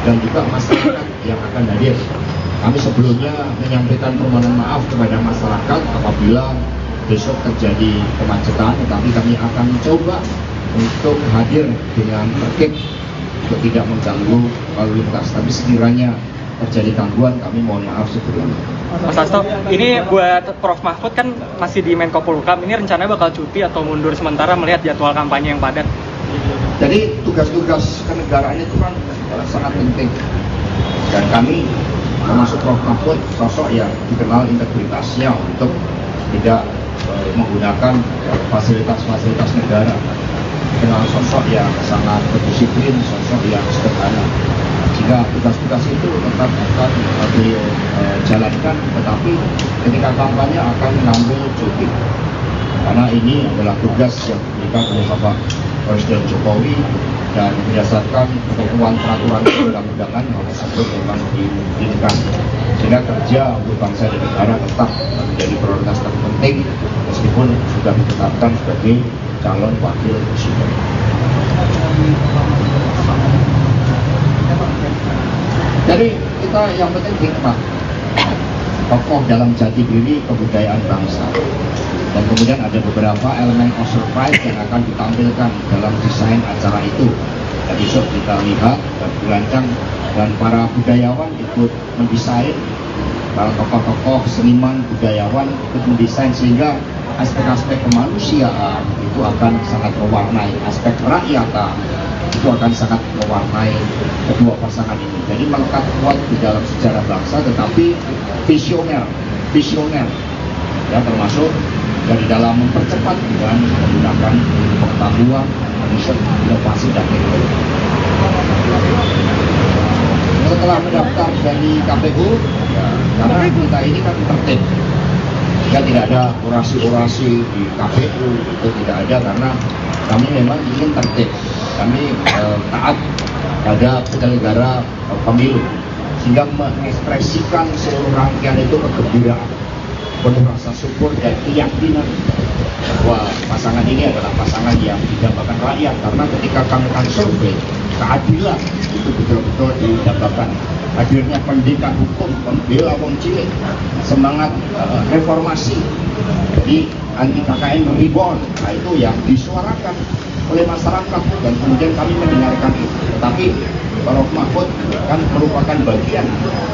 dan juga masyarakat yang akan hadir. Kami sebelumnya menyampaikan permohonan maaf kepada masyarakat apabila besok terjadi kemacetan, tetapi kami akan mencoba untuk hadir dengan tertib untuk tidak mengganggu lalu lintas. Tapi sekiranya terjadi gangguan, kami mohon maaf sebelumnya. Mas Hasto, ini buat Prof Mahfud kan masih di Menko Polhukam, ini rencananya bakal cuti atau mundur sementara melihat jadwal kampanye yang padat? Jadi tugas-tugas kenegaraan itu kan sangat penting, dan kami termasuk Prof Mahfud sosok yang dikenal integritasnya untuk tidak menggunakan fasilitas-fasilitas negara, dikenal sosok yang sangat berdisiplin, sosok yang sederhana, sehingga tugas-tugas itu tetap akan beliau jalankan, tetapi ketika kampanye akan mengambil cuti, karena ini adalah tugas yang diberikan oleh Bapak Presiden Jokowi dan berdasarkan ketentuan peraturan perundang-undangan hal tersebut memang dimungkinkan, sehingga kerja untuk bangsa dan negara tetap menjadi prioritas terpenting meskipun sudah ditetapkan sebagai calon wakil presiden. Jadi kita yang penting hikmah, tokoh dalam jati diri kebudayaan bangsa, dan kemudian ada beberapa elemen of surprise yang akan ditampilkan dalam desain acara itu. Dan besok kita lihat dan dirancang, dan para budayawan ikut mendesain, para tokoh-tokoh seniman budayawan ikut mendesain, sehingga aspek-aspek kemanusiaan itu akan sangat mewarnai, aspek rakyatan itu akan sangat mewarnai kedua pasangan ini. Jadi melekat kuat di dalam sejarah bangsa, tetapi visioner ya, termasuk dari dalam mempercepat dengan menggunakan pengetahuan, riset, inovasi dan teknologi. Setelah mendaftar dari KPU, ya, karena kita ini kan tertib, ya tidak ada orasi-orasi di KPU, itu tidak ada, karena kami memang ingin tertib, kami taat pada penyelenggara pemilu, sehingga mengekspresikan seluruh rangkaian itu kegembiraan, penuh rasa syukur dan keyakinan bahwa pasangan ini adalah pasangan yang didambakan rakyat, karena ketika kami akan survei, keadilan itu betul-betul didambakan. Hadirnya pendidikan hukum, pembela wong cilik, semangat reformasi, jadi anti KKN reborn, nah itu yang disuarakan oleh masyarakat, dan kemudian kami mendengarkan itu. Tetapi Prof Mahfud kan merupakan bagian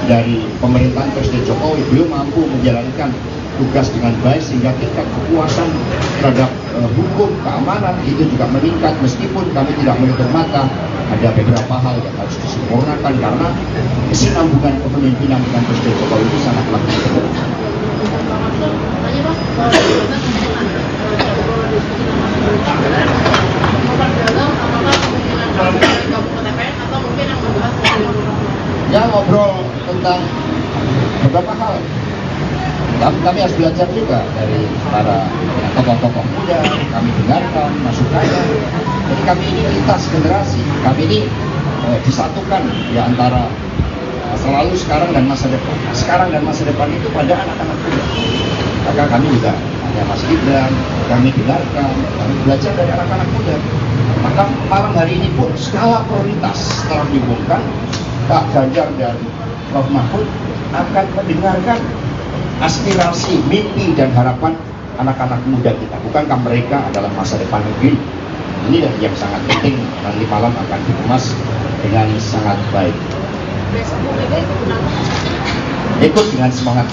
dari pemerintahan Presiden Jokowi, beliau mampu menjalankan tugas dengan baik, sehingga tingkat kepuasan terhadap hukum, keamanan itu juga meningkat, meskipun kami tidak menutup mata ada beberapa hal yang harus disempurnakan, karena kesinambungan kepemimpinan dengan Presiden Jokowi itu sangatlah penting. Ya, ngobrol tentang beberapa hal. Kami harus belajar juga dari para tokoh-tokoh muda, kami dengarkan masukannya. Jadi kami ini lintas generasi, kami ini disatukan di antara masa lalu, sekarang dan masa depan. Sekarang dan masa depan itu pada anak-anak muda. Maka kami juga hanya Mas Gibran, kami dengarkan, kami belajar dari anak-anak muda. Maka malam hari ini pun skala prioritas setelah diumumkan, Pak Ganjar dan Prof Mahfud akan mendengarkan aspirasi, mimpi, dan harapan anak-anak muda kita. Bukankah mereka adalah masa depan negeri? Ini yang sangat penting, nanti malam akan dikemas dengan sangat baik. Ikut dengan semangat.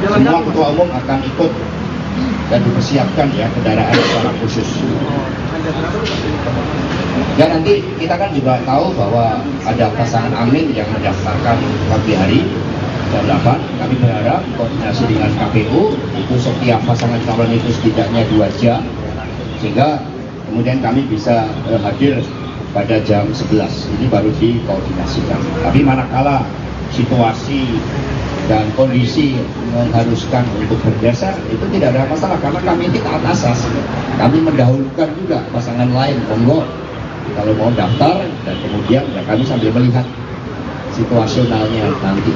Semua ketua umum akan ikut dan dipersiapkan ya kendaraan secara khusus. Dan nanti kita kan juga tahu bahwa ada pasangan Amin yang mendaftarkan pagi hari jam 8. Kami berharap koordinasi dengan KPU itu setiap pasangan calon itu setidaknya 2 jam, sehingga kemudian kami bisa hadir pada jam 11. Ini baru dikoordinasikan. Tapi manakala situasi dan kondisi mengharuskan untuk bergeser, itu tidak ada masalah, karena kami ini taat asas. Kami mendahulukan juga pasangan lain, monggo kalau mau daftar, dan kemudian ya kami sambil melihat situasionalnya nanti.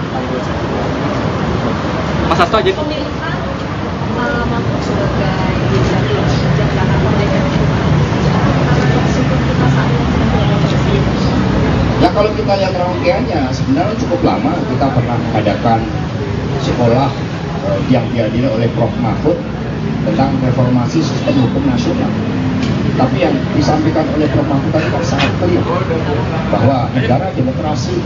Mas Hasto aja. Ya kalau kita lihat rangkaiannya sebenarnya cukup lama. Kita pernah mengadakan sekolah yang dihadiri oleh Prof Mahfud tentang reformasi sistem hukum nasional. Tapi yang disampaikan oleh Prof. Mahfud tadi kan sangat clear bahwa negara demokrasi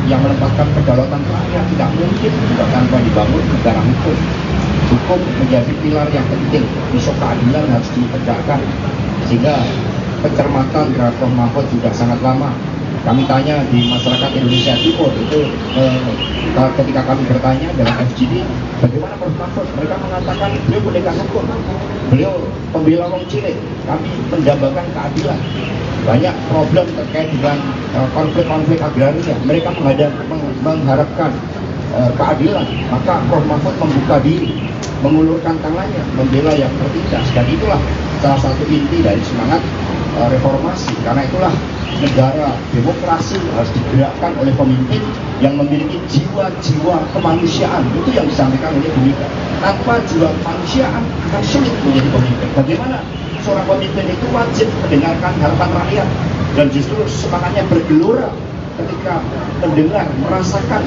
yang menempatkan kedaulatan rakyat tidak mungkin juga tanpa dibangun negara hukum. Hukum menjadi pilar yang penting, isu keadilan harus ditegakkan. Sehingga pencermatan terhadap Prof. Mahfud sudah sangat lama. Kami tanya di masyarakat Indonesia Timur itu ketika kami bertanya dalam FGD bagaimana Prof. Mahfud, mereka mengatakan beliau pendekar hukum, beliau pembela wong cilik, kami mendambakan keadilan. Banyak problem terkait dengan konflik-konflik agraria, mereka mengharapkan keadilan. Maka Prof. Mahfud membuka diri, mengulurkan tangannya, membela yang tertindas, dan itulah salah satu inti dari semangat reformasi. Karena itulah negara demokrasi harus digerakkan oleh pemimpin yang memiliki jiwa-jiwa kemanusiaan. Itu yang disampaikan oleh Bu Mega. Tanpa jiwa kemanusiaan akan sulit menjadi pemimpin. Bagaimana seorang pemimpin itu wajib mendengarkan harapan rakyat, dan justru semangatnya bergelora ketika mendengar, merasakan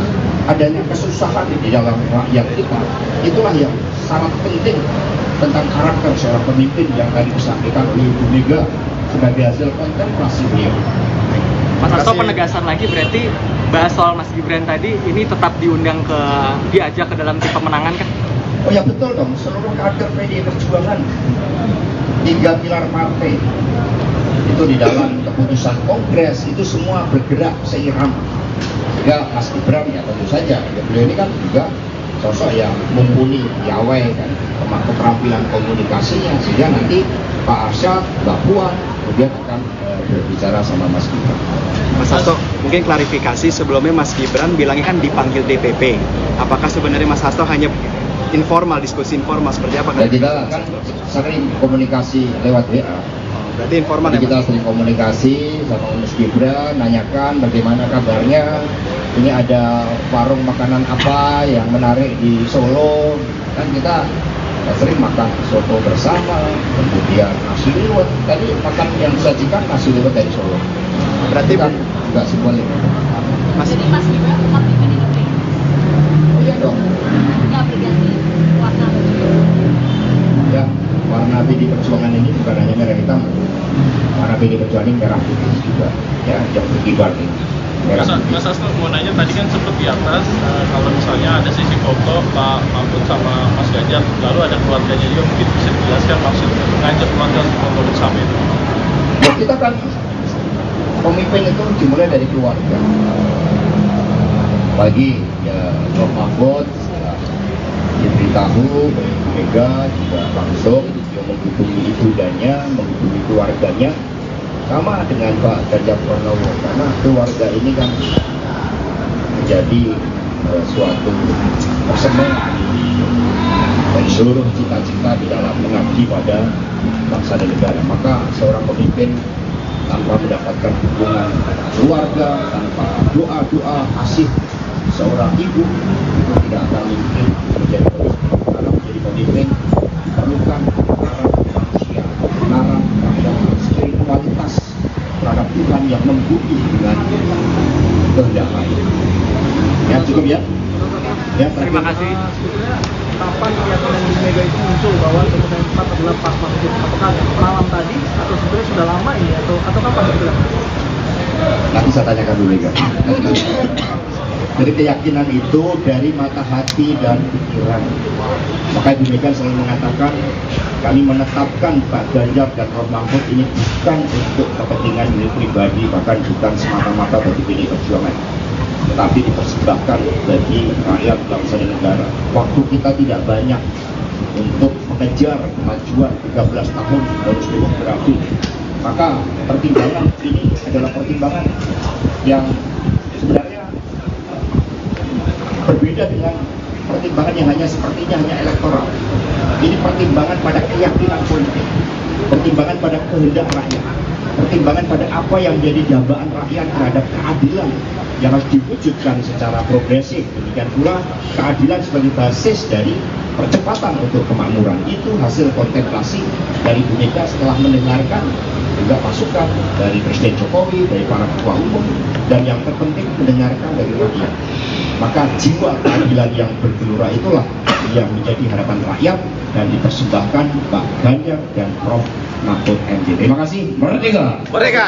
adanya kesusahan di dalam rakyat kita. Itulah yang sangat penting tentang karakter seorang pemimpin yang tadi disampaikan oleh Bu Mega sebagai hasil kontemplasi beliau. Mas Hasto, penegasan lagi berarti bahas soal Mas Gibran tadi ini tetap diajak ke dalam tim pemenangan kan? Oh ya betul dong, seluruh kader PDI Perjuangan 3 pilar partai itu di dalam keputusan kongres itu semua bergerak seirama. Ya Mas Gibran ya tentu saja, ya, beliau ini kan juga sosok yang mumpuni, piawai kan, keterampilan komunikasinya, sehingga nanti Pak Arsyad, Mbak Puan kemudian akan berbicara sama Mas Gibran. Mas Hasto, mungkin klarifikasi sebelumnya Mas Gibran bilangnya kan dipanggil DPP. Apakah sebenarnya Mas Hasto hanya informal, diskusi informal seperti apa? Jadi kita kan sering komunikasi lewat WA. Berarti informal ya, kita Mas? sering komunikasi sama Mas Gibran, nanyakan bagaimana kabarnya. Ini ada warung makanan apa yang menarik di Solo. Kan kita sering makan soto bersama, kemudian nasi liwet. Tadi makan yang disajikan nasi liwet dari Solo. Berarti kan juga simbolik. Jadi Mas Gibran tetap di PDIP? Oh iya dong. Nggak berganti warna baju? Ya, warna PDI Perjuangan ini bukan hanya merah hitam. Warna PDI Perjuangan ini merah putih juga. Ya, yang berkibar ini. Mas Hasto mau nanya, tadi kan sempat di atas kalau misalnya ada sisi foto Pak Mahfud sama Mas Ganjar, lalu ada keluarganya juga, mungkin bisa dijelaskan maksud ngajak keluarga untuk foto bersama itu? Ya, kita kan pemimpin itu dimulai dari keluarga. Bagi ya Prof. Mahfud ya, diberitahu Bu Mega juga langsung dia menghubungi ibundanya, menghubungi keluarganya. Sama dengan Pak Ganjar Pranowo, karena keluarga ini kan menjadi suatu persembahan dan seluruh cita-cita di dalam mengabdi pada bangsa dan negara. Maka seorang pemimpin tanpa mendapatkan dukungan keluarga, tanpa doa-doa kasih seorang ibu itu tidak akan mungkin menjadi pemimpin. Karena menjadi pemimpin diperlukan manusia, spiritualitas terhadap Tuhan yang membumi dengan kehendak lain. Ya cukup ya. Ya terima kasih. Kapan keyakinan Bu Mega itu muncul bahwa kemudian tepat adalah Pak Mahfud? Apakah malam tadi atau sebenarnya sudah lama ini atau kapan itu? Nanti saya tanyakan Bu Mega. Dari keyakinan itu dari mata hati dan pikiran. Maka Bu Mega selalu mengatakan kami menetapkan Pak Ganjar dan Prof. Mahfud ini bukan untuk kepentingan milik pribadi, bahkan bukan semata-mata bagi PDI Perjuangan, tetapi dipersembahkan bagi rakyat bangsa dan negara. Waktu kita tidak banyak untuk mengejar kemajuan 13 tahun bonus demografi. Maka pertimbangan ini adalah pertimbangan yang sebenarnya berbeda dengan pertimbangan yang hanya sepertinya hanya elektoral. Ini pertimbangan pada keyakinan politik, pertimbangan pada kehendak rakyat, pertimbangan pada apa yang menjadi dambaan rakyat terhadap keadilan yang harus diwujudkan secara progresif. Demikian pula keadilan sebagai basis dari percepatan untuk kemakmuran. Itu hasil kontemplasi dari Bu Mega setelah mendengarkan juga masukan dari Presiden Jokowi, dari para ketua umum, dan yang terpenting mendengarkan dari rakyat. Maka jiwa keadilan yang bergelora itulah yang menjadi harapan rakyat dan dipersembahkan Pak Ganjar dan Prof. Mahfud MD. Terima kasih. Merdeka. Merdeka.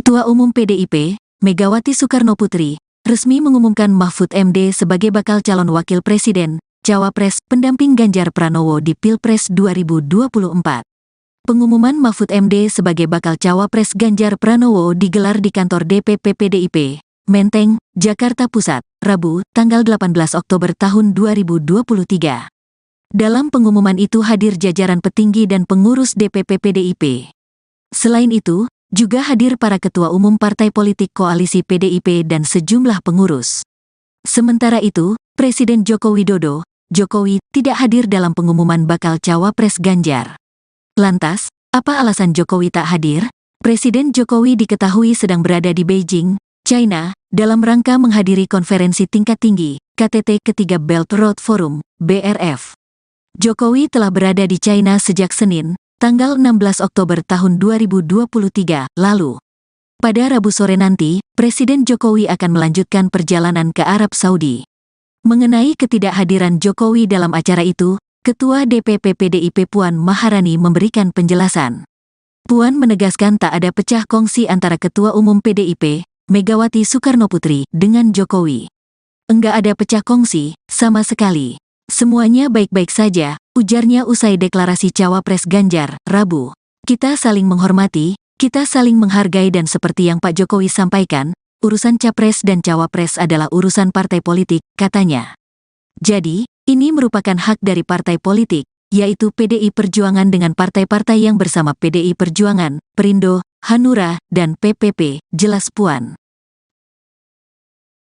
Ketua Umum PDIP, Megawati Soekarnoputri, resmi mengumumkan Mahfud MD sebagai bakal calon wakil presiden, cawapres, pendamping Ganjar Pranowo di Pilpres 2024. Pengumuman Mahfud MD sebagai bakal cawapres Ganjar Pranowo digelar di kantor DPP PDIP, Menteng, Jakarta Pusat, Rabu, tanggal 18 Oktober tahun 2023. Dalam pengumuman itu hadir jajaran petinggi dan pengurus DPP PDIP. Selain itu, juga hadir para ketua umum partai politik koalisi PDIP dan sejumlah pengurus. Sementara itu, Presiden Joko Widodo, Jokowi, tidak hadir dalam pengumuman bakal cawapres Ganjar. Lantas, apa alasan Jokowi tak hadir? Presiden Jokowi diketahui sedang berada di Beijing, China, dalam rangka menghadiri konferensi tingkat tinggi, KTT ketiga Belt Road Forum, BRF. Jokowi telah berada di China sejak Senin, tanggal 16 Oktober tahun 2023 lalu. Pada Rabu sore nanti, Presiden Jokowi akan melanjutkan perjalanan ke Arab Saudi. Mengenai ketidakhadiran Jokowi dalam acara itu, Ketua DPP PDIP Puan Maharani memberikan penjelasan. Puan menegaskan tak ada pecah kongsi antara Ketua Umum PDIP, Megawati Soekarnoputri, dengan Jokowi. Enggak ada pecah kongsi, sama sekali. Semuanya baik-baik saja, ujarnya usai deklarasi cawapres Ganjar, Rabu. Kita saling menghormati, kita saling menghargai dan seperti yang Pak Jokowi sampaikan, urusan capres dan cawapres adalah urusan partai politik, katanya. Jadi, ini merupakan hak dari partai politik, yaitu PDI Perjuangan dengan partai-partai yang bersama PDI Perjuangan, Perindo, Hanura, dan PPP, jelas Puan.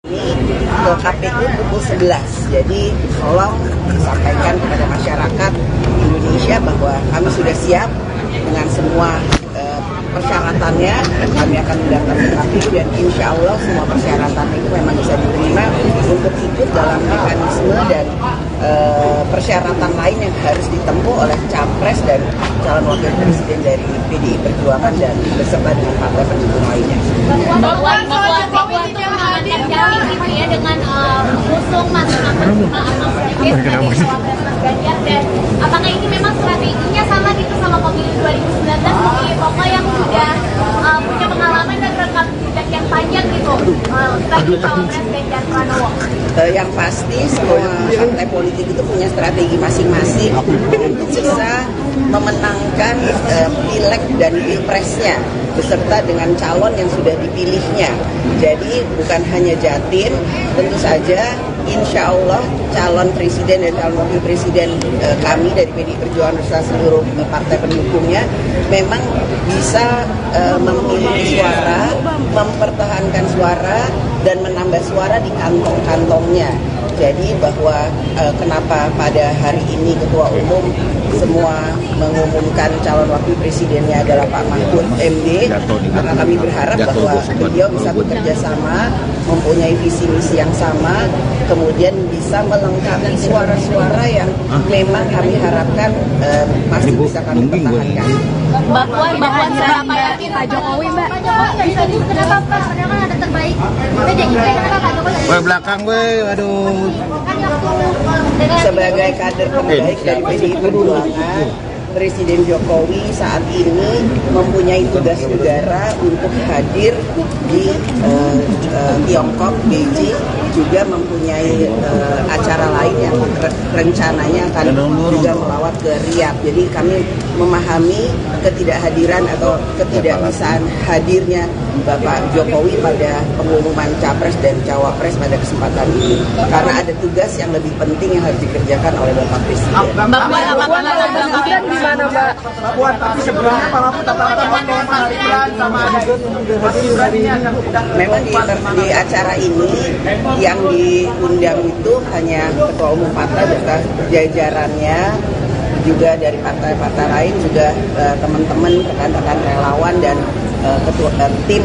Ke KPU pukul 11, jadi tolong disampaikan kepada masyarakat Indonesia bahwa kami sudah siap dengan semua persyaratannya. Kami akan mendatangi KPU dan insya Allah semua persyaratan itu memang bisa diterima untuk ikut dalam mekanisme dan persyaratan lain yang harus ditempuh oleh capres dan calon wakil presiden dari PDI Perjuangan dan beserta dengan partai pendukung lainnya. Dengan usung Mas Ganjar dan apakah ini memang strateginya sama gitu sama pemilu 2019 mungkin pokok yang sudah punya pengalaman dan rekam jejak yang panjang gitu bagi cawapres Ganjar Pranowo? Yang pasti semua partai politik itu punya strategi masing-masing untuk bisa memenangkan pileg dan pilpresnya beserta dengan calon yang sudah dipilihnya. Jadi bukan hanya Jatim, tentu saja insya Allah calon presiden dan calon wakil presiden kami dari PDI Perjuangan beserta seluruh partai pendukungnya memang bisa memiliki suara, mempertahankan suara, dan menambah suara di kantong-kantongnya. Jadi bahwa kenapa pada hari ini Ketua Umum semua mengumumkan calon wakil presidennya adalah Pak Mahfud MD, karena kami berharap bahwa beliau bisa bekerja sama, mempunyai visi misi yang sama, kemudian bisa melengkapi suara-suara yang memang kami harapkan masih bisa kami pertahankan. Mbak Puan seberapa yakin Pak Jokowi, Mbak? Kenapa Pak? Padahal kan ada terbaik. Kenapa Pak Jokowi? Belakang gue, aduh. Sebagai kader terbaik dari PDI Perjuangan, Presiden Jokowi saat ini mempunyai tugas negara untuk hadir di Tiongkok, Beijing, juga mempunyai acara lain yang rencananya akan juga melawat ke Riyadh. Jadi kami memahami ketidakhadiran atau ketidakbisaan hadirnya Bapak Jokowi pada pengumuman capres dan cawapres pada kesempatan ini, karena ada tugas yang lebih penting yang harus dikerjakan oleh Bapak Presiden. Gimana Mbak Puan? Tapi sebelumnya Pak Mahfud memang di acara ini yang diundang itu hanya Ketua Umum partai beserta jajarannya, juga dari partai-partai lain, juga teman-teman, rekan-rekan relawan dan tim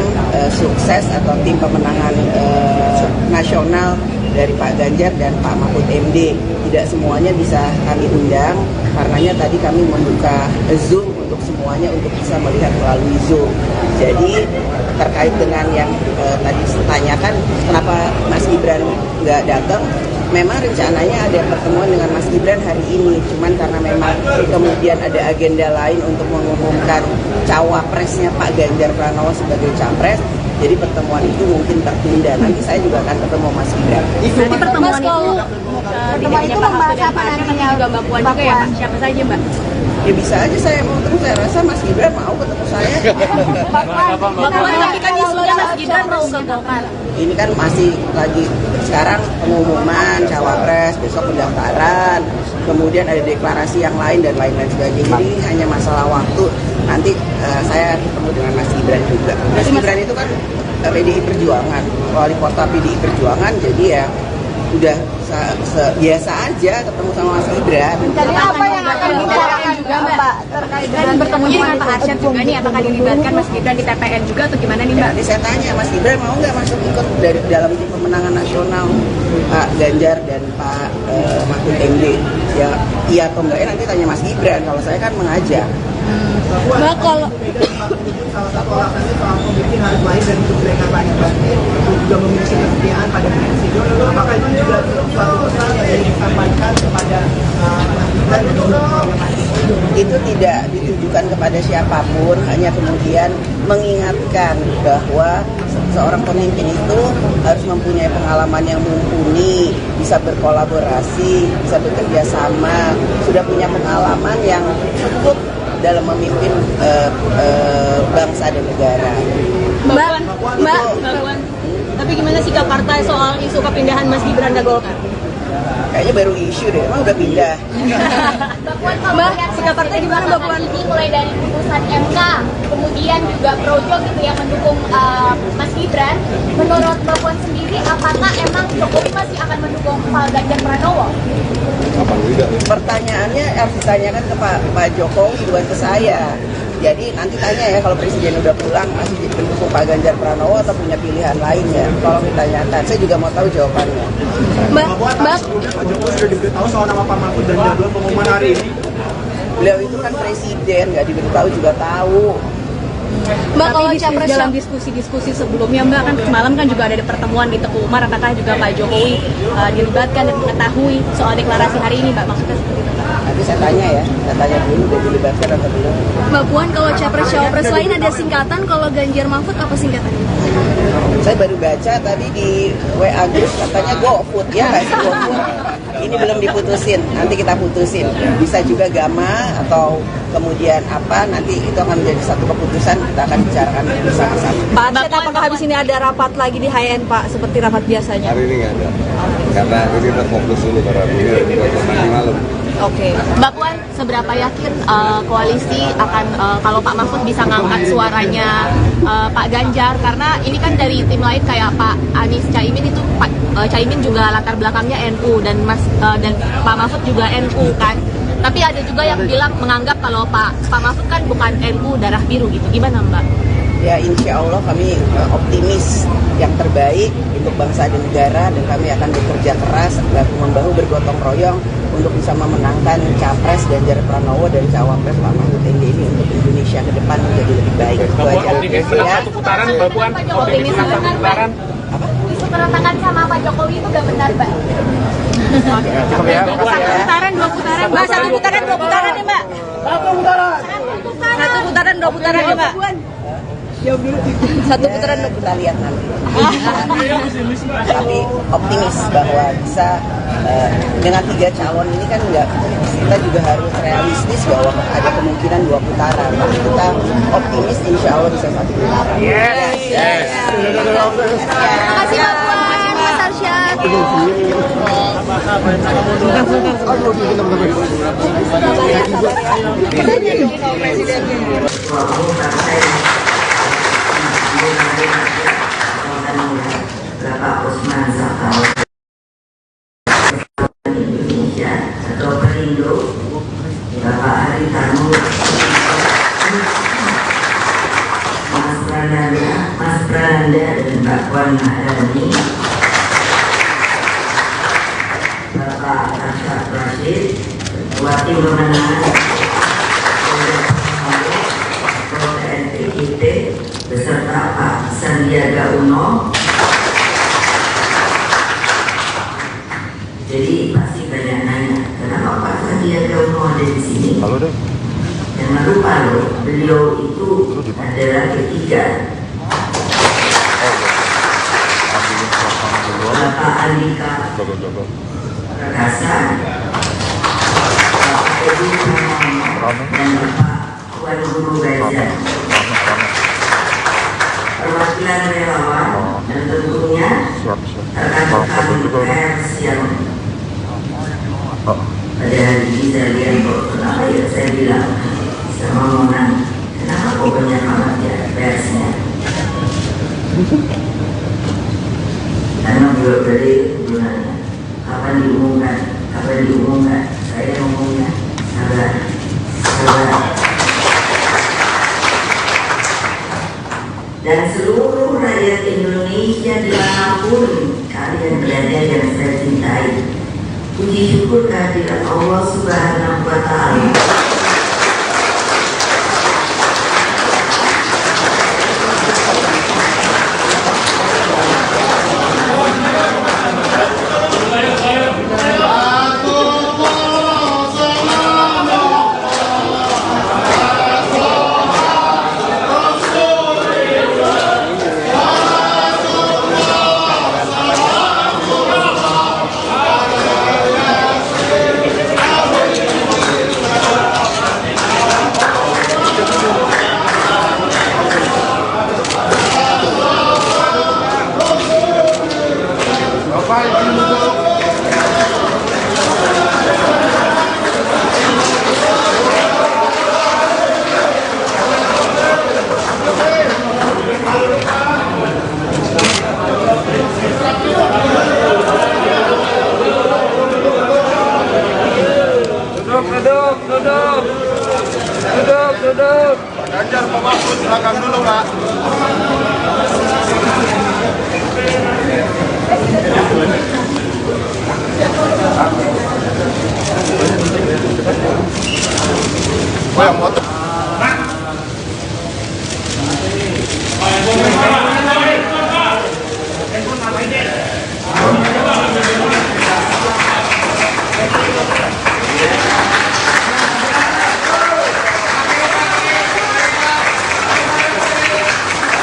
sukses atau tim pemenangan nasional dari Pak Ganjar dan Pak Mahfud MD. Tidak semuanya bisa kami undang, karenanya tadi kami membuka Zoom untuk semuanya untuk bisa melihat melalui Zoom. Jadi terkait dengan yang tadi ditanyakan kenapa Mas Gibran nggak datang, memang rencananya ada pertemuan dengan Mas Gibran hari ini, cuman karena memang kemudian ada agenda lain untuk mengumumkan cawapresnya Pak Ganjar Pranowo sebagai capres, jadi pertemuan itu mungkin tertunda. Nanti saya juga akan ketemu Mas Gibran. Nanti pertemuan itu membahas apa nantinya? Juga Mbak Puan juga ya, Mbak? Siapa saja, Mbak? Ya bisa aja saya mau ketemu, saya rasa Mas Gibran mau ketemu saya. Mbak Puan, tapi kan isunya Mas Gibran mau ke Golkar. Ini kan masih lagi sekarang pengumuman cawapres, besok pendaftaran, kemudian ada deklarasi yang lain dan lain-lain sebagainya. Jadi ini hanya masalah waktu. Nanti saya ketemu dengan Mas Gibran juga. Mas Gibran itu kan PDI Perjuangan, wali kota PDI Perjuangan, jadi ya udah biasa aja ketemu sama Mas Gibran. Jadi apa yang akan dibicarakan juga Mbak terkait dengan bertemunya dengan Pak Arsyad juga nih, apakah dilibatkan Mas Gibran di TPN juga atau gimana nih Mbak? Nanti saya tanya Mas Gibran mau nggak masuk ikut dari dalam tim pemenangan nasional Pak Ganjar dan Pak Mahfud MD? Ya iya atau enggak, nanti tanya Mas Gibran. Kalau saya kan mengajak. Mbak, kalau salah satu alasannya soal pemimpin harus lahir dari suplai kampanye untuk juga memiliki kesetiaan pada presiden. Apakah itu juga suatu pesan yang disampaikan kepada Mas Gibran? Itu tidak ditujukan kepada siapapun, hanya kemudian mengingatkan bahwa seorang pemimpin itu harus mempunyai pengalaman yang mumpuni, bisa berkolaborasi, bisa bekerja sama, sudah punya pengalaman yang cukup dalam memimpin bangsa dan negara. Mbak, tapi gimana sikap partai soal isu kepindahan Mas Gibran ke Golkar? Kayaknya baru isu deh, emang udah pindah. Mbak, sikap partai gimana Mbak Puan? Ini mulai dari putusan MK, kemudian juga projo gitu yang mendukung Mas Gibran. Menurut Mbak Puan sendiri, apakah emang Jokowi masih akan mendukung Pak Ganjar Pranowo? Pertanyaannya harus ditanyakan ke Pak Jokowi, bukan ke saya. Jadi nanti tanya ya, kalau presiden udah pulang masih mendukung Pak Ganjar Pranowo atau punya pilihan lainnya. Tolong ditanyakan, saya juga mau tahu jawabannya. Mbak, Pak Jokowi sudah diberitahu soal nama Pak Mahfud dan jadwal pengumuman hari ini. Beliau itu kan presiden, nggak diberitahu juga tahu. Mbak, kalau dalam diskusi-diskusi sebelumnya Mbak, kan semalam kan juga ada pertemuan di Teguh Umar, apakah juga Pak Jokowi dilibatkan dan mengetahui soal deklarasi hari ini Mbak, maksudnya seperti itu Mbak? Nanti saya tanya ya, saya tanya dulu udah dilibatkan atau belum. Mbak Puan, kalau capres-cawapres lain ada singkatan, kalau Ganjar Mahfud apa singkatannya? Saya baru baca tadi di WA Group katanya GoFood, ya nggak sih GoFood? Ini belum diputusin, nanti kita putusin. Bisa juga Gama atau kemudian apa, nanti itu akan menjadi satu keputusan, kita akan bicarakan bersama-sama. Pak Arsyad, apakah habis ini ada rapat lagi di HN Pak, seperti rapat biasanya? Hari ini nggak ada, karena ini kita fokus dulu karena ini nanti malam. Oke, Mbak Puan, seberapa yakin koalisi akan kalau Pak Mahfud bisa ngangkat suaranya Pak Ganjar, karena ini kan dari tim lain kayak Pak Anies Caimin itu Caimin juga latar belakangnya NU dan dan Pak Mahfud juga NU kan. Tapi ada juga yang bilang menganggap kalau Pak Mahfud kan bukan NU darah biru gitu. Gimana Mbak? Ya insya Allah kami optimis yang terbaik untuk bangsa dan negara, dan kami akan bekerja keras bahu-membahu bergotong royong untuk bisa memenangkan capres Ganjar Pranowo dan cawapres Pak Mahfud MD ini untuk Indonesia ke depan menjadi lebih baik. Itu aja. Ya. Satu putaran, Mbak Puan. Optimis satu putaran. Isu keretakan sama Pak Jokowi itu gak benar, Mbak? Dua putaran, Mbak. Satu putaran, dua putaran ya, Mbak. Satu putaran, dua putaran ya, Mbak. Satu putaran, kita lihat nanti. Tapi optimis bahwa bisa dengan 3 calon ini kan enggak, kita juga harus realistis bahwa ada kemungkinan 2 putaran. Tapi kita optimis insya Allah bisa 1 putaran. Yes. Terima kasih Mbak Puan, Mas Arsyad. Bapak Usman Sabtaudang Indonesia atau Perindo, Bapak Haritanu, Mas Prananda dan Mbak Puan Maharani, Bapak Arsyad Rashid, Ketua Tim Pemenangan TNI IT beserta Pak Sandiaga Uno, Jadi pasti banyak nanya, kenapa Pak Sandiaga Uno ada di sini? Jangan lupa loh, beliau itu adalah ketiga Bapak Andika Perkasa, Bapak Edi Pramono, dan Bapak Tuan Guru Gajah. Perwakilan relawan dan tentunya rekan-rekan pers yang pada hari ini saya lihat kok kenapa ya saya bilang sama Mona, kenapa kok banyak banget ya persnya? Karena beliau dari sebenarnya kapan diumumkan, saya ngomongnya sabar. Dan seluruh rakyat Indonesia dimanapun kalian berada yang saya cintai, puji syukur kehadirat Allah Subhanahu wa Ta'ala. Duduk. Pak Ganjar, Pak Mahfud, belakang dulu, Pak. Oh, yang motor.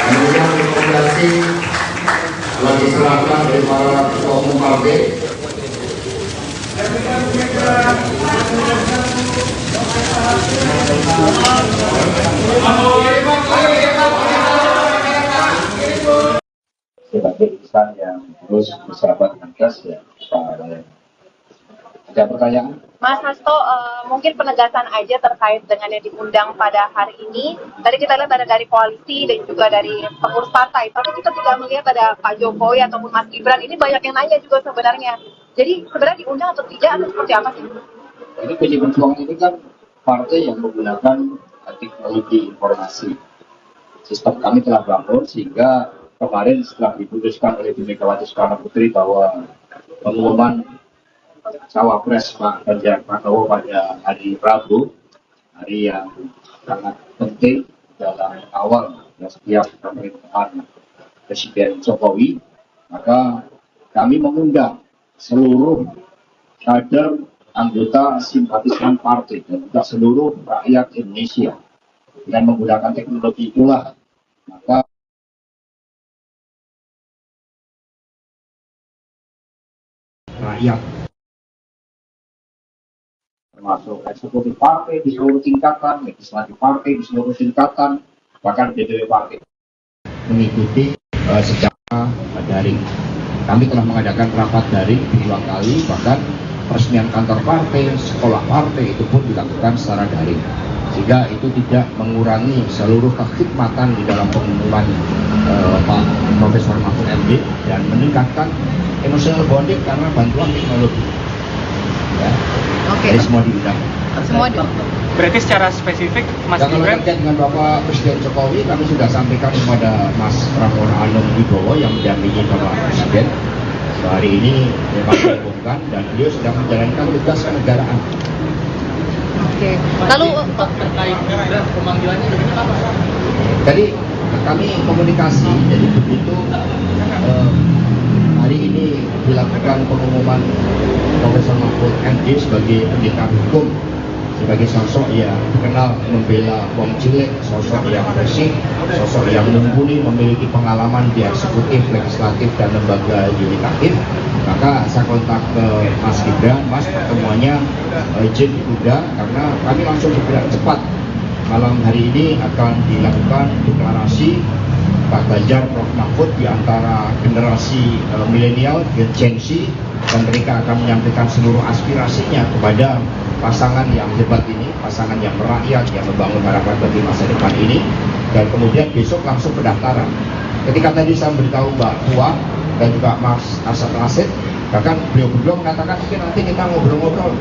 Kemudian rekomendasi telah diserahkan dari para ketua umum partai. Sebagai insan yang terus bersahabat dengan gas ya, Pak. Ada pertanyaan? Mas Hasto, mungkin penegasan aja terkait dengan yang diundang pada hari ini. Tadi kita lihat ada dari koalisi dan juga dari pengurus partai, tapi kita tidak melihat ada Pak Jokowi ataupun Mas Gibran. Ini banyak yang nanya juga sebenarnya. Jadi sebenarnya diundang atau tidak atau seperti apa sih? Ini PD Perjuangan ini kan partai yang menggunakan teknologi informasi. Sistem kami telah bangun sehingga kemarin setelah diputuskan oleh Bu Megawati Soekarno Putri bahwa pengumuman cawapres Pak Ganjar Pranowo pada hari Rabu, hari yang sangat penting dalam awal setiap pemerintahan Presiden Jokowi, maka kami mengundang seluruh kader anggota simpatisan partai dan juga seluruh rakyat Indonesia. Dengan menggunakan teknologi itulah maka rakyat termasuk eksekutif partai di seluruh tingkatan, legislatif partai di seluruh tingkatan, bahkan DPW partai mengikuti secara daring. Kami telah mengadakan rapat daring 2 kali, bahkan peresmian kantor partai, sekolah partai itu pun dilakukan secara daring. Sehingga itu tidak mengurangi seluruh kekhidmatan di dalam pengumuman Pak Profesor Mahfud MD dan meningkatkan emotional bonding karena bantuan teknologi. Ya. Oke. Jadi semua diundang. Semua diundang. Berarti secara spesifik Mas Gibran. Kalau terkait dengan Bapak Presiden Jokowi, kami sudah sampaikan kepada Mas Pramono Anung Wibowo yang mendampingi Bapak Presiden. Hari ini memang diumumkan dan beliau sedang menjalankan tugas kenegaraan. Oke. Lalu terkait pemanggilannya dari apa? Tadi kami komunikasi, jadi begitu hari ini dilakukan pengumuman Profesor Mahfud MD sebagai pendekar hukum, sebagai sosok yang dikenal membela wong cilik, sosok yang bersih, sosok yang mumpuni, memiliki pengalaman di eksekutif, legislatif, dan lembaga yudikatif. Maka saya kontak ke Mas Gibran, Mas pertemuannya izin ditunda karena kami langsung bergerak cepat. Malam hari ini akan dilakukan deklarasi Pak Ganjar, Prof Mahfud di antara generasi milenial, Gen Z, dan mereka akan menyampaikan seluruh aspirasinya kepada pasangan yang hebat ini, pasangan yang merakyat, yang membangun harapan bagi masa depan ini. Dan kemudian besok langsung pendaftaran. Ketika tadi saya memberitahu Mbak Puan dan juga Mas Arsad Rashid, bahkan beliau berdua mengatakan mungkin nanti kita ngobrol-ngobrol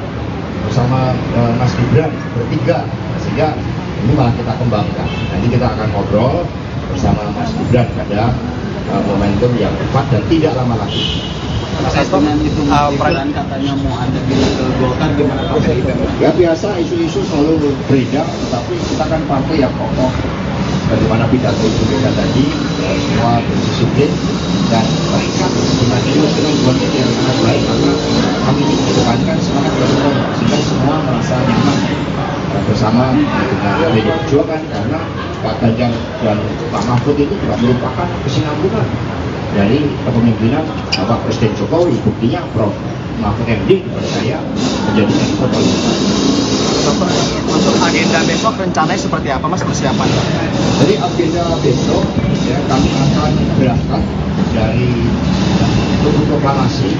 bersama Mas Gibran bertiga, sehingga ini malah kita kembangkan. Nanti kita akan ngobrol bersama Mas Gibran pada momentum yang tepat dan tidak lama lagi. Dengan itu Gibran katanya mau ada di Golkar, gimana Pak? Ya biasa, isu-isu selalu beredar, tetapi kita kan partai yang kokoh. Bagaimana pidato Ibu Mega tadi, semua berdisiplin dan terikat dengan tujuan yang sangat baik, maka kami ingin mengedepankan semangat bersama sehingga semua merasa nyaman bersama dengan PDI Perjuangan, karena Pak Ganjar dan Pak Mahfud itu juga merupakan kesinambungan dari kepemimpinan Bapak Presiden Jokowi. Buktinya Prof Mahfud MD menurut saya menjadi menko pariwisata. Untuk agenda besok rencananya seperti apa Mas persiapan? Jadi agenda besok ya, kami akan berangkat dari Tugu Proklamasi,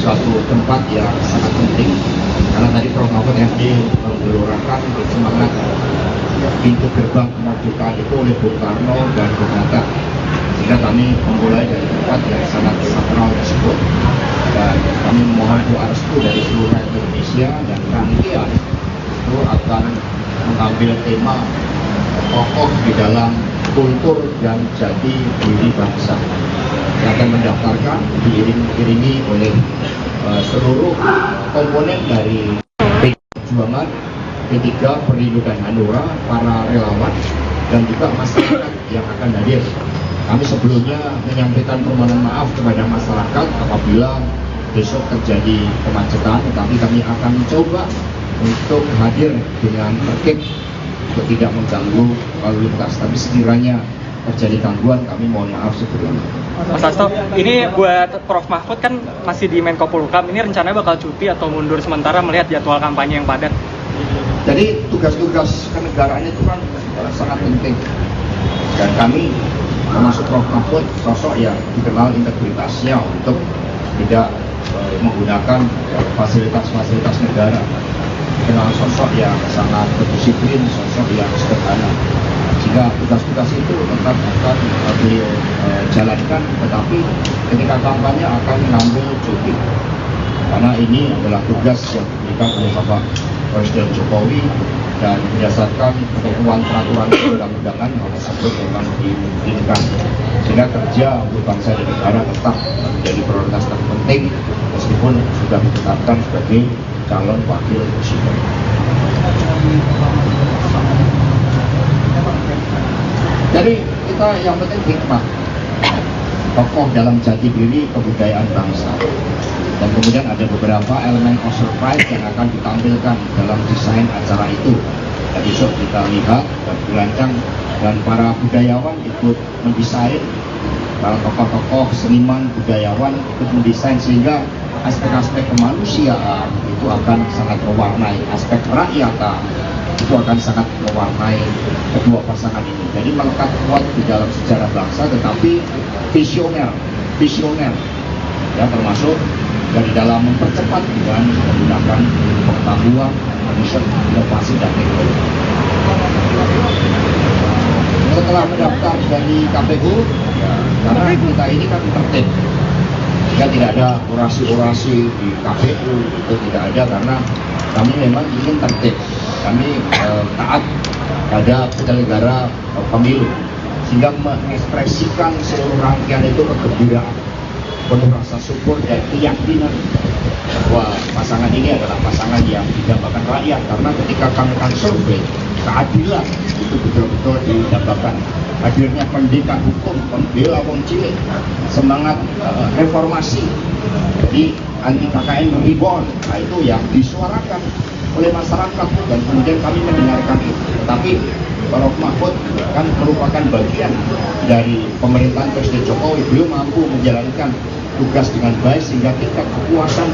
suatu tempat yang sangat penting karena tadi Prof Mahfud MD menggelurakan semangat pintu gerbang kemerdekaan itu oleh Bung Karno dan Bung Hatta, sehingga kami memulai dari tempat yang sangat sakral tersebut dan kami memohon doa restu dari seluruh rakyat Indonesia. Dan rangkaian itu akan mengambil tema kokoh di dalam kultur dan jati diri bangsa, yang akan mendaftarkan diiringi oleh seluruh komponen dari PDI Perjuangan, P3, Perindo dan Hanura, para relawan, dan juga masyarakat yang akan hadir. Kami sebelumnya menyampaikan permohonan maaf kepada masyarakat apabila besok terjadi kemacetan, tetapi kami akan mencoba untuk hadir dengan tertib untuk tidak mengganggu lalu lintas. Tapi sekiranya terjadi gangguan, kami mohon maaf sebelumnya. Mas Hasto, ini buat Prof Mahfud kan masih di Menko Polhukam, ini rencananya bakal cuti atau mundur sementara melihat jadwal kampanye yang padat? Jadi tugas-tugas kenegaraan itu kan sangat penting, dan kami termasuk Prof Mahfud sosok yang dikenal integritasnya untuk tidak menggunakan fasilitas-fasilitas negara, dikenal sosok yang sangat berdisiplin, sosok yang sederhana, sehingga tugas-tugas itu tetap akan beliau jalankan, tetapi ketika kampanye akan mengambil cuti karena ini adalah tugas yang diberikan oleh Bapak Presiden Jokowi dan berdasarkan ketentuan peraturan perundang-undangan hal tersebut memang dimungkinkan, sehingga kerja untuk bangsa dan negara tetap menjadi prioritas terpenting meskipun sudah ditetapkan sebagai calon wakil presiden. Jadi kita yang penting hikmah, tokoh dalam jati diri kebudayaan bangsa. Dan kemudian ada beberapa elemen of surprise yang akan ditampilkan dalam desain acara itu. Dan besok kita lihat dan dirancang, dan para budayawan ikut mendesain, para tokoh-tokoh seniman budayawan ikut mendesain, sehingga aspek-aspek kemanusiaan itu akan sangat mewarnai, aspek rakyatan itu akan sangat mewarnai kedua pasangan ini. Jadi melekat kuat di dalam sejarah bangsa, tetapi visioner ya, termasuk dari dalam mempercepat dengan menggunakan pengetahuan, riset, inovasi, dan teknologi. Setelah mendaftar dari KPU, ya, karena kita ini kan tertib, ya tidak ada orasi-orasi di KPU, itu tidak ada, karena kami memang ingin tertib, kami taat pada penyelenggara pemilu, sehingga mengekspresikan seluruh rangkaian itu kegembiraan, penuh rasa syukur dan keyakinan bahwa pasangan ini adalah pasangan yang didambakan rakyat. Karena ketika kami akan survei keadilan itu betul-betul didapatkan. Hadirnya pendidikan hukum, pembela wong cilik, semangat reformasi, jadi anti KKN reborn, nah itu yang disuarakan oleh masyarakat dan kemudian kami mendengarkan itu. Tapi Prof. Mahfud kan merupakan bagian dari pemerintahan Presiden Jokowi, beliau mampu menjalankan tugas dengan baik sehingga tingkat kepuasan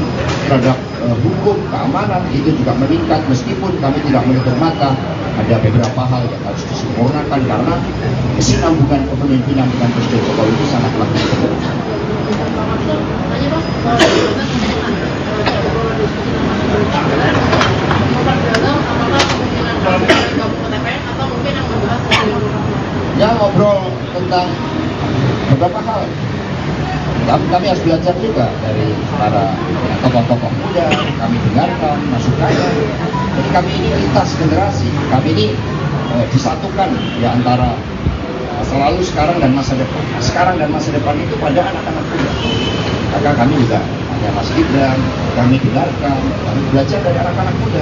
terhadap hukum, keamanan itu juga meningkat meskipun kami tidak menutup mata ada beberapa hal yang harus disempurnakan karena kesinambungan kepemimpinan dengan Presiden Jokowi itu sangatlah penting. Ya ngobrol tentang beberapa hal. Kami harus belajar juga dari para tokoh-tokoh muda, kami dengarkan masukannya. Jadi kami ini lintas generasi, kami ini disatukan di antara masa lalu, sekarang dan masa depan. Sekarang dan masa depan itu pada anak-anak muda. Maka kami juga hanya Mas Gibran, kami dengarkan, kami belajar dari anak-anak muda.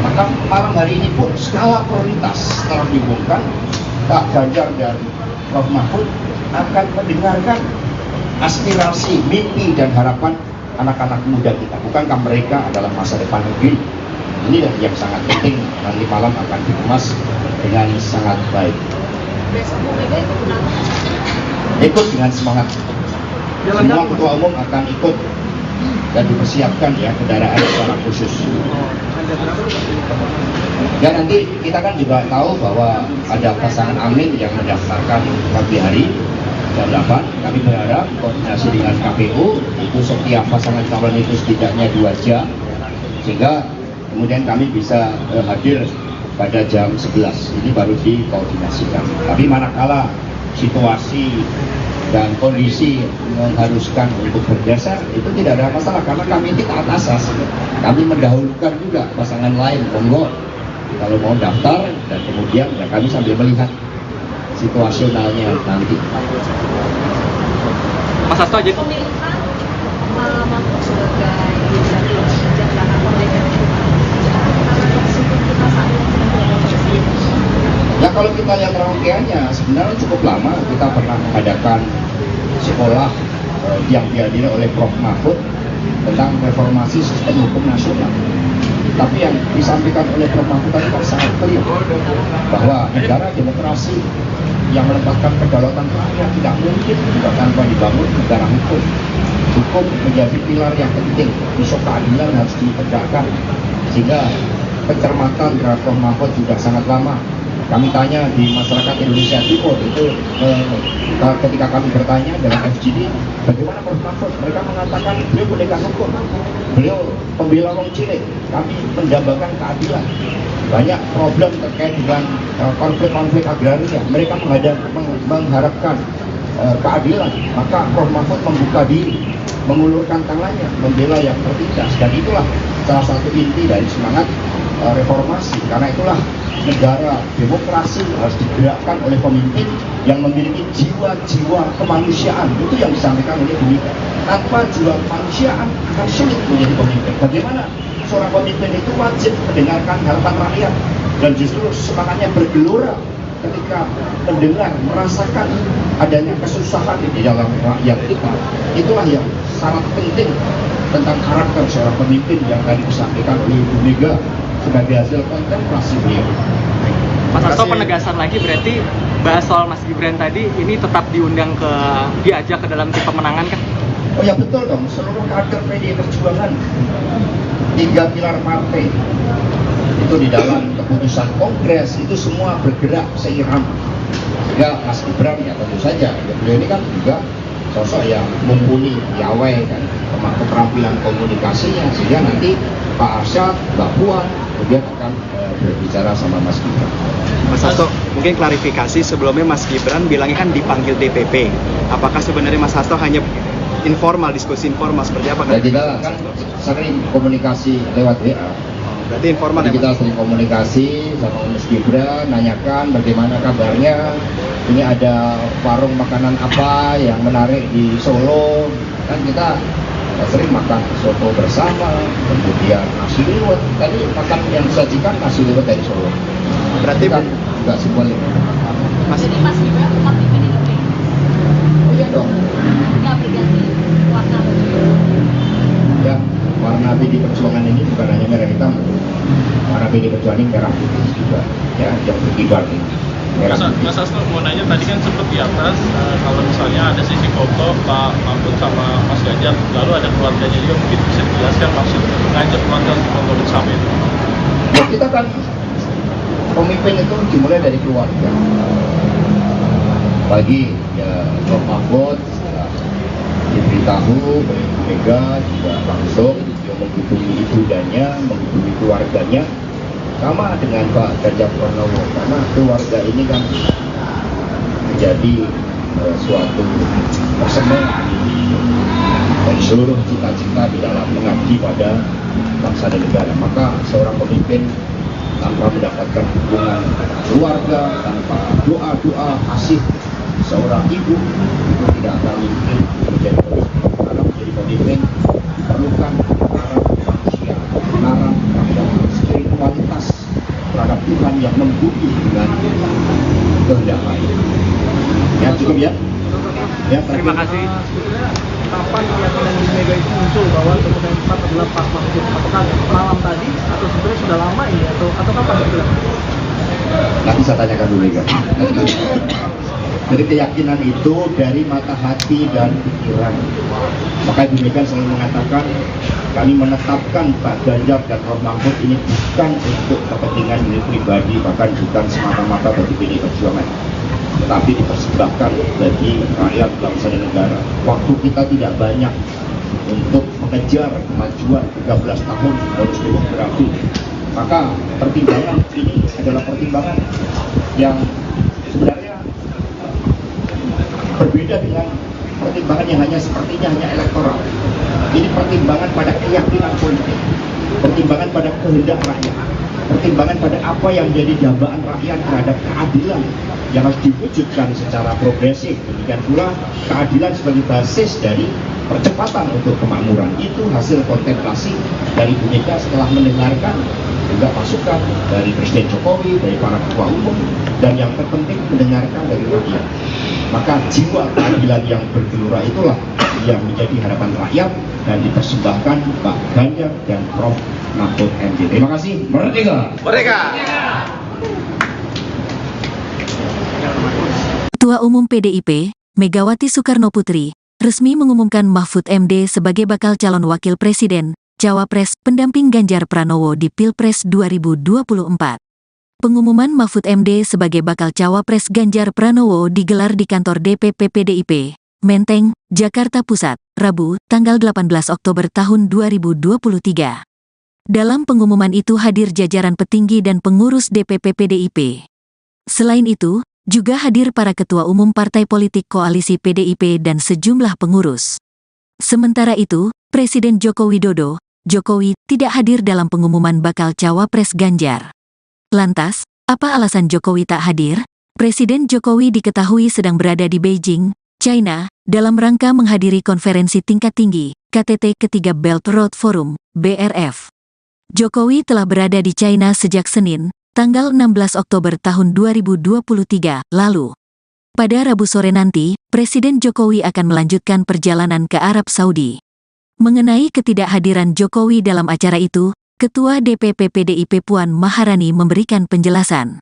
Maka malam hari ini pun skala prioritas telah diumumkan, Pak Ganjar dan Prof. Mahfud akan mendengarkan aspirasi, mimpi dan harapan anak-anak muda kita. Bukankah mereka adalah masa depan negeri? Inilah yang sangat penting, nanti malam akan dikemas dengan sangat baik. Ikut dengan semangat. Semua ketua umum akan ikut dan dipersiapkan ya kendaraan secara khusus. Dan nanti kita kan juga tahu bahwa ada pasangan Amin yang mendaftarkan pagi hari jam 8. Kami berharap koordinasi dengan KPU itu setiap pasangan calon itu setidaknya 2 jam sehingga kemudian kami bisa hadir pada jam 11. Ini baru dikoordinasikan. Tapi manakala situasi dan kondisi mengharuskan untuk bergeser itu tidak ada masalah karena kami ini taat asas. Kami mendahulukan juga pasangan lain, monggo kalau mau daftar dan kemudian ya kami sambil melihat situasionalnya nanti. Mas Hasto aja. Ya kalau kita lihat rangkaiannya sebenarnya cukup lama. Kita pernah mengadakan sekolah yang dihadiri oleh Prof. Mahfud tentang reformasi sistem hukum nasional. Tapi yang disampaikan oleh Prof. Mahfud tadi kan sangat clear bahwa negara demokrasi yang menempatkan kedaulatan rakyat tidak mungkin juga tanpa dibangun negara hukum. Hukum menjadi pilar yang penting, isu keadilan harus ditegakkan sehingga pencermatan terhadap Prof. Mahfud juga sangat lama. Kami tanya di masyarakat Indonesia Timur itu ketika kami bertanya dengan FGD bagaimana Prof. Mahfud, mereka mengatakan beliau pendekar hukum, beliau pembela wong cilik, kami mendambakan keadilan. Banyak problem terkait dengan konflik-konflik agraria, mereka mengharapkan keadilan, maka Prof. Mahfud membuka diri, mengulurkan tangannya, membela yang tertindas, dan itulah salah satu inti dari semangat reformasi. Karena itulah negara demokrasi harus digerakkan oleh pemimpin yang memiliki jiwa-jiwa kemanusiaan. Itu yang disampaikan oleh Bu Mega. Tanpa jiwa kemanusiaan akan sulit menjadi pemimpin. Bagaimana seorang pemimpin itu wajib mendengarkan harapan rakyat dan justru semangatnya bergelora ketika mendengar, merasakan adanya kesusahan di dalam rakyat kita. Itulah yang sangat penting tentang karakter seorang pemimpin yang tadi disampaikan oleh Bu Mega sebagai hasil kontemplasi beliau. Mas Hasto, penegasan lagi berarti bahas soal Mas Gibran tadi ini tetap diajak ke dalam tim pemenangan kan? Oh ya betul dong, seluruh kader PDI Perjuangan 3 pilar partai itu di dalam keputusan kongres itu semua bergerak seiram. Ya Mas Gibran ya tentu saja, ya, beliau ini kan juga sosok yang mumpuni, piawai kan, keterampilan komunikasinya sehingga nanti Pak Arsyad, Mbak Puan kemudian akan berbicara sama Mas Gibran. Mas Hasto, mungkin klarifikasi sebelumnya Mas Gibran bilangnya kan dipanggil DPP. Apakah sebenarnya Mas Hasto hanya informal, diskusi informal seperti apa? Ya kita kan sering komunikasi lewat WA. Berarti informal ya? Kita sering komunikasi sama Mas Gibran, nanyakan bagaimana kabarnya. Ini ada warung makanan apa yang menarik di Solo. Kan kita sering makan soto bersama, kemudian nasi liwet. Tadi makan yang disajikan nasi liwet dari Solo. Berarti enggak sebaliknya. Jadi Mas Gibran tetap di PDIP? Oh iya dong. Nggak berganti warna baju? Ya, warna PD Perjuangan ini bukan hanya merah hitam, warna PD Perjuangan ini merah putih juga, ya, yang berkibar ini. Mas Hasto mau nanya, tadi kan sempat di atas kalau misalnya ada sisi foto Pak Mahfud sama Mas Ganjar, lalu ada keluarganya juga, mungkin bisa dijelaskan maksud ngajak keluarga untuk nonton bersama itu? Ya, kita kan pemimpin itu dimulai dari keluarga. Bagi ya Prof Mahfud diberitahu oleh Bu Mega juga langsung dia menghubungi ibundanya, menghubungi keluarganya, sama dengan Pak Ganjar Pranowo, karena keluarga ini kan menjadi suatu persembahan dari seluruh cita-cita di dalam mengabdi pada bangsa dan negara. Maka seorang pemimpin tanpa mendapatkan dukungan keluarga, tanpa doa-doa kasih seorang ibu, itu tidak akan mungkin menjadi pemimpin. Karena menjadi pemimpin diperlukan menara manusia, menara terhadap spiritualitas terhadap Tuhan yang membumi dengan kehendak lain. Ya, cukup ya. Ya, Terima kasih. Kapan keyakinan di Mega itu muncul bahwa keputusan tepat adalah Pak Mahfud? Apakah malam tadi atau sebenarnya sudah lama ini atau kapan itu? Nanti saya tanyakan dulu Mega. Jadi keyakinan itu dari mata hati dan pikiran. Maka Ibu Mega selalu mengatakan kami menetapkan Pak Ganjar dan Prof Mahfud ini bukan untuk kepentingan diri pribadi, bahkan bukan semata-mata bagi PD Perjuangan, tetapi dipersembahkan bagi rakyat, bangsa dan negara. Waktu kita tidak banyak untuk mengejar kemajuan 13 tahun bonus demografi. Maka pertimbangan ini adalah pertimbangan yang sebenarnya berbeda dengan pertimbangan yang hanya sepertinya hanya elektoral. Ini pertimbangan pada keyakinan politik, pertimbangan pada kehendak rakyat, pertimbangan pada apa yang jadi dambaan rakyat terhadap keadilan yang harus diwujudkan secara progresif. Demikian pula keadilan sebagai basis dari percepatan untuk kemakmuran. Itu hasil kontemplasi dari Bu Mega setelah mendengarkan juga masukan dari Presiden Jokowi, dari para ketua umum, dan yang terpenting mendengarkan dari rakyat. Maka jiwa keadilan yang bergelora itulah yang menjadi harapan rakyat dan dipersembahkan Pak Ganjar dan Prof Mahfud MD. Terima kasih. Merdeka! Merdeka! Ketua Umum PDIP, Megawati Soekarnoputri, resmi mengumumkan Mahfud MD sebagai bakal calon wakil presiden, cawapres, pendamping Ganjar Pranowo di Pilpres 2024. Pengumuman Mahfud MD sebagai bakal cawapres Ganjar Pranowo digelar di kantor DPP PDIP, Menteng, Jakarta Pusat, Rabu, tanggal 18 Oktober tahun 2023. Dalam pengumuman itu hadir jajaran petinggi dan pengurus DPP PDIP. Selain itu, juga hadir para ketua umum partai politik koalisi PDIP dan sejumlah pengurus. Sementara itu, Presiden Joko Widodo, Jokowi, tidak hadir dalam pengumuman bakal cawapres Ganjar. Lantas, apa alasan Jokowi tak hadir? Presiden Jokowi diketahui sedang berada di Beijing, China, dalam rangka menghadiri konferensi tingkat tinggi, KTT ketiga Belt Road Forum, BRF. Jokowi telah berada di China sejak Senin, tanggal 16 Oktober tahun 2023 lalu. Pada Rabu sore nanti, Presiden Jokowi akan melanjutkan perjalanan ke Arab Saudi. Mengenai ketidakhadiran Jokowi dalam acara itu, Ketua DPP PDIP Puan Maharani memberikan penjelasan.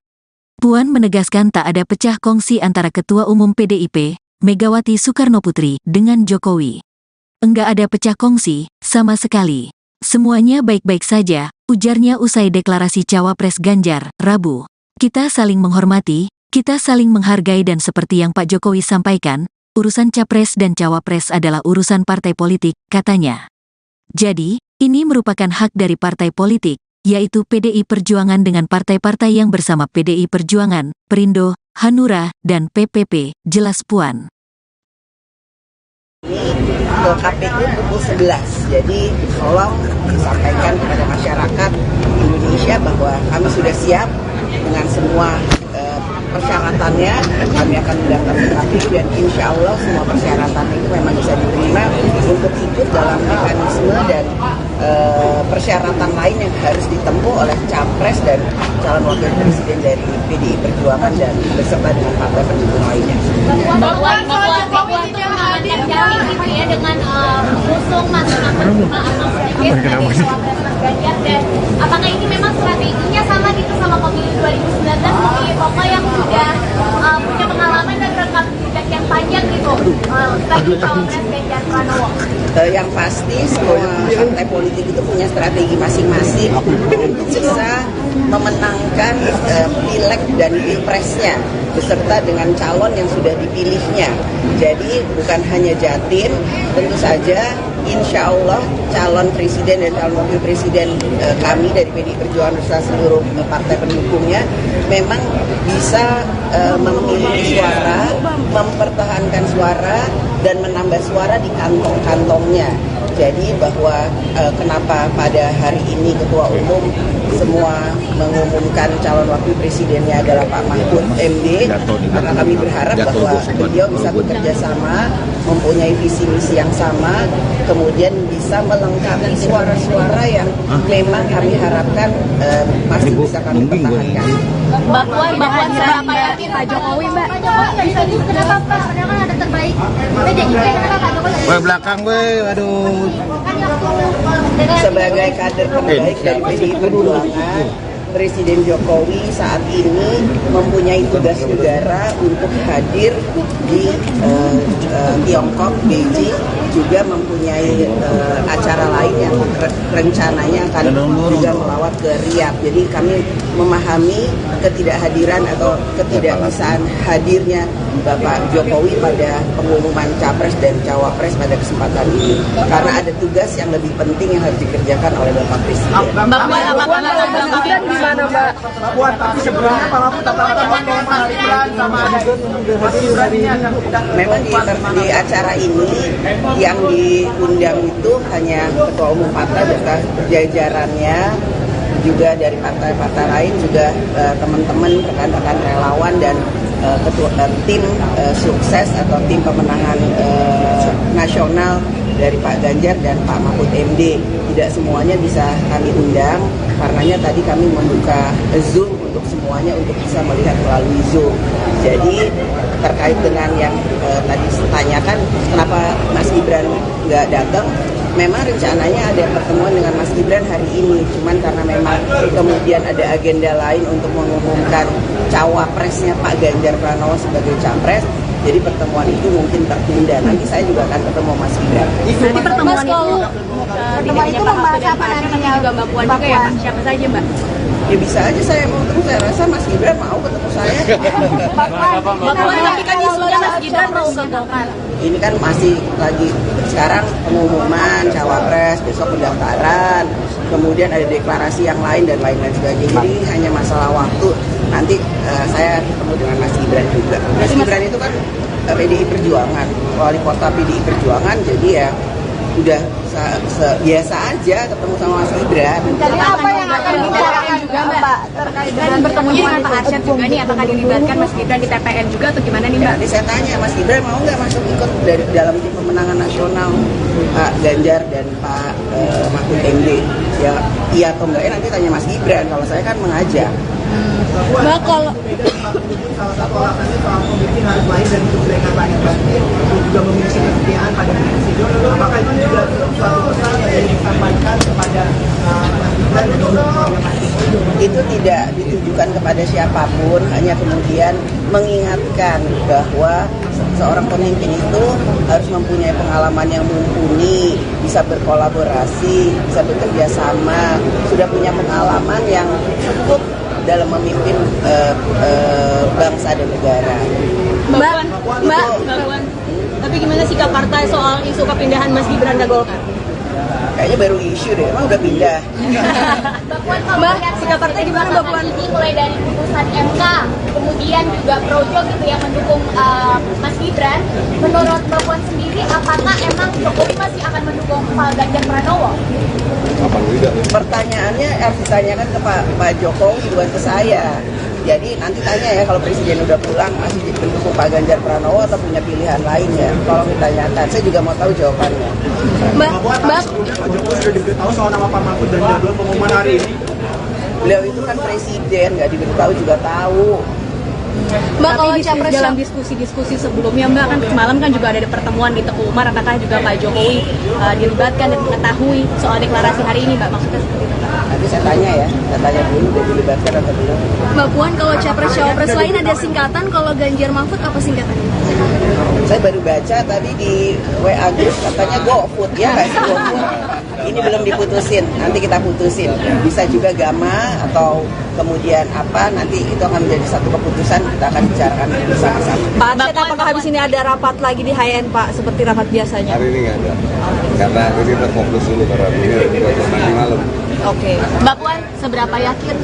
Puan menegaskan tak ada pecah kongsi antara Ketua Umum PDIP, Megawati Soekarnoputri, dengan Jokowi. Enggak ada pecah kongsi, sama sekali. Semuanya baik-baik saja, ujarnya usai deklarasi cawapres Ganjar, Rabu. Kita saling menghormati, kita saling menghargai dan seperti yang Pak Jokowi sampaikan, urusan capres dan cawapres adalah urusan partai politik, katanya. Jadi, ini merupakan hak dari partai politik, yaitu PDI Perjuangan dengan partai-partai yang bersama PDI Perjuangan, Perindo, Hanura, dan PPP, jelas Puan. Ke KPU pukul 11, jadi tolong disampaikan kepada masyarakat Indonesia bahwa kami sudah siap dengan semua persyaratannya. Kami akan mendaftar ke KPU dan insya Allah semua persyaratan itu memang bisa diterima untuk ikut dalam mekanisme dan persyaratan lain yang harus ditempuh oleh capres dan calon wakil presiden dari PDI Perjuangan dan beserta dengan partai pendukung lainnya. Mbak Puan itu mengamankan jamin gitu ya dengan mengusung nama atau sedikit sebagai cawapres Mas Ganjar, dan apakah ini memang strateginya sama gitu sama pemilu 2019 sebagai tokoh yang sudah punya pengalaman dan rekam jejak yang panjang gitu sebagai cawapres Ganjar Pranowo? Yang pasti semua partai politik itu punya strategi masing-masing untuk bisa memenangkan pileg dan pilpresnya beserta dengan calon yang sudah dipilihnya. Jadi bukan hanya Jatim, tentu saja insya Allah calon presiden dan calon wakil presiden kami dari PDI Perjuangan beserta seluruh partai pendukungnya memang bisa memiliki suara, mempertahankan suara, dan menambah suara di kantong-kantongnya. Jadi bahwa kenapa pada hari ini Ketua Umum semua mengumumkan calon wakil presidennya adalah Pak Mahfud MD, karena kami berharap bahwa beliau bisa bekerja sama, mempunyai visi misi yang sama, kemudian bisa melengkapi suara-suara yang memang kami harapkan masih bisa kami pertahankan. Mbak Puan seberapa yakin Pak Jokowi, Mbak? Pak Jokowi bisa juga, kenapa Pak? Padahal kan ada terbaik PDIP, kenapa Pak Jokowi? Belakang gue, aduh. Sebagai kader terbaik dari PDI Perjuangan, Presiden Jokowi saat ini mempunyai tugas negara untuk hadir di Tiongkok, Beijing, juga mempunyai acara lain yang rencananya akan juga melawat ke Riyadh. Jadi kami memahami ketidakhadiran atau ketidakbisaan hadirnya Bapak Jokowi pada pengumuman Capres dan Cawapres pada kesempatan ini, karena ada tugas yang lebih penting yang harus dikerjakan oleh Bapak Presiden. Mbak Puan, apakah dan di mana Mbak? Mbak Puan, tapi sebelumnya Pak Mahfud memang di acara ini yang diundang itu hanya Ketua Umum partai beserta jajarannya, juga dari partai-partai lain, juga teman-teman rekan-rekan relawan dan tim sukses atau tim pemenangan nasional dari Pak Ganjar dan Pak Mahfud MD. Tidak semuanya bisa kami undang, karenanya tadi kami membuka Zoom untuk semuanya untuk bisa melihat melalui Zoom. Jadi terkait dengan yang tadi ditanyakan kenapa Mas Gibran nggak datang, memang rencananya ada pertemuan dengan Mas Gibran hari ini, cuman karena memang kemudian ada agenda lain untuk mengumumkan cawapresnya Pak Ganjar Pranowo sebagai capres, jadi pertemuan itu mungkin tertunda. Nanti saya juga akan ketemu Mas Gibran. Nanti pertemuan itu membahas apa nantinya? Juga Mbak Puan juga ya Pak? Siapa saja Mbak? Ya bisa aja saya mau ketemu, saya rasa Mas Gibran mau ketemu saya. Mbak Puan, tapi kan isunya Mas Gibran mau ke Golkar. Ini kan masih lagi sekarang pengumuman cawapres, besok pendaftaran, kemudian ada deklarasi yang lain dan lain-lain sebagainya. Jadi hanya masalah waktu. Nanti saya ketemu dengan Mas Gibran juga. Mas Gibran itu kan PDI Perjuangan, wali kota PDI Perjuangan, jadi ya udah biasa aja ketemu sama Mas Gibran. Jadi apa yang akan dibicarakan juga Mbak terkait dengan pertemuan dengan Pak Arsyad juga nih, apakah dilibatkan Mas Gibran di TPN juga atau gimana nih Mbak? Nanti saya tanya Mas Gibran mau nggak masuk ikut dari dalam tim pemenangan nasional Pak Ganjar dan Pak Mahfud MD? Ya iya atau enggak, nanti tanya Mas Gibran. Kalau saya kan mengajak. Mbak, kalau salah satu alasannya soal pemimpin harus lahir dari kebaikan lahir batin, juga memiliki kesetiaan pada presiden. Apakah itu juga suatu pesan yang disampaikan kepada Mas Gibran dan juga Mas Jokowi? Itu tidak ditujukan kepada siapapun, hanya kemudian mengingatkan bahwa seorang pemimpin itu harus mempunyai pengalaman yang mumpuni, bisa berkolaborasi, bisa bekerja sama, sudah punya pengalaman yang cukup dalam memimpin bangsa dan negara. Mbak, tapi gimana sikap partai soal isu kepindahan Mas Gibran ke Golkar? Kayaknya baru isu deh, emang udah pindah. Mbak, sikap partai gimana Mbak Puan? Ini mulai dari putusan MK, kemudian juga Projo gitu yang mendukung Mas Gibran. Menurut Mbak Puan sendiri, apakah emang Jokowi masih akan mendukung Pak Ganjar Pranowo? Pertanyaannya harus ditanyakan ke Pak Jokowi, bukan ke saya. Jadi nanti tanya ya, kalau Presiden udah pulang masih mendukung Pak Ganjar Pranowo atau punya pilihan lain ya. Tolong ditanyakan, saya juga mau tahu jawabannya. Mbak, sudah diberitahu soal nama Pak Mahfud dan jadwal pengumuman hari ini? Beliau itu kan presiden, nggak diberitahu juga tahu. Mbak, kalau dalam diskusi-diskusi sebelumnya, Mbak, kan semalam kan juga ada pertemuan di Teguh Umar, apakah juga Pak Jokowi dilibatkan dan mengetahui soal deklarasi hari ini, Mbak? Maksudnya seperti itu, Mbak? Nanti saya tanya dulu udah dilibatkan atau belum. Mbak Puan, kalau capres-cawapres lain ada singkatan, kalau Ganjar Mahfud apa singkatannya? Saya baru baca tadi di WA Group katanya GoFood, ya nggak sih GoFood? Ini belum diputusin, nanti kita putusin. Bisa juga Gama atau kemudian apa, nanti itu akan menjadi satu keputusan, kita akan bicarakan bersama-sama. Pak Arsyad, apakah habis ini ada rapat lagi di HN, Pak, seperti rapat biasanya? Hari ini nggak ada, karena ini kita fokus dulu karena ini nanti malam. Oke, Mbak Puan, seberapa yakin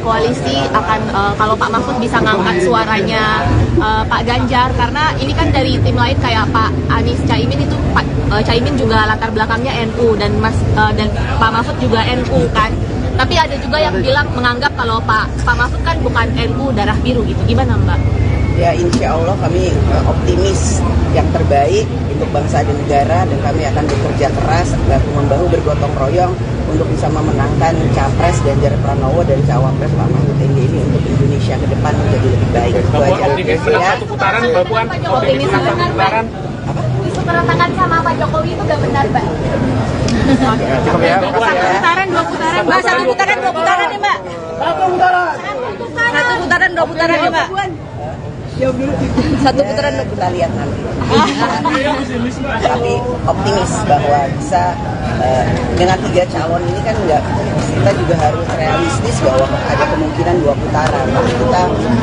koalisi akan kalau Pak Mahfud bisa ngangkat suaranya Pak Ganjar, karena ini kan dari tim lain kayak Pak Anies Caimin itu Caimin juga latar belakangnya NU dan dan Pak Mahfud juga NU kan. Tapi ada juga yang bilang menganggap kalau Pak Mahfud kan bukan NU darah biru gitu. Gimana, Mbak? Ya, insya Allah kami optimis yang terbaik untuk bangsa dan negara, dan kami akan bekerja keras bahu-membahu bergotong royong untuk bisa memenangkan Capres Ganjar Pranowo dan Cawapres Pak Mahfud MD ini untuk Indonesia ke depan menjadi lebih baik. Itu aja. Optimis satu putaran, Mbak Puan. Optimis satu putaran. Isu keretakan sama Pak Jokowi itu gak benar, Mbak? Cukup ya. Dua putaran, Mbak. Satu putaran, dua putaran nih, Mbak. Satu putaran, dua putaran nih, Mbak. Satu putaran kita lihat nanti. Tapi optimis bahwa bisa dengan 3 calon ini kan enggak, kita juga harus realistis bahwa ada kemungkinan 2 putaran. Tapi kita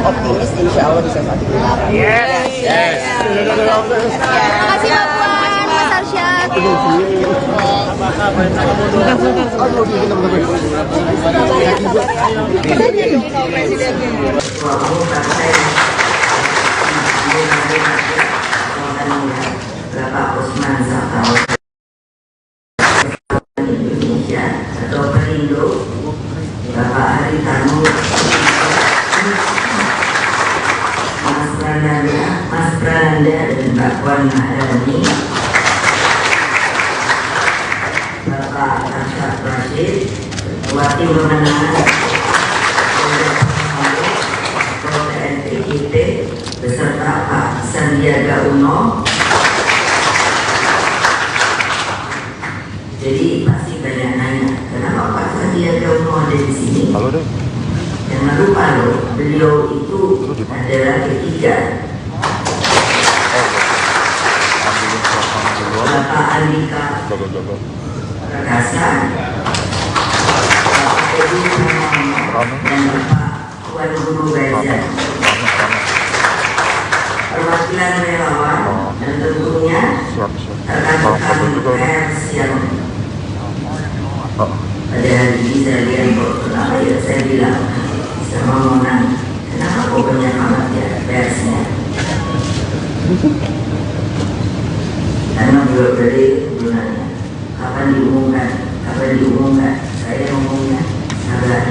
optimis insya Allah bisa 1 putaran. Yes. Terima kasih, Mbak Puan, Mas Arsyad. Bapak Usman Sabtaudang Indonesia atau Perindo, Bapak Haritanu, Mas Prananda dan Mbak Puan Maharani, Bapak Arsyad Rashid, Ketua Pemenangan TNPIT beserta Pak Sandiaga Uno. Jadi pasti banyak nanya, kenapa Pak Sandiaga Uno ada di sini? Jangan lupa loh, beliau itu adalah ketiga. Bapak Andika Perkasa, Bapak Edi Pramono, dan Bapak Tuan Guru Bajang. Perwakilan relawan dan tentunya rekan-rekan pers yang pada hari ini saya lihat kok kenapa ya saya bilang bisa ngomongan, kenapa kok banyak amat ya persnya, karena beliau dari sebenarnya kapan diumumkan saya ngomongnya sabar.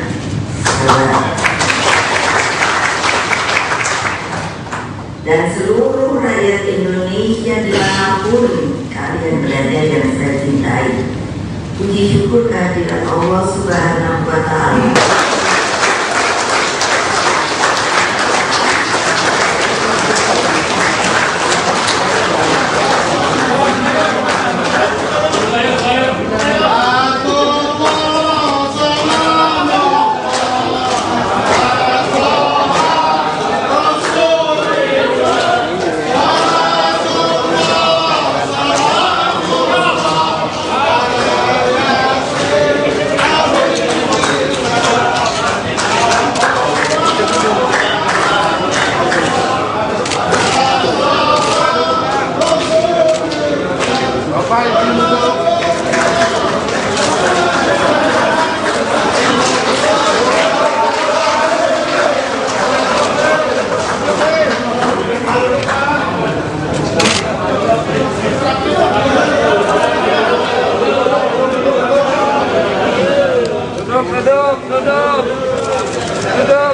Dan seluruh rakyat Indonesia dimanapun kalian berada yang saya cintai, puji syukur kehadirat Allah Subhanahu wa Ta'ala.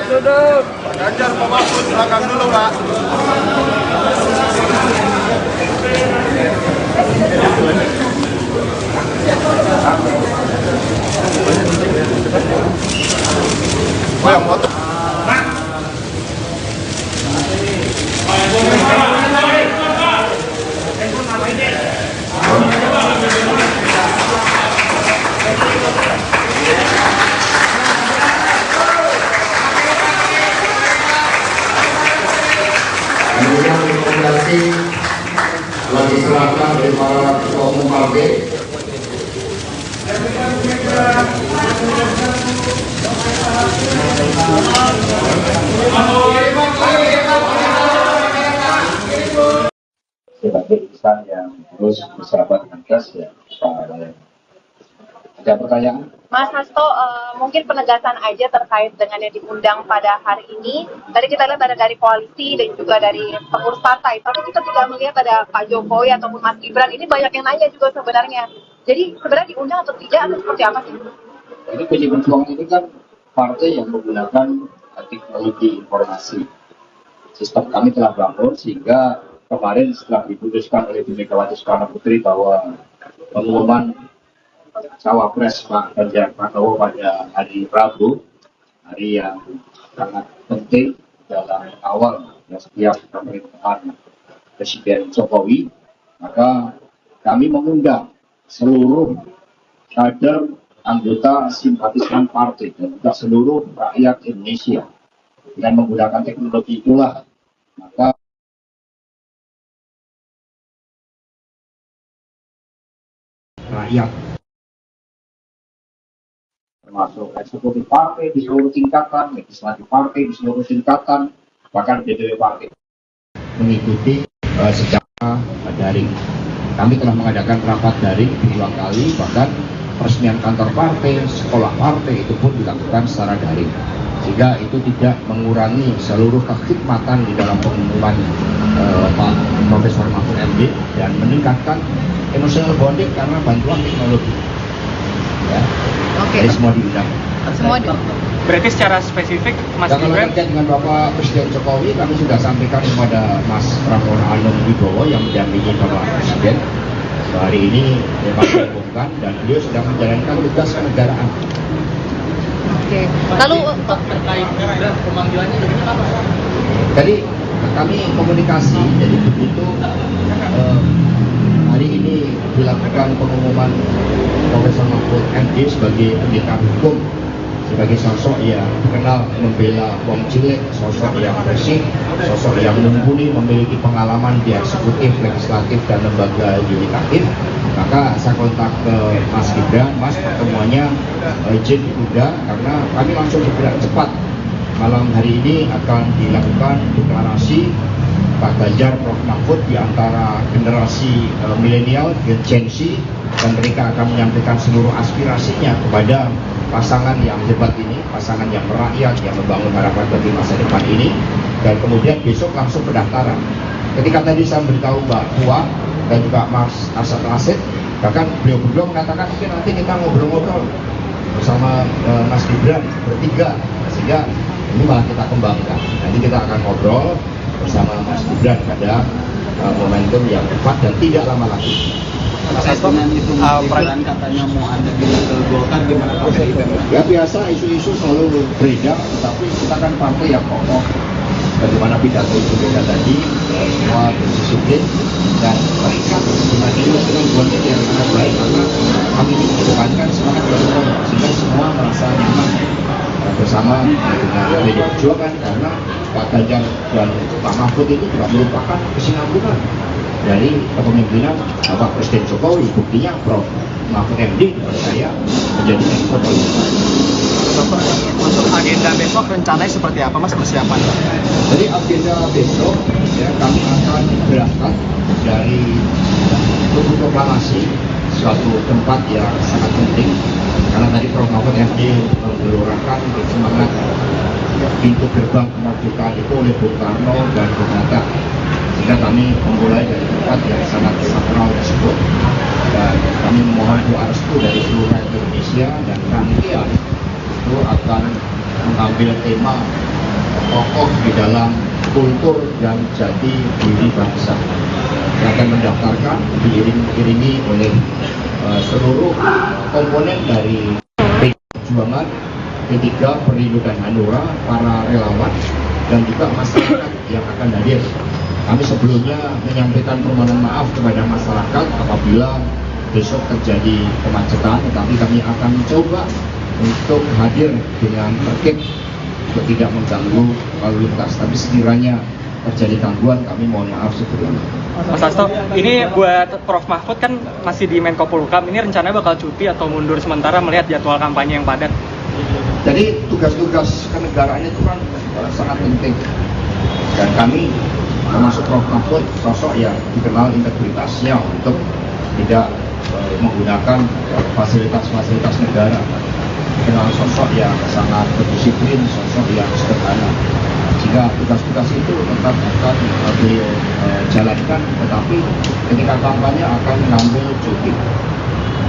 Duduk. Ganjar Pak Mahfud belakang dulu, Pak. sebagai insan yang terus bersahabat dengan gas ya Pak. Ada pertanyaan? Mas Hasto, mungkin penegasan aja terkait dengan yang diundang pada hari ini. Tadi kita lihat ada dari koalisi dan juga dari pengurus partai. Tapi kita juga melihat ada Pak Jokowi ataupun Mas Gibran. Ini banyak yang nanya juga sebenarnya. Jadi sebenarnya diundang atau tidak atau seperti apa sih? Ini PDI Perjuangan ini kan partai yang menggunakan teknologi informasi. Sistem kami telah bangun sehingga kemarin setelah diputuskan oleh Bu Megawati Soekarno Putri bahwa pengumuman cawapres Pak Ganjar Pranowo pada hari Rabu, hari yang sangat penting dalam awal setiap pemerintahan Presiden Jokowi, maka kami mengundang seluruh kader anggota simpatisan partai dan juga seluruh rakyat Indonesia. Dengan menggunakan teknologi itulah maka rakyat termasuk eksekutif partai di seluruh tingkatan, legislatif partai di seluruh tingkatan, bahkan DPW partai mengikuti secara daring. Kami telah mengadakan rapat daring 2 kali, bahkan peresmian kantor partai, sekolah partai itu pun dilakukan secara daring. Sehingga itu tidak mengurangi seluruh kekhidmatan di dalam pengumuman Pak Profesor Mahfud MD dan meningkatkan emotional bonding karena bantuan teknologi. Ya. Oke. Jadi semua diundang. Semua Berarti secara spesifik Mas Kalau Gibran terkait dengan Bapak Presiden Jokowi, kami sudah sampaikan kepada Mas Prabowo Anung Wibowo yang mendampingi Bapak Presiden. Hari ini memang diumumkan dan beliau sudah menjalankan tugas kenegaraan. Oke. Lalu terkait pemanggilannya dari apa? Jadi kami komunikasi, jadi begitu hari ini dilakukan pengumuman Profesor Mahfud MD sebagai pendekar hukum, sebagai sosok yang dikenal membela wong cilik, sosok yang bersih, sosok yang mumpuni, memiliki pengalaman di eksekutif, legislatif, dan lembaga yudikatif. Maka saya kontak ke Mas Gibran, Mas pertemuannya izin ditunda karena kami langsung bergerak cepat. Malam hari ini akan dilakukan deklarasi Pak Ganjar, Prof Mahfud di antara generasi milenial, Gen Z, dan mereka akan menyampaikan seluruh aspirasinya kepada pasangan yang hebat ini, pasangan yang merakyat, yang membangun harapan bagi masa depan ini. Dan kemudian besok langsung pendaftaran. Ketika tadi saya beritahu Mbak Puan dan juga Mas Arsad Asid, bahkan beliau berdua mengatakan mungkin nanti kita ngobrol-ngobrol bersama Mas Gibran bertiga, sehingga ini malah kita kembangkan. Nanti kita akan ngobrol bersama Mas Gibran pada momentum yang tepat dan tidak lama lagi. Mas Hasto, itu Gibran katanya mau ada di Golkar, gimana Pak? Ya biasa, isu-isu selalu beredar, tetapi kita kan partai yang kokoh. Bagaimana pidato Ibu Mega tadi, semua berdisiplin dan terikat dengan ini dengan bonding yang sangat baik karena kami ini mengedepankan semangat bersama sehingga semua merasa nyaman bersama dengan PDI Perjuangan karena Pak Ganjar dan Pak Mahfud itu juga merupakan kesinambungan dari kepemimpinan Bapak Presiden Jokowi. Buktinya Prof Mahfud MD dipercaya menjadi Menko Polhukam. Untuk agenda besok rencananya seperti apa Mas persiapan? Jadi agenda besok ya kami akan berangkat dari Tugu Proklamasi, suatu tempat yang sangat penting karena tadi Prof Mahfud MD menggelurakan semangat pintu gerbang kemerdekaan itu oleh Bung Karno dan Bung Hatta, sehingga kami memulai dari tempat yang sangat sakral tersebut dan kami memohon doa restu dari seluruh rakyat Indonesia dan rangkaian itu akan mengambil tema kokoh di dalam kultur dan jati diri bangsa yang akan mendaftarkan diiringi oleh seluruh komponen dari PDI Perjuangan, P3, Perindo dan Hanura, para relawan dan juga masyarakat yang akan hadir. Kami sebelumnya menyampaikan permohonan maaf kepada masyarakat apabila besok terjadi kemacetan, tetapi kami akan mencoba untuk hadir dengan tertib untuk tidak mengganggu lalu lintas. Tapi sekiranya terjadi gangguan, kami mohon maaf sebelumnya. Mas Hasto, ini buat Prof Mahfud kan masih di Menko Polhukam, ini rencananya bakal cuti atau mundur sementara melihat jadwal kampanye yang padat? Jadi tugas-tugas kenegaraan itu kan sangat penting, dan kami termasuk Prof Mahfud sosok yang dikenal integritasnya untuk tidak menggunakan fasilitas-fasilitas negara, dikenal sosok yang sangat berdisiplin, sosok yang sederhana, sehingga tugas-tugas itu tetap akan beliau jalankan, tetapi ketika kampanye akan mengambil cuti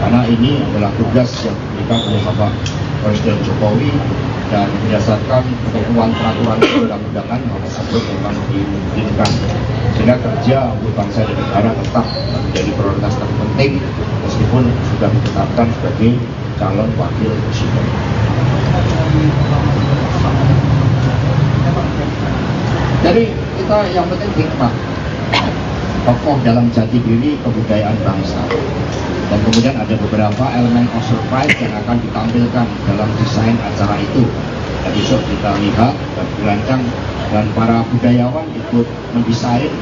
karena ini adalah tugas yang diberikan oleh Bapak Presiden Jokowi dan berdasarkan ketentuan peraturan perundang-undangan hal tersebut memang dimungkinkan, sehingga kerja untuk bangsa dan negara tetap menjadi prioritas terpenting meskipun sudah ditetapkan sebagai calon wakil presiden. Jadi kita yang penting hikmah, tokoh dalam jati diri kebudayaan bangsa, dan kemudian ada beberapa elemen of surprise yang akan ditampilkan dalam desain acara itu. Dan besok kita lihat dan dirancang, dan para budayawan ikut mendesain,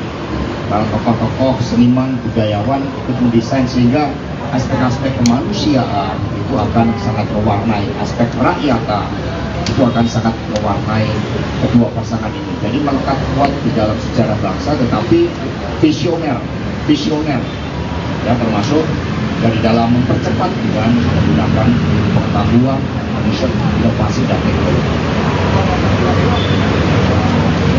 para tokoh-tokoh seniman budayawan ikut mendesain, sehingga aspek-aspek kemanusiaan itu akan sangat mewarnai, aspek rakyatan itu akan sangat mewarnai kedua pasangan ini. Jadi melekat kuat di dalam sejarah bangsa, tetapi visioner, ya, termasuk dari dalam mempercepat dengan menggunakan pengetahuan, riset, inovasi dan teknologi.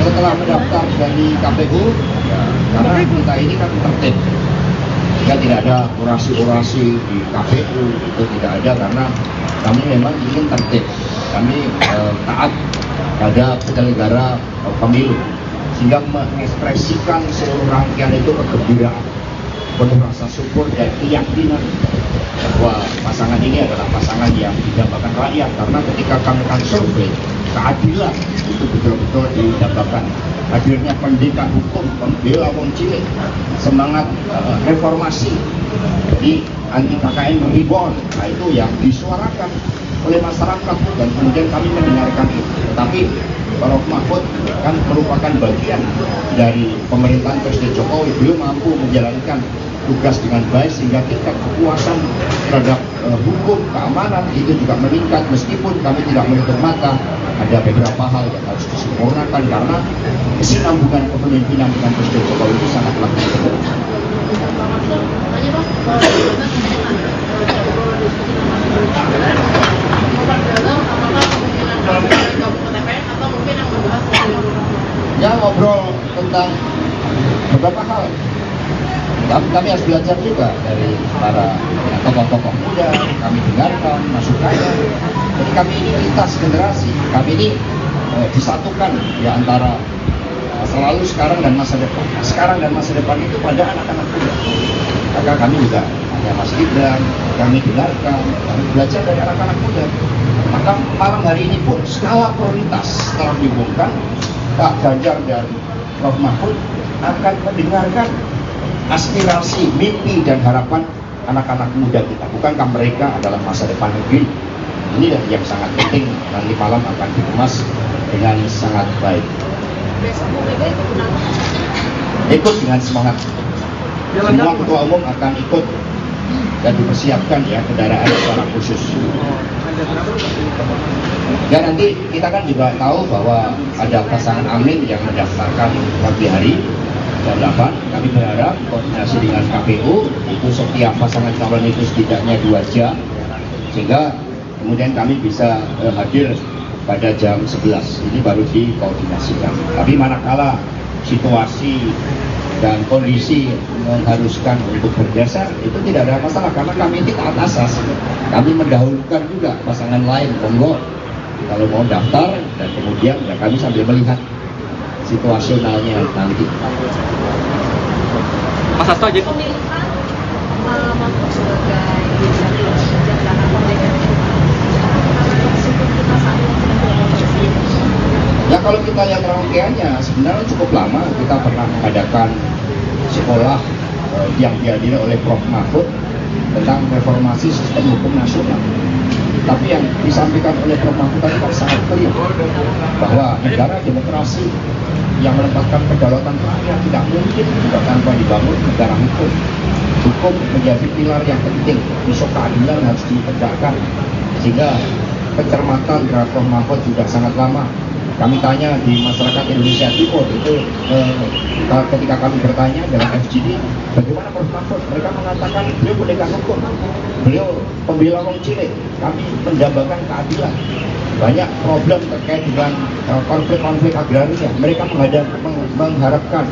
Setelah mendaftar dari KPU, ya, karena kita ini kan tertib, jika tidak ada orasi-orasi di KPU itu tidak ada, karena kami memang ingin tertib, kami taat pada penyelenggara pemilu, sehingga mengekspresikan seluruh rangkaian itu kegembiraan, penuh rasa syukur dan keyakinan bahwa pasangan ini adalah pasangan yang didambakan rakyat, karena ketika kami akan survei, keadilan itu betul-betul didambakan. Hadirnya pendekar hukum, pembela wong cilik, semangat reformasi, jadi anti KKN reborn, nah itu yang disuarakan oleh masyarakat, dan kemudian kami mendengarkan itu. Tetapi Prof Mahfud kan merupakan bagian dari pemerintahan Presiden Jokowi, belum mampu menjalankan tugas dengan baik, sehingga tingkat kepuasan terhadap hukum, keamanan itu juga meningkat, meskipun kami tidak menutup mata ada beberapa hal yang harus disempurnakan, karena kesinambungan kepemimpinan dengan Presiden Jokowi itu sangat lemah. Ya, ngobrol tentang beberapa hal. Kami harus belajar juga dari para tokoh-tokoh muda, kami dengarkan masukannya. Jadi kami ini lintas generasi, kami ini disatukan ya antara masa lalu, sekarang dan masa depan. Sekarang dan masa depan itu pada anak-anak muda. Maka kami juga hanya Mas Gibran, kami dengarkan, kami belajar dari anak-anak muda. Maka malam hari ini pun skala prioritas setelah diumumkan, Pak Ganjar dan Prof Mahfud akan mendengarkan aspirasi, mimpi, dan harapan anak-anak muda kita. Bukankah mereka adalah masa depan negeri? Ini yang sangat penting, nanti malam akan dikemas dengan sangat baik. Ikut dengan semangat. Semua ketua umum akan ikut dan dipersiapkan ya kendaraan secara khusus. Dan nanti kita kan juga tahu bahwa ada pasangan Amin yang mendaftarkan pagi hari jam 8. Kami berharap koordinasi dengan KPU itu setiap pasangan calon itu setidaknya 2 jam, sehingga kemudian kami bisa hadir pada jam 11. Ini baru dikoordinasikan. Tapi manakala situasi dan kondisi mengharuskan untuk bergeser, itu tidak ada masalah, karena kami ini taat asas. Kami mendahulukan juga pasangan lain, monggo kalau mau daftar, dan kemudian ya kami sambil melihat situasionalnya nanti. Mas Hasto aja. Ya kalau kita lihat rangkaiannya sebenarnya cukup lama. Kita pernah mengadakan sekolah yang dihadiri oleh Prof Mahfud tentang reformasi sistem hukum nasional. Tapi yang disampaikan oleh Prof. Mahfud tadi kan sangat clear bahwa negara demokrasi yang menempatkan kedaulatan rakyat tidak mungkin juga tanpa dibangun negara hukum. Hukum menjadi pilar yang penting, isu keadilan harus ditegakkan, sehingga pencermatan terhadap Prof. Mahfud juga sangat lama. Kami tanya di masyarakat Indonesia Timur itu ketika kami bertanya dalam FGD bagaimana Prof. Mahfud, mereka mengatakan beliau pendekar hukum, beliau pembela wong cilik, kami mendambakan keadilan. Banyak problem terkait dengan konflik-konflik agraria, mereka mengharapkan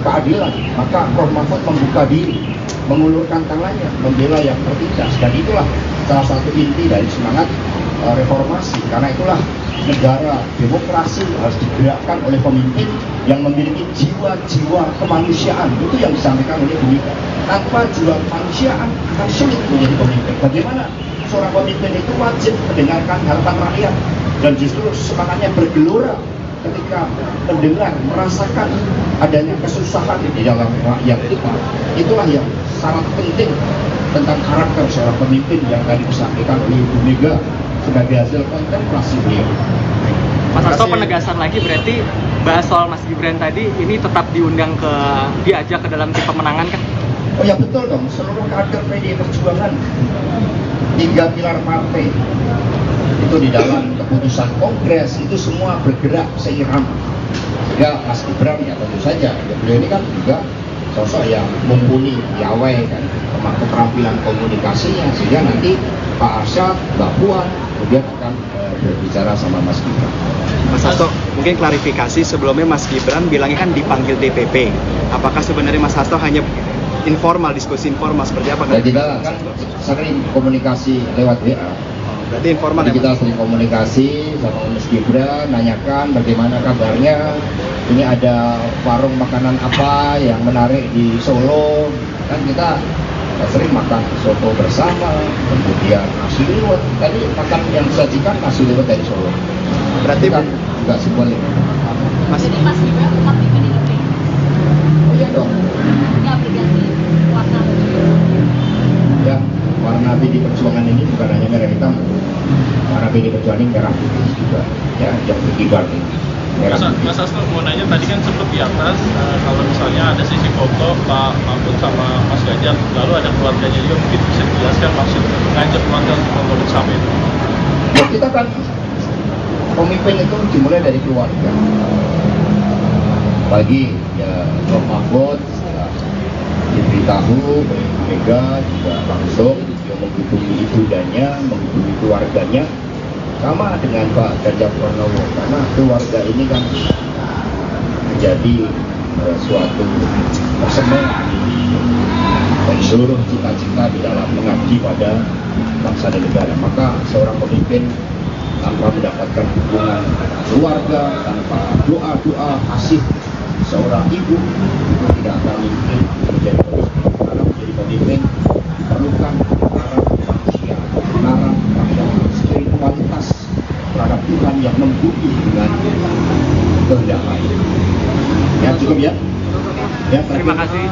keadilan, maka Prof. Mahfud membuka diri, mengulurkan tangannya, membela yang tertindas, dan itulah salah satu inti dari semangat reformasi. Karena itulah negara demokrasi harus digerakkan oleh pemimpin yang memiliki jiwa-jiwa kemanusiaan. Itu yang disampaikan oleh Bu Mega. Tanpa jiwa kemanusiaan akan sulit menjadi pemimpin. Bagaimana seorang pemimpin itu wajib mendengarkan harapan rakyat, dan justru semangatnya bergelora ketika mendengar, merasakan adanya kesusahan di dalam rakyat kita. Itulah yang sangat penting tentang karakter seorang pemimpin yang tadi disampaikan oleh Ibu Mega sebagai hasil kontemplasi beliau. Mas Hasto, penegasan lagi berarti bahas soal Mas Gibran tadi ini tetap diajak ke dalam tim pemenangan kan? Oh ya betul dong, seluruh kader PDI Perjuangan 3 pilar partai itu di dalam keputusan kongres itu semua bergerak seirama. Sehingga Mas Gibran ya tentu saja, beliau ini kan juga sosok yang mumpuni, piawai kan, keterampilan komunikasinya, sehingga nanti Pak Arsyad, Mbak Puan kemudian akan berbicara sama Mas Gibran. Mas Hasto, mungkin klarifikasi sebelumnya Mas Gibran bilangnya kan dipanggil DPP. Apakah sebenarnya Mas Hasto hanya informal, diskusi informal seperti apa? Ya kita kan sering komunikasi lewat WA. Berarti informal. Jadi kita sering komunikasi sama Mas Gibran, nanyakan bagaimana kabarnya. Ini ada warung makanan apa yang menarik di Solo. Kan kita sering makan soto bersama, kemudian nasi liwet. Tadi makan yang disajikan nasi liwet dari Solo. Berarti kan nggak simbolik. Jadi Mas Gibran tetap di PDIP? Oh iya dong. Nggak berganti warna baju? Ya, warna PD Perjuangan ini bukan hanya merah hitam. Warna PD Perjuangan ini merah putih juga. Ya, yang berkibar ini. Mas Hasto mau nanya, tadi kan sempat di atas kalau misalnya ada sisi foto Pak Mahfud sama Mas Ganjar, lalu ada keluarganya juga, mungkin bisa dijelaskan maksud ngajak keluarga untuk nonton bersama itu? Ya kita kan pemimpin itu dimulai dari keluarga. Bagi ya Prof. Mahfud diberitahu oleh Bu Mega juga langsung dia menghubungi ibundanya, menghubungi keluarganya. Sama dengan Pak Ganjar Pranowo, karena keluarga ini kan menjadi suatu persembahan dan seluruh cita-cita di dalam mengabdi pada bangsa dan negara. Maka seorang pemimpin tanpa mendapatkan dukungan keluarga, tanpa doa-doa kasih seorang ibu, itu tidak akan mungkin menjadi pemimpin. Karena menjadi pemimpin perlukan kebenaran manusia, kebenaran pada spiritualitas terhadap Tuhan yang membumi dengan kehendak lain. Ya cukup ya. Ya terima kasih.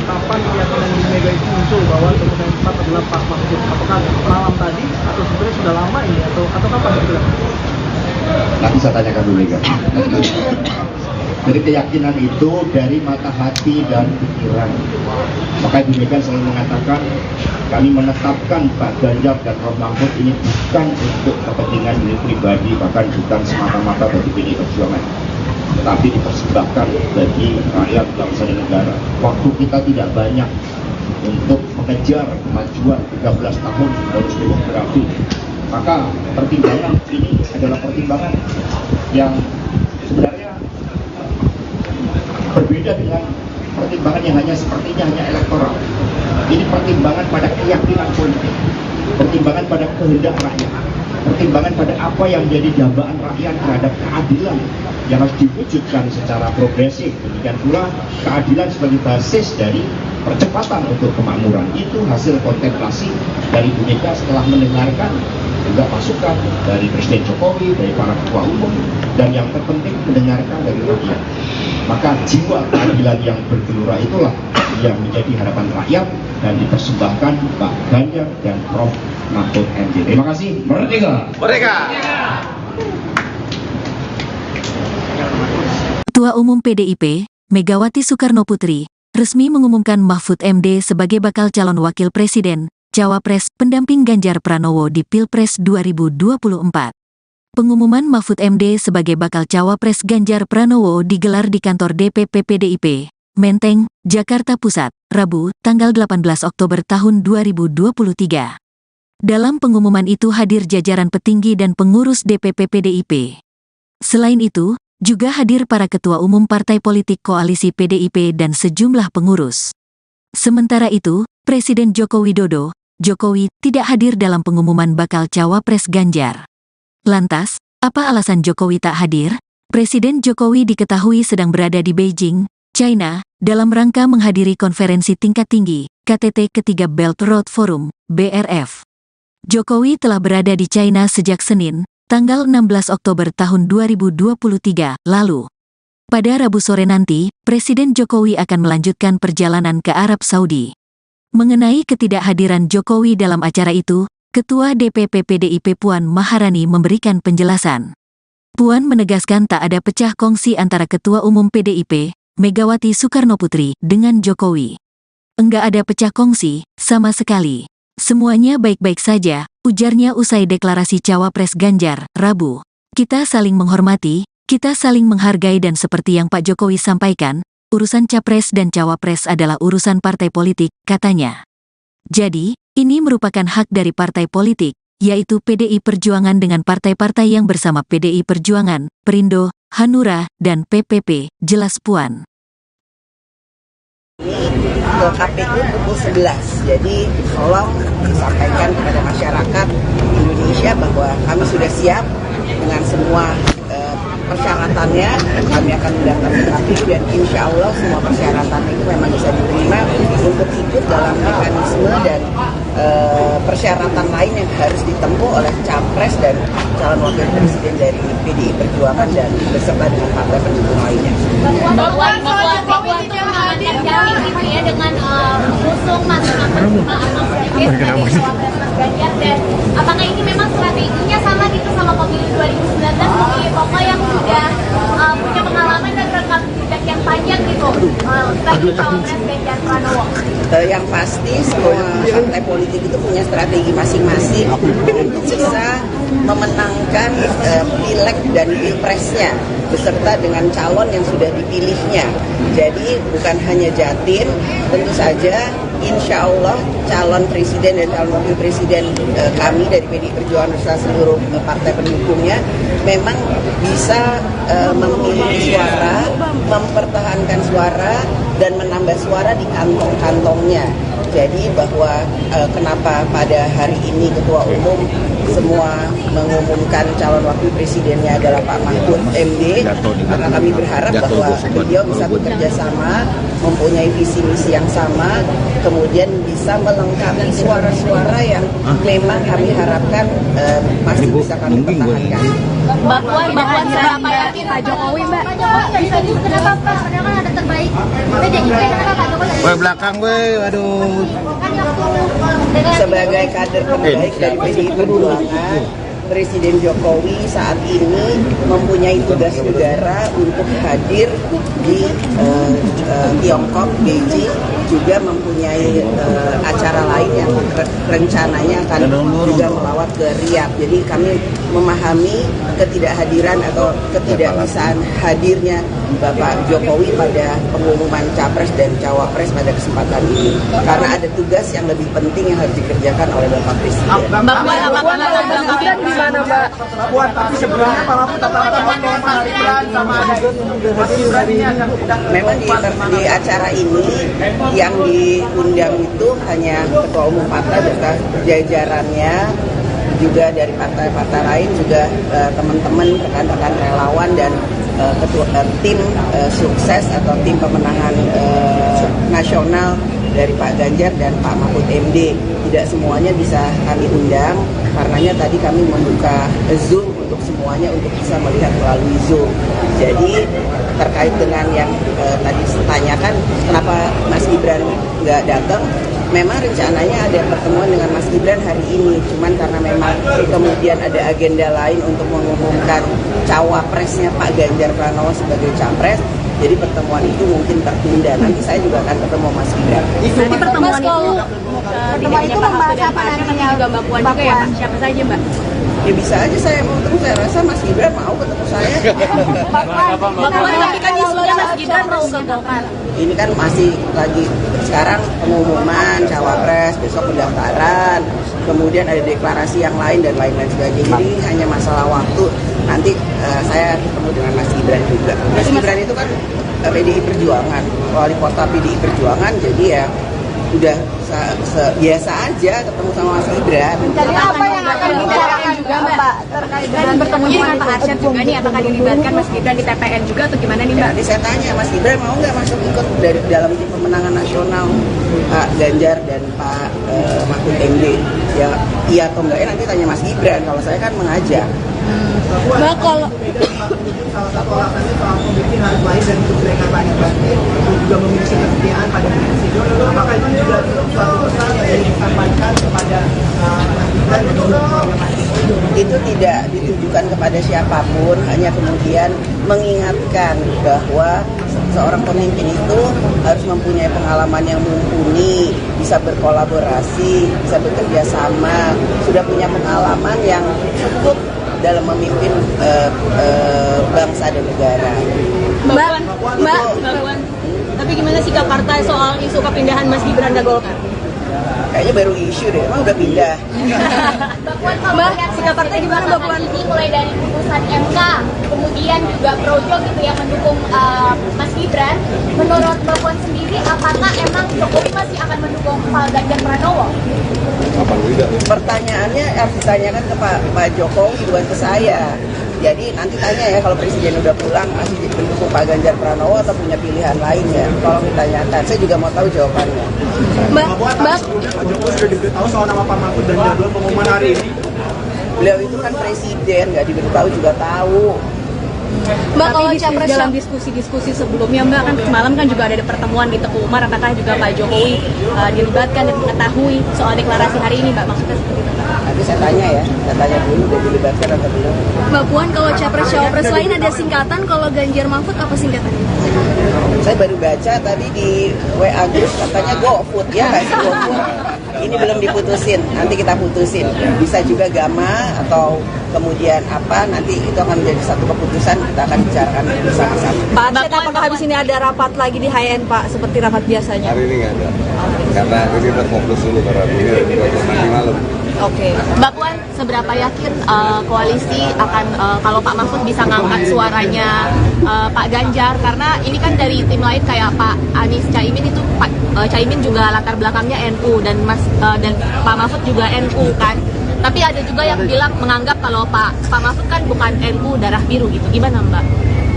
Kapan keyakinan Ibu Mega itu muncul bahwa kemudian tempat adalah Pak Mahfud? Apakah malam tadi atau sebenarnya sudah lama ini atau kapan itu? Nanti saya tanyakan dulu Mega. Jadi keyakinan itu dari mata hati dan pikiran. Maka Ibu Mega selalu mengatakan kami menetapkan Pak Ganjar dan Prof. Mahfud ini bukan untuk kepentingan diri pribadi, bahkan bukan semata-mata bagi PDI Perjuangan, tetapi dipersembahkan bagi rakyat, bangsa dan negara. Waktu kita tidak banyak untuk mengejar kemajuan 13 tahun bonus demografi. Maka pertimbangan ini adalah pertimbangan yang sebenarnya berbeda dengan pertimbangan yang hanya sepertinya hanya elektoral. Ini pertimbangan pada keyakinan politik, pertimbangan pada kehendak rakyat, pertimbangan pada apa yang menjadi dambaan rakyat terhadap keadilan yang harus diwujudkan secara progresif. Demikian pula keadilan sebagai basis dari percepatan untuk kemakmuran. Itu hasil kontemplasi dari Bu Mega setelah mendengarkan juga masukan dari Presiden Jokowi, dari para ketua umum, dan yang terpenting mendengarkan dari rakyat. Maka jiwa keadilan yang bergelora itulah yang menjadi harapan rakyat dan dipersembahkan Pak Ganjar dan Prof. Mahfud MD. Terima kasih. Merdeka! Merdeka! Ketua Umum PDIP, Megawati Soekarnoputri, resmi mengumumkan Mahfud MD sebagai bakal calon wakil presiden, cawapres, pendamping Ganjar Pranowo di Pilpres 2024. Pengumuman Mahfud MD sebagai bakal cawapres Ganjar Pranowo digelar di kantor DPP PDIP, Menteng, Jakarta Pusat, Rabu, tanggal 18 Oktober tahun 2023. Dalam pengumuman itu hadir jajaran petinggi dan pengurus DPP PDIP. Selain itu, juga hadir para ketua umum partai politik koalisi PDIP dan sejumlah pengurus. Sementara itu, Presiden Joko Widodo, Jokowi, tidak hadir dalam pengumuman bakal cawapres Ganjar. Lantas, apa alasan Jokowi tak hadir? Presiden Jokowi diketahui sedang berada di Beijing, China, dalam rangka menghadiri konferensi tingkat tinggi, KTT ketiga Belt Road Forum, BRF. Jokowi telah berada di China sejak Senin, tanggal 16 Oktober tahun 2023 lalu. Pada Rabu sore nanti, Presiden Jokowi akan melanjutkan perjalanan ke Arab Saudi. Mengenai ketidakhadiran Jokowi dalam acara itu, Ketua DPP PDIP Puan Maharani memberikan penjelasan. Puan menegaskan tak ada pecah kongsi antara Ketua Umum PDIP, Megawati Soekarnoputri, dengan Jokowi. Enggak ada pecah kongsi, sama sekali. Semuanya baik-baik saja, ujarnya usai deklarasi cawapres Ganjar, Rabu. Kita saling menghormati, kita saling menghargai dan seperti yang Pak Jokowi sampaikan, urusan capres dan cawapres adalah urusan partai politik, katanya. Jadi, ini merupakan hak dari partai politik, yaitu PDI Perjuangan dengan partai-partai yang bersama PDI Perjuangan, Perindo, Hanura, dan PPP, jelas Puan. Ke KPU pukul 11, jadi tolong disampaikan kepada masyarakat Indonesia bahwa kami sudah siap dengan semua persyaratannya. Kami akan mendatangi KPU dan insya Allah semua persyaratan itu memang bisa diterima untuk ikut dalam mekanisme dan persyaratan lain yang harus ditempuh oleh capres dan calon wakil presiden dari PDI Perjuangan dan beserta dengan partai pendukung lainnya. Dengan mengusung masing-masing Ganjar, dan apakah ini memang strateginya sama gitu sama pemilu 2019 mungkin pokok yang sudah punya pengalaman dan rekam jejak yang panjang gitu bagi cawapres Ganjar Pranowo? Yang pasti semua partai politik itu punya strategi masing-masing untuk bisa memenangkan pileg dan pilpresnya beserta dengan calon yang sudah dipilihnya. Jadi bukan hanya Jatim, tentu saja insya Allah calon presiden dan calon wakil presiden kami dari PDI Perjuangan beserta seluruh partai pendukungnya memang bisa memiliki suara, mempertahankan suara, dan menambah suara di kantong-kantongnya. Jadi bahwa kenapa pada hari ini Ketua Umum semua mengumumkan calon wakil presidennya adalah Pak Mahfud MD, maka kami berharap bahwa beliau bisa bekerja sama, mempunyai visi misi yang sama, kemudian bisa melengkapi suara-suara yang memang kami harapkan masih bisa kami pertahankan. Mbak Puan seberapa yakin Pak Jokowi, Mbak? Pak Jokowi bisa kenapa Pak? Padahal kan ada terbaik PDIP, kenapa Pak Jokowi? Woi belakang gue, aduh. Sebagai kader terbaik dari PDI Perjuangan, Presiden Jokowi saat ini mempunyai tugas negara untuk hadir di Tiongkok, Beijing, juga mempunyai acara lain yang rencananya akan juga melawat ke Riyadh. Jadi kami memahami ketidakhadiran atau ketidakbisaan hadirnya Bapak Jokowi pada pengumuman capres dan cawapres pada kesempatan ini, karena ada tugas yang lebih penting yang harus dikerjakan oleh Bapak Presiden. Mbak Puan, apakah Gibran di mana, Mbak? Puan, tapi sebelumnya Pak Mahfud katakan bahwa Mas Gibran sama Mas Gibran ini akan memang di acara ini yang diundang itu hanya ketua umum partai beserta jajarannya, juga dari partai-partai lain, juga teman-teman rekan-rekan relawan dan tim sukses atau tim pemenangan nasional dari Pak Ganjar dan Pak Mahfud MD. Tidak semuanya bisa kami undang, karenanya tadi kami membuka Zoom untuk semuanya untuk bisa melihat melalui Zoom. Jadi terkait dengan yang tadi ditanyakan kenapa Mas Gibran nggak datang, memang rencananya ada pertemuan dengan Mas Gibran hari ini, cuman karena memang kemudian ada agenda lain untuk mengumumkan cawapresnya Pak Ganjar Pranowo sebagai capres, jadi pertemuan itu mungkin tertunda. Nanti saya juga akan ketemu Mas Gibran. Nanti pertemuan itu membahas apa nantinya? Juga Mbak Puan juga ya Mbak? Siapa saja Mbak? Ya bisa aja saya mau ketemu, saya rasa Mas Gibran mau ketemu saya. Mbak Puan, tapi kan isunya Mas Gibran mau ke Golkar. Ini kan masih lagi sekarang pengumuman cawapres, besok pendaftaran, kemudian ada deklarasi yang lain dan lain-lain sebagainya. Jadi hanya masalah waktu. Nanti saya ketemu dengan Mas Gibran juga. Mas Gibran itu kan PDI Perjuangan, wali kota PDI Perjuangan, jadi ya udah biasa aja ketemu sama Mas Gibran. Jadi apa yang akan dibicarakan juga Mbak terkait dengan bertemunya dengan Pak Arsyad juga nih, apakah dilibatkan Mas Gibran di TPN juga atau gimana nih Mbak? Nanti saya tanya Mas Gibran mau nggak masuk ikut dari dalam tim pemenangan nasional Pak Ganjar dan Pak Mahfud MD? Ya iya atau enggak ya nanti tanya Mas Gibran. Kalau saya kan mengajak. Mbak, kalau salah satu alasannya soal pemimpin harus lahir dari kebijakan Pak Anies Baswedan juga memiliki kesetiaan pada presiden. Apakah itu juga suatu pesan yang disampaikan kepada Mas Gibran itu tidak ditujukan kepada siapapun, hanya kemudian mengingatkan bahwa seorang pemimpin itu harus mempunyai pengalaman yang mumpuni, bisa berkolaborasi, bisa bekerja sama, sudah punya pengalaman yang cukup dalam memimpin bangsa dan negara. Mbak, tapi gimana sikap partai soal isu kepindahan Mas Gibran ke Golkar? Kayaknya baru isu deh, emang udah pindah. Mbak Puan, kalau melihat sikap partai gimana Mbak Puan? Ini mulai dari putusan MK, kemudian juga Projo gitu yang mendukung Mas Gibran. Menurut Mbak Puan sendiri, apakah emang Jokowi masih akan mendukung Pak Ganjar Pranowo? Pertanyaannya harus ditanyakan ke Pak Jokowi, bukan ke saya. Jadi nanti tanya ya kalau Presiden udah pulang masih mendukung Pak Ganjar Pranowo atau punya pilihan lain ya. Tolong ditanyakan, saya juga mau tahu jawabannya. Mbak Jokowi sudah diberitahu soal nama Pak Mahfud dan jadwal pengumuman hari ini. Beliau itu kan presiden, nggak diberitahu juga tahu. Mbak, kalau capres dalam diskusi-diskusi sebelumnya Mbak, kan semalam kan juga ada pertemuan di Teguh Umar, apakah juga Pak Jokowi dilibatkan dan mengetahui soal deklarasi hari ini Mbak, maksudnya seperti itu? Nanti saya tanya ya, saya tanya dulu udah dilibatkan atau belum. Mbak Puan, kalau capres-cawapres lain ada singkatan, kalau Ganjar Mahfud apa singkatannya? Saya baru baca tadi di WA Group katanya GoFood ya, nggak sih GoFood. Ini belum diputusin, nanti kita putusin. Bisa juga Gama atau kemudian apa, nanti itu akan menjadi satu keputusan, kita akan bicarakan bersama-sama. Pak Arsyad, apakah habis ini ada rapat lagi di HN Pak, seperti rapat biasanya? Hari ini nggak ada, karena ini kita fokus dulu karena ini nanti malam. Oke, Mbak Puan, seberapa yakin koalisi akan kalau Pak Mahfud bisa ngangkat suaranya Pak Ganjar, karena ini kan dari tim lain kayak Pak Anies Caimin itu Pak Caimin juga latar belakangnya NU dan dan Pak Mahfud juga NU kan. Tapi ada juga yang bilang menganggap kalau Pak Mahfud kan bukan NU darah biru gitu. Gimana Mbak?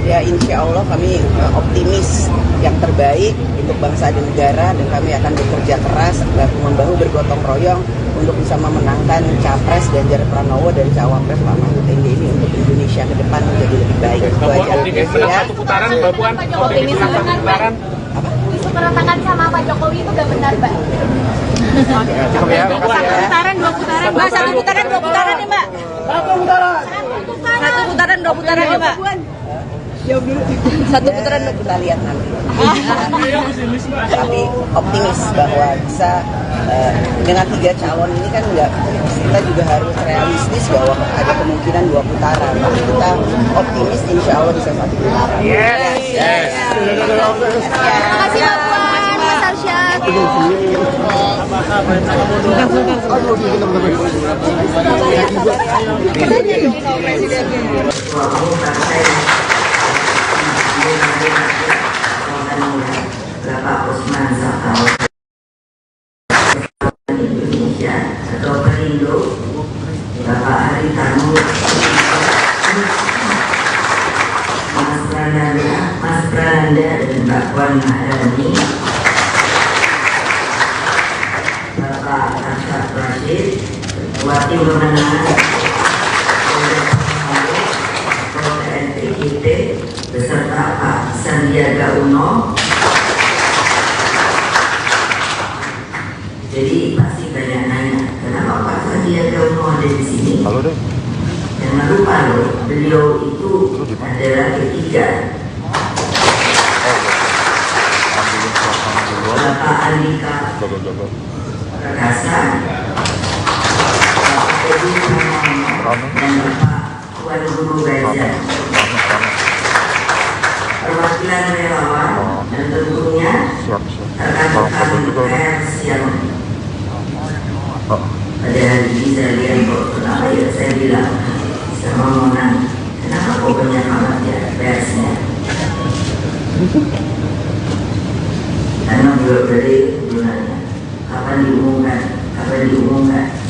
Ya insya Allah kami optimis yang terbaik untuk bangsa dan negara, dan kami akan bekerja keras bahu-membahu bergotong royong untuk bisa memenangkan capres Ganjar Pranowo dan cawapres Pak Mahfud MD ini untuk Indonesia ke depan menjadi lebih baik. Itu aja ya. Satu putaran Mbak Puan, optimis satu putaran. Isu keretangan sama Pak Jokowi itu gak benar Mbak? Cukup ya. Satu putaran, dua putaran. Mbak, satu putaran, dua putaran nih Mbak. Satu putaran. Satu putaran, dua putaran nih Mbak. Satu putaran kita lihat nanti. Tapi optimis bahwa bisa dengan 3 calon ini kan enggak, kita juga harus realistis bahwa ada kemungkinan 2 putaran. Tapi kita optimis insya Allah bisa 1 putaran. Yes. Terima kasih Mbak Puan, Mas Arsyad. Bapak Usman Sabtaudang Indonesia atau Perindo, Bapak Haritanu, Mas Prananda dan Mbak Puan Maharani, Bapak Arsyad Rashid, Ketua Tim Pemenangan PNPKT beserta Pak Sandiaga Uno, Sandiaga Uno ada di sini. Halo deh. Jangan lupa loh, beliau itu adalah ketiga. Bapak Andika Perkasa, Bapak Edi Pramono, dan Bapak Tuan Guru Gajah. Perwakilan relawan dan tentunya rekan-rekan pers yang pada hari ini saya lihat kok kenapa ya saya bilang sama Mona, kenapa kok banyak banget ya persnya? Karena beliau dari bulannya kapan diumumkan,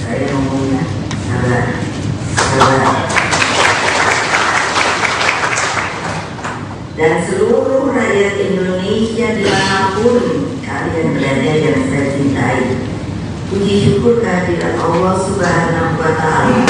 saya ngomongnya sabar. Dan seluruh rakyat Indonesia dimanapun kalian berada yang saya cintai, puji syukur kehadirat Allah Subhanahu wa Ta'ala.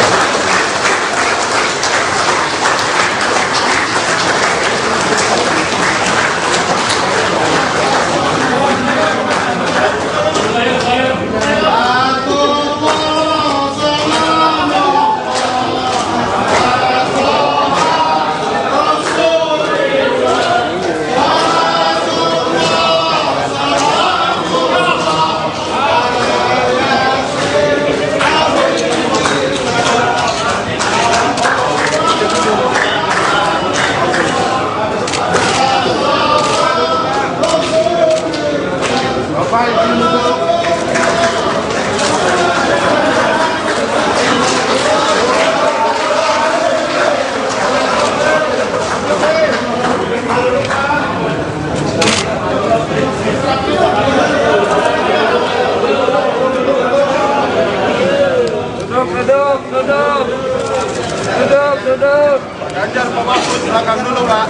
Duduk. Pak Ganjar, Pak Mahfud, belakang dulu, Pak.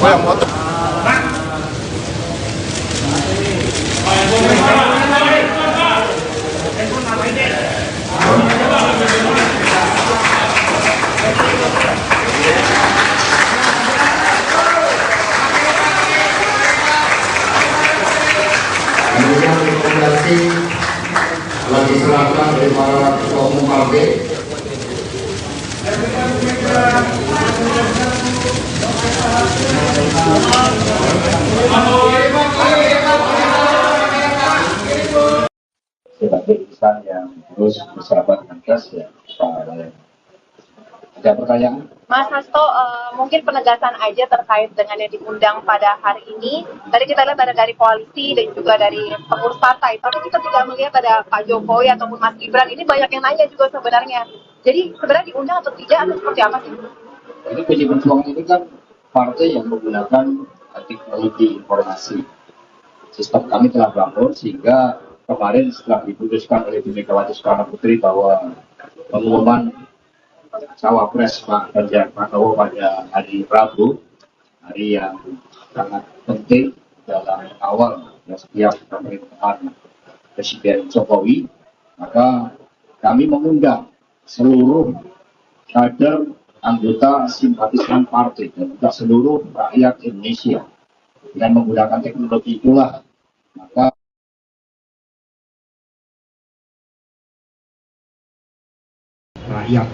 Yang foto. Kemudian rekomendasi telah diserahkan oleh para ketua umum partai. Sebagai insan yang terus bersahabat dengan pers ya, ada pertanyaan? Mas Hasto, mungkin penegasan aja terkait dengan yang diundang pada hari ini. Tadi kita lihat ada dari koalisi dan juga dari pengurus partai, tapi kita tidak melihat ada Pak Jokowi ataupun Mas Gibran. Ini banyak yang nanya juga sebenarnya. Jadi sebenarnya diundang atau tidak atau seperti apa sih? Ini PDI Perjuangan ini kan partai yang menggunakan teknologi informasi. Sistem kami telah bangun sehingga kemarin setelah diputuskan oleh Bu Megawati Soekarno Putri bahwa pengumuman Cawapres Pak Ganjar Pranowo pada hari Rabu, hari yang sangat penting dalam awal setiap pemerintahan Presiden Jokowi, maka kami mengundang seluruh kader, anggota, simpatisan partai dan juga seluruh rakyat Indonesia. Dengan menggunakan teknologi itulah maka rakyat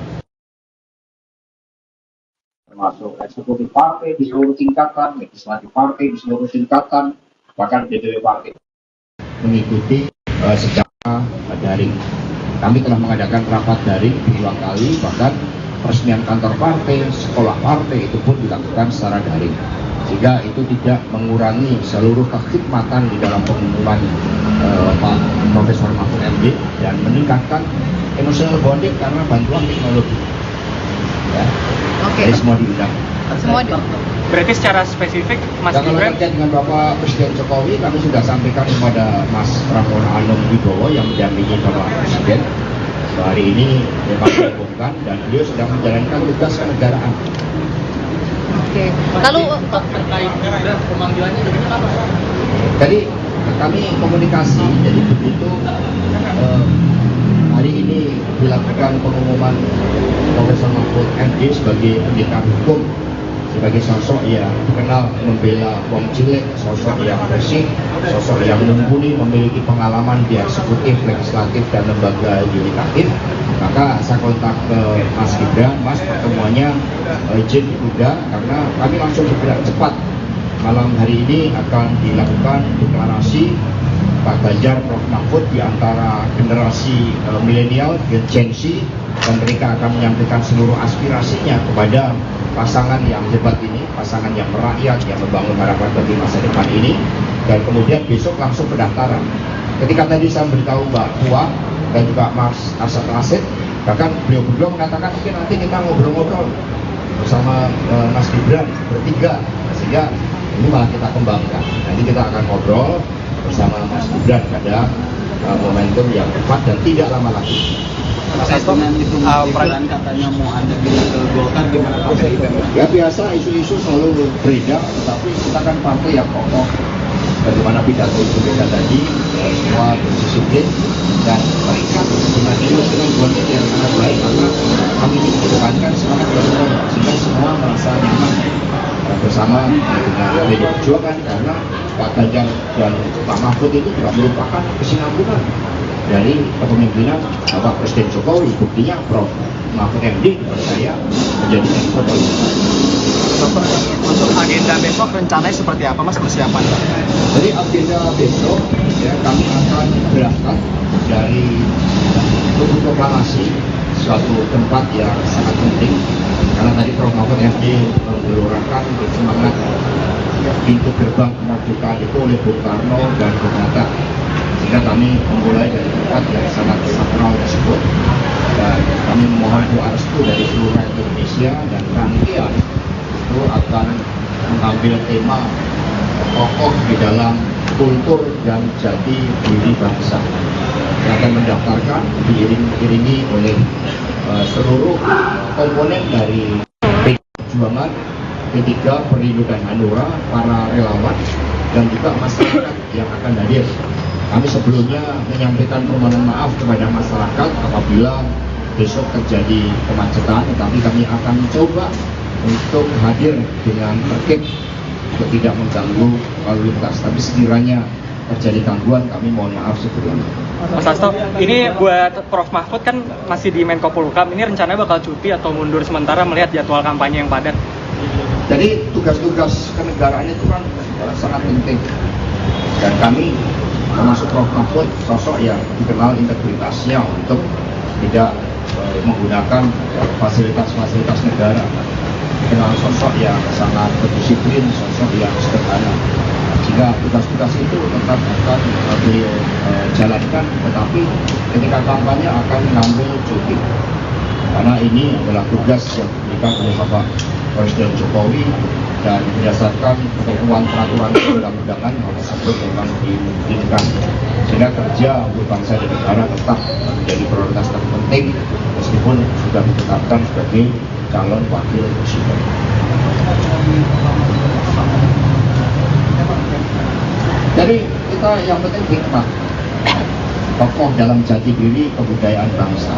termasuk eksekutif partai di seluruh tingkatan, legislatif partai di seluruh tingkatan, bahkan DPW partai mengikuti secara daring. Kami telah mengadakan rapat daring berulang kali, bahkan peresmian kantor partai, sekolah partai itu pun dilakukan secara daring. Sehingga itu tidak mengurangi seluruh kekhidmatan di dalam pengumuman Pak Profesor Mahfud MD dan meningkatkan emotional bonding karena bantuan teknologi. Ya. Jadi semua diundang. Semua diundang. Berarti secara spesifik Mas Gibran terkait dengan Bapak Presiden Jokowi, kami sudah sampaikan kepada Mas Pramono Anung Wibowo yang mendampingi Bapak Presiden. Hari ini kami hubungkan dan beliau sedang menjalankan tugas kenegaraan. Oke. Lalu terkait pemanggilannya bagaimana Pak? Jadi kami komunikasi, jadi begitu hari ini dilakukan pengumuman Profesor Mahfud MD sebagai pendekar hukum, sebagai sosok yang dikenal membela wong cilik, sosok yang bersih, sosok yang mumpuni, memiliki pengalaman di eksekutif, legislatif, dan lembaga yudikatif. Maka saya kontak ke Mas Gibran, Mas, pertemuannya izin ditunda karena kami langsung bergerak cepat. Malam hari ini akan dilakukan deklarasi Pak Ganjar, Prof Mahfud di antara generasi milenial, Gen Z, dan mereka akan menyampaikan seluruh aspirasinya kepada pasangan yang hebat ini, pasangan yang merakyat, yang membangun harapan bagi masa depan ini. Dan kemudian besok langsung pendaftaran. Ketika tadi saya beritahu Mbak Puan dan juga Mas Arsad Rashid, bahkan beliau berdua mengatakan mungkin nanti kita ngobrol-ngobrol bersama Mas Gibran bertiga, sehingga ini malah kita kembangkan. Nanti kita akan ngobrol bersama Mas Gibran pada momentum yang tepat dan tidak lama lagi. Mas Hasto, peran katanya mau Anda pindah ke Golkar, gimana Pak? Ya biasa, isu-isu selalu beredar, tetapi kita kan partai yang kokoh. Bagaimana pidato Ibu Mega tadi, semua berdisiplin dan mereka dengan ilmu buat yang sangat baik, karena kami ingin mengedepankan semangat bersama sehingga semua merasa nyaman bersama dengan PDI Perjuangan, karena Pak Ganjar dan Pak Mahfud itu juga merupakan kesinambungan dari kepemimpinan Bapak Presiden Jokowi. Buktinya Prof Mahfud MD saya menjadi Menko Polhukam. Untuk agenda besok rencananya seperti apa Mas, persiapan? Jadi agenda besok ya kami akan berangkat dari Tugu Proklamasi, suatu tempat yang sangat penting karena tadi Prof Mahfud MD menggelorkan semangat pintu gerbang kemerdekaan itu oleh Bung Karno dan Bung Hatta, sehingga kami memulai dari tempat yang sangat sakral tersebut dan kami memohon doa restu dari seluruh rakyat Indonesia, dan rangkaian itu akan mengambil tema kokoh di dalam kultur dan jati diri bangsa yang akan mendaftarkan diiringi oleh seluruh komponen dari PDI Perjuangan, P3, Perindo dan Hanura, para relawan dan juga masyarakat yang akan hadir. Kami sebelumnya menyampaikan permohonan maaf kepada masyarakat apabila besok terjadi kemacetan, tetapi kami akan mencoba untuk hadir dengan tertib untuk tidak mengganggu lalu lintas. Tapi sekiranya terjadi gangguan, kami mohon maaf sebelumnya. Mas Hasto, ini buat Prof Mahfud kan masih di Menko Polhukam, ini rencananya bakal cuti atau mundur sementara melihat jadwal kampanye yang padat? Jadi tugas-tugas kenegaraan itu kan sangat penting, dan kami termasuk Prof Mahfud sosok yang dikenal integritasnya untuk tidak menggunakan fasilitas-fasilitas negara, dikenal sosok yang sangat berdisiplin, sosok yang sederhana, sehingga tugas-tugas itu tetap akan beliau jalankan, tetapi ketika kampanye akan mengambil cuti karena ini adalah tugas yang diberikan oleh Bapak Presiden Jokowi dan berdasarkan ketentuan peraturan perundang-undangan hal tersebut memang dimungkinkan, sehingga kerja untuk bangsa dan negara tetap menjadi prioritas terpenting meskipun sudah ditetapkan sebagai calon wakil presiden. Jadi kita yang penting hikmah, tokoh dalam jati diri kebudayaan bangsa,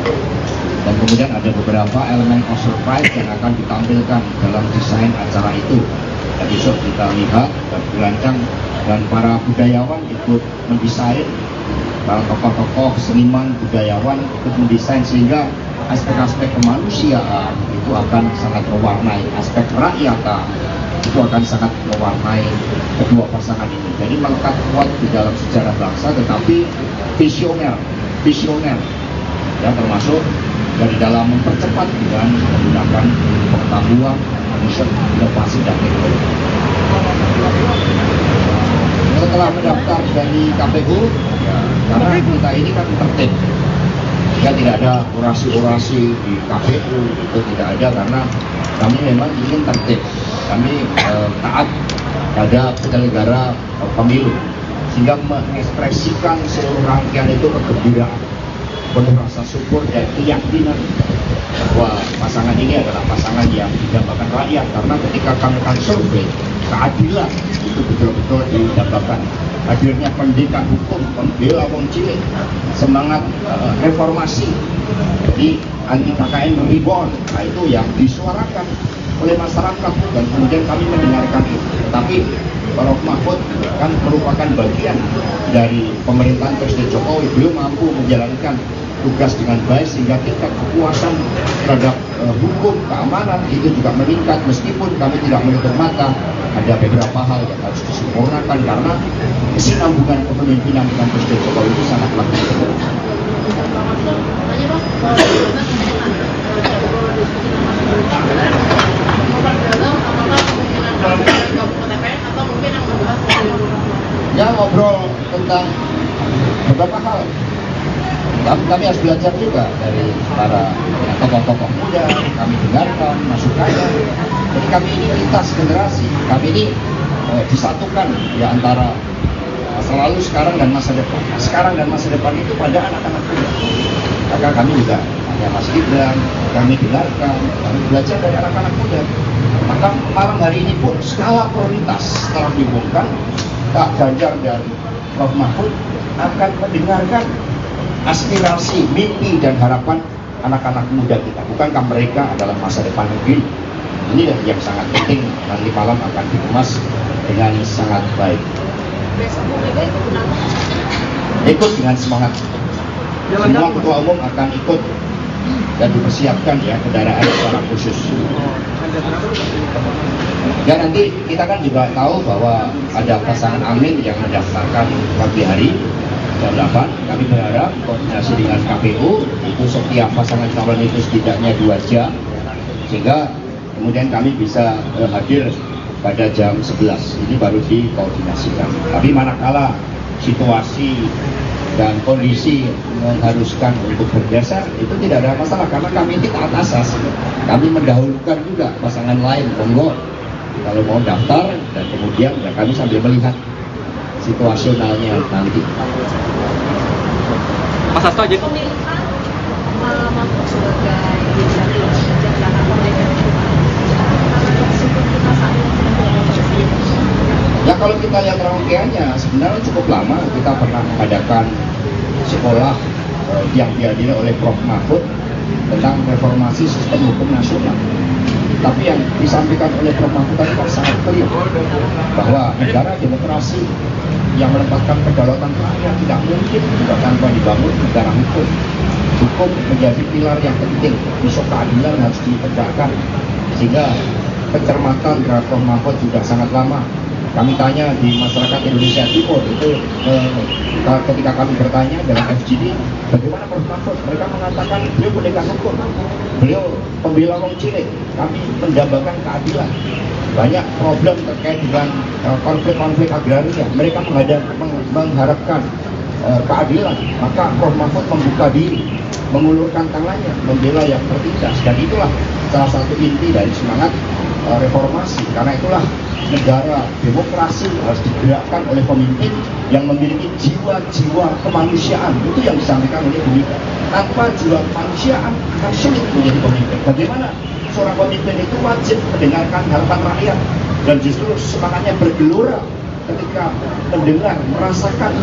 dan kemudian ada beberapa elemen of surprise yang akan ditampilkan dalam desain acara itu. Dan besok kita lihat dan dirancang, dan para budayawan ikut mendesain, para tokoh-tokoh seniman budayawan ikut mendesain, sehingga aspek-aspek kemanusiaan itu akan sangat mewarnai, aspek rakyatan itu akan sangat mewarnai kedua pasangan ini. Jadi melekat kuat di dalam sejarah bangsa, tetapi visioner ya, termasuk dari dalam mempercepat dengan menggunakan pengetahuan, inovasi dan teknologi. Setelah mendaftar dari KPU, ya, karena kita ini kan tertib, ya tidak ada orasi-orasi di KPU, itu tidak ada, karena kami memang ingin tertib, kami taat pada penyelenggara pemilu, sehingga mengekspresikan seluruh rangkaian itu kegembiraan, penuh rasa syukur dan keyakinan bahwa pasangan ini adalah pasangan yang didambakan rakyat. Karena ketika kami akan survei keadilan itu betul-betul didapatkan. Hadirnya pendidikan hukum, pembela wong cilik, semangat reformasi, jadi anti KKN reborn, nah itu yang disuarakan oleh masyarakat dan kemudian kami mendengarkan itu. Tapi Prof. Mahfud kan merupakan bagian dari pemerintahan Presiden Jokowi, belum mampu menjalankan tugas dengan baik sehingga tingkat kepuasan terhadap hukum, keamanan itu juga meningkat, meskipun kami tidak menutup mata ada beberapa hal yang harus disempurnakan karena kesinambungan kepemimpinan dengan Presiden Jokowi itu sangatlah penting. Ya, ngobrol tentang beberapa hal. Kami harus belajar juga dari para tokoh-tokoh muda, kami dengarkan masukannya. Jadi kami ini lintas generasi, kami ini disatukan ya antara masa lalu, sekarang dan masa depan. Sekarang dan masa depan itu pada anak-anak muda. Maka kami juga hanya Mas Gibran, kami dengarkan, kami belajar dari anak-anak muda. Maka malam hari ini pun skala prioritas setelah diumumkan, Pak Ganjar dan Prof. Mahfud akan mendengarkan aspirasi, mimpi, dan harapan anak-anak muda kita. Bukankah mereka adalah masa depan negeri? Ini yang sangat penting, nanti malam akan dikemas dengan sangat baik. Ikut dengan semangat. Semua ketua umum akan ikut dan dipersiapkan ya kendaraan secara khusus. Dan nanti kita kan juga tahu bahwa ada pasangan Amin yang mendaftarkan pagi hari jam 8. Kami berharap koordinasi dengan KPU itu setiap pasangan calon itu setidaknya 2 jam sehingga kemudian kami bisa hadir pada jam 11. Ini baru dikoordinasikan. Tapi manakala situasi dan kondisi mengharuskan untuk berdasar itu tidak ada masalah karena kami taat asas. Kami mendahulukan juga pasangan lain, monggo kalau mau daftar dan kemudian ya kami sambil melihat situasionalnya nanti. Mas Hasto aja. Ya kalau kita lihat rangkaiannya sebenarnya cukup lama. Kita pernah mengadakan sekolah yang dihadiri oleh Prof. Mahfud tentang reformasi sistem hukum nasional. Tapi yang disampaikan oleh Prof. Mahfud tadi kan sangat clear bahwa negara demokrasi yang menempatkan kedaulatan rakyat tidak mungkin juga tanpa dibangun negara hukum. Hukum menjadi pilar yang penting, isu keadilan harus ditegakkan sehingga pencermatan terhadap Prof. Mahfud sudah sangat lama. Kami tanya di masyarakat Indonesia Timur itu ketika kami bertanya dalam FGD bagaimana Prof. Mahfud, mereka mengatakan beliau pendekar hukum, beliau pembela wong cilik, kami mendambakan keadilan. Banyak problem terkait dengan konflik-konflik agraria, mereka mengharapkan keadilan. Maka Prof. Mahfud membuka diri, mengulurkan tangannya, membela yang tertindas, dan itulah salah satu inti dari semangat reformasi. Karena itulah negara demokrasi harus digerakkan oleh pemimpin yang memiliki jiwa-jiwa kemanusiaan. Itu yang disampaikan oleh Bumega. Tanpa jiwa kemanusiaan akan sulit menjadi pemimpin. Bagaimana seorang pemimpin itu wajib mendengarkan harapan rakyat dan justru semangatnya bergelora ketika mendengar, merasakan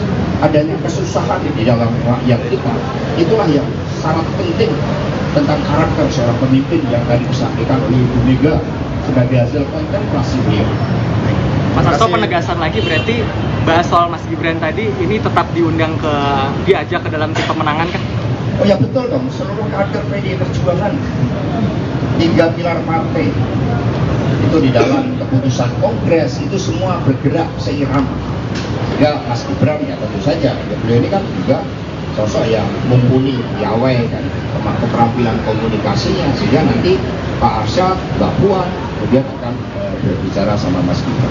adanya kesusahan di dalam rakyat kita. Itulah yang sangat penting tentang karakter seorang pemimpin yang tadi disampaikan oleh Ibu Mega sebagai hasil kontemplasi beliau. Mas Hasto, penegasan lagi berarti bahas soal Mas Gibran tadi ini tetap diundang diajak ke dalam tim pemenangan kan? Oh ya betul dong, seluruh kader PDI Perjuangan 3 pilar partai itu di dalam keputusan kongres itu semua bergerak seirama. Ya Mas Gibran ya tentu saja, ya, beliau ini kan juga sosok yang mumpuni, piawai kan, keterampilan komunikasinya sehingga nanti Pak Arsyad, Mbak Puan kemudian akan berbicara sama Mas Gibran.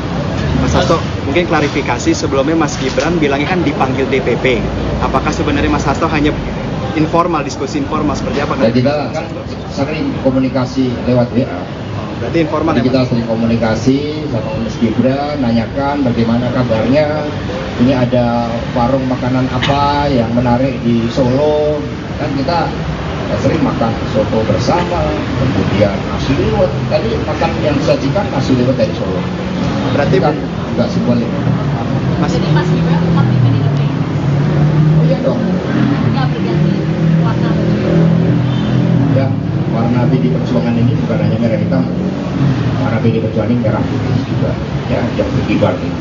Mas Hasto, mungkin klarifikasi sebelumnya Mas Gibran bilangnya kan dipanggil DPP. Apakah sebenarnya Mas Hasto hanya informal, diskusi informal seperti apa? Ya, kita kan sering komunikasi lewat WA. Berarti informal ya? Kita sering komunikasi sama Mas Gibran, nanyakan bagaimana kabarnya. Ini ada warung makanan apa yang menarik di Solo. Kan kita sering makan soto bersama, kemudian nasi liwet. Tadi makan yang disajikan nasi liwet dari Solo. Berarti kan nggak sebaliknya. Jadi Mas Gibran tetap di PDIP? Iya dong. Nggak berganti warna baju? Ya, warna PD Perjuangan ini bukan hanya merah hitam, warna PD Perjuangan ini merah putih juga, ya, yang berkibar nih.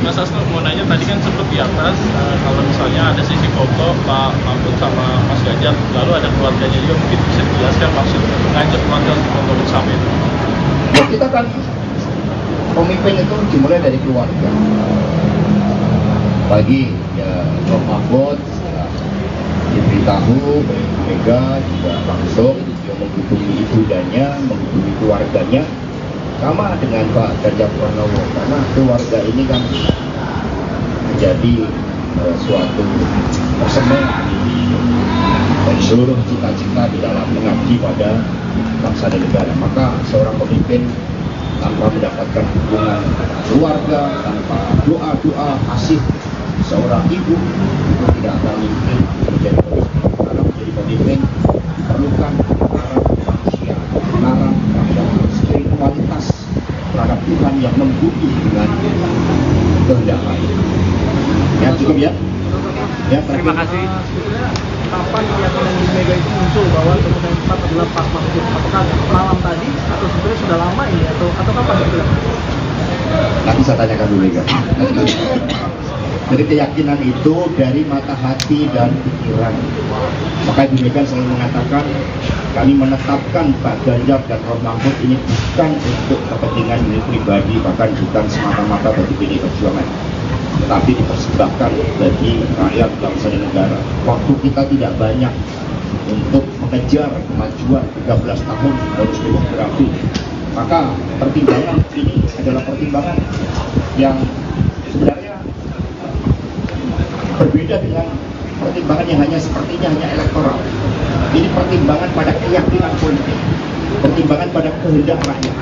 Mas Hasto mau nanya, tadi kan sempat di atas kalau misalnya ada sisi foto Pak Mahfud sama Mas Ganjar, lalu ada keluarganya juga, mungkin bisa dijelaskan maksud mengajak keluarga untuk foto bersama itu? Ya, kita kan pemimpin itu dimulai dari keluarga. Pagi ya Prof Mahfud diberitahu oleh Mega juga langsung dia menghubungi ibundanya, menghubungi keluarganya, sama dengan Pak Ganjar Pranowo, karena keluarga ini kan menjadi suatu persembahan dari seluruh cita-cita di dalam mengabdi pada bangsa dan negara. Maka seorang pemimpin tanpa mendapatkan dukungan keluarga, tanpa doa-doa kasih seorang ibu, itu tidak akan mungkin menjadi pemimpin. Karena menjadi pemimpin diperlukan kebenaran manusia, kebenaran terhadap spiritualitas terhadap Tuhan yang membunuh dengan kehendak lain. Ya, cukup ya. Ya, Terima kasih. Kapan keyakinan di Mega itu muncul bahwa kemudian tetap adalah Pak Mahfud? Apakah malam tadi atau sebenarnya sudah lama ini atau kapan itu? Nanti saya tanyakan dulu ya. Jadi keyakinan itu dari mata hati dan pikiran. Maka Ibu Mega selalu mengatakan kami menetapkan Pak Ganjar dan Prof Mahfud ini bukan untuk kepentingan diri pribadi, bahkan bukan semata-mata bagi PD Perjuangan, tetapi dipersembahkan bagi rakyat bangsa dan negara. Waktu kita tidak banyak untuk mengejar kemajuan 13 tahun bonus demografi. Maka pertimbangan ini adalah pertimbangan yang sebenarnya berbeda dengan pertimbangan yang hanya sepertinya hanya elektoral. Ini pertimbangan pada keyakinan politik, pertimbangan pada kehendak rakyat,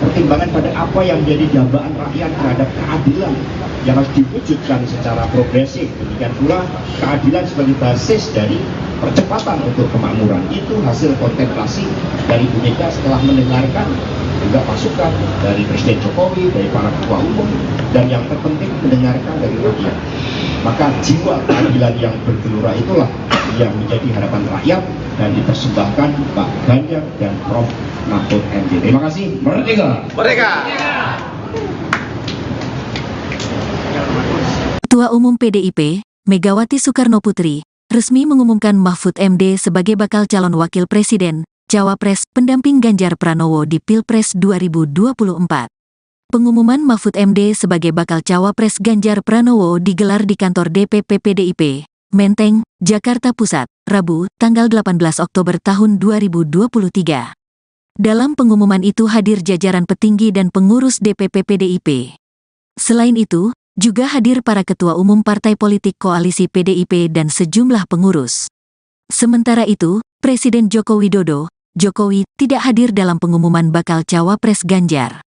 pertimbangan pada apa yang menjadi dambaan rakyat terhadap keadilan yang harus diwujudkan secara progresif. Demikian pula keadilan sebagai basis dari percepatan untuk kemakmuran. Itu hasil kontemplasi dari Bu Mega setelah mendengarkan juga masukan dari Presiden Jokowi, dari para ketua umum, dan yang terpenting mendengarkan dari rakyat. Maka jiwa keadilan yang bergelora itulah yang menjadi harapan rakyat dan dipersembahkan Pak Ganjar dan Prof Mahfud MD. Terima kasih. Merdeka! Merdeka! Ketua Umum PDIP, Megawati Soekarnoputri, resmi mengumumkan Mahfud MD sebagai bakal calon wakil presiden, cawapres, pendamping Ganjar Pranowo di Pilpres 2024. Pengumuman Mahfud MD sebagai bakal cawapres Ganjar Pranowo digelar di kantor DPP PDIP, Menteng, Jakarta Pusat, Rabu, tanggal 18 Oktober tahun 2023. Dalam pengumuman itu hadir jajaran petinggi dan pengurus DPP PDIP. Selain itu, juga hadir para ketua umum partai politik koalisi PDIP dan sejumlah pengurus. Sementara itu, Presiden Joko Widodo, Jokowi, tidak hadir dalam pengumuman bakal cawapres Ganjar.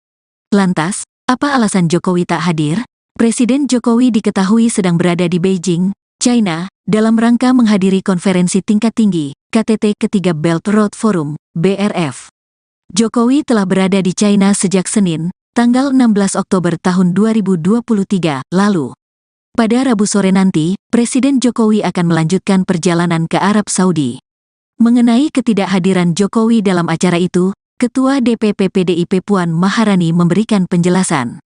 Lantas, apa alasan Jokowi tak hadir? Presiden Jokowi diketahui sedang berada di Beijing, China, dalam rangka menghadiri konferensi tingkat tinggi, KTT ketiga Belt Road Forum, BRF. Jokowi telah berada di China sejak Senin, tanggal 16 Oktober tahun 2023, lalu. Pada Rabu sore nanti, Presiden Jokowi akan melanjutkan perjalanan ke Arab Saudi. Mengenai ketidakhadiran Jokowi dalam acara itu, Ketua DPP PDIP Puan Maharani memberikan penjelasan.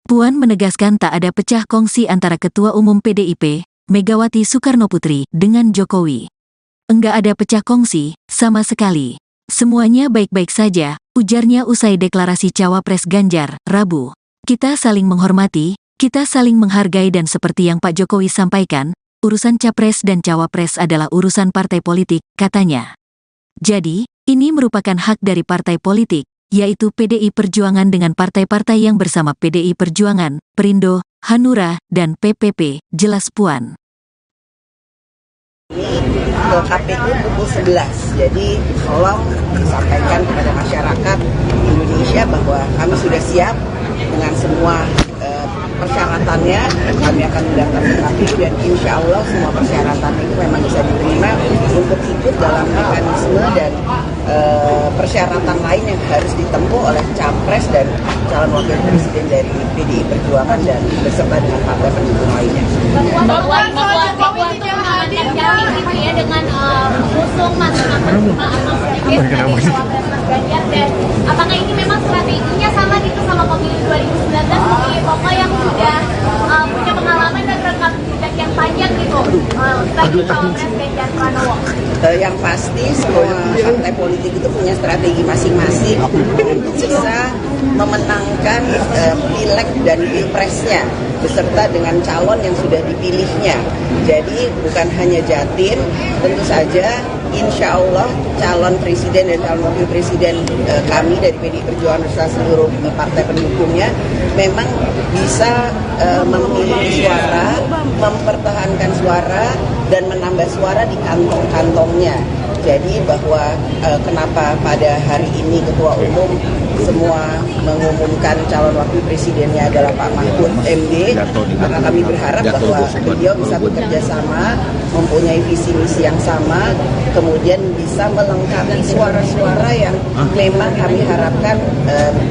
Puan menegaskan tak ada pecah kongsi antara Ketua Umum PDIP, Megawati Soekarnoputri, dengan Jokowi. Enggak ada pecah kongsi, sama sekali. Semuanya baik-baik saja, ujarnya usai deklarasi cawapres Ganjar, Rabu. Kita saling menghormati, kita saling menghargai dan seperti yang Pak Jokowi sampaikan, urusan capres dan cawapres adalah urusan partai politik, katanya. Jadi, ini merupakan hak dari partai politik, yaitu PDI Perjuangan dengan partai-partai yang bersama PDI Perjuangan, Perindo, Hanura, dan PPP, jelas Puan. Ke KPU pukul 11, jadi tolong disampaikan kepada masyarakat Indonesia bahwa kami sudah siap dengan semua persyaratannya. Kami akan mendaftar ke KPU dan insya Allah semua persyaratan itu memang bisa diterima untuk ikut dalam mekanisme dan persyaratan lain yang harus ditempuh oleh capres dan calon wakil presiden dari PDI Perjuangan dan beserta dengan partai pendukung lainnya. Bahwa itu mengamankan jamin gitu ya dengan mengusung Mas sedikit dari cawapres Mas Ganjar, dan apakah ini memang strateginya sama gitu sama pemilu 2019 bagi Pokok yang sudah punya pengalaman dan rekam jejak yang panjang gitu bagi cawapres Ganjar Pranowo? Yang pasti semua partai politik itu punya strategi masing-masing untuk bisa memenangkan pileg dan pilpresnya beserta dengan calon yang sudah dipilihnya. Jadi bukan hanya Jatim, tentu saja insya Allah calon presiden dan calon wakil presiden kami dari PDI Perjuangan beserta seluruh partai pendukungnya memang bisa memiliki suara, mempertahankan suara dan menambah suara di kantong-kantongnya. Jadi bahwa kenapa pada hari ini Ketua Umum semua mengumumkan calon wakil presidennya adalah Pak Mahfud MD, karena kami berharap bahwa beliau bisa bekerja sama, mempunyai visi misi yang sama, kemudian bisa melengkapi suara-suara yang memang kami harapkan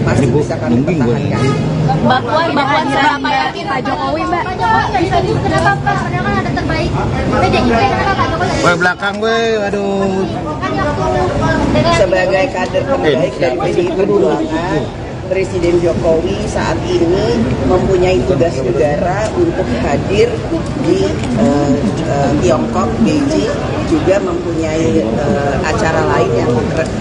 masih bisa kami pertahankan. Mbak Puan seberapa yakin Pak Jokowi, Mbak? Pak Jokowi bisa juga kenapa Pak? Padahal kan ada terbaik. PDIP kenapa Pak Jokowi? Belakang gue, aduh. Sebagai kader terbaik dari PDI Perjuangan, Presiden Jokowi saat ini mempunyai tugas negara untuk hadir di Tiongkok, Beijing, juga mempunyai acara lain yang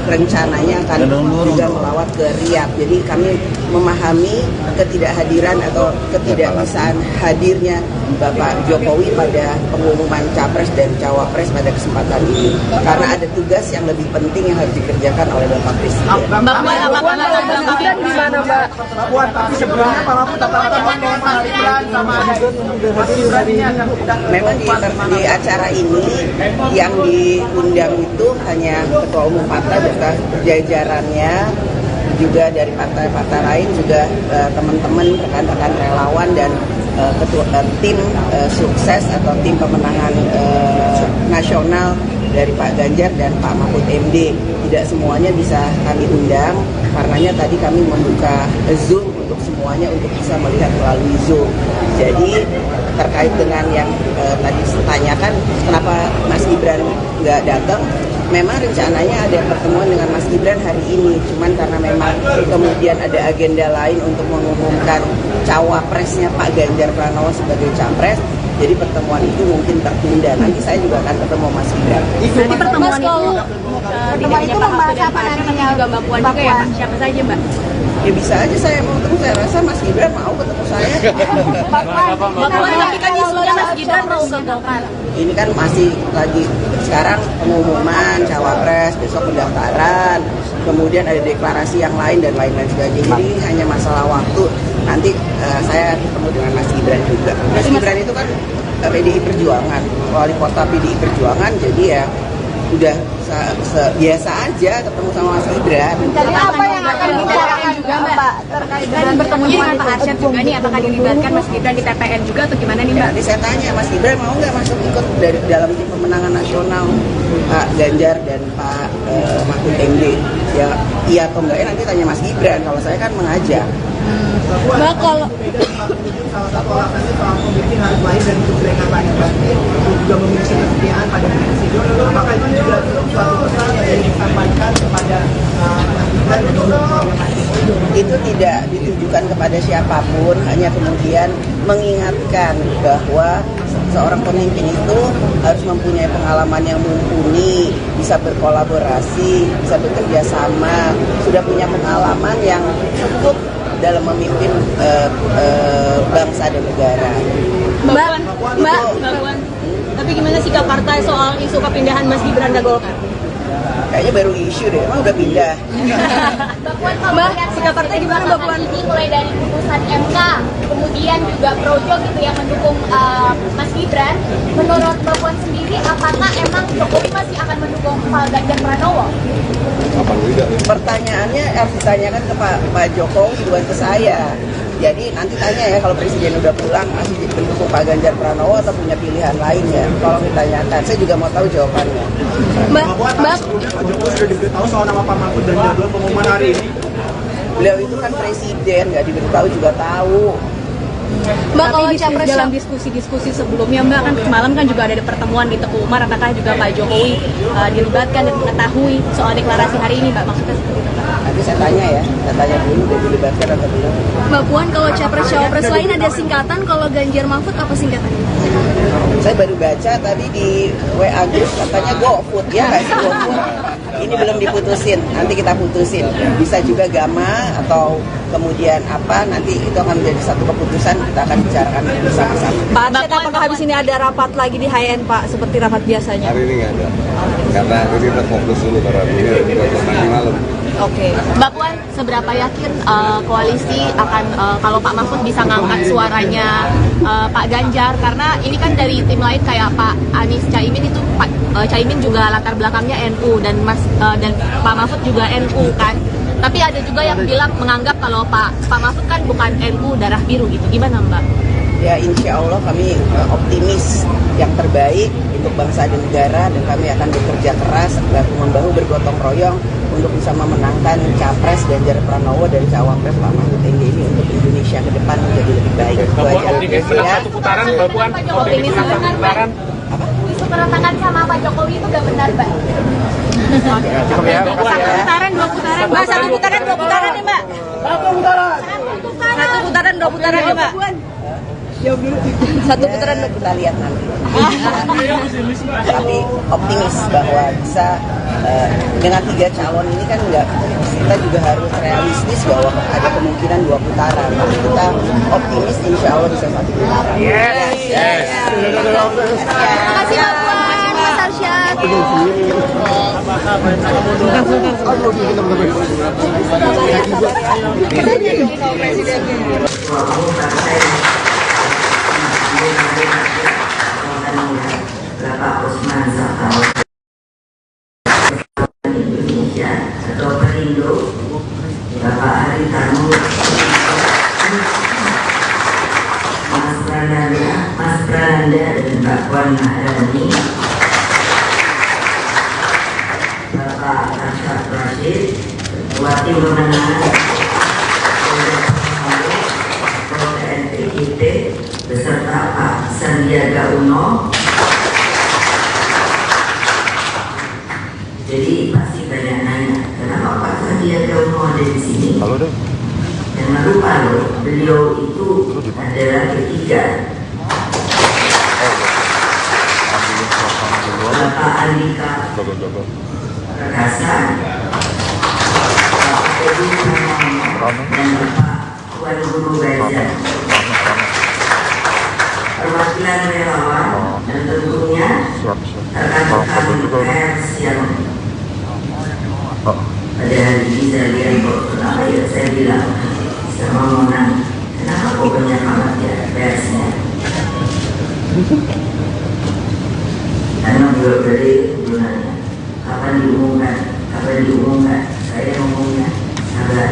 rencananya akan juga melawat ke Riyadh. Jadi kami memahami ketidakhadiran atau ketidakbisaan hadirnya Bapak Jokowi pada pengumuman Capres dan Cawapres pada kesempatan ini, karena ada tugas yang lebih penting yang harus dikerjakan oleh Bapak Presiden. Mbak Puan, tapi sebelumnya Pak Mahfud memang di acara ini yang diundang itu hanya Ketua Umum partai beserta jajarannya, juga dari partai-partai lain, juga teman-teman rekan-rekan relawan dan tim sukses atau tim pemenangan nasional dari Pak Ganjar dan Pak Mahfud MD. Tidak semuanya bisa kami undang, karenanya tadi kami membuka Zoom untuk semuanya untuk bisa melihat melalui Zoom. Jadi terkait dengan yang tadi ditanyakan kenapa Mas Gibran nggak datang, memang rencananya ada pertemuan dengan Mas Gibran hari ini, cuman karena memang kemudian ada agenda lain untuk mengumumkan cawapresnya Pak Ganjar Pranowo sebagai capres, jadi pertemuan itu mungkin tertunda. Nanti saya juga akan ketemu Mas Gibran. Nanti pertemuan itu membahas apa nantinya? Juga Mbak Puan juga ya, siapa saja Mbak? Ya bisa aja saya mau ketemu, saya rasa Mas Gibran mau ketemu saya. Mbak Puan, tapi kan isunya Mas Gibran mau ke Golkar. Ini kan masih lagi sekarang pengumuman cawapres, besok pendaftaran, kemudian ada deklarasi yang lain dan lain-lain sebagainya. Jadi hanya masalah waktu. Nanti saya ketemu dengan Mas Gibran juga. Mas Gibran itu kan PDI Perjuangan, wali kota PDI Perjuangan, jadi ya udah biasa aja ketemu sama Mas Gibran. Jadi apa yang akan dibicarakan juga Mbak terkait dengan bertemunya dengan Pak Arsyad juga nih, apakah dilibatkan Mas Gibran di TPN juga atau gimana nih Mbak? Nanti saya tanya Mas Gibran mau nggak masuk ikut dari dalam tim pemenangan nasional Pak Ganjar dan Pak Mahfud MD? Ya iya atau enggak, nanti tanya Mas Gibran. Kalau saya kan mengajak. Mbak, kalau salah satu alasannya soal pemimpin harus lahir dari mereka paling pasti juga memiliki kesetiaan pada presiden. Apakah itu juga suatu pesan yang disampaikan kepada itu tidak ditujukan kepada siapapun, hanya kemudian mengingatkan bahwa seorang pemimpin itu harus mempunyai pengalaman yang mumpuni, bisa berkolaborasi, bisa bekerja sama, sudah punya pengalaman yang cukup dalam memimpin bangsa dan negara. Mbak, tapi gimana sikap partai soal isu kepindahan Mas Gibran ke Golkar? Kayaknya baru isu deh, emang udah pindah. Mbak, sikap partai gimana Mbak Puan? Ini mulai dari putusan MK, kemudian juga Projo gitu yang mendukung Mas Gibran. Menurut Mbak Puan sendiri, apakah emang Jokowi masih akan mendukung Pak Ganjar Pranowo? Pertanyaannya harus ditanyakan ke Pak Jokowi, bukan ke saya. Jadi nanti tanya ya kalau Presiden udah pulang masih mendukung Pak Ganjar Pranowo atau punya pilihan lain ya. Tolong ditanyakan, saya juga mau tahu jawabannya. Mbak, Pak Jokowi sudah diberitahu soal nama Pak Mahfud dan jadwal pengumuman hari ini. Beliau itu kan presiden, nggak diberitahu juga tahu. Mbak, kalau capres dalam diskusi-diskusi sebelumnya, Mbak, kan semalam kan juga ada pertemuan di Teguh Umar, apakah juga Pak Jokowi dilibatkan dan mengetahui soal deklarasi hari ini, Mbak? Maksudnya seperti itu, Mbak? Nanti saya tanya ya, saya tanya dulu udah dilibatkan atau belum. Mbak Puan, kalau capres-cawapres lain ada singkatan, kalau Ganjar Mahfud apa singkatannya? Saya baru baca tadi di WA Group katanya GoFood ya, nggak sih GoFood? Ini belum diputusin, nanti kita putusin. Bisa juga Gama atau kemudian apa, nanti itu akan menjadi satu keputusan, kita akan bicarakan bersama-sama. Pak Arsyad, apakah habis ini ada rapat lagi di HN, Pak, seperti rapat biasanya? Hari ini nggak ada, karena ini kita fokus dulu karena ini nanti malam. Oke, Mbak Puan, seberapa yakin koalisi akan kalau Pak Mahfud bisa ngangkat suaranya Pak Ganjar? Karena ini kan dari tim lain kayak Pak Anies Caimin itu, Caimin juga latar belakangnya NU dan dan Pak Mahfud juga NU kan. Tapi ada juga yang bilang menganggap kalau Pak Mahfud kan bukan NU darah biru gitu. Gimana Mbak? Ya insya Allah kami optimis yang terbaik untuk bangsa dan negara, dan kami akan bekerja keras bahu-membahu bergotong royong untuk bisa memenangkan Capres Ganjar Pranowo dan Cawapres Pak Mahfud MD ini untuk Indonesia ke depan menjadi lebih baik. Itu aja. Optimis menang satu putaran, Mbak Puan. Optimis menang satu putaran. Isu keretakan sama Pak Jokowi itu gak benar, Mbak? Cukup ya. Dua putaran, Mbak. Satu putaran, dua putaran nih, Mbak. Satu putaran, dua putaran nih, Mbak. Satu putaran kita lihat nanti. Tapi optimis bahwa bisa dengan 3 calon ini kan enggak, kita juga harus realistis bahwa ada kemungkinan 2 putaran. Tapi kita optimis insya Allah bisa 1 putaran. Yes. Terima kasih Mbak Puan, Mas Arsyad. Bapak Usman Sabtaudang Indonesia atau Perindo, Bapak Haritanu, Mas Prananda dan Mbak Puan Maharani, Bapak Arsyad Rashid, Ketua Tim Pemenangan PNPIT beserta Pak Sandiaga Uno. Jadi pasti banyak nanya, kenapa Pak Sandiaga Uno ada di sini? Halo deh. Jangan lupa loh, beliau itu adalah ketiga. Bapak Andika Perkasa, Bapak Edi Pramono, dan Bapak Tuan Guru Gajah. Perwakilan relawan dan tentunya rekan-rekan pers yang pada hari ini saya lihat kok kenapa ya saya bilang sama Mona, kenapa kok banyak banget ya persnya? Karena beliau dari sebenarnya kapan diumumkan, saya ngomongnya sabar.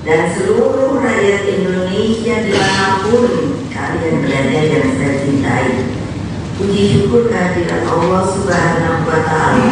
Dan seluruh rakyat Indonesia dimanapun kalian berada yang saya cintai, puji syukur kehadiran Allah Subhanahu wa Ta'ala.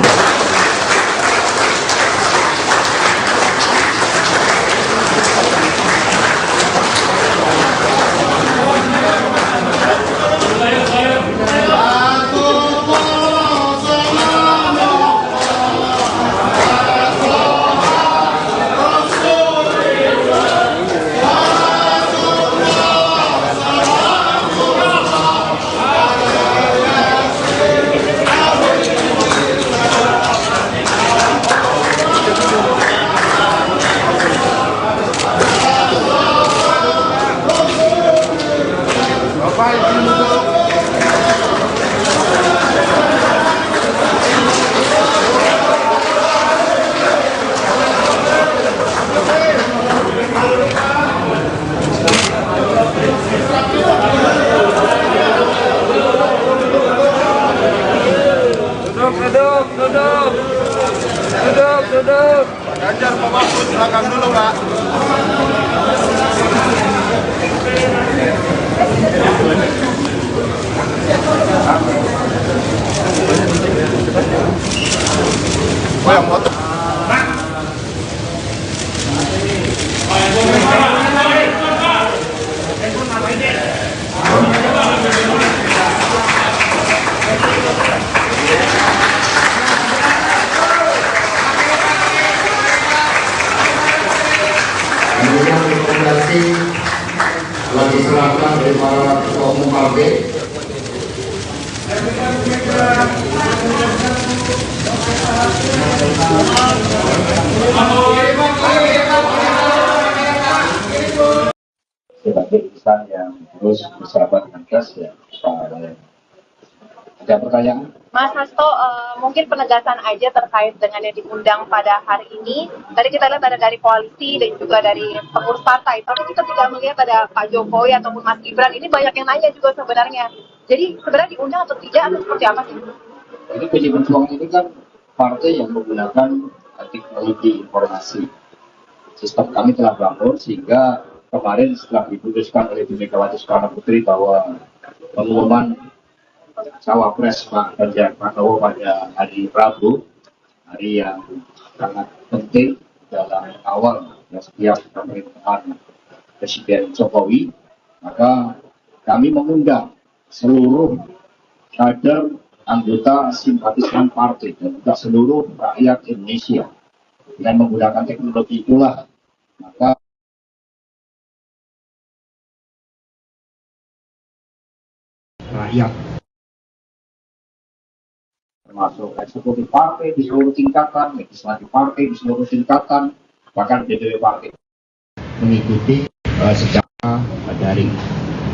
Duduk. Ganjar, Pak Mahfud, belakang dulu, Pak. Oh, yang motor. Kemudian rekomendasi telah diserahkan dari para ketua umum partai. Sebagai insan yang terus bersahabat dengan gas ya, ada pertanyaan? Mas Hasto, mungkin penegasan aja terkait dengan yang diundang pada hari ini. Tadi kita lihat ada dari koalisi dan juga dari pengurus partai, tapi kita tidak melihat ada Pak Jokowi ataupun Mas Gibran. Ini banyak yang nanya juga sebenarnya. Jadi sebenarnya diundang atau tidak atau seperti apa sih? Ini PDI Perjuangan ini kan partai yang menggunakan teknologi informasi. Sistem kami telah bangun sehingga kemarin setelah diputuskan oleh Bu Megawati Soekarno Putri bahwa pengumuman cawapres Pak Ganjar Pranowo pada hari Rabu, hari yang sangat penting dalam awal setiap pemerintahan Presiden Jokowi, maka kami mengundang seluruh kader anggota simpatisan partai dan juga seluruh rakyat Indonesia. Dengan menggunakan teknologi itulah maka rakyat termasuk eksekutif partai di seluruh tingkatan, legislatif partai di seluruh tingkatan, bahkan DPW partai mengikuti secara daring.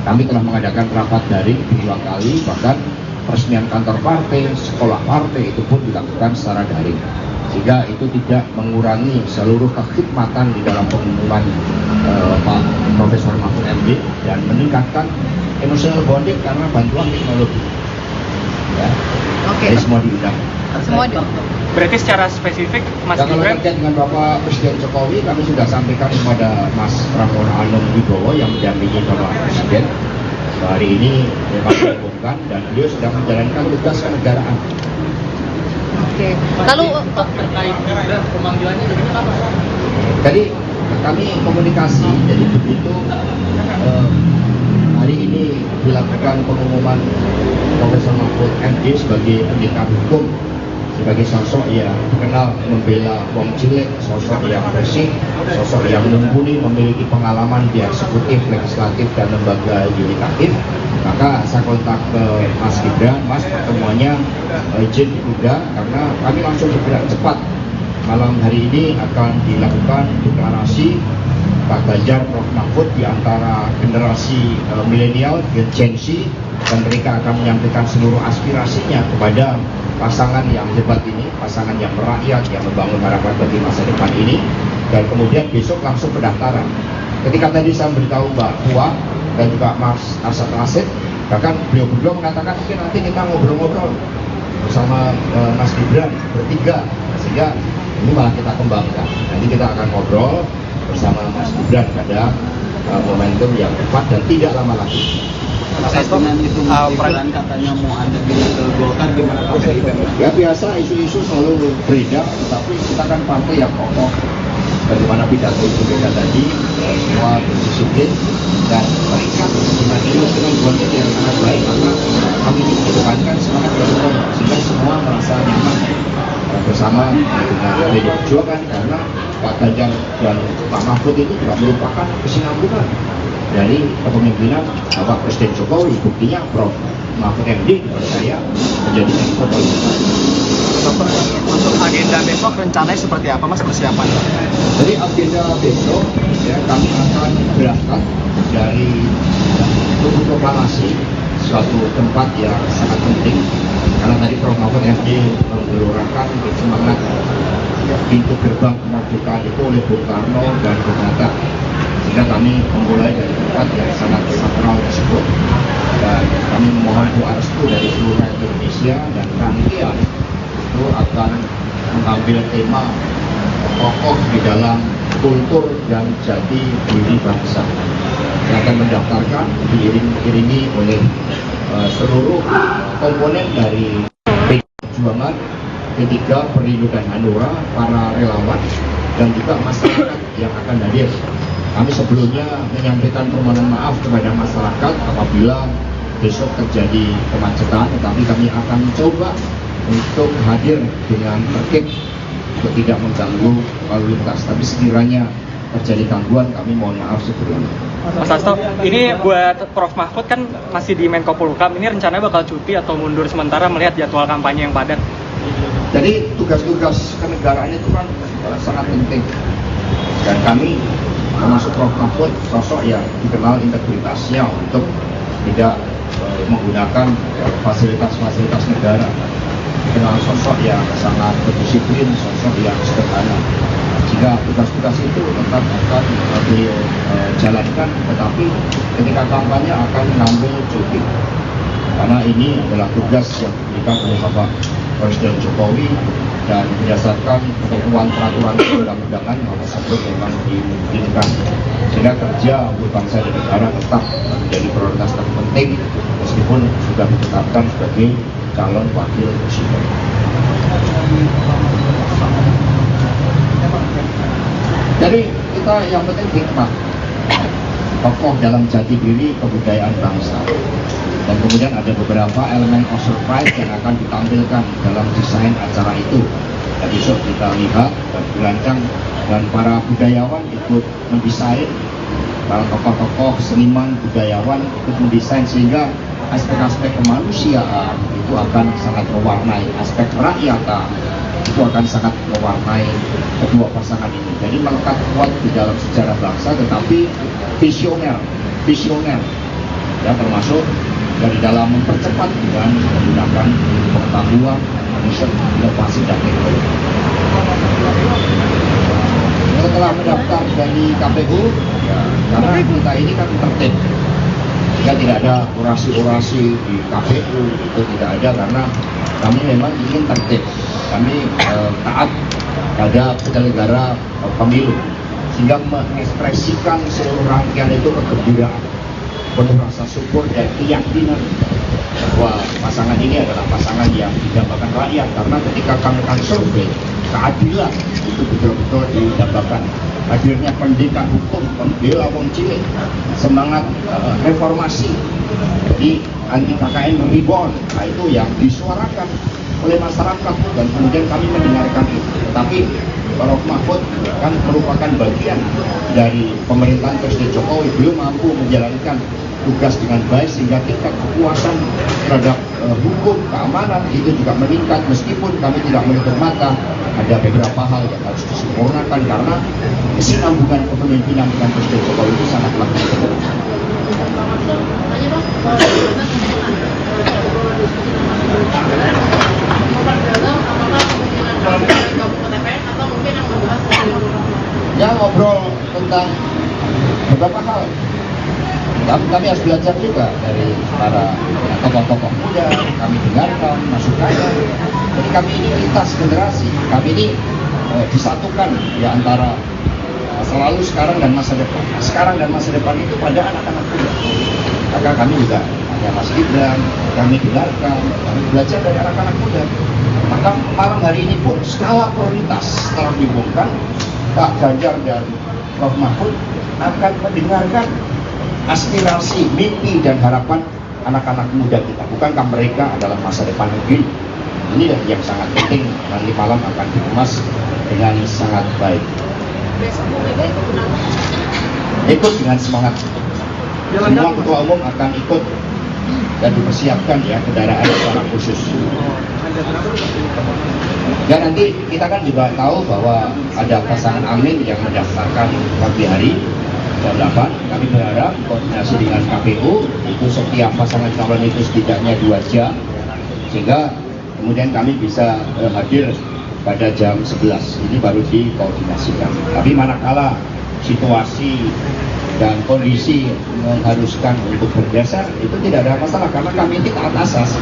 Kami telah mengadakan rapat daring 2 kali, bahkan peresmian kantor partai, sekolah partai itu pun dilakukan secara daring. Sehingga itu tidak mengurangi seluruh kekhidmatan di dalam pengumuman Pak Profesor Mahfud MD dan meningkatkan emotional bonding karena bantuan teknologi. Ya. Oke. Jadi semua diundang. Semua diundang. Berarti secara spesifik Mas Gibran. Kalau terkait dengan Bapak Presiden Jokowi, kami sudah sampaikan kepada Mas Prabowo Anung Wibowo yang mendampingi Bapak Presiden. Hari ini kami umumkan dan beliau sudah menjalankan tugas kenegaraan. Oke. Lalu untuk terkait pemanggilannya dari apa? Tadi kami komunikasi, jadi begitu hari ini dilakukan pengumuman Profesor Mahfud MD sebagai pendekar hukum, sebagai sosok yang dikenal membela wong cilik, sosok yang bersih, sosok yang mumpuni, memiliki pengalaman di eksekutif, legislatif, dan lembaga yudikatif. Maka saya kontak ke Mas Gibran, Mas pertemuannya izin ditunda karena kami langsung bergerak cepat. Malam hari ini akan dilakukan deklarasi Pak Ganjar Prof Mahfud di antara generasi milenial Gen Z, dan mereka akan menyampaikan seluruh aspirasinya kepada pasangan yang hebat ini, pasangan yang merakyat, yang membangun harapan bagi masa depan ini. Dan kemudian besok langsung pendaftaran. Ketika tadi saya memberitahu Mbak Puan dan juga Mas Arsad Rashid, bahkan beliau berdua mengatakan mungkin nanti kita ngobrol-ngobrol bersama Mas Gibran bertiga, sehingga ini malah kita kembangkan. Nanti kita akan ngobrol bersama Mas Gibran pada momentum yang tepat dan tidak lama lagi. Mas dengan itu Gibran katanya mau ada di Golkar, gimana Pak? Ya biasa, isu-isu selalu beredar, tetapi kita kan partai yang kokoh. Bagaimana pidato Ibu Mega tadi, semua berdisiplin dan terikat dengan bonding yang sangat baik, maka kami mengedepankan semangat bersama sehingga semua merasa nyaman bersama dengan PDI Perjuangan, karena Pak Ganjar dan Pak Mahfud itu juga merupakan kesinambungan dari kepemimpinan Bapak Presiden Jokowi. Buktinya Prof Mahfud MD dipercaya menjadi Menko Polhukam. Untuk agenda besok rencananya seperti apa Mas persiapan? Jadi agenda besok ya kami akan berangkat dari Tugu Proklamasi, suatu tempat yang sangat penting karena tadi Prof Mahfud MD menggelurakan semangat pintu gerbang kemerdekaan itu oleh Bung Karno dan Bung Hatta, sehingga kami memulai dari tempat yang sangat sakral tersebut dan kami memohon doa restu dari seluruh rakyat Indonesia, dan rangkaian itu akan mengambil tema tokoh di dalam kultur dan jati diri bangsa yang akan mendaftarkan diiringi oleh seluruh komponen dari Perjuangan, P3, Perindo dan Hanura, para relawan dan juga masyarakat yang akan hadir. Kami sebelumnya menyampaikan permohonan maaf kepada masyarakat apabila besok terjadi kemacetan, tetapi kami akan coba untuk hadir dengan tertib untuk tidak mengganggu lalu lintas. Tapi sekiranya terjadi gangguan, kami mohon maaf sebelumnya. Mas Hasto, ini buat Prof Mahfud kan masih di Menko Polhukam, ini rencananya bakal cuti atau mundur sementara melihat jadwal kampanye yang padat? Jadi tugas-tugas kenegaraan itu kan sangat penting, dan kami termasuk Prof Mahfud sosok yang dikenal integritasnya untuk tidak menggunakan fasilitas-fasilitas negara, dikenal sosok yang sangat berdisiplin, sosok yang sederhana. Jika tugas-tugas itu tetap akan beliau jalankan, tetapi ketika kampanye akan mengambil cuti, karena ini adalah tugas yang diberikan oleh Bapak Presiden Jokowi dan berdasarkan ketentuan peraturan perundang-undangan maka tersebut memang dimungkinkan, sehingga kerja untuk bangsa dan negara tetap menjadi prioritas terpenting meskipun sudah ditetapkan sebagai calon wakil presiden. Jadi kita yang penting hikmah, tokoh dalam jati diri kebudayaan bangsa, dan kemudian ada beberapa elemen of surprise yang akan ditampilkan dalam desain acara itu. Dan besok kita lihat dan dirancang, dan para budayawan ikut mendesain, para tokoh-tokoh seniman budayawan ikut mendesain, sehingga aspek-aspek kemanusiaan itu akan sangat mewarnai, aspek rakyatan itu akan sangat mewarnai kedua pasangan ini. Jadi melekat kuat di dalam sejarah bangsa, tetapi visioner, ya, termasuk dari dalam mempercepat dengan menggunakan pengetahuan, riset, inovasi dan teknologi. Setelah mendaftar dari KPU, ya, karena kita ini kan tertib, ya, tidak ada orasi-orasi di KPU, itu tidak ada, karena kami memang ingin tertib. Kami taat pada penyelenggara pemilu, sehingga mengekspresikan seluruh rangkaian itu kegembiraan, penuh rasa syukur dan keyakinan bahwa pasangan ini adalah pasangan yang didambakan rakyat. Karena ketika kami akan survei, keadilan itu betul-betul didambakan. Hadirnya pendidikan hukum, pembela wong cilik, semangat reformasi, jadi anti KKN reborn, nah itu yang disuarakan oleh masyarakat, dan kemudian kami mendengarkan itu. Tetapi Prof Mahfud kan merupakan bagian dari pemerintahan Presiden Jokowi, belum mampu menjalankan tugas dengan baik, sehingga tingkat kepuasan terhadap hukum keamanan itu juga meningkat. Meskipun kami tidak menutup mata, ada beberapa hal yang harus disempurnakan, karena kesinambungan kepemimpinan dengan Presiden Jokowi itu sangatlah penting. Ya, ngobrol tentang beberapa hal. Kami harus belajar juga dari para tokoh-tokoh muda, kami dengarkan masukannya. Jadi kami ini lintas generasi, kami ini disatukan di antara masa lalu, sekarang dan masa depan. Sekarang dan masa depan itu pada anak-anak muda. Maka kami juga ada Mas Gibran, kami dengarkan, kami belajar dari anak-anak muda. Maka malam hari ini pun skala prioritas setelah diumumkan, Pak Ganjar dan Prof Mahfud akan mendengarkan aspirasi, mimpi dan harapan anak-anak muda kita. Bukankah mereka adalah masa depan negeri? Ini yang sangat penting, nanti malam akan dikemas dengan sangat baik. Ikut dengan semangat. Semua ketua umum akan ikut dan dipersiapkan ya kendaraan secara khusus. Dan nanti kita kan juga tahu bahwa ada pasangan Amin yang mendaftarkan pagi hari jam 8. Kami berharap koordinasi dengan KPU itu setiap pasangan calon itu setidaknya 2 jam, sehingga kemudian kami bisa hadir pada jam 11. Ini baru dikoordinasikan. Tapi manakala situasi dan kondisi mengharuskan untuk bergeser, itu tidak ada masalah, karena kami ini taat asas.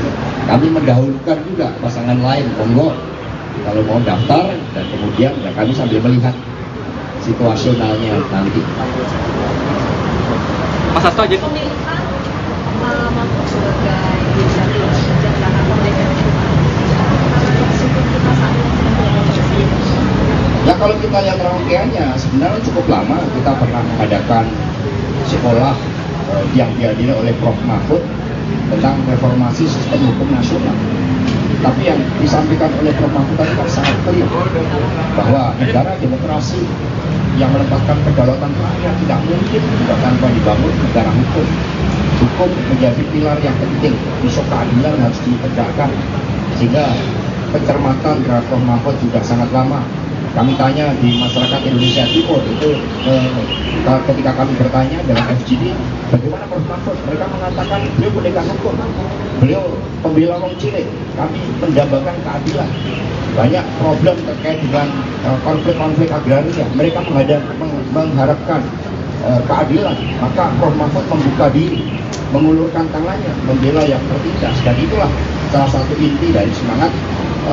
Kami mendahulukan juga pasangan lain, monggo kalau mau daftar, dan kemudian ya kami sambil melihat situasionalnya nanti. Mas Hasto aja. Ya kalau kita lihat rangkaiannya sebenarnya cukup lama. Kita pernah mengadakan sekolah yang dihadiri oleh Prof. Mahfud tentang reformasi sistem hukum nasional. Tapi yang disampaikan oleh Prof. Mahfud tadi kan sangat clear bahwa negara demokrasi yang menempatkan kedaulatan rakyat tidak mungkin tidak tanpa dibangun negara hukum. Hukum menjadi pilar yang penting, pisau keadilan harus ditegakkan. Sehingga pencermatan terhadap Prof. Mahfud juga sangat lama. Kami tanya di masyarakat Indonesia Timur itu ketika kami bertanya dengan FGD bagaimana Prof. Mahfud, mereka mengatakan beliau pendekar hukum, beliau pembela wong cilik, kami mendambakan keadilan. Banyak problem terkait dengan konflik-konflik agraria, mereka mengharapkan keadilan, maka Prof. Mahfud membuka diri, mengulurkan tangannya, membela yang tertindas, dan itulah salah satu inti dari semangat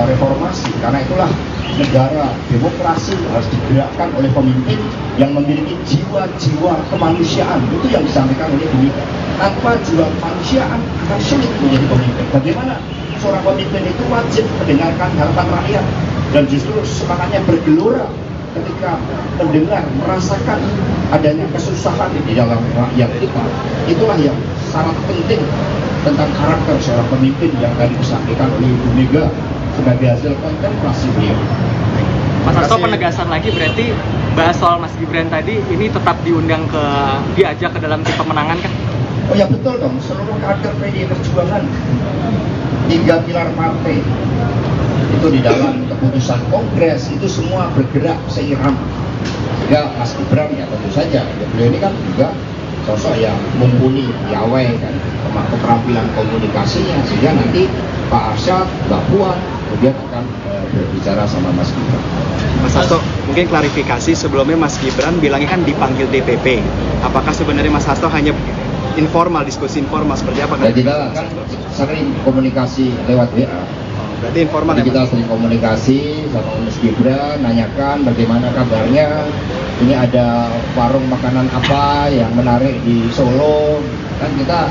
reformasi. Karena itulah negara demokrasi harus digerakkan oleh pemimpin yang memiliki jiwa-jiwa kemanusiaan. Itu yang disampaikan oleh Bu Mega. Tanpa jiwa kemanusiaan akan sulit menjadi pemimpin. Bagaimana seorang pemimpin itu wajib mendengarkan harapan rakyat, dan justru semangatnya bergelora ketika mendengar, merasakan adanya kesusahan di dalam rakyat kita. Itulah yang sangat penting tentang karakter seorang pemimpin yang tadi disampaikan oleh Ibu Mega sebagai hasil kontemplasi beliau. Mas Hasto, penegasan lagi berarti bahas soal Mas Gibran tadi ini tetap diajak ke dalam tim pemenangan kan? Oh ya betul dong, seluruh kader PDI Perjuangan 3 pilar partai itu di dalam keputusan kongres itu semua bergerak seiram. Ya Mas Gibran ya tentu saja, ya, beliau ini kan juga sosok yang mumpuni, piawai kan, keterampilan komunikasinya, sehingga nanti Pak Arsyad, Mbak Puan kemudian akan berbicara sama Mas Gibran. Mas Hasto, mungkin klarifikasi sebelumnya Mas Gibran bilangnya kan dipanggil DPP. Apakah sebenarnya Mas Hasto hanya informal, diskusi informal seperti apa? Ya kita kan sering komunikasi lewat WA. Berarti informal ya? Kita sering komunikasi sama Mas Gibran, nanyakan bagaimana kabarnya. Ini ada warung makanan apa yang menarik di Solo. Kan kita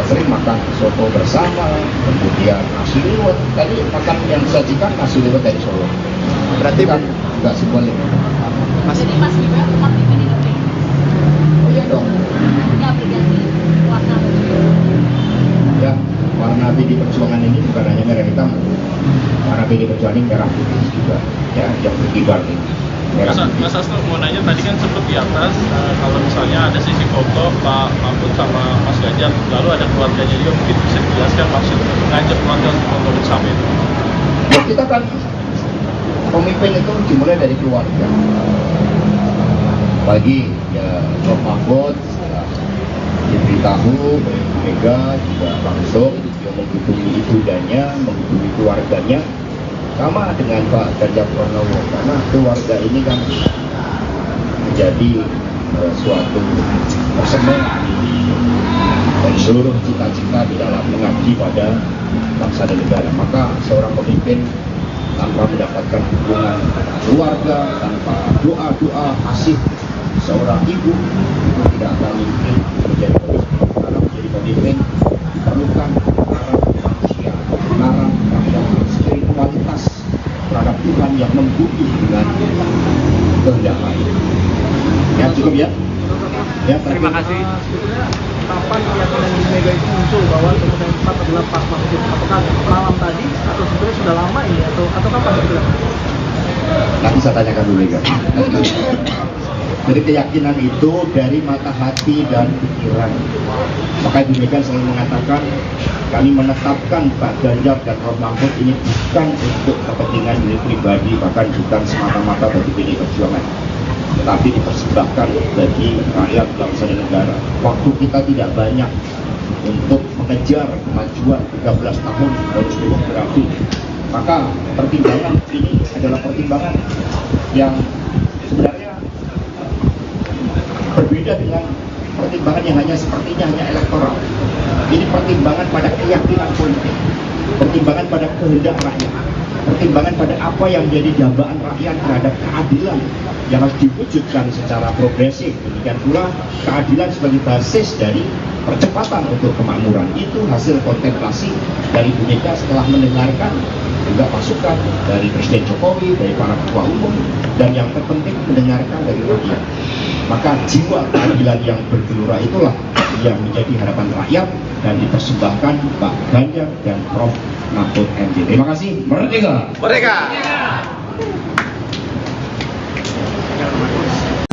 sering makan soto bersama, kemudian nasi liwet. Tadi makan yang disajikan nasi liwet dari Solo. Berarti kan nggak simbolik. Jadi Mas Gibran tetap di PDIP? Oh iya dong. Nggak berganti warna baju? Ya, warna PD Perjuangan ini bukan hanya merah hitam. Warna PD Perjuangan ini merah putih juga. Ya, yang berkibar ini. Mas Hasto mau nanya, tadi kan sempat di atas kalau misalnya ada sisi foto Pak Mahfud sama Mas Ganjar, lalu ada keluarganya juga, mungkin bisa dijelaskan maksud ngajak keluarga untuk bersama itu? Ya, kita kan pemimpin itu dimulai dari keluarga. Bagi ya Prof. Mahfud diberitahu oleh Bu Mega juga langsung dia menghubungi ibundanya, menghubungi keluarganya. Sama dengan Pak Ganjar Pranowo, karena keluarga ini kan menjadi suatu persembahan dari seluruh cita-cita di dalam mengabdi pada bangsa dan negara. Maka seorang pemimpin tanpa mendapatkan dukungan keluarga, tanpa doa-doa kasih seorang ibu itu tidak akan mungkin menjadi pemimpin. Karena menjadi pemimpin diperlukan manusia, mengarang rakyat, spiritualitas terhadap Tuhan yang membumi dengan kehendak lain. Ya cukup ya. Ya terima kasih. Kapan keyakinan Ibu Mega itu muncul bahwa kemudian tepat adalah Pak Mahfud? Apakah malam tadi atau sebenarnya sudah lama ini atau kapan itu? Nanti saya tanyakan Bu Mega. Jadi keyakinan itu dari mata hati dan pikiran. Maka Ibu Mega selalu mengatakan kami menetapkan Pak Ganjar dan Prof. Mahfud ini bukan untuk kepentingan diri pribadi, bahkan bukan semata-mata bagi PDI Perjuangan, tetapi dipersembahkan bagi rakyat, bangsa dan negara. Waktu kita tidak banyak untuk mengejar kemajuan 13 tahun bonus demografi. Maka pertimbangan ini adalah pertimbangan yang sebenarnya berbeda dengan pertimbangan yang hanya sepertinya hanya elektoral. Ini pertimbangan pada keyakinan politik, pertimbangan pada kehendak rakyat. pertimbangan pada apa yang menjadi dambaan rakyat terhadap keadilan yang harus diwujudkan secara progresif. Demikian pula keadilan sebagai basis dari percepatan untuk kemakmuran itu hasil kontemplasi dari Bu Mega setelah mendengarkan juga masukan dari Presiden Jokowi, dari para ketua umum, dan yang terpenting mendengarkan dari rakyat. Maka jiwa keadilan yang bergelora itulah yang menjadi harapan rakyat dan dipersembahkan Pak Ganjar dan Prof. Mahfud MD. Terima kasih. Merdeka! Merdeka!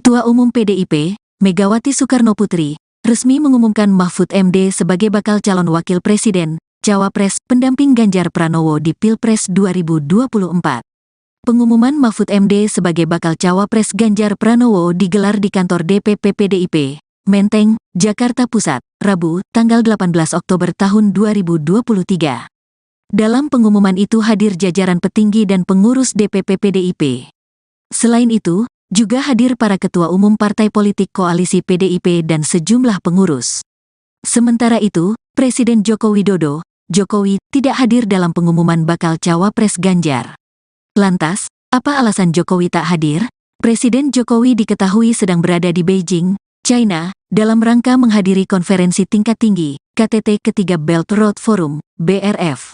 Ketua Umum PDIP, Megawati Soekarnoputri, resmi mengumumkan Mahfud MD sebagai bakal calon wakil presiden, cawapres, pendamping Ganjar Pranowo di Pilpres 2024. Pengumuman Mahfud MD sebagai bakal cawapres Ganjar Pranowo digelar di kantor DPP PDIP, Menteng, Jakarta Pusat, Rabu, tanggal 18 Oktober tahun 2023. Dalam pengumuman itu hadir jajaran petinggi dan pengurus DPP PDIP. Selain itu, juga hadir para ketua umum partai politik koalisi PDIP dan sejumlah pengurus. Sementara itu, Presiden Joko Widodo, Jokowi, tidak hadir dalam pengumuman bakal cawapres Ganjar. Lantas, apa alasan Jokowi tak hadir? Presiden Jokowi diketahui sedang berada di Beijing, China, dalam rangka menghadiri konferensi tingkat tinggi, KTT ketiga Belt Road Forum, BRF.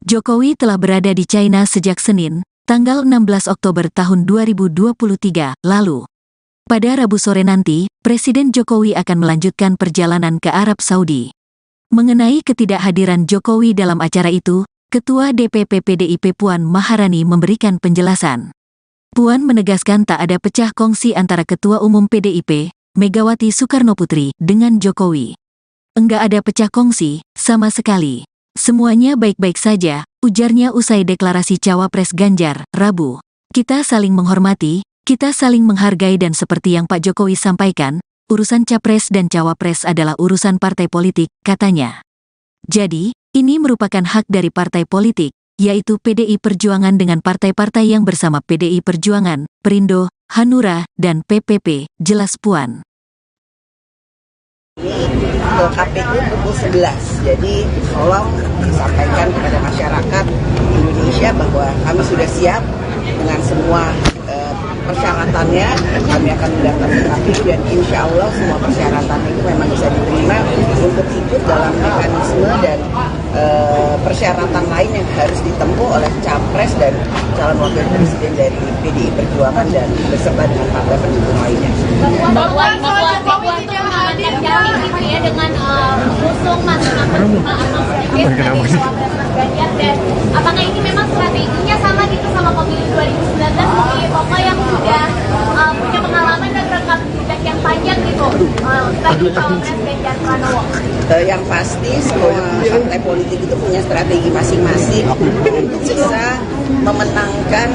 Jokowi telah berada di China sejak Senin, tanggal 16 Oktober tahun 2023 lalu. Pada Rabu sore nanti, Presiden Jokowi akan melanjutkan perjalanan ke Arab Saudi. Mengenai ketidakhadiran Jokowi dalam acara itu, Ketua DPP PDIP Puan Maharani memberikan penjelasan. Puan menegaskan tak ada pecah kongsi antara Ketua Umum PDIP, Megawati Soekarnoputri, dengan Jokowi. Enggak ada pecah kongsi, sama sekali. Semuanya baik-baik saja, ujarnya usai deklarasi cawapres Ganjar, Rabu. Kita saling menghormati, kita saling menghargai dan seperti yang Pak Jokowi sampaikan, urusan capres dan cawapres adalah urusan partai politik, katanya. Jadi, ini merupakan hak dari partai politik, yaitu PDI Perjuangan dengan partai-partai yang bersama PDI Perjuangan, Perindo, Hanura, dan PPP, jelas Puan. Ke KPU pukul 11, jadi tolong disampaikan kepada masyarakat Indonesia bahwa kami sudah siap dengan semua persyaratannya. Kami akan mendatangi KPU dan insya Allah semua persyaratan itu memang bisa diterima untuk ikut dalam mekanisme dan persyaratan lain yang harus ditempuh oleh capres dan calon wakil presiden dari PDI Perjuangan dan beserta dengan partai pendukung lainnya. Dengan mengusung masing-masing atau sedikit sebagai cawapres Mas Ganjar, dan apakah ini memang strateginya sama gitu sama pemilu 2019 di Poko yang sudah punya pengalaman dan rekam jejak yang panjang gitu sebagai cawapres Ganjar Pranowo? Yang pasti semua partai politik itu punya strategi masing-masing untuk bisa memenangkan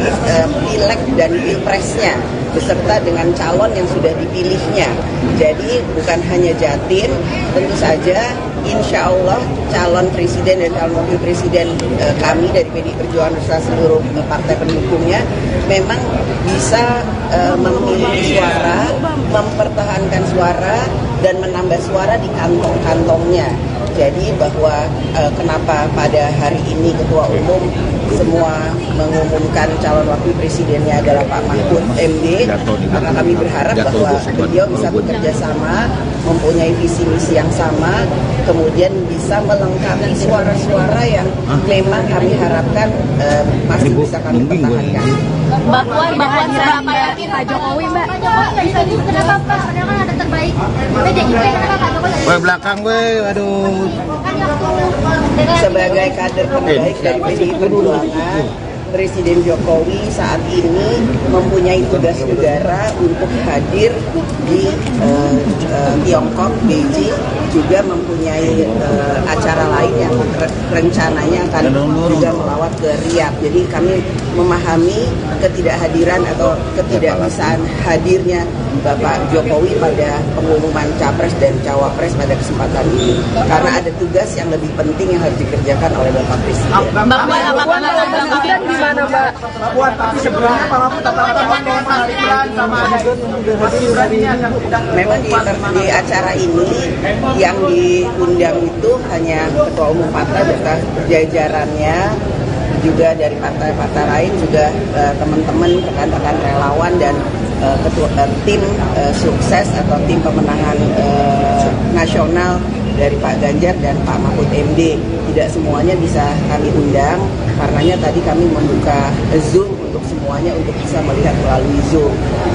pileg dan pilpresnya beserta dengan calon yang sudah dipilihnya. Jadi bukan hanya Jatim, tentu saja insya Allah calon presiden dan calon wakil presiden kami dari PDI Perjuangan beserta seluruh partai pendukungnya memang bisa memiliki suara, mempertahankan suara, dan menambah suara di kantong-kantongnya. Jadi bahwa kenapa pada hari ini Ketua Umum semua mengumumkan calon wakil presidennya adalah Pak Mahfud MD, karena kami berharap bahwa beliau bisa bekerja sama, mempunyai visi misi yang sama, kemudian bisa melengkapi suara-suara yang memang kami harapkan masih bisa kami pertahankan. Mbak Puan seberapa yakin Pak Jokowi, Mbak? Pak Jokowi nggak bisa juga, kenapa Pak? Padahal kan ada terbaik PDIP, kenapa Pak Jokowi? Gue belakang gue, aduh. Sebagai kader terbaik dari PDI Perjuangan, Presiden Jokowi saat ini mempunyai tugas negara untuk hadir di Tiongkok, Beijing, juga mempunyai acara lain yang rencananya akan juga melawat ke Riyadh. Jadi kami memahami ketidakhadiran atau ketidakbisaan hadirnya Bapak Jokowi pada pengumuman capres dan cawapres pada kesempatan ini, karena ada tugas yang lebih penting yang harus dikerjakan oleh Bapak Presiden. Mbak Puan, di mana Mbak Puan? Tapi sebenarnya Pak Mahfud memang di acara ini yang diundang itu hanya Ketua Umum partai beserta jajarannya, juga dari partai-partai lain juga teman-teman rekan-rekan relawan dan tim sukses atau tim pemenangan nasional dari Pak Ganjar dan Pak Mahfud MD. Tidak semuanya bisa kami undang, karenanya tadi kami membuka Zoom untuk semuanya untuk bisa melihat melalui Zoom.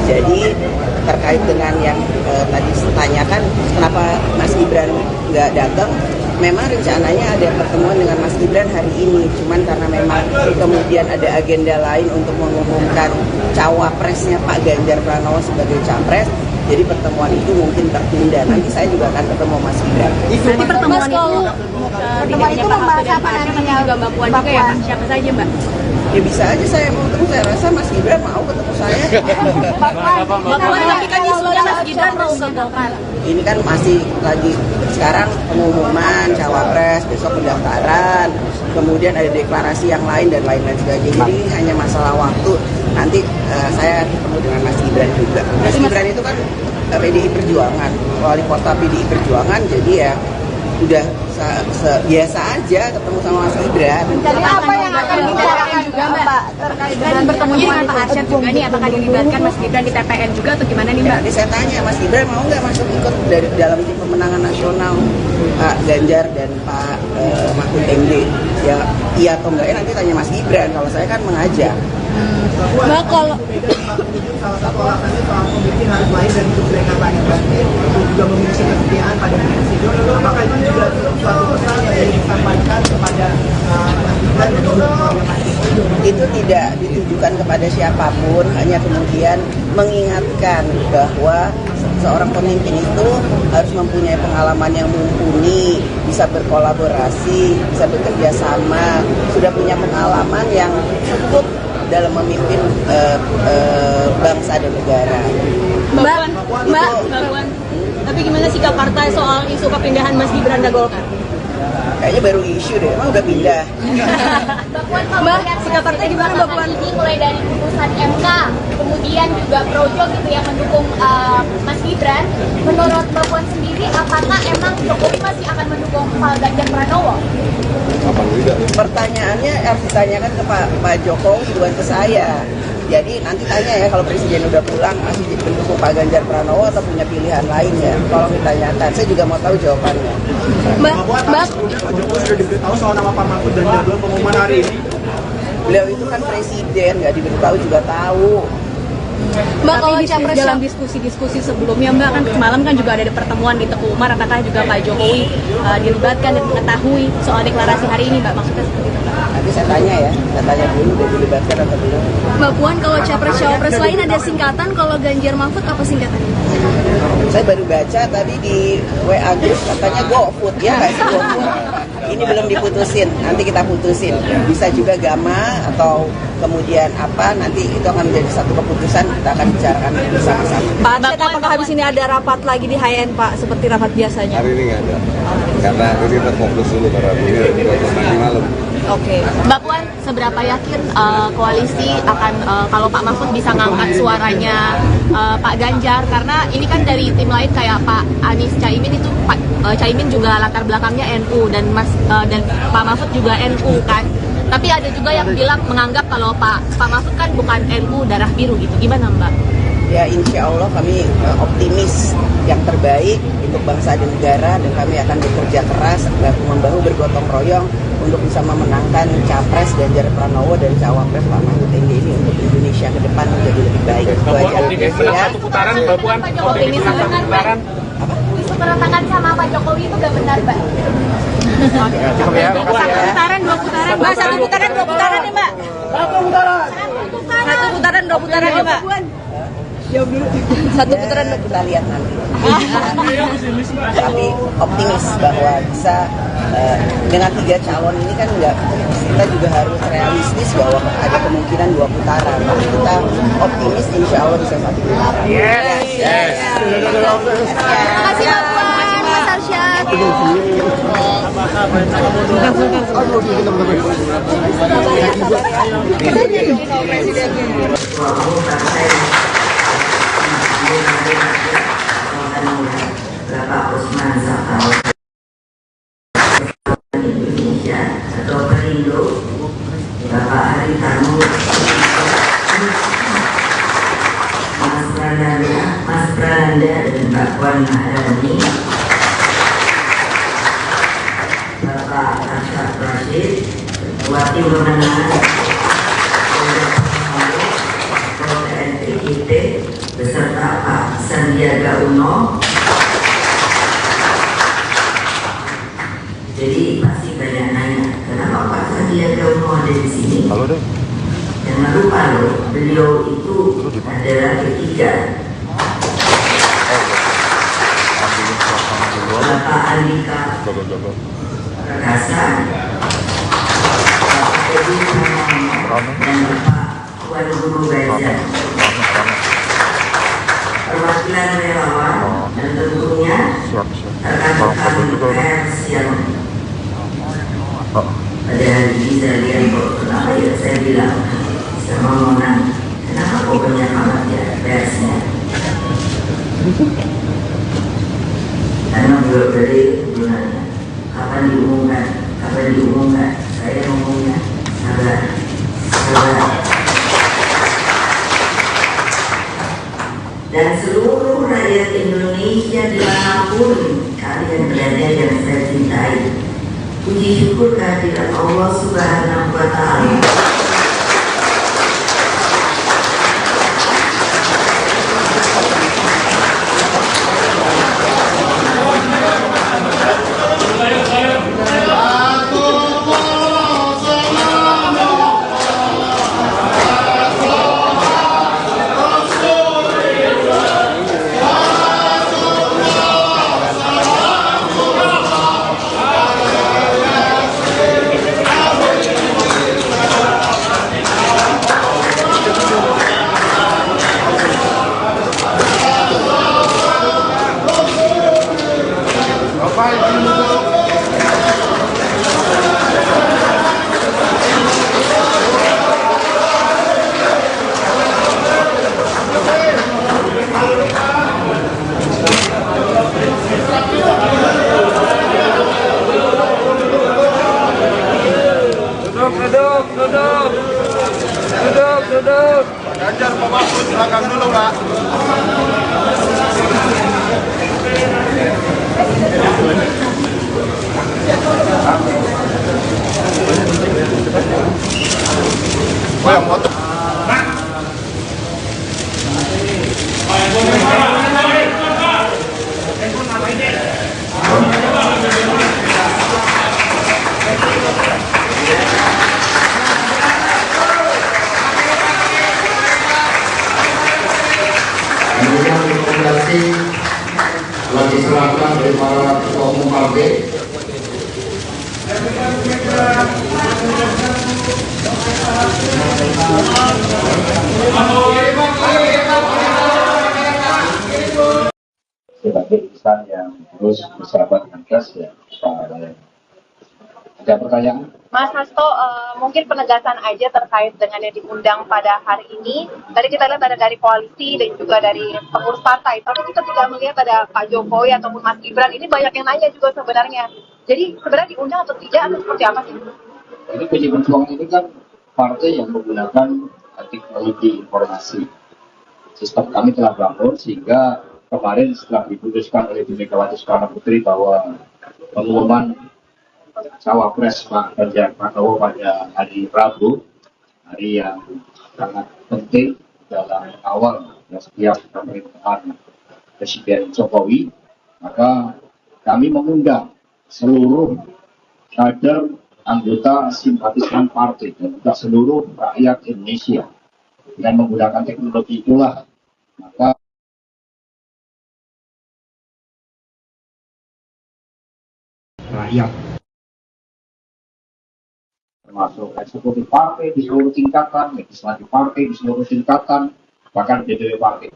Jadi terkait dengan yang tadi ditanyakan kenapa Mas Gibran nggak datang, memang rencananya ada pertemuan dengan Mas Gibran hari ini, cuman karena memang kemudian ada agenda lain untuk mengumumkan cawapresnya Pak Ganjar Pranowo sebagai capres, jadi pertemuan itu mungkin tertunda. Nanti saya juga akan ketemu Mas Gibran. Nanti pertemuan itu membahas apa nantinya? Juga Mbak Puan juga ya Pak? Siapa saja Mbak? Ya bisa aja saya mau ketemu, saya rasa Mas Gibran mau ketemu saya. Mbak Puan, tapi kan isunya Mas Gibran mau ke Golkar. Ini kan masih lagi sekarang pengumuman cawapres, besok pendaftaran, kemudian ada deklarasi yang lain dan lain-lain sebagainya. Jadi ini hanya masalah waktu. Nanti saya ketemu dengan Mas Gibran juga. Mas Gibran itu kan PDI Perjuangan, wali kota PDI Perjuangan, jadi ya udah biasa aja ketemu sama Mas Gibran. Jadi apa yang akan dibicarakan juga Mbak terkait dengan bertemunya dengan Pak Arsyad juga nih, apakah dilibatkan Mas Gibran di TPN juga atau gimana nih Mbak? Nanti saya tanya Mas Gibran mau nggak masuk ikut dari dalam tim pemenangan nasional Pak Ganjar dan Pak Mahfud MD? Ya iya atau enggak, nanti tanya Mas Gibran. Kalau saya kan mengajak. Mbak, kalau salah satu alasannya soal pemimpin harus lahir dari budaya kampanye batin untuk juga memiliki kesetiaan pada presiden. Apakah itu juga suatu pesan yang disampaikan kepada Mas Gibran dan juga itu tidak ditujukan kepada siapapun, hanya kemudian mengingatkan bahwa seorang pemimpin itu harus mempunyai pengalaman yang mumpuni, bisa berkolaborasi, bisa bekerja sama, sudah punya pengalaman yang cukup dalam memimpin bangsa dan negara. Mbak, tapi gimana sikap partai soal isu kepindahan Mas Gibran ke Golkar? Kayaknya baru isu deh, emang udah pindah. Mbak Puan, kalau melihat sikap partai gimana Mbak Puan? Ini mulai dari putusan MK, kemudian juga projo gitu yang mendukung Mas Gibran. Menurut Mbak Puan sendiri, apakah emang Jokowi masih akan mendukung Pak Ganjar Pranowo? Pertanyaannya harus ditanyakan ke Pak Jokowi, bukan ke saya. Jadi nanti tanya ya, kalau presiden udah pulang masih mendukung Pak Ganjar Pranowo atau punya pilihan lain ya, tolong ditanyakan. Saya juga mau tahu jawabannya. Mbak Pak Jokowi sudah diberitahu soal nama Pak Mahfud dan jadwal pengumuman hari ini. Beliau itu kan presiden, nggak diberitahu juga tahu. Mbak, kalau dalam diskusi-diskusi sebelumnya Mbak, kan semalam kan juga ada pertemuan di Teguh Umar, apakah juga Pak Jokowi dilibatkan dan mengetahui soal deklarasi hari ini Mbak, maksudnya seperti itu Mbak? Nanti saya tanya ya, saya tanya dulu udah dilibatkan atau belum. Mbak Puan, kalau capres-cawapres lain ada singkatan, kalau Ganjar Mahfud apa singkatannya? Saya baru baca tadi di WA Gus katanya GoFood, ya nggak sih GoFood? Ini belum diputusin, nanti kita putusin. Bisa juga Gama atau kemudian apa, nanti itu akan menjadi satu keputusan, kita akan bicarakan bersama-sama. Pak Arsyad, apakah habis ini ada rapat lagi di HN Pak, seperti rapat biasanya? Hari ini nggak ada, karena ini kita fokus dulu karena ini nanti malam. Oke, Mbak Puan, seberapa yakin koalisi akan kalau Pak Mahfud bisa ngangkat suaranya Pak Ganjar, karena ini kan dari tim lain kayak Pak Anies Caimin itu Caimin juga latar belakangnya NU dan dan Pak Mahfud juga NU kan. Tapi ada juga yang bilang menganggap kalau Pak Mahfud kan bukan NU darah biru gitu. Gimana Mbak? Ya insya Allah kami optimis yang terbaik untuk bangsa dan negara, dan kami akan bekerja keras bahu-membahu bergotong royong untuk bisa memenangkan Capres Ganjar Pranowo dan Cawapres Pak Mahfud MD ini untuk Indonesia ke depan menjadi lebih baik. Itu aja. Optimis satu putaran Mbak Puan. Optimis satu putaran. Isu keretakan sama Pak Jokowi itu gak benar Mbak? Cukup ya. Dua putaran Mbak, satu putaran dua putaran nih Mbak. Satu putaran dua putaran ya Mbak. Satu putaran kita lihat nanti. Tapi optimis bahwa bisa dengan 3 calon ini kan enggak, kita juga harus realistis bahwa ada kemungkinan 2 putaran. Tapi kita optimis insya Allah bisa 1 putaran. Yes. Terima kasih Mbak Puan, Mas Arsyad. Bapak Usman Sabtaudang Indonesia atau Perindo, Bapak Mas Prananda dan Mbak Puan Maharani, Bapak Ashraf Rashid, Ketua Tim Pemenangan TNI IT, beserta Pak Sandiaga Uno. Jadi pasti banyak nanya, kenapa Pak Sandiaga Uno ada di sini? Halo deh. Jangan lupa loh, beliau itu adalah ketiga. Bapak Andika Perkasa, Bapak Edi Pramono, dan Bapak Tuan Guru Gajah. Perwakilan relawan dan tentunya rekan-rekan pers yang pada hari ini saya lihat kok kenapa ya saya bilang sama Mona, kenapa kok banyak banget ya persnya? Karena beliau dari sebenarnya kapan diumumkan, saya ngomongnya sabar. Dan seluruh rakyat Indonesia dimanapun kalian berada yang saya cintai, puji syukur kehadirat Allah Subhanahu wa Ta'ala. Duduk. Pak Ganjar, Pak Mahfud, belakang dulu, Pak. Oh, yang foto. Kemudian rekomendasi telah diserahkan oleh para ketua umum partai. Sebagai insan yang terus bersahabat dengan gas ya, ada pertanyaan? Mas Hasto, mungkin penegasan aja terkait dengan yang diundang pada hari ini. Tadi kita lihat ada dari koalisi dan juga dari pengurus partai. Tapi kita juga melihat ada Pak Jokowi ataupun Mas Gibran. Ini banyak yang nanya juga sebenarnya. Jadi sebenarnya diundang atau tidak atau seperti apa sih? Jadi PDI Perjuangan ini kan partai yang menggunakan teknologi informasi. Sistem kami telah bangun sehingga kemarin setelah diputuskan oleh Bu Megawati Soekarno Putri bahwa pengumuman Cawapres Pak Ganjar Pranowo pada hari Rabu, hari yang sangat penting dalam awal setiap pemerintahan Presiden Jokowi, maka kami mengundang seluruh kader anggota simpatisan partai dan juga seluruh rakyat Indonesia. Dengan menggunakan teknologi itulah maka rakyat termasuk eksekutif partai di seluruh tingkatan, legislatif partai di seluruh tingkatan, bahkan DPW partai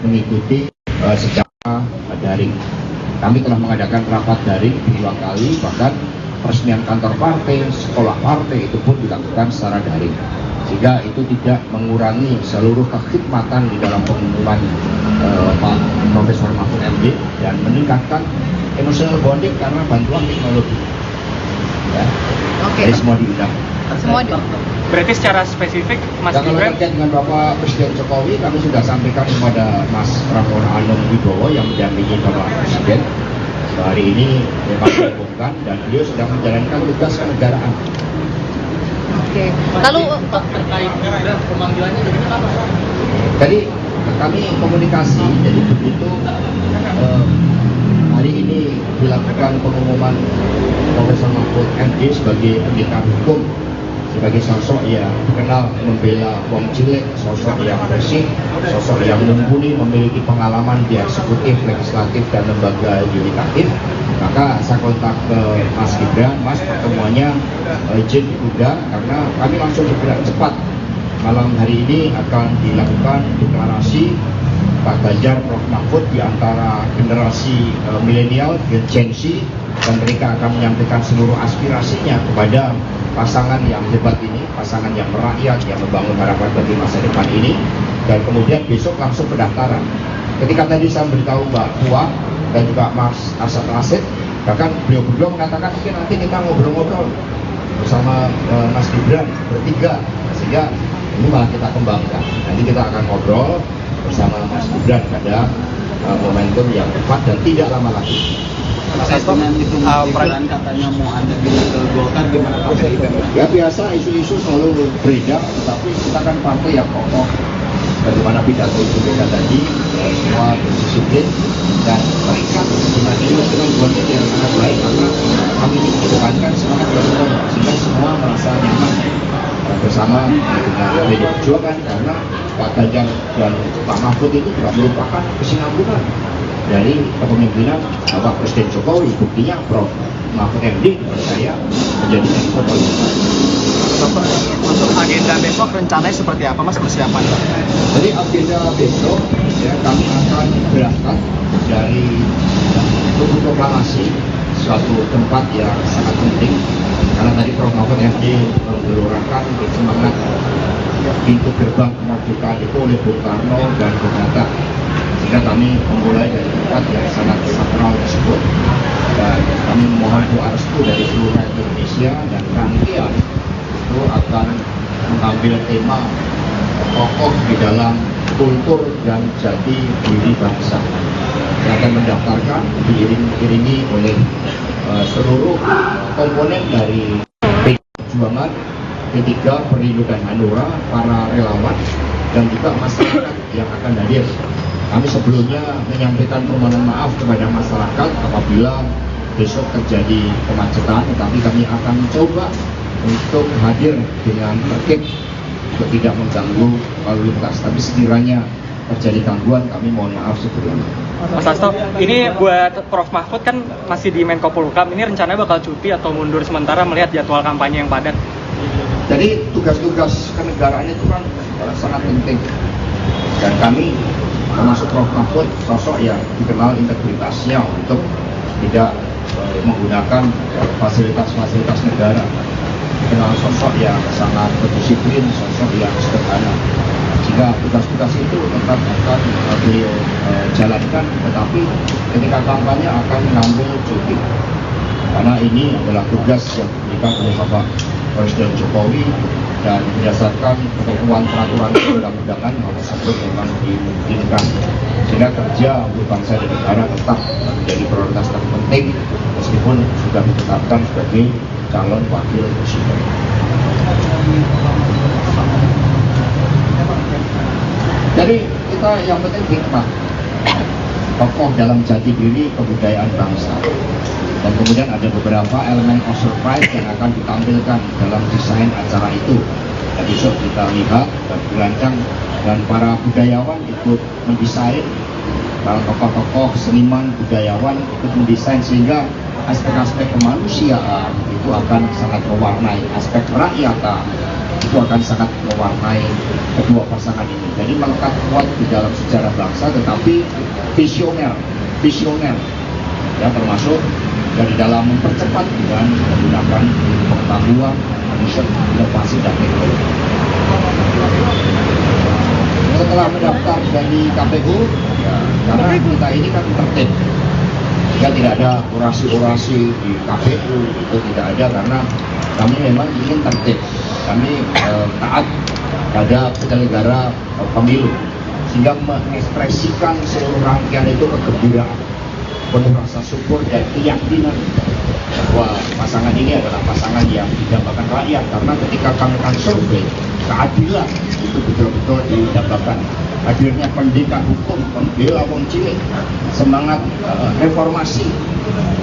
mengikuti secara daring. Kami telah mengadakan rapat daring 2 kali, bahkan peresmian kantor partai, sekolah partai itu pun dilakukan secara daring. Sehingga itu tidak mengurangi seluruh kekhidmatan di dalam pengumuman Pak Profesor Mahfud MD dan meningkatkan emotional bonding karena bantuan teknologi. Ya. Jadi semua diundang. Semua Berarti secara spesifik Mas kalau Gibran terkait dengan Bapak Presiden Jokowi, kami sudah sampaikan kepada Mas Prabowo Anung Wibowo yang mendampingi Bapak Presiden. Hari ini memang diumumkan dan beliau sedang menjalankan tugas kenegaraan. Oke. Lalu terkait pemanggilannya jadi apa? Jadi kami komunikasi, jadi begitu hari ini dilakukan pengumuman Profesor Mahfud MD sebagai pendekar hukum, sebagai sosok yang dikenal membela wong cilik, sosok yang bersih, sosok yang mumpuni, memiliki pengalaman di eksekutif, legislatif, dan lembaga yudikatif. Maka saya kontak ke Mas Gibran, Mas pertemuannya izin ditunda karena kami langsung bergerak cepat. Malam hari ini akan dilakukan deklarasi Pak Ganjar, Prof Mahfud di antara generasi milenial, Gen Z, dan mereka akan menyampaikan seluruh aspirasinya kepada pasangan yang hebat ini, pasangan yang merakyat, yang membangun harapan bagi masa depan ini. Dan kemudian besok langsung pendaftaran. Ketika tadi saya beritahu Mbak Puan dan juga Mas Asad Rasid, bahkan beliau berdua mengatakan mungkin nanti kita ngobrol-ngobrol bersama Mas Gibran bertiga, sehingga ini malah kita kembangkan. Nanti kita akan ngobrol bersama Mas Gibran pada momentum yang tepat dan tidak lama lagi. Mas Hasto, peran katanya mau ada di Golkar gimana Pak? Ya biasa, isu-isu selalu beredar, tetapi kita kan partai yang kokoh. Bagaimana pidato Ibu Mega tadi, semua berdisiplin dan terikat dengan buatnya yang sangat baik, karena kami ini mengedepankan semangat bersama sehingga semua merasa nyaman bersama dengan PDI Perjuangan, karena Pak Ganjar dan Pak Mahfud itu juga merupakan kesinambungan dari kepemimpinan Bapak Presiden Jokowi. Buktinya Prof Mahfud MD dipercaya menjadi Menko Polhukam. Untuk agenda besok rencananya seperti apa Mas persiapan? Jadi agenda besok ya, kami akan berangkat dari Tugu Proklamasi, suatu tempat yang sangat penting karena tadi Prof Mahfud MD menggelurakan semangat pintu gerbang kemerdekaan itu oleh Bung Karno dan Bung Hatta, sehingga kami memulai dari tempat yang sangat sakral tersebut dan kami memohon doa restu dari seluruh rakyat Indonesia, dan rangkaian itu akan mengambil tema kokoh di dalam kultur dan jati diri bangsa yang akan mendaftarkan diiringi oleh seluruh komponen dari PDI Perjuangan, P3, Perindo dan Hanura, para relawan dan juga masyarakat yang akan hadir. Kami sebelumnya menyampaikan permohonan maaf kepada masyarakat apabila besok terjadi kemacetan, tetapi kami akan mencoba untuk hadir dengan tertib untuk tidak mengganggu lalu lintas. Tapi sekiranya terjadi gangguan, kami mohon maaf sebelumnya. Mas Hasto, ini buat Prof Mahfud kan masih di Menko Polhukam, ini rencananya bakal cuti atau mundur sementara melihat jadwal kampanye yang padat? Jadi tugas-tugas kenegaraan itu kan sangat penting, dan kami termasuk Prof Mahfud sosok yang dikenal integritasnya untuk tidak menggunakan fasilitas-fasilitas negara, dikenal sosok yang sangat berdisiplin, sosok yang sederhana, sehingga tugas-tugas itu tetap akan beliau jalankan, tetapi ketika kampanye akan mengambil cuti karena ini adalah tugas yang diberikan oleh Bapak Presiden Jokowi dan berdasarkan ketentuan peraturan perundang-undangan hal tersebut memang dimungkinkan, sehingga kerja untuk bangsa dan negara tetap menjadi prioritas terpenting meskipun sudah ditetapkan sebagai calon wakil presiden. Jadi kita yang penting hikmah, kokoh dalam jati diri kebudayaan bangsa. Dan kemudian ada beberapa elemen of surprise yang akan ditampilkan dalam desain acara itu. Dan besok kita lihat dan dirancang, dan para budayawan ikut mendesain, para tokoh-tokoh seniman budayawan ikut mendesain, sehingga aspek-aspek kemanusiaan itu akan sangat mewarnai, aspek rakyatan itu akan sangat mewarnai kedua pasangan ini. Jadi melekat kuat di dalam sejarah bangsa, tetapi visioner ya, termasuk dari dalam mempercepat dengan menggunakan pengetahuan, riset, inovasi dan teknologi. Setelah mendaftar dari KPU, ya, karena kita ini kan tertib, ya tidak ada orasi-orasi di KPU, itu tidak ada karena kami memang ingin tertib. kami taat pada penyelenggara pemilu, sehingga mengekspresikan seluruh rangkaian itu kegembiraan, penuh rasa syukur dan keyakinan bahwa pasangan ini adalah pasangan yang didambakan rakyat. Karena ketika kami akan survei, keadilan itu betul-betul didambakan. Hadirnya pendekar hukum, pembela wong cilik, semangat reformasi,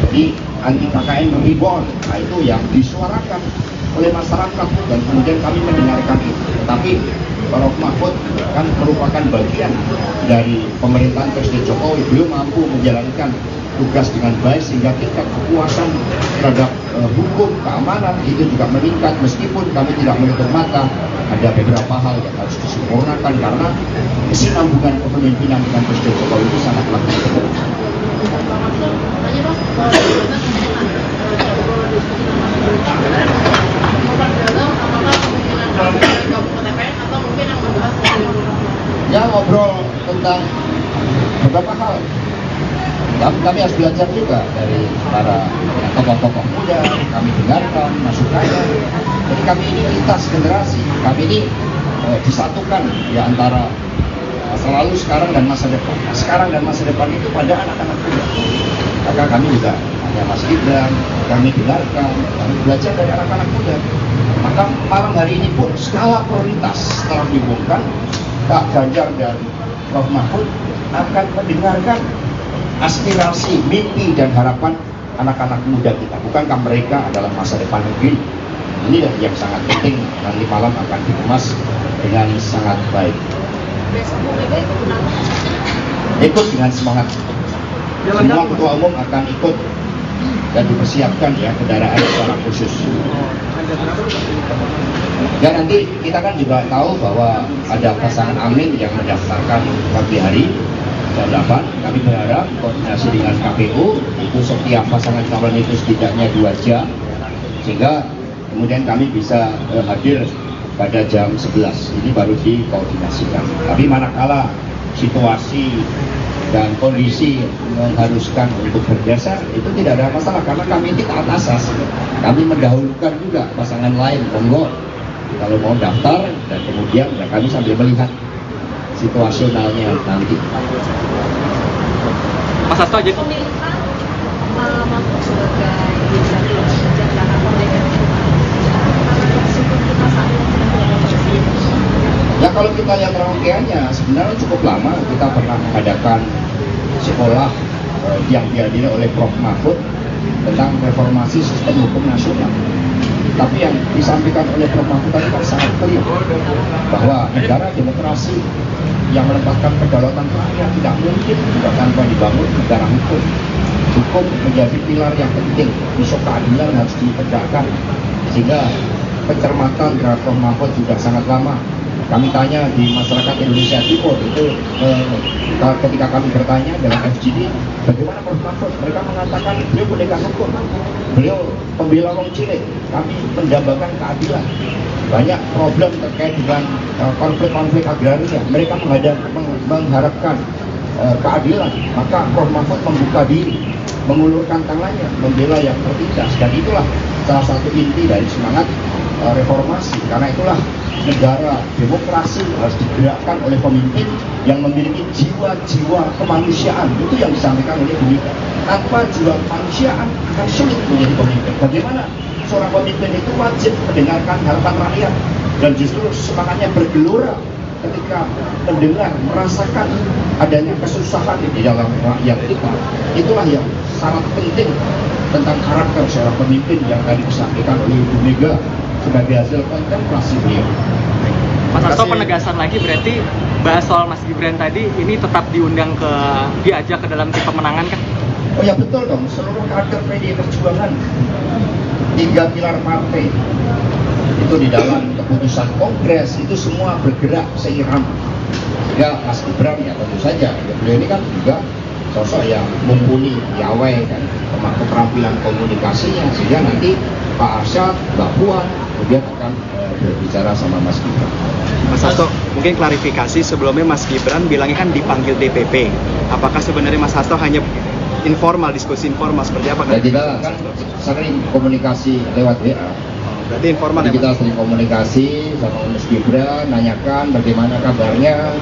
jadi anti KKN reborn, nah itu yang disuarakan oleh masyarakat dan kemudian kami mendengarkan itu. Tetapi Prof. Mahfud kan merupakan bagian dari pemerintahan Presiden Jokowi, belum mampu menjalankan tugas dengan baik sehingga tingkat kepuasan terhadap hukum, keamanan itu juga meningkat, meskipun kami tidak menutup mata ada beberapa hal yang harus disempurnakan karena kesinambungan kepemimpinan dengan Presiden Jokowi itu sangatlah penting. Ya, ngobrol tentang beberapa hal. Kami harus belajar juga dari para tokoh-tokoh muda, kami dengarkan masukannya. Jadi kami ini lintas generasi, kami ini disatukan ya antara masa lalu, sekarang dan masa depan. Nah, sekarang dan masa depan itu pada anak-anak muda. Maka kami juga hanya Mas Gibran, kami dengarkan, kami belajar dari anak-anak muda. Maka malam hari ini pun skala prioritas setelah diumumkan, Pak Ganjar dan Prof. Mahfud akan mendengarkan aspirasi, mimpi, dan harapan anak-anak muda kita. Bukankah mereka adalah masa depan negeri? Ini yang sangat penting, nanti malam akan dikemas dengan sangat baik. Ikut dengan semangat. Semua ketua umum akan ikut dan dipersiapkan ya kendaraan secara khusus. Dan nanti kita kan juga tahu bahwa ada pasangan Amin yang mendaftarkan pagi hari jam 8. Kami berharap koordinasi dengan KPU itu setiap pasangan calon itu setidaknya 2 jam, sehingga kemudian kami bisa hadir pada jam 11. Ini baru dikoordinasikan. Tapi manakala situasi dan kondisi mengharuskan untuk berdasar, itu tidak ada masalah karena kami ini taat asas. Kami mendahulukan juga pasangan lain, monggo kalau mau daftar, dan kemudian ya kami sambil melihat situasionalnya nanti. Mas Hasto aja. Ya kalau kita lihat rangkaiannya sebenarnya cukup lama. Kita pernah mengadakan sekolah yang dihadiri oleh Prof. Mahfud tentang reformasi sistem hukum nasional. Tapi yang disampaikan oleh Prof. Mahfud tadi kan sangat clear bahwa negara demokrasi yang menempatkan kedaulatan rakyat tidak mungkin juga tanpa dibangun negara hukum. Hukum menjadi pilar yang penting, isu keadilan harus ditegakkan, sehingga pencermatan terhadap Prof. Mahfud juga sangat lama. Kami tanya di masyarakat Indonesia Timur itu ketika kami bertanya dalam FGD bagaimana Prof. Mahfud, mereka mengatakan beliau pendekar hukum, beliau pembela wong cilik, kami mendambakan keadilan. Banyak problem terkait dengan konflik-konflik agraria, mereka mengharapkan keadilan. Maka Prof. Mahfud membuka diri, mengulurkan tangannya, membela yang tertindas, dan itulah salah satu inti dari semangat reformasi. Karena itulah negara demokrasi harus digerakkan oleh pemimpin yang memiliki jiwa-jiwa kemanusiaan. Itu yang disampaikan oleh Bumi. Tanpa jiwa kemanusiaan akan sulit menjadi pemimpin. Bagaimana seorang pemimpin itu wajib mendengarkan harapan rakyat dan justru semangatnya bergelora ketika mendengar, merasakan adanya kesusahan di dalam rakyat kita. Itulah yang sangat penting tentang karakter seorang pemimpin yang tadi disampaikan oleh Ibu Mega sebagai hasil kontemplasi beliau. Mas Hasto, penegasan lagi berarti bahas soal Mas Gibran tadi ini tetap diajak ke dalam tim pemenangan kan? Oh ya betul dong, seluruh kader PDI Perjuangan 3 pilar partai itu di dalam keputusan kongres itu semua bergerak seiram. Ya Mas Gibran ya tentu saja, ya, beliau ini kan juga sosok yang mumpuni, piawai dan keterampilan komunikasinya, sehingga nanti Pak Arsyad, Mbak Puan kemudian akan berbicara sama Mas Gibran. Mas Hasto, mungkin klarifikasi sebelumnya Mas Gibran bilangnya kan dipanggil DPP. Apakah sebenarnya Mas Hasto hanya informal, diskusi informal seperti apa? Ya kita kan sering komunikasi lewat WA. Berarti informal Jadi ya, kita sering komunikasi sama Mas Gibran, nanyakan bagaimana kabarnya.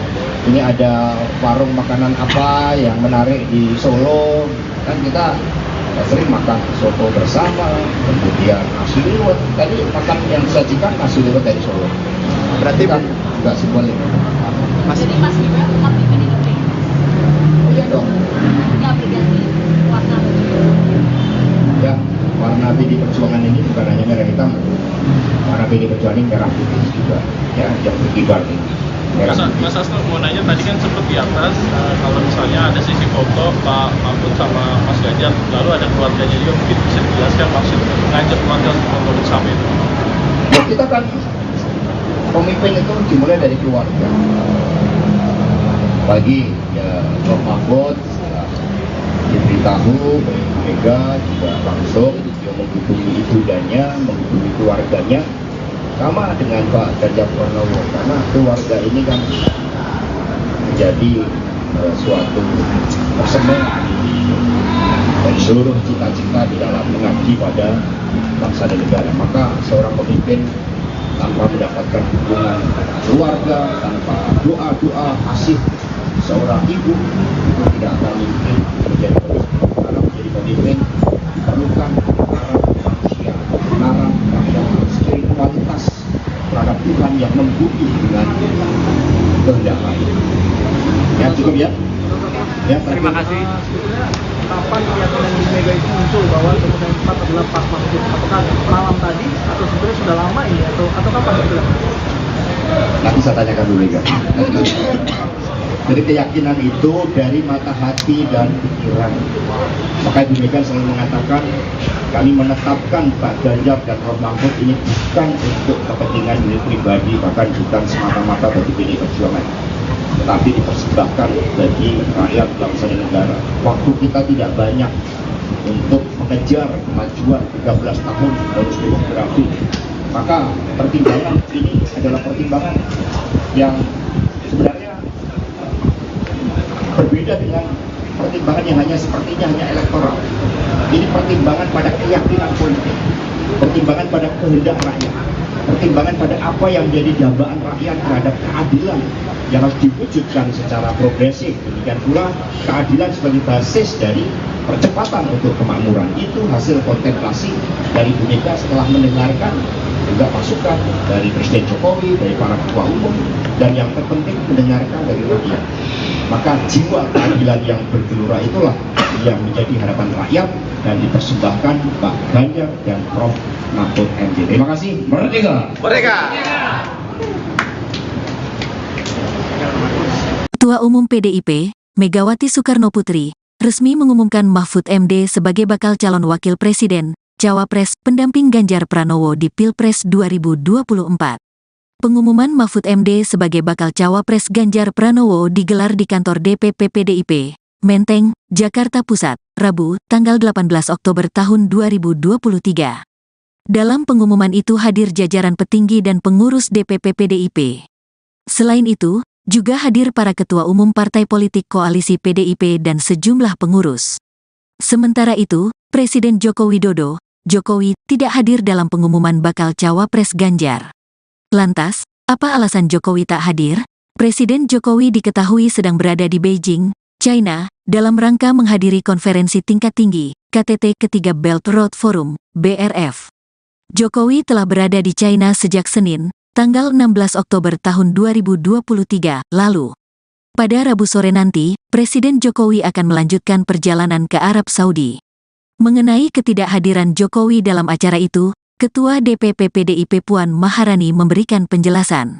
Ini ada warung makanan apa yang menarik di Solo. Kan kita sering makan soto bersama, kemudian nasi liwet. Tadi makan yang disajikan nasi liwet dari Solo. Berarti kan nggak simbolik. Jadi Mas Gibran tetap di PDIP? Oh iya dong. Nggak berganti warna baju? Ya, warna PD Perjuangan ini bukan hanya merah hitam, warna PD Perjuangan ini merah putih juga, ya, yang berkibar ini. Mas Hasto mau nanya, tadi kan sempat di atas kalau misalnya ada sisi foto Pak Mahfud sama Mas Ganjar, lalu ada keluarganya juga, mungkin bisa dijelaskan maksud mengajak keluarga untuk nonton bersama itu? Ya, kita kan pemimpin itu dimulai dari keluarga. Bagi ya Prof Mahfud diberitahu oleh Bu Mega juga langsung dia menghubungi ibundanya, menghubungi keluarganya, sama dengan Pak Ganjar Pranowo, karena keluarga ini kan menjadi suatu persembahan dari seluruh cita-cita di dalam mengabdi pada bangsa dan negara. Maka seorang pemimpin tanpa mendapatkan dukungan keluarga, tanpa doa-doa kasih seorang ibu, itu tidak akan mungkin menjadi pemimpin. Karena menjadi pemimpin diperlukan kebenaran manusia, kebenaran terhadap spiritualitas terhadap Tuhan yang membumi dengan kehendak lain. Ya, cukup ya. Ya, Terima kasih. Kapan keyakinan di Mega itu muncul bahwa kemudian 4 adalah Pak Mahfud? Apakah malam tadi atau sebenarnya sudah lama ini atau kapan itu? Nanti saya tanyakan dulu Mega. Jadi keyakinan itu dari mata hati dan pikiran. Maka Ibu Mega selalu mengatakan kami menetapkan Pak Ganjar dan Prof Mahfud ini bukan untuk kepentingan diri pribadi, bahkan bukan semata-mata bagi PDI Perjuangan, tetapi dipersembahkan bagi rakyat bangsa dan negara. Waktu kita tidak banyak untuk mengejar kemajuan 13 tahun bonus demografi. Maka pertimbangan ini adalah pertimbangan yang sebenarnya berbeda dengan pertimbangan yang sepertinya hanya elektoral. Ini pertimbangan pada keyakinan politik, pertimbangan pada kehendak rakyat, pertimbangan pada apa yang menjadi dambaan rakyat terhadap keadilan yang harus diwujudkan secara progresif. Demikian pula keadilan sebagai basis dari percepatan untuk kemakmuran. Itu hasil kontemplasi dari Bu Mega setelah mendengarkan juga masukan dari Presiden Jokowi, dari para ketua umum, dan yang terpenting mendengarkan dari rakyat. Maka jiwa keadilan yang bergelora itulah yang menjadi harapan rakyat dan dipersembahkan Pak Ganjar dan Prof Mahfud MD. Terima kasih. Merdeka! Merdeka! Ketua Umum PDIP, Megawati Soekarnoputri, resmi mengumumkan Mahfud MD sebagai bakal calon wakil presiden, cawapres, pendamping Ganjar Pranowo di Pilpres 2024. Pengumuman Mahfud MD sebagai bakal cawapres Ganjar Pranowo digelar di kantor DPP PDIP, Menteng, Jakarta Pusat, Rabu, tanggal 18 Oktober tahun 2023. Dalam pengumuman itu hadir jajaran petinggi dan pengurus DPP PDIP. Selain itu, juga hadir para ketua umum partai politik koalisi PDIP dan sejumlah pengurus. Sementara itu, Presiden Joko Widodo, Jokowi, tidak hadir dalam pengumuman bakal cawapres Ganjar. Lantas, apa alasan Jokowi tak hadir? Presiden Jokowi diketahui sedang berada di Beijing, China, dalam rangka menghadiri konferensi tingkat tinggi, KTT ketiga Belt Road Forum, BRF. Jokowi telah berada di China sejak Senin, tanggal 16 Oktober tahun 2023 lalu. Pada Rabu sore nanti, Presiden Jokowi akan melanjutkan perjalanan ke Arab Saudi. Mengenai ketidakhadiran Jokowi dalam acara itu, Ketua DPP PDIP Puan Maharani memberikan penjelasan.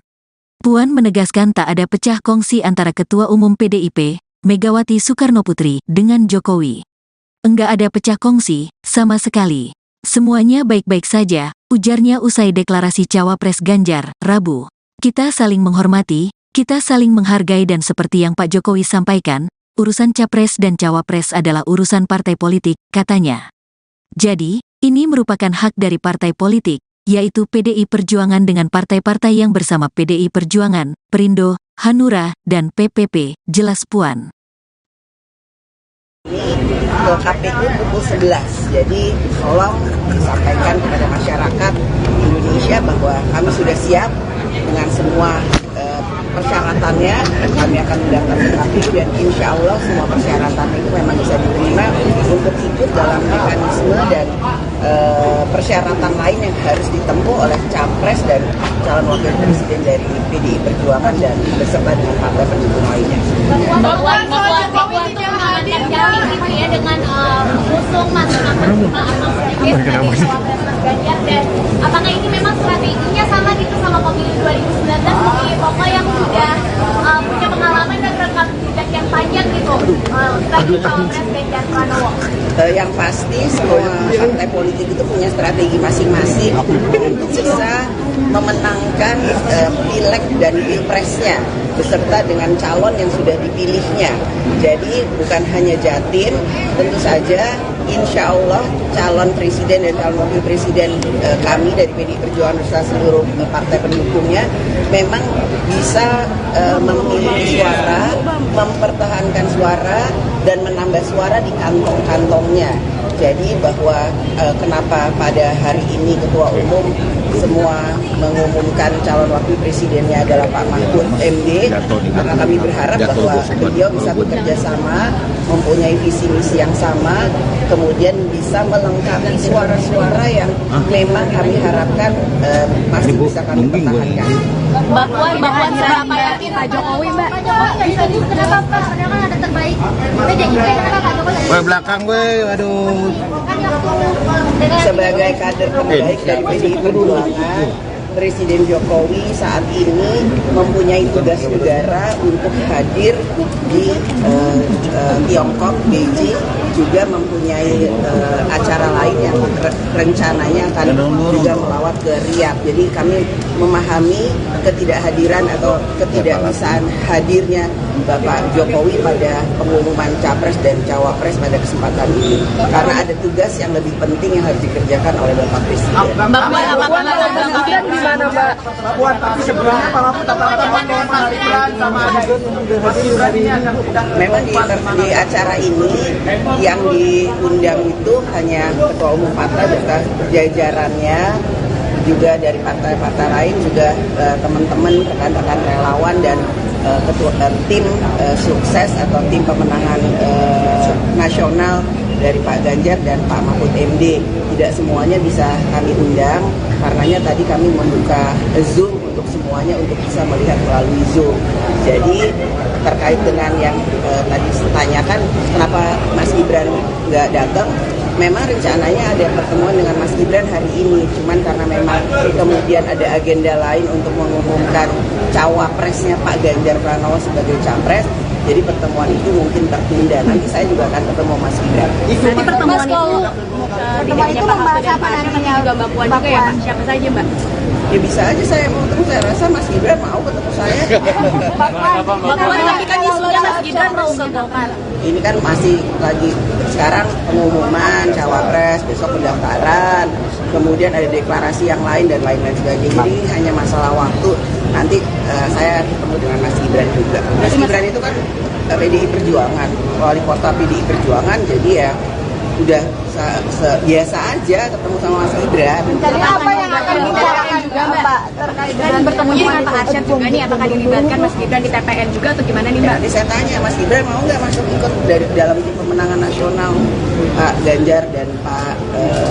Puan menegaskan tak ada pecah kongsi antara Ketua Umum PDIP, Megawati Soekarnoputri, dengan Jokowi. Enggak ada pecah kongsi, sama sekali. Semuanya baik-baik saja, ujarnya usai deklarasi cawapres Ganjar, Rabu. Kita saling menghormati, kita saling menghargai dan seperti yang Pak Jokowi sampaikan, urusan capres dan cawapres adalah urusan partai politik, katanya. Jadi, ini merupakan hak dari partai politik, yaitu PDI Perjuangan dengan partai-partai yang bersama PDI Perjuangan, Perindo, Hanura, dan PPP, jelas Puan. Ke KPU pukul 11. Jadi tolong disampaikan kepada masyarakat Indonesia bahwa kami sudah siap dengan semua persyaratannya. Kami akan mendaftar ke KPU dan insya Allah semua persyaratan itu memang bisa diterima untuk ikut dalam mekanisme dan persyaratan lain yang harus ditempuh oleh capres dan calon wakil presiden dari PDI Perjuangan dan beserta dengan partai pendukung lainnya. Bapak itu mengamankan jamin gitu ya dengan mengusung nama Mas Ganjar, dan apakah ini memang strateginya sama gitu sama pemilu 2019 di Pokok yang sudah punya pengalaman dan rekam jejak yang panjang gitu bagi cawapres Ganjar Pranowo? Yang pasti semua partai politik itu punya strategi masing-masing untuk bisa memenangkan pileg dan pilpresnya beserta dengan calon yang sudah dipilihnya. Jadi bukan hanya Jatim, tentu saja insya Allah calon presiden dan calon wakil presiden kami dari PDI Perjuangan beserta seluruh partai pendukungnya memang bisa memiliki suara, mempertahankan suara dan menambah suara di kantong-kantongnya. Jadi bahwa kenapa pada hari ini Ketua Umum semua mengumumkan calon wakil presidennya adalah Pak Mahfud MD, karena kami berharap bahwa beliau bisa bekerja sama, mempunyai visi misi yang sama, kemudian bisa melengkapi suara-suara yang memang kami harapkan masih bisa kami pertahankan. Mbak Puan seberapa yakin Pak Jokowi, Mbak? Pak Jokowi nggak bisa dulu, kenapa Pak? Padahal kan ada terbaik. PDIP, kenapa Pak Jokowi? Belakang gue, aduh. Sebagai kader terbaik dari PDI Perjuangan, Presiden Jokowi saat ini mempunyai tugas negara untuk hadir di Tiongkok, Beijing, juga mempunyai acara lain yang rencananya akan juga melawat ke Riyadh. Jadi kami memahami ketidakhadiran atau ketidakbisaan hadirnya Bapak Jokowi pada pengumuman Capres dan Cawapres pada kesempatan ini, karena ada tugas yang lebih penting yang harus dikerjakan oleh Bapak Presiden. Mbak Puan, tapi sebelumnya Pak Mahfud memang di acara ini yang diundang itu hanya Ketua Umum partai beserta jajarannya, juga dari partai-partai lain, juga teman-teman rekan-rekan relawan dan tim sukses atau tim pemenangan nasional dari Pak Ganjar dan Pak Mahfud MD. Tidak semuanya bisa kami undang, karenanya tadi kami membuka Zoom untuk semuanya untuk bisa melihat melalui Zoom. Jadi terkait dengan yang tadi ditanyakan kenapa Mas Gibran nggak datang, memang rencananya ada pertemuan dengan Mas Gibran hari ini, cuman karena memang kemudian ada agenda lain untuk mengumumkan cawapresnya Pak Ganjar Pranowo sebagai capres, jadi pertemuan itu mungkin tertunda. Nanti saya juga akan ketemu Mas Gibran. Nanti pertemuan itu tidak hanya Pak Mahfud dan Pak Anies, tapi juga Mbak Puan juga ya Pak? Siapa saja Mbak? Ya bisa aja saya mau ketemu, saya rasa Mas Gibran mau ketemu saya. Mbak Puan, tapi kan isunya Mas Gibran mau ke Golkar. Ini kan masih lagi sekarang pengumuman cawapres, besok pendaftaran, kemudian ada deklarasi yang lain dan lain-lain sebagainya. Jadi ini hanya masalah waktu. Nanti saya ketemu dengan Mas Gibran juga. Mas Gibran itu kan PDI Perjuangan, wali kota PDI Perjuangan, jadi ya udah biasa aja ketemu sama Mas Gibran. Jadi apa yang akan dibicarakan juga Mbak terkait dengan pertemuannya dengan Pak Arsyad juga nih, apakah dilibatkan Mas Gibran di TPN juga atau gimana nih Mbak? Nanti saya tanya Mas Gibran mau nggak masuk ikut dari dalam tim pemenangan nasional Pak Ganjar dan Pak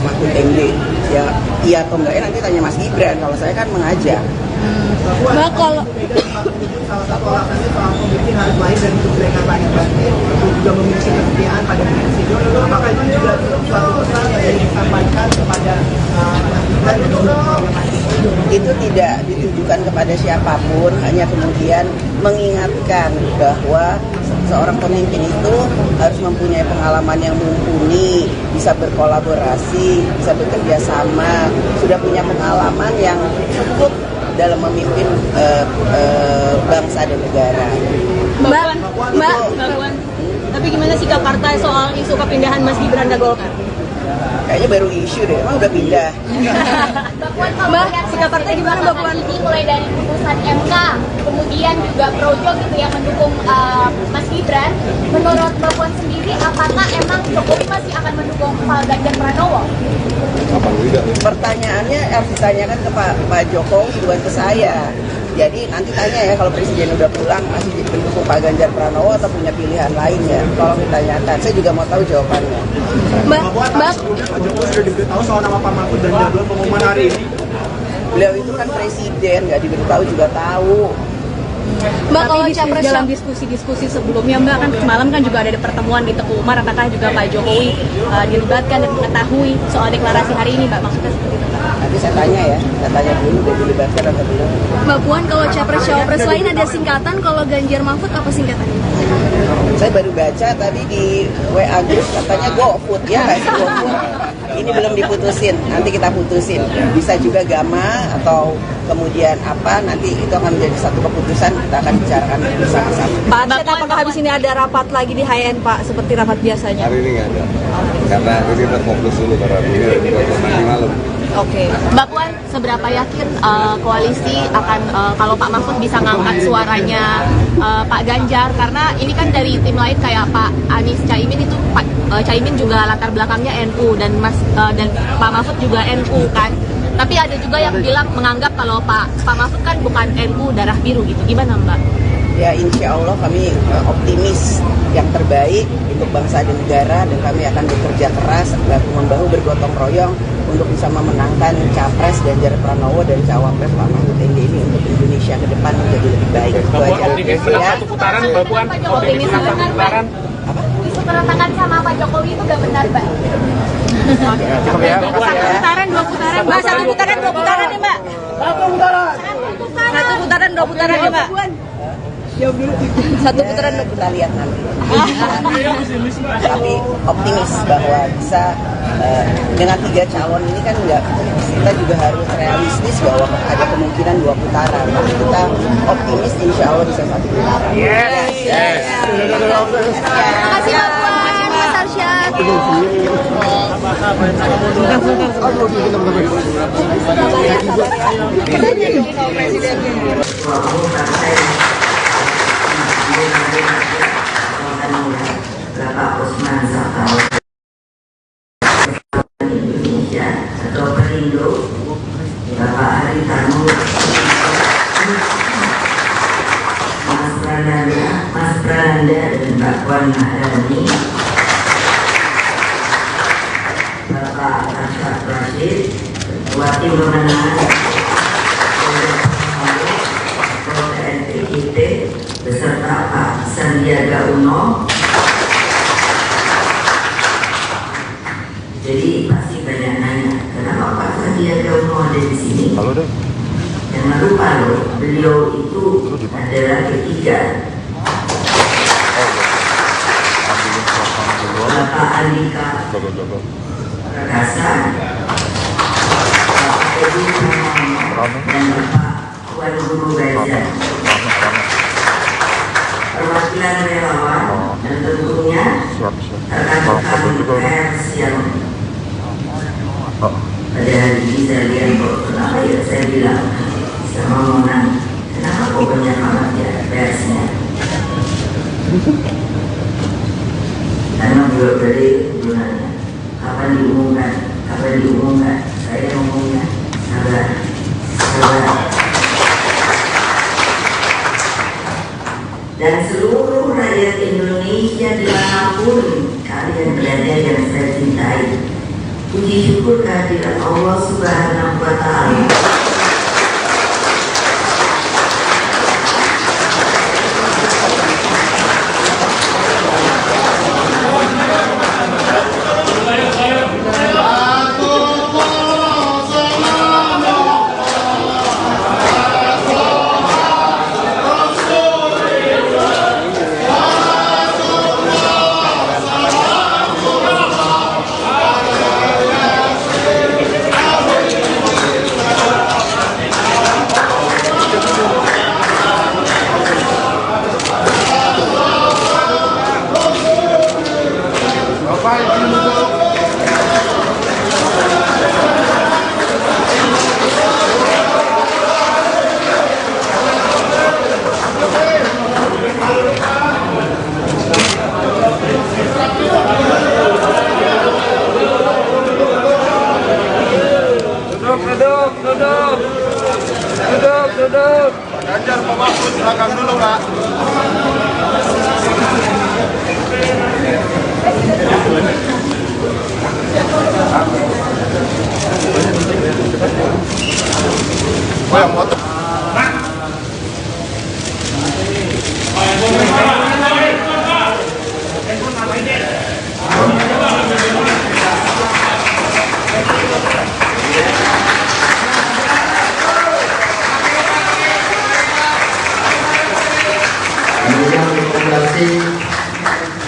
Mahfud MD? Ya iya atau enggak, nanti tanya Mas Gibran. Kalau saya kan mengajak. Mbak, kalau salah satu alasannya soal pemimpin harus lahir dari kebaikan lahir batin, juga memiliki kesetiaan pada presiden. Apakah itu juga suatu pesan yang disampaikan kepada itu tidak ditujukan kepada siapapun, hanya kemudian mengingatkan bahwa seorang pemimpin itu harus mempunyai pengalaman yang mumpuni, bisa berkolaborasi, bisa bekerja sama, sudah punya pengalaman yang cukup dalam memimpin bangsa dan negara. Mbak Puan, tapi gimana sikap partai soal isu kepindahan Mas Gibran ke Golkar? Kayaknya baru isu deh, emang udah pindah. Mbak, sikap partai gimana Mbak Puan? Ini mulai dari putusan MK, kemudian juga Projo gitu yang mendukung Mas Gibran, menurut Mbak Puan sendiri, apakah emang Jokowi masih akan mendukung Pak Ganjar Pranowo? Pertanyaannya harus ditanyakan ke Pak Jokowi, bukan ke saya. Jadi nanti tanya ya, kalau Presiden udah pulang masih mendukung Pak Ganjar Pranowo atau punya pilihan lain ya. Tolong ditanyakan, saya juga mau tahu jawabannya. Mbak, Pak Jokowi sudah diberitahu soal nama Pak Mahfud dan jadwal pengumuman hari ini. Beliau itu kan presiden, nggak diberitahu juga tahu. Mbak, kalau dalam diskusi-diskusi sebelumnya, Mbak, kan semalam kan juga ada pertemuan di Teguh Umar, apakah juga Pak Jokowi dilibatkan dan mengetahui soal deklarasi hari ini, Mbak? Maksudnya seperti itu, Mbak? Nanti saya tanya ya, saya tanya dulu udah dilibatkan atau belum. Mbak Puan, kalau capres-cawapres lain ada singkatan, kalau Ganjar Mahfud apa singkatannya? Saya baru baca tadi di WA Group katanya GoFood ya, nggak sih GoFood. Ini belum diputusin, nanti kita putusin. Bisa juga Gama atau kemudian apa, nanti itu akan menjadi satu keputusan, kita akan bicarakan bersama-sama. Pak Arsyad, apakah habis ini ada rapat lagi di HN, Pak, seperti rapat biasanya? Hari ini nggak ada, karena ini kita fokus dulu karena ini nanti malam. Oke, Mbak Puan, seberapa yakin koalisi akan kalau Pak Mahfud bisa ngangkat suaranya Pak Ganjar, karena ini kan dari tim lain kayak Pak Anies Caimin itu Caimin juga latar belakangnya NU dan dan Pak Mahfud juga NU kan. Tapi ada juga yang bilang menganggap kalau Pak Mahfud kan bukan NU darah biru gitu. Gimana Mbak? Ya insya Allah kami optimis yang terbaik untuk bangsa dan negara, dan kami akan bekerja keras bahu-membahu bergotong royong untuk bisa memenangkan Capres Ganjar Pranowo dan Cawapres Pak Mahfud MD ini untuk Indonesia ke depan menjadi lebih baik. Itu aja. Optimis menang satu putaran, Mbak Puan. Optimis menang satu putaran. Isu keretakan sama Pak Jokowi itu gak benar, Mbak? Cukup ya. Dua putaran, Mbak. Satu putaran, dua putaran nih, Mbak. Satu putaran, dua putaran nih, Mbak. Satu putaran, kita lihat nanti. Tapi optimis bahwa bisa dengan 3 calon ini kan enggak, kita juga harus realistis bahwa ada kemungkinan 2 putaran. Tapi kita optimis insya Allah bisa 1 putaran. Yes. Terima kasih, Mbak Puan. Terima kasih, Mas Arsyad. Bapak Usman Sabtaudang Indonesia atau Perindo, Bapak Haritanu, Mas Prananda dan Mbak Puan Maharani, Bapak Arsyad Rashid, Ketua Tim Pemenangan TNPIT beserta Pak Sandiaga Uno. Jadi pasti banyak nanya, kenapa Pak Sandiaga Uno ada di sini? Jangan lupa loh, beliau itu adalah ketiga. Bapak Andika Perkasa, Bapak Edi Pramono, dan Bapak Tuan Guru Gajah. Perwakilan relawan dan tentunya rekan-rekan pers yang pada hari ini saya lihat kok kenapa ya saya bilang sama Mona, kenapa kok banyak banget ya persnya, karena beliau dari gunanya kapan diumumkan saya ngomongnya sabar. Dan seluruh rakyat Indonesia dimanapun kalian berada yang saya cintai, puji syukur kehadirat Allah Subhanahu wa Ta'ala.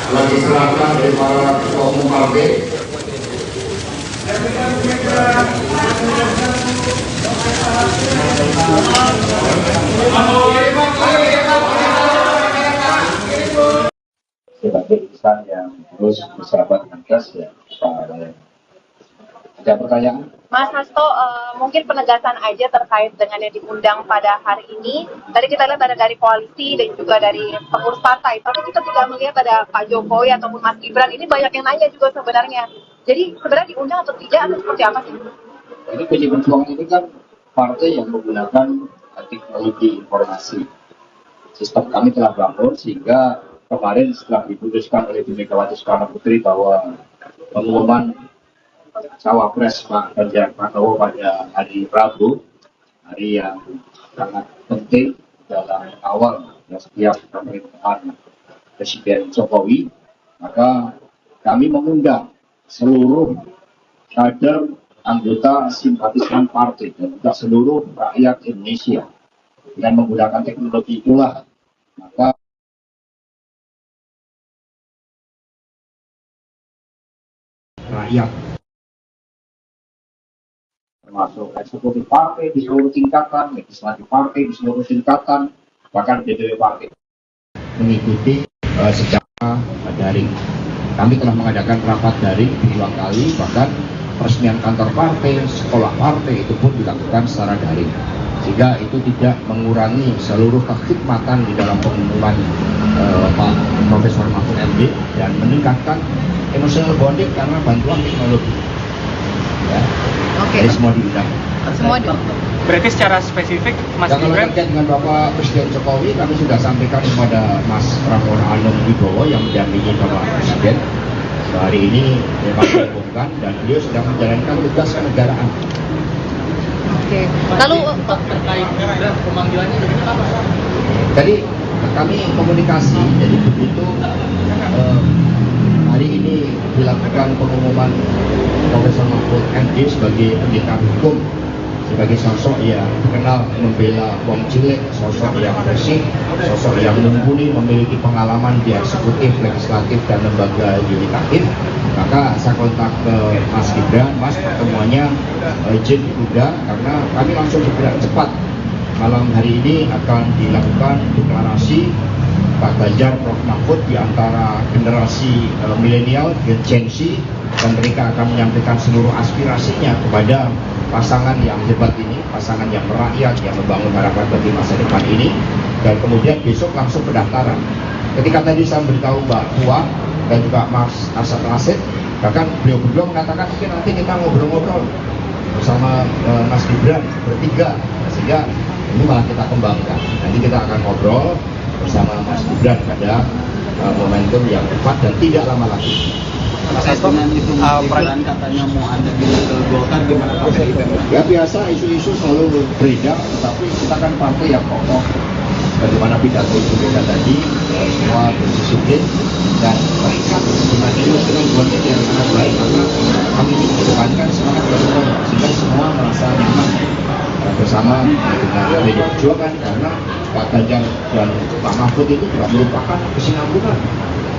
telah diserahkan oleh para ketua umum partai. Sebagai insan yang terus bersahabat dengan gas ya, ada pertanyaan? Mas Hasto, mungkin penegasan aja terkait dengan yang diundang pada hari ini. Tadi kita lihat ada dari koalisi dan juga dari pengurus partai, tapi kita juga melihat ada Pak Jokowi ataupun Mas Gibran. Ini banyak yang nanya juga sebenarnya. Jadi sebenarnya diundang atau tidak atau seperti apa sih? Jadi PDI Perjuangan ini kan partai yang menggunakan teknologi informasi. Sistem kami telah bangun sehingga kemarin setelah diputuskan oleh Bu Megawati Soekarno Putri bahwa pengumuman cawapres Pak Ganjar Pranowo pada hari Rabu, hari yang sangat penting dalam awal setiap pemerintahan Presiden Jokowi, maka kami mengundang seluruh kader anggota simpatisan partai dan juga seluruh rakyat Indonesia. Dengan menggunakan teknologi itulah maka rakyat termasuk eksekutif partai di seluruh tingkatan, legislatif partai di seluruh tingkatan, bahkan DPW partai mengikuti secara daring. Kami telah mengadakan rapat daring 2 kali, bahkan peresmian kantor partai, sekolah partai itu pun dilakukan secara daring. Sehingga itu tidak mengurangi seluruh kekhidmatan di dalam pengumuman Pak Profesor Mahfud MD dan meningkatkan emotional bonding karena bantuan teknologi. Ya. Oke. Jadi semua diundang. Semua Berarti secara spesifik Mas Gibran Gibran terkait dengan Bapak Presiden Jokowi, kami sudah sampaikan kepada Mas Pramono Anung Wibowo yang mendampingi Bapak Presiden. Hari ini kami umumkan dan beliau sedang menjalankan tugas kenegaraan. Oke. Lalu terkait pemanggilannya jadi apa? Jadi kami komunikasi, jadi begitu hari ini dilakukan pengumuman Profesor Mahfud MD sebagai pendekar hukum, sebagai sosok yang dikenal membela wong cilik, sosok yang bersih, sosok yang mumpuni, memiliki pengalaman di eksekutif, legislatif, dan lembaga yudikatif. Maka saya kontak ke Mas Gibran, Mas pertemuannya izin ditunda karena kami langsung bergerak cepat. Malam hari ini akan dilakukan deklarasi Pak Ganjar, Prof Mahfud di antara generasi milenial, Gen Z, dan mereka akan menyampaikan seluruh aspirasinya kepada pasangan yang hebat ini, pasangan yang merakyat, yang membangun harapan bagi masa depan ini. Dan kemudian besok langsung pendaftaran. Ketika tadi saya beritahu Mbak Puan dan juga Mas Asad Rasid, bahkan beliau berdua mengatakan mungkin nanti kita ngobrol-ngobrol bersama Mas Gibran bertiga, sehingga ini malah kita kembangkan. Nanti kita akan ngobrol bersama Mas Gibran pada momentum yang tepat dan tidak lama lagi. Mas Hasto, itu Gibran katanya mau ada di Golkar, gimana Pak? Ya biasa, isu-isu selalu beredar, tetapi kita kan partai yang kokoh. Bagaimana pidato Ibu Mega tadi, semua berdisiplin dan terikat dengan dengan politik yang sangat baik, maka kami ingin mengedepankan semangat bersama sehingga semua merasa nyaman bersama dengan PDI Perjuangan, karena Pak Ganjar dan Pak Mahfud itu juga merupakan kesinambungan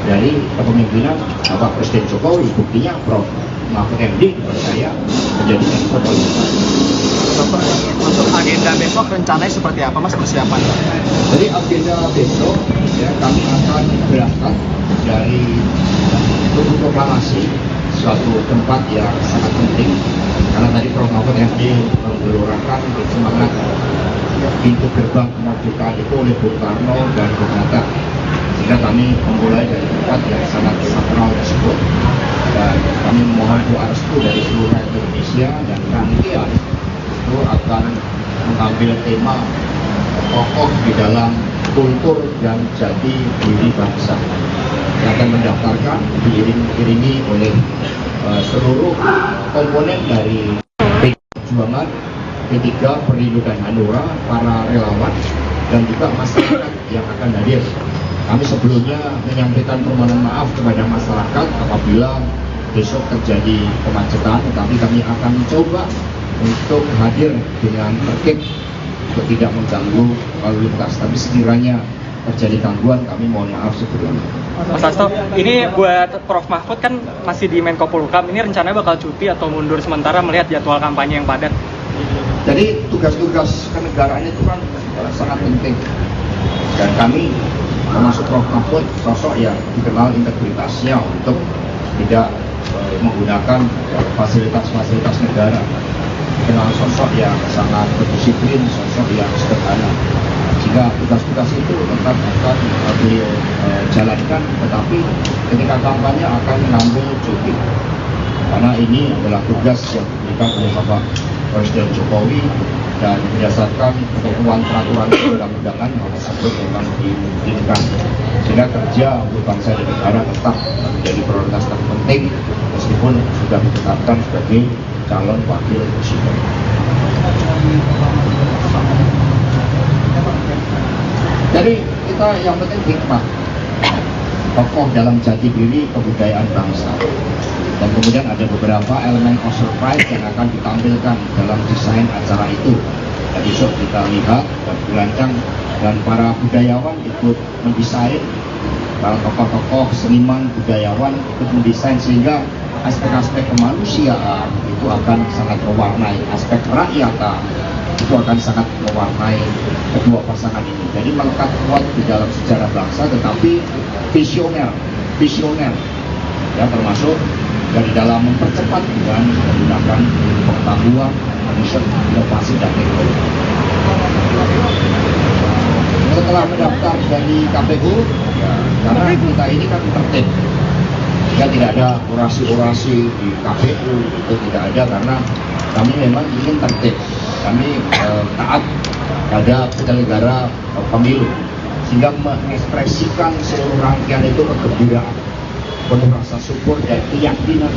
dari kepemimpinan Bapak Presiden Jokowi. Buktinya Prof Mahfud MD dipercaya menjadi Menko Polhukam. Untuk agenda besok rencananya seperti apa Mas persiapan? Jadi agenda besok ya kami akan berangkat dari Tugu Proklamasi, suatu tempat yang sangat penting karena tadi Prof Mahfud MD menggelurakan semangat pintu gerbang kemerdekaan itu oleh Bung Karno dan Bung Hatta, sehingga kami memulai dari tempat yang sangat sakral tersebut dan kami memohon doa restu dari seluruh rakyat Indonesia dan rangkaian itu akan mengambil tema kokoh di dalam kultur dan jati diri bangsa yang akan mendaftarkan diiringi oleh seluruh komponen dari PDI Perjuangan, P3, Perindo dan Hanura, para relawan dan juga masyarakat yang akan hadir. Kami sebelumnya menyampaikan permohonan maaf kepada masyarakat apabila besok terjadi kemacetan, tetapi kami akan mencoba untuk hadir dengan tertib untuk tidak mengganggu lalu lintas. Tapi sekiranya terjadi gangguan, kami mohon maaf sebelumnya. Mas Hasto, ini buat Prof Mahfud kan masih di Menko Polhukam, ini rencananya bakal cuti atau mundur sementara melihat jadwal kampanye yang padat? Jadi tugas-tugas kenegaraan itu kan sangat penting. Dan kami termasuk Prof Mahfud sosok yang dikenal integritasnya untuk tidak menggunakan fasilitas-fasilitas negara. Dikenal sosok yang sangat berdisiplin, sosok yang sederhana. Sehingga tugas-tugas itu tetap akan beliau jalankan, tetapi ketika kampanye akan mengambil cuti. Karena ini adalah tugas yang diberikan oleh Bapak Presiden Jokowi dan berdasarkan ketentuan peraturan perundang-undangan hal tersebut memang dimungkinkan. Sehingga kerja untuk bangsa dan negara tetap menjadi prioritas terpenting meskipun sudah ditetapkan sebagai calon wakil presiden. Jadi kita yang penting hikmah, tokoh dalam jati diri kebudayaan bangsa. Dan kemudian ada beberapa elemen of surprise yang akan ditampilkan dalam desain acara itu. Dan besok kita lihat dan dirancang dan para budayawan ikut mendesain, para tokoh-tokoh seniman budayawan ikut mendesain sehingga aspek-aspek kemanusiaan itu akan sangat mewarnai, aspek rakyatan itu akan sangat mewarnai kedua pasangan ini. Jadi melekat kuat di dalam sejarah bangsa, tetapi visioner, ya termasuk dari dalam mempercepat dengan menggunakan pengetahuan, riset, inovasi dan teknologi. Setelah mendaftar dari KPU, ya, karena kita ini kan tertib, ya tidak ada orasi-orasi di KPU, itu tidak ada karena kami memang ingin tertib. Kami taat pada penyelenggara pemilu sehingga mengekspresikan seluruh rangkaian itu kegembiraan, penuh rasa syukur dan keyakinan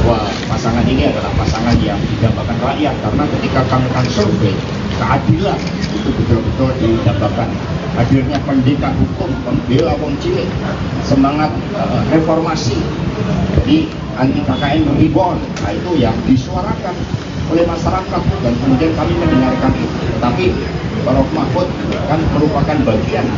bahwa pasangan ini adalah pasangan yang didambakan rakyat. Karena ketika kami akan survei, keadilan itu betul-betul didambakan. Hadirnya pendekar hukum, pembela wong cilik, semangat reformasi, jadi anti KKN reborn, nah itu yang disuarakan oleh masyarakat dan kemudian kami mendengarkan itu. Tetapi Prof Mahfud kan merupakan bagian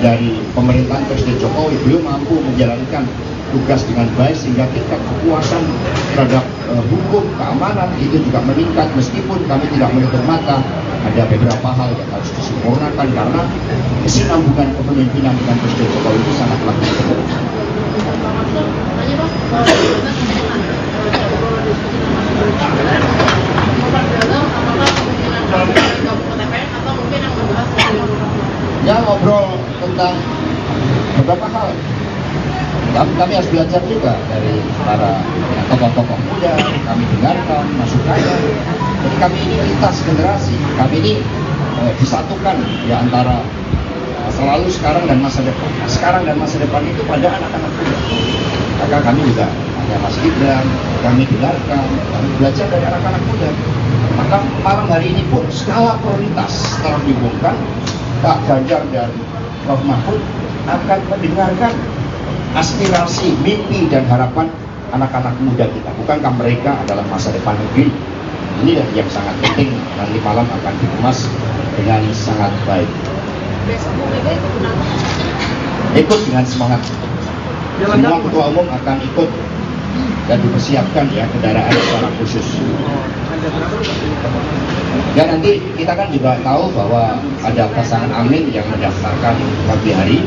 dari pemerintahan Presiden Jokowi, belum mampu menjalankan tugas dengan baik sehingga tingkat kepuasan terhadap hukum keamanan itu juga meningkat. Meskipun kami tidak menutup mata ada beberapa hal yang harus disempurnakan karena kesinambungan kepemimpinan dengan Presiden Jokowi itu sangat penting. Ya ngobrol tentang beberapa hal. Kami harus belajar juga dari para tokoh-tokoh muda, kami dengarkan masukannya. Jadi kami ini lintas generasi, kami ini disatukan ya antara masa lalu, sekarang dan masa depan. Nah, sekarang dan masa depan itu pada anak-anak muda. Maka kami juga hanya Mas Gibran, kami dengarkan, kami belajar dari anak-anak muda. Maka malam hari ini pun skala prioritas setelah diumumkan, Pak Ganjar dan Prof Mahfud akan mendengarkan aspirasi, mimpi dan harapan anak-anak muda kita. Bukankah mereka adalah masa depan negeri? Ini yang sangat penting, nanti malam akan dikemas dengan sangat baik. Ikut dengan semangat. Semua ketua umum akan ikut dan dipersiapkan ya kendaraan secara khusus. Dan nanti kita kan juga tahu bahwa ada pasangan Amin yang mendaftarkan pagi hari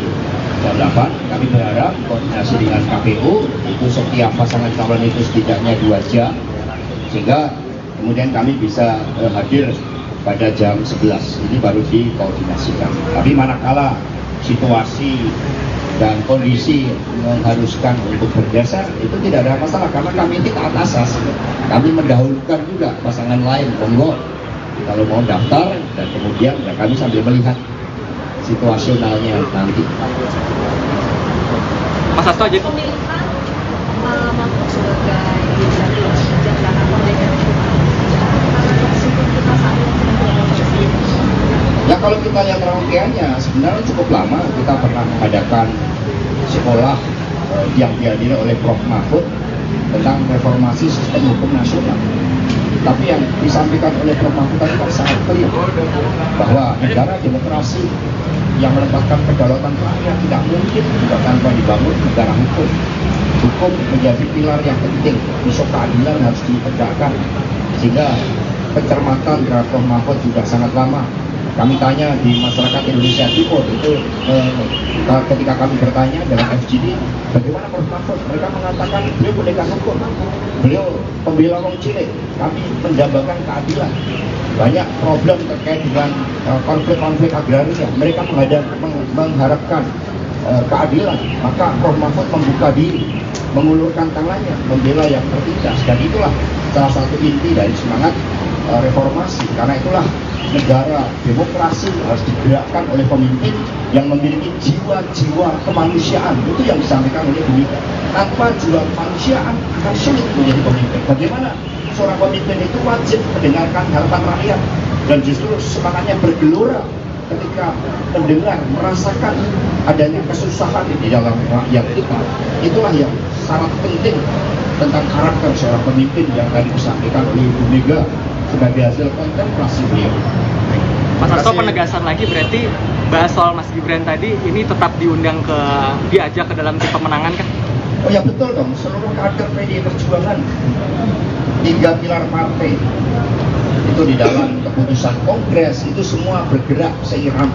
jam 8. Kami berharap koordinasi dengan KPU itu setiap pasangan calon itu setidaknya 2 jam sehingga kemudian kami bisa hadir pada jam 11. Ini baru dikoordinasikan. Tapi manakala situasi dan kondisi mengharuskan untuk bergeser itu tidak ada masalah karena kami ini taat asas. Kami mendahulukan juga pasangan lain, monggo kalau mau daftar dan kemudian ya kami sambil melihat situasionalnya nanti. Mas Hasto aja. Ya kalau kita lihat rangkaiannya sebenarnya cukup lama. Kita pernah mengadakan sekolah yang dihadiri oleh Prof Mahfud tentang reformasi sistem hukum nasional. Tapi yang disampaikan oleh Prof. Mahfud tadi kan sangat clear bahwa negara demokrasi yang menempatkan kedaulatan rakyat tidak mungkin juga tanpa dibangun negara hukum. Hukum menjadi pilar yang penting, isu keadilan harus ditegakkan, sehingga pencermatan terhadap Prof. Mahfud juga sangat lama. Kami tanya di masyarakat Indonesia Timur itu ketika kami bertanya dalam FGD bagaimana Prof. Mahfud, mereka mengatakan beliau pendekar hukum, beliau pembela wong cilik, kami mendambakan keadilan. Banyak problem terkait dengan konflik-konflik agraria, mereka mengharapkan keadilan, maka Prof. Mahfud membuka diri, mengulurkan tangannya, membela yang tertindas, dan itulah salah satu inti dari semangat reformasi. Karena itulah negara demokrasi harus digerakkan oleh pemimpin yang memiliki jiwa-jiwa kemanusiaan. Itu yang disampaikan oleh Bumega. Tanpa jiwa kemanusiaan akan sulit menjadi pemimpin. Bagaimana seorang pemimpin itu wajib mendengarkan harapan rakyat, dan justru semangatnya bergelora ketika mendengar, merasakan adanya kesusahan di dalam rakyat kita. Itulah yang sangat penting tentang karakter seorang pemimpin yang tadi disampaikan oleh Ibu Mega sebagai hasil kontemplasi beliau. Mas Hasto, penegasan lagi berarti bahas soal Mas Gibran tadi ini tetap diajak ke dalam tim pemenangan kan? Oh ya betul dong, seluruh kader PDI Perjuangan 3 pilar partai itu di dalam keputusan kongres itu semua bergerak seiram.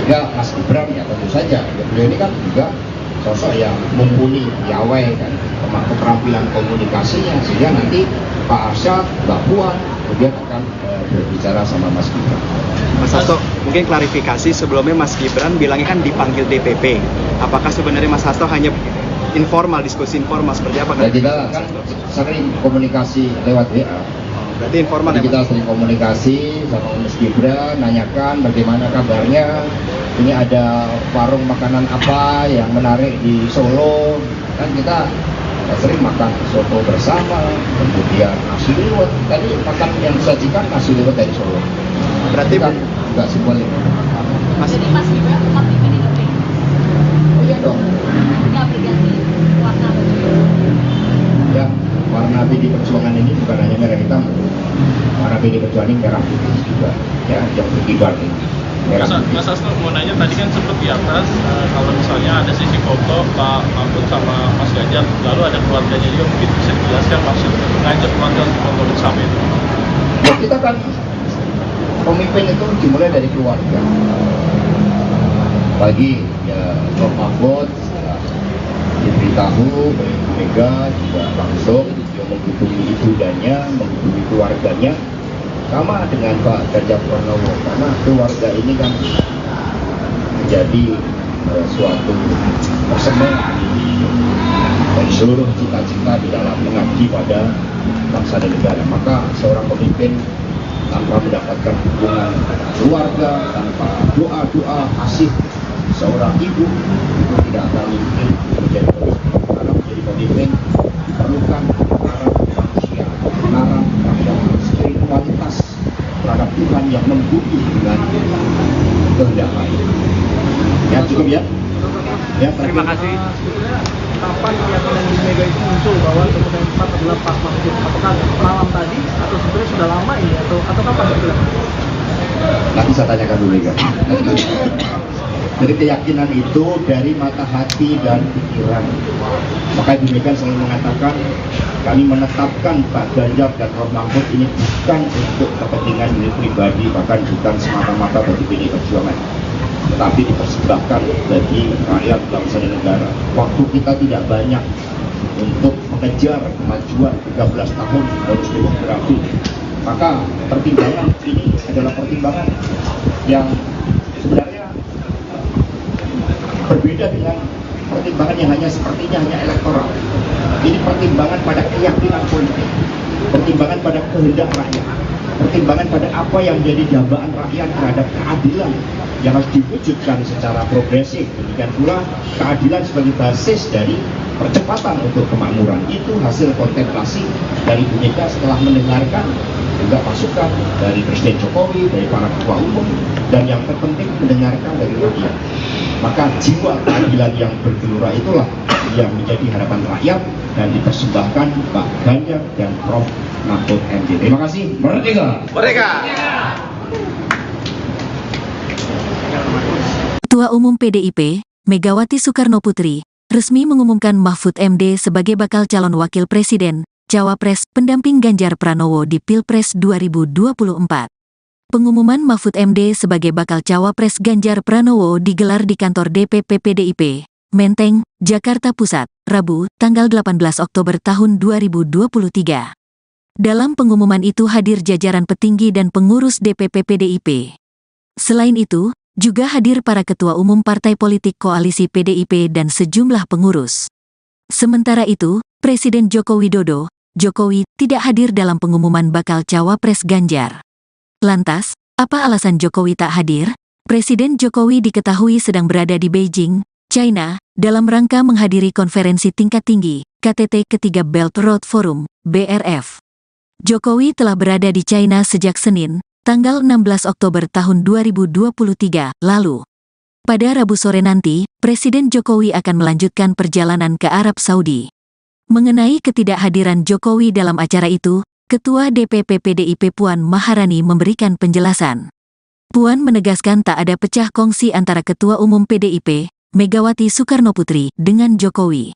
Sehingga Mas Gibran ya tentu saja, beliau ini kan juga sosok yang mumpuni, piawai kan, keterampilan komunikasinya, sehingga nanti Pak Arsyad, Mbak Puan kemudian akan berbicara sama Mas Gibran. Mas Hasto, mungkin klarifikasi sebelumnya Mas Gibran bilangnya kan dipanggil DPP. Apakah sebenarnya Mas Hasto hanya informal, diskusi informal seperti apa? Ya, kita kan sering komunikasi lewat WA. Berarti informal ya? Kita sering komunikasi sama Mas Gibran, nanyakan bagaimana kabarnya. Ini ada warung makanan apa yang menarik di Solo. Kan kita sering makan soto bersama, kemudian nasi liwet. Tadi makan yang disajikan nasi liwet dari Solo. Berarti kan nggak simbolik. Jadi Mas Gibran tetap di PDIP? Oh iya dong. Nggak berganti warna baju? Ya, warna PDI Perjuangan ini bukan hanya merah hitam, warna PDI Perjuangan ini merah putih juga, ya, yang berkibar ini. Mas Hasto mau nanya, tadi kan sempat di atas kalau misalnya ada sisi foto Pak Mahfud sama Mas Ganjar, lalu ada keluarganya juga, mungkin bisa dijelaskan maksud mengajak keluarga untuk foto bersama itu? Ya, kita kan pemimpin itu dimulai dari keluarga. Bagi ya Prof. Mahfud diberitahu oleh Bu Mega juga langsung dia menghubungi ibundanya, menghubungi keluarganya, sama dengan Pak Ganjar Pranowo, karena keluarga ini kan menjadi suatu persembahan dari seluruh cita-cita di dalam mengabdi pada bangsa dan negara. Maka seorang pemimpin tanpa mendapatkan dukungan keluarga, tanpa doa-doa kasih seorang ibu, itu tidak akan mungkin menjadi pemimpin. Karena menjadi pemimpin diperlukan taraf manusia, taraf terhadap spiritualitas terhadap Tuhan yang membumi dengan kehendak lain. Ya cukup ya. Ya, terima kasih. Kapan keyakinan di Mega itu muncul bahwa kemudian 4 adalah Pak Mahfud? Apakah malam tadi atau sebenarnya sudah lama ini atau kapan itu? Nanti saya tanyakan dulu ya. Jadi keyakinan itu dari mata hati dan pikiran. Maka Ibu Mega selalu mengatakan kami menetapkan Pak Ganjar dan Prof. Mahfud ini bukan untuk kepentingan diri pribadi, bahkan bukan semata-mata bagi PDI Perjuangan, tetapi dipersembahkan bagi rakyat bangsa dan negara. Waktu kita tidak banyak untuk mengejar kemajuan 13 tahun bonus demografi. Maka pertimbangan ini adalah pertimbangan yang sebenarnya berbeda dengan pertimbangan yang hanya sepertinya hanya elektoral. Ini pertimbangan pada keyakinan politik, pertimbangan pada kehendak rakyat, pertimbangan pada apa yang menjadi dambaan rakyat terhadap keadilan yang harus diwujudkan secara progresif. Demikian pula keadilan sebagai basis dari percepatan untuk kemakmuran. Itu hasil kontemplasi dari Bu Mega setelah mendengarkan juga masukan dari Presiden Jokowi, dari para ketua umum, dan yang terpenting mendengarkan dari rakyat. Maka jiwa keadilan yang bergelora itulah yang menjadi harapan rakyat dan dipersembahkan Pak Ganjar dan Prof. Mahfud MD. Terima kasih. Merdeka! Merdeka! Ketua Umum PDIP, Megawati Soekarnoputri, resmi mengumumkan Mahfud MD sebagai bakal calon wakil presiden, cawapres, pendamping Ganjar Pranowo di Pilpres 2024. Pengumuman Mahfud MD sebagai bakal cawapres Ganjar Pranowo digelar di kantor DPP PDIP, Menteng, Jakarta Pusat, Rabu, tanggal 18 Oktober tahun 2023. Dalam pengumuman itu hadir jajaran petinggi dan pengurus DPP PDIP. Selain itu, juga hadir para ketua umum partai politik koalisi PDIP dan sejumlah pengurus. Sementara itu, Presiden Joko Widodo, Jokowi, tidak hadir dalam pengumuman bakal cawapres Ganjar. Lantas, apa alasan Jokowi tak hadir? Presiden Jokowi diketahui sedang berada di Beijing, China, dalam rangka menghadiri konferensi tingkat tinggi, KTT ketiga Belt Road Forum, BRF. Jokowi telah berada di China sejak Senin, tanggal 16 Oktober tahun 2023 lalu. Pada Rabu sore nanti, Presiden Jokowi akan melanjutkan perjalanan ke Arab Saudi. Mengenai ketidakhadiran Jokowi dalam acara itu, Ketua DPP PDIP Puan Maharani memberikan penjelasan. Puan menegaskan tak ada pecah kongsi antara Ketua Umum PDIP, Megawati Soekarnoputri, dengan Jokowi.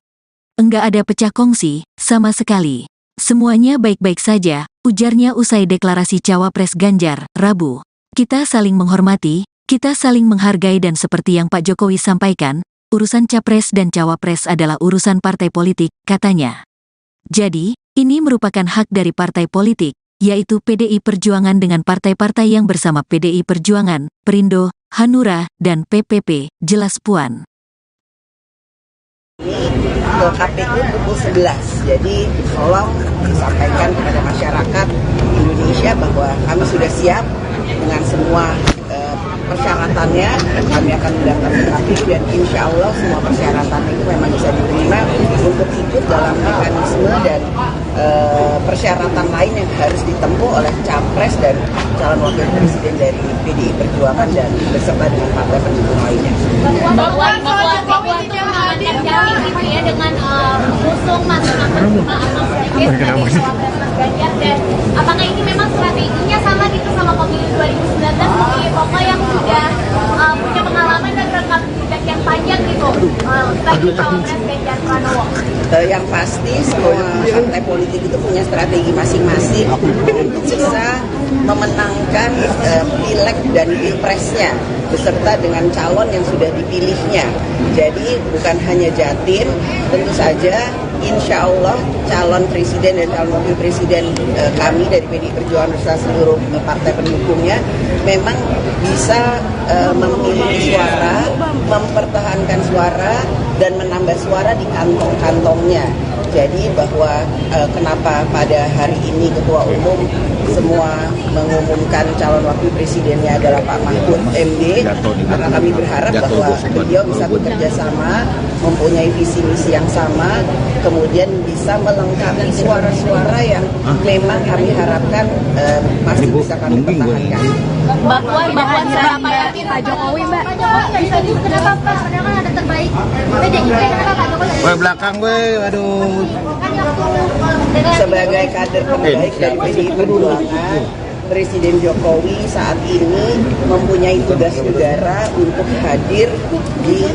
Enggak ada pecah kongsi, sama sekali. Semuanya baik-baik saja, ujarnya usai deklarasi cawapres Ganjar, Rabu. Kita saling menghormati, kita saling menghargai dan seperti yang Pak Jokowi sampaikan, urusan capres dan cawapres adalah urusan partai politik, katanya. Jadi, ini merupakan hak dari partai politik, yaitu PDI Perjuangan dengan partai-partai yang bersama PDI Perjuangan, Perindo, Hanura, dan PPP, jelas Puan. Ke KPU pukul 11, jadi tolong disampaikan kepada masyarakat Indonesia bahwa kami sudah siap dengan semua persyaratannya. Kami akan mendaftar ke KPU dan insya Allah semua persyaratan itu memang bisa diterima untuk ikut dalam mekanisme dan persyaratan lain yang harus ditempuh oleh capres dan calon wakil presiden dari PDI Perjuangan dan beserta dengan partai pendukung lainnya. Dengan mengusung Mas Ganjar dan apakah ini memang strateginya sama gitu sama pemilu 2019 mungkin Pokok yang sudah punya pengalaman dan rekam jejak yang panjang gitu bagi cawapres Ganjar Pranowo? Yang pasti semua partai politik itu punya strategi masing-masing untuk bisa memenangkan pileg dan pilpresnya beserta dengan calon yang sudah dipilihnya. Jadi bukan hanya Jatim, tentu saja insya Allah calon presiden dan calon wakil presiden kami dari PDI Perjuangan beserta seluruh partai pendukungnya memang bisa memiliki suara, mempertahankan suara, dan menambah suara di kantong-kantongnya. Jadi bahwa kenapa pada hari ini Ketua Umum semua mengumumkan calon wakil presidennya adalah Pak Mahfud MD, karena kami berharap bahwa beliau bisa bekerja sama, mempunyai visi misi yang sama, kemudian bisa melengkapi suara-suara yang memang kami harapkan masih bisa kami pertahankan. Mbak Puan seberapa yakin Pak Jokowi, Mbak? Pak Jokowi bisa kenapa Pak? Padahal kan ada terbaik PDIP, kenapa Pak Jokowi? belakang aduh. Sebagai kader terbaik dari PDI Perjuangan, Presiden Jokowi saat ini mempunyai tugas negara untuk hadir di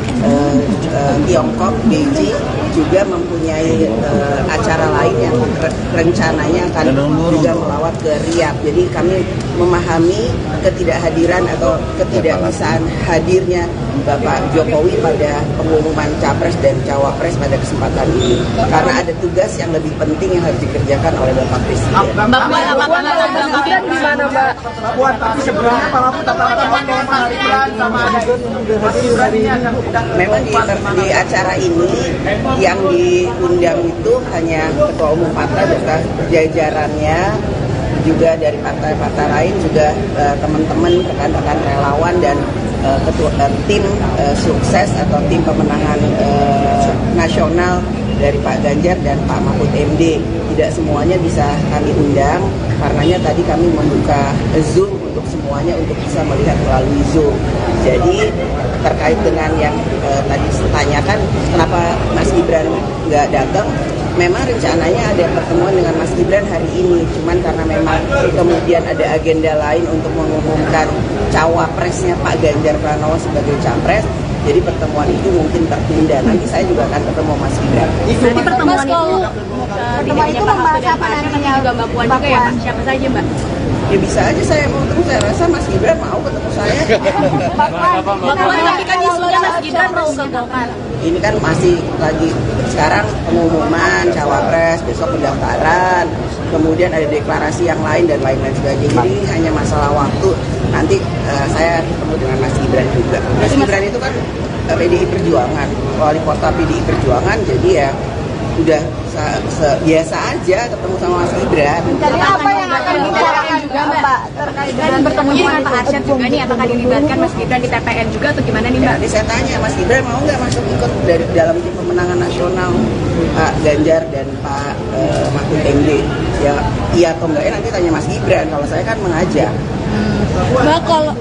Tiongkok, Beijing, juga mempunyai acara lain yang rencananya akan juga melawat ke Riyadh. Jadi kami memahami ketidakhadiran atau ketidakbisaan hadirnya Bapak Jokowi pada pengumuman capres dan cawapres pada kesempatan ini, karena ada tugas yang lebih penting yang harus dikerjakan oleh Bapak Presiden. Mbak Puan, gimana Mbak? Puan, tapi sebenarnya Pak Mahfud memang di acara ini yang diundang itu hanya Ketua Umum partai beserta jajarannya, juga dari partai-partai lain, juga teman-teman rekan-rekan relawan dan tim sukses atau tim pemenangan nasional dari Pak Ganjar dan Pak Mahfud MD. Tidak semuanya bisa kami undang, karenanya tadi kami membuka Zoom untuk semuanya untuk bisa melihat melalui Zoom. Jadi terkait dengan yang tadi ditanyakan kenapa Mas Gibran nggak datang, memang rencananya ada pertemuan dengan Mas Gibran hari ini, cuman karena memang kemudian ada agenda lain untuk mengumumkan cawapresnya Pak Ganjar Pranowo sebagai capres, jadi pertemuan itu mungkin tertunda. Nanti saya juga akan ketemu Mas Gibran. Nanti pertemuan itu membahas apa nantinya? Juga Mbak Puan juga ya Pak? Siapa saja Mbak? Ya bisa aja saya mau ketemu, saya rasa Mas Gibran mau ketemu saya. Mbak Puan, tapi kan isunya Mas Gibran mau ke Golkar. Ini kan masih lagi sekarang pengumuman cawapres, besok pendaftaran, kemudian ada deklarasi yang lain dan lain-lain sebagainya. Jadi ini hanya masalah waktu. Nanti saya ketemu dengan Mas Gibran juga. Mas Gibran itu kan PDI Perjuangan, wali kota PDI Perjuangan, jadi ya udah biasa aja ketemu sama Mas Gibran. Jadi apa yang akan dibicarakan juga Mbak terkait dengan bertemunya dengan Pak Arsyad juga nih, apakah dilibatkan Mas Gibran di TPN juga atau gimana nih Mbak? Nanti saya tanya Mas Gibran mau nggak masuk ikut dari dalam tim pemenangan nasional Pak Ganjar dan Pak Mahfud MD? Ya iya atau enggak, nanti tanya Mas Gibran. Kalau saya kan mengajak. Mbak, kalau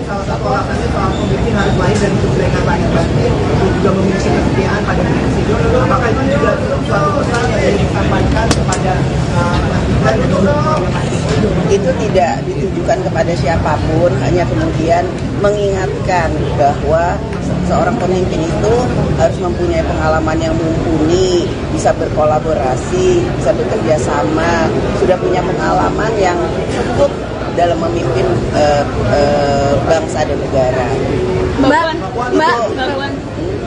salah satu alasannya soal pemimpin harus lahir dari kebijakan Pak Ganjar juga memiliki kesetiaan pada presiden. Apakah itu juga suatu pesan yang disampaikan kepada itu tidak ditujukan kepada siapapun, hanya kemudian mengingatkan bahwa seorang pemimpin itu harus mempunyai pengalaman yang mumpuni, bisa berkolaborasi, bisa bekerja sama, sudah punya pengalaman yang cukup dalam memimpin bangsa dan negara. Mbak,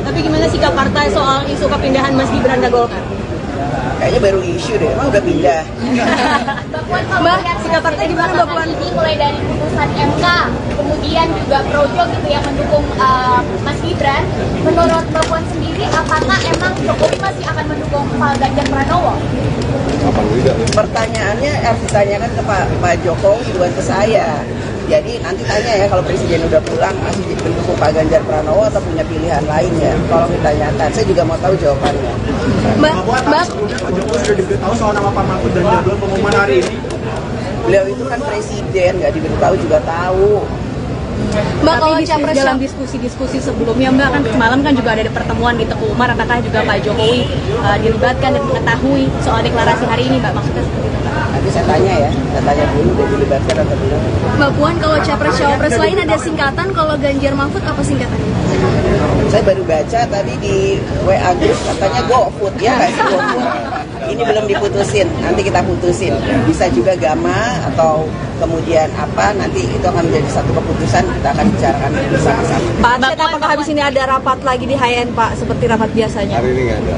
tapi gimana sikap partai soal isu kepindahan Mas Gibran ke Golkar? Kayaknya baru isu deh, emang udah pindah. Mbak, sikap partai gimana Mbak Puan? Ini mulai dari putusan MK, kemudian juga Projo gitu yang mendukung Mas Gibran. Menurut Mbak Puan sendiri, apakah emang Jokowi masih akan mendukung Pak Ganjar Pranowo? Pertanyaannya harus ditanyakan ke Pak Jokowi, bukan ke saya. Jadi nanti tanya ya, kalau Presiden udah pulang masih mendukung Pak Ganjar Pranowo atau punya pilihan lain ya, tolong ditanyakan. Saya juga mau tahu jawabannya. Mbak, sebelumnya Pak Jokowi sudah diberitahu soal nama Pak Mahfud dan jadwal pengumuman hari ini. Beliau itu kan presiden, nggak diberitahu juga tahu. Mbak, kalau dalam diskusi-diskusi sebelumnya Mbak, kan semalam kan juga ada pertemuan di Teguh Umar, apakah juga Pak Jokowi dilibatkan dan mengetahui soal deklarasi hari ini Mbak? Maksudnya seperti itu Mbak? Nanti saya tanya ya, saya tanya dulu udah dilibatkan atau belum. Mbak Puan, kalau capres-cawapres lain ada singkatan, kalau Ganjar Mahfud apa singkatannya? Saya baru baca tadi di WA Group katanya GoFood, ya nggak sih GoFood? Ini belum diputusin, nanti kita putusin. Bisa juga Gama atau kemudian apa, nanti itu akan menjadi satu keputusan, kita akan bicarakan bersama-sama. Pak Arsyad, apakah habis ini ada rapat lagi di HN Pak, seperti rapat biasanya? Hari ini nggak ada,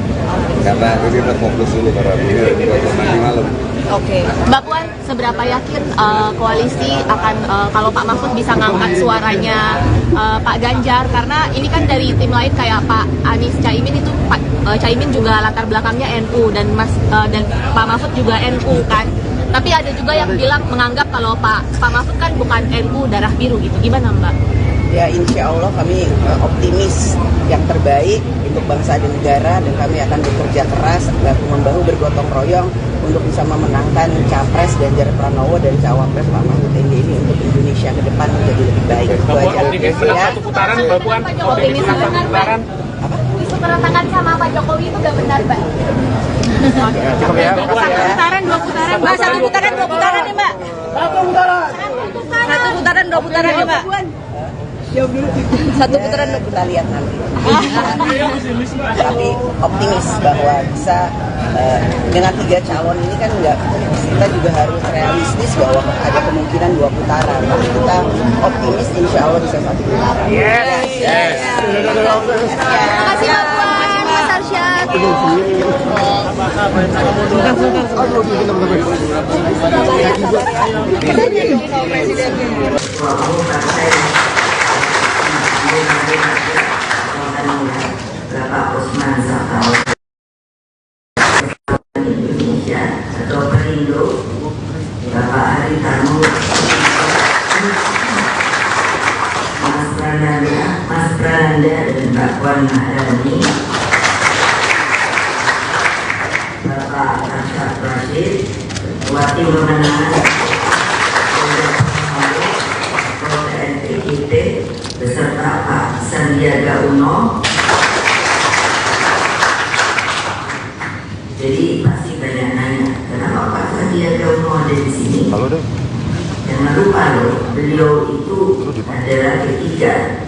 karena ini kita fokus dulu karena ini nanti malam. Oke, Mbak Puan, seberapa yakin koalisi akan kalau Pak Mahfud bisa ngangkat suaranya Pak Ganjar, karena ini kan dari tim lain kayak Pak Anies Caimin itu Caimin juga latar belakangnya NU dan dan Pak Mahfud juga NU kan. Tapi ada juga yang bilang menganggap kalau Pak Mahfud kan bukan NU darah biru gitu. Gimana Mbak? Ya insya Allah kami optimis yang terbaik untuk bangsa dan negara, dan kami akan bekerja keras bahu-membahu bergotong royong untuk bisa memenangkan capres Ganjar Pranowo dan cawapres Pak Mahfud MD ini untuk Indonesia ke depan menjadi lebih baik. Itu aja ya. Satu putaran, Mbak Puan. Optimis satu putaran. Isu keretakan sama Pak Jokowi itu gak benar, Mbak? Cukup ya. Satu putaran, dua putaran. Mbak, satu putaran, dua putaran nih Mbak. Satu putaran. Satu putaran, dua putaran nih Mbak. Jawab dulu. Satu putaran kita lihat nanti. Tapi optimis bahwa bisa dengan 3 calon ini kan enggak, kita juga harus realistis bahwa ada kemungkinan 2 putaran. Tapi kita optimis insya Allah bisa 1 putaran. Yes. Terima kasih Mbak Puan, Mas Arsyad. Bapak Usman Sabtaudang Indonesia atau Perindo, Bapak Haritanu, Mas Prananda dan Mbak Puan Maharani, Bapak Arsyad Rashid, Ketua Tim Pemenangan Jadi pasti banyak nanya, kenapa Pak Sandiaga Uno ada di sini? Jangan lupa loh, beliau itu adalah ketiga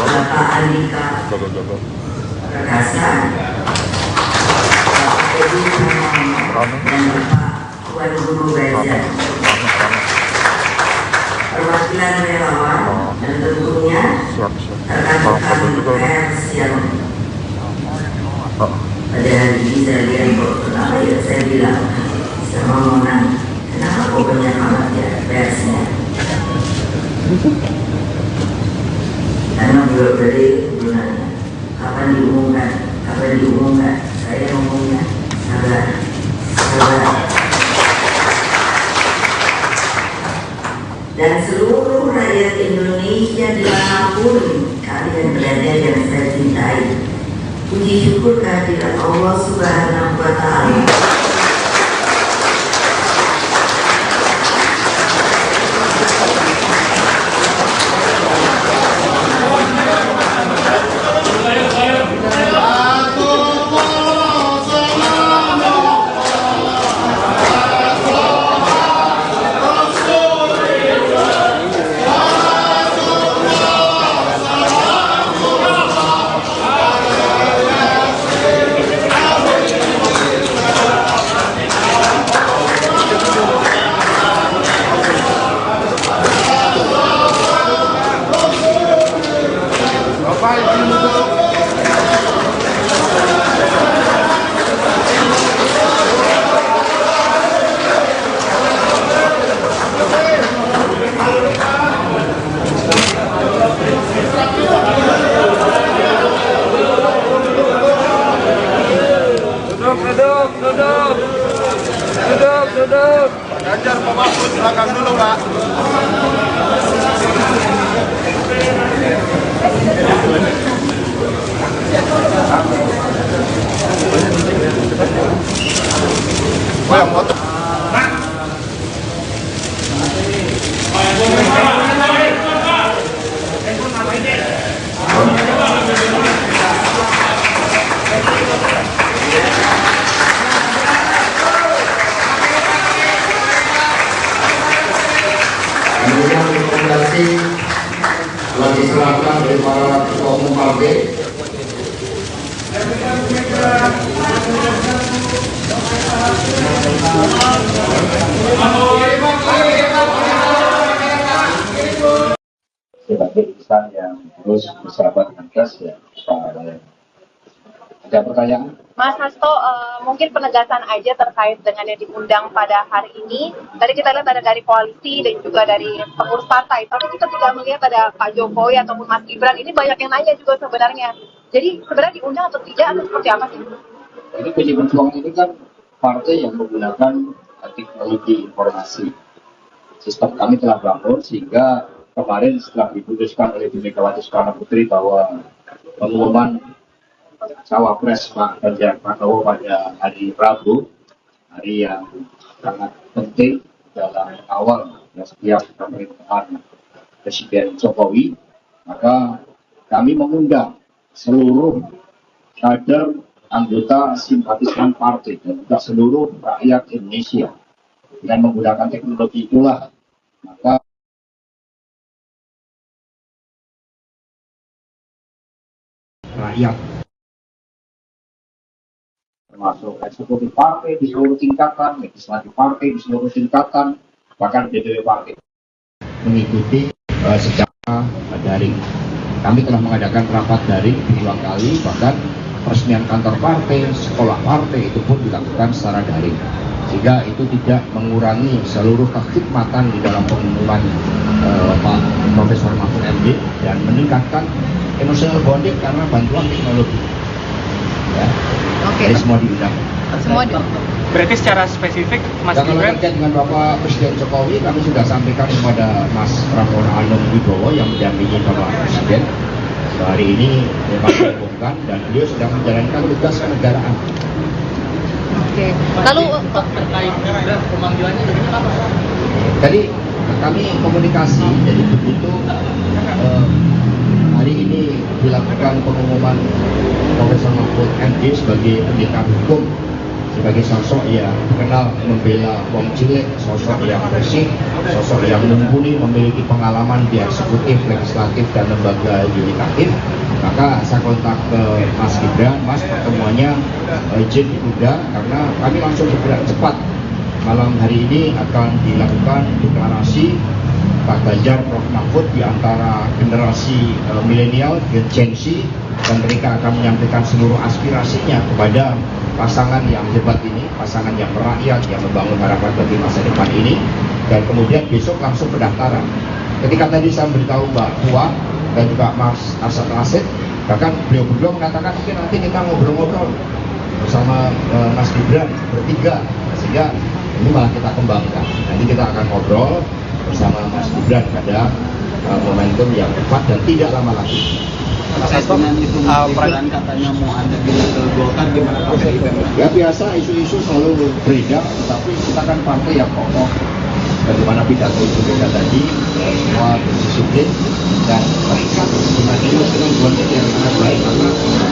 Bapak Andika Perkasa, Bapak Edi Pramono, dan Bapak Tuan Guru Bajang. Perwakilan relawan dan tentunya rekan-rekan pers yang pada hari ini saya lihat kok kenapa ya saya bilang sama Mona, kenapa kok banyak amat ya persnya? Karena beliau dari gunanya kapan diumumkan, saya ngomongnya sabar. Dan seluruh rakyat Indonesia dimanapun kalian berada yang saya cintai, puji syukur kehadirat Allah Subhanahu wa Ta'ala. Duduk. Pak Ganjar, Pak Mahfud, belakang dulu, Pak. Yang foto. Kemudian rekomendasi telah diserahkan oleh para ketua umum partai. Sebagai insan yang terus bersahabat dengan gas ya, ada pertanyaan? Mas Hasto, mungkin penegasan aja terkait dengan yang diundang pada hari ini. Tadi kita lihat ada dari koalisi dan juga dari pengurus partai, tapi kita tidak melihat ada Pak Jokowi ataupun Mas Gibran. Ini banyak yang nanya juga sebenarnya. Jadi sebenarnya diundang atau tidak atau seperti apa sih? Jadi PDI Perjuangan ini kan partai yang menggunakan teknologi informasi. Sistem kami telah bangun sehingga kemarin setelah diputuskan oleh Bu Megawati Soekarno Putri bahwa pengumuman Cawapres Pak Ganjar Pranowo pada hari Rabu, hari yang sangat penting dalam awal setiap pemerintahan Presiden Jokowi, maka kami mengundang seluruh kader, anggota, simpatisan partai dan juga seluruh rakyat Indonesia. Dengan menggunakan teknologi itulah, maka rakyat termasuk eksekutif partai di seluruh tingkatan, legislatif partai di seluruh tingkatan, bahkan DPW partai mengikuti secara daring. Kami telah mengadakan rapat daring 2 kali, bahkan peresmian kantor partai, sekolah partai itu pun dilakukan secara daring. Sehingga itu tidak mengurangi seluruh kekhidmatan di dalam pengumuman Pak Profesor Mahfud MD dan meningkatkan emotional bonding karena bantuan teknologi. Ya. Oke. Jadi semua diundang. Semua berarti secara spesifik Mas Gibran. Gibran Terkait dengan Bapak Presiden Jokowi, kami sudah sampaikan kepada Mas Pramono Anung Wibowo yang mendampingi Bapak Presiden. Hari ini memang diumumkan dan beliau sedang menjalankan tugas kenegaraan. Oke. Lalu terkait pemanggilannya bagaimana Pak? Jadi kami komunikasi, jadi begitu hari ini dilakukan pengumuman Mahfud MD sebagai pendekar hukum, sebagai sosok yang kenal membela wong cilik, sosok yang bersih, sosok yang mumpuni, memiliki pengalaman di eksekutif, legislatif, dan lembaga yudikatif. Maka saya kontak ke Mas Gibran, Mas pertemuannya izin ditunda karena kami langsung bergerak cepat. Malam hari ini akan dilakukan deklarasi Pak Ganjar, Prof Mahfud di antara generasi milenial, Gen Z, dan mereka akan menyampaikan seluruh aspirasinya kepada pasangan yang hebat ini, pasangan yang merakyat, yang membangun harapan bagi masa depan ini. Dan kemudian besok langsung pendaftaran. Ketika tadi saya beritahu Mbak Puan dan juga Mas Asad Rasid, bahkan beliau berdua mengatakan mungkin nanti kita ngobrol-ngobrol bersama Mas Gibran bertiga, sehingga ini malah kita kembangkan. Nanti kita akan ngobrol bersama Mas Gibran pada momentum yang tepat dan tidak lama lagi. Mas Hasto, peran katanya mau Anda pindah ke Golkar gimana Pak? Ya biasa, isu-isu selalu beredar, tapi kita kan partai yang kokoh. Bagaimana pidato Ibu Mega tadi, semua berdisiplin dan terikat dengan nilai-nilai yang sangat baik, karena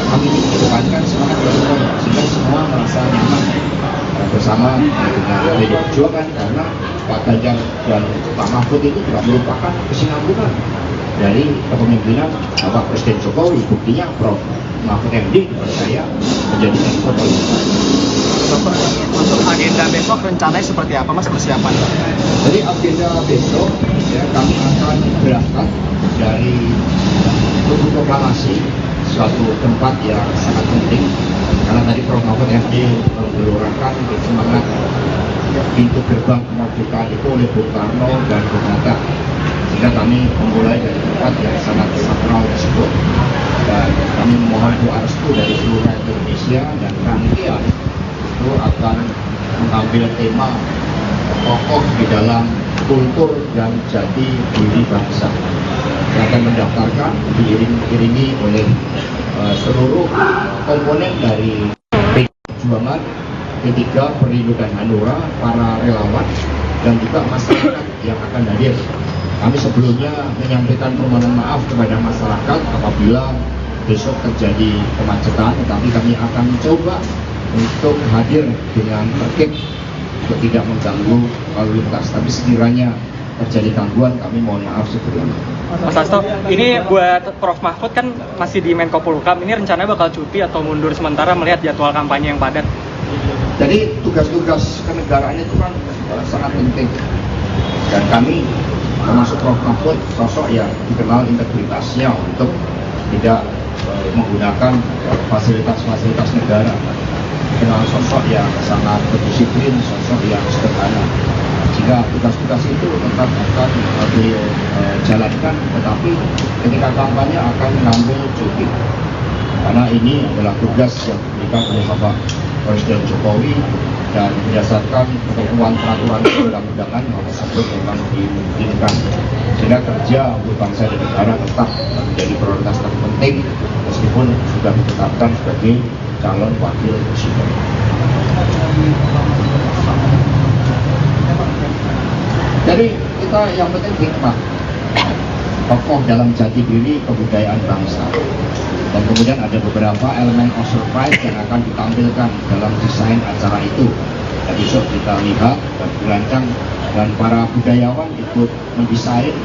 kami mengedepankan semangat bersama sehingga semua merasa nyaman bersama dengan PDI Perjuangan, karena Pak Ganjar dan Pak Mahfud itu juga merupakan kesinambungan dari kepemimpinan Bapak Presiden Jokowi. Buktinya Prof Mahfud MD dipercaya menjadi Menko Polhukam. Untuk agenda besok rencananya seperti apa Mas persiapan? Jadi agenda besok ya, kami akan berangkat dari Tugu Proklamasi, suatu tempat yang sangat penting karena tadi Prof Mahfud MD menggelorkan semangat pintu gerbang kemerdekaan itu oleh Bung Karno dan Bung Hatta, sehingga kami memulai dari tempat yang sangat sakral tersebut dan kami memohon doa restu dari seluruh rakyat Indonesia, dan rangkaian itu akan mengambil tema pokok di dalam kultur dan jati diri bangsa yang akan mendaftarkan diiringi oleh seluruh komponen dari PDI Perjuangan, P3, Perindo dan Hanura, para relawan dan juga masyarakat yang akan hadir. Kami sebelumnya menyampaikan permohonan maaf kepada masyarakat apabila besok terjadi kemacetan, tetapi kami akan mencoba untuk hadir dengan tertib untuk tidak mengganggu lalu lintas. Tapi sekiranya terjadi gangguan, kami mohon maaf sebelumnya. Mas Hasto, ini buat Prof Mahfud kan masih di Menko Polhukam, ini rencananya bakal cuti atau mundur sementara melihat jadwal kampanye yang padat? Jadi tugas-tugas kenegaraan itu kan sangat penting, dan kami termasuk Prof Mahfud sosok yang dikenal integritasnya untuk tidak menggunakan fasilitas-fasilitas negara, dikenal sosok yang sangat berdisiplin, sosok yang sederhana, sehingga tugas-tugas itu tetap akan beliau jalankan, tetapi ketika kampanye akan mengambil cuti karena ini adalah tugas yang diberikan oleh Bapak Presiden Jokowi dan berdasarkan ketentuan peraturan perundang-undangan hal tersebut memang dimungkinkan, sehingga kerja untuk bangsa dan negara tetap menjadi prioritas terpenting meskipun sudah ditetapkan sebagai calon wakil presiden. Jadi kita yang penting hikmah, tokoh dalam jati diri kebudayaan bangsa, dan kemudian ada beberapa elemen of surprise yang akan ditampilkan dalam desain acara itu. Dan besok kita lihat dan dirancang, dan para budayawan ikut mendesain,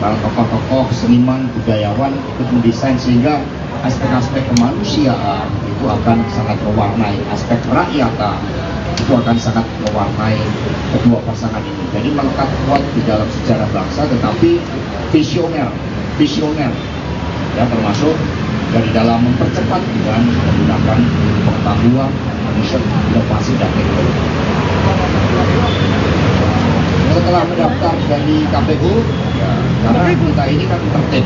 para tokoh-tokoh seniman budayawan ikut mendesain, sehingga aspek-aspek kemanusiaan itu akan sangat mewarnai, aspek kerakyatan itu akan sangat mewarnai kedua pasangan ini. Jadi melekat kuat di dalam sejarah bangsa, tetapi visioner ya, termasuk dari dalam mempercepat dengan menggunakan pengetahuan, riset, inovasi dan teknologi. Setelah mendaftar dari KPU, ya, karena kita ini kan tertib,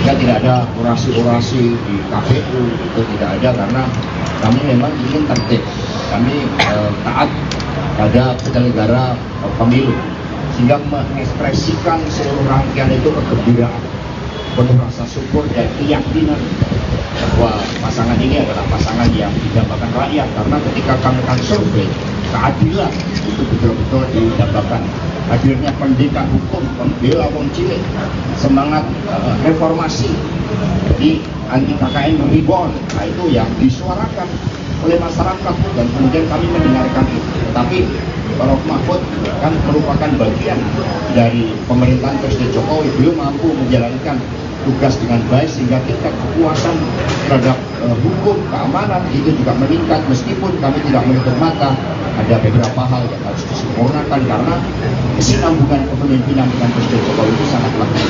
ya tidak ada orasi-orasi di KPU, itu tidak ada, karena kami memang ingin tertib, kami taat pada penyelenggara pemilu, sehingga mengekspresikan seluruh rangkaian itu kegembiraan, penuh rasa syukur dan keyakinan bahwa pasangan ini adalah pasangan yang didambakan rakyat. Karena ketika kami akan survei keadilan itu betul-betul didapatkan. Hadirnya pendekar hukum, pembela wong cilik, semangat reformasi, jadi anti KKN rebound, nah itu yang disuarakan oleh masyarakat dan kemudian kami mendengarkan itu. Tapi Prof. Mahfud kan merupakan bagian dari pemerintahan Presiden Jokowi, belum mampu menjalankan tugas dengan baik sehingga tingkat kepuasan terhadap hukum, keamanan itu juga meningkat, meskipun kami tidak menutup mata ada beberapa hal yang harus disempurnakan karena kesinambungan kepemimpinan dengan Presiden Jokowi itu sangat lemah.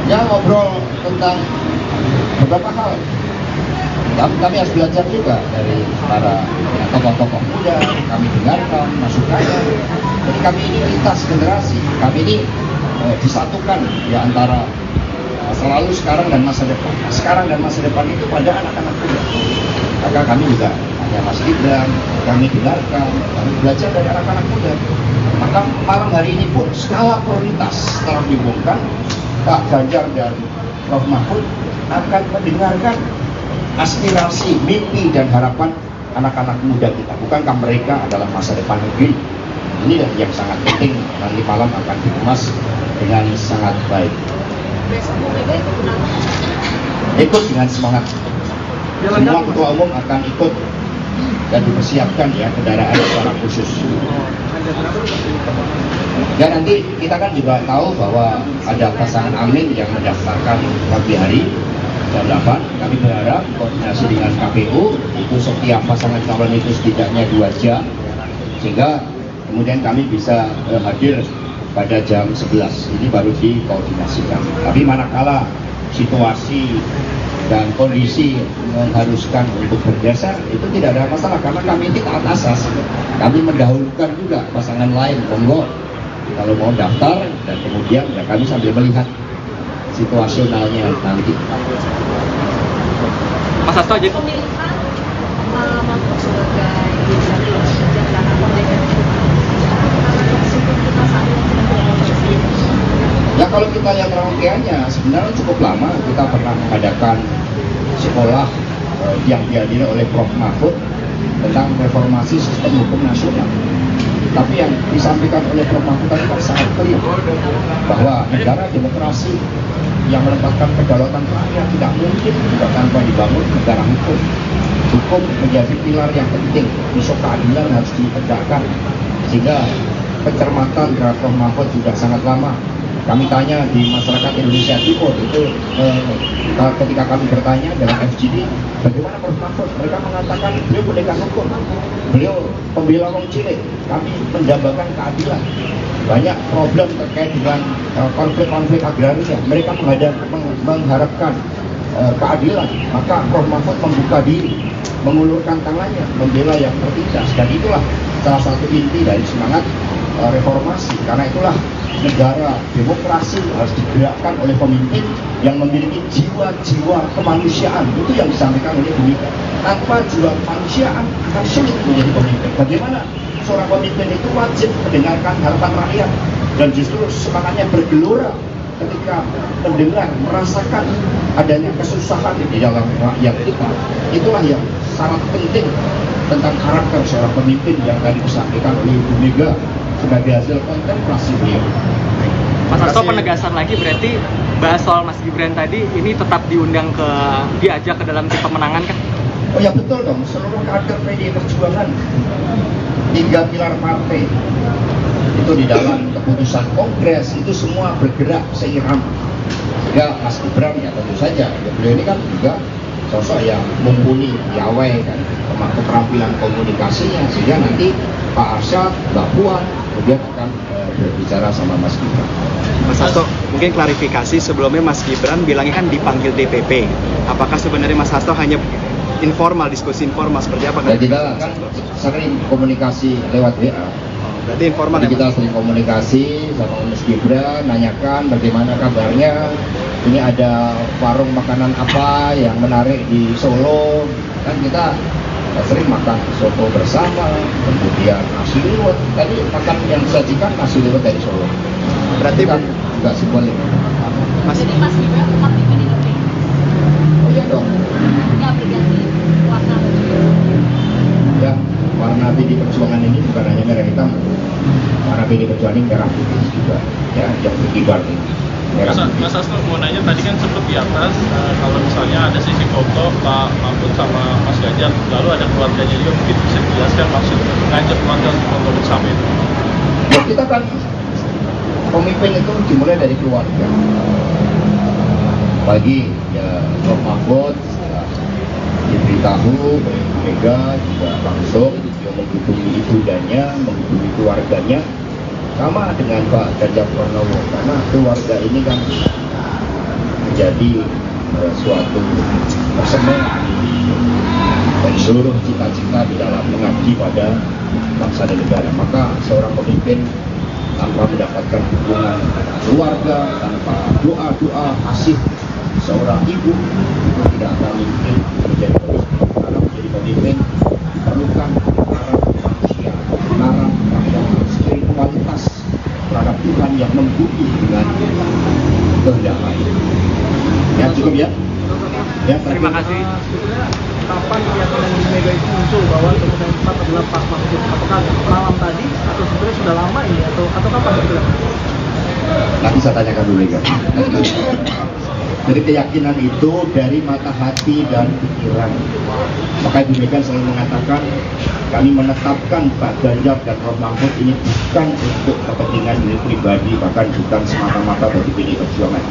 Ya, ngobrol tentang beberapa hal. Kami harus belajar juga dari para tokoh-tokoh muda, kami dengarkan masukannya. Jadi kami ini lintas generasi, kami ini disatukan ya antara selalu sekarang dan masa depan. Sekarang dan masa depan itu pada anak-anak muda. Maka kami juga hanya Mas Gibran, kami dengarkan, kami belajar dari anak-anak muda. Maka malam hari ini pun skala prioritas setelah diumumkan, Pak Ganjar dan Prof. Mahfud akan mendengarkan aspirasi, mimpi dan harapan anak-anak muda kita. Bukankah mereka adalah masa depan negeri? Ini yang sangat penting, nanti malam akan dikemas dengan sangat baik. Ikut dengan semangat. Semua ketua umum akan ikut dan dipersiapkan ya kendaraan secara khusus. Dan nanti kita kan juga tahu bahwa ada pasangan Amin yang mendaftarkan pagi hari jam 8. Kami berharap koordinasi dengan KPU itu setiap pasangan calon itu setidaknya 2 jam sehingga kemudian kami bisa hadir pada jam 11. Ini baru dikoordinasikan. Tapi manakala situasi dan kondisi mengharuskan untuk bergeser itu tidak ada masalah karena kami ini taat asas. Kami mendahulukan juga pasangan lain, monggo kalau mau daftar dan kemudian ya kami sambil melihat situasionalnya nanti. Mas Hasto aja. Ya kalau kita lihat rangkaiannya sebenarnya cukup lama. Kita pernah mengadakan sekolah yang dihadiri oleh Prof. Mahfud tentang reformasi sistem hukum nasional. Tapi yang disampaikan oleh Prof. Mahfud tadi kan sangat clear bahwa negara demokrasi yang menempatkan kedaulatan rakyat tidak mungkin juga tanpa dibangun negara hukum. Hukum menjadi pilar yang penting, isu keadilan harus ditegakkan sehingga pencermatan terhadap Prof. Mahfud juga sangat lama. Kami tanya di masyarakat Indonesia Timur itu ketika kami bertanya dalam FGD bagaimana Prof. Mahfud, mereka mengatakan beliau pendekar hukum, beliau pembela wong cilik, kami mendambakan keadilan. Banyak problem terkait dengan konflik-konflik agraria, mereka mengharapkan keadilan. Maka Prof. Mahfud membuka diri, mengulurkan tangannya, membela yang tertindas, dan itulah salah satu inti dari semangat reformasi. Karena itulah negara demokrasi harus digerakkan oleh pemimpin yang memiliki jiwa-jiwa kemanusiaan. Itu yang disampaikan oleh Bumika. Tanpa jiwa kemanusiaan akan sulit menjadi pemimpin. Bagaimana seorang pemimpin itu wajib mendengarkan harapan rakyat dan justru semangatnya bergelora ketika mendengar, merasakan adanya kesusahan di dalam rakyat kita. Itulah yang sangat penting tentang karakter seorang pemimpin yang tadi disampaikan oleh Ibu Mega sebagai hasil kontemplasi beliau. Mas Hasto, penegasan lagi berarti bahas soal Mas Gibran tadi ini tetap diundang diajak ke dalam tim pemenangan kan? Oh ya betul dong, seluruh kader PDI Perjuangan 3 pilar partai itu di dalam keputusan kongres itu semua bergerak seiring. Ya Mas Gibran ya tentu saja, ya, beliau ini kan juga sosok yang mumpuni, piawai kan, keterampilan komunikasinya sehingga nanti Pak Arsyad, Mbak Puan kemudian akan berbicara sama Mas Gibran. Mas Hasto, mungkin klarifikasi sebelumnya Mas Gibran bilangnya kan dipanggil DPP. Apakah sebenarnya Mas Hasto hanya informal, diskusi informal seperti apa? Ya kita kan sering komunikasi lewat WA. Berarti informal. Jadi kita sering komunikasi sama Mas Gibran, nanyakan bagaimana kabarnya. Ini ada warung makanan apa yang menarik di Solo. Kan kita sering makan soto bersama, kemudian nasi liwet. Tadi makan yang disajikan nasi liwet dari Solo. Berarti kan juga simbolik. Jadi Mas Gibran tetap di PDIP? Oh iya dong. Nggak berganti warna baju? Ya, warna PD Perjuangan ini bukan hanya merah hitam, warna PD Perjuangan ini merah putih juga, ya, yang berkibar ini. Mas Hasto mau nanya, tadi kan sempat di atas kalau misalnya ada sisi foto Pak Mahfud sama Mas Ganjar, lalu ada keluarganya juga, mungkin bisa dijelaskan maksud mengajak keluarga untuk foto bersama itu? Ya, kita kan pemimpin itu dimulai dari keluarga. Bagi ya Prof Mahfud diberitahu Mega juga langsung dia menghubungi ibundanya, menghubungi keluarganya, sama dengan Pak Ganjar Pranowo, karena keluarga ini kan menjadi suatu persembahan dan seluruh cita-cita di dalam mengabdi pada bangsa dan negara. Maka seorang pemimpin tanpa mendapatkan dukungan keluarga, tanpa doa-doa kasih seorang ibu, itu tidak akan mungkin menjadi pemimpin. Karena menjadi pemimpin diperlukan kebenaran manusia, kebenaran terhadap spiritualitas terhadap Tuhan yang membumi dengan kehendak lain. Ya, cukup ya. Ya, Terima kasih. Kapan keyakinan di Mega itu muncul bahwa kemudian 4 adalah Pak Mahfud? Apakah malam tadi atau sebenarnya sudah lama ini atau kapan betul? Nanti saya tanyakan dulu ya. Jadi keyakinan itu dari mata hati dan pikiran. Maka Ibu Mega selalu mengatakan kami menetapkan Pak Ganjar dan Prof Mahfud ini bukan untuk kepentingan diri pribadi, bahkan bukan semata-mata bagi PD Perjuangan,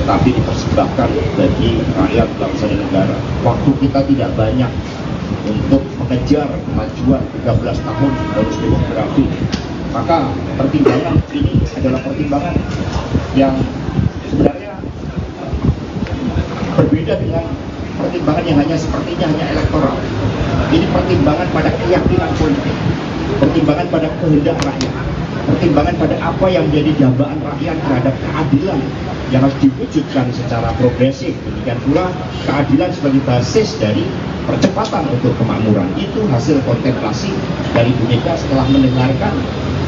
tetapi dipersembahkan bagi rakyat bangsa dan negara. Waktu kita tidak banyak untuk mengejar kemajuan 13 tahun bonus demografi, maka pertimbangan ini adalah pertimbangan yang sebenarnya berbeda dengan pertimbangan yang sepertinya hanya elektoral. Ini pertimbangan pada keyakinan politik, pertimbangan pada kehendak rakyat, pertimbangan pada apa yang menjadi dambaan rakyat terhadap keadilan yang harus diwujudkan secara progresif. Demikian pula keadilan sebagai basis dari percepatan untuk kemakmuran. Itu hasil kontemplasi dari Bu Mega setelah mendengarkan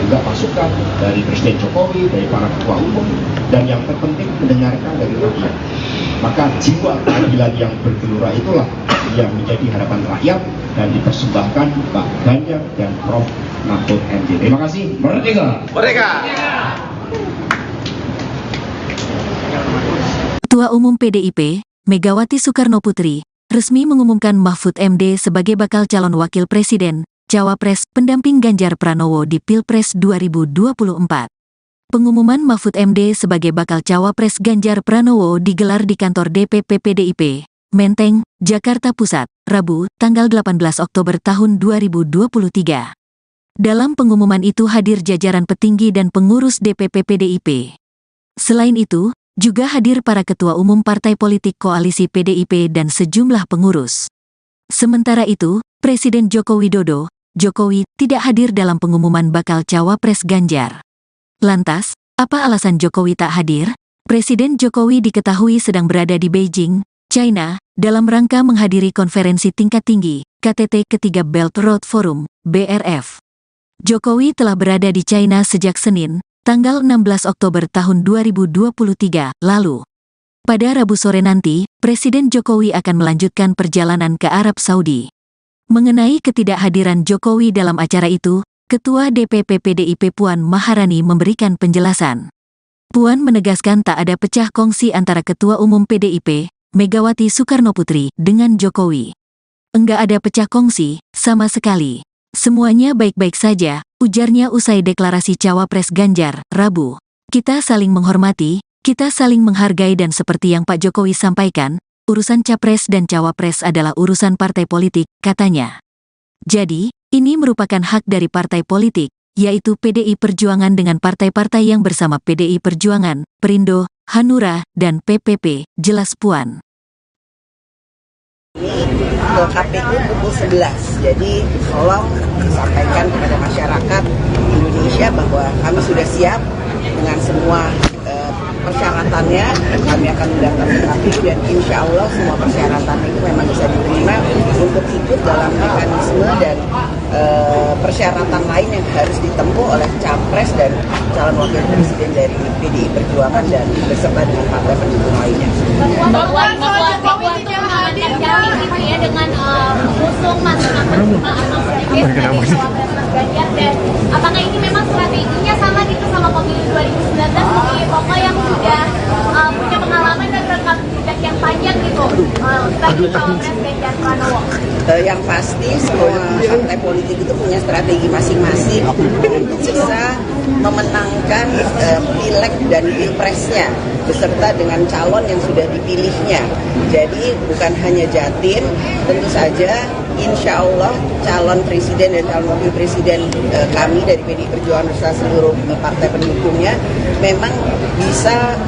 juga masukan dari Presiden Jokowi, dari para ketua umum, dan yang terpenting mendengarkan dari rakyat. Maka jiwa keadilan yang bergelora itulah yang menjadi harapan rakyat dan dipersembahkan Pak Ganjar dan Prof Mahfud MD. Terima kasih. Merdeka! Merdeka! Ketua Umum PDIP, Megawati Soekarnoputri, resmi mengumumkan Mahfud MD sebagai bakal calon wakil presiden, cawapres, pendamping Ganjar Pranowo di Pilpres 2024. Pengumuman Mahfud MD sebagai bakal cawapres Ganjar Pranowo digelar di kantor DPP PDIP, Menteng, Jakarta Pusat, Rabu, tanggal 18 Oktober tahun 2023. Dalam pengumuman itu hadir jajaran petinggi dan pengurus DPP PDIP. Selain itu, juga hadir para ketua umum partai politik koalisi PDIP dan sejumlah pengurus. Sementara itu, Presiden Joko Widodo, Jokowi, tidak hadir dalam pengumuman bakal cawapres Ganjar. Lantas, apa alasan Jokowi tak hadir? Presiden Jokowi diketahui sedang berada di Beijing, China, dalam rangka menghadiri konferensi tingkat tinggi, KTT ketiga Belt Road Forum, BRF. Jokowi telah berada di China sejak Senin, tanggal 16 Oktober tahun 2023 lalu. Pada Rabu sore nanti, Presiden Jokowi akan melanjutkan perjalanan ke Arab Saudi. Mengenai ketidakhadiran Jokowi dalam acara itu, Ketua DPP PDIP Puan Maharani memberikan penjelasan. Puan menegaskan tak ada pecah kongsi antara Ketua Umum PDIP, Megawati Soekarnoputri, dengan Jokowi. Enggak ada pecah kongsi, sama sekali. Semuanya baik-baik saja, ujarnya usai deklarasi cawapres Ganjar, Rabu. Kita saling menghormati, kita saling menghargai dan seperti yang Pak Jokowi sampaikan, urusan capres dan cawapres adalah urusan partai politik, katanya. Jadi, ini merupakan hak dari partai politik, yaitu PDI Perjuangan dengan partai-partai yang bersama PDI Perjuangan, Perindo, Hanura, dan PPP, jelas Puan. Ke KPU pukul 11, jadi tolong disampaikan kepada masyarakat Indonesia bahwa kami sudah siap dengan semua persyaratannya kami akan mendaftar ke KPU dan insya Allah semua persyaratan itu memang bisa diterima untuk ikut dalam mekanisme dan persyaratan lain yang harus ditempuh oleh capres dan calon wakil presiden dari PDI Perjuangan dan beserta dengan partai pendukung lainnya. Bapak itu mengamankan jaring gitu ya dengan mengusung masing-masing sebagai cawapres Mas Ganjar, dan apakah ini memang strateginya sama gitu sama pemilu 2019 memilih tokoh yang sudah punya pengalaman dan rekam jejak yang panjang gitu sebagai cawapres Ganjar Pranowo? Yang pasti semua partai politik itu punya strategi masing-masing untuk bisa memenangkan pileg dan pilpresnya beserta dengan calon yang sudah dipilihnya. Jadi bukan hanya Jatim, tentu saja insya Allah calon presiden dan calon wakil presiden kami dari PDI Perjuangan beserta seluruh partai pendukungnya memang bisa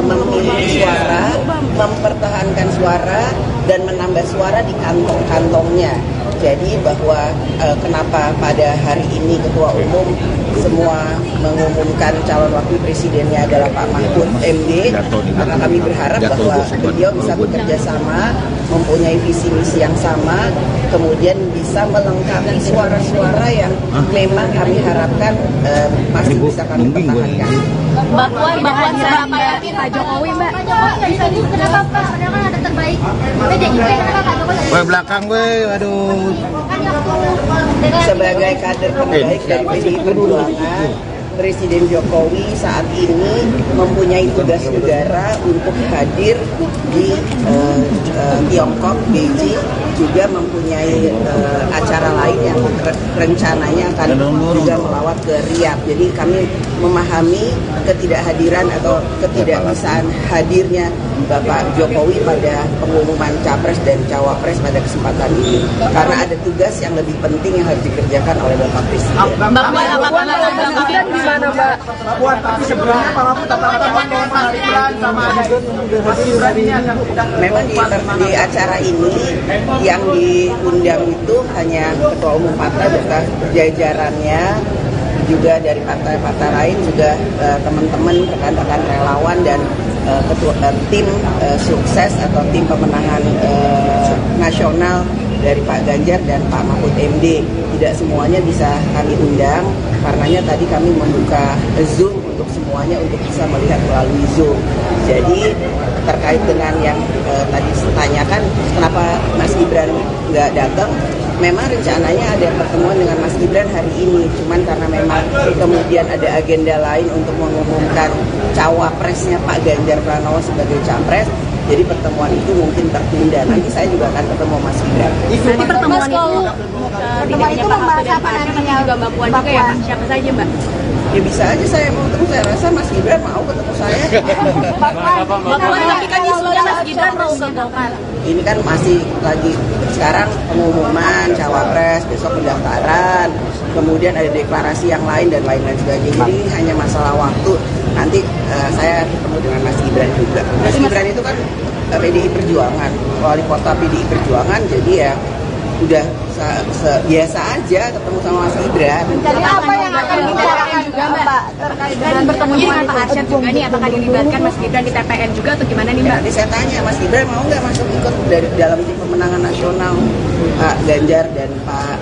memiliki suara, mempertahankan suara dan menambah suara di kantong-kantongnya. Jadi bahwa kenapa pada hari ini Ketua Umum semua mengumumkan calon wakil presidennya adalah Pak Mahfud MD, maka kami berharap bahwa beliau bisa bekerja sama, mempunyai visi misi yang sama, kemudian bisa melengkapi suara-suara yang memang kami harapkan masih bisa kami pertahankan. Mbak Puan seberapa yakin Pak Jokowi, Mbak? Pak Jokowi bisa nih, kenapa Pak? Padahal kan ada terbaik PDIP, kenapa Pak Jokowi? Gue belakang gue, aduh. Sebagai kader terbaik dari PDI Perjuangan, Presiden Jokowi saat ini mempunyai tugas negara untuk hadir di Tiongkok, Beijing, juga mempunyai acara lain yang rencananya akan juga melawat ke Riyadh. Jadi kami memahami ketidakhadiran atau ketidakbisaan hadirnya Bapak Jokowi pada pengumuman capres dan cawapres pada kesempatan ini, karena ada tugas yang lebih penting yang harus dikerjakan oleh Bapak Presiden. Mbak Puan, apakah Gibran di mana, Mbak? Puan, tapi sebelumnya Pak Mahfud katakan bahwa Mas Gibran sama Mas Gibran ini akan memang di acara ini yang diundang itu hanya Ketua Umum partai beserta jajarannya, juga dari partai-partai lain, juga teman-teman rekan-rekan relawan dan tim sukses atau tim pemenangan nasional dari Pak Ganjar dan Pak Mahfud MD. Tidak semuanya bisa kami undang, karenanya tadi kami membuka Zoom untuk semuanya untuk bisa melihat melalui Zoom. Jadi terkait dengan yang tadi ditanyakan kenapa Mas Gibran nggak datang, memang rencananya ada pertemuan dengan Mas Gibran hari ini, cuman karena memang kemudian ada agenda lain untuk mengumumkan cawapresnya Pak Ganjar Pranowo sebagai capres, jadi pertemuan itu mungkin tertunda. Nanti saya juga akan ketemu Mas Gibran. Nanti pertemuan itu membahas apa nantinya? Juga Mbak Puan juga ya, Pak? Siapa saja, Mbak? Ya bisa aja saya mau ketemu, saya rasa Mas Gibran mau ketemu saya. Mbak Puan, tapi kan isunya Mas Gibran mau ke Golkar. Ini kan masih lagi sekarang pengumuman cawapres, besok pendaftaran, kemudian ada deklarasi yang lain dan lain-lain sebagainya. Jadi hanya masalah waktu. Nanti saya ketemu dengan Mas Gibran juga. Mas Gibran itu kan PDI Perjuangan, wali kota PDI Perjuangan, jadi ya udah biasa aja ketemu sama Mas Gibran. Jadi apa yang akan dibicarakan juga, Mbak, terkait dengan bertemunya dengan Pak Arsyad juga nih, apakah dilibatkan Mas Gibran di TPN juga atau gimana nih, Mbak? Nanti saya tanya Mas Gibran mau nggak masuk ikut dari dalam tim pemenangan nasional Pak Ganjar dan Pak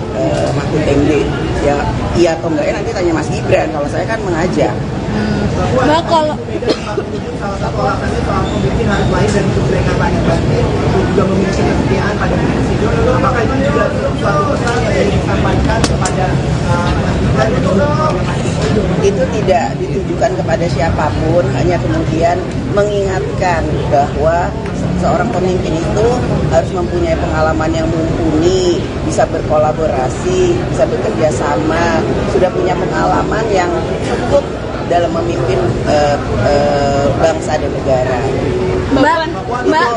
Mahfud MD. Ya iya atau enggak ya nanti tanya Mas Gibran. Kalau saya kan mengajak. Mbak, kalau salah satu alasannya soal pemimpin harus lahir dari kebijakan Pak Ganjar juga memiliki kesetiaan pada presiden. Apakah itu juga suatu pesan yang disampaikan kepada Mas Gibran? Itu tidak ditujukan kepada siapapun, hanya kemudian mengingatkan bahwa seorang pemimpin itu harus mempunyai pengalaman yang mumpuni, bisa berkolaborasi, bisa bekerja sama, sudah punya pengalaman yang cukup dalam memimpin bangsa dan negara. Mbak,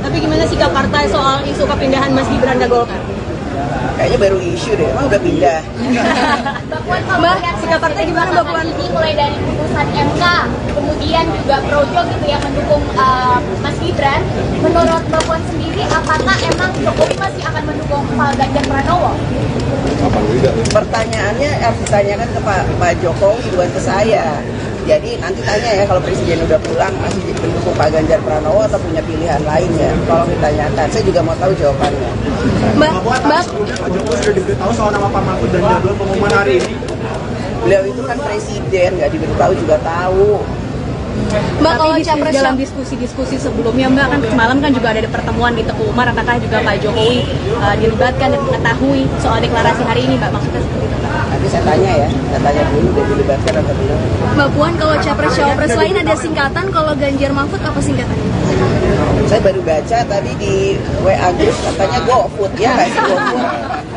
tapi gimana sikap partai soal isu kepindahan Mas Gibran ke Golkar? Kayaknya baru isu deh, emang udah pindah. Mbak, sikap partai gimana Mbak Puan? Ini mulai dari putusan MK, kemudian juga Projo gitu yang mendukung Mas Gibran. Menurut Mbak Puan sendiri, apakah emang Jokowi masih akan mendukung Pak Ganjar Pranowo? Pertanyaannya harus ditanyakan ke Pak Jokowi, bukan ke saya. Jadi nanti tanya ya kalau Presiden udah pulang masih mendukung Pak Ganjar Pranowo atau punya pilihan lain ya. Tolong ditanyakan. Saya juga mau tahu jawabannya. Mbak, Pak Jokowi sudah diberitahu soal nama Pak Mahfud dan jadwal pengumuman hari ini. Beliau itu kan presiden, nggak diberitahu juga tahu. Mbak, kalau capres dalam diskusi-diskusi sebelumnya, Mbak, kan semalam kan juga ada pertemuan di Teguh Umar, apakah juga Pak Jokowi dilibatkan dan mengetahui soal deklarasi hari ini, Mbak? Maksudnya seperti itu, Mbak? Nanti saya tanya ya, saya tanya dulu udah dilibatkan atau belum. Mbak Puan, kalau capres-cawapres lain ada singkatan, kalau Ganjar Mahfud apa singkatannya? Saya baru baca tadi di WA Group katanya GoFood ya, nggak sih GoFood?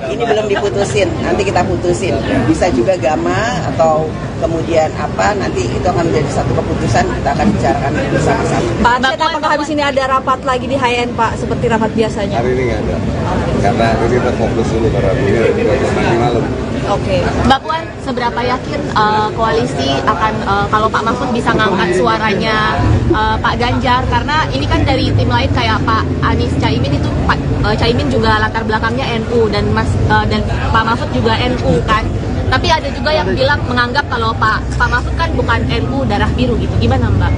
Ini belum diputusin, nanti kita putusin. Bisa juga Gama atau kemudian apa, nanti itu akan menjadi satu keputusan, kita akan bicarakan bersama-sama. Pak Arsyad, apakah habis ini ada rapat lagi di HN, Pak, seperti rapat biasanya? Hari ini nggak ada, karena ini kita fokus dulu para buruh nanti malam. Oke, Mbak Puan, seberapa yakin koalisi akan kalau Pak Mahfud bisa ngangkat suaranya Pak Ganjar? Karena ini kan dari tim lain kayak Pak Anies Caimin itu, Pak Caimin juga latar belakangnya NU dan dan Pak Mahfud juga NU kan. Tapi ada juga yang bilang menganggap kalau Pak Mahfud kan bukan NU darah biru gitu. Gimana, Mbak?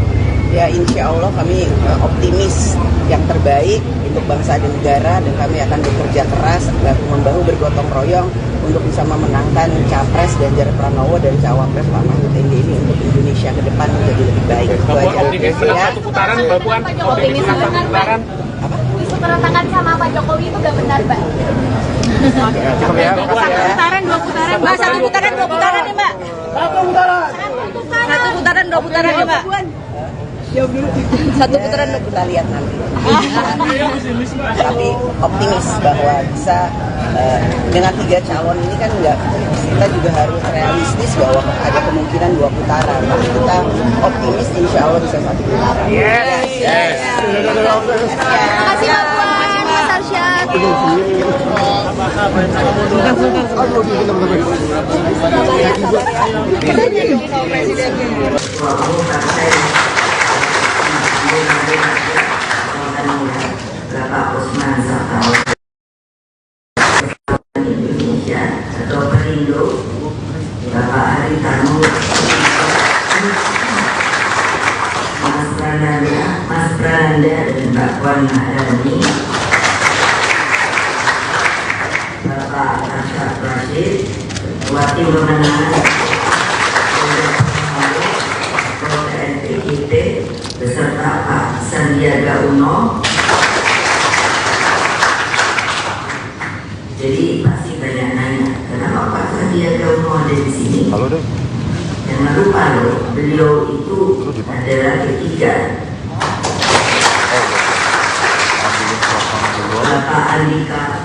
Ya, insya Allah kami optimis yang terbaik untuk bangsa dan negara, dan kami akan bekerja keras bahu-membahu bergotong royong untuk bisa memenangkan Capres Ganjar Pranowo dan Cawapres Pak Mahfud MD ini untuk Indonesia ke depan menjadi lebih baik. Itu aja. Ya. Satu putaran, Mbak Puan. Optimis satu putaran. Isu keretangan sama Pak Jokowi itu gak benar, Mbak. Cukup ya. Dua putaran, Mbak. Satu putaran, dua putaran nih, Mbak. Satu putaran, dua putaran nih, Mbak. Satu putaran kita lihat nanti. Tapi optimis bahwa bisa dengan 3 calon ini kan enggak, kita juga harus realistis bahwa ada kemungkinan 2 putaran. Tapi kita optimis insya Allah bisa 1 putaran. Yes. Terima kasih Mbak Puan, Mas Arsyad. Bapak Usman Sabtaudang Indonesia atau Perindo, Bapak Haritanu, Mas Prananda dan Mbak Puan Maharani, Bapak Arsyad Rashid, Ketua Tim Pemenangan PNPIT beserta Pak Sandiaga Uno. Jadi pasti banyak nanya, kenapa Pak Sandiaga Uno ada di sini? Halo deh. Jangan lupa loh, beliau itu adalah ketiga. Bapak Andika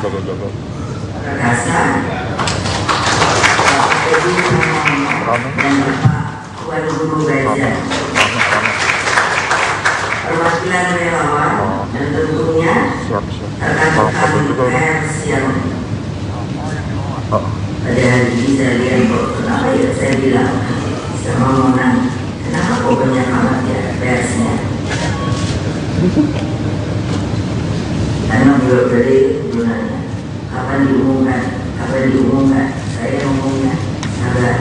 Perkasa, Bapak Edi Pramono, dan Bapak Wan Guru Gajah. Perwakilan relawan dan tentunya rekan-rekan pers yang pada hari ini saya lihat kok, kenapa ya saya bilang sama Mona, kenapa kok banyak amat ya persnya? Karena beliau dari gunanya kapan diumumkan, saya ngomongnya sabar.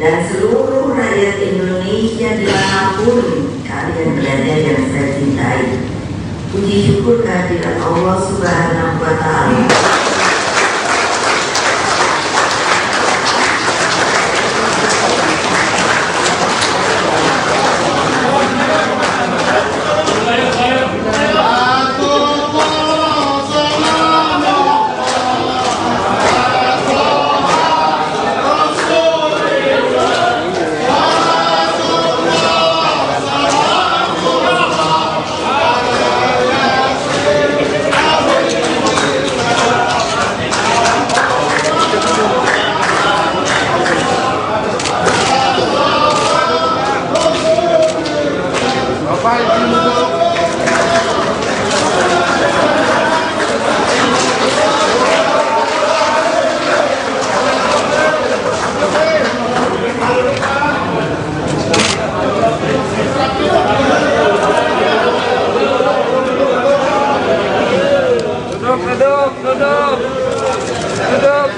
Dan seluruh rakyat Indonesia dimanapun kalian berada yang saya cintai, puji syukur kehadirat Allah Subhanahu wa Ta'ala.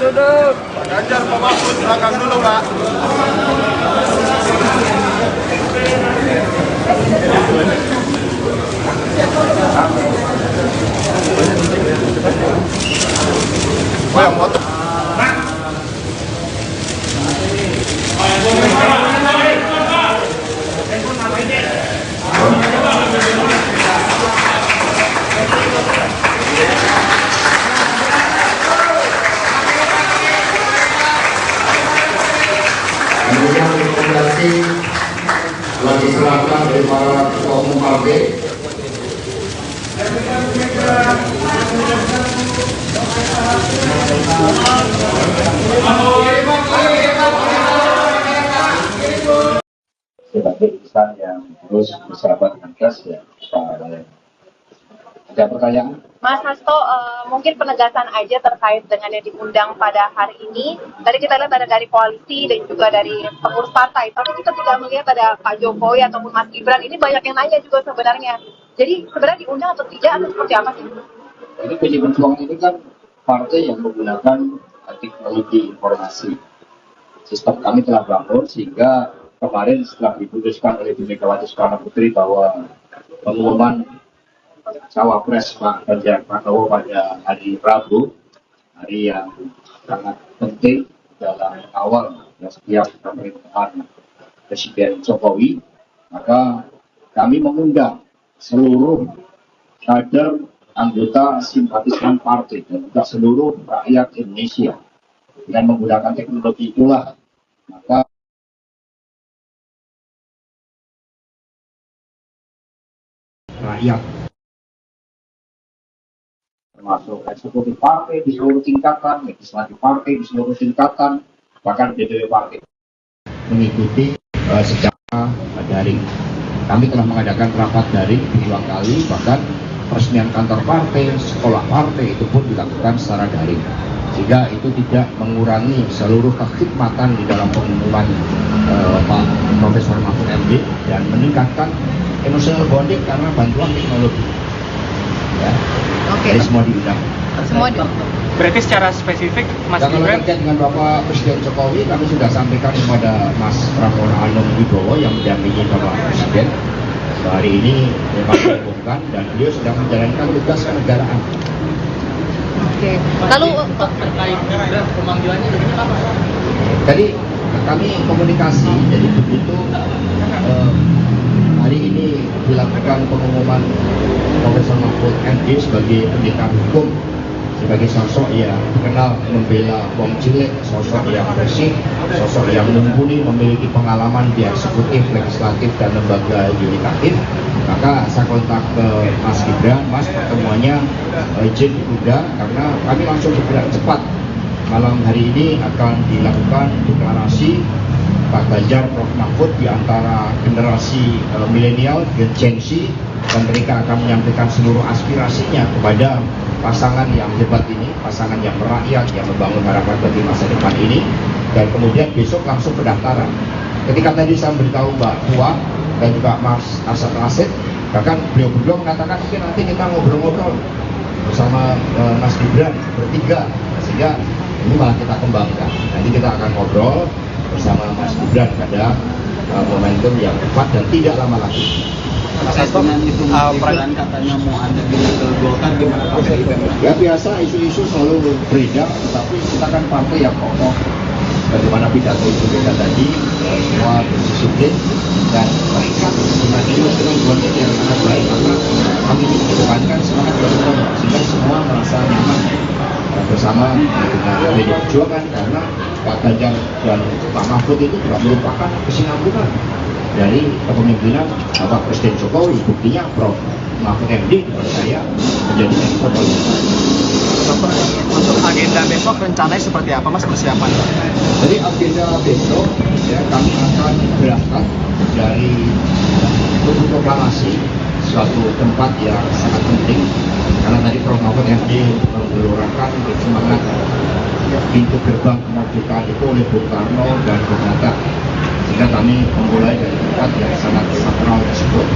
Duduk. Ganjar Pak Mahfud belakang dulu Pak. Yang foto. Kemudian rekomendasi telah diserahkan oleh para ketua umum partai. Sebagai insan yang terus bersahabat dengan gas ya, ada pertanyaan? Mas Hasto, mungkin penegasan aja terkait dengan yang diundang pada hari ini. Tadi kita lihat ada dari koalisi dan juga dari pengurus partai, tapi kita tidak melihat ada Pak Jokowi ataupun Mas Gibran. Ini banyak yang nanya juga sebenarnya. Jadi sebenarnya diundang atau tidak atau seperti apa sih? Ini PDI Perjuangan ini kan partai yang menggunakan teknologi informasi. Sistem kami telah bangun sehingga kemarin setelah diputuskan oleh Bu Megawati Soekarno Putri bahwa pengumuman Cawapres Pak Ganjar Pranowo pada hari Rabu, hari yang sangat penting dalam awal setiap pemerintahan Presiden Jokowi, maka kami mengundang seluruh kader, anggota, simpatisan partai dan juga seluruh rakyat Indonesia. Dengan menggunakan teknologi itulah, maka rakyat termasuk eksekutif partai di seluruh tingkatan, legislatif partai di seluruh tingkatan, bahkan DPW partai mengikuti secara daring. Kami telah mengadakan rapat daring berulang kali, bahkan peresmian kantor partai, sekolah partai itu pun dilakukan secara daring, sehingga itu tidak mengurangi seluruh kekhidmatan di dalam pengumuman Pak Profesor Mahfud MD dan meningkatkan emotional bonding karena bantuan teknologi. Ya. Jadi semua diundang. Semua berarti secara spesifik Mas Kalau Gibran terkait dengan Bapak Presiden Jokowi, kami sudah sampaikan kepada Mas Pramono Anung Wibowo yang mendampingi Bapak Presiden. Hari ini kami umumkan dan beliau sedang menjalankan tugas kenegaraan. Oke. Lalu terkait pemanggilannya begini apa? Tadi kami komunikasi, jadi begitu hari ini dilakukan pengumuman Profesor Mahfud MD sebagai pendekar hukum, sebagai sosok yang dikenal membela wong cilik, sosok yang bersih, sosok yang mumpuni, memiliki pengalaman di eksekutif, legislatif, dan lembaga yudikatif. Maka saya kontak ke Mas Gibran, Mas pertemuannya izin ditunda karena kami langsung bergerak cepat. Malam hari ini akan dilakukan deklarasi Pak Ganjar Prof Mahfud di antara generasi milenial Gen Z, dan mereka akan menyampaikan seluruh aspirasinya kepada pasangan yang hebat ini, pasangan yang merakyat, yang membangun harapan bagi masa depan ini. Dan kemudian besok langsung pendaftaran. Ketika tadi saya beritahu Mbak Puan dan juga Mas Asad Rasid, bahkan beliau berdua mengatakan mungkin nanti kita ngobrol-ngobrol bersama Mas Gibran bertiga, sehingga ini malah kita kembangkan. Nanti kita akan ngobrol bersama Mas Gibran pada momentum yang tepat dan tidak lama lagi. Mas Hasto, peran katanya mau ada ke Golkar gimana Pak? Ya biasa, isu-isu selalu beredar, tetapi kita kan partai yang kokoh. Bagaimana pidato itu kita tadi, semua berdisiplin dan mereka sebenarnya dengan bonding yang sangat baik, karena kami mengedepankan semangat bersama sehingga semua merasa nyaman bersama dengan PDI Perjuangan, karena Pak Ganjar dan Pak Mahfud itu juga merupakan kesinambungan dari kepemimpinan Bapak Presiden Jokowi. Buktinya Prof Mahfud MD saya menjadi menko Polhukam. Untuk agenda besok rencananya seperti apa Mas persiapan? Jadi agenda besok ya kami akan berangkat dari Tugu Proklamasi, suatu tempat yang sangat penting karena tadi Prof Mahfud MD menggelorkan semangat pintu gerbang kemerdekaan itu oleh Bung Karno dan Bung Hatta, sehingga kami memulai dari tempat yang sangat sakral tersebut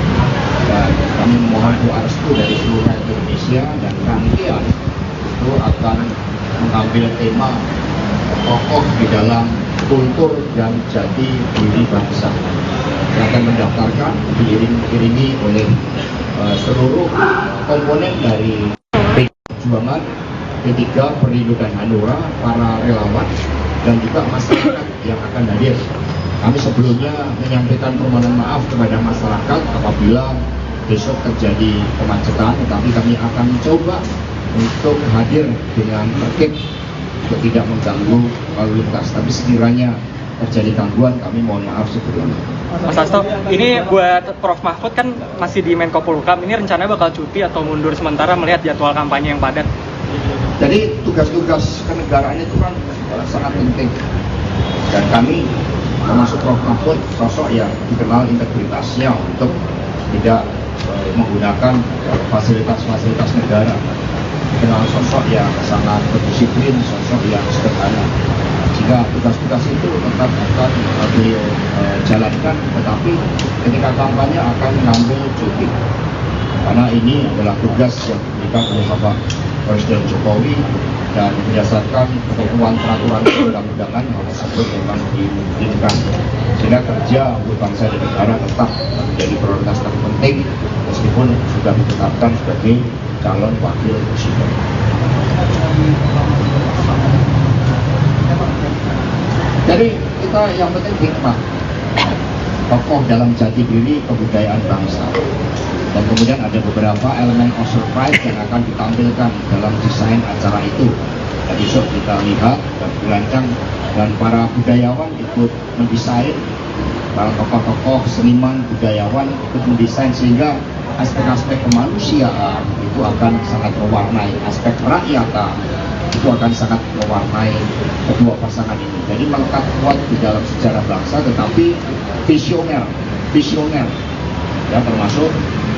dan kami memohon doa restu dari seluruh rakyat Indonesia, dan rangkaian itu akan mengambil tema tokoh di dalam kultur dan jati diri bangsa yang akan mendaftarkan diiringi oleh seluruh komponen dari Perjuangan, P3, Perindo dan Hanura, para relawan dan juga masyarakat yang akan hadir. Kami sebelumnya menyampaikan permohonan maaf kepada masyarakat apabila besok terjadi kemacetan, tetapi kami akan mencoba untuk hadir dengan tertib untuk tidak mengganggu lalu lintas. Tapi sekiranya terjadi gangguan, kami mohon maaf sebelumnya. Mas Hasto, ini buat Prof Mahfud kan masih di Menko Polhukam, ini rencananya bakal cuti atau mundur sementara melihat jadwal kampanye yang padat? Jadi tugas-tugas kenegaraan itu kan sangat penting, dan kami termasuk Prof Mahfud sosok yang dikenal integritasnya untuk tidak menggunakan fasilitas-fasilitas negara, dikenal sosok yang sangat berdisiplin, sosok yang sederhana, sehingga tugas-tugas itu tetap akan beliau jalankan, tetapi ketika kampanye akan mengambil cuti karena ini adalah tugas yang diberikan oleh Bapak Presiden Jokowi dan berdasarkan ketentuan peraturan perundang-undangan hal tersebut memang dimungkinkan, sehingga kerja untuk bangsa dan negara tetap menjadi prioritas terpenting meskipun sudah ditetapkan sebagai calon wakil presiden. Jadi kita yang penting hikmah, tokoh dalam jati diri kebudayaan bangsa, dan kemudian ada beberapa elemen of surprise yang akan ditampilkan dalam desain acara itu. Dan besok kita lihat dan dirancang, dan para budayawan ikut mendesain, para tokoh-tokoh seniman budayawan ikut mendesain, sehingga aspek-aspek kemanusiaan itu akan sangat mewarnai, aspek rakyatan itu akan sangat mewarnai kedua pasangan ini. Jadi melekat kuat di dalam sejarah bangsa, tetapi visioner, ya, termasuk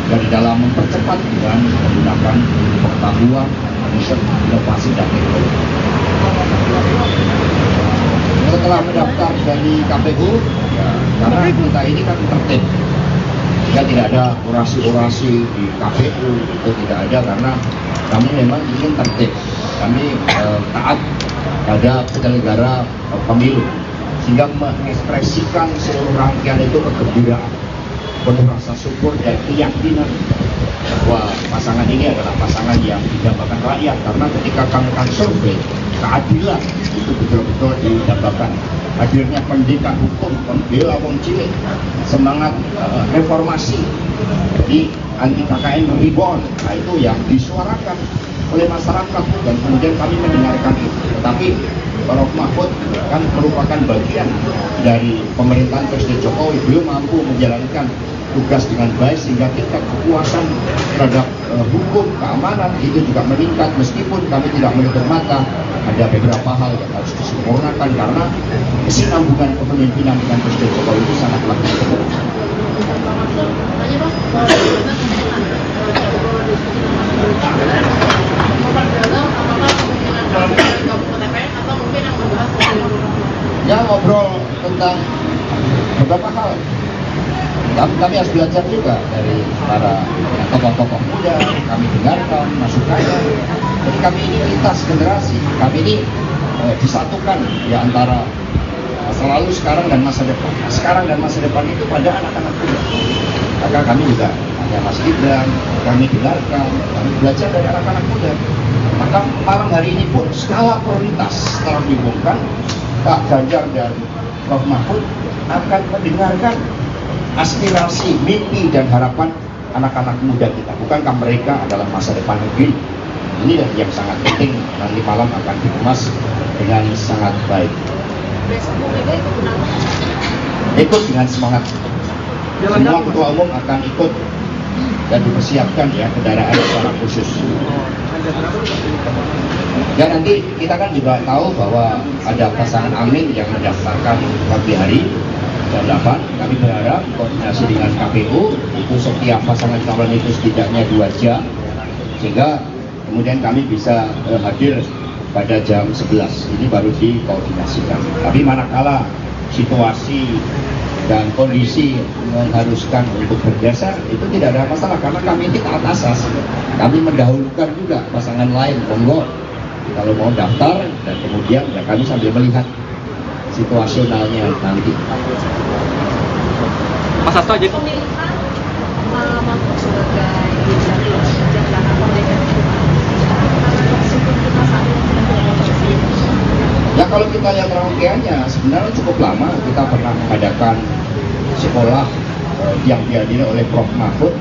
dari dalam mempercepat dengan menggunakan pengetahuan, riset, inovasi dan teknologi. Setelah mendaftar dari KPU, ya, karena kita ini kan tertib, ya, tidak ada orasi-orasi di KPU, itu tidak ada, karena kami memang ingin tertib, kami taat pada penyelenggara pemilu, sehingga mengekspresikan seluruh rangkaian itu kegembiraan, penuh rasa syukur dan keyakinan bahwa pasangan ini adalah pasangan yang didambakan rakyat, karena ketika kami akan survei, keadilan itu betul-betul didambakan. Hadirnya pendidikan hukum, pembela wong cilik, semangat reformasi, jadi anti KKN reborn, nah itu yang disuarakan oleh masyarakat, dan kemudian kami mendengarkan itu. Tetapi Prof Mahfud kan merupakan bagian dari pemerintahan Presiden Jokowi, belum mampu menjalankan tugas dengan baik, sehingga tingkat kepuasan terhadap hukum, keamanan itu juga meningkat, meskipun kami tidak menutup mata ada beberapa hal yang harus disempurnakan, karena kesinambungan kepemimpinan dengan Presiden Jokowi itu sangat penting. Ya, ngobrol tentang beberapa hal. Kami harus belajar juga dari para tokoh-tokoh muda, kami dengarkan masukannya. Jadi kami ini lintas generasi, kami ini disatukan ya antara selalu sekarang dan masa depan. Sekarang dan masa depan itu pada anak-anak muda. Maka kami juga hanya Mas Gibran, kami dengarkan, kami belajar dari anak-anak muda. Maka malam hari ini pun skala prioritas setelah diumumkan, Pak Ganjar dan Prof Mahfud akan mendengarkan aspirasi, mimpi dan harapan anak-anak muda kita. Bukankah mereka adalah masa depan negeri? Ini yang sangat penting, nanti malam akan dikemas dengan sangat baik. Ikut dengan semangat. Semua ketua umum akan ikut dan dipersiapkan ya kendaraan secara khusus. Dan nanti kita kan juga tahu bahwa ada pasangan Amin yang mendaftarkan pagi hari jam 8. Kami berharap koordinasi dengan KPU itu setiap pasangan calon itu setidaknya 2 jam, sehingga kemudian kami bisa hadir pada jam 11. Ini baru dikoordinasikan. Tapi manakala situasi dan kondisi mengharuskan untuk bergeser, itu tidak ada masalah, karena kami ini taat asas. Kami mendahulukan juga pasangan lain, monggo kalau mau daftar, dan kemudian ya kami sambil melihat situasionalnya nanti. Mas Hasto aja. Ya kalau kita lihat rangkaiannya sebenarnya cukup lama. Kita pernah mengadakan sekolah yang dihadiri oleh Prof. Mahfud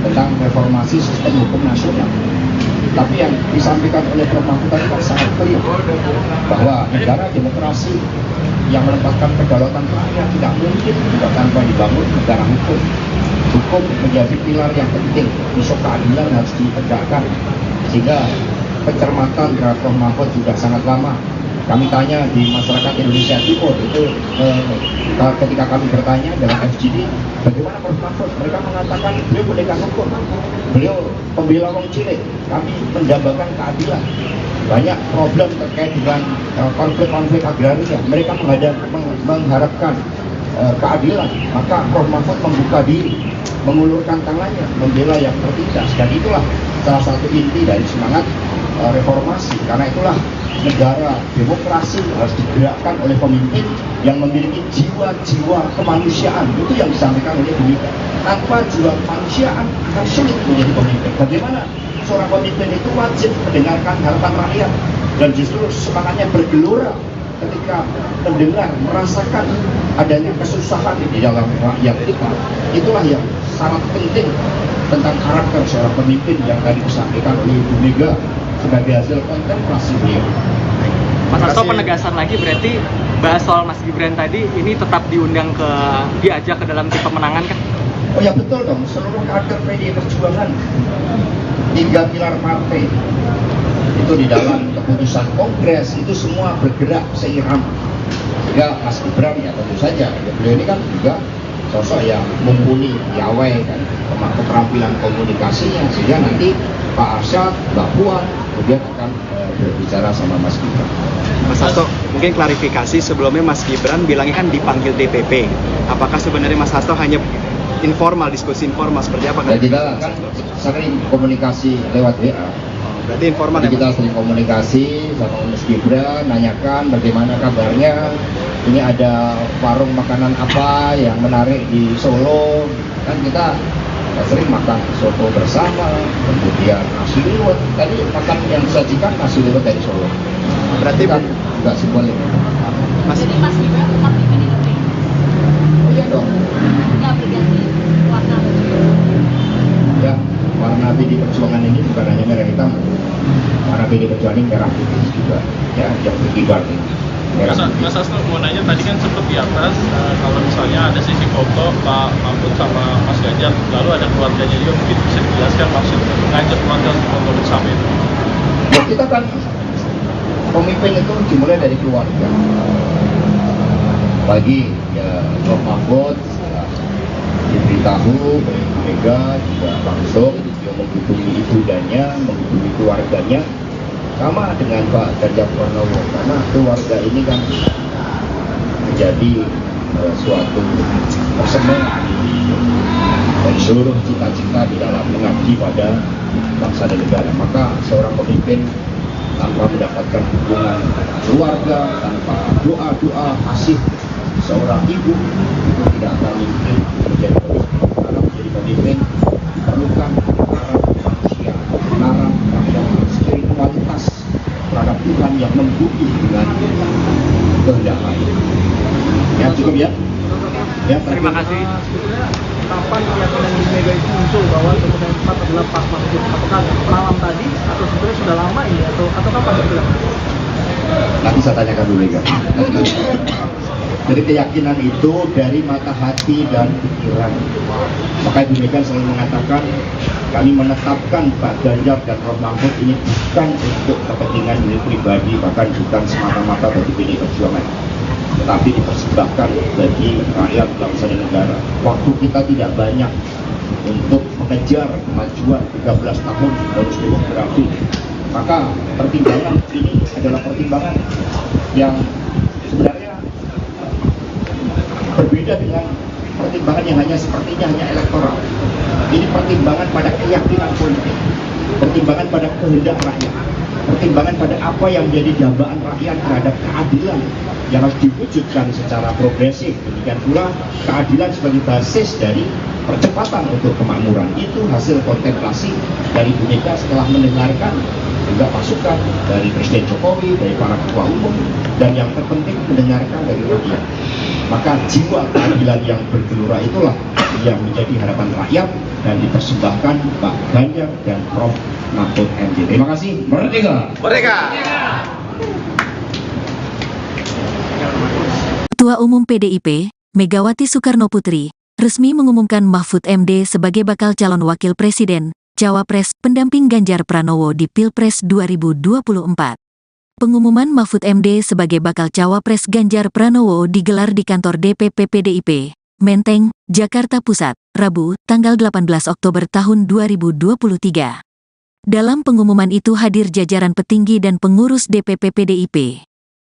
tentang reformasi sistem hukum nasional. Tapi yang disampaikan oleh Prof. Mahfud tadi kan sangat clear bahwa negara demokrasi yang menempatkan kedaulatan rakyat tidak mungkin juga tanpa dibangun negara hukum. Hukum menjadi pilar yang penting, isu keadilan harus ditegakkan. Sehingga pencermatan terhadap Prof. Mahfud juga sangat lama. Kami tanya di masyarakat Indonesia Timur itu ketika kami bertanya dalam FGD, bagaimana Prof. Mahfud? Mereka mengatakan beliau pendekar hukum, beliau pembela wong cilik, kami mendambakan keadilan. Banyak problem terkait dengan konflik-konflik agraria, mereka mengharapkan keadilan. Maka Prof. Mahfud membuka diri, mengulurkan tangannya, membela yang tertindas, dan itulah salah satu inti dari semangat reformasi. Karena itulah negara demokrasi harus digerakkan oleh pemimpin yang memiliki jiwa-jiwa kemanusiaan. Itu yang disampaikan oleh Bu Mega. Tanpa jiwa kemanusiaan akan sulit menjadi pemimpin. Bagaimana seorang pemimpin itu wajib mendengarkan harapan rakyat, dan justru semangatnya bergelora ketika mendengar, merasakan adanya kesusahan di dalam rakyat kita. Itulah yang sangat penting tentang karakter seorang pemimpin yang tadi disampaikan oleh Bu Mega sebagai hasil kontemplasi beliau. Mas Hasto, penegasan lagi berarti bahas soal Mas Gibran tadi ini tetap diundang diajak ke dalam tim pemenangan kan? Oh ya betul dong, seluruh kader PDI Perjuangan 3 pilar partai itu di dalam keputusan kongres itu semua bergerak seirama. Ya Mas Gibran ya tentu saja, ya, beliau ini kan juga sosok yang mumpuni, piawai kan, keterampilan komunikasinya, sehingga nanti Pak Arsyad, Mbak Puan kemudian akan berbicara sama Mas Gibran. Mas Hasto, mungkin klarifikasi sebelumnya Mas Gibran bilangnya kan dipanggil DPP. Apakah sebenarnya Mas Hasto hanya informal, diskusi informal seperti apa? Ya, kita kan sering komunikasi lewat WA. Berarti informal. Jadi kita sering komunikasi sama Mas Gibran, nanyakan bagaimana kabarnya. Ini ada warung makanan apa yang menarik di Solo. Kan kita sering makan soto bersama, kemudian nasi liwet. Tadi makan yang disajikan nasi liwet dari Solo. Berarti kan juga simbolik. Jadi Mas Gibran tetap di PDIP? Oh iya dong. Nggak berganti warna baju? Ya, warna PDI Perjuangan ini bukan hanya merah hitam. Warna PDI Perjuangan ini merah putih juga, ya, yang berkibar ini. Mas Hasto mau nanya tadi kan sempat di atas kalau misalnya ada sisi foto Pak Mahfud sama Mas Ganjar, lalu ada keluarganya juga, mungkin bisa dijelaskan maksud mengajak keluarga untuk foto bersama itu? Ya kita kan pemimpin itu dimulai dari keluarga. Pagi ya Prof. Mahfud diberitahu oleh Bu Mega juga langsung dia menghubungi ibundanya, menghubungi keluarganya. Sama dengan Pak Ganjar Pranowo, karena keluarga ini kan menjadi suatu persembahan dari seluruh cita-cita di dalam mengabdi pada bangsa dan negara. Maka seorang pemimpin tanpa mendapatkan dukungan keluarga, tanpa doa-doa kasih seorang ibu itu tidak akan mungkin menjadi pemimpin. Karena menjadi pemimpin diperlukan kebenaran manusia, kebenaran terhadap spiritualitas terhadap Tuhan yang membumi dengan kehendak lain. Ya cukup ya. Ya terima kasih. Kapan keyakinan di Mega itu muncul bahwa kemudian tepat adalah Pak Mahfud? Apakah malam tadi atau sebenarnya sudah lama ini atau kapan bergerak? Nanti saya tanyakan dulu Mega. Jadi keyakinan itu dari mata hati dan pikiran. Maka Ibu Mega selalu mengatakan kami menetapkan Pak Ganjar dan Prof. Mahfud ini bukan untuk kepentingan diri pribadi, bahkan bukan semata-mata bagi PDI Perjuangan, tetapi dipersembahkan bagi rakyat bangsa dan negara. Waktu kita tidak banyak untuk mengejar kemajuan 13 tahun bonus demografi. Maka pertimbangan ini adalah pertimbangan yang sebenarnya berbeda dengan pertimbangan yang hanya sepertinya hanya elektoral. Ini pertimbangan pada keyakinan politik, pertimbangan pada kehendak rakyat, pertimbangan pada apa yang menjadi dambaan rakyat terhadap keadilan yang harus diwujudkan secara progresif. Demikian pula keadilan sebagai basis dari percepatan untuk kemakmuran. Itu hasil kontemplasi dari Bu Mega setelah mendengarkan juga masukan dari Presiden Jokowi, dari para ketua umum, dan yang terpenting mendengarkan dari rakyat. Maka jiwa keadilan yang bergelora itulah yang menjadi harapan rakyat dan dipersembahkan Pak Ganjar dan Prof. Mahfud MD. Terima kasih. Merdeka! Merdeka! Ketua Umum PDIP, Megawati Soekarnoputri, resmi mengumumkan Mahfud MD sebagai bakal calon wakil presiden, cawapres, pendamping Ganjar Pranowo di Pilpres 2024. Pengumuman Mahfud MD sebagai bakal cawapres Ganjar Pranowo digelar di kantor DPP PDIP, Menteng, Jakarta Pusat, Rabu, tanggal 18 Oktober tahun 2023. Dalam pengumuman itu hadir jajaran petinggi dan pengurus DPP PDIP.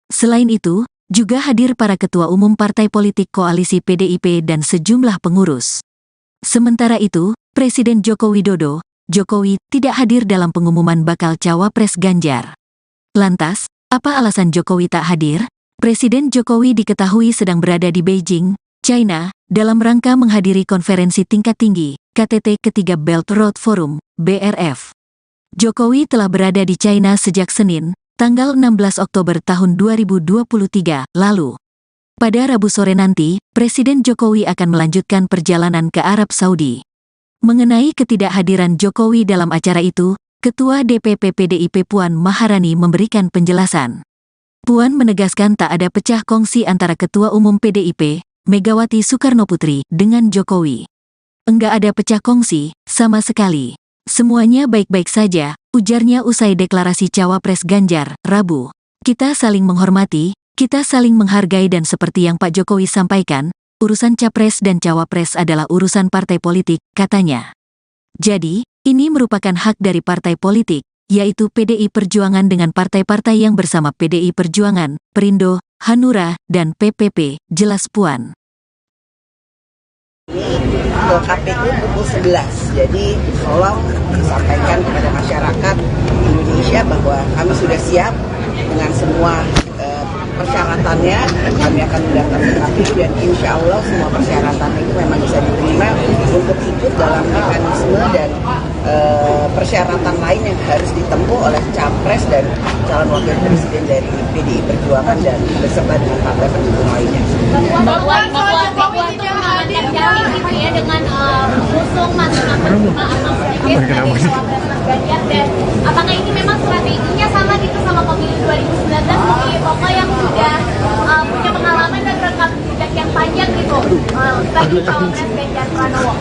Selain itu, juga hadir para ketua umum partai politik koalisi PDIP dan sejumlah pengurus. Sementara itu, Presiden Joko Widodo, Jokowi, tidak hadir dalam pengumuman bakal cawapres Ganjar. Lantas, apa alasan Jokowi tak hadir? Presiden Jokowi diketahui sedang berada di Beijing, China, dalam rangka menghadiri konferensi tingkat tinggi, KTT ketiga Belt Road Forum, BRF. Jokowi telah berada di China sejak Senin, tanggal 16 Oktober tahun 2023 lalu. Pada Rabu sore nanti, Presiden Jokowi akan melanjutkan perjalanan ke Arab Saudi. Mengenai ketidakhadiran Jokowi dalam acara itu, Ketua DPP PDIP Puan Maharani memberikan penjelasan. Puan menegaskan tak ada pecah kongsi antara Ketua Umum PDIP, Megawati Soekarnoputri, dengan Jokowi. Enggak ada pecah kongsi, sama sekali. Semuanya baik-baik saja, ujarnya usai deklarasi cawapres Ganjar, Rabu. Kita saling menghormati, kita saling menghargai dan seperti yang Pak Jokowi sampaikan, urusan capres dan cawapres adalah urusan partai politik, katanya. Jadi, ini merupakan hak dari partai politik, yaitu PDI Perjuangan dengan partai-partai yang bersama PDI Perjuangan, Perindo, Hanura, dan PPP, jelas Puan. Ke KPU pukul 11, jadi tolong disampaikan kepada masyarakat Indonesia bahwa kami sudah siap dengan semua persyaratannya. Kami akan mendatangi KPU dan insya Allah semua persyaratan itu memang bisa diterima untuk ikut dalam mekanisme dan persyaratan lain yang harus ditempuh oleh capres dan calon wakil presiden dari PDI Perjuangan dan beserta dengan partai pendukung lainnya. Dengan mengusung masing-masing atau sedikit sebagai cawapres Mas Ganjar, dan apakah ini memang strateginya sama gitu sama pemilu 2019 mungkin pokok yang sudah punya pengalaman dan rekam jejak yang panjang gitu bagi cawapres Ganjar Pranowo?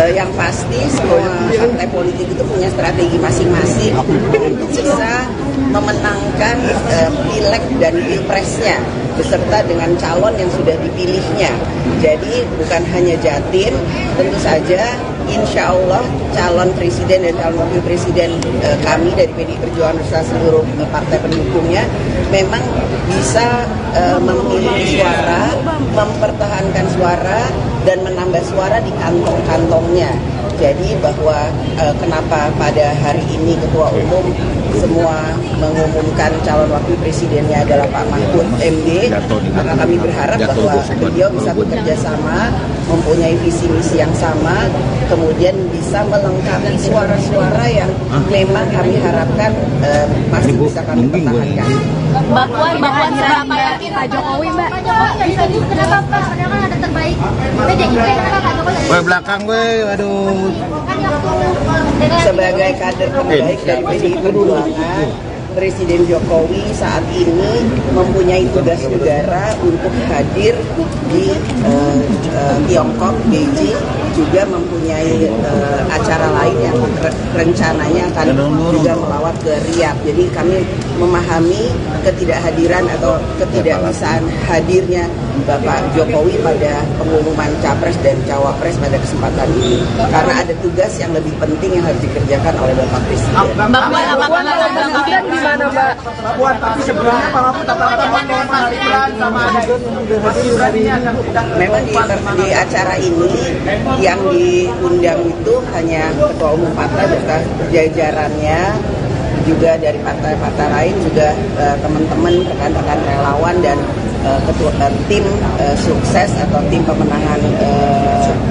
Yang pasti semua partai politik itu punya strategi masing-masing untuk bisa memenangkan pileg dan pilpresnya beserta dengan calon yang sudah dipilihnya. Jadi bukan hanya Jatim, tentu saja insya Allah calon presiden dan calon wakil presiden kami dari PDI Perjuangan beserta seluruh partai pendukungnya memang bisa memiliki suara, mempertahankan suara, dan menambah suara di kantong-kantongnya. Jadi bahwa kenapa pada hari ini Ketua Umum semua mengumumkan calon wakil presidennya adalah Pak Mahfud MD, maka kami berharap bahwa beliau bisa bekerja sama, mempunyai visi misi yang sama, kemudian bisa melengkapi suara-suara yang memang kami harapkan masih bisa kami pertahankan. Mbak Puan seberapa yakin Pak Jokowi, Mbak? Pak Jokowi bisa juga, kenapa Pak? Padahal kan ada terbaik PDIP, kenapa Pak Jokowi? Gue belakang gue, aduh. Sebagai kader terbaik dari PDI Perjuangan, Presiden Jokowi saat ini mempunyai tugas negara untuk hadir di Tiongkok, Beijing, juga mempunyai acara lain yang rencananya akan juga melawat ke Riyadh. Jadi kami memahami ketidakhadiran atau ketidakbisaan hadirnya Bapak Jokowi pada pengumuman capres dan cawapres pada kesempatan ini, karena ada tugas yang lebih penting yang harus dikerjakan oleh Bapak Presiden. Mbak Puan, apakah gimana Mbak? Mbak Puan, tapi sebelumnya Pak Mahfud katakan bahwa Mas Gibran sama Mas Gibran ini akan memang di acara ini yang diundang itu hanya Ketua Umum partai beserta jajarannya juga dari partai-partai lain juga teman-teman rekan-rekan relawan dan tim sukses atau tim pemenangan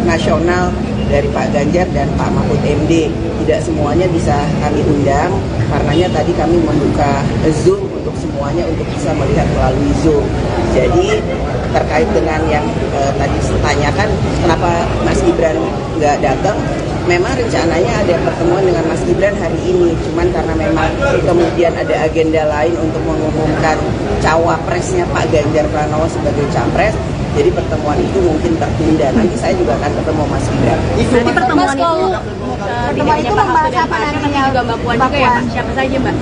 nasional dari Pak Ganjar dan Pak Mahfud MD. Tidak semuanya bisa kami undang, karenanya tadi kami membuka Zoom untuk semuanya untuk bisa melihat melalui Zoom. Jadi terkait dengan yang tadi ditanyakan kenapa Mas Gibran nggak datang, memang rencananya ada pertemuan dengan Mas Gibran hari ini, cuman karena memang kemudian ada agenda lain untuk mengumumkan cawapresnya Pak Ganjar Pranowo sebagai capres, jadi pertemuan itu mungkin tertunda. Nanti saya juga akan ketemu Mas Gibran. Nanti pertemuan itu membahas apa nantinya juga Mbak Puan juga ya Mbak? Siapa saja Mbak?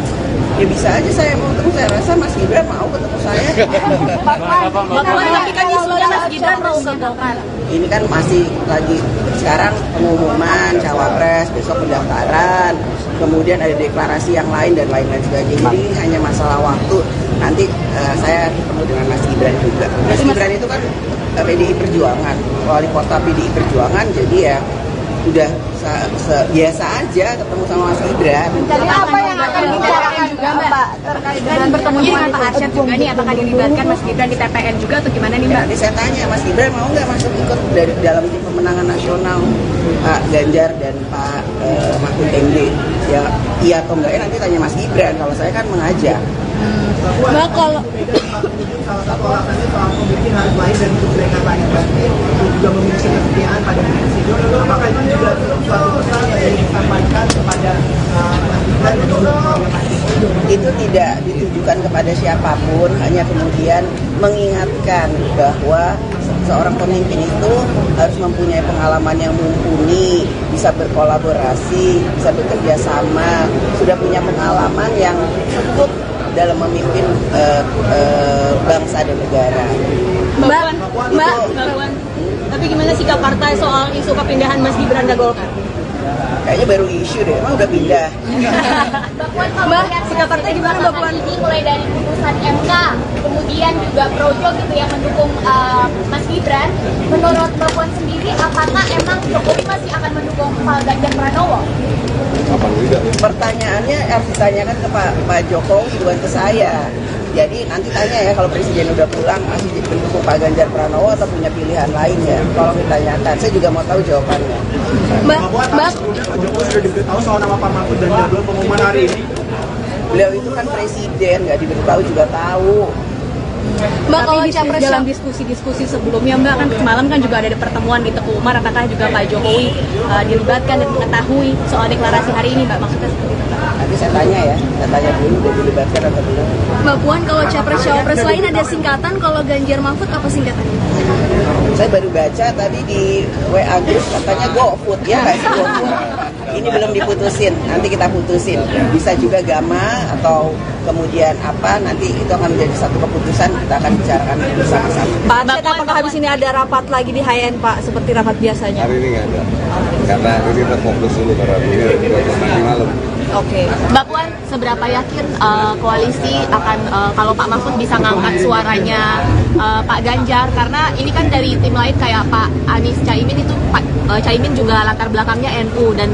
Ya bisa aja saya mau ketemu, saya rasa Mas Gibran mau ketemu saya. Mbak Puan tapi kan isunya Mas Gibran mau ke Golkar. Ini kan masih lagi sekarang pengumuman cawapres, besok pendaftaran, kemudian ada deklarasi yang lain dan lain-lain sebagainya. Jadi ini hanya masalah waktu. Nanti saya ketemu dengan Mas Gibran juga. Mas Gibran itu kan PDI Perjuangan, wali kota PDI Perjuangan, jadi ya udah biasa aja ketemu sama Mas Gibran. Jadi apa yang akan dibicarakan juga Mbak terkait dengan bertemu dengan Pak Arsyad juga nih, apakah dilibatkan Mas Gibran di TPN juga atau gimana nih Mbak? Nanti saya tanya Mas Gibran mau nggak masuk ikut dari dalam tim pemenangan nasional Pak Ganjar dan Pak Mahfud MD? Ya iya atau enggak nanti tanya Mas Gibran. Kalau saya kan mengajak. Mbak kalau salah satu alasannya soal pembikin harus lahir dari mereka Pak Ibrahim untuk juga memiliki kesetiaan pada presiden. Apakah itu juga suatu pesan yang disampaikan kepada Mas Gibran dan juga itu tidak ditujukan kepada siapapun, hanya kemudian mengingatkan bahwa seorang pemimpin itu harus mempunyai pengalaman yang mumpuni, bisa berkolaborasi, bisa bekerja sama, sudah punya pengalaman yang cukup dalam memimpin bangsa dan negara. Mbak, tapi gimana sikap partai soal isu kepindahan Mas Gibran ke Golkar? Kayaknya baru isu deh, emang udah pindah. Mbak, sikap partai gimana Mbak Puan? Ini mulai dari putusan MK, kemudian juga Projo gitu yang mendukung Mas Gibran. Menurut Mbak Puan sendiri, apakah emang Jokowi masih akan mendukung Pak Ganjar Pranowo? Pertanyaannya harus ditanyakan ke Pak Jokowi, bukan ke saya. Jadi nanti tanya ya kalau Presiden udah pulang masih mendukung Pak Ganjar Pranowo atau punya pilihan lain ya. Tolong ditanyakan, saya juga mau tahu jawabannya. Mbak Jokowi sudah diberitahu soal nama Pak Mahfud dan jadwal pengumuman hari ini. Beliau itu kan presiden, nggak diberitahu juga tahu. Mbak, kalau dalam diskusi-diskusi sebelumnya Mbak kan semalam kan juga ada pertemuan di Teguh Umar, apakah juga Pak Jokowi dilibatkan dan mengetahui soal deklarasi hari ini Mbak, maksudnya seperti itu Mbak? Nanti saya tanya ya, saya tanya dulu udah dilibatkan atau belum. Mbak Puan, kalau capres-cawapres lain ada singkatan, kalau Ganjar Mahfud apa singkatannya? Saya baru baca tadi di WA Group katanya GoFood ya, nggak sih GoFood? Ini belum diputusin, nanti kita putusin. Bisa juga Gama atau kemudian apa, nanti itu akan menjadi satu keputusan, kita akan bicarakan bersama-sama. Pak Arsyad, apakah habis ini ada rapat lagi di HN Pak, seperti rapat biasanya? Hari ini nggak ada, karena ini kita fokus dulu karena ini nanti malam. Oke, Mbak Puan, seberapa yakin koalisi akan kalau Pak Mahfud bisa ngangkat suaranya Pak Ganjar, karena ini kan dari tim lain kayak Pak Anies Caimin itu Pak Caimin juga latar belakangnya NU dan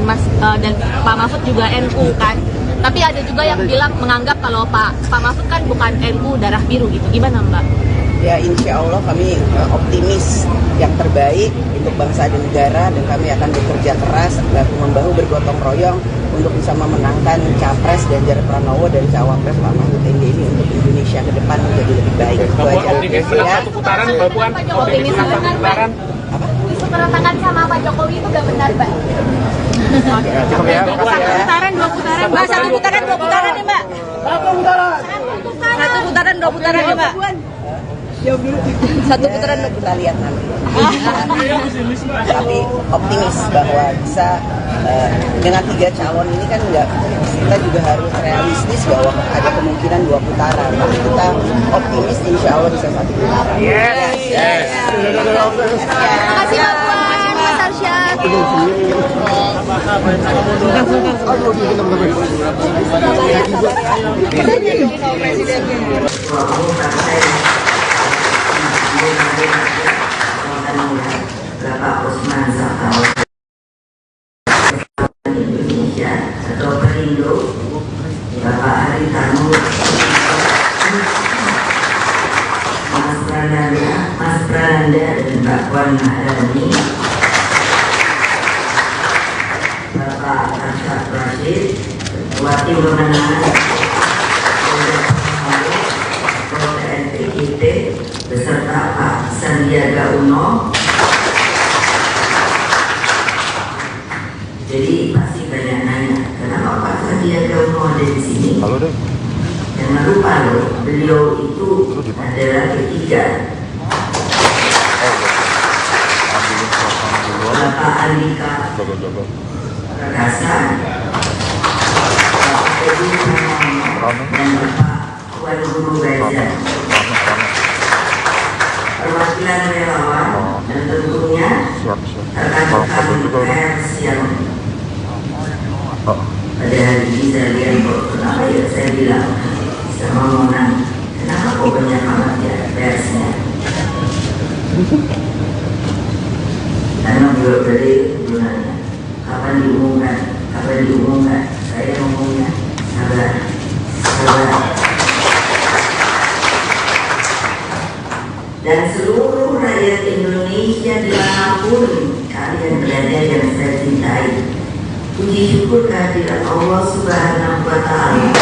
dan Pak Mahfud juga NU kan. Tapi ada juga yang bilang menganggap kalau Pak Mahfud kan bukan NU darah biru gitu. Gimana Mbak? Ya insya Allah kami optimis yang terbaik untuk bangsa dan negara, dan kami akan bekerja keras bahu-membahu bergotong royong untuk bisa memenangkan capres Ganjar Pranowo dan cawapres Pak Mahfud MD ini untuk Indonesia ke depan menjadi lebih baik. Itu aja ya. Satu putaran Mbak Puan. Optimis satu putaran. Apa? Isu keretakan sama Pak Jokowi itu gak benar Mbak. Satu putaran, dua putaran, Mbak. Satu putaran, dua putaran ya Mbak. Satu putaran, dua putaran ya Mbak. Satu putaran kita lihat nanti. Tapi optimis bahwa bisa dengan 3 calon ini kan kita juga harus realistis bahwa ada kemungkinan 2 putaran. Tapi kita optimis insya Allah bisa 1 putaran. Yes. Terima kasih Mbak Puan, Mas Arsyad. Bapak Usman Sabtaudang Indonesia atau Perindo, Bapak Mbak Puan Maharani, Bapak Arsyad Rashid, Ketua Tim Pemenangan PNPIT, beserta Pak Sandiaga Uno. Jadi pasti banyak nanya, kenapa Pak Sandiaga Uno ada di sini? Halo deh. Jangan lupa loh, beliau itu adalah ketiga. Bapak Andika Perkasa, Bapak Edi Pramono, dan Bapak Tuan Guru Gajah. Perwakilan relawan dan tentunya rekan-rekan pers yang pada hari ini saya lihat kok, kenapa ya saya bilang sama Mona, kenapa kok banyak amat ya persnya? Karena beliau dari sebenarnya kapan diumumkan, saya ngomongnya sabar. Dan seluruh rakyat Indonesia dimanapun kalian berada yang saya cintai, puji syukur kehadirat Allah Subhanahu wa Ta'ala.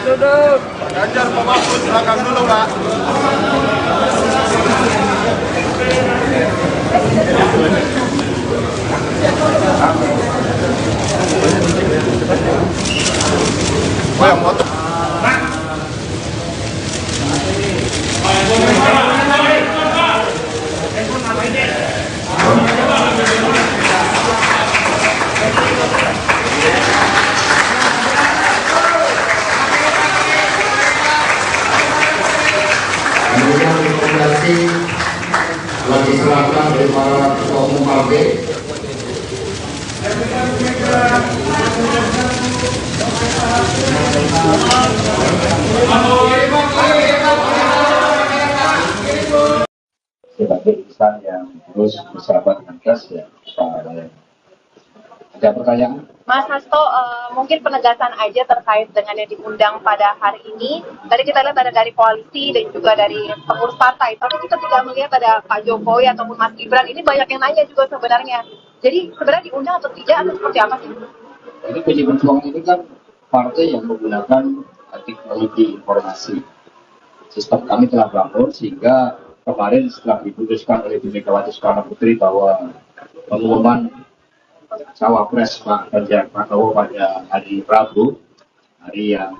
Duduk. Ganjar Pak Mahfud, belakang dulu Pak. Oh yang motor. Kemudian rekomendasi telah diserahkan oleh para ketua umum partai. Sebagai insan yang terus bersahabat dengan gas ya, ada pertanyaan? Mas Hasto, mungkin penegasan aja terkait dengan yang diundang pada hari ini. Tadi kita lihat ada dari koalisi dan juga dari pengurus partai, tapi kita tidak melihat ada Pak Jokowi ataupun Mas Gibran. Ini banyak yang nanya juga sebenarnya. Jadi sebenarnya diundang atau tidak atau seperti apa sih? Ini PD Perjuangan ini kan partai yang menggunakan teknologi informasi. Sistem kami telah bangun sehingga kemarin setelah diputuskan oleh Bu Megawati Soekarno Putri bahwa pengumuman Cawapres Pak Ganjar Pranowo pada hari Rabu, hari yang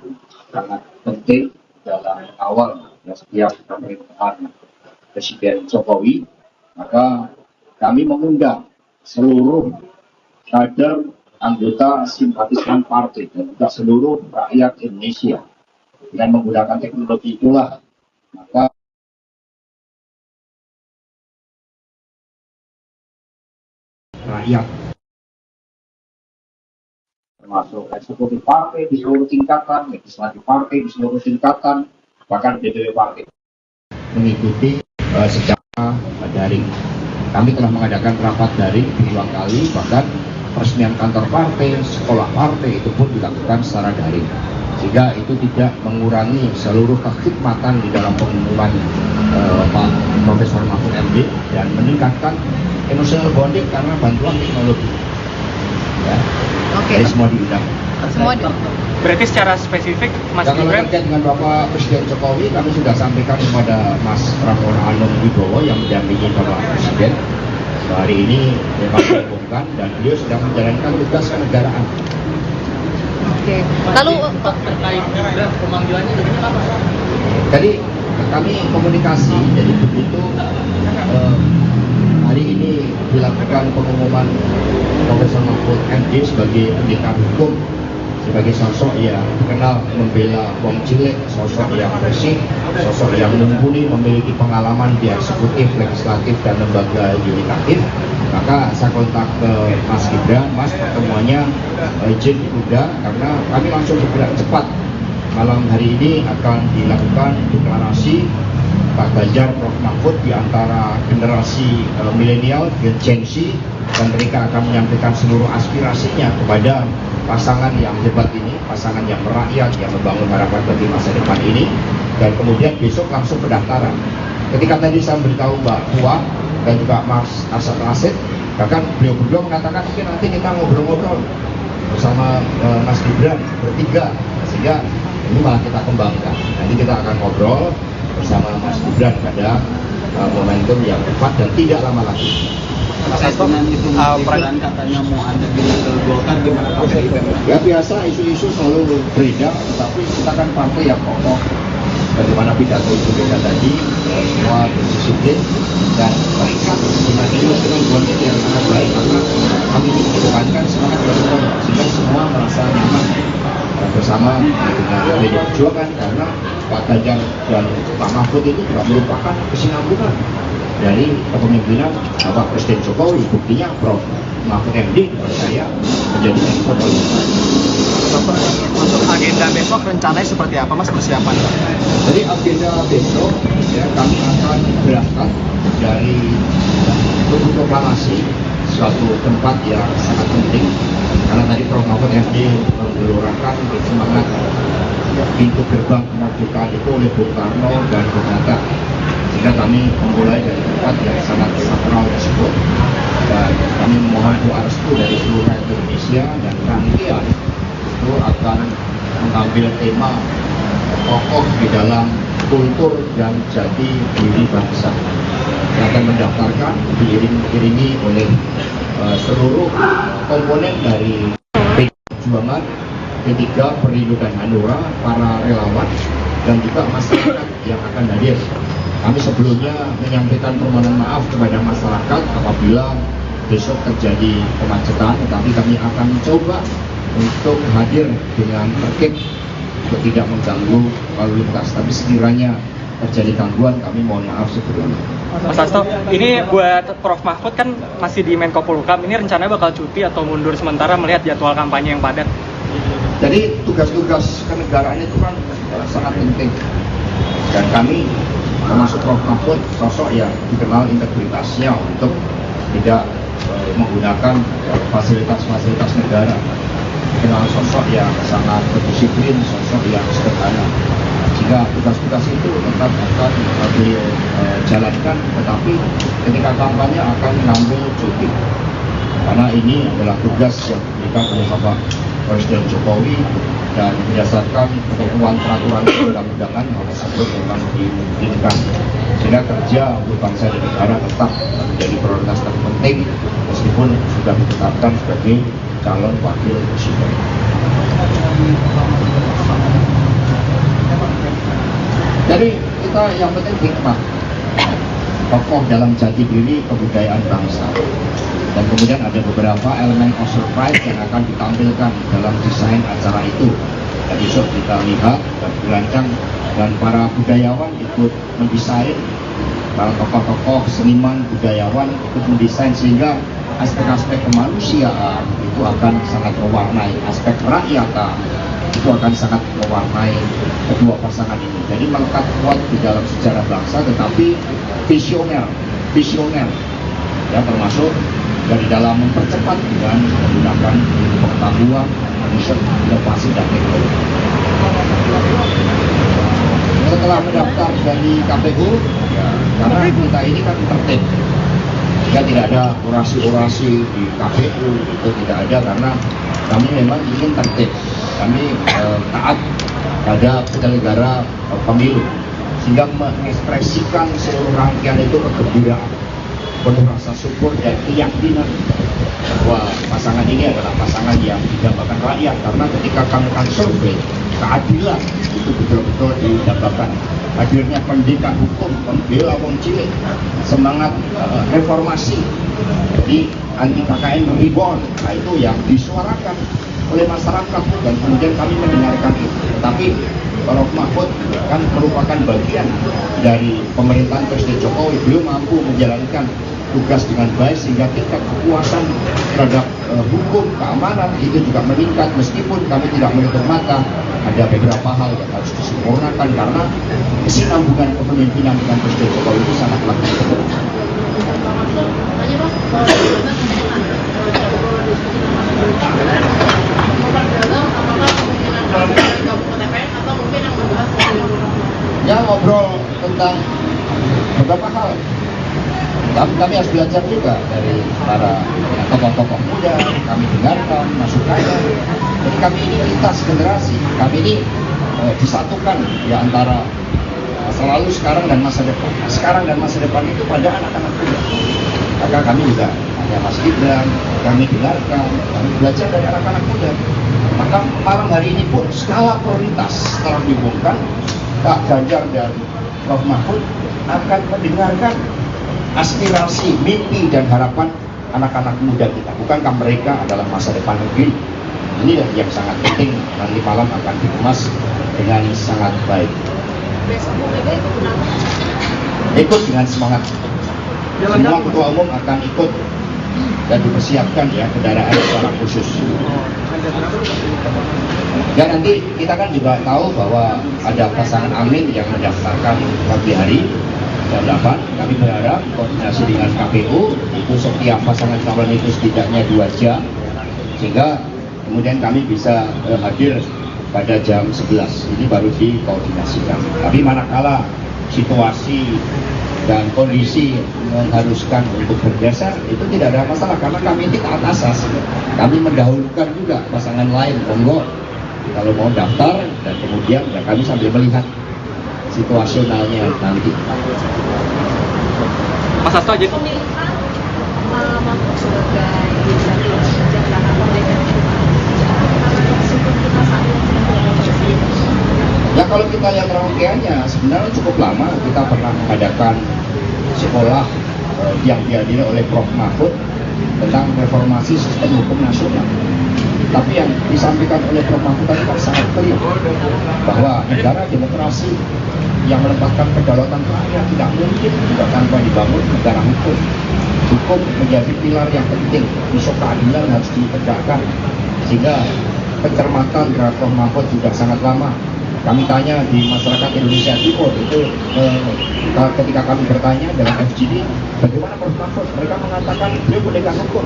sangat penting dalam awal setiap pemerintahan Presiden Jokowi, maka kami mengundang seluruh kader anggota simpatisan partai dan juga seluruh rakyat Indonesia. Dengan menggunakan teknologi itulah maka rakyat termasuk eksekutif partai di seluruh tingkatan, legislatif partai di seluruh tingkatan, bahkan DPW partai mengikuti secara daring. Kami telah mengadakan rapat daring 2 kali, bahkan peresmian kantor partai, sekolah partai itu pun dilakukan secara daring. Sehingga itu tidak mengurangi seluruh kekhidmatan di dalam pengumuman Pak Profesor Mahfud MD dan meningkatkan emotional bonding karena bantuan teknologi. Ya. Jadi semua diundang. Semua Berarti secara spesifik Mas Dan kalau Gibran terkait dengan Bapak Presiden Jokowi, kami sudah sampaikan kepada Mas Prabowo Anung Wibowo yang mendampingi Bapak Presiden. Hari ini memang diumumkan dan beliau sedang menjalankan tugas kenegaraan. Oke. Lalu terkait pemanggilannya dengan apa? Jadi kami komunikasi, jadi begitu hari ini dilakukan pengumuman Profesor Mahfud MD sebagai pendekar hukum, sebagai sosok yang dikenal membela wong cilik, sosok yang bersih, sosok yang mumpuni, memiliki pengalaman di eksekutif, legislatif, dan lembaga yudikatif. Maka saya kontak ke Mas Gibran, Mas pertemuannya izin ditunda karena kami langsung bergerak cepat. Malam hari ini akan dilakukan deklarasi Pak Ganjar, Prof Mahfud di antara generasi milenial dan Gen Z, dan mereka akan menyampaikan seluruh aspirasinya kepada pasangan yang hebat ini, pasangan yang merakyat, yang membangun harapan bagi masa depan ini. Dan kemudian besok langsung pendaftaran. Ketika tadi saya beritahu Mbak Puan dan juga Mas Arsad Rashid, bahkan beliau berdua mengatakan mungkin nanti kita ngobrol-ngobrol bersama Mas Gibran bertiga, sehingga ini malah kita kembangkan. Nanti kita akan ngobrol bersama Mas Gibran pada momentum yang tepat dan tidak lama lagi. Mas Hasto itu Gibran katanya mau ada di Golkar, gimana Pak? Ya biasa, isu-isu selalu beredar, tetapi kita kan partai yang kokoh. Bagaimana pidato Ibu Mega tadi, semua berdisiplin dan terikat dengan hubungan yang sangat baik, karena kami mengedepankan semangat bersama sehingga semua merasa nyaman bersama dengan media perjuangan, karena Pak Ganjar dan Pak Mahfud itu juga merupakan kesinambungan dari kepemimpinan Bapak Presiden Jokowi. Buktinya Prof Mahfud MD menurut saya menjadi mentor politik. Untuk agenda besok rencananya seperti apa Mas, persiapan? Jadi agenda besok ya, kami akan berangkat dari Tugu Proklamasi, suatu tempat yang sangat penting karena tadi Prof Mahfud MD menggelurakan semangat pintu gerbang kemerdekaan itu oleh Bung Karno dan Bung Hatta, sehingga kami memulai dari tempat yang sangat sakral tersebut, dan kami memohon doa restu dari seluruh rakyat Indonesia, dan rangkaian itu akan mengambil tema tokoh di dalam kultur dan jati diri bangsa yang akan mendaftarkan diiringi oleh seluruh komponen dari perjuangan P3, Perindo dan Hanura, para relawan dan juga masyarakat yang akan hadir. Kami sebelumnya menyampaikan permohonan maaf kepada masyarakat apabila besok terjadi kemacetan, tetapi kami akan mencoba untuk hadir dengan tertib untuk tidak mengganggu lalu lintas. Tapi sekiranya terjadi gangguan, kami mohon maaf sebelumnya. Mas Hasto, ini buat Prof Mahfud kan masih di Menko Polhukam, ini rencananya bakal cuti atau mundur sementara melihat jadwal kampanye yang padat? Jadi tugas-tugas kenegaraan itu kan sangat penting, dan kami termasuk Prof Mahfud sosok yang dikenal integritasnya untuk tidak menggunakan fasilitas-fasilitas negara, dikenal sosok yang sangat berdisiplin, sosok yang sederhana, sehingga tugas-tugas itu tetap akan beliau jalankan, tetapi ketika kampanye akan mengambil cuti karena ini adalah tugas yang diberikan oleh Bapak Presiden Jokowi dan berdasarkan ketentuan peraturan perundang-undangan hal tersebut memang dimungkinkan, sehingga kerja untuk bangsa dan negara tetap menjadi prioritas terpenting meskipun sudah ditetapkan sebagai calon wakil presiden. Jadi kita yang penting hikmah, tokoh dalam jati diri kebudayaan bangsa. Dan kemudian ada beberapa elemen of surprise yang akan ditampilkan dalam desain acara itu. Dan besok kita lihat dan dirancang, dan para budayawan ikut mendesain, para tokoh-tokoh seniman budayawan ikut mendesain, sehingga aspek-aspek kemanusiaan itu akan sangat mewarnai, aspek rakyatan itu akan sangat mewarnai kedua pasangan ini. Jadi melekat kuat di dalam sejarah bangsa, tetapi visioner ya, termasuk dari dalam mempercepat dengan menggunakan pengetahuan, riset, inovasi dan teknologi. Setelah mendaftar dari KPU, ya, karena kita ini kan tertib, Ya tidak ada orasi-orasi di KPU, itu tidak ada karena kami memang ingin tertib, kami taat pada penyelenggara pemilu, sehingga mengekspresikan seluruh rangkaian itu kegembiraan, penuh rasa syukur dan keyakinan bahwa pasangan ini adalah pasangan yang didambakan rakyat, karena ketika kami akan survei, keadilan itu betul-betul didambakan. Hadirnya pendidikan hukum, pembela wong cilik, semangat reformasi, jadi anti KKN reborn, nah itu yang disuarakan oleh masyarakat dan kemudian kami mendengarkan itu. Tapi Prof. Mahfud kan merupakan bagian dari pemerintahan Presiden Jokowi, beliau mampu menjalankan tugas dengan baik sehingga tingkat kepuasan terhadap hukum, keamanan itu juga meningkat, meskipun kami tidak menutup mata ada beberapa hal yang harus disempurnakan karena kesinambungan kepemimpinan dengan Presiden Jokowi itu sangatlah penting. Ya, ngobrol tentang beberapa hal. Kami harus belajar juga dari para tokoh-tokoh muda, kami dengarkan masukannya. Jadi kami ini lintas generasi, kami ini disatukan di antara masa lalu, sekarang dan masa depan. Sekarang dan masa depan itu pada anak-anak muda. Maka kami juga hanya Mas Gibran, kami dengarkan, kami belajar dari anak-anak muda. Maka malam hari ini pun skala prioritas setelah diumumkan, Pak Ganjar dan Prof. Mahfud akan mendengarkan aspirasi, mimpi, dan harapan anak-anak muda kita. Bukankah mereka adalah masa depan negeri? Ini yang sangat penting, nanti malam akan dikemas dengan sangat baik. Ikut dengan semangat. Semua ketua umum akan ikut dan dipersiapkan ya kendaraan secara khusus. Dan nanti kita kan juga tahu bahwa ada pasangan Amin yang mendaftarkan pagi hari jam 8. Kami berharap koordinasi dengan KPU itu setiap pasangan calon itu setidaknya 2 jam, sehingga kemudian kami bisa hadir pada jam 11. Ini baru dikoordinasikan. Tapi manakala situasi dan kondisi mengharuskan untuk bergeser, itu tidak ada masalah karena kami ini taat asas. Kami mendahulukan juga pasangan lain, monggo kalau mau daftar, dan kemudian ya kami sambil melihat situasionalnya nanti. Mas Hasto aja. Ya kalau kita lihat rangkaiannya sebenarnya cukup lama. Kita pernah mengadakan sekolah yang dihadiri oleh Prof. Mahfud tentang reformasi sistem hukum nasional. Tapi yang disampaikan oleh Prof. Mahfud tadi kan sangat clear bahwa negara demokrasi yang menempatkan kedaulatan rakyat tidak mungkin juga tanpa dibangun negara hukum. Hukum menjadi pilar yang penting, isu keadilan harus ditegakkan, sehingga pencermatan terhadap Prof. Mahfud sudah sangat lama. Kami tanya di masyarakat Indonesia Timur itu ketika kami bertanya dengan FGD bagaimana Prof. Mahfud, mereka mengatakan beliau pendekar hukum,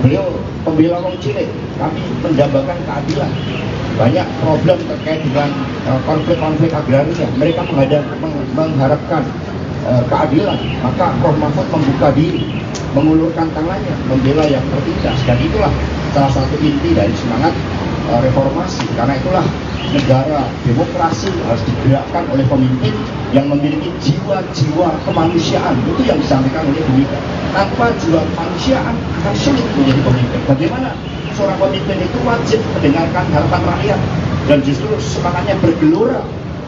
beliau pembela wong cilik, kami mendambakan keadilan. Banyak problem terkait dengan konflik-konflik agraria, mereka mengharapkan keadilan. Maka Prof. Mahfud membuka diri, mengulurkan tangannya, membela yang tertindas, dan itulah salah satu inti dari semangat reformasi. Karena itulah negara demokrasi harus digerakkan oleh pemimpin yang memiliki jiwa-jiwa kemanusiaan. Itu yang disampaikan oleh Bu Mega. Tanpa jiwa kemanusiaan akan sulit menjadi pemimpin. Bagaimana seorang pemimpin itu wajib mendengarkan harapan rakyat dan justru semangatnya bergelora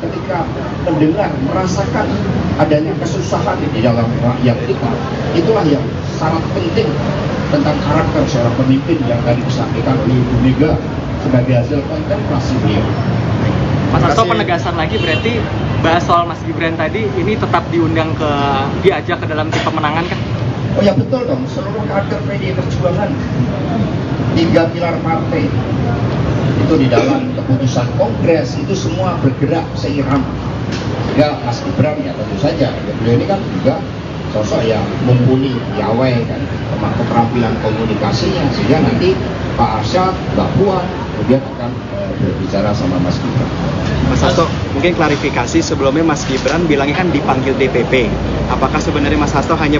ketika mendengar, merasakan adanya kesusahan di dalam rakyat kita. Itulah yang sangat penting tentang karakter seorang pemimpin yang tadi disampaikan oleh Bu Mega sebagai hasil kontemplasi beliau. Mas Hasto, penegasan lagi berarti bahas soal Mas Gibran tadi ini tetap diajak ke dalam tim pemenangan kan? Oh ya betul dong, seluruh kader PDI Perjuangan 3 pilar partai itu di dalam keputusan kongres itu semua bergerak seirama. Ya Mas Gibran ya tentu saja, ya, beliau ini kan juga sosok yang mumpuni, piawai kan, keterampilan komunikasinya, sehingga nanti Pak Arsyad, Mbak Puan kemudian akan berbicara sama Mas Gibran. Mas Hasto, mungkin klarifikasi sebelumnya Mas Gibran bilangnya kan dipanggil DPP. Apakah sebenarnya Mas Hasto hanya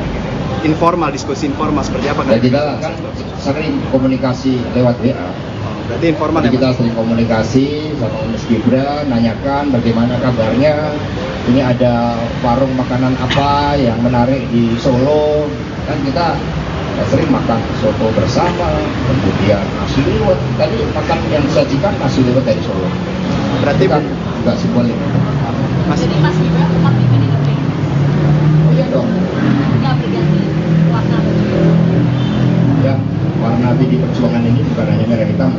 informal, diskusi informal seperti apa? Dan kita kan sering komunikasi lewat WA. Berarti informal. Jadi kita sering komunikasi sama Mas Gibran, nanyakan bagaimana kabarnya. Ini ada warung makanan apa yang menarik di Solo. Kan kita sering makan soto bersama, kemudian nasi liwet. Tadi makan yang disajikan nasi liwet dari Solo. Berarti kan nggak simbolik. Jadi Mas Gibran tetap di PDIP? Oh iya dong. Nggak berganti warna baju? Ya, warna PD Perjuangan ini bukan hanya merah hitam.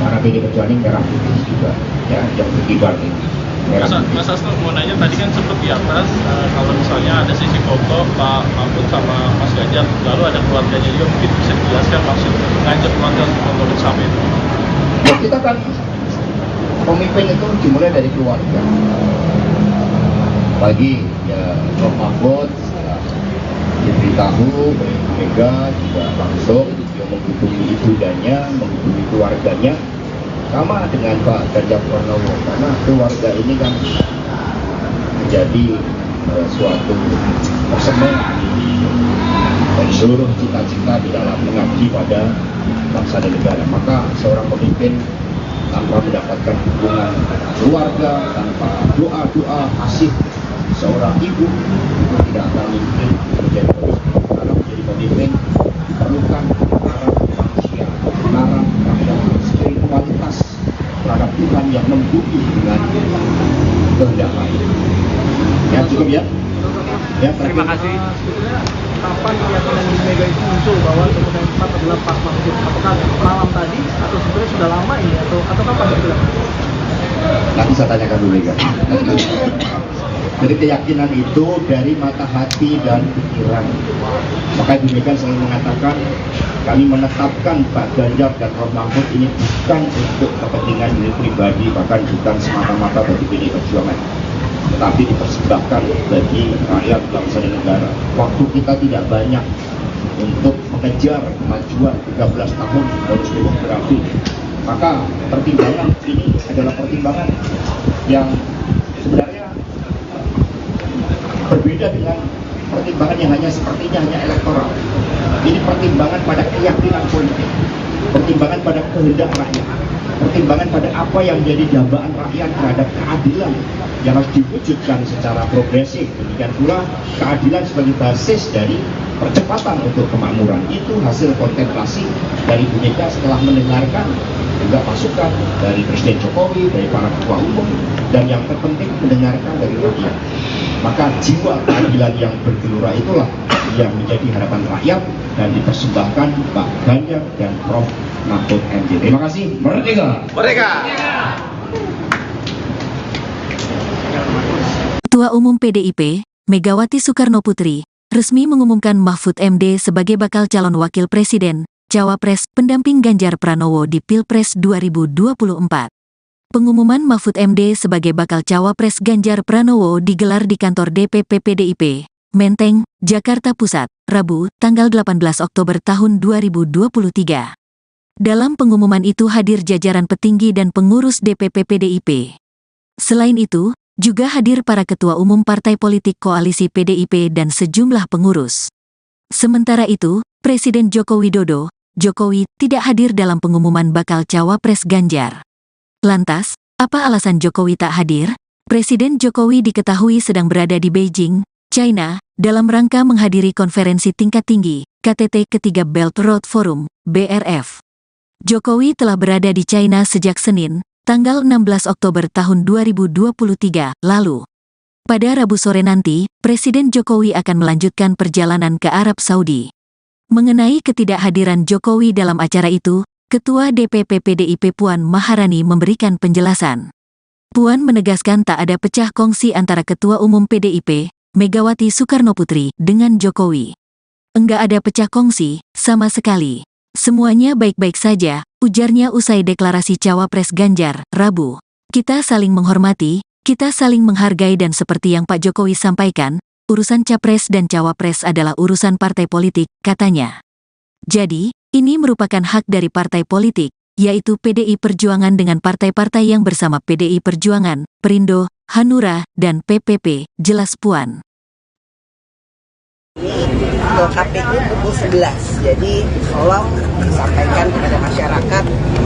Warna PD Perjuangan ini merah putih juga. Ya, yang berkibar ini. Mas Hasto mau nanya, tadi kan sempat di atas kalau misalnya ada sisi foto Pak Mahfud sama Mas Ganjar, lalu ada keluarganya juga, mungkin bisa dijelaskan maksud ngajak keluarga untuk foto bersama itu? Ya, kita kan pemimpin itu dimulai dari keluarga. Pagi ya Prof Mahfud diberitahu Mega juga langsung dia menghubungi ibundanya, menghubungi keluarganya, sama dengan Pak Ganjar Pranowo, karena keluarga ini kan menjadi suatu persembahan dari seluruh cita-cita di dalam mengabdi pada bangsa dan negara. Maka seorang pemimpin tanpa mendapatkan dukungan keluarga, tanpa doa-doa kasih seorang ibu, itu tidak akan mungkin menjadi pemimpin. Karena menjadi pemimpin diperlukan darah manusia, darah terhadap spiritualitas terhadap Tuhan yang membumi dengan kehendak lain. Ya cukup ya. Ya, terima kasih. Kapan keyakinan di Mega itu muncul bahwa kemudian tepat adalah Pak Mahfud? Apakah malam tadi atau sebenarnya sudah lama ini atau kapan itu? Nanti saya tanyakan dulu Mega. Jadi keyakinan itu dari mata hati dan pikiran. Maka Ibu Mega selalu mengatakan kami menetapkan Pak Ganjar dan Prof Mahfud ini bukan untuk kepentingan diri pribadi, bahkan bukan semata-mata bagi PD Perjuangan, tetapi dipersembahkan bagi rakyat bangsa dan negara. Waktu kita tidak banyak untuk mengejar kemajuan 13 tahun bonus demografi. Maka pertimbangan ini adalah pertimbangan yang sebenarnya berbeda dengan pertimbangan yang sepertinya hanya elektoral. Ini pertimbangan pada keyakinan politik, pertimbangan pada kehendak rakyat, pertimbangan pada apa yang menjadi dambaan rakyat terhadap keadilan yang harus diwujudkan secara progresif. Demikian pula keadilan sebagai basis dari percepatan untuk kemakmuran. Itu hasil kontemplasi dari Bu Mega setelah mendengarkan juga masukan dari Presiden Jokowi, dari para ketua umum, dan yang terpenting mendengarkan dari rakyat. Maka jiwa keadilan yang bergelora itulah yang menjadi harapan rakyat dan dipersembahkan Pak Ganjar dan Prof Mahfud MD. Terima kasih. Merdeka! Merdeka! Ketua Umum PDIP, Megawati Soekarnoputri, resmi mengumumkan Mahfud MD sebagai bakal calon wakil presiden, cawapres, pendamping Ganjar Pranowo di Pilpres 2024. Pengumuman Mahfud MD sebagai bakal cawapres Ganjar Pranowo digelar di kantor DPP PDIP, Menteng, Jakarta Pusat, Rabu, tanggal 18 Oktober tahun 2023. Dalam pengumuman itu hadir jajaran petinggi dan pengurus DPP PDIP. Selain itu, juga hadir para ketua umum partai politik koalisi PDIP dan sejumlah pengurus. Sementara itu, Presiden Joko Widodo, Jokowi, tidak hadir dalam pengumuman bakal cawapres Ganjar. Lantas, apa alasan Jokowi tak hadir? Presiden Jokowi diketahui sedang berada di Beijing, China, dalam rangka menghadiri konferensi tingkat tinggi, KTT ketiga Belt Road Forum, BRF. Jokowi telah berada di China sejak Senin, tanggal 16 Oktober tahun 2023, lalu. Pada Rabu sore nanti, Presiden Jokowi akan melanjutkan perjalanan ke Arab Saudi. Mengenai ketidakhadiran Jokowi dalam acara itu, Ketua DPP PDIP Puan Maharani memberikan penjelasan. Puan menegaskan tak ada pecah kongsi antara Ketua Umum PDIP, Megawati Soekarnoputri, dengan Jokowi. Enggak ada pecah kongsi, sama sekali. Semuanya baik-baik saja, ujarnya usai deklarasi cawapres Ganjar, Rabu. Kita saling menghormati, kita saling menghargai dan seperti yang Pak Jokowi sampaikan, urusan capres dan cawapres adalah urusan partai politik, katanya. Jadi, ini merupakan hak dari partai politik, yaitu PDI Perjuangan dengan partai-partai yang bersama PDI Perjuangan, Perindo, Hanura, dan PPP, jelas Puan. ke KPU pukul 11. Jadi tolong disampaikan kepada masyarakat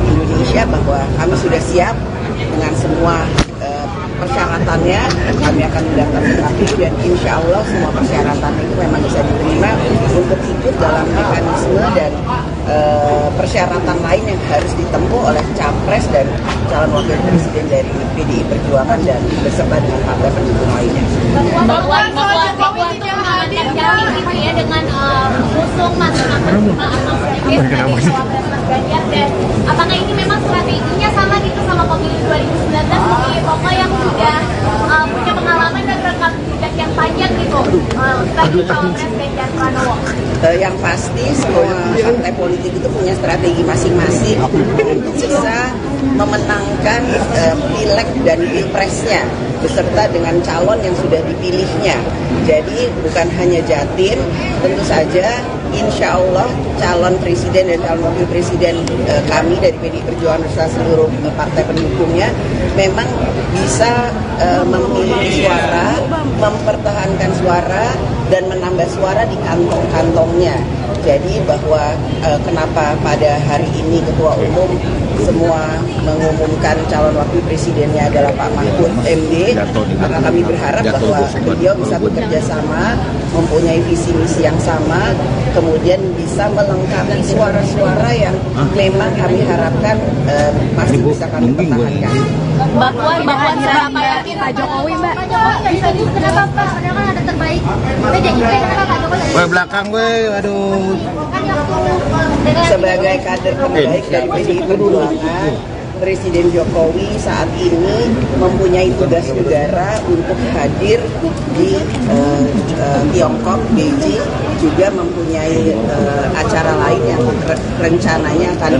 Indonesia bahwa kami sudah siap dengan semua persyaratannya. Kami akan mendaftar ke KPU dan insya Allah semua persyaratan itu memang bisa diterima untuk ikut dalam mekanisme dan persyaratan lain yang harus ditempuh oleh capres dan calon wakil presiden dari PDI Perjuangan dan beserta dengan partai pendukung lainnya. Bahwa itu mengamankan jamin gitu ya dengan usung Mas sebagai cawapres Mas Ganjar, dan apakah ini memang strateginya sama gitu sama pemilu 2019 mungkin pokok yang sudah punya pengalaman dan rekam jejak yang panjang gitu sebagai cawapres Ganjar Pranowo? Yang pasti semua partai politik itu punya strategi masing-masing untuk bisa memenangkan pileg dan pilpresnya beserta dengan calon yang sudah dipilihnya. Jadi bukan hanya Jatim, tentu saja insya Allah calon presiden dan calon wakil presiden kami dari PDI Perjuangan beserta seluruh partai pendukungnya memang bisa memiliki suara, mempertahankan suara dan menambah suara di kantong-kantongnya. Jadi bahwa kenapa pada hari ini Ketua Umum semua mengumumkan calon wakil presidennya adalah Pak Mahfud MD, maka kami berharap bahwa beliau bisa bekerja sama, mempunyai visi misi yang sama, kemudian bisa melengkapi suara-suara yang memang kami harapkan masih bisa kami pertahankan. Mbak Puan berapa yakin Pak Jokowi, Mbak? Pak Jokowi nggak bisa dulu, kenapa Pak? Padahal kan ada terbaik. Kita jadi kenapa Pak Jokowi? Belakang aduh. Sebagai kader terbaik dari PDI Perjuangan, Presiden Jokowi saat ini mempunyai tugas negara untuk hadir di Tiongkok, Beijing, juga mempunyai acara lain yang rencananya akan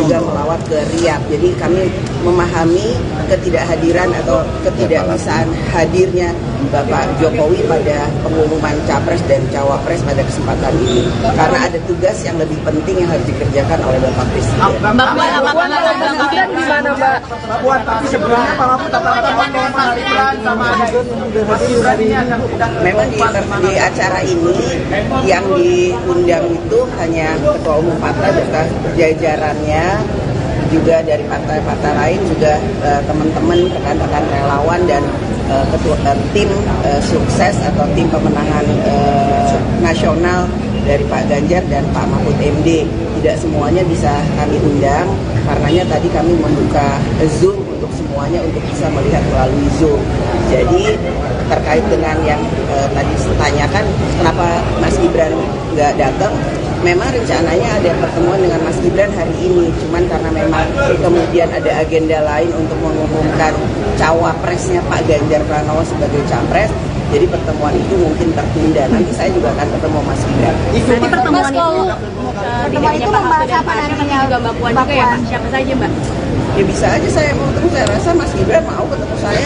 juga melawat ke Riyadh. Jadi kami memahami ketidakhadiran atau ketidakbisaan hadirnya Bapak Jokowi pada pengumuman Capres dan Cawapres pada kesempatan ini, karena ada tugas yang lebih penting yang harus dikerjakan oleh Bapak Presiden. Mbak Puan, tapi sebelumnya Pak Mahfud memang di acara ini yang diundang itu hanya Ketua Umum partai beserta jajarannya, juga dari partai-partai lain, juga teman-teman, rekan-rekan relawan dan tim sukses atau tim pemenangan nasional dari Pak Ganjar dan Pak Mahfud MD. Tidak semuanya bisa kami undang, karenanya tadi kami membuka Zoom untuk semuanya untuk bisa melihat melalui Zoom. Jadi terkait dengan yang tadi ditanyakan kenapa Mas Gibran nggak datang, memang rencananya ada pertemuan dengan Mas Gibran hari ini, cuman karena memang kemudian ada agenda lain untuk mengumumkan cawapresnya Pak Ganjar Pranowo sebagai capres, jadi pertemuan itu mungkin tertunda. Nanti saya juga akan ketemu Mas Gibran. Nanti pertemuan itu membahas apa nantinya? Juga Mbak Puan juga ya, siapa saja Mbak? Ya bisa aja saya mau ketemu, saya rasa Mas Gibran mau ketemu saya.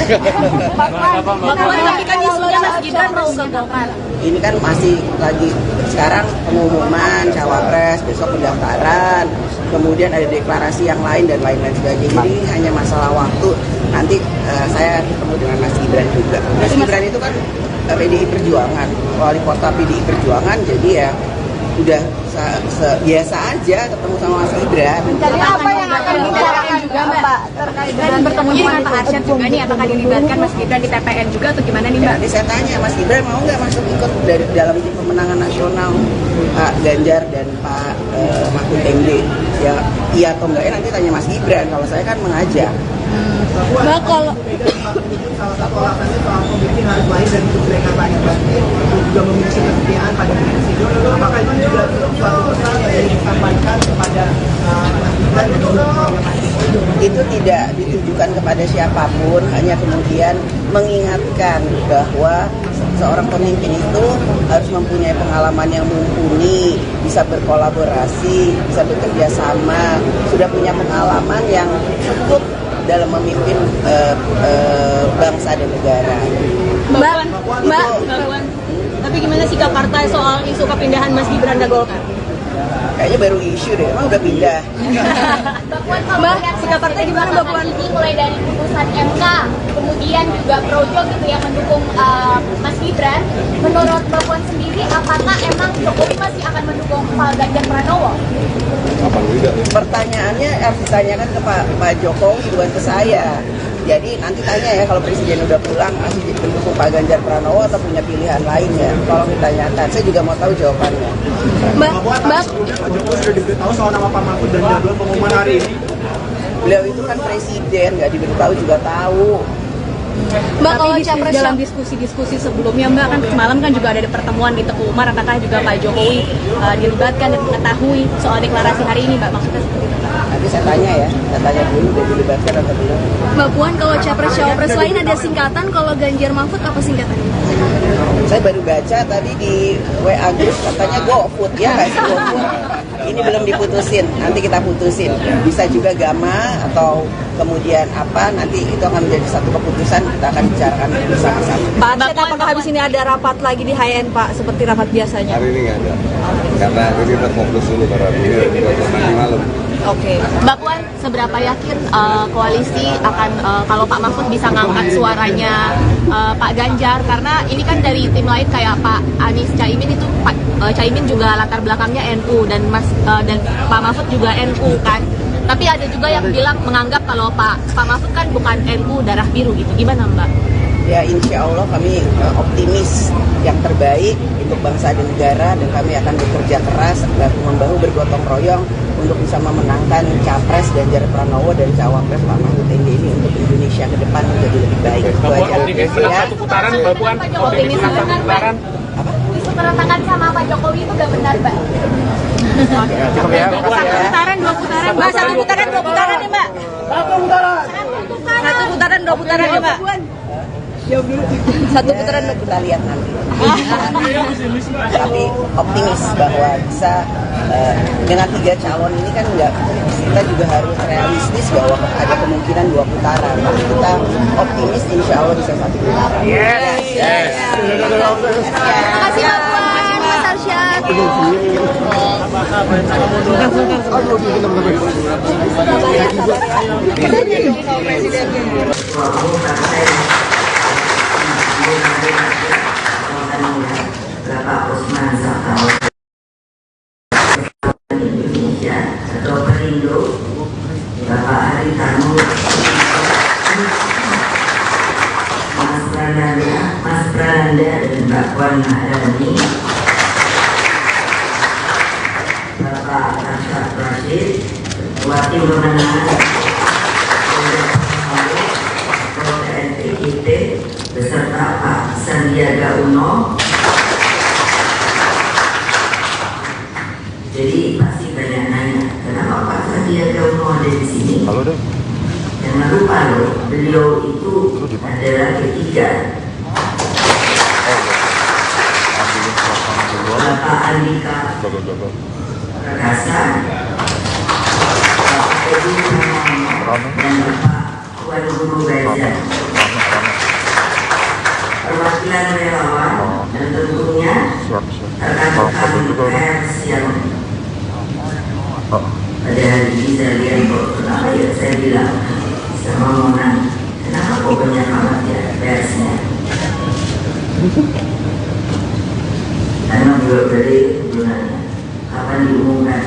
Mbak Puan, tapi kan isunya Mas Gibran mau ke Golkar. Ini kan masih lagi sekarang pengumuman cawapres, besok pendaftaran, kemudian ada deklarasi yang lain dan lain-lain sebagainya. Jadi hanya masalah waktu. Nanti saya ketemu dengan Mas Gibran juga. Mas Gibran itu kan PDI Perjuangan, wali kota PDI Perjuangan, jadi ya udah biasa aja ketemu sama Mas Gibran. Jadi apa yang akan dibicarakan juga Mbak terkait dengan bertemunya dengan Pak Arsyad juga nih, apakah dilibatkan Mas Gibran di TPN juga atau gimana nih Mbak? Nanti saya tanya Mas Gibran mau nggak masuk ikut dari dalam tim pemenangan nasional Pak Ganjar dan Pak Mahfud MD? Ya iya atau enggak, nanti tanya Mas Gibran. Kalau saya kan mengajak. Mbak, kalau salah satu alasannya soal pemimpin harus lahir dari mereka Pak Ibrahim juga memiliki kesetiaan pada presiden. Apakah itu juga suatu pesan yang disampaikan kepada Mas Gibran dan juga itu tidak ditujukan kepada siapapun, hanya kemudian mengingatkan bahwa seorang pemimpin itu harus mempunyai pengalaman yang mumpuni, bisa berkolaborasi, bisa bekerja sama, sudah punya pengalaman yang cukup dalam memimpin bangsa dan negara. Mbak, tapi gimana sikap partai soal isu kepindahan Mas Gibran ke Golkar? Kayaknya baru isu deh, emang udah pindah. Mbak, sikap partai gimana Mbak Puan? Ini mulai dari putusan MK, kemudian juga juga projo gitu yang mendukung Mas Gibran. Menurut Mbak Puan sendiri, apakah emang Jokowi masih akan mendukung Pak Ganjar Pranowo? Pertanyaannya harus ditanyakan ke Pak Jokowi, bukan ke saya. Jadi nanti tanya ya kalau Presiden udah pulang masih mendukung Pak Ganjar Pranowo atau punya pilihan lain ya. Tolong ditanyakan, saya juga mau tahu jawabannya. Mbak Pak Jokowi sudah diberitahu soal nama Pak Mahfud dan jadwal pengumuman hari ini. Beliau itu kan presiden, nggak diberitahu juga tahu. Mbak, kalau dalam diskusi-diskusi sebelumnya, Mbak, kan semalam kan juga ada pertemuan di Teguh Umar, apakah juga Pak Jokowi dilibatkan dan mengetahui soal deklarasi hari ini, Mbak? Maksudnya seperti itu, Mbak? Nanti saya tanya ya, saya tanya dulu udah dilibatkan atau belum. Mbak Puan, kalau capres-cawapres lain ada singkatan, kalau Ganjar Mahfud apa singkatannya? Saya baru baca tadi di WA Group katanya GoFood ya, nggak sih GoFood. Ini belum diputusin, nanti kita putusin. Bisa juga Gama atau kemudian apa, nanti itu akan menjadi satu keputusan, kita akan bicarakan bersama-sama. Pak Arsyad, apakah habis ini ada rapat lagi di HN, Pak, seperti rapat biasanya? Hari ini nggak ada, karena ini kita fokus dulu karena ini untuk nanti malam. Oke, Mbak Puan, seberapa yakin koalisi akan kalau Pak Mahfud bisa ngangkat suaranya Pak Ganjar? Karena ini kan dari tim lain kayak Pak Anies Caimin itu, Caimin juga latar belakangnya NU dan dan Pak Mahfud juga NU kan. Tapi ada juga yang bilang menganggap kalau Pak Mahfud kan bukan NU darah biru gitu. Gimana Mbak? Ya insya Allah kami optimis yang terbaik untuk bangsa dan negara, dan kami akan bekerja keras bahu-membahu bergotong royong untuk bisa memenangkan Capres Ganjar Pranowo dan Cawapres Pak Mahfud MD ini untuk Indonesia ke depan menjadi lebih baik. Itu aja ya. Satu putaran, Mbak Puan. Optimis satu putaran. Diseperatakan sama Pak Jokowi itu gak benar, Mbak? Dua putaran, Mbak. Satu putaran, dua putaran ya, Mbak. Satu putaran, dua putaran ya, Mbak. Satu putaran kita lihat nanti. Tapi optimis bahwa bisa dengan 3 calon ini kan enggak, kita juga harus realistis bahwa ada kemungkinan 2 putaran. Tapi kita optimis insya Allah bisa 1 putaran. Terima kasih Mbak Puan, Mas Arsyad. Bapak Usman Sabtaudang Indonesia atau Perindo, Bapak Haritanu, Mas Prananda dan Mbak Puan Maharani, Bapak Arsyad Rashid, Ketua Tim Pemenangan PDIP beserta Pak Sandiaga Uno. Jadi pasti banyak nanya, kenapa Pak Sandiaga Uno ada di sini? Halo deh. Jangan lupa loh, beliau itu adalah ketiga. Bapak Andika Perkasa, Bapak Edi Pramono, dan Bapak Tuan Guru Gajah. Perwakilan relawan dan tentunya rekan-rekan pers yang pada hari ini saya lihat kok kenapa ya saya bilang sama Mona, kenapa kok banyak amat ya persnya? Karena juga dari sebenarnya kapan diumumkan,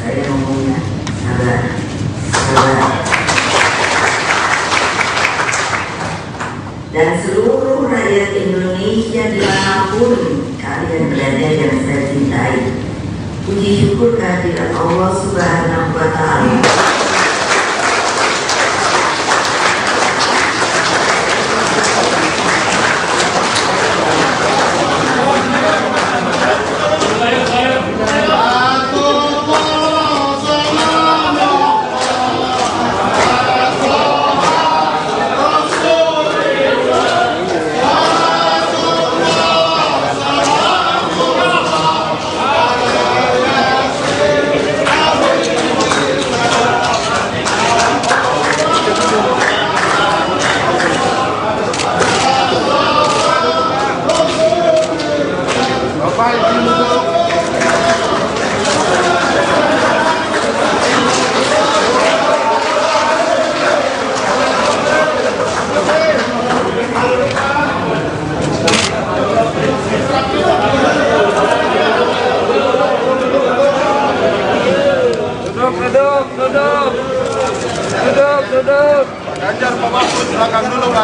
saya ngomongnya sabar. Dan seluruh rakyat Indonesia dimanapun kalian berada yang saya cintai, puji syukur kehadirat Allah Subhanahu wa Ta'ala.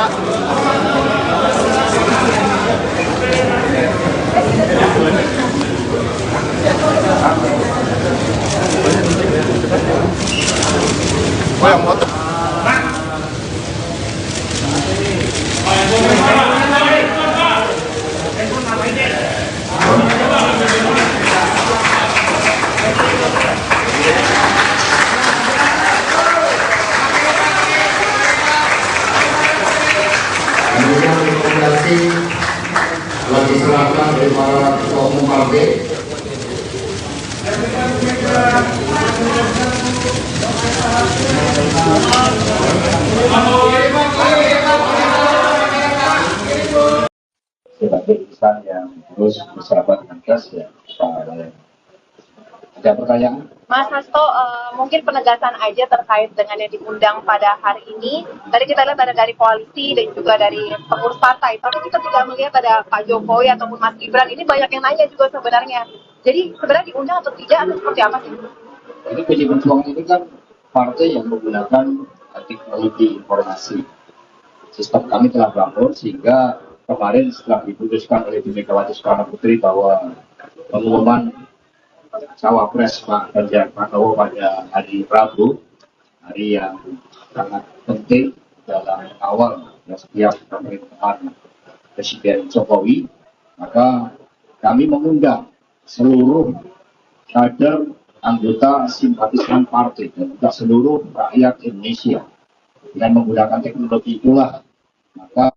Oh, yang motor. Kemudian rekomendasi telah diserahkan oleh para ketua umum partai. Sebagai insan yang terus bersahabat dengan gas ya, ada pertanyaan? Mas Hasto, mungkin penegasan aja terkait dengan yang diundang pada hari ini. Tadi kita lihat ada dari koalisi dan juga dari pengurus partai, tapi kita tidak melihat ada Pak Jokowi ataupun Mas Gibran. Ini banyak yang nanya juga sebenarnya. Jadi sebenarnya diundang atau tidak atau seperti apa sih? Ini PDI Perjuangan ini kan partai yang menggunakan teknologi informasi. Sistem kami telah bangun sehingga kemarin setelah diputuskan oleh Bu Megawati Soekarno Putri bahwa pengumuman cawapres Pak Ganjar Pranowo pada hari Rabu, hari yang sangat penting dalam awal setiap pemerintahan Presiden Jokowi, maka kami mengundang seluruh kader anggota simpatisan partai dan juga seluruh rakyat Indonesia. Dengan menggunakan teknologi itulah maka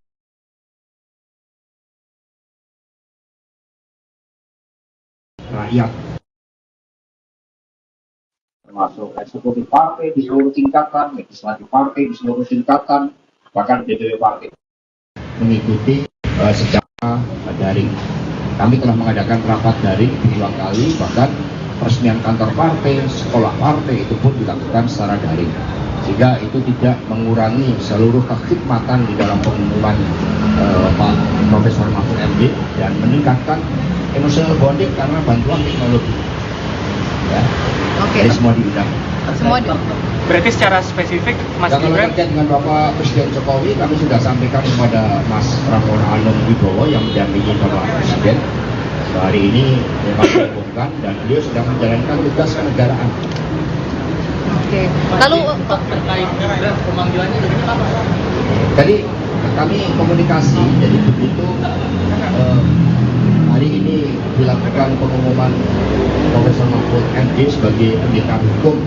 rakyat termasuk eksekutif partai di seluruh tingkatan, legislatif partai di seluruh tingkatan, bahkan DPW partai mengikuti secara daring. Kami telah mengadakan rapat daring 2 kali, bahkan peresmian kantor partai, sekolah partai itu pun dilakukan secara daring. Sehingga itu tidak mengurangi seluruh kekhidmatan di dalam pengumuman Pak Profesor Mahfud MD dan meningkatkan emotional bonding karena bantuan teknologi. Ya. Oke. Jadi semua diundang. Semua diundang. Berarti secara spesifik Mas Kalau Gibran terkait dengan Bapak Presiden Jokowi, kami sudah sampaikan kepada Mas Pramono Anung Wibowo yang mendampingi Bapak Presiden. Hari ini memang diumumkan dan beliau sedang menjalankan tugas kenegaraan. Oke. Lalu untuk terkait pemanggilannya dari apa? Tadi kami komunikasi, jadi begitu hari ini dilakukan pengumuman Profesor Mahfud MD sebagai pendekar hukum,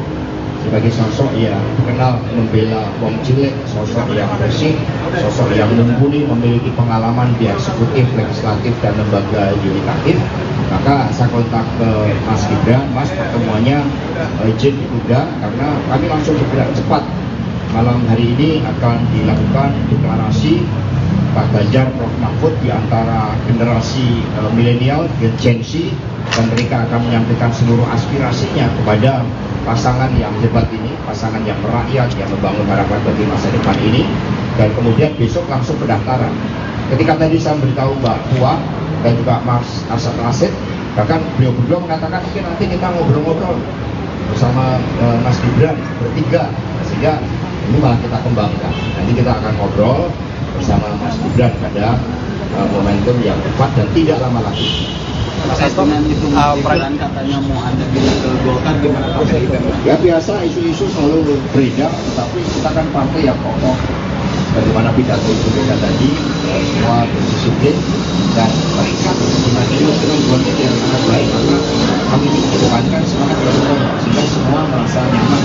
sebagai sosok yang dikenal membela wong cilik, sosok yang bersih, sosok yang mumpuni, memiliki pengalaman di eksekutif, legislatif, dan lembaga yudikatif. Maka saya kontak ke Mas Gibran, Mas pertemuannya izin ditunda karena kami langsung bergerak cepat. Malam hari ini akan dilakukan deklarasi Pak Ganjar, Prof Mahfud di antara generasi milenial dan Gen Z, dan mereka akan menyampaikan seluruh aspirasinya kepada pasangan yang hebat ini, pasangan yang merakyat, yang membangun harapan bagi masa depan ini. Dan kemudian besok langsung pendaftaran. Ketika tadi saya memberitahu Mbak Puan dan juga Mas Arsad Rashid, bahkan beliau berdua mengatakan mungkin nanti kita ngobrol-ngobrol bersama Mas Gibran bertiga, sehingga ini malah kita kembangkan. Nanti kita akan ngobrol bersama Mas Gibran pada momentum yang tepat dan tidak lama lagi. Mas Hasto itu Gibran katanya mau ada di Golkar, gimana Pak? Ya biasa, isu-isu selalu beredar, tetapi kita kan partai yang kokoh. Bagaimana pidato Ibu Mega tadi, semua berdisiplin dan terikat dengan bonding yang sangat baik, maka kami mengedepankan semangat bersama sehingga semua merasa nyaman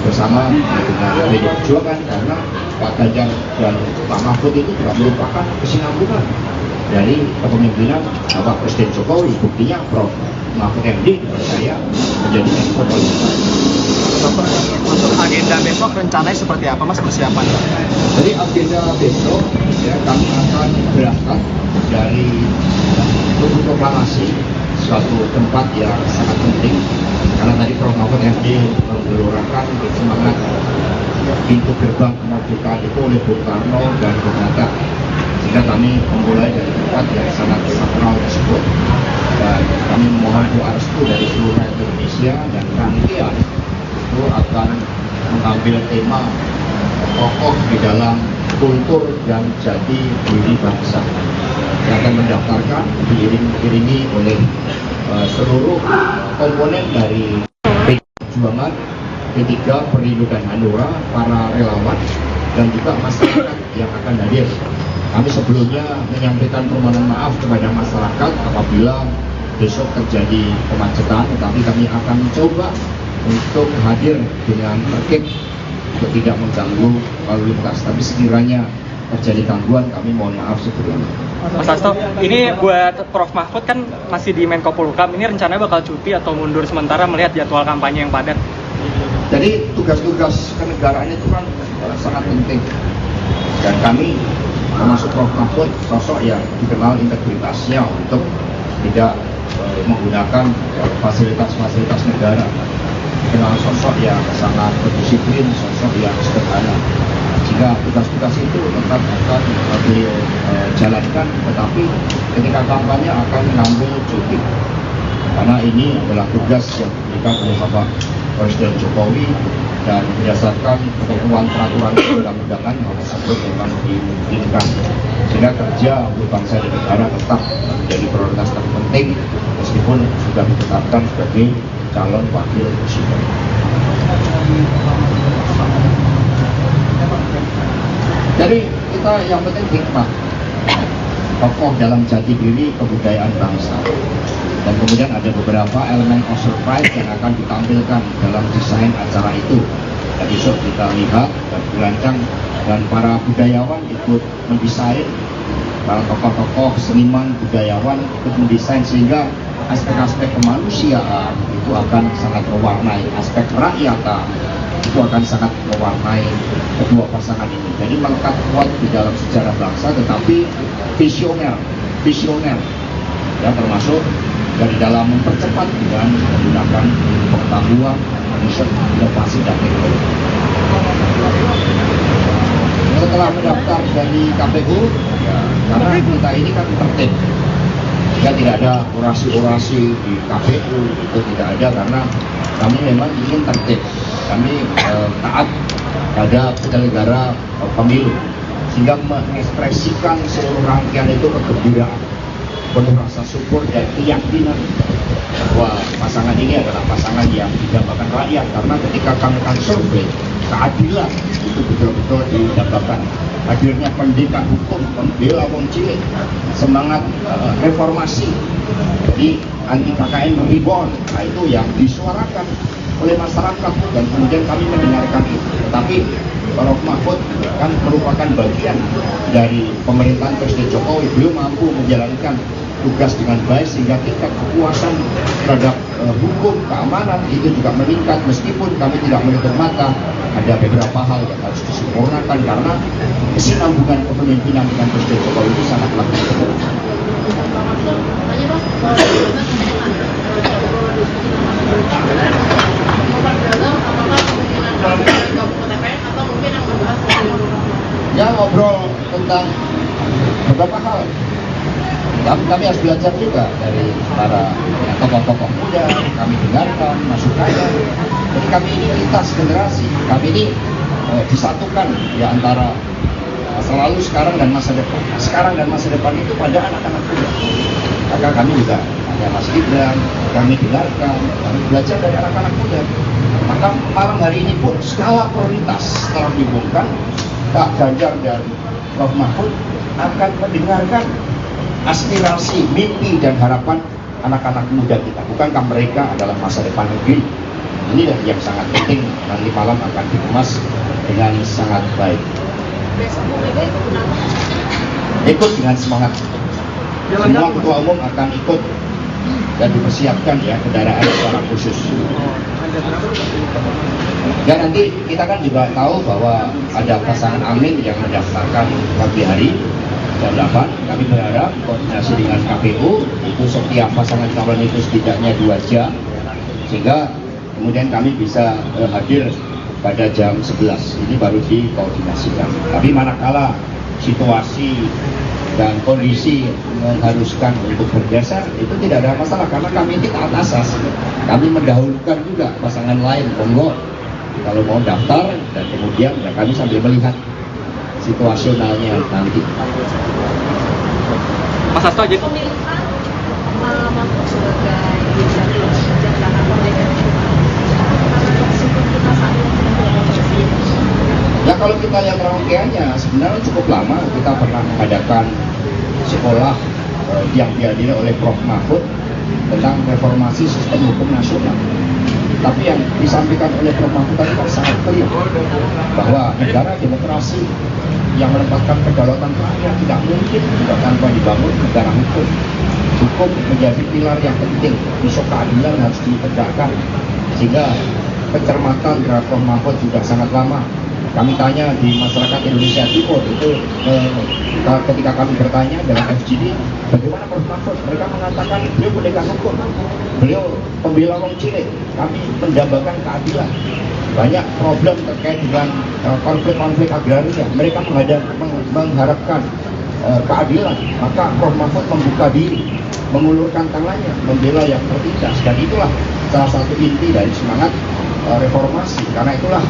bersama dengan PDI Perjuangan, karena Pak Ganjar dan Pak Mahfud itu juga merupakan kesinambungan dari kepemimpinan Bapak Presiden Jokowi. Buktinya Prof Mahfud MD dipercaya menjadi Menko Polhukam. Untuk agenda besok rencananya seperti apa Mas persiapan? Jadi agenda besok ya kami akan berangkat dari Tugu Proklamasi, suatu tempat yang sangat penting karena tadi Prof Mahfud MD menggelurakan semangat pintu gerbang kemerdekaan itu oleh Bung Karno dan Bung Hatta, sehingga kami memulai dari tempat yang sangat sakral tersebut dan kami memohon doa restu dari seluruh rakyat Indonesia, dan rangkaian itu akan mengambil tema tokoh di dalam kultur dan jati diri bangsa yang akan mendaftarkan diiringi oleh seluruh komponen dari Perjuangan, P3, Perindo dan Hanura, para relawan dan juga masyarakat yang akan hadir. Kami sebelumnya menyampaikan permohonan maaf kepada masyarakat apabila besok terjadi kemacetan, tetapi kami akan mencoba untuk hadir dengan tertib untuk tidak mengganggu lalu lintas. Tapi sekiranya terjadi gangguan, kami mohon maaf sebelumnya. Mas Hasto, ini buat Prof Mahfud kan masih di Menko Polhukam, ini rencananya bakal cuti atau mundur sementara melihat jadwal kampanye yang padat? Jadi tugas-tugas kenegaraan itu kan sangat penting, dan kami termasuk Prof Mahfud sosok yang dikenal integritasnya untuk tidak menggunakan fasilitas-fasilitas negara, dikenal sosok yang sangat berdisiplin, sosok yang sederhana. Jika tugas-tugas itu tetap akan beliau jalankan, tetapi ketika kampanye akan mengambil cuti, karena ini adalah tugas yang diberikan oleh Bapak Presiden Jokowi dan berdasarkan ketentuan peraturan perundang-undangan hal tersebut memang dimungkinkan, sehingga kerja untuk bangsa dan negara tetap menjadi prioritas terpenting meskipun sudah ditetapkan sebagai calon wakil presiden. Jadi kita yang penting hikmah, tokoh dalam jati diri kebudayaan bangsa, dan kemudian ada beberapa elemen of surprise yang akan ditampilkan dalam desain acara itu. Dan besok kita lihat dan dirancang, dan para budayawan ikut mendesain, para tokoh-tokoh seniman budayawan ikut mendesain, sehingga aspek-aspek kemanusiaan itu akan sangat mewarnai, aspek rakyatan itu akan sangat mewarnai kedua pasangan ini. Jadi melekat kuat di dalam sejarah bangsa, tetapi visioner ya, termasuk dari dalam mempercepat dengan menggunakan pengetahuan, riset, inovasi dan teknologi. Setelah mendaftar dari KPU, ya, karena kita ini kan tertib, ya tidak ada orasi-orasi di KPU, itu tidak ada, karena kami memang ingin tertib. Kami taat pada penyelenggara pemilu, sehingga mengekspresikan seluruh rangkaian itu kegembiraan, penuh rasa syukur dan keyakinan bahwa pasangan ini adalah pasangan yang didambakan rakyat. Karena ketika kami akan survei, keadilan itu betul-betul didambakan. Hadirnya pendidikan hukum, pembela wong cilik, semangat reformasi, jadi anti KKN ribon, nah itu yang disuarakan oleh masyarakat, dan kemudian kami mendengarkan itu. Tetapi Prof Mahfud kan merupakan bagian dari pemerintahan Presiden Jokowi, belum mampu menjalankan tugas dengan baik, sehingga tingkat kepuasan terhadap hukum, keamanan itu juga meningkat. Meskipun kami tidak menutup mata, ada beberapa hal yang harus disempurnakan, karena kesinambungan kepemimpinan dengan Presiden Jokowi itu sangatlah penting. Ya, ngobrol tentang beberapa hal. Kami harus belajar juga dari para tokoh-tokoh muda, kami dengarkan masukannya. Jadi kami ini lintas generasi, kami ini disatukan di antara masa lalu, sekarang dan masa depan. Sekarang dan masa depan itu pada anak-anak muda. Maka kami juga ada Mas Gibran, kami dengarkan, kami belajar dari anak-anak muda. Maka malam hari ini pun skala prioritas telah diumumkan, Pak Ganjar dan Prof Mahfud akan mendengarkan aspirasi, mimpi dan harapan anak-anak muda kita. Bukankah mereka adalah masa depan negeri? Inilah yang sangat penting, nanti malam akan dikemas dengan sangat baik. Ikut dengan semangat. Semua ketua umum akan ikut dan dipersiapkan ya kendaraan secara khusus. Dan nanti kita kan juga tahu bahwa ada pasangan Amin yang mendaftarkan pagi hari jam 8. Kami berharap koordinasi dengan KPU itu setiap pasangan calon itu setidaknya 2 jam, sehingga kemudian kami bisa hadir pada jam 11. Ini baru dikoordinasikan. Tapi manakala situasi dan kondisi mengharuskan untuk bergeser, itu tidak ada masalah, karena kami ini taat asas. Kami mendahulukan juga pasangan lain, monggo kalau mau daftar, dan kemudian ya kami sambil melihat situasionalnya nanti. Mas Hasto aja. Ya kalau kita lihat rangkaiannya sebenarnya cukup lama. Kita pernah mengadakan sekolah yang dihadiri oleh Prof. Mahfud tentang reformasi sistem hukum nasional. Tapi yang disampaikan oleh Prof. Mahfud tadi kan sangat clear bahwa negara demokrasi yang menempatkan kedaulatan rakyat tidak mungkin tidak tanpa dibangun negara hukum. Hukum menjadi pilar yang penting, isu keadilan harus ditegakkan. Sehingga pencermatan terhadap Prof. Mahfud juga sangat lama. Kami tanya di masyarakat Indonesia Timur itu ketika kami bertanya dengan FGD bagaimana Prof. Mahfud, mereka mengatakan beliau pendekar hukum, beliau pembela wong cilik, kami mendambakan keadilan. Banyak problem terkait dengan konflik-konflik agraria, mereka mengharapkan keadilan, maka Prof. Mahfud membuka diri, mengulurkan tangannya, membela yang tertindas, dan itulah salah satu inti dari semangat reformasi. Karena itulah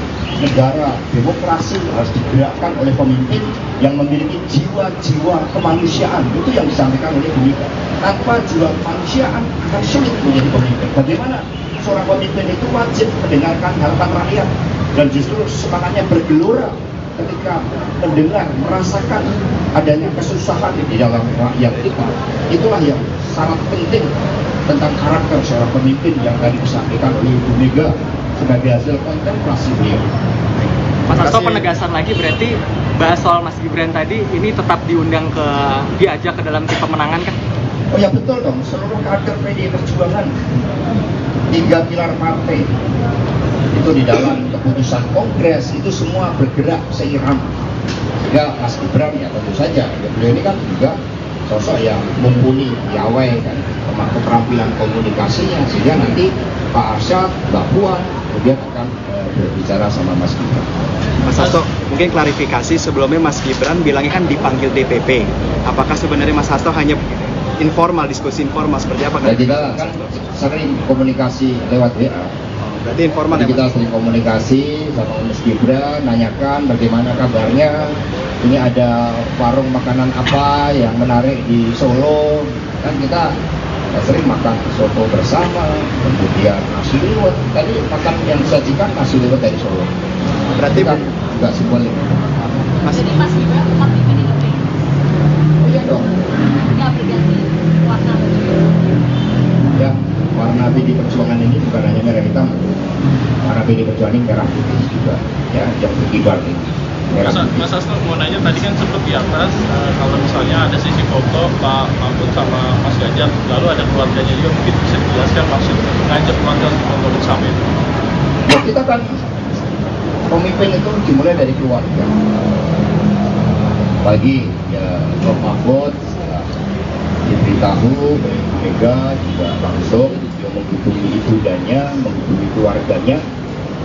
negara demokrasi harus digerakkan oleh pemimpin yang memiliki jiwa-jiwa kemanusiaan. Itu yang disampaikan oleh Bu Mega. Tanpa jiwa kemanusiaan akan sulit menjadi pemimpin. Bagaimana seorang pemimpin itu wajib mendengarkan harapan rakyat dan justru semangatnya bergelora ketika mendengar, merasakan adanya kesusahan di dalam rakyat kita. Itulah yang sangat penting tentang karakter seorang pemimpin yang tadi disampaikan oleh Bu Mega sebagai hasil kontemplasi beliau. Mas Hasto, penegasan lagi berarti bahas soal Mas Gibran tadi ini tetap diajak ke dalam tim pemenangan kan? Oh ya betul dong, seluruh kader PDI Perjuangan 3 pilar partai itu di dalam keputusan kongres itu semua bergerak seiram. Ya Mas Gibran ya tentu saja, ya, beliau ini kan juga sosok yang mumpuni, piawai kan, keterampilan komunikasinya, sehingga nanti Pak Arsyad, Mbak Puan kemudian akan berbicara sama Mas Gibran. Mas Hasto, mungkin klarifikasi sebelumnya Mas Gibran bilangnya kan dipanggil DPP. Apakah sebenarnya Mas Hasto hanya informal, diskusi informal seperti apa? Ya, kita kan sering komunikasi lewat WA. Berarti informal ya? Kita sering komunikasi sama Mas Gibran, nanyakan bagaimana kabarnya. Ini ada warung makanan apa yang menarik di Solo. Kan kita sering makan soto bersama, kemudian nasi liwet. Tadi makan yang disajikan nasi liwet dari Solo. Berarti kan nggak simbolik. Jadi Mas Gibran tetap di PDIP? Oh iya dong. Nggak berganti warna baju? Ya, warna PDI Perjuangan ini bukan hanya merah hitam. Warna PDI Perjuangan ini merah putih juga. Ya, yang berkibar ini. Mas Hasto mau nanya tadi kan sempat di atas kalau misalnya ada sisi foto Pak Mahfud sama Mas Ganjar, lalu ada keluarganya juga, mungkin bisa dijelaskan maksud ngajak keluarga untuk foto bersama itu? Ya, kita kan pemimpin itu dimulai dari keluarga. Bagi ya Prof. Mahfud diberitahu oleh Bu Mega juga langsung dia menghubungi ibundanya, menghubungi keluarganya.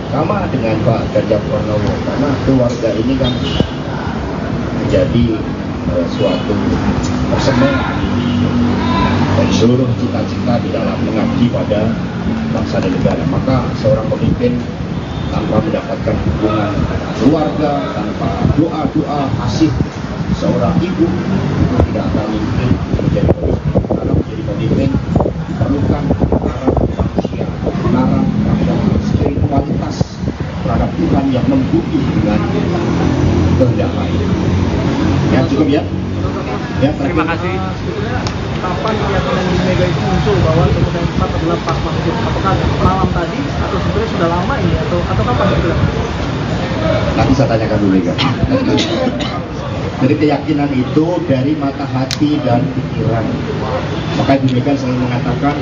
Sama dengan Pak Ganjar Pranowo, karena keluarga ini kan menjadi suatu persembahan dari seluruh cita-cita di dalam mengabdi pada bangsa dan negara. Maka seorang pemimpin tanpa mendapatkan dukungan keluarga, tanpa doa-doa kasih seorang ibu itu tidak akan mungkin menjadi pemimpin. Karena menjadi pemimpin diperlukan kebenaran manusia, kebenaran terhadap spiritualitas terhadap Tuhan yang membumi dengan kehendak lain. Ya cukup ya. Ya terima kasih. Kapan keyakinan Bu Mega itu muncul bahwa kemudian tepat adalah Pak Mahfud? Apakah malam tadi atau sebenarnya sudah lama ini atau kapan itu? Nanti saya tanyakan Bu Mega. Jadi keyakinan itu dari mata hati dan pikiran. Maka Bu Mega selalu mengatakan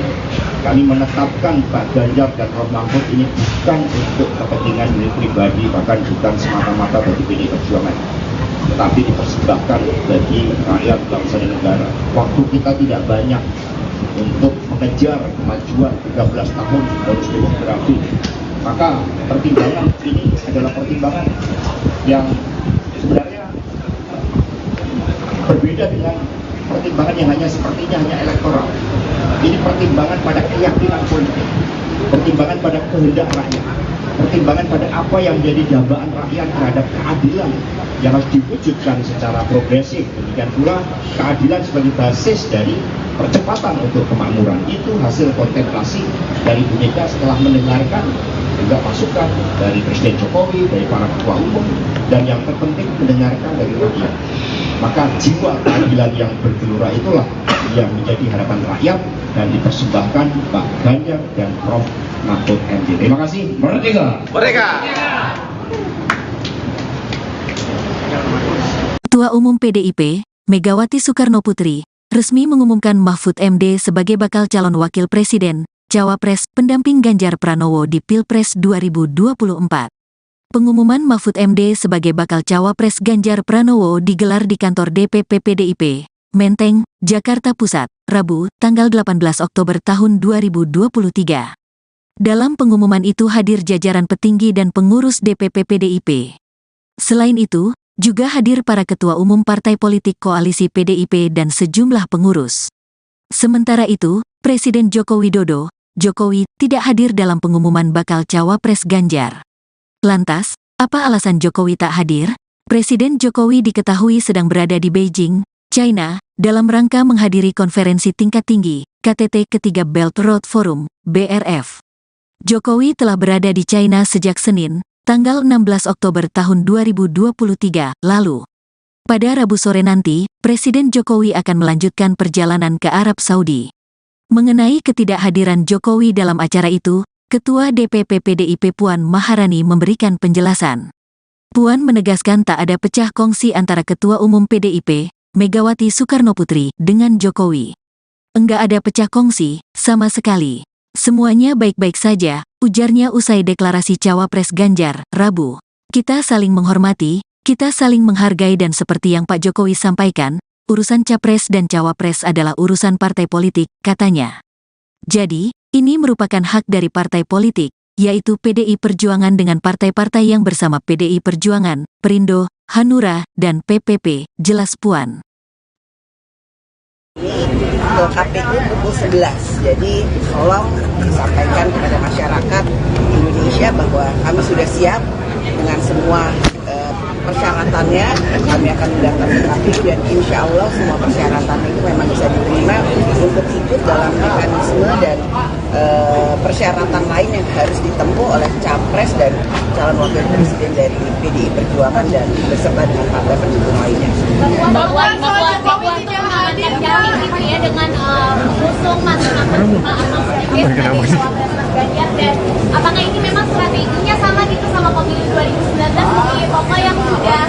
kami menetapkan Pak Ganjar dan Prof. Mahfud ini bukan untuk kepentingan diri pribadi, bahkan bukan semata-mata bagi PDI Perjuangan, tetapi dipersembahkan bagi rakyat, bangsa dan negara. Waktu kita tidak banyak untuk mengejar kemajuan 13 tahun bonus demografi. Maka pertimbangan ini adalah pertimbangan yang sebenarnya berbeda dengan pertimbangan yang hanya sepertinya hanya elektoral. Ini pertimbangan pada keyakinan politik, pertimbangan pada kehendak rakyat, pertimbangan pada apa yang menjadi dambaan rakyat terhadap keadilan yang harus diwujudkan secara progresif. Demikian pula keadilan sebagai basis dari percepatan untuk kemakmuran itu hasil kontemplasi dari Bu Mega setelah mendengarkan juga masukan dari Presiden Jokowi, dari para ketua umum, dan yang terpenting mendengarkan dari rakyat. Maka jiwa keadilan yang bergelora itulah yang menjadi harapan rakyat dan dipersembahkan Pak Ganjar dan Prof. Mahfud MD. Terima kasih. Merdeka! Merdeka! Ketua Umum PDIP, Megawati Soekarnoputri, resmi mengumumkan Mahfud MD sebagai bakal calon wakil presiden, cawapres, pendamping Ganjar Pranowo di Pilpres 2024. Pengumuman Mahfud MD sebagai bakal cawapres Ganjar Pranowo digelar di kantor DPP PDIP, Menteng, Jakarta Pusat, Rabu, tanggal 18 Oktober tahun 2023. Dalam pengumuman itu hadir jajaran petinggi dan pengurus DPP PDIP. Selain itu, juga hadir para ketua umum partai politik koalisi PDIP dan sejumlah pengurus. Sementara itu, Presiden Joko Widodo, Jokowi, tidak hadir dalam pengumuman bakal cawapres Ganjar. Lantas, apa alasan Jokowi tak hadir? Presiden Jokowi diketahui sedang berada di Beijing, China, dalam rangka menghadiri konferensi tingkat tinggi, KTT ketiga Belt Road Forum, BRF. Jokowi telah berada di China sejak Senin, tanggal 16 Oktober tahun 2023, lalu. Pada Rabu sore nanti, Presiden Jokowi akan melanjutkan perjalanan ke Arab Saudi. Mengenai ketidakhadiran Jokowi dalam acara itu, Ketua DPP PDIP Puan Maharani memberikan penjelasan. Puan menegaskan tak ada pecah kongsi antara Ketua Umum PDIP, Megawati Soekarnoputri, dengan Jokowi. Enggak ada pecah kongsi, sama sekali. Semuanya baik-baik saja, ujarnya usai deklarasi cawapres Ganjar, Rabu. Kita saling menghormati, kita saling menghargai dan seperti yang Pak Jokowi sampaikan, urusan capres dan cawapres adalah urusan partai politik, katanya. Jadi, ini merupakan hak dari partai politik, yaitu PDI Perjuangan dengan partai-partai yang bersama PDI Perjuangan, Perindo, Hanura, dan PPP, jelas Puan. Ke KPU pukul 11, jadi tolong disampaikan kepada masyarakat Indonesia bahwa kami sudah siap dengan semua persyaratannya. Kami akan mendatangi KPU dan insya Allah semua persyaratan itu memang bisa diterima untuk ikut dalam mekanisme dan persyaratan lain yang harus ditempuh oleh capres dan calon wakil presiden dari PDI Perjuangan dan beserta dengan partai pendukung lainnya. Jamin gitu ya dengan usung masing-masing atau sedikit dari cawapres Mas Ganjar, dan apakah ini memang strateginya sama gitu sama pemilu 2019 bagi Pokok yang sudah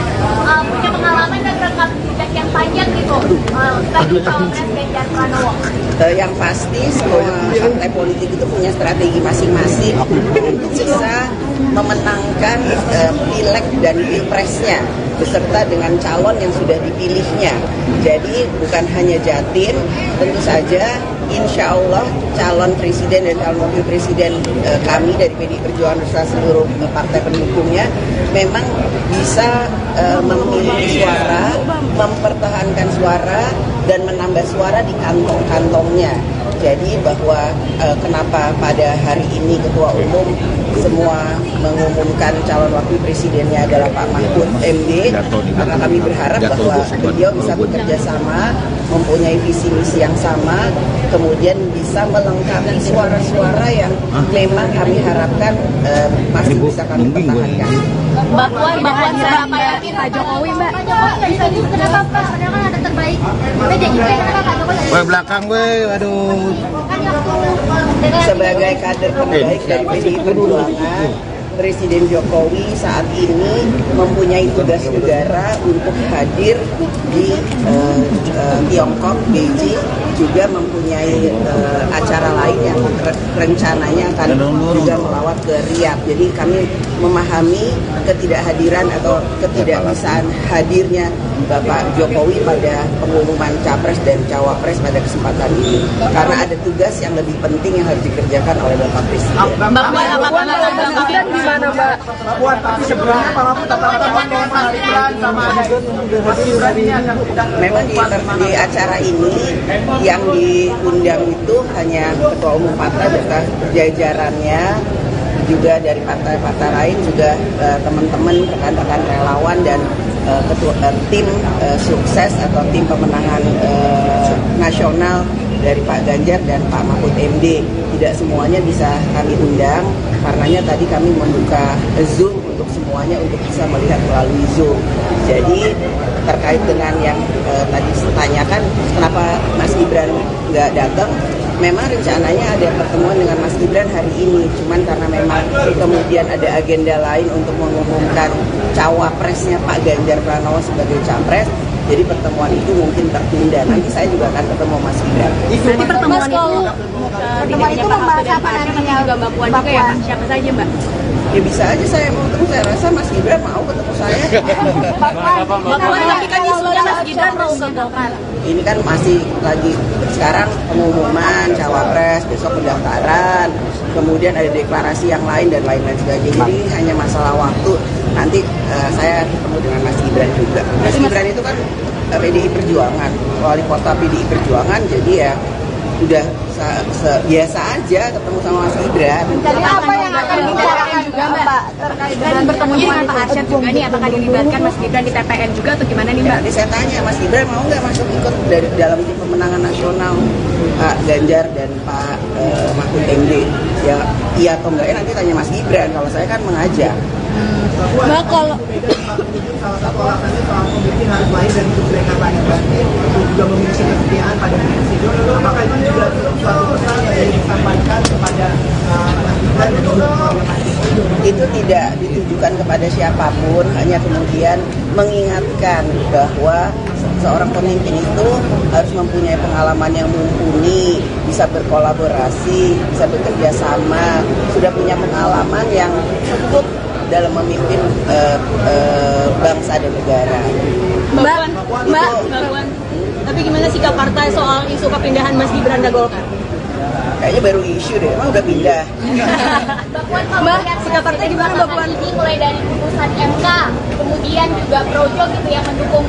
punya pengalaman dan rekam jejak yang panjang gitu bagi cawapres Ganjar Pranowo? Yang pasti semua partai politik itu punya strategi masing-masing untuk bisa memenangkan pileg dan pilpresnya beserta dengan calon yang sudah dipilihnya. Jadi bukan hanya Jatim, tentu saja insya Allah calon presiden dan calon wakil presiden kami dari PDI Perjuangan beserta seluruh partai pendukungnya memang bisa memiliki suara, mempertahankan suara, dan menambah suara di kantong-kantongnya. Jadi bahwa kenapa pada hari ini Ketua Umum semua mengumumkan calon wakil presidennya adalah Pak Mahfud MD, karena kami berharap bahwa beliau bisa bekerja sama, mempunyai visi misi yang sama, kemudian bisa melengkapi suara-suara yang memang kami harapkan masih bisa kami pertahankan. Mbak Puan seberapa yakin Pak Jokowi, Mbak? Pak Jokowi bisa juga kenapa Pak? Padahal kan ada terbaik. PDIP kenapa Pak Jokowi? Woi belakang gue, aduh. Sebagai kader terbaik dari PDI Perjuangan, Presiden Jokowi saat ini mempunyai tugas negara untuk hadir di Tiongkok, Beijing, juga mempunyai acara lain yang rencananya akan juga melawat ke Riyadh. Jadi kami memahami ketidakhadiran atau ketidakbisaan hadirnya Bapak Jokowi pada pengumuman capres dan cawapres pada kesempatan ini, karena ada tugas yang lebih penting yang harus dikerjakan oleh Bapak Presiden. Mbak Puan, apakah Presiden di mana, Mbak? Mbak Puan, tapi sebelumnya Pak Mahfud memang di acara ini yang diundang itu hanya Ketua Umum partai beserta jajarannya, juga dari partai-partai lain juga teman-teman rekan-rekan relawan dan tim sukses atau tim pemenangan nasional dari Pak Ganjar dan Pak Mahfud MD. Tidak semuanya bisa kami undang, karenanya tadi kami membuka Zoom untuk semuanya untuk bisa melihat melalui Zoom. Jadi terkait dengan yang tadi ditanyakan kenapa Mas Gibran nggak datang, memang rencananya ada pertemuan dengan Mas Gibran hari ini, cuman karena memang kemudian ada agenda lain untuk mengumumkan cawapresnya Pak Ganjar Pranowo sebagai capres, jadi pertemuan itu mungkin tertunda. Nanti saya juga akan ketemu Mas Gibran. Nanti pertemuan itu membahas apa nantinya? Juga Mbak Puan juga ya, Mbak? Siapa saja, Mbak? Ya bisa aja saya mau ketemu, saya rasa Mas Gibran mau ketemu saya. Mbak Puan, tapi kan isunya Mas Gibran mau ke Golkar. Ini kan masih lagi sekarang pengumuman cawapres, besok pendaftaran, kemudian ada deklarasi yang lain dan lain-lain sebagainya. Jadi hanya masalah waktu. Nanti saya ketemu dengan Mas Gibran juga. Mas Gibran itu kan PDI Perjuangan, wali kota PDI Perjuangan, jadi ya udah biasa aja ketemu sama Mas Gibran. Jadi apa yang akan dibicarakan juga Mbak terkait dengan bertemunya dengan Pak Arsyad juga nih, apakah dilibatkan Mas Gibran di TPN juga atau gimana nih Mbak? Nanti saya tanya Mas Gibran mau nggak masuk ikut dari dalam tim pemenangan nasional Pak Ganjar dan Pak Mahfud MD? Ya iya atau enggak, nanti tanya Mas Gibran. Kalau saya kan mengajak. Mbak, kalau salah satu alasannya soal pemimpin harus lahir dari budaya kampanye untuk juga memiliki kesetiaan pada presiden. Apakah itu juga suatu pesan yang disampaikan kepada Mas Gibran dan juga itu tidak ditujukan kepada siapapun, hanya kemudian mengingatkan bahwa seorang pemimpin itu harus mempunyai pengalaman yang mumpuni, bisa berkolaborasi, bisa bekerja sama, sudah punya pengalaman yang cukup dalam memimpin bangsa dan negara. Mbak, tapi gimana sikap partai soal isu kepindahan Mas Gibran ke Golkar? Kayaknya baru isu deh, emang udah pindah. Mbak, sikap partai gimana Mbak Puan? Ini mulai dari putusan MK, kemudian juga projo gitu yang mendukung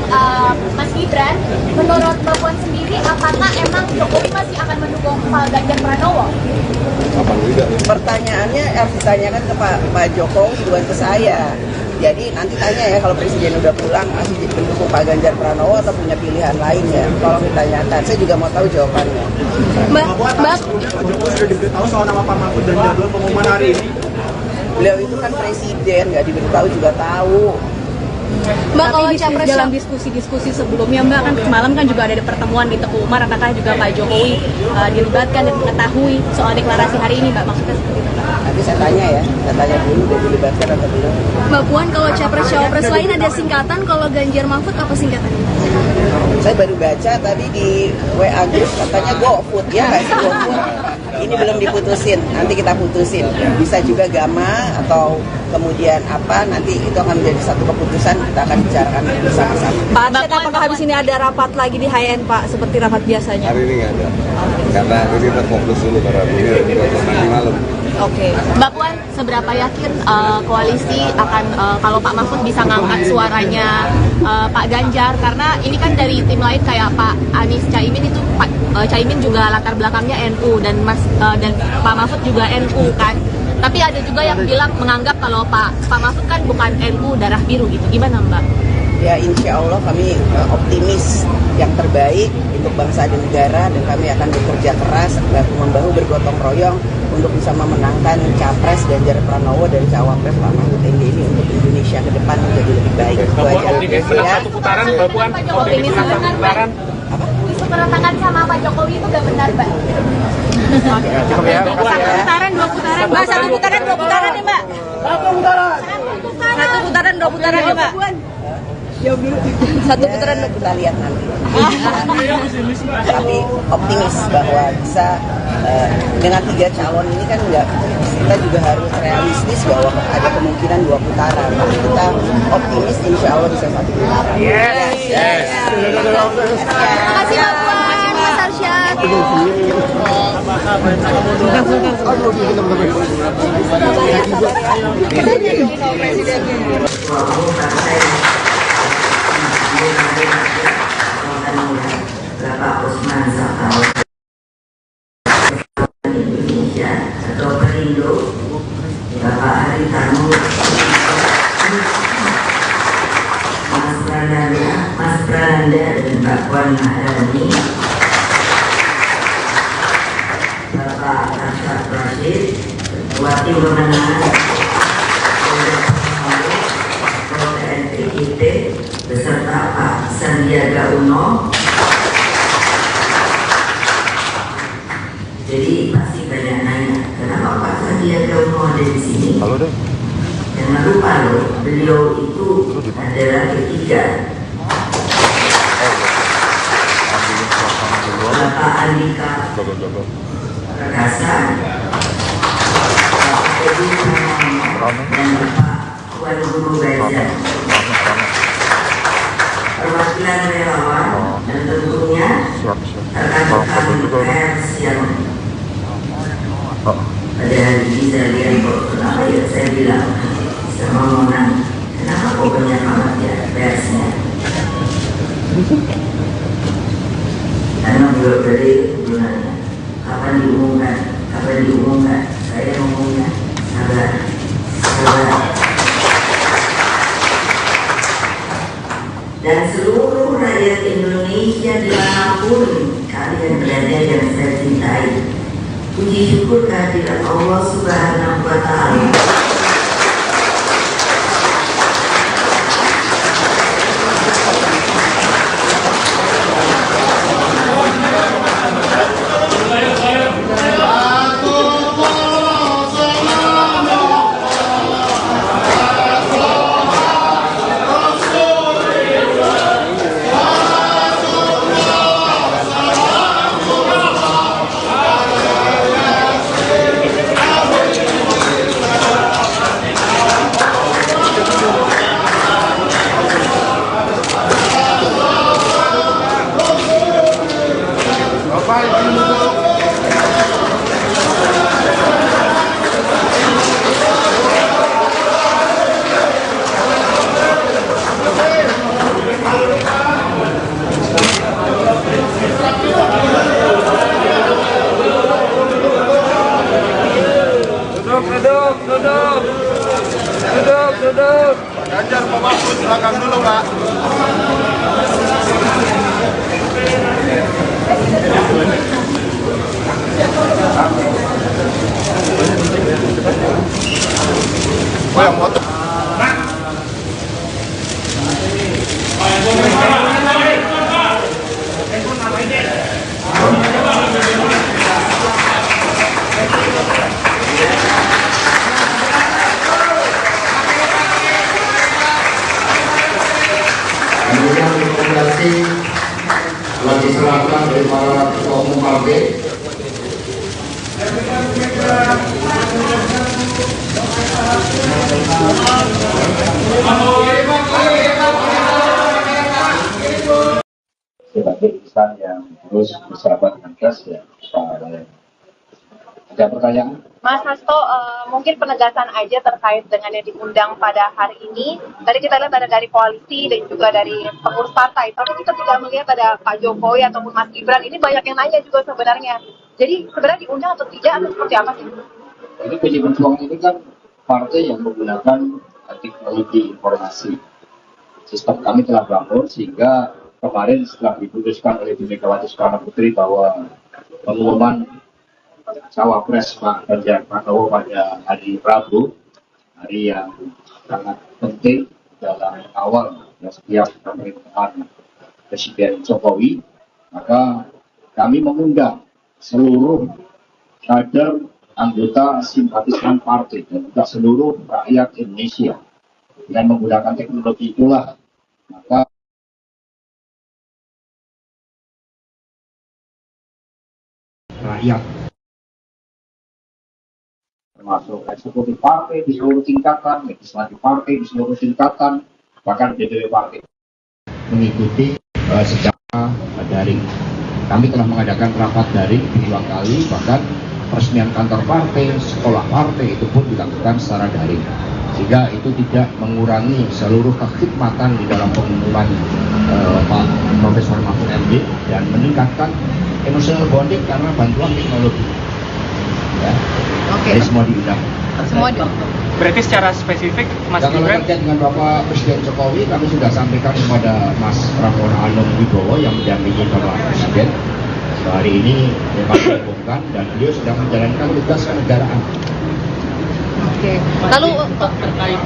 Mas Gibran. Menurut Mbak Puan sendiri, apakah emang Jokowi masih akan mendukung Pak Ganjar Pranowo? Pertanyaannya harus ditanyakan ke Pak Jokowi, bukan ke saya. Jadi nanti tanya ya kalau presiden udah pulang masih mendukung Pak Ganjar Pranowo atau punya pilihan lainnya. Tolong ditanyakan, saya juga mau tahu jawabannya. Mbak, Pak Jokowi sudah diberitahu soal nama Pak Mahfud dan jadwal pengumuman hari ini. Beliau itu kan presiden, nggak diberitahu juga tahu. Mbak, kalau dalam diskusi-diskusi sebelumnya Mbak, kan semalam kan juga ada pertemuan di Teguh Umar, apakah juga Pak Jokowi dilibatkan dan mengetahui soal deklarasi hari ini Mbak, maksudnya seperti itu? Nanti saya tanya ya, saya tanya dulu udah dilibatkan atau belum. Mbak Puan, kalau capres-cawapres lain ada singkatan, kalau Ganjar Mahfud apa singkatannya? Saya baru baca tadi di WA Group katanya GoFood, ya nggak sih GoFood? Ini belum diputusin, nanti kita putusin. Bisa juga Gama atau kemudian apa, nanti itu akan menjadi satu keputusan, kita akan bicarakan bersama-sama. Pak Arsyad, apakah habis ini ada rapat lagi di HN Pak, seperti rapat biasanya? Hari ini nggak ada, karena ini kita fokus dulu pada ini nanti malam. Oke, Mbak Puan, seberapa yakin koalisi akan kalau Pak Mahfud bisa ngangkat suaranya Pak Ganjar, karena ini kan dari tim lain kayak Pak Anies Caimin itu Caimin juga latar belakangnya NU dan dan Pak Mahfud juga NU kan. Tapi ada juga yang bilang menganggap kalau Pak Mahfud kan bukan NU darah biru gitu. Gimana Mbak? Ya insya Allah kami optimis yang terbaik untuk bangsa dan negara, dan kami akan bekerja keras bahu-membahu bergotong royong untuk bisa memenangkan capres Ganjar Pranowo dan cawapres Pak Mahfud MD ini untuk Indonesia ke depan menjadi lebih baik. Itu aja ya. Satu putaran Mbak Puan, optimis satu putaran. Isu keretakan sama Pak Jokowi itu gak benar Mbak? Cukup ya. Dua putaran Mbak, satu putaran dua putaran nih Mbak. Satu putaran dua putaran nih Mbak. Satu putaran kita lihat nanti. Tapi optimis bahwa bisa dengan 3 calon ini kan enggak, kita juga harus realistis bahwa ada kemungkinan 2 putaran. Tapi kita optimis insya Allah bisa 1 putaran. Yes. Terima kasih Mbak Puan, Mas Arsyad. Bapak Usman Sabtaudang Indonesia atau Perindo, Bapak Puan Maharani, Bapak Arsyad Rashid, Ketua Tim Pemenangan TNI IT, beserta Pak Sandiaga Uno. Jadi pasti banyak nanya, kenapa Pak Sandiaga Uno ada di sini? Jangan lupa loh, beliau itu adalah ketiga. Bapak Andika Perkasa, Bapak Edi Pramono, dan Bapak Tuan Guru Gajah. Perwakilan relawan dan tentunya rekan-rekan pers yang pada hari ini saya lihat kok kenapa ya saya bilang sama Mona, kenapa kok banyak banget ya persnya? Karena beliau dari sebenarnya kapan diumumkan, saya ngomongnya sabar. Dan seluruh rakyat Indonesia dimanapun kalian berada yang saya cintai, puji syukur kehadirat Allah Subhanahu wa Ta'ala. Duduk. Ganjar Pak Mahfud belakang dulu, Pak. Oh, yang motor. Kemudian rekomendasi telah diserahkan dari para ketua umum partai. Sebagai insan yang terus bersahabat dengan gas ya, ada pertanyaan? Mas Hasto, mungkin penegasan aja terkait dengan yang diundang pada hari ini. Tadi kita lihat ada dari koalisi dan juga dari pengurus partai, tapi kita tidak melihat ada Pak Jokowi ataupun Mas Gibran. Ini banyak yang nanya juga sebenarnya. Jadi sebenarnya diundang atau tidak atau seperti apa sih? Ini PD Perjuangan ini kan partai yang menggunakan teknologi informasi. Sistem kami telah bangun sehingga kemarin setelah diputuskan oleh Bu Megawati Soekarno Putri bahwa pengumuman cawapres Pak Ganjar Pranowo pada hari Rabu, hari yang sangat penting dalam awal setiap pemerintahan Presiden Jokowi, maka kami mengundang seluruh kader anggota simpatisan partai dan juga seluruh rakyat Indonesia. Dengan menggunakan teknologi itulah maka rakyat termasuk eksekutif partai di seluruh tingkatan, legislatif partai di seluruh tingkatan, bahkan DPW partai mengikuti secara daring. Kami telah mengadakan rapat daring 2 kali, bahkan peresmian kantor partai, sekolah partai itu pun dilakukan secara daring. Sehingga itu tidak mengurangi seluruh kekhidmatan di dalam pengumuman Pak Profesor Mahfud MD dan meningkatkan emotional bonding karena bantuan teknologi. Ya. Oke. Jadi semua diundang. Semua diundang. Berarti secara spesifik Mas kalau Gibran terkait dengan Bapak Presiden Jokowi, kami sudah sampaikan kepada Mas Prabowo Anung Wibowo yang mendampingi Bapak Presiden. Hari ini memang diumumkan dan beliau sedang menjalankan tugas kenegaraan. Oke. Lalu terkait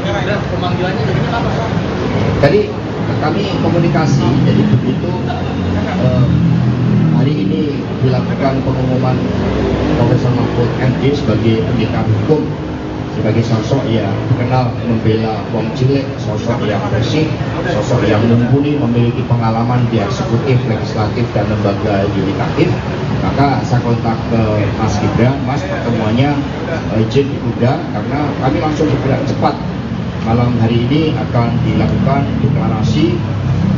pemanggilannya dari apa? Tadi kami komunikasi, jadi begitu hari ini dilakukan pengumuman Profesor Mahfud MD sebagai pendekar hukum, sebagai sosok yang dikenal membela wong cilik, sosok yang bersih, sosok yang mumpuni, memiliki pengalaman di eksekutif, legislatif, dan lembaga yudikatif. Maka saya kontak ke Mas Gibran, Mas pertemuannya izin ditunda karena kami langsung bergerak cepat. Malam hari ini akan dilakukan deklarasi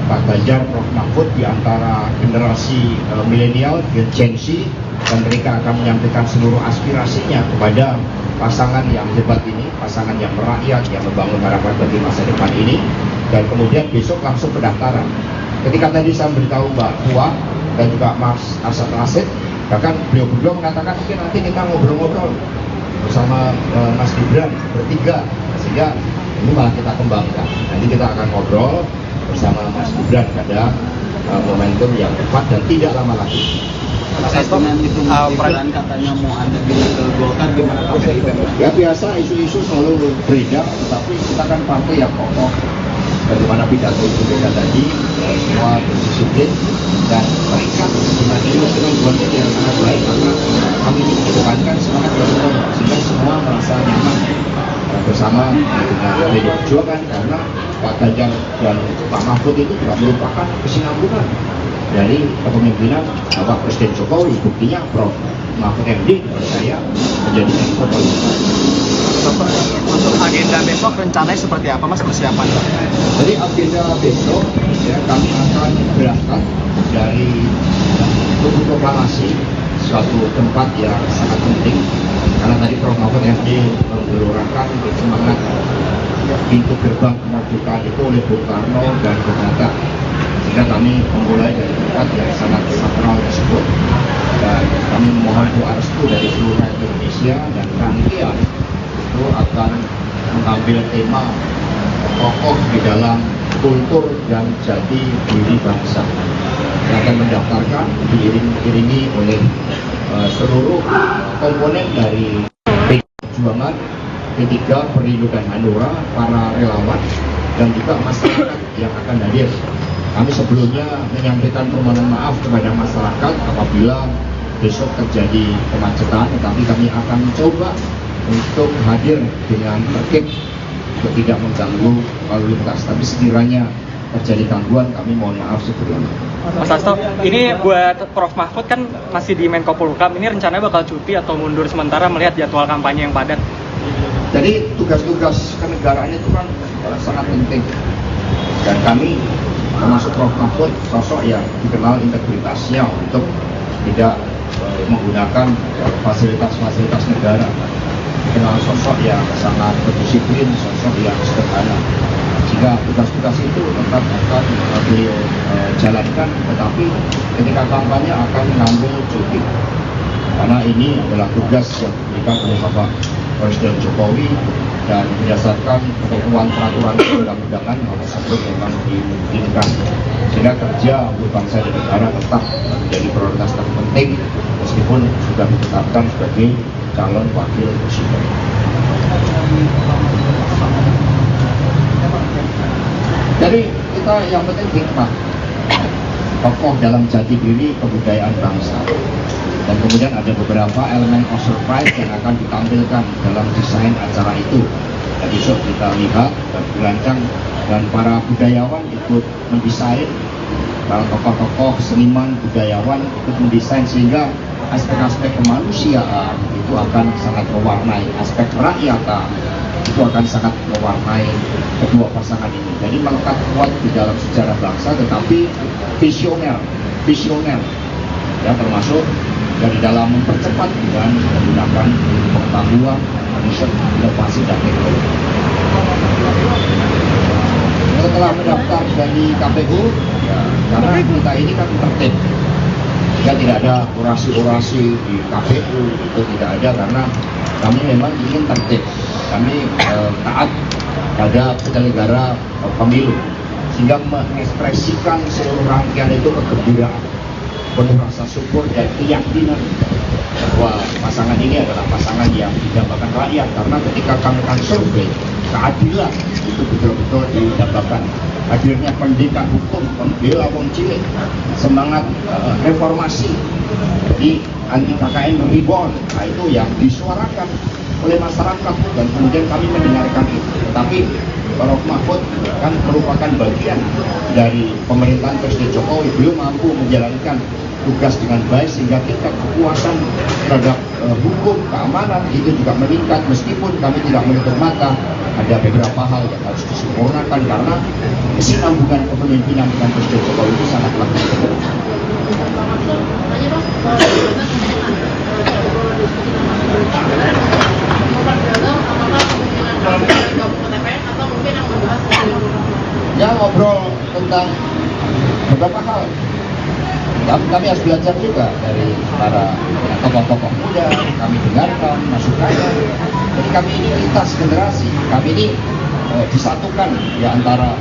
Pak Ganjar, Prof Mahfud di antara generasi milenial, Gen Z, dan mereka akan menyampaikan seluruh aspirasinya kepada pasangan yang hebat ini, pasangan yang merakyat, yang membangun harapan bagi masa depan ini. Dan kemudian besok langsung pendaftaran. Ketika tadi saya beritahu Mbak Puan dan juga Mas Arsad Rashid, bahkan beliau berdua mengatakan mungkin nanti kita ngobrol-ngobrol bersama Mas Gibran bertiga, sehingga ini malah kita kembangkan. Nanti kita akan ngobrol bersama Mas Gibran pada momentum yang tepat dan tidak lama lagi. Dengan itu Gibran katanya mau ada di Golkar, gimana Pak PDIP? Ya biasa, isu-isu selalu beredar, tetapi kita kan partai yang kokoh. Bagaimana pidato itu beda tadi, semua berdisiplin dan terikat dengan buatnya yang sangat baik, maka kami ingin mengedepankan semangat bersama sehingga semua merasa nyaman bersama dengan PDI Perjuangan, karena Pak Ganjar dan Pak Mahfud itu juga merupakan kesinambungan dari kepemimpinan Bapak Presiden Jokowi. Buktinya Prof Mahfud MD menurut saya menjadi menko polhukam. Untuk agenda besok rencananya seperti apa Mas persiapan? Jadi agenda besok ya, kami akan berangkat dari Tugu Proklamasi, suatu tempat yang sangat penting karena tadi Prof Mahfud MD menggelurakan semangat pintu gerbang kemerdekaan itu oleh Bung Karno dan Bung Hatta, sehingga kami memulai dari tempat yang sangat sakral tersebut dan kami memohon doa restu dari seluruh rakyat Indonesia. Dan rangkaian itu akan mengambil tema kokoh di dalam kultur dan jati diri bangsa yang akan mendaftarkan diiringi oleh seluruh komponen dari PDI Perjuangan, P3, Perindo dan Hanura, para relawan dan juga masyarakat yang akan hadir. Kami sebelumnya menyampaikan permohonan maaf kepada masyarakat apabila besok terjadi kemacetan, tetapi kami akan mencoba untuk hadir dengan tertib untuk tidak mengganggu lalu lintas. Tapi sekiranya terjadi gangguan, kami mohon maaf sebelumnya. Mas Hasto, ini buat Prof Mahfud kan masih di Menko Polhukam, ini rencananya bakal cuti atau mundur sementara melihat jadwal kampanye yang padat? Jadi tugas-tugas kenegaraan itu kan sangat penting, dan kami termasuk Prof Mahfud sosok yang dikenal integritasnya untuk tidak menggunakan fasilitas-fasilitas negara, dikenal sosok yang sangat berdisiplin, sosok yang sederhana, sehingga tugas-tugas itu tetap akan beliau jalankan, tetapi ketika kampanye akan mengambil cuti karena ini adalah tugas yang diberikan oleh Bapak Presiden Jokowi dan berdasarkan ketentuan peraturan perundang-undangan hal tersebut memang dimungkinkan, sehingga kerja untuk bangsa dan negara tetap menjadi prioritas terpenting meskipun sudah ditetapkan sebagai calon wakil presiden. Jadi kita yang penting hikmah, kokoh dalam jati diri kebudayaan bangsa. Dan kemudian ada beberapa elemen of surprise yang akan ditampilkan dalam desain acara itu. Dan besok kita lihat dan dirancang, dan para budayawan ikut mendesain, para tokoh-tokoh seniman budayawan ikut mendesain, sehingga aspek-aspek kemanusiaan itu akan sangat mewarnai, aspek rakyatan itu akan sangat mewarnai kedua pasangan ini. Jadi melekat kuat di dalam sejarah bangsa, tetapi visioner ya, termasuk dari dalam mempercepat dengan menggunakan pengetahuan, riset, inovasi dan teknologi. Setelah mendaftar dari KPU, ya, karena kita ini kan tertib, ya tidak ada orasi-orasi di KPU, itu tidak ada karena kami memang ingin tertib. kami taat pada penyelenggara pemilu, sehingga mengekspresikan seluruh rangkaian itu kegembiraan, penuh rasa syukur dan keyakinan bahwa pasangan ini adalah pasangan yang didambakan rakyat. Karena ketika kami akan survei, keadilan itu betul-betul didambakan. Hadirnya pendidikan hukum, pembela wong cilik, semangat reformasi di anti KKN reborn, nah itu yang disuarakan oleh masyarakat dan kemudian kami mendengarkan itu. Tapi Prof. Mahfud kan merupakan bagian dari pemerintahan Presiden Jokowi, beliau mampu menjalankan tugas dengan baik sehingga tingkat kepuasan terhadap hukum, keamanan itu juga meningkat, meskipun kami tidak menutup mata ada beberapa hal yang harus disempurnakan karena kesinambungan kepemimpinan dengan Presiden Jokowi itu sangatlah penting. Ya, ngobrol tentang beberapa hal. Kami harus belajar juga dari para tokoh-tokoh muda, kami dengarkan masukannya. Jadi kami ini lintas generasi, kami ini disatukan di antara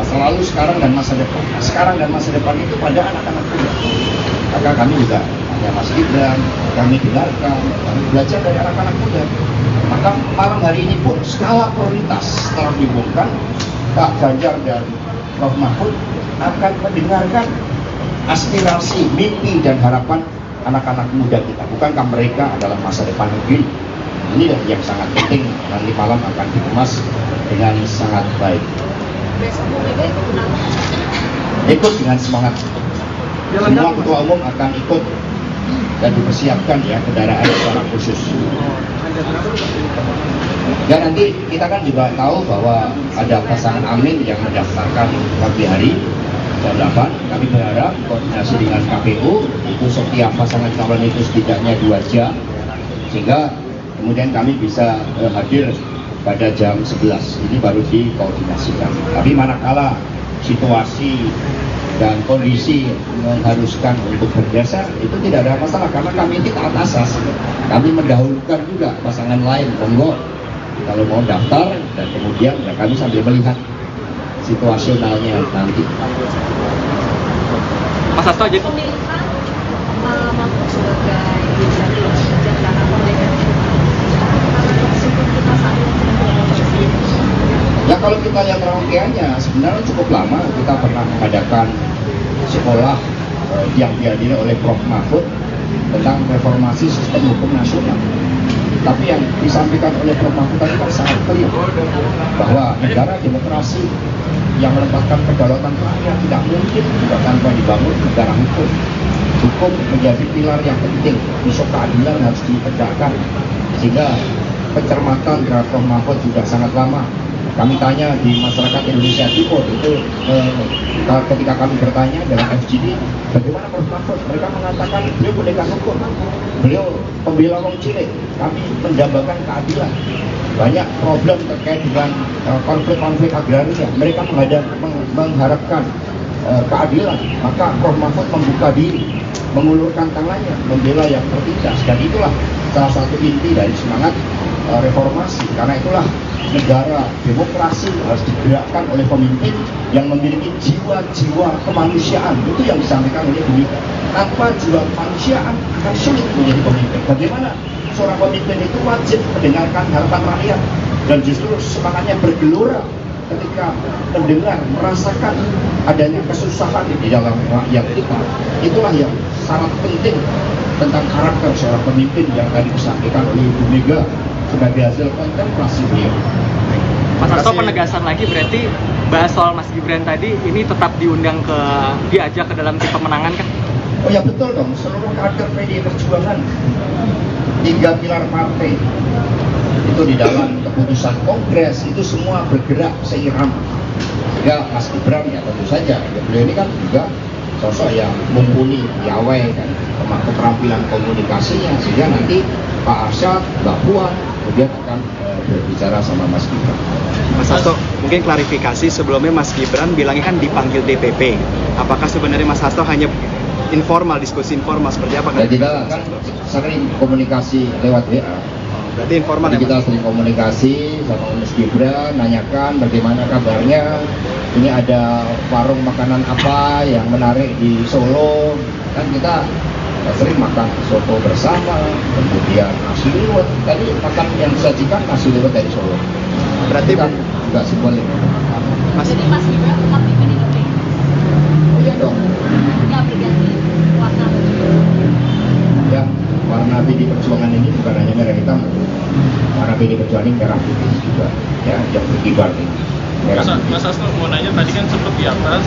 masa lalu, sekarang dan masa depan. Sekarang dan masa depan itu pada anak-anak muda. Maka kami juga hanya Mas Gibran, kami dengarkan, kami belajar dari anak-anak muda. Maka malam hari ini pun skala prioritas setelah diumumkan, Pak Ganjar dan Prof. Mahfud akan mendengarkan aspirasi, mimpi dan harapan anak-anak muda kita. Bukankah mereka adalah masa depan negeri? Ini yang sangat penting, nanti malam akan dikemas dengan sangat baik. Ikut dengan semangat. Semua ketua umum akan ikut dan dipersiapkan ya kendaraan secara khusus. Dan nanti kita kan juga tahu bahwa ada pasangan Amin yang mendaftarkan pagi hari jam 8. Kami berharap koordinasi dengan KPU itu setiap pasangan calon itu setidaknya 2 jam, sehingga kemudian kami bisa hadir pada jam 11. Ini baru dikoordinasikan. Tapi manakala situasi dan kondisi mengharuskan untuk bergeser, itu tidak ada masalah karena kami ini taat asas. Kami mendahulukan juga pasangan lain, monggo kalau mau daftar, dan kemudian ya kami sambil melihat situasionalnya nanti. Mas Hasto aja. Ya kalau kita lihat rangkaiannya sebenarnya cukup lama. Kita pernah mengadakan sekolah yang dihadiri oleh Prof. Mahfud tentang reformasi sistem hukum nasional. Tapi yang disampaikan oleh Prof. Mahfud tadi kan sangat clear bahwa negara demokrasi yang menempatkan kedaulatan rakyat tidak mungkin juga tanpa dibangun negara hukum. Hukum menjadi pilar yang penting, isu keadilan harus ditegakkan, sehingga pencermatan terhadap Prof. Mahfud juga sangat lama. Kami tanya di masyarakat Indonesia Timur itu ketika kami bertanya dengan FGD bagaimana Prof. Mahfud, mereka mengatakan beliau pendekar hukum, beliau pembela wong cilik, kami mendambakan keadilan. Banyak problem terkait dengan konflik-konflik agraria, mereka mengharapkan keadilan. Maka Prof. Mahfud membuka diri, mengulurkan tangannya, membela yang tertindas, dan itulah salah satu inti dari semangat reformasi. Karena itulah negara demokrasi harus digerakkan oleh pemimpin yang memiliki jiwa-jiwa kemanusiaan. Itu yang disampaikan oleh Bu Mega. Tanpa jiwa kemanusiaan akan sulit menjadi pemimpin. Bagaimana seorang pemimpin itu wajib mendengarkan harapan rakyat, dan justru semangatnya bergelora ketika mendengar, merasakan adanya kesusahan di dalam rakyat kita. Itulah yang sangat penting tentang karakter seorang pemimpin yang tadi disampaikan oleh Bu Mega sebagai hasil kontemplasi beliau. Mas Hasto, penegasan lagi berarti bahas soal Mas Gibran tadi ini tetap diajak ke dalam tim pemenangan kan? Oh ya betul dong, seluruh kader PDI Perjuangan 3 pilar partai itu di dalam keputusan kongres itu semua bergerak seiram. Ya Mas Gibran ya tentu saja, ya, beliau ini kan juga sosok yang mumpuni, piawai dan keterampilan komunikasinya, sehingga nanti Pak Arsyad, Mbak Puan kemudian akan berbicara sama Mas Gibran. Mas Hasto, mungkin klarifikasi sebelumnya Mas Gibran bilangnya kan dipanggil DPP. Apakah sebenarnya Mas Hasto hanya informal, diskusi informal seperti apa? Ya tidak, kan sering komunikasi lewat WA. Berarti informal Jadi ya, kita sering komunikasi sama Mas Gibran, nanyakan bagaimana kabarnya. Ini ada warung makanan apa yang menarik di Solo. Kan kita sering makan soto bersama, kemudian nasi liwet. Tadi makan yang disajikan nasi liwet dari Solo. Berarti kan nggak seboleh. Jadi Mas Gibran tetap di PDIP? Oh iya dong. Nggak berganti warna baju? Ya, warna PD Perjuangan ini bukan hanya merah hitam. Warna PD Perjuangan ini merah putih juga. Ya, yang berkibar ini. Mas Hasto mau nanya tadi kan sempat di atas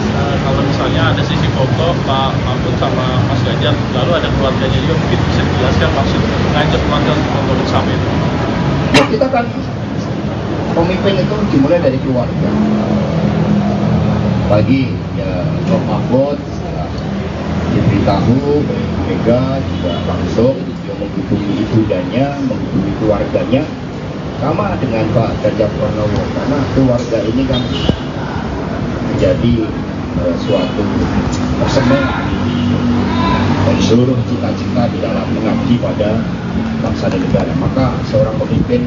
kalau misalnya ada sisi foto Pak Mahfud sama Mas Ganjar, lalu ada keluarganya juga, mungkin bisa dijelaskan maksud ngajak keluarga untuk nonton bersama itu? Ya, kita kan pemimpin itu dimulai dari keluarga. Bagi ya Prof Mahfud diberitahu oleh Mega juga langsung dia menghubungi ibundanya, menghubungi keluarganya, sama dengan Pak Ganjar Pranowo, karena keluarga ini kan menjadi suatu persembahan dari seluruh cita-cita di dalam mengabdi pada bangsa dan negara. Maka seorang pemimpin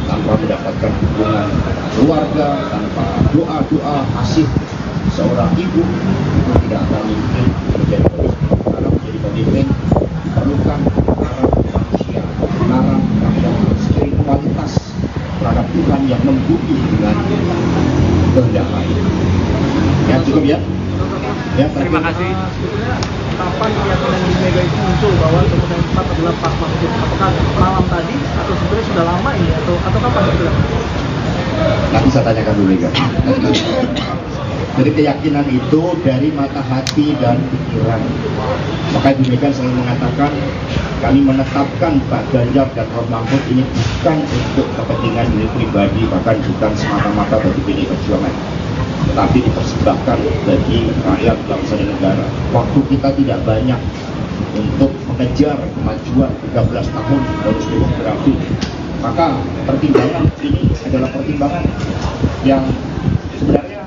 tanpa mendapatkan dukungan keluarga, tanpa doa-doa kasih seorang ibu, itu tidak akan mungkin menjadi pemimpin. Karena menjadi pemimpin diperlukan narap manusia, narap rakyat, spiritualitas terhadap Tuhan yang membumi dengan kehendak lain. Ya cukup ya. Ya, Terima kasih. Kapan keyakinan di Mega itu muncul bahwa kemudian tepat adalah Pak Mahfud? Apakah malam tadi atau sebenarnya sudah lama ini atau kapan itu? Nanti saya tanyakan dulu Mega. Jadi keyakinan itu dari mata hati dan pikiran. Maka Ibu Mega selalu mengatakan kami menetapkan Pak Ganjar dan Prof Mahfud ini bukan untuk kepentingan diri pribadi, bahkan bukan semata-mata bagi PD Perjuangan, tetapi dipersembahkan bagi rakyat bangsa dan negara. Waktu kita tidak banyak untuk mengejar kemajuan 13 tahun bonus demografi. Maka pertimbangan ini adalah pertimbangan yang sebenarnya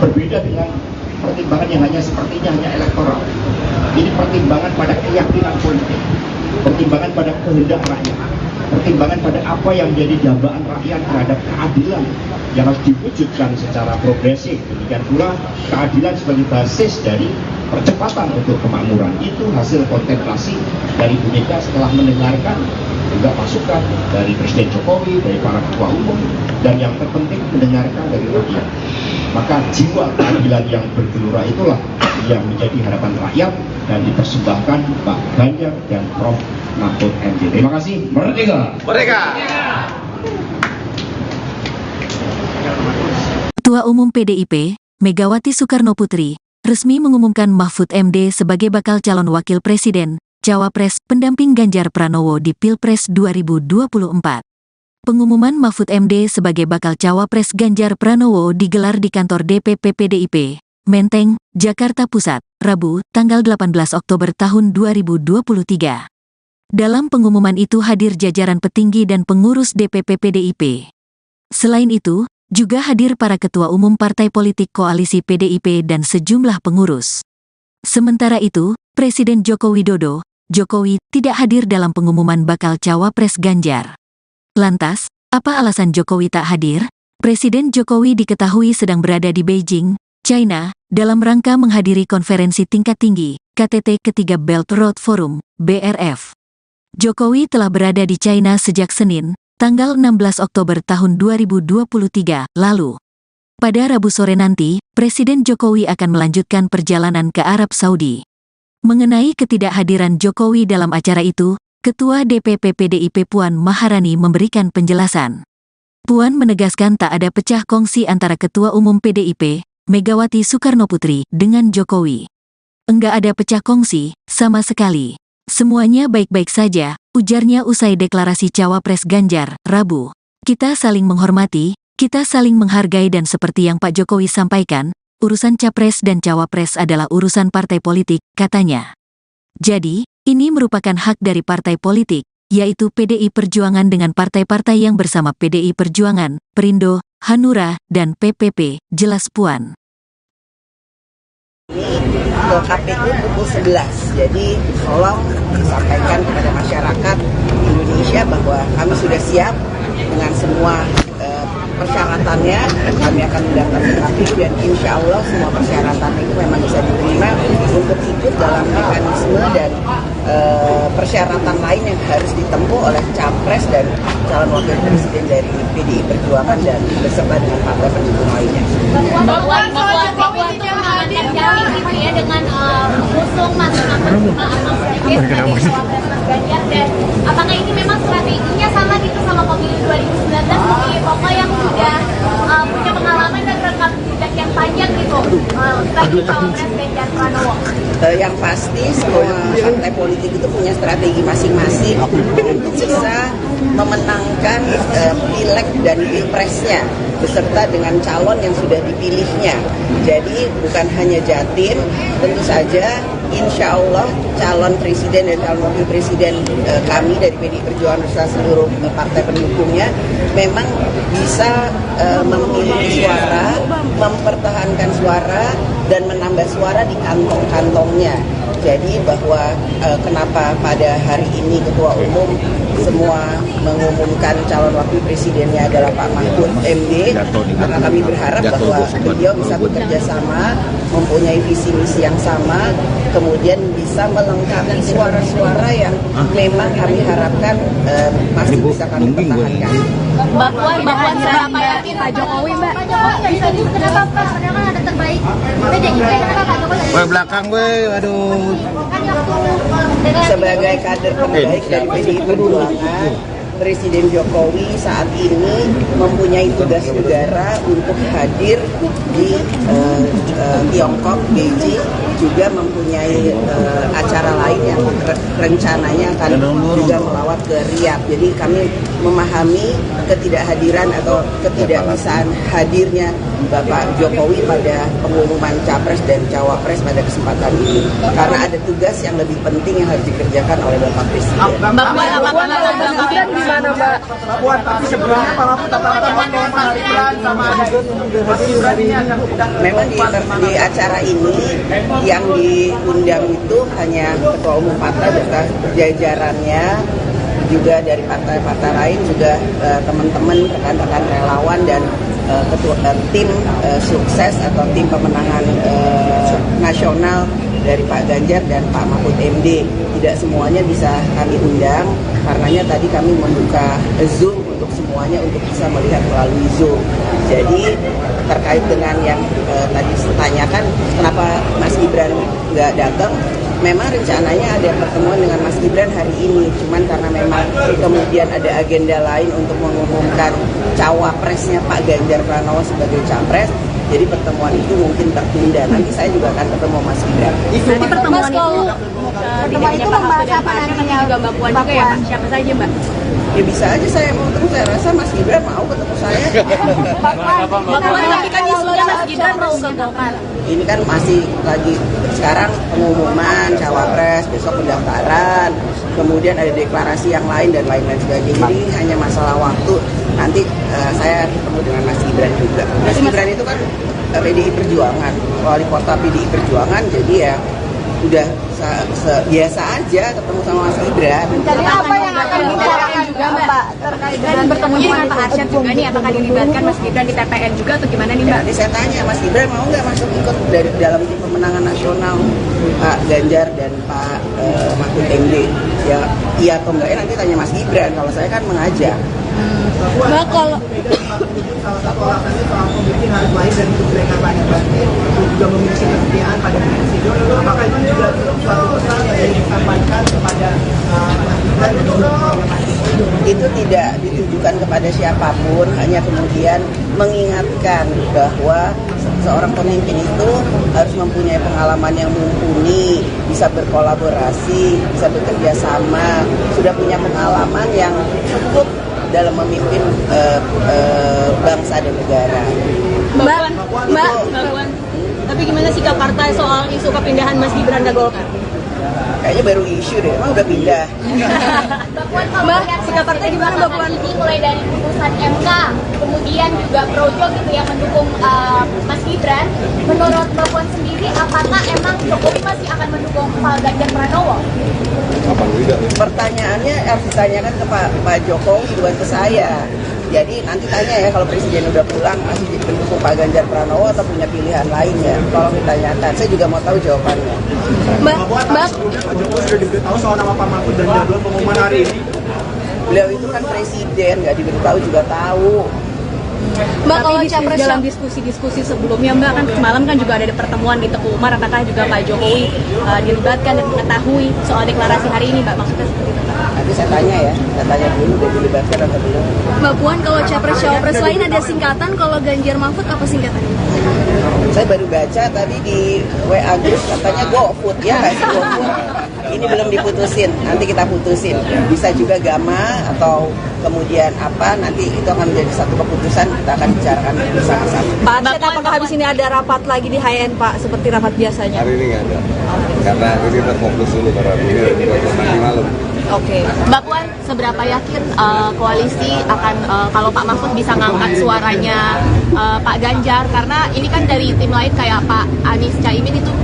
berbeda dengan pertimbangan yang hanya sepertinya hanya elektoral. Ini pertimbangan pada keyakinan politik, pertimbangan pada kehendak rakyat, pertimbangan pada apa yang menjadi dambaan rakyat terhadap keadilan yang harus diwujudkan secara progresif. Demikian pula keadilan sebagai basis dari percepatan untuk kemakmuran. Itu hasil kontemplasi dari Bu Mega setelah mendengarkan juga masukan dari Presiden Jokowi, dari para ketua umum, dan yang terpenting mendengarkan dari rakyat. Maka jiwa keadilan yang bergelora itulah yang menjadi harapan rakyat dan dipersembahkan Pak Ganjar dan Prof Mahfud MD. Terima kasih. Merdeka! Merdeka! Ketua Umum PDIP, Megawati Soekarnoputri, resmi mengumumkan Mahfud MD sebagai bakal calon wakil presiden, cawapres pendamping Ganjar Pranowo di Pilpres 2024. Pengumuman Mahfud MD sebagai bakal cawapres Ganjar Pranowo digelar di kantor DPP PDIP, Menteng, Jakarta Pusat, Rabu, tanggal 18 Oktober tahun 2023. Dalam pengumuman itu hadir jajaran petinggi dan pengurus DPP PDIP. Selain itu, juga hadir para ketua umum partai politik koalisi PDIP dan sejumlah pengurus. Sementara itu, Presiden Joko Widodo, Jokowi, tidak hadir dalam pengumuman bakal cawapres Ganjar. Lantas, apa alasan Jokowi tak hadir? Presiden Jokowi diketahui sedang berada di Beijing, China, dalam rangka menghadiri konferensi tingkat tinggi, KTT ketiga Belt Road Forum, BRF. Jokowi telah berada di China sejak Senin, tanggal 16 Oktober tahun 2023, lalu. Pada Rabu sore nanti, Presiden Jokowi akan melanjutkan perjalanan ke Arab Saudi. Mengenai ketidakhadiran Jokowi dalam acara itu, Ketua DPP PDIP Puan Maharani memberikan penjelasan. Puan menegaskan tak ada pecah kongsi antara Ketua Umum PDIP, Megawati Soekarnoputri, dengan Jokowi. Enggak ada pecah kongsi, sama sekali. Semuanya baik-baik saja, ujarnya usai deklarasi cawapres Ganjar, Rabu. Kita saling menghormati, kita saling menghargai dan seperti yang Pak Jokowi sampaikan, urusan capres dan cawapres adalah urusan partai politik, katanya. Jadi, ini merupakan hak dari partai politik, yaitu PDI Perjuangan dengan partai-partai yang bersama PDI Perjuangan, Perindo, Hanura, dan PPP, jelas Puan. Ke KPU pukul 11. Jadi tolong disampaikan kepada masyarakat Indonesia bahwa kami sudah siap dengan semua persyaratannya. Kami akan mendatangi KPU dan insya Allah semua persyaratan itu memang bisa diterima untuk ikut dalam mekanisme dan persyaratan lain yang harus ditempuh oleh capres dan calon wakil presiden dari PDI Perjuangan dan beserta dengan partai pendukung lainnya. Mbak Puan tuh mengamankan jamin gitu ya dengan mengusung Mas sedikit sebagai cawapres Mas Ganjar, dan apakah ini memang strateginya sama gitu sama pemilu 2019 sebagai tokoh yang sudah punya pengalaman dan rekam jejak yang panjang gitu sebagai cawapres Ganjar Pranowo? Yang pasti semua partai politik itu punya strategi masing-masing untuk bisa memenangkan pileg dan pilpresnya beserta dengan calon yang sudah dipilihnya. Jadi bukan hanya Jatim, tentu saja insya Allah calon presiden dan calon wakil presiden kami dari PDI Perjuangan beserta seluruh partai pendukungnya memang bisa memiliki suara, mempertahankan suara dan menambah suara di kantong-kantongnya. Jadi bahwa kenapa pada hari ini Ketua Umum semua mengumumkan calon wakil presidennya adalah Pak Mahfud MD, karena kami berharap bahwa beliau bisa bekerja sama, mempunyai visi misi yang sama, kemudian bisa melengkapi suara-suara yang memang kami harapkan masih bisa kami pertahankan. Mbak Puan seberapa yakin Pak Jokowi, Mbak? Pak Jokowi nggak bisa dulu, kenapa Pak? Padahal kan ada terbaik. Kenapa Pak Jokowi? Belakang gue, aduh. Sebagai kader terbaik dari PDI Perjuangan, Presiden Jokowi saat ini mempunyai tugas negara untuk hadir di Tiongkok, Beijing, juga mempunyai acara lain yang rencananya akan juga melawat ke Riyadh. Jadi kami memahami ketidakhadiran atau ketidakbisaan hadirnya Bapak Jokowi pada pengumuman Capres dan Cawapres pada kesempatan ini, karena ada tugas yang lebih penting yang harus dikerjakan oleh Bapak Presiden. Mbak Puan, tapi sebelumnya Pak Mahfud memang di acara ini yang diundang itu hanya Ketua Umum partai beserta jajarannya, juga dari partai-partai lain, juga teman-teman, rekan-rekan relawan dan tim sukses atau tim pemenangan nasional dari Pak Ganjar dan Pak Mahfud MD. Tidak semuanya bisa kami undang, karenanya tadi kami membuka Zoom untuk semuanya untuk bisa melihat melalui Zoom. Jadi terkait dengan yang tadi ditanyakan kenapa Mas Gibran nggak datang, memang rencananya ada pertemuan dengan Mas Gibran hari ini, cuman karena memang kemudian ada agenda lain untuk mengumumkan cawapresnya Pak Ganjar Pranowo sebagai capres, jadi pertemuan itu mungkin tertunda. Nanti saya juga akan ketemu Mas Gibran. Nanti pertemuan itu membahas apa nantinya? Juga Mbak Puan juga ya, siapa saja Mbak? Ya bisa aja saya mau ketemu, saya rasa Mas Gibran mau ketemu saya. Mbak Puan, tapi kan isunya Mas Gibran mau ke Golkar. Ini kan masih lagi sekarang pengumuman cawapres, besok pendaftaran, kemudian ada deklarasi yang lain dan lain-lain sebagainya. Jadi hanya masalah waktu. Nanti saya ketemu dengan Mas Gibran juga. Mas Gibran itu kan PDI Perjuangan, wali kota PDI Perjuangan, jadi ya udah biasa aja ketemu sama Mas Gibran. Jadi apa yang akan dibicarakan juga Mbak terkait dengan bertemunya dengan Pak Arsyad juga nih, apakah dilibatkan Mas Gibran di TPN juga atau gimana nih Mbak? Nanti saya tanya Mas Gibran mau nggak masuk ikut dari dalam tim pemenangan nasional Pak Ganjar dan Pak Mahfud MD? Ya iya atau enggak, nanti tanya Mas Gibran. Kalau saya kan mengajak. Mbak, kalau salah satu alasannya soal pemimpin harus lahir dari kubu kampanye untuk juga memiliki kesetiaan pada presiden. Apakah itu juga suatu pesan yang disampaikan kepada itu tidak ditujukan kepada siapapun, hanya kemudian mengingatkan bahwa seorang pemimpin itu harus mempunyai pengalaman yang mumpuni, bisa berkolaborasi, bisa bekerja sama, sudah punya pengalaman yang cukup dalam memimpin bangsa dan negara. Mbak, tapi gimana sikap partai soal isu kepindahan Mas Gibran ke Golkar? Kayaknya baru isu deh, emang udah pindah. Mbak, sikap partai gimana Mbak Puan? Ini mulai dari putusan MK, kemudian juga Projo gitu yang mendukung Mas Gibran. Menurut Mbak Puan sendiri, apakah emang Jokowi masih akan mendukung Pak Ganjar Pranowo? Pertanyaannya harus ditanyakan ke Pak Jokowi, bukan ke saya. Jadi nanti tanya ya kalau Presiden udah pulang masih mendukung Pak Ganjar Pranowo atau punya pilihan lain ya. Tolong ditanyakan, saya juga mau tahu jawabannya. Mbak Pak Jokowi sudah diberitahu soal nama Pak Mahfud dan jadwal pengumuman hari ini. Beliau itu kan presiden, nggak diberitahu juga tahu. Mbak, kalau capres dalam diskusi-diskusi sebelumnya, Mbak, kan semalam kan juga ada pertemuan di Teguh Umar, apakah juga Pak Jokowi dilibatkan dan mengetahui soal deklarasi hari ini, Mbak? Maksudnya seperti itu, Mbak? Nanti saya tanya ya, saya tanya dulu udah dilibatkan atau belum. Mbak Puan, kalau capres-cawapres lain ada singkatan, kalau Ganjar Mahfud apa singkatannya? Saya baru baca tadi di WA Group katanya GoFood ya, kasih GoFood. Ini belum diputusin, nanti kita putusin. Bisa juga Gama atau kemudian apa, nanti itu akan menjadi satu keputusan, kita akan bicarakan bersama-sama. Pak Arsyad, apakah habis ini ada rapat lagi di HN, Pak, seperti rapat biasanya? Hari ini nggak ada, karena ini kita fokus dulu karena ini untuk nanti malam. Oke, Mbak Puan, seberapa yakin koalisi akan kalau Pak Mahfud bisa ngangkat suaranya Pak Ganjar? Karena ini kan dari tim lain kayak Pak Anies Caimin itu,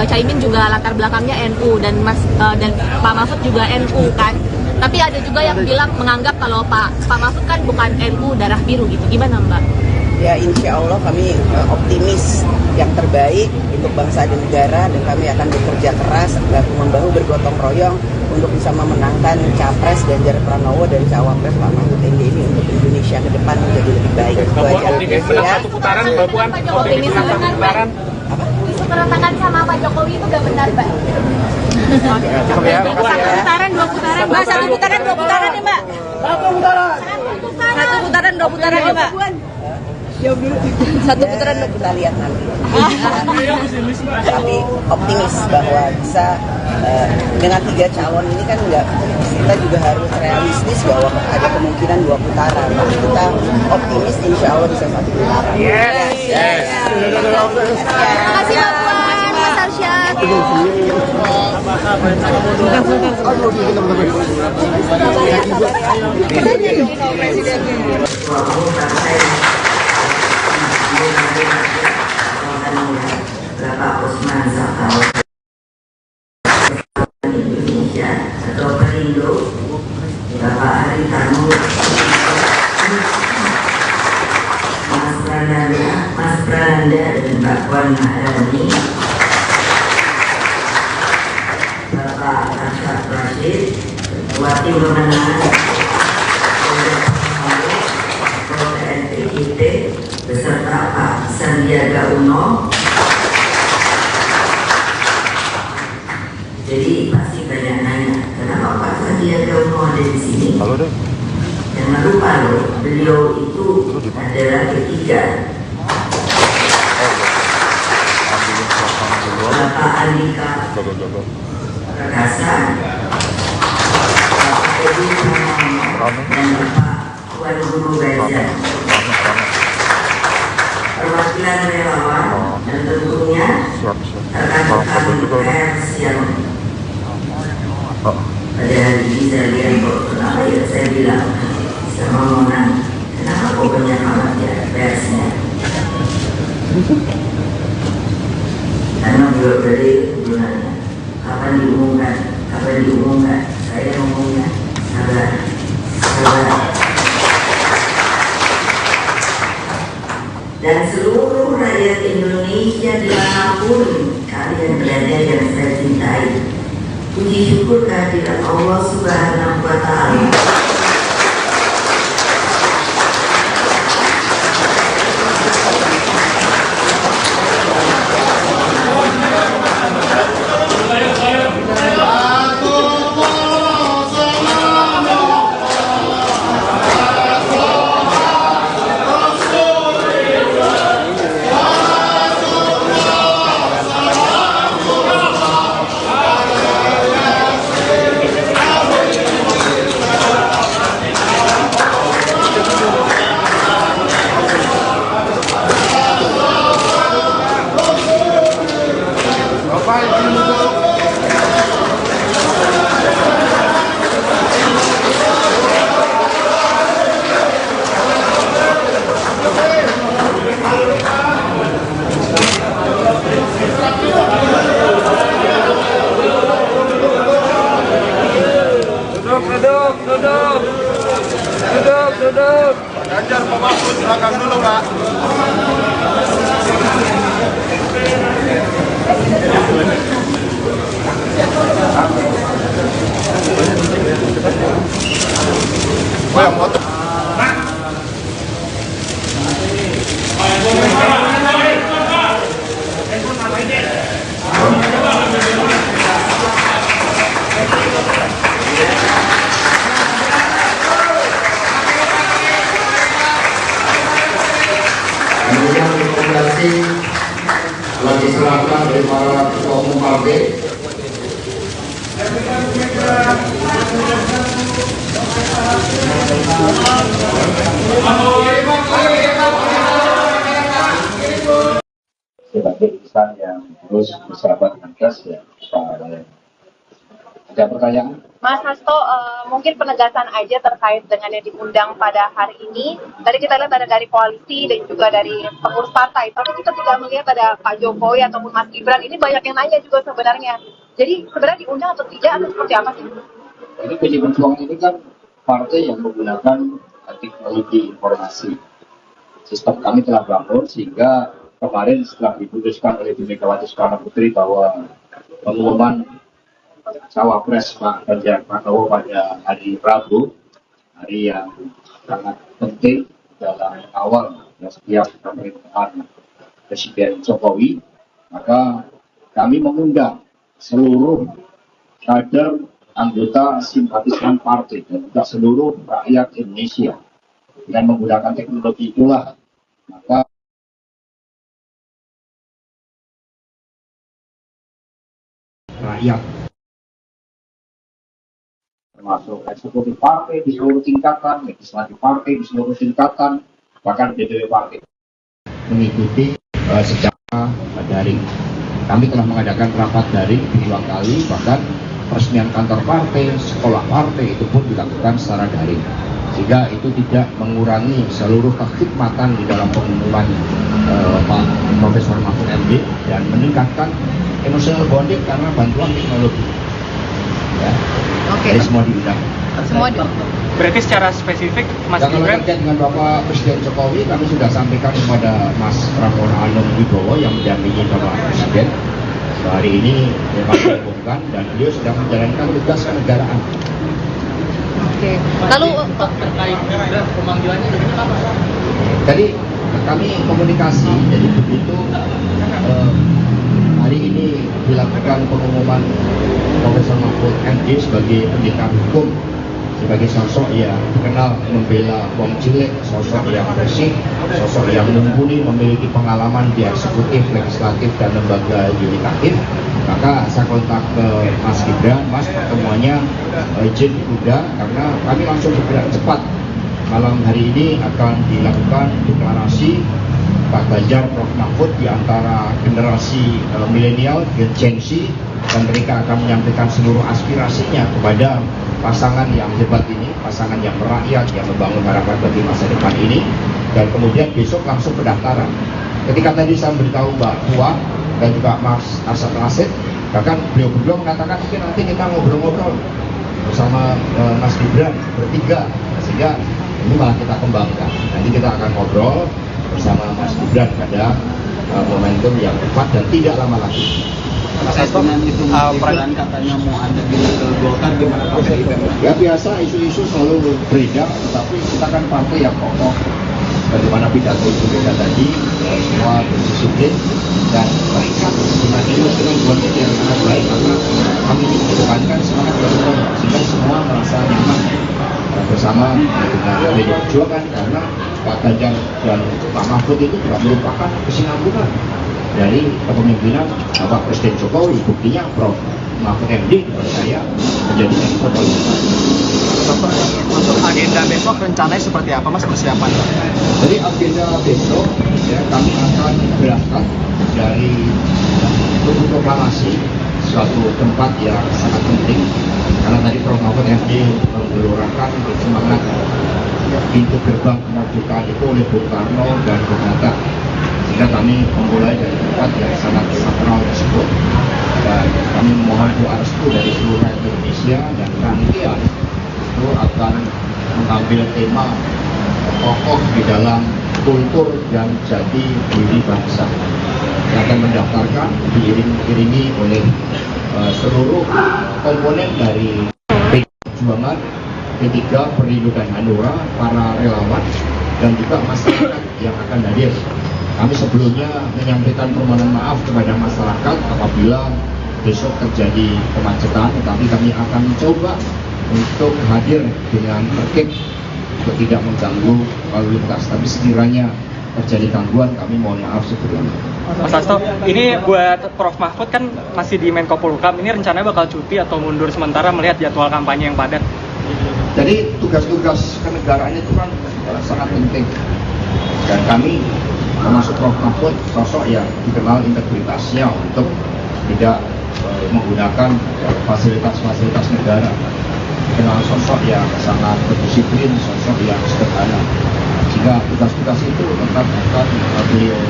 Caimin juga latar belakangnya NU dan dan Pak Mahfud juga NU kan. Tapi ada juga yang bilang menganggap kalau Pak Mahfud kan bukan NU darah biru gitu. Gimana Mbak? Ya insya Allah kami optimis yang terbaik untuk bangsa dan negara, dan kami akan bekerja keras bahu-membahu bergotong royong untuk bisa memenangkan Capres Ganjar Pranowo dan Cawapres Pak Mahfud MD ini untuk Indonesia ke depan menjadi lebih baik. Itu aja. Optimis menang satu putaran, Mbak Puan. Optimis menang satu putaran. Isu keretakan sama Pak Jokowi itu gak benar, Mbak? Cukup ya, Mbak Puan. Dua putaran, Mbak. Satu putaran, dua putaran ya, Mbak. Satu putaran. Satu putaran, dua putaran ya, Mbak. Satu putaran, dua kita lihat nanti. Tapi optimis bahwa bisa dengan 3 calon ini kan enggak, kita juga harus realistis bahwa ada kemungkinan 2 putaran. Tapi kita optimis insya Allah bisa 1 putaran. Yes. Terima kasih Mbak Puan, Mas Arsyad. Bapak Usman Sabtaudang Indonesia atau Perindo, Bapak Haritanu, Mas Prananda dan Mbak Puan Maharani, Bapak Arsyad Rashid, Ketua Tim Pemenangan PNPIT beserta Pak Sandiaga Uno. Jadi pasti banyak nanya, kenapa Pak Sandiaga Uno ada di sini? Halo deh. Jangan lupa loh, beliau itu adalah ketiga. Bapak Andika Perkasa, Bapak Edi Pramono, dan Bapak Tuan Guru Gajah. Perwakilan relawan dan tentunya rekan-rekan pers yang pada hari ini saya lihat kok kenapa ya saya bilang sama Mona, kenapa kok banyak amat ya persnya? Karena beliau dari sebenarnya kapan diumumkan, saya ngomongnya sabar. Dan seluruh rakyat Indonesia dimanapun kalian berada yang saya cintai, puji syukur kehadirat Allah Subhanahu wa Ta'ala. dari para ketua umum partai. Sebagai insan yang terus bersahabat dengan gas ya, ada pertanyaan? Mas Hasto, mungkin penegasan aja terkait dengan yang diundang pada hari ini. Tadi kita lihat ada dari koalisi dan juga dari pengurus partai, tapi kita tidak melihat ada Pak Jokowi ataupun Mas Gibran. Ini banyak yang nanya juga sebenarnya. Jadi sebenarnya diundang atau tidak atau seperti apa sih? Ini PD Perjuangan ini kan partai yang menggunakan teknologi informasi. Sistem kami telah bangun sehingga kemarin setelah diputuskan oleh Bu Megawati Soekarno Putri bahwa pengumuman cawapres Pak Ganjar Pranowo pada hari Rabu, hari yang sangat penting dalam awal setiap pemerintahan Presiden Jokowi, maka kami mengundang seluruh kader, anggota, simpatisan partai dan juga seluruh rakyat Indonesia. Dengan menggunakan teknologi itulah, maka rakyat termasuk eksekutif partai di seluruh tingkatan, legislatif partai di seluruh tingkatan, bahkan DPW partai mengikuti secara daring. Kami telah mengadakan rapat daring 2 kali, bahkan peresmian kantor partai, sekolah partai itu pun dilakukan secara daring. Sehingga itu tidak mengurangi seluruh kekhidmatan di dalam pengumuman Pak Profesor Mahfud MD dan meningkatkan emotional bonding karena bantuan teknologi. Ya. Oke. Jadi semua diundang. Semua diundang. Berarti secara spesifik Mas Gibran. Kalau terkait dengan Bapak Presiden Jokowi, kami sudah sampaikan kepada Mas Prabowo Anung Wibowo yang mendampingi Bapak Presiden. Hari ini memang diumumkan dan beliau sedang menjalankan tugas kenegaraan. Oke. Lalu untuk terkait pemanggilannya dari apa? Tadi kami komunikasi, jadi begitu hari ini dilakukan pengumuman Profesor Mahfud MD sebagai pendekar hukum, sebagai sosok yang dikenal membela wong cilik, sosok yang bersih, sosok yang mumpuni, memiliki pengalaman di eksekutif, legislatif, dan lembaga yudikatif. Maka saya kontak ke Mas Gibran, Mas pertemuannya izin ditunda karena kami langsung bergerak cepat. Malam hari ini akan dilakukan deklarasi Pak Ganjar, Prof Mahfud di antara generasi milenial, Gen Z, dan mereka akan menyampaikan seluruh aspirasinya kepada pasangan yang hebat ini, pasangan yang merakyat, yang membangun harapan bagi masa depan ini. Dan kemudian besok langsung pendaftaran. Ketika tadi saya memberitahu Mbak Puan dan juga Mas Arsad Rashid, bahkan beliau berdua mengatakan mungkin nanti kita ngobrol-ngobrol bersama Mas Gibran bertiga, sehingga ini malah kita kembangkan. Nanti kita akan ngobrol bersama Mas Gibran pada momentum yang tepat dan tidak lama lagi. Mas Hasto itu Gibran katanya mau ada di Golkar, gimana Pak? Ya biasa, isu-isu selalu beredar, tetapi kita kan partai yang kokoh. Bagaimana pidato kita tadi, semua berdisiplin dan terikat dengan bonding yang sangat baik, maka kami mengedepankan semangat bersama sehingga semua merasa nyaman bersama dengan PD Perjuangan, karena Pak Ganjar dan Pak Mahfud itu juga merupakan kesinambungan dari kepemimpinan Bapak Presiden Jokowi. Buktinya Prof Mahfud MD saya menjadi ekspor pariwisata. Untuk agenda besok rencananya seperti apa Mas persiapan? Jadi agenda besok ya, kami akan berangkat dari Tugu Proklamasi, suatu tempat yang sangat penting karena tadi Prof Mahfud MD menggelurakan semangat pintu gerbang kemerdekaan itu oleh Bung Karno dan Bung Hatta, sehingga kami memulai dari tempat yang sangat sakral tersebut dan kami memohon doa restu dari seluruh rakyat Indonesia, dan rangkaian itu akan mengambil tema tokoh di dalam kultur dan jati diri bangsa yang akan mendaftarkan diiringi oleh seluruh komponen dari PD Perjuangan, P3, Perindo dan Hanura, para relawan dan juga masyarakat yang akan hadir. Kami sebelumnya menyampaikan permohonan maaf kepada masyarakat apabila besok terjadi kemacetan, tetapi kami akan mencoba untuk hadir dengan tertib untuk tidak mengganggu lalu lintas. Tapi sekiranya terjadi gangguan, kami mohon maaf sebelumnya. Mas Hasto, ini buat Prof Mahfud kan masih di Menko Polhukam, ini rencananya bakal cuti atau mundur sementara melihat jadwal kampanye yang padat? Jadi tugas-tugas kenegaraan itu kan sangat penting. Dan kami termasuk Prof Mahfud sosok yang dikenal integritasnya untuk tidak menggunakan fasilitas-fasilitas negara. Dikenal sosok yang sangat berdisiplin, sosok yang sederhana. Sehingga tugas-tugas itu tetap akan beliau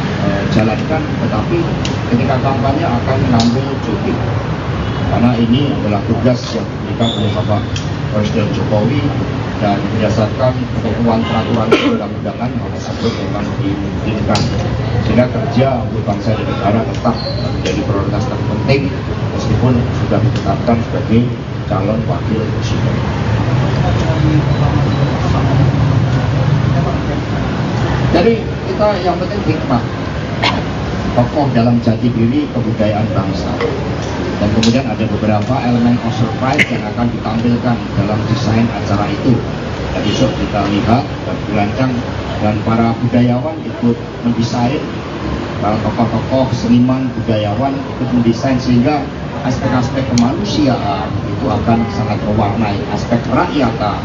jalankan, tetapi ketika kampanye akan mengambil cuti. Karena ini adalah tugas yang diberikan oleh Bapak Presiden Jokowi dan berdasarkan ketentuan peraturan perundang-undangan hal tersebut memang dimungkinkan. Sehingga kerja untuk bangsa dan negara tetap menjadi prioritas terpenting meskipun sudah ditetapkan sebagai calon wakil presiden. Jadi kita yang penting hikmah, tokoh dalam jati diri kebudayaan bangsa. Dan kemudian ada beberapa elemen of surprise yang akan ditampilkan dalam desain acara itu. Dan besok kita lihat dan dirancang dan para budayawan ikut mendesain, para tokoh-tokoh seniman budayawan ikut mendesain sehingga aspek-aspek kemanusiaan itu akan sangat mewarnai, aspek rakyatan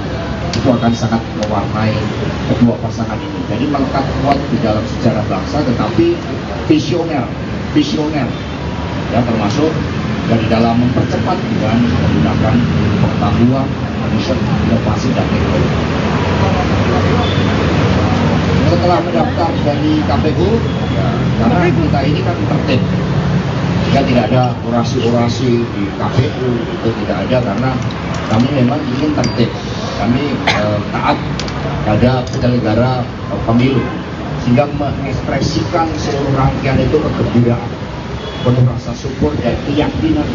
itu akan sangat mewarnai kedua pasangan ini. Jadi melekat kuat di dalam sejarah bangsa, tetapi visioner ya, termasuk dari dalam mempercepat dengan menggunakan pengetahuan, riset, inovasi dan teknologi. Setelah mendaftar dari KPU, ya, karena kita ini kan tertib, ya tidak ada orasi-orasi di KPU, itu tidak ada karena kami memang ingin tertib. Kami taat pada penyelenggara pemilu sehingga mengekspresikan seluruh rangkaian itu kegembiraan, penuh rasa syukur dan keyakinan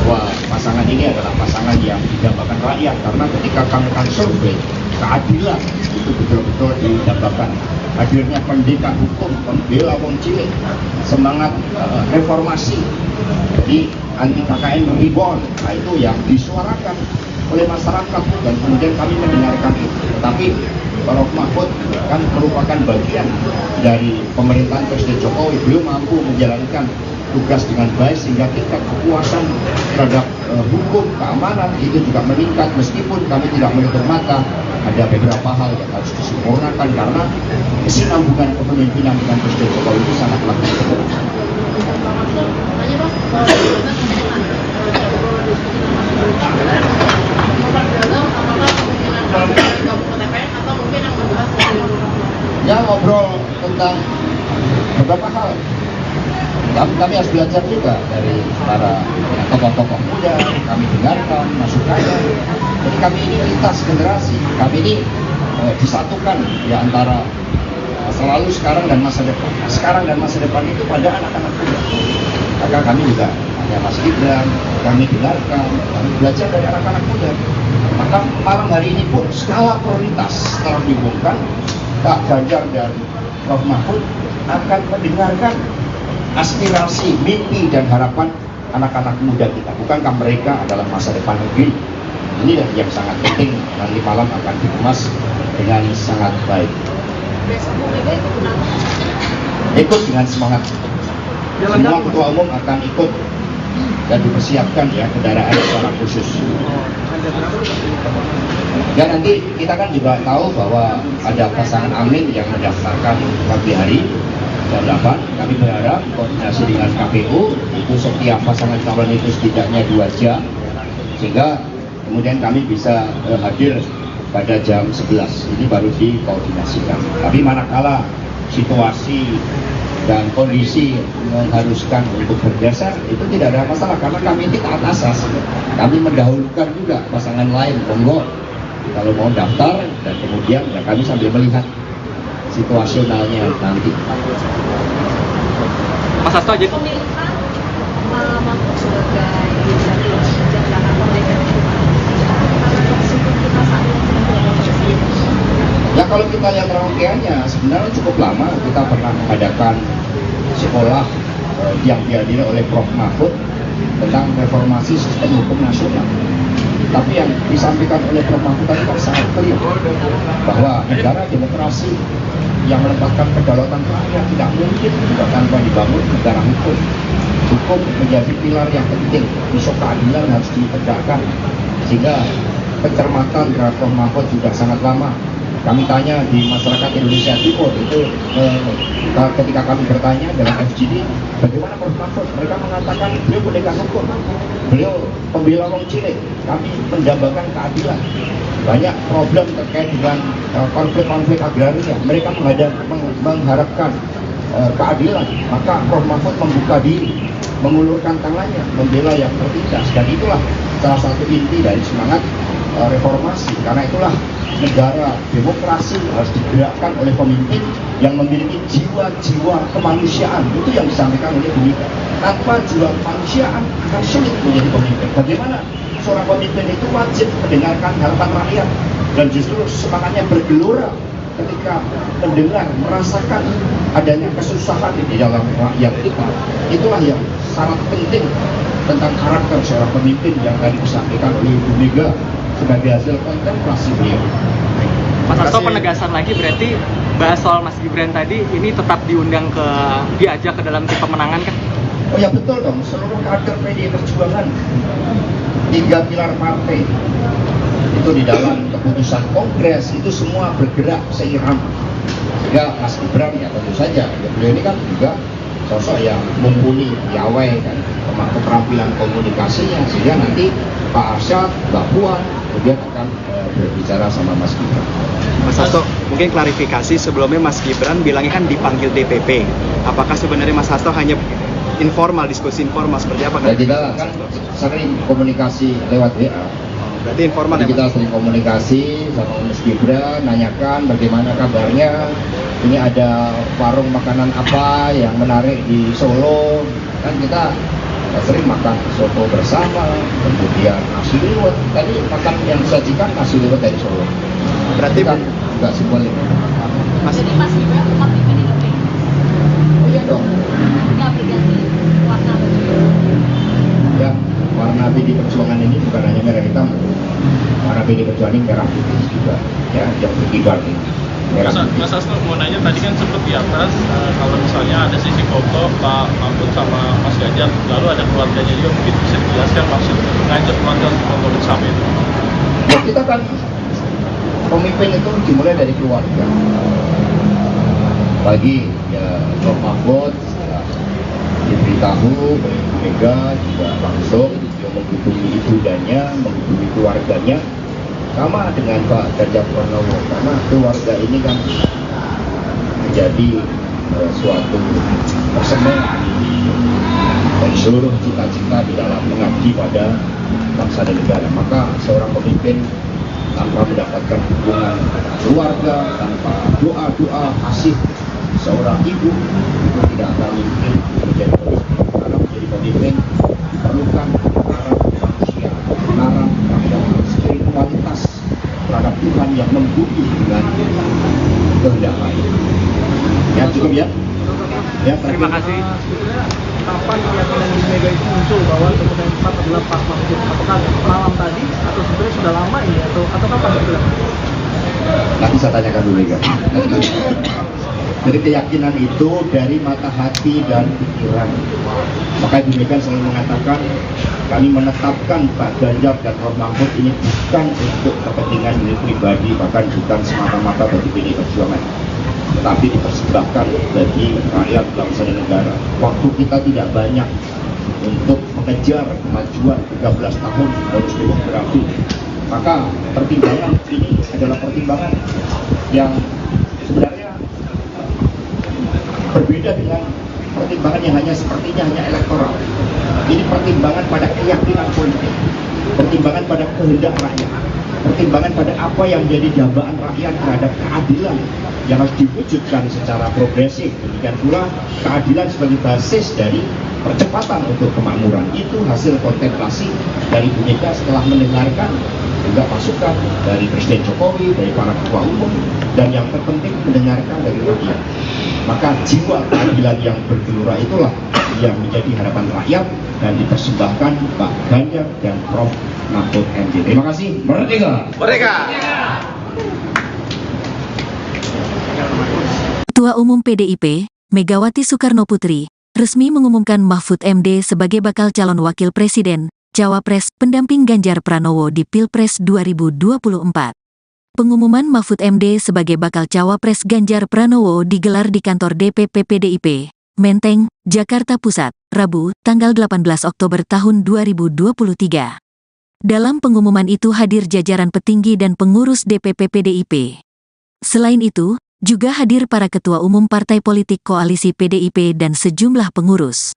bahwa pasangan ini adalah pasangan yang didambakan rakyat. Karena ketika kami akan survei, keadilan itu betul-betul didambakan. Hadirnya pendidikan hukum, pembela wong cilik, semangat reformasi, jadi anti KKN reborn, nah itu yang disuarakan oleh masyarakat dan kemudian kami mendengarkan itu. Tetapi Prof Mahfud kan merupakan bagian dari pemerintahan Presiden Jokowi, beliau mampu menjalankan tugas dengan baik sehingga tingkat kepuasan terhadap hukum keamanan itu juga meningkat, meskipun kami tidak menutup mata ada beberapa hal yang harus disempurnakan karena kesinambungan kepemimpinan dengan Presiden Jokowi itu sangatlah penting. Ya, ngobrol tentang beberapa hal. Kami harus belajar juga dari para tokoh-tokoh muda, kami dengarkan masukannya. Jadi kami ini lintas generasi, kami ini disatukan di antara masa lalu, sekarang dan masa depan. Sekarang dan masa depan itu pada anak-anak muda. Maka kami juga hanya Mas Gibran, kami dengarkan, kami belajar dari anak-anak muda. Maka malam hari ini pun skala prioritas telah diumumkan, Pak Ganjar dan Prof Mahfud akan mendengarkan aspirasi, mimpi dan harapan anak-anak muda kita. Bukankah mereka adalah masa depan negeri? Ini yang sangat penting, nanti malam akan dikemas dengan sangat baik. Ikut dengan semangat. Semua ketua umum akan ikut dan dipersiapkan ya kendaraan secara khusus. Dan nanti kita kan juga tahu bahwa ada pasangan Amin yang mendaftarkan pagi hari jam 8. Kami berharap koordinasi dengan KPU itu setiap pasangan calon itu setidaknya 2 jam sehingga kemudian kami bisa hadir pada jam 11. Ini baru dikoordinasikan. Tapi manakala situasi dan kondisi mengharuskan untuk bergeser, itu tidak ada masalah karena kami ini taat asas. Kami mendahulukan juga pasangan lain, monggo kalau mau daftar, dan kemudian ya kami sambil melihat situasionalnya nanti. Mas Hasto aja. Ya kalau kita lihat rangkaiannya sebenarnya cukup lama. Kita pernah mengadakan sekolah yang dihadiri oleh Prof Mahfud tentang reformasi sistem hukum nasional. Tapi yang disampaikan oleh Prof. Mahfud tadi kan sangat clear bahwa negara demokrasi yang menempatkan kedaulatan rakyat tidak mungkin juga tanpa dibangun negara hukum. Hukum menjadi pilar yang penting, isu keadilan harus ditegakkan. Sehingga pencermatan terhadap Prof. Mahfud juga sangat lama. Kami tanya di masyarakat Indonesia Timur itu ketika kami bertanya dalam FGD bagaimana Prof. Mahfud, mereka mengatakan beliau penegak hukum, beliau pembela wong cilik, kami mendambakan keadilan. Banyak problem terkait dengan konflik-konflik agraria, mereka mengharapkan keadilan. Maka Prof. Mahfud membuka diri, mengulurkan tangannya, membela yang tertindas, dan itulah salah satu inti dari semangat reformasi. Karena itulah negara demokrasi harus digerakkan oleh pemimpin yang memiliki jiwa-jiwa kemanusiaan. Itu yang disampaikan oleh Bu Mega. Tanpa jiwa kemanusiaan akan sulit menjadi pemimpin. Bagaimana seorang pemimpin itu wajib mendengarkan harapan rakyat, dan justru semangatnya bergelora ketika mendengar, merasakan adanya kesusahan di dalam rakyat kita. Itulah yang sangat penting tentang karakter seorang pemimpin yang tadi disampaikan oleh Bu Mega sebagai hasil kontemplasi beliau. Mas Hasto, penegasan lagi berarti bahas soal Mas Gibran tadi ini tetap diajak ke dalam tim pemenangan kan? Oh ya betul dong, seluruh kader PDI Perjuangan 3 pilar partai itu di dalam keputusan kongres itu semua bergerak seiram. Ya Mas Gibran ya tentu saja, ya, beliau ini kan juga sosok yang mumpuni, piawai kan, keterampilan komunikasinya, sehingga nanti Pak Arsyad, Mbak Puan kemudian akan berbicara sama Mas Gibran. Mas Hasto, mungkin klarifikasi sebelumnya Mas Gibran bilangnya kan dipanggil DPP. Apakah sebenarnya Mas Hasto hanya informal, diskusi informal seperti apa? Ya kita kan sering komunikasi lewat WA. Berarti informal ya? Kita sering komunikasi sama Mas Gibran, nanyakan bagaimana kabarnya. Ini ada warung makanan apa yang menarik di Solo. Kan kita sering makan soto bersama, kemudian nasi liwet. Tadi makan yang disajikan nasi liwet dari Solo. Berarti kan nggak simbolik. Jadi Mas Gibran tetap di PDIP? Oh iya dong. Nggak berganti warna baju? Ya, warna PDI Perjuangan ini bukan hanya merah hitam. Warna PDI Perjuangan ini merah putih juga. Ya, yang berkibar ini. Mas Hasto mau nanya tadi kan sempat di atas kalau misalnya ada sisi foto Pak Mahfud sama Mas Ganjar, lalu ada keluarganya juga, mungkin bisa dijelaskan maksud ngajak keluarga untuk nonton bersama itu? Ya, kita kan pemimpin itu dimulai dari keluarga. Bagi ya Prof. Mahfud diberitahu oleh Bu Mega juga langsung dia menghubungi ibundanya, menghubungi keluarganya. Sama dengan Pak Ganjar Pranowo, karena keluarga ini kan menjadi suatu persembahan dari seluruh cita-cita di dalam mengabdi pada bangsa dan negara. Maka seorang pemimpin tanpa mendapatkan dukungan keluarga, tanpa doa-doa kasih seorang ibu itu tidak akan mungkin menjadi pemimpin. Karena menjadi pemimpin diperlukan kebenaran manusia, kebenaran terhadap spiritualitas terhadap Tuhan yang membumi dengan kehendak lain. Ya cukup ya. Ya terima kasih. Kapan keyakinan Bu Mega itu muncul bahwa keputusan 4 adalah Pak Mahfud? Apakah malam tadi atau sebenarnya sudah lama ini atau kapan itu? Nanti saya tanyakan Bu Mega. Jadi keyakinan itu dari mata hati dan pikiran. Maka Ibu Mega selalu mengatakan kami menetapkan Pak Ganjar dan Prof. Mahfud ini bukan untuk kepentingan diri pribadi, bahkan bukan semata-mata bagi PDI Perjuangan, tetapi dipersembahkan bagi rakyat, bangsa dan negara. Waktu kita tidak banyak untuk mengejar kemajuan 13 tahun bonus demografi. Maka pertimbangan ini adalah pertimbangan yang sebenarnya berbeda dengan pertimbangan yang hanya sepertinya hanya elektoral. Ini pertimbangan pada keyakinan politik, pertimbangan pada kehendak rakyat, pertimbangan pada apa yang jadi dambaan rakyat terhadap keadilan yang harus diwujudkan secara progresif. Demikian pula keadilan sebagai basis dari percepatan untuk kemakmuran. Itu hasil kontemplasi dari Bu Mega setelah mendengarkan juga masukan dari Presiden Jokowi, dari para ketua umum, dan yang terpenting mendengarkan dari rakyat. Maka jiwa keadilan yang bergelora itulah yang menjadi harapan rakyat dan dipersembahkan Pak Ganjar dan Prof. Mahfud MD. Terima kasih. Merdeka. Merdeka. Ketua Umum PDIP, Megawati Soekarnoputri, resmi mengumumkan Mahfud MD sebagai bakal calon wakil presiden, cawapres, pendamping Ganjar Pranowo di Pilpres 2024. Pengumuman Mahfud MD sebagai bakal cawapres Ganjar Pranowo digelar di kantor DPP PDIP, Menteng, Jakarta Pusat, Rabu, tanggal 18 Oktober tahun 2023. Dalam pengumuman itu hadir jajaran petinggi dan pengurus DPP PDIP. Selain itu, juga hadir para ketua umum partai politik koalisi PDIP dan sejumlah pengurus.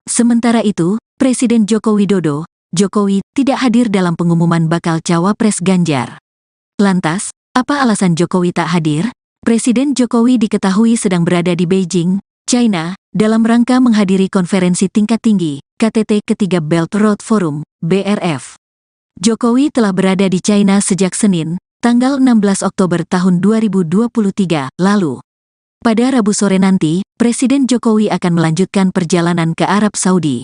Sementara itu, Presiden Joko Widodo, Jokowi, tidak hadir dalam pengumuman bakal cawapres Ganjar. Lantas, apa alasan Jokowi tak hadir? Presiden Jokowi diketahui sedang berada di Beijing, China, dalam rangka menghadiri konferensi tingkat tinggi, KTT ketiga Belt Road Forum, BRF. Jokowi telah berada di China sejak Senin, tanggal 16 Oktober tahun 2023 lalu. Pada Rabu sore nanti, Presiden Jokowi akan melanjutkan perjalanan ke Arab Saudi.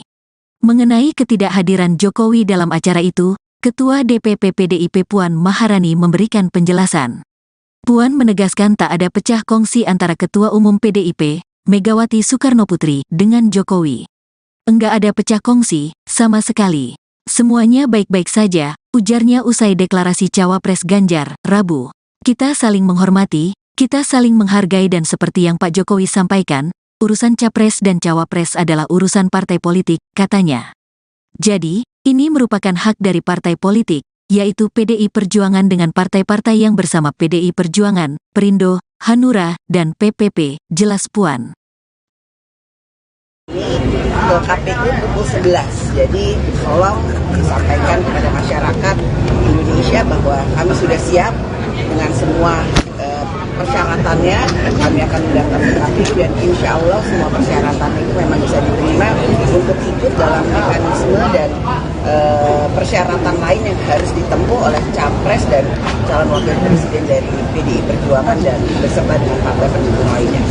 Mengenai ketidakhadiran Jokowi dalam acara itu, Ketua DPP PDIP Puan Maharani memberikan penjelasan. Puan menegaskan tak ada pecah kongsi antara Ketua Umum PDIP, Megawati Soekarnoputri, dengan Jokowi. Enggak ada pecah kongsi, sama sekali. Semuanya baik-baik saja, ujarnya usai deklarasi cawapres Ganjar, Rabu. Kita saling menghormati, kita saling menghargai dan seperti yang Pak Jokowi sampaikan, urusan capres dan cawapres adalah urusan partai politik, katanya. Jadi, ini merupakan hak dari partai politik, yaitu PDI Perjuangan dengan partai-partai yang bersama PDI Perjuangan, Perindo, Hanura, dan PPP, jelas Puan. Ke KPU pukul 11, jadi tolong disampaikan kepada masyarakat Indonesia bahwa kami sudah siap dengan semua persyaratannya. Kami akan mendaftar ke KPU dan insya Allah semua persyaratan itu memang bisa diterima untuk ikut dalam mekanisme dan persyaratan lain yang harus ditempuh oleh capres dan calon wakil presiden dari PDI Perjuangan dan beserta dengan partai pendukung lainnya.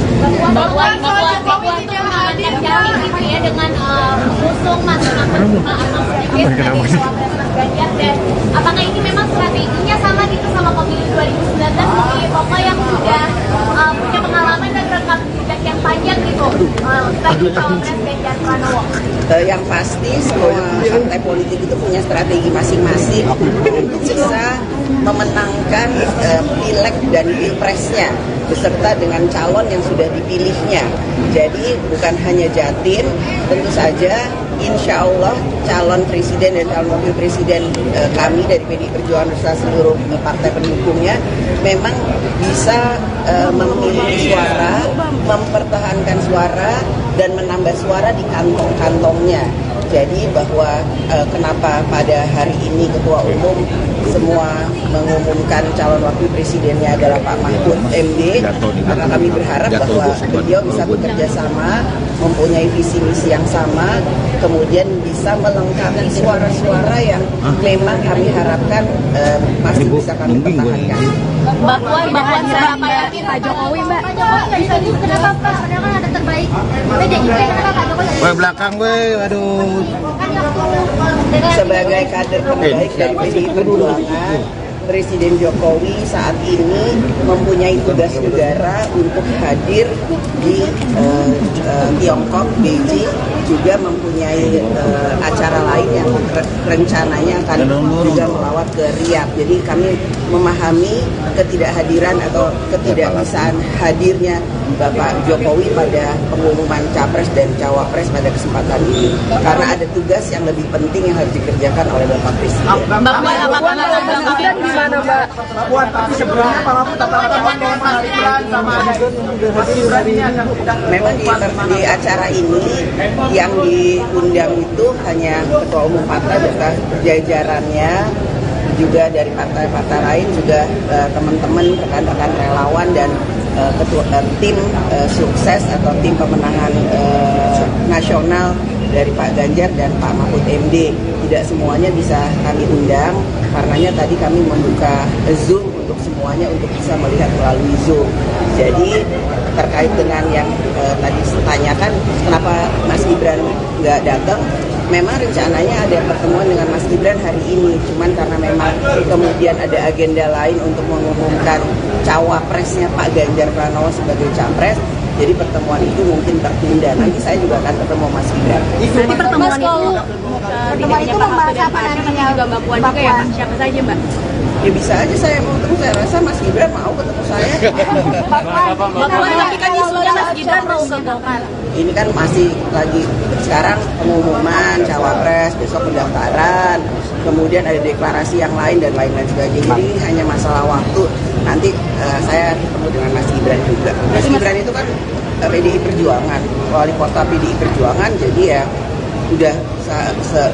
Dengan mengusung masing-masing Ganjar, dan apakah ini memang strateginya sama gitu sama pemilu 2019 di Pokok yang sudah punya pengalaman dan rekam jejak yang panjang gitu bagi cawapres Ganjar Pranowo? Yang pasti semua partai politik itu punya strategi masing-masing untuk bisa memenangkan pileg dan pilpresnya beserta dengan calon yang sudah dipilihnya. Jadi bukan hanya Jatim, tentu saja insya Allah calon presiden dan calon wakil presiden kami dari PDI Perjuangan beserta seluruh partai pendukungnya memang bisa memiliki suara, mempertahankan suara, dan menambah suara di kantong-kantongnya. Jadi bahwa kenapa pada hari ini Ketua Umum semua mengumumkan calon wakil presidennya adalah Pak Mahfud MD, karena kami berharap bahwa beliau bisa bekerja sama, mempunyai visi misi yang sama, kemudian bisa melengkapi suara-suara yang memang kami harapkan masih bisa kami pertahankan. Mbak Puan seberapa yakin Pak Jokowi, Mbak? Pak Jokowi nggak bisa juga, kenapa Pak? Padahal kan ada terbaik PDIP, kenapa Pak Jokowi? Wah belakang gue, aduh. Sebagai kader terbaik dari PDI Perjuangan, Presiden Jokowi saat ini mempunyai tugas negara untuk hadir di Tiongkok, Beijing, juga mempunyai acara lain yang rencananya akan juga melawat ke Riyadh. Jadi kami memahami ketidakhadiran atau ketidakbisaan hadirnya Bapak Jokowi pada pengumuman capres dan cawapres pada kesempatan ini, karena ada tugas yang lebih penting yang harus dikerjakan oleh Bapak Presiden. Mbak Puan, apakah dan di mana Mbak? Mbak Puan, tapi sebelumnya Pak Mahfud memang di acara ini yang diundang itu hanya Ketua Umum partai beserta jajarannya, juga dari partai-partai lain, juga teman-teman rekan-rekan relawan dan tim sukses atau tim pemenangan nasional dari Pak Ganjar dan Pak Mahfud MD. Tidak semuanya bisa kami undang, karenanya tadi kami membuka Zoom untuk semuanya untuk bisa melihat melalui Zoom. Jadi terkait dengan yang tadi ditanyakan kenapa Mas Gibran nggak datang, memang rencananya ada pertemuan dengan Mas Gibran hari ini, cuman karena memang kemudian ada agenda lain untuk mengumumkan cawapresnya Pak Ganjar Pranowo sebagai capres, jadi pertemuan itu mungkin tertunda. Nanti saya juga akan ketemu Mas Gibran. Nanti pertemuan itu membahas apa nantinya? Juga Mbak Puan juga ya Pak? Siapa saja Mbak? Ya bisa aja saya mau ketemu, saya rasa Mas Gibran mau ketemu saya. Mbak Puan, tapi kan isunya Mas Gibran mau ke Golkar. Ini kan masih lagi sekarang pengumuman cawapres, besok pendaftaran, kemudian ada deklarasi yang lain dan lain-lain sebagainya. Jadi ini hanya masalah waktu. Nanti saya ketemu dengan Mas Gibran juga. Mas Gibran itu kan PDI Perjuangan, wali kota PDI Perjuangan, jadi ya udah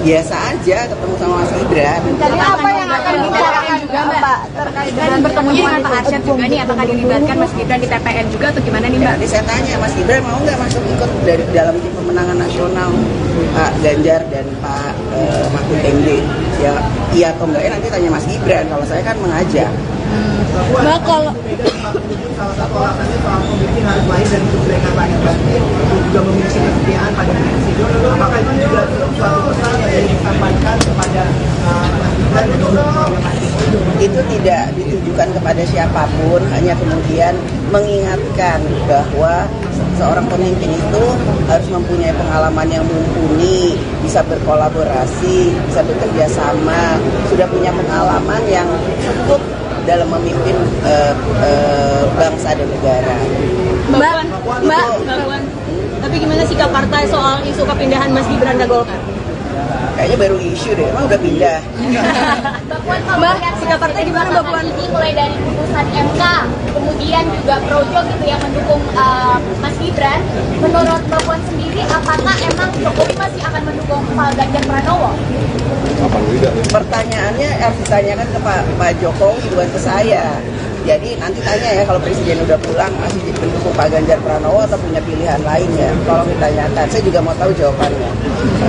biasa aja ketemu sama Mas Gibran. Jadi apa yang akan dibicarakan juga Mbak terkait dengan bertemunya dengan Pak Arsyad juga nih, apakah dilibatkan Mas Gibran di TPN juga atau gimana nih Mbak? Nanti saya tanya Mas Gibran mau nggak masuk ikut dari dalam tim pemenangan nasional Pak Ganjar dan Pak Mahfud MD? Ya iya atau enggak, nanti tanya Mas Gibran. Kalau saya kan mengajak. Mbak, kalau salah satu alasannya soal pemimpin harus lahir dari mereka banyak batin untuk juga memiliki kesetiaan pada presiden. Apakah itu juga suatu pesan yang disampaikan kepada Mas Gibran dan juga itu tidak ditujukan kepada siapapun, hanya kemudian mengingatkan bahwa seorang pemimpin itu harus mempunyai pengalaman yang mumpuni, bisa berkolaborasi, bisa bekerja sama, sudah punya pengalaman yang cukup dalam memimpin bangsa dan negara. Mbak, tapi gimana sikap partai soal isu kepindahan Mas Gibran ke Golkar? Kayaknya baru isu deh, emang udah pindah. Mbak, sikap partai gimana Mbak Puan? Ini mulai dari putusan MK, kemudian juga Projo gitu yang mendukung Mas Gibran. Menurut Mbak Puan sendiri, apakah emang Jokowi masih akan mendukung Pak Ganjar Pranowo? Pertanyaannya harus ditanyakan ke Pak Jokowi, bukan ke saya. Jadi nanti tanya ya, kalau presiden udah pulang masih mendukung Pak Ganjar Pranowo atau punya pilihan lain ya, tolong ditanyakan. Saya juga mau tahu jawabannya.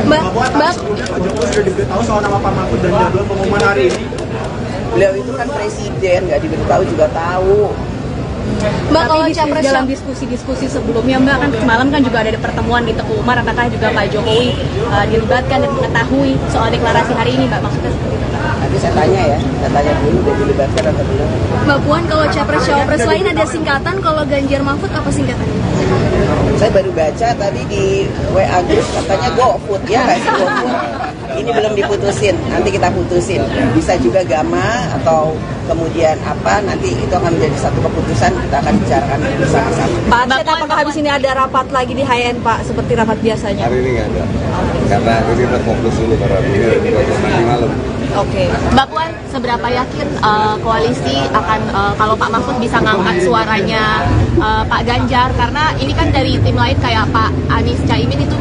Mbak, Pak Jokowi sudah diberitahu soal nama Pak Mahfud dan jadwal pengumuman hari ini. Beliau itu kan presiden, nggak diberitahu juga tahu. Mbak, kalau dalam diskusi-diskusi sebelumnya Mbak, kan semalam kan juga ada pertemuan di Teguh Umar, apakah juga Pak Jokowi dilibatkan dan mengetahui soal deklarasi hari ini Mbak, maksudnya seperti itu? Nanti saya tanya ya, saya tanya dulu udah dilibatkan atau belum. Mbak Puan, kalau capres-cawapres lain ada singkatan, kalau Ganjar Mahfud apa singkatannya? Saya baru baca tadi di WA Group katanya GoFood, ya nggak sih GoFood? Ini belum diputusin, nanti kita putusin. Bisa juga Gama atau kemudian apa, nanti itu akan menjadi satu keputusan, kita akan bicarakan bersama-sama. Pak Arsyad, apakah habis ini ada rapat lagi di HN Pak, seperti rapat biasanya? Hari ini nggak ada, karena ini kita fokus dulu karena ini nanti malam. Oke, Mbak Puan, seberapa yakin koalisi akan kalau Pak Mahfud bisa ngangkat suaranya Pak Ganjar, karena ini kan dari tim lain kayak Pak Anies Caimin itu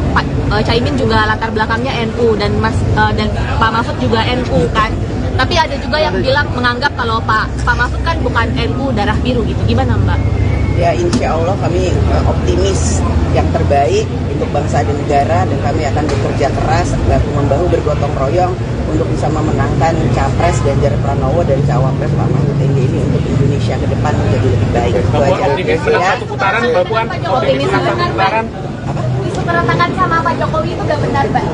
Caimin juga latar belakangnya NU dan dan Pak Mahfud juga NU kan. Tapi ada juga yang bilang menganggap kalau Pak Mahfud kan bukan NU darah biru gitu. Gimana Mbak? Ya insya Allah kami optimis yang terbaik untuk bangsa dan negara, dan kami akan bekerja keras bahu membahu bergotong royong untuk bisa memenangkan capres Ganjar Pranowo dan cawapres Pak Mahfud MD ini untuk Indonesia ke depan menjadi lebih baik. Itu aja. Ya. Satu putaran Mbak Puan. Optimis satu putaran. Isu keretakan sama Pak Jokowi itu gak benar Mbak?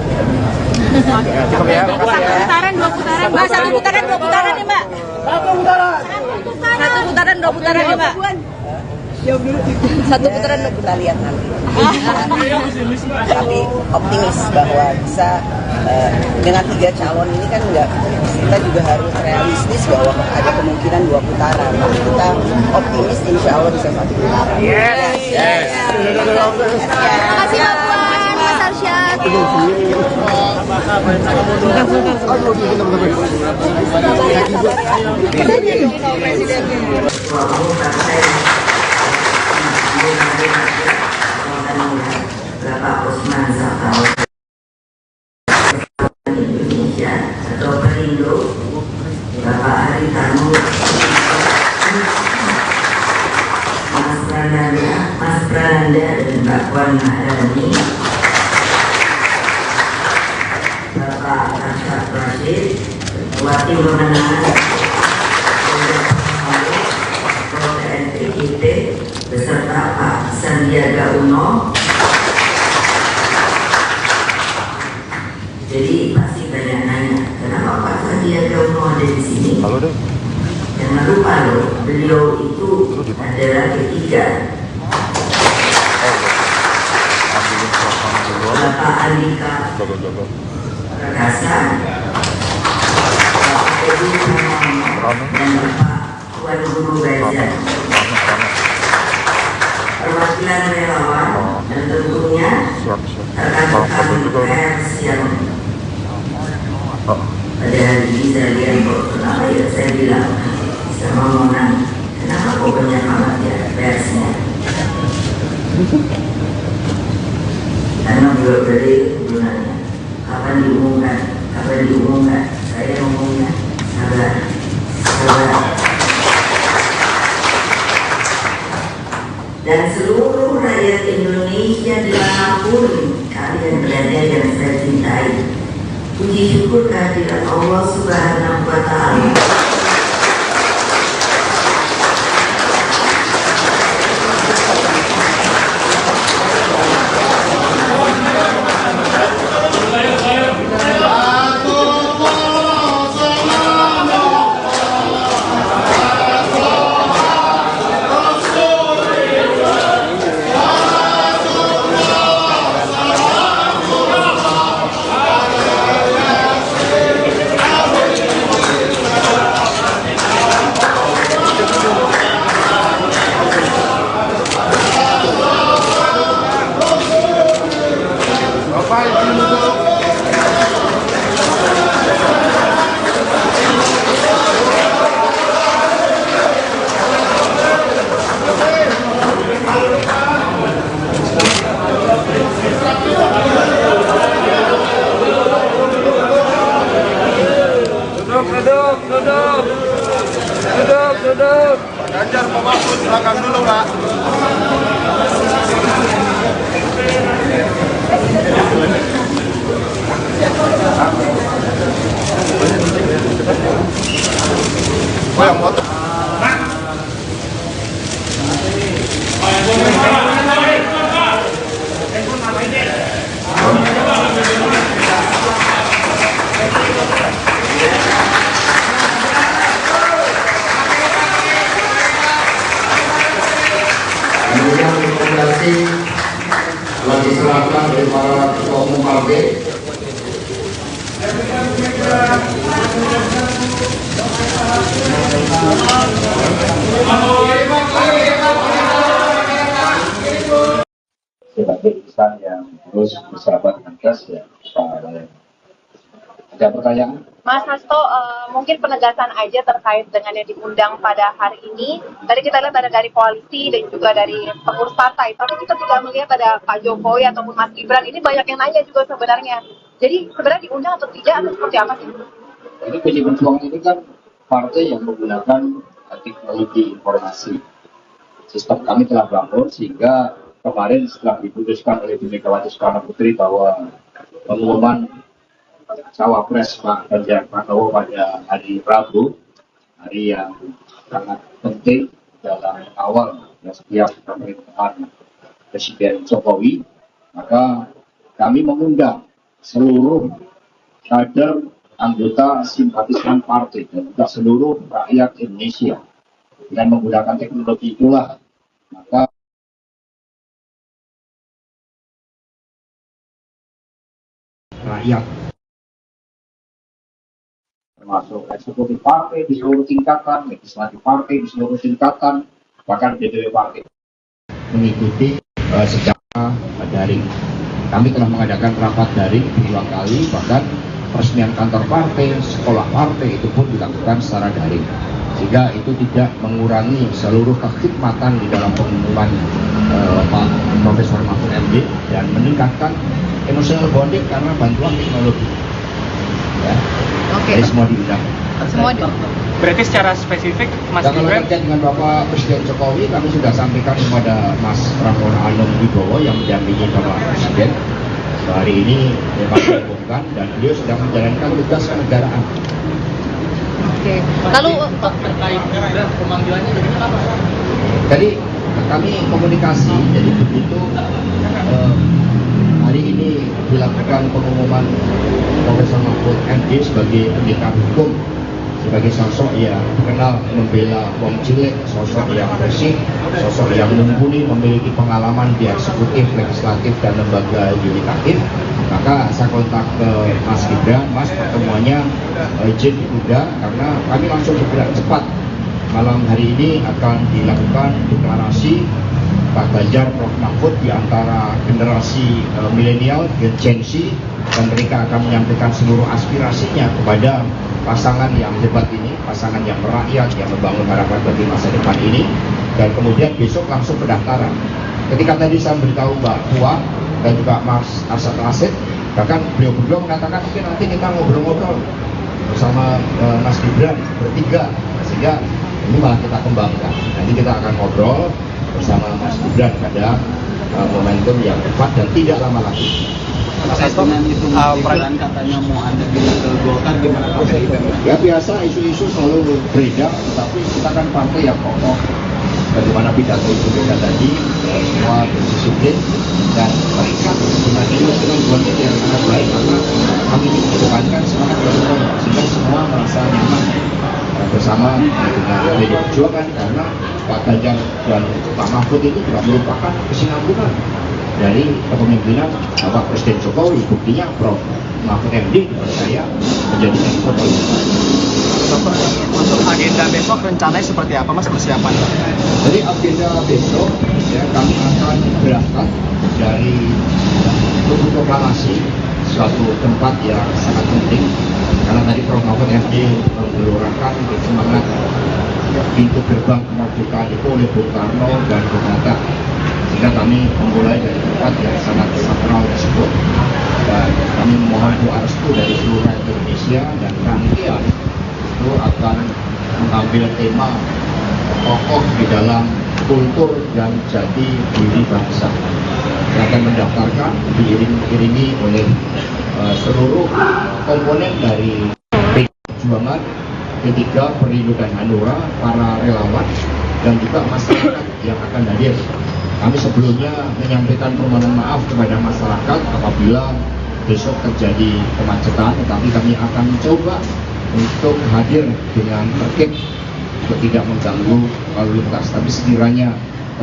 Cukup ya. Satu putaran, dua putaran. Mbak, satu putaran, dua putaran nih Mbak. Satu putaran. Satu putaran, dua putaran nih Mbak. Satu putaran kita lihat nanti. Tapi optimis bahwa bisa dengan 3 calon ini kan enggak, kita juga harus realistis bahwa ada kemungkinan 2 putaran. Tapi kita optimis insya Allah bisa 1 putaran. Yes. Terima kasih Mbak Puan, Mas Arsyad. Bapak Usman Sabtaudang Indonesia atau Perindo, Bapak Haritanu, Mas Prananda dan Mbak Puan Maharani, Bapak Arsyad Rashid, Ketua Tim Pemenangan penuh. Jadi pasti banyak nanya, kenapa Pak Sandiaga Uno ada di sini? Jangan lupa loh, beliau itu adalah ketiga Bapak Andika Perkasa, Bapak Edi Pramono, dan Bapak Tuan Guru Gajah. Perwakilan relawan dan tentunya rekan-rekan pers yang pada hari ini saya lihat kok kenapa ya saya bilang sama Mona, kenapa kok banyak amat ya persnya? Karena beliau dari sebenarnya kapan diumumkan, saya ngomongnya sabar. Dan seluruh rakyat Indonesia dimanapun kalian berada yang saya cintai, puji syukur kehadirat Allah Subhanahu wa Ta'ala. Duduk. Pak Ganjar, Pak Mahfud, belakang dulu, Pak. Oh, yang foto. Kemudian rekomendasi telah diserahkan oleh para ketua umum partai. Sebagai insan yang terus bersahabat dengan gas ya, ada pertanyaan? Mas Hasto, mungkin penegasan aja terkait dengan yang diundang pada hari ini. Tadi kita lihat ada dari koalisi dan juga dari pengurus partai. Tapi kita juga melihat ada Pak Jokowi ataupun Mas Gibran. Ini banyak yang nanya juga sebenarnya. Jadi sebenarnya diundang atau tidak atau seperti apa sih? Jadi PDI Perjuangan ini kan partai yang menggunakan teknologi informasi. Sistem kami telah bangun sehingga kemarin setelah diputuskan oleh Bu Megawati Soekarno Putri bahwa pengumuman Cawapres Pak Ganjar Pranowo pada hari Rabu, hari yang sangat penting dalam awal setiap pemerintahan Presiden Jokowi, maka kami mengundang seluruh kader anggota simpatisan partai dan juga seluruh rakyat Indonesia. Dengan menggunakan teknologi itulah maka rakyat termasuk eksekutif partai di seluruh tingkatan, legislatif partai di seluruh tingkatan, bahkan DPW partai mengikuti secara daring. Kami telah mengadakan rapat daring 2 kali, bahkan peresmian kantor partai, sekolah partai itu pun dilakukan secara daring. Sehingga itu tidak mengurangi seluruh kekhidmatan di dalam pengumuman Pak Profesor Mahfud MD dan meningkatkan emotional bonding karena bantuan teknologi. Ya. Oke. Jadi semua diundang. Semua berarti secara spesifik Mas Gibran Gibran terkait dengan Bapak Presiden Jokowi, kami sudah sampaikan kepada Mas Prabowo Anung Wibowo yang mendampingi Bapak Presiden. Hari ini memang diumumkan dan beliau sedang menjalankan tugas kenegaraan. Oke. Lalu terkait pemanggilannya jadi apa? Jadi kami komunikasi, jadi begitu hari ini dilakukan pengumuman Profesor Mahfud MD sebagai pendekar hukum, sebagai sosok yang dikenal membela wong cilik, sosok yang bersih, sosok yang mumpuni, memiliki pengalaman di eksekutif, legislatif, dan lembaga yudikatif. Maka saya kontak ke Mas Gibran, Mas, pertemuannya izin ditunda karena kami langsung bergerak cepat. Malam hari ini akan dilakukan deklarasi Pak Ganjar, Prof. Mahfud di antara generasi milenial, Gen Z, dan mereka akan menyampaikan seluruh aspirasinya kepada pasangan yang hebat ini, pasangan yang merakyat, yang membangun harapan bagi masa depan ini. Dan kemudian besok langsung pendaftaran. Ketika tadi saya beritahu Mbak Puan dan juga Mas Arsad Asid, bahkan beliau berdua mengatakan mungkin nanti kita ngobrol-ngobrol bersama Mas Gibran bertiga, sehingga ini malah kita kembangkan. Nanti kita akan ngobrol bersama Mas Gibran pada momentum yang tepat dan tidak lama lagi. Mas Hasto, perayaan katanya mau ada di Golkar, gimana KPI? Ya biasa, isu-isu selalu beredar, tetapi kita kan partai yang kokoh. Bagaimana pidato Ibu Mega tadi, semua berdisiplin dan terikat dengan buat yang sangat baik, karena kami mengedepankan semangat bersama sehingga semua merasa nyaman bersama dengan PDI Perjuangan, karena Pak Ganjar dan Pak Mahfud itu juga merupakan kesinambungan dari kepemimpinan Bapak Presiden Jokowi. Buktinya Prof. Mahfud MD dipercaya menjadi Menko Polhukam. Untuk agenda besok rencananya seperti apa, Mas, persiapan? Jadi agenda besok ya, kami akan berangkat dari Tugu Proklamasi, suatu tempat yang sangat penting karena tadi Prof. Mahfud MD menggelurakan semangat pintu gerbang kemerdekaan itu oleh Bung Karno dan Bung Hatta, sehingga kami memulai dari tempat yang sangat sakral tersebut dan kami memohon doa restu dari seluruh rakyat Indonesia, dan rangkaian itu akan mengambil tema kokoh di dalam kultur dan jati diri bangsa yang akan mendaftarkan diiringi oleh seluruh komponen dari PDI Perjuangan, P3, Perindo dan Hanura, para relawan dan juga masyarakat yang akan hadir. Kami sebelumnya menyampaikan permohonan maaf kepada masyarakat apabila besok terjadi kemacetan, tetapi kami akan mencoba untuk hadir dengan tertib untuk tidak mengganggu lalu lintas. Tapi sekiranya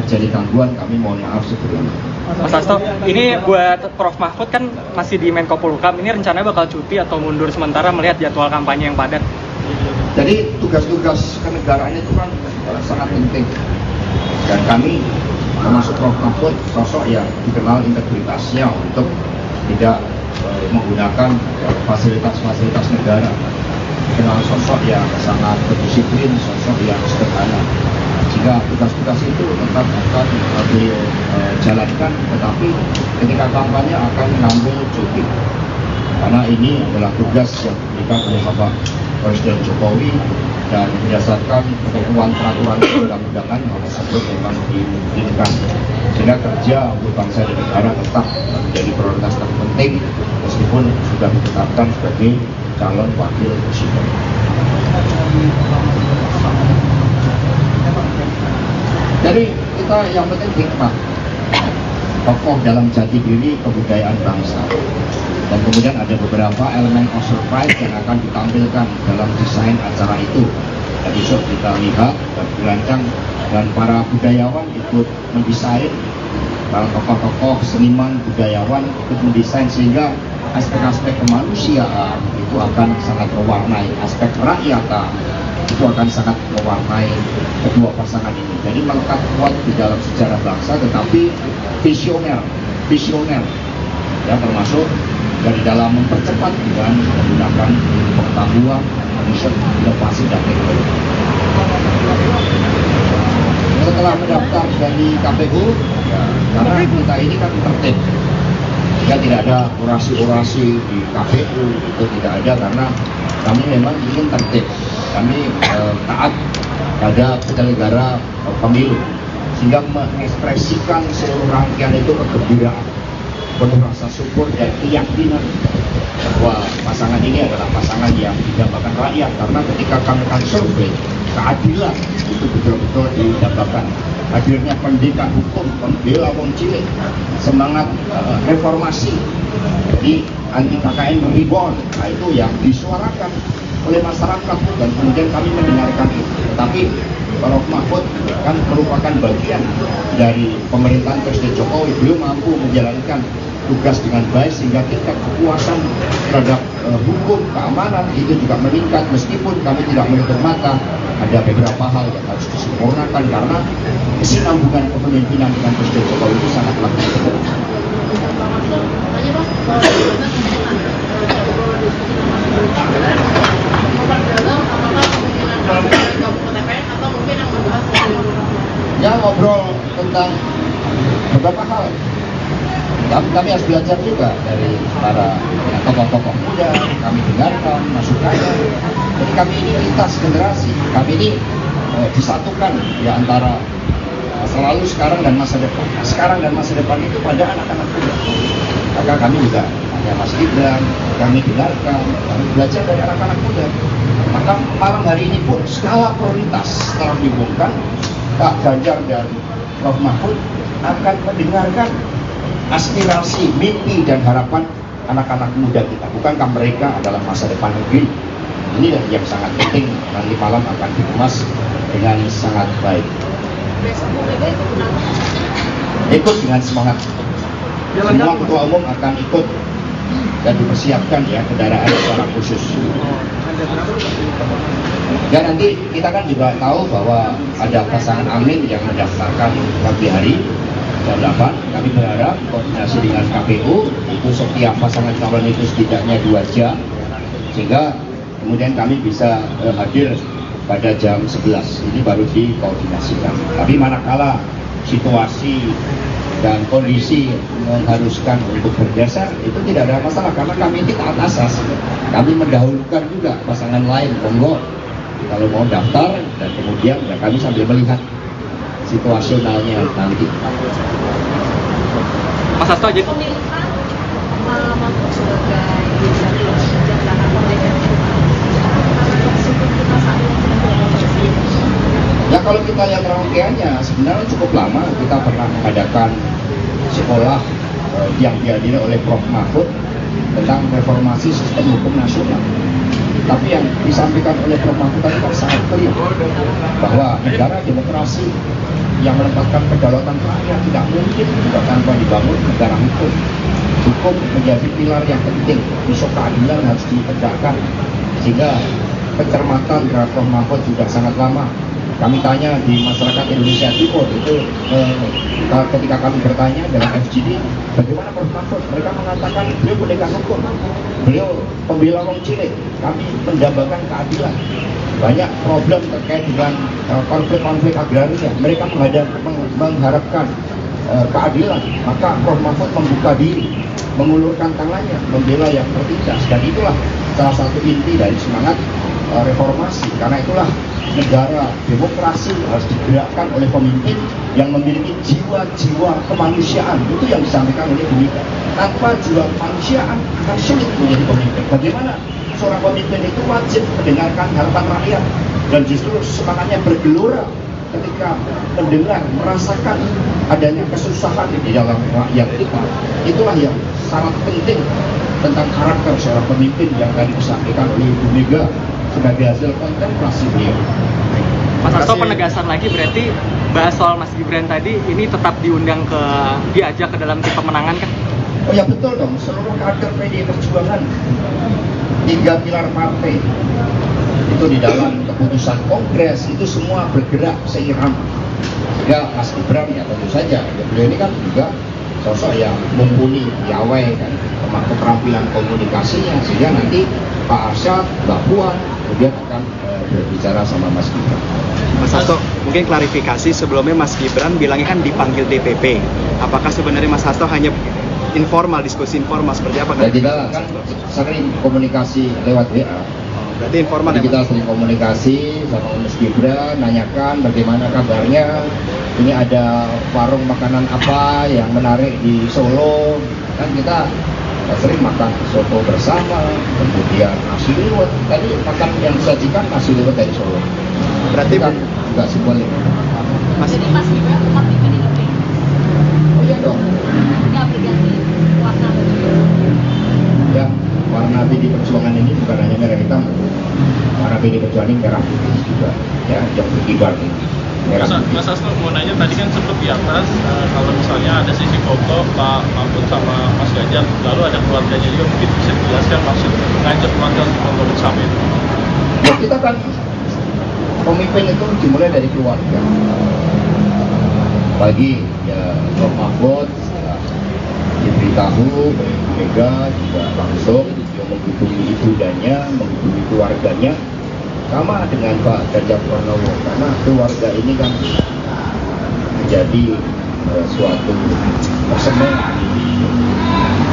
terjadi gangguan, kami mohon maaf sebelumnya. Mas Hasto, ini buat Prof. Mahfud kan masih di Menko Polhukam, ini rencananya bakal cuti atau mundur sementara melihat jadwal kampanye yang padat? Jadi tugas-tugas kenegaraan itu kan sangat penting, dan kami termasuk Prof. Mahfud sosok yang dikenal integritasnya untuk tidak menggunakan fasilitas-fasilitas negara, dikenal sosok yang sangat berdisiplin, sosok yang sederhana, sehingga tugas-tugas itu tetap akan beliau jalankan, tetapi ketika kampanye akan mengambil cuti karena ini adalah tugas yang diberikan oleh Bapak Presiden Jokowi dan berdasarkan ketentuan peraturan perundang-undangan hal tersebut memang dimungkinkan, sehingga kerja untuk bangsa dan negara tetap menjadi prioritas terpenting meskipun sudah ditetapkan sebagai calon wakil presiden. Jadi kita yang penting hikmah, kokoh dalam jati diri kebudayaan bangsa. Dan kemudian ada beberapa elemen of surprise yang akan ditampilkan dalam desain acara itu. Dan besok kita lihat dan dirancang, dan para budayawan ikut mendesain, para tokoh-tokoh seniman budayawan ikut mendesain, sehingga aspek-aspek kemanusiaan itu akan sangat mewarnai, aspek rakyatan itu akan sangat mewarnai kedua pasangan ini. Jadi melekat kuat di dalam sejarah bangsa, tetapi visioner ya, termasuk dari dalam mempercepat dengan menggunakan pengetahuan, riset, inovasi dan teknologi. Setelah mendaftar dari KPU, ya, karena kita ini kan tertib, ya tidak ada orasi-orasi di KPU, itu tidak ada, karena kami memang ingin tertib, kami taat pada penyelenggara pemilu, sehingga mengekspresikan seluruh rangkaian itu kegembiraan, penuh rasa syukur dan keyakinan bahwa pasangan ini adalah pasangan yang didambakan rakyat. Karena ketika kami akan survei, keadilan itu betul-betul didapatkan. Hadirnya pendekar hukum, pembela wong cilik, semangat reformasi, jadi anti KKN reborn, nah itu yang disuarakan oleh masyarakat dan kemudian kami mendengarkan itu. Tetapi Prof. Mahfud kan merupakan bagian dari pemerintahan Presiden Jokowi, belum mampu menjalankan tugas dengan baik sehingga tingkat kepuasan terhadap hukum keamanan itu juga meningkat, meskipun kami tidak menutup mata ada beberapa hal yang harus disempurnakan karena kesinambungan kepemimpinan dengan Presiden Jokowi itu sangat lemah. Ya, ngobrol tentang beberapa hal. Kami harus belajar juga dari para tokoh-tokoh muda, kami dengarkan masukannya. Jadi kami ini lintas generasi, kami ini disatukan ya antara selalu sekarang dan masa depan. Sekarang dan masa depan itu pada anak-anak muda. Maka kami juga hanya Mas Gibran, kami dengarkan, kami belajar dari anak-anak muda. Maka malam hari ini pun skala prioritas setelah diumumkan, Pak Ganjar dan Prof. Mahfud akan mendengarkan aspirasi, mimpi, dan harapan anak-anak muda kita. Bukankah mereka adalah masa depan negeri? Ini yang sangat penting, nanti malam akan dikemas dengan sangat baik. Ikut dengan semangat. Semua ketua umum akan ikut dan dipersiapkan ya kendaraan secara khusus. Dan nanti kita kan juga tahu bahwa ada pasangan Amin yang mendaftarkan pagi hari jam 8. Kami berharap koordinasi dengan KPU itu setiap pasangan calon itu setidaknya 2 jam sehingga kemudian kami bisa hadir pada jam 11. Ini baru dikoordinasikan. Tapi manakala situasi dan kondisi mengharuskan untuk berdasar itu tidak ada masalah karena kami ini taat asas. Kami mendahulukan juga pasangan lain, monggo kalau mau daftar dan kemudian ya kami sambil melihat situasionalnya nanti. Mas Hasto aja. Ya kalau kita lihat rangkaiannya sebenarnya cukup lama. Kita pernah mengadakan sekolah yang dihadiri oleh Prof. Mahfud tentang reformasi sistem hukum nasional. Tapi yang disampaikan oleh Prof. Mahfud tadi kan sangat clear bahwa negara demokrasi yang menempatkan kedaulatan rakyat tidak mungkin juga tanpa dibangun negara hukum. Hukum menjadi pilar yang penting, isu keadilan harus ditegakkan sehingga pencermatan terhadap Prof. Mahfud juga sangat lama. Kami tanya di masyarakat Indonesia Timur itu ketika kami bertanya dengan FGD bagaimana Prof. Mahfud, mereka mengatakan beliau pendekar hukum, beliau pembela wong cilik, kami mendambakan keadilan. Banyak problem terkait dengan konflik-konflik agraria, mereka mengharapkan keadilan, maka Prof. Mahfud membuka diri, mengulurkan tangannya, membela yang tertindas, dan itulah salah satu inti dari semangat reformasi. Karena itulah negara demokrasi harus digerakkan oleh pemimpin yang memiliki jiwa-jiwa kemanusiaan. Itu yang disampaikan oleh Bu Mega. Tanpa jiwa kemanusiaan akan sulit menjadi pemimpin. Bagaimana seorang pemimpin itu wajib mendengarkan harapan rakyat dan justru semangatnya bergelora ketika mendengar, merasakan adanya kesusahan di dalam rakyat kita. Itulah yang sangat penting tentang karakter seorang pemimpin yang tadi disampaikan oleh Ibu Mega sebagai hasil kontemplasi beliau. Mas Hasto, penegasan lagi berarti bahas soal Mas Gibran tadi ini tetap diajak ke dalam tim pemenangan kan? Oh ya betul dong, seluruh kader PDI Perjuangan 3 pilar partai itu di dalam keputusan kongres itu semua bergerak seirama. Ya Mas Gibran ya tentu saja, ya, beliau ini kan juga sosok yang mumpuni, piawai kan, keterampilan komunikasinya sehingga nanti Pak Arsyad, Mbak Puan kemudian akan berbicara sama Mas Gibran. Mas Hasto, mungkin klarifikasi sebelumnya Mas Gibran bilangnya kan dipanggil DPP. Apakah sebenarnya Mas Hasto hanya informal, diskusi informal seperti apa? Ya kita kan sering komunikasi lewat WA. Berarti informal ya? Kita sering komunikasi sama Mas Gibran, nanyakan bagaimana kabarnya. Ini ada warung makanan apa yang menarik di Solo. Kan kita sering makan soto bersama, kemudian nasi liwet. Tadi makan yang disajikan nasi liwet dari Solo. Berarti kan nggak seboleh. Jadi Mas Gibran tetap di PDIP? Oh iya dong. Nggak berganti warna baju? Ya, warna PD Perjuangan ini bukan hanya merah hitam, warna PD Perjuangan ini merah putih juga, ya, yang berkibar nih. Mas Hasto mau nanya, tadi kan sempat di atas kalau misalnya ada sisi foto Pak Mahfud sama Mas Ganjar, lalu ada keluarganya juga, mungkin bisa dijelaskan maksud ngajak keluarga untuk nonton bersama itu? Ya, kita kan pemimpin itu dimulai dari keluarga. Bagi ya Prof Mahfud diberitahu oleh Bu Mega juga langsung yang menghubungi ibundanya, menghubungi keluarganya, sama dengan Pak Ganjar Pranowo, karena keluarga ini kan menjadi suatu persembahan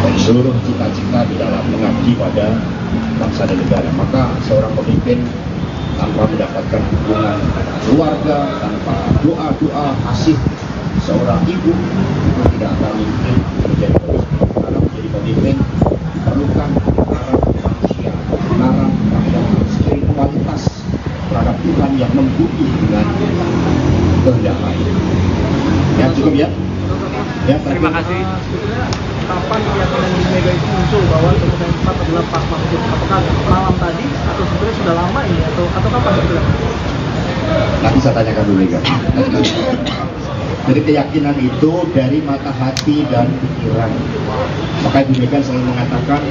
dan seluruh cita-cita di dalam mengabdi pada bangsa dan negara. Maka seorang pemimpin tanpa mendapatkan dukungan keluarga, tanpa doa-doa kasih seorang ibu, itu tidak akan mungkin menjadi pemimpin. Karena menjadi pemimpin diperlukan kebenaran manusia, kebenaran terhadap spiritualitas terhadap Tuhan yang membumi dengan kehendak lain. Ya, cukup ya. Ya, Terima kasih. Kapan keyakinan Ibu Mega itu muncul bahwa keputusan yang tepat adalah Pak Mahfud? Apakah malam tadi atau sebenarnya sudah lama ini atau kapan itu? Nanti saya tanyakan dulu Mega. Jadi keyakinan itu dari mata hati dan pikiran. Maka Ibu Mega selalu mengatakan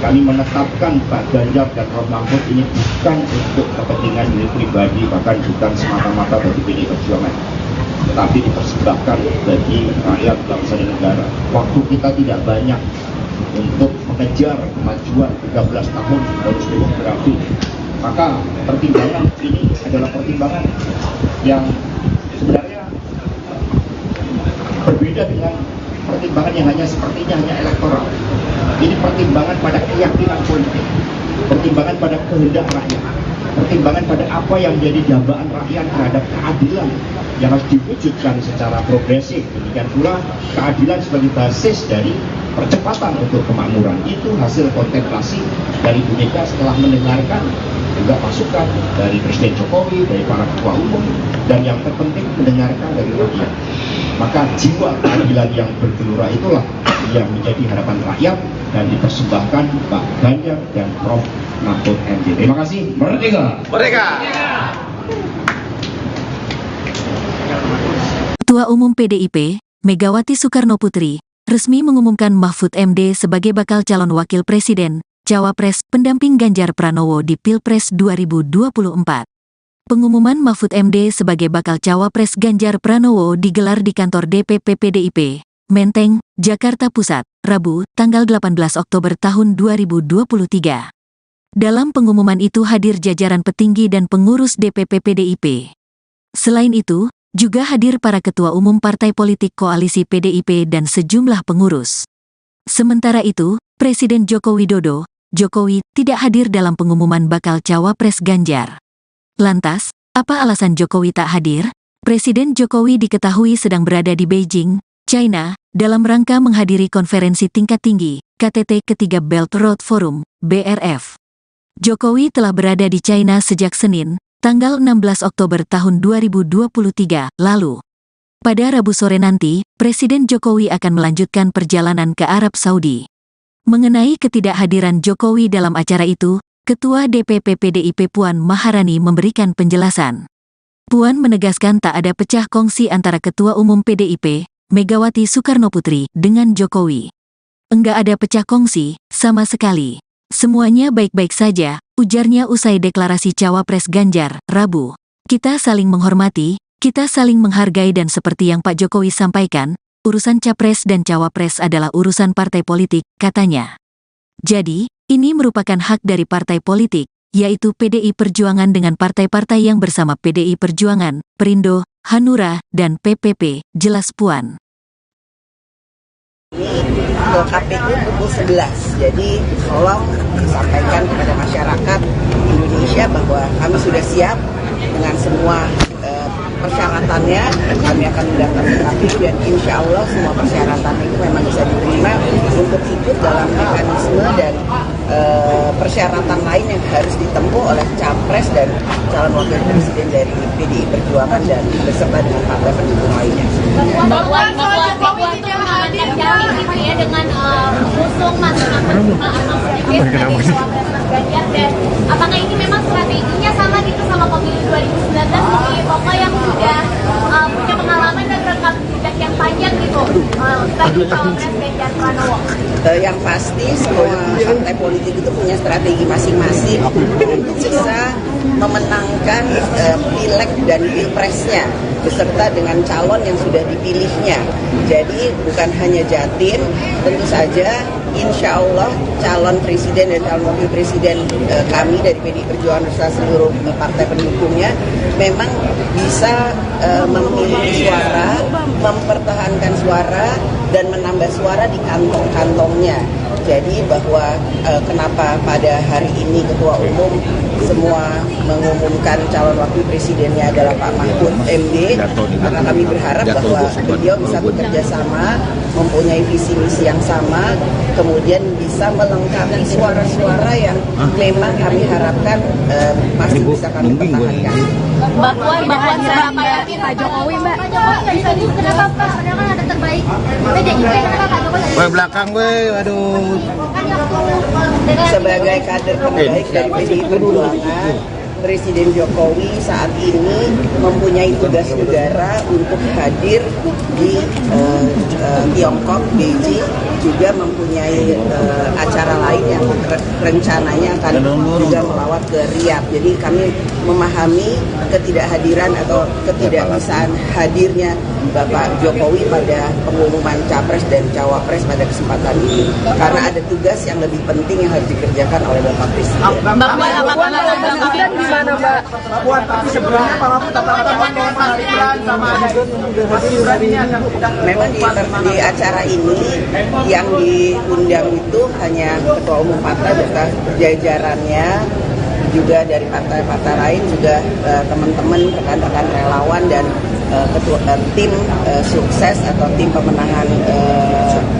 kami menetapkan Pak Ganjar dan Prof Mahfud ini bukan untuk kepentingan diri pribadi, bahkan bukan semata-mata bagi PDI Perjuangan, tetapi dipersembahkan bagi rakyat bangsa dan negara. Waktu kita tidak banyak untuk mengejar kemajuan 13 tahun bonus demografi. Maka pertimbangan ini adalah pertimbangan yang sebenarnya berbeda dengan pertimbangan yang sepertinya hanya elektoral. Ini pertimbangan pada keyakinan politik, pertimbangan pada kehendak rakyat, pertimbangan pada apa yang menjadi dambaan rakyat terhadap keadilan yang harus diwujudkan secara progresif. Demikian pula keadilan sebagai basis dari percepatan untuk kemakmuran. Itu hasil kontemplasi dari Bu Mega setelah mendengarkan juga masukan dari Presiden Jokowi, dari para ketua umum, dan yang terpenting mendengarkan dari rakyat. Maka jiwa keadilan yang bergelora itulah yang menjadi harapan rakyat dan dipersembahkan Pak Ganjar dan Prof Mahfud MD. Terima kasih. Merdeka! Merdeka! Ketua Umum PDIP, Megawati Soekarnoputri, resmi mengumumkan Mahfud MD sebagai bakal calon wakil presiden, Cawapres, pendamping Ganjar Pranowo di Pilpres 2024. Pengumuman Mahfud MD sebagai bakal Cawapres Ganjar Pranowo digelar di kantor DPP PDIP, Menteng, Jakarta Pusat, Rabu, tanggal 18 Oktober tahun 2023. Dalam pengumuman itu hadir jajaran petinggi dan pengurus DPP PDIP. Selain itu, juga hadir para ketua umum partai politik koalisi PDIP dan sejumlah pengurus. Sementara itu, Presiden Joko Widodo, Jokowi, tidak hadir dalam pengumuman bakal Cawapres Ganjar. Lantas, apa alasan Jokowi tak hadir? Presiden Jokowi diketahui sedang berada di Beijing, China, dalam rangka menghadiri konferensi tingkat tinggi, KTT ketiga Belt Road Forum, BRF. Jokowi telah berada di China sejak Senin, tanggal 16 Oktober tahun 2023 lalu. Pada Rabu sore nanti, Presiden Jokowi akan melanjutkan perjalanan ke Arab Saudi. Mengenai ketidakhadiran Jokowi dalam acara itu, Ketua DPP PDIP Puan Maharani memberikan penjelasan. Puan menegaskan tak ada pecah kongsi antara Ketua Umum PDIP, Megawati Soekarnoputri, dengan Jokowi. Enggak ada pecah kongsi, sama sekali. Semuanya baik-baik saja, ujarnya usai deklarasi Cawapres Ganjar, Rabu. Kita saling menghormati, kita saling menghargai dan seperti yang Pak Jokowi sampaikan, urusan Capres dan Cawapres adalah urusan partai politik, katanya. Jadi, ini merupakan hak dari partai politik, yaitu PDI Perjuangan dengan partai-partai yang bersama PDI Perjuangan, Perindo, Hanura, dan PPP, jelas Puan. Ke KPU pukul 11, jadi tolong disampaikan kepada masyarakat Indonesia bahwa kami sudah siap dengan semua persyaratannya kami akan mendaftar ke KPU dan insya Allah semua persyaratan itu memang bisa diterima untuk ikut dalam mekanisme dan persyaratan lain yang harus ditempuh oleh capres dan calon wakil presiden dari PDI Perjuangan dan beserta dengan partai pendukung lainnya. Mbak Puan itu mengamankan jaring gitu ya dengan mengusung Mas sebagai cawapres Mas Ganjar, dan apakah ini memang strateginya sama gitu sama pemilu 2019 bagi Poko yang sudah punya pengalaman dan rekam jejak yang panjang gitu sebagai cawapres Ganjar Pranowo? Yang pasti semua partai politik itu punya strategi masing-masing untuk bisa memenangkan pileg dan pilpresnya beserta dengan calon yang sudah dipilihnya. Jadi bukan hanya Jatim, tentu saja insya Allah calon presiden dan calon wakil presiden kami dari PDI Perjuangan beserta seluruh partai pendukungnya memang bisa memiliki suara, mempertahankan suara dan menambah suara di kantong-kantongnya. Jadi bahwa kenapa pada hari ini Ketua Umum semua mengumumkan calon wakil presidennya adalah Pak Mahfud MD, karena kami berharap bahwa beliau bisa bekerja sama, mempunyai visi misi yang sama, kemudian bisa melengkapi suara-suara yang memang kami harapkan masih bisa kami pertahankan. Mbak Puan seberapa yakin Pak Jokowi, Mbak? Pak Jokowi bisa kenapa Pak? Padahal kan ada terbaik PDIP, kenapa Pak Jokowi? Gue belakang gue, aduh. Sebagai kader terbaik dari PDI Perjuangan, Presiden Jokowi saat ini mempunyai tugas negara untuk hadir di Tiongkok, Beijing, juga mempunyai acara lain yang rencananya akan juga melawat ke Riyadh. Jadi kami memahami ketidakhadiran atau ketidakbisaan hadirnya Bapak Jokowi pada pengumuman Capres dan Cawapres pada kesempatan ini, karena ada tugas yang lebih penting yang harus dikerjakan oleh Bapak Presiden. Mbak gimana Mbak? Mbak Puan, tapi sebenarnya Pak Mahfud tetap bertemu dengan Mas Gibran sama Mas Gibran ini akan memang di acara ini yang diundang itu hanya Ketua Umum partai beserta jajarannya, juga dari partai-partai lain, juga teman-teman rekan-rekan relawan dan tim sukses atau tim pemenangan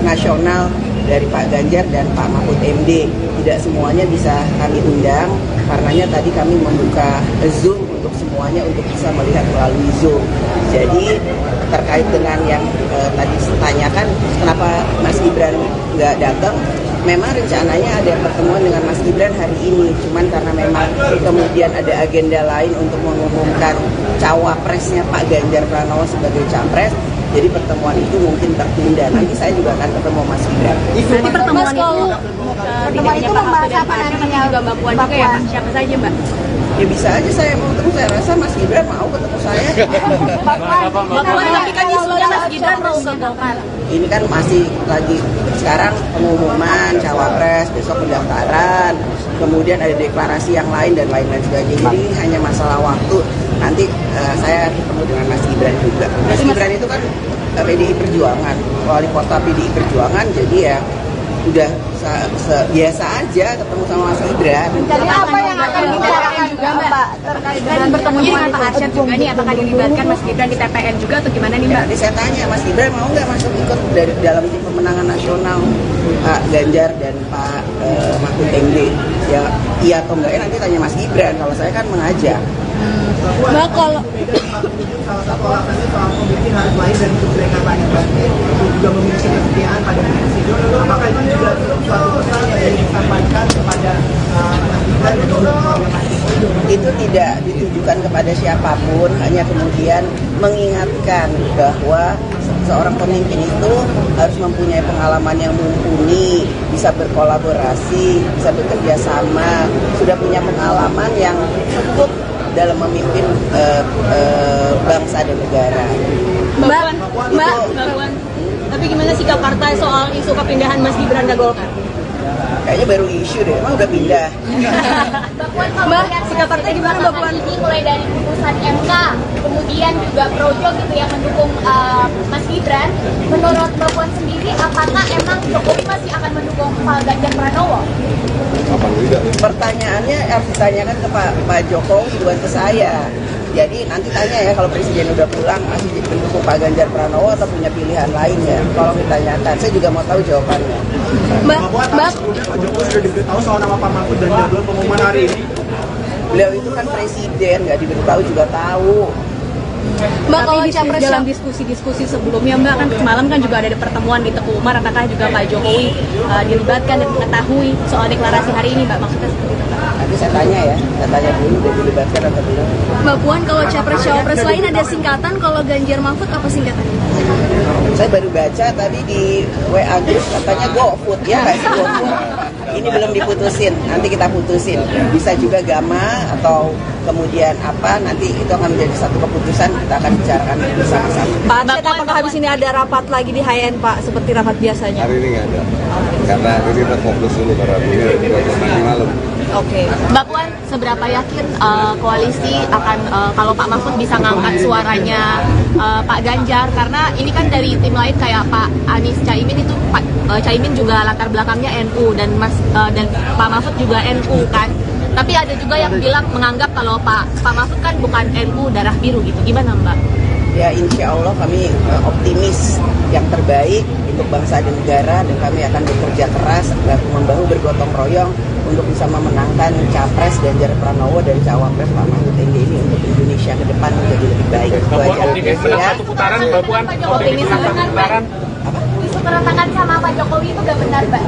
nasional dari Pak Ganjar dan Pak Mahfud MD. Tidak semuanya bisa kami undang, karenanya tadi kami membuka Zoom untuk semuanya untuk bisa melihat melalui Zoom. Jadi terkait dengan yang tadi ditanyakan kenapa Mas Gibran nggak datang, memang rencananya ada pertemuan dengan Mas Gibran hari ini, cuman karena memang kemudian ada agenda lain untuk mengumumkan cawapresnya Pak Ganjar Pranowo sebagai capres, jadi pertemuan itu mungkin tertunda. Nanti saya juga akan ketemu Mas Gibran. Nanti pertemuan itu membahas apa nantinya juga Mbak Puan juga ya Pak? Siapa saja Mbak? Ya bisa aja saya mau ketemu, saya rasa Mas Gibran mau ketemu saya. Mbak Puan, tapi kan isunya Mas Gibran mau ke Golkar. Ini kan masih lagi sekarang pengumuman cawapres, besok pendaftaran, kemudian ada deklarasi yang lain dan lain-lain sebagainya. Jadi hanya masalah waktu. Nanti saya ketemu dengan Mas Gibran juga. Mas Gibran itu kan PDI Perjuangan, wali kota PDI Perjuangan, jadi ya udah biasa aja ketemu sama Mas Gibran. Jadi apa yang akan dibicarakan juga Mbak terkait dengan bertemunya dengan Pak Arsyad juga nih, apakah dilibatkan Mas Gibran di TPN juga atau gimana nih Mbak? Nanti saya tanya Mas Gibran mau nggak masuk ikut dari dalam tim pemenangan nasional Pak Ganjar dan Pak Mahfud MD? Ya iya atau enggak, nanti tanya Mas Gibran. Kalau saya kan mengajak. Mbak, kalau salah satu alasannya soal komitmen harus lahir dari kebutuhan kampanye batin untuk juga memiliki kesetiaan pada presiden. Apakah itu juga suatu pesan yang disampaikan kepada Mas Gibran dan juga itu tidak ditujukan kepada siapapun, hanya kemudian mengingatkan bahwa seorang pemimpin itu harus mempunyai pengalaman yang mumpuni, bisa berkolaborasi, bisa bekerja sama, sudah punya pengalaman yang cukup dalam memimpin bangsa dan negara. Mbak Puan, tapi gimana sikap partai soal isu kepindahan Mas Gibran ke Golkar? Kayaknya baru isu deh, emang udah pindah. Mbak, sikap partai gimana Mbak Puan? Ini mulai dari putusan MK, kemudian juga Projo gitu yang mendukung Mas Gibran. Menurut Mbak Puan sendiri, apakah emang Jokowi masih akan mendukung Pak Ganjar Pranowo? Pertanyaannya harus ditanyakan ke Pak Jokowi, bukan ke saya. Jadi nanti tanya ya kalau Presiden udah pulang masih mendukung Pak Ganjar Pranowo atau punya pilihan lain ya. Tolong ditanyakan. Saya juga mau tahu jawabannya. Mbak, Pak Jokowi sudah diberitahu soal nama Pak Mahfud dan jadwal pengumuman hari ini. Beliau itu kan presiden, nggak diberitahu juga tahu. Mbak, kalau dalam diskusi-diskusi sebelumnya Mbak, kan semalam kan juga ada pertemuan di Teguh Umar, apakah juga Pak Jokowi dilibatkan dan mengetahui soal deklarasi hari ini Mbak? Maksudnya seperti itu Mbak? Nanti saya tanya ya, saya tanya dulu udah dilibatkan atau belum. Mbak Puan, kalau capres-cawapres lain ada singkatan, kalau Ganjar Mahfud apa singkatannya? Saya baru baca tadi di WA Gus katanya GoFood ya, nggak sih GoFood. Ini belum diputusin, nanti kita putusin. Bisa juga Gama atau kemudian apa, nanti itu akan menjadi satu keputusan, kita akan bicarakan bersama-sama. Pak Arsyad, apakah habis ini ada rapat lagi di HN Pak, seperti rapat biasanya? Hari ini nggak ada, karena ini kita fokus dulu para pihak nanti malam. Oke, Mbak Puan, seberapa yakin koalisi akan kalau Pak Mahfud bisa ngangkat suaranya Pak Ganjar, karena ini kan dari tim lain kayak Pak Anies Caimin itu Caimin juga latar belakangnya NU dan dan Pak Mahfud juga NU kan. Tapi ada juga yang bilang menganggap kalau Pak Mahfud kan bukan NU darah biru gitu. Gimana Mbak? Ya insya Allah kami optimis yang terbaik untuk bangsa dan negara, dan kami akan bekerja keras bahu-membahu bergotong royong untuk bisa memenangkan Capres Ganjar Pranowo dan Cawapres Pak Mahfud MD ini untuk Indonesia ke depan menjadi lebih baik. Mbak Puan optimis menang satu putaran, Mbak Puan optimis menang satu putaran. Isu keretangan sama Pak Jokowi itu gak benar, Mbak.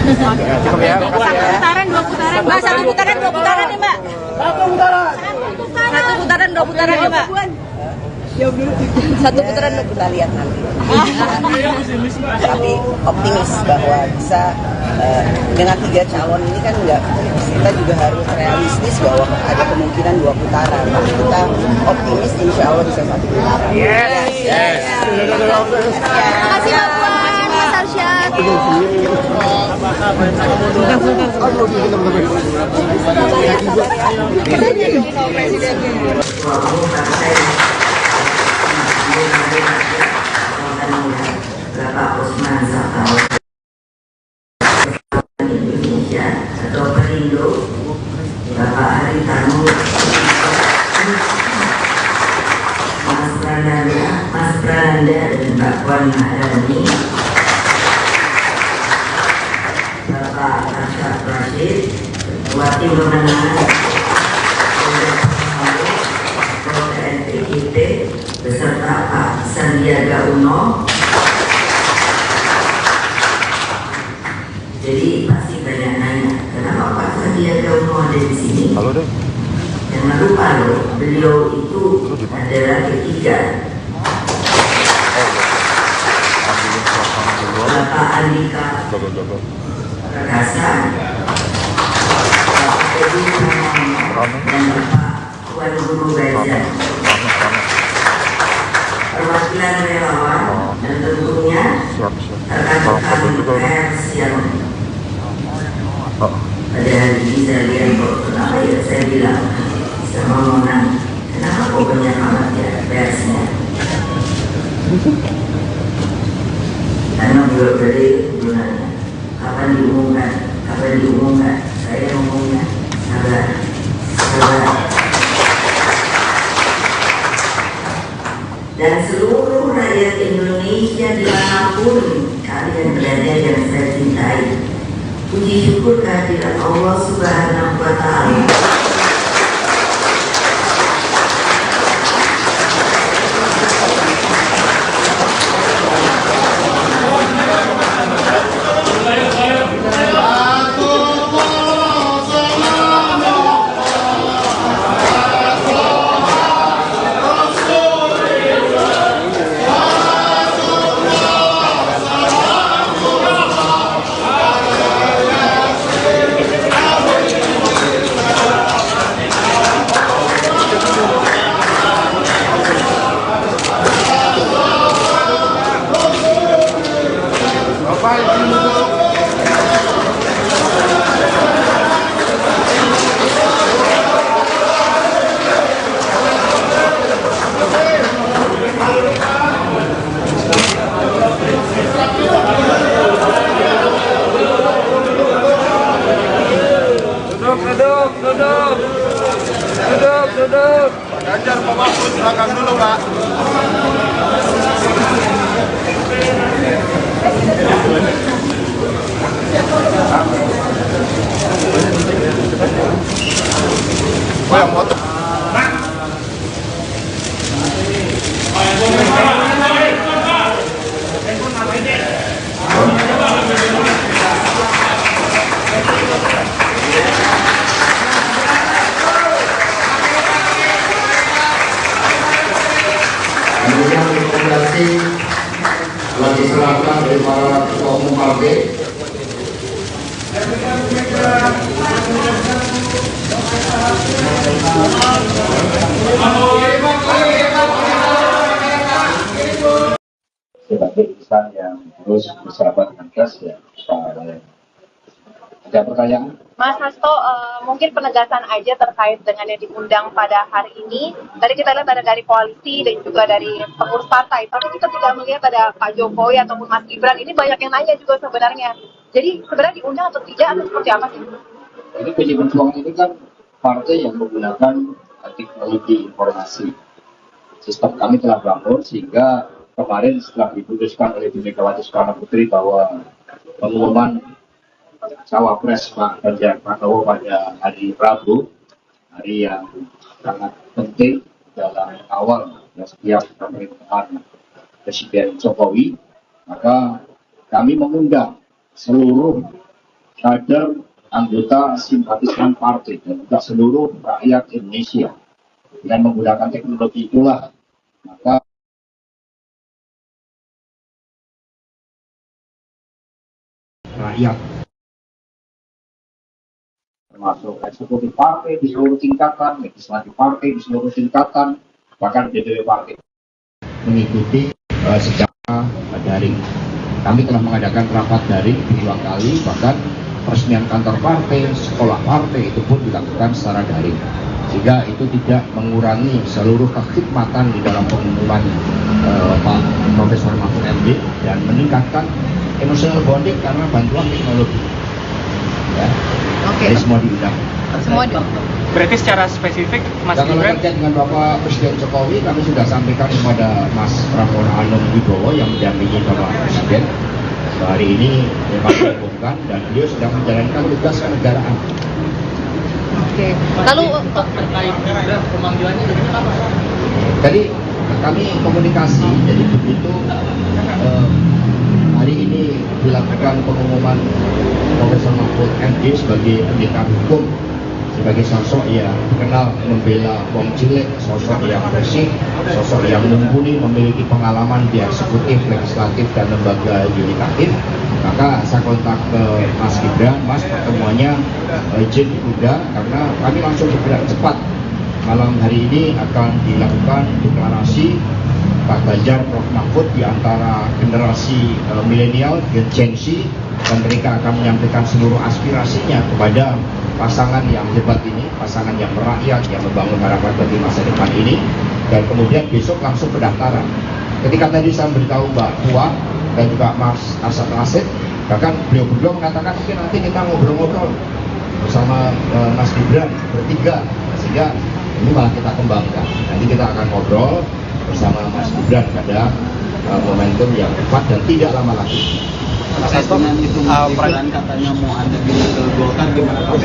Cukup ya. Dua putaran, Mbak, satu putaran, dua putaran ya Mbak. Satu putaran, dua putaran ya Mbak. Satu putaran kita lihat nanti. Tapi optimis bahwa bisa dengan 3 calon ini kan enggak, kita juga harus realistis bahwa ada kemungkinan 2 putaran. Tapi kita optimis insya Allah bisa 1 putaran. Yes. Terima kasih Mbak Puan, Mas Arsyad. Bapak Usman Sabtaudang Indonesia atau Perindo, Bapak Haritanu, Mas Prananda dan Mbak Puan Maharani, Bapak Arsyad Rashid, Ketua Tim Pemenangan KNPIT beserta Pak Sandiaga Uno. Jadi pasti banyak nanya, kenapa Pak Sandiaga Uno ada di sini? Halo deh. Jangan lupa loh, beliau itu adalah ketiga. Bapak Andika Perkasa, Bapak Edi Pramono, dan Bapak Wan Guru Gajah. Perwakilan relawan dan tentunya rekan-rekan pers yang pada hari ini saya lihat kok kenapa ya saya bilang sama Mona, kenapa kok banyak amat ya persnya? Karena beliau dari gunanya kapan diumumkan, saya ngomongnya sabar. Dan seluruh rakyat Indonesia dimanapun kalian berada yang saya cintai, puji syukur kehadirat Allah Subhanahu wa Ta'ala. Duduk. Ganjar Pak Mahfud, belakang dulu Pak. Kemudian rekomendasi telah diserahkan oleh para ketua umum partai. Sebagai insan yang terus bersahabat dengan gas ya, ada pertanyaan? Mas Hasto, mungkin penegasan aja terkait dengan yang diundang pada hari ini. Tadi kita lihat ada dari koalisi dan juga dari pengurus partai, tapi kita tidak melihat ada Pak Jokowi ataupun Mas Gibran. Ini banyak yang nanya juga sebenarnya. Jadi sebenarnya diundang atau tidak atau seperti apa sih? Ini PDI Perjuangan ini kan partai yang menggunakan teknologi informasi. Sistem kami telah bangun sehingga kemarin setelah diputuskan oleh Bu Megawati Soekarno Putri bahwa pengumuman cawapres Pak Ganjar Pranowo pada hari Rabu, hari yang sangat penting dalam awal setiap pemerintahan Presiden Jokowi, maka kami mengundang seluruh kader anggota simpatisan partai dan juga seluruh rakyat Indonesia. Dengan menggunakan teknologi itulah maka rakyat termasuk eksekutif partai di seluruh tingkatan, legislatif partai di seluruh tingkatan, bahkan DPW partai mengikuti secara daring. Kami telah mengadakan rapat daring 2 kali, bahkan peresmian kantor partai, sekolah partai itu pun dilakukan secara daring. Sehingga itu tidak mengurangi seluruh kekhidmatan di dalam pengumuman Pak Profesor Mahfud MD dan meningkatkan emotional bonding karena bantuan teknologi. Ya. Jadi semua diundang. Semua berarti secara spesifik Mas Gibran. Kalau terkait dengan Bapak Presiden Jokowi, kami sudah sampaikan kepada Mas Prabowo Anung Wibowo yang mendampingi Bapak Presiden. Hari ini memang diumumkan dan beliau sedang menjalankan tugas kenegaraan. Oke. Lalu terkait pemanggilannya apa? Jadi kami komunikasi, jadi begitu hari ini dilakukan pengumuman Profesor Mahfud MD sebagai pendekar hukum, sebagai sosok yang dikenal membela wong cilik, sosok yang bersih, sosok yang mumpuni, memiliki pengalaman di eksekutif, legislatif, dan lembaga yudikatif. Maka saya kontak ke Mas Gibran, Mas pertemuannya izin ditunda karena kami langsung bergerak cepat. Malam hari ini akan dilakukan deklarasi Pak Ganjar Prof Mahfud di antara generasi milenial Gen Z, dan mereka akan menyampaikan seluruh aspirasinya kepada pasangan yang hebat ini, pasangan yang merakyat, yang membangun harapan bagi masa depan ini. Dan kemudian besok langsung pendaftaran. Ketika tadi saya beritahu Mbak Puan dan juga Mas Asad Rasid, bahkan beliau berdua mengatakan mungkin nanti kita ngobrol-ngobrol bersama Mas Gibran bertiga, sehingga ini malah kita kembangkan. Nanti kita akan ngobrol bersama Mas Gibran pada momentum yang tepat dan tidak lama lagi. Mas Hasto, itu peran katanya mau Anda pindah ke Golkar, gimana Pak?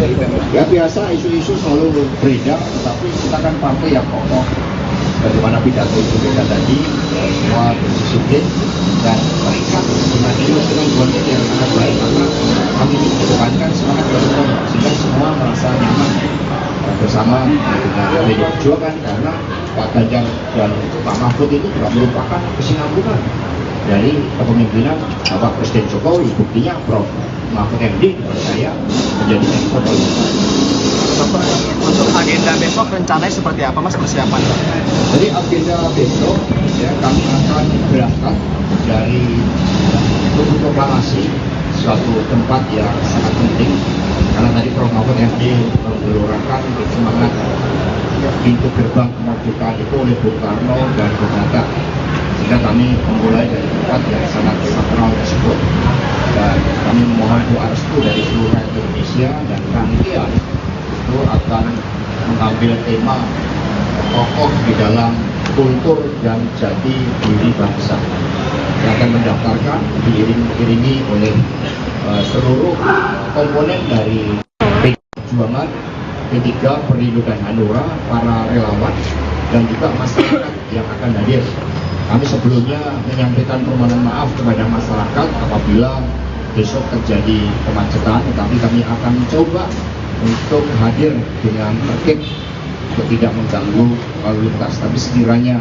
Ya biasa, isu-isu selalu beredar, tapi kita kan partai yang kokoh. Bagaimana pidato Ibu Mega tadi, semua berdisiplin dan mereka dengan bonding yang sangat baik, maka kami mengedepankan semangat bersama sehingga semua merasa nyaman bersama dengan PDI Perjuangan, karena Pak Ganjar dan Pak Mahfud itu juga merupakan kesinambungan dari kepemimpinan Bapak Presiden Jokowi. Buktinya Prof Mahfud MD saya menjadi menko Untuk agenda besok rencananya seperti apa Mas persiapan? Jadi agenda besok ya kami akan berangkat dari Tugu Proklamasi, suatu tempat yang sangat penting karena tadi Prof Mahfud MD menggelorkan semangat pintu gerbang kemerdekaan itu oleh Bung Karno dan Bung Hatta, sehingga kami memulai dari tempat yang sangat sakral tersebut dan kami memohon doa restu dari seluruh rakyat Indonesia, dan rangkaian itu akan mengambil tema tokoh di dalam kultur dan jati diri bangsa yang akan mendaftarkan diiringi oleh seluruh komponen dari Perjuangan, P3, Perindo dan Hanura, para relawan dan juga masyarakat yang akan hadir. Kami sebelumnya menyampaikan permohonan maaf kepada masyarakat apabila besok terjadi kemacetan, tetapi kami akan mencoba untuk hadir dengan tertib untuk tidak mengganggu lalu lintas. Tapi sekiranya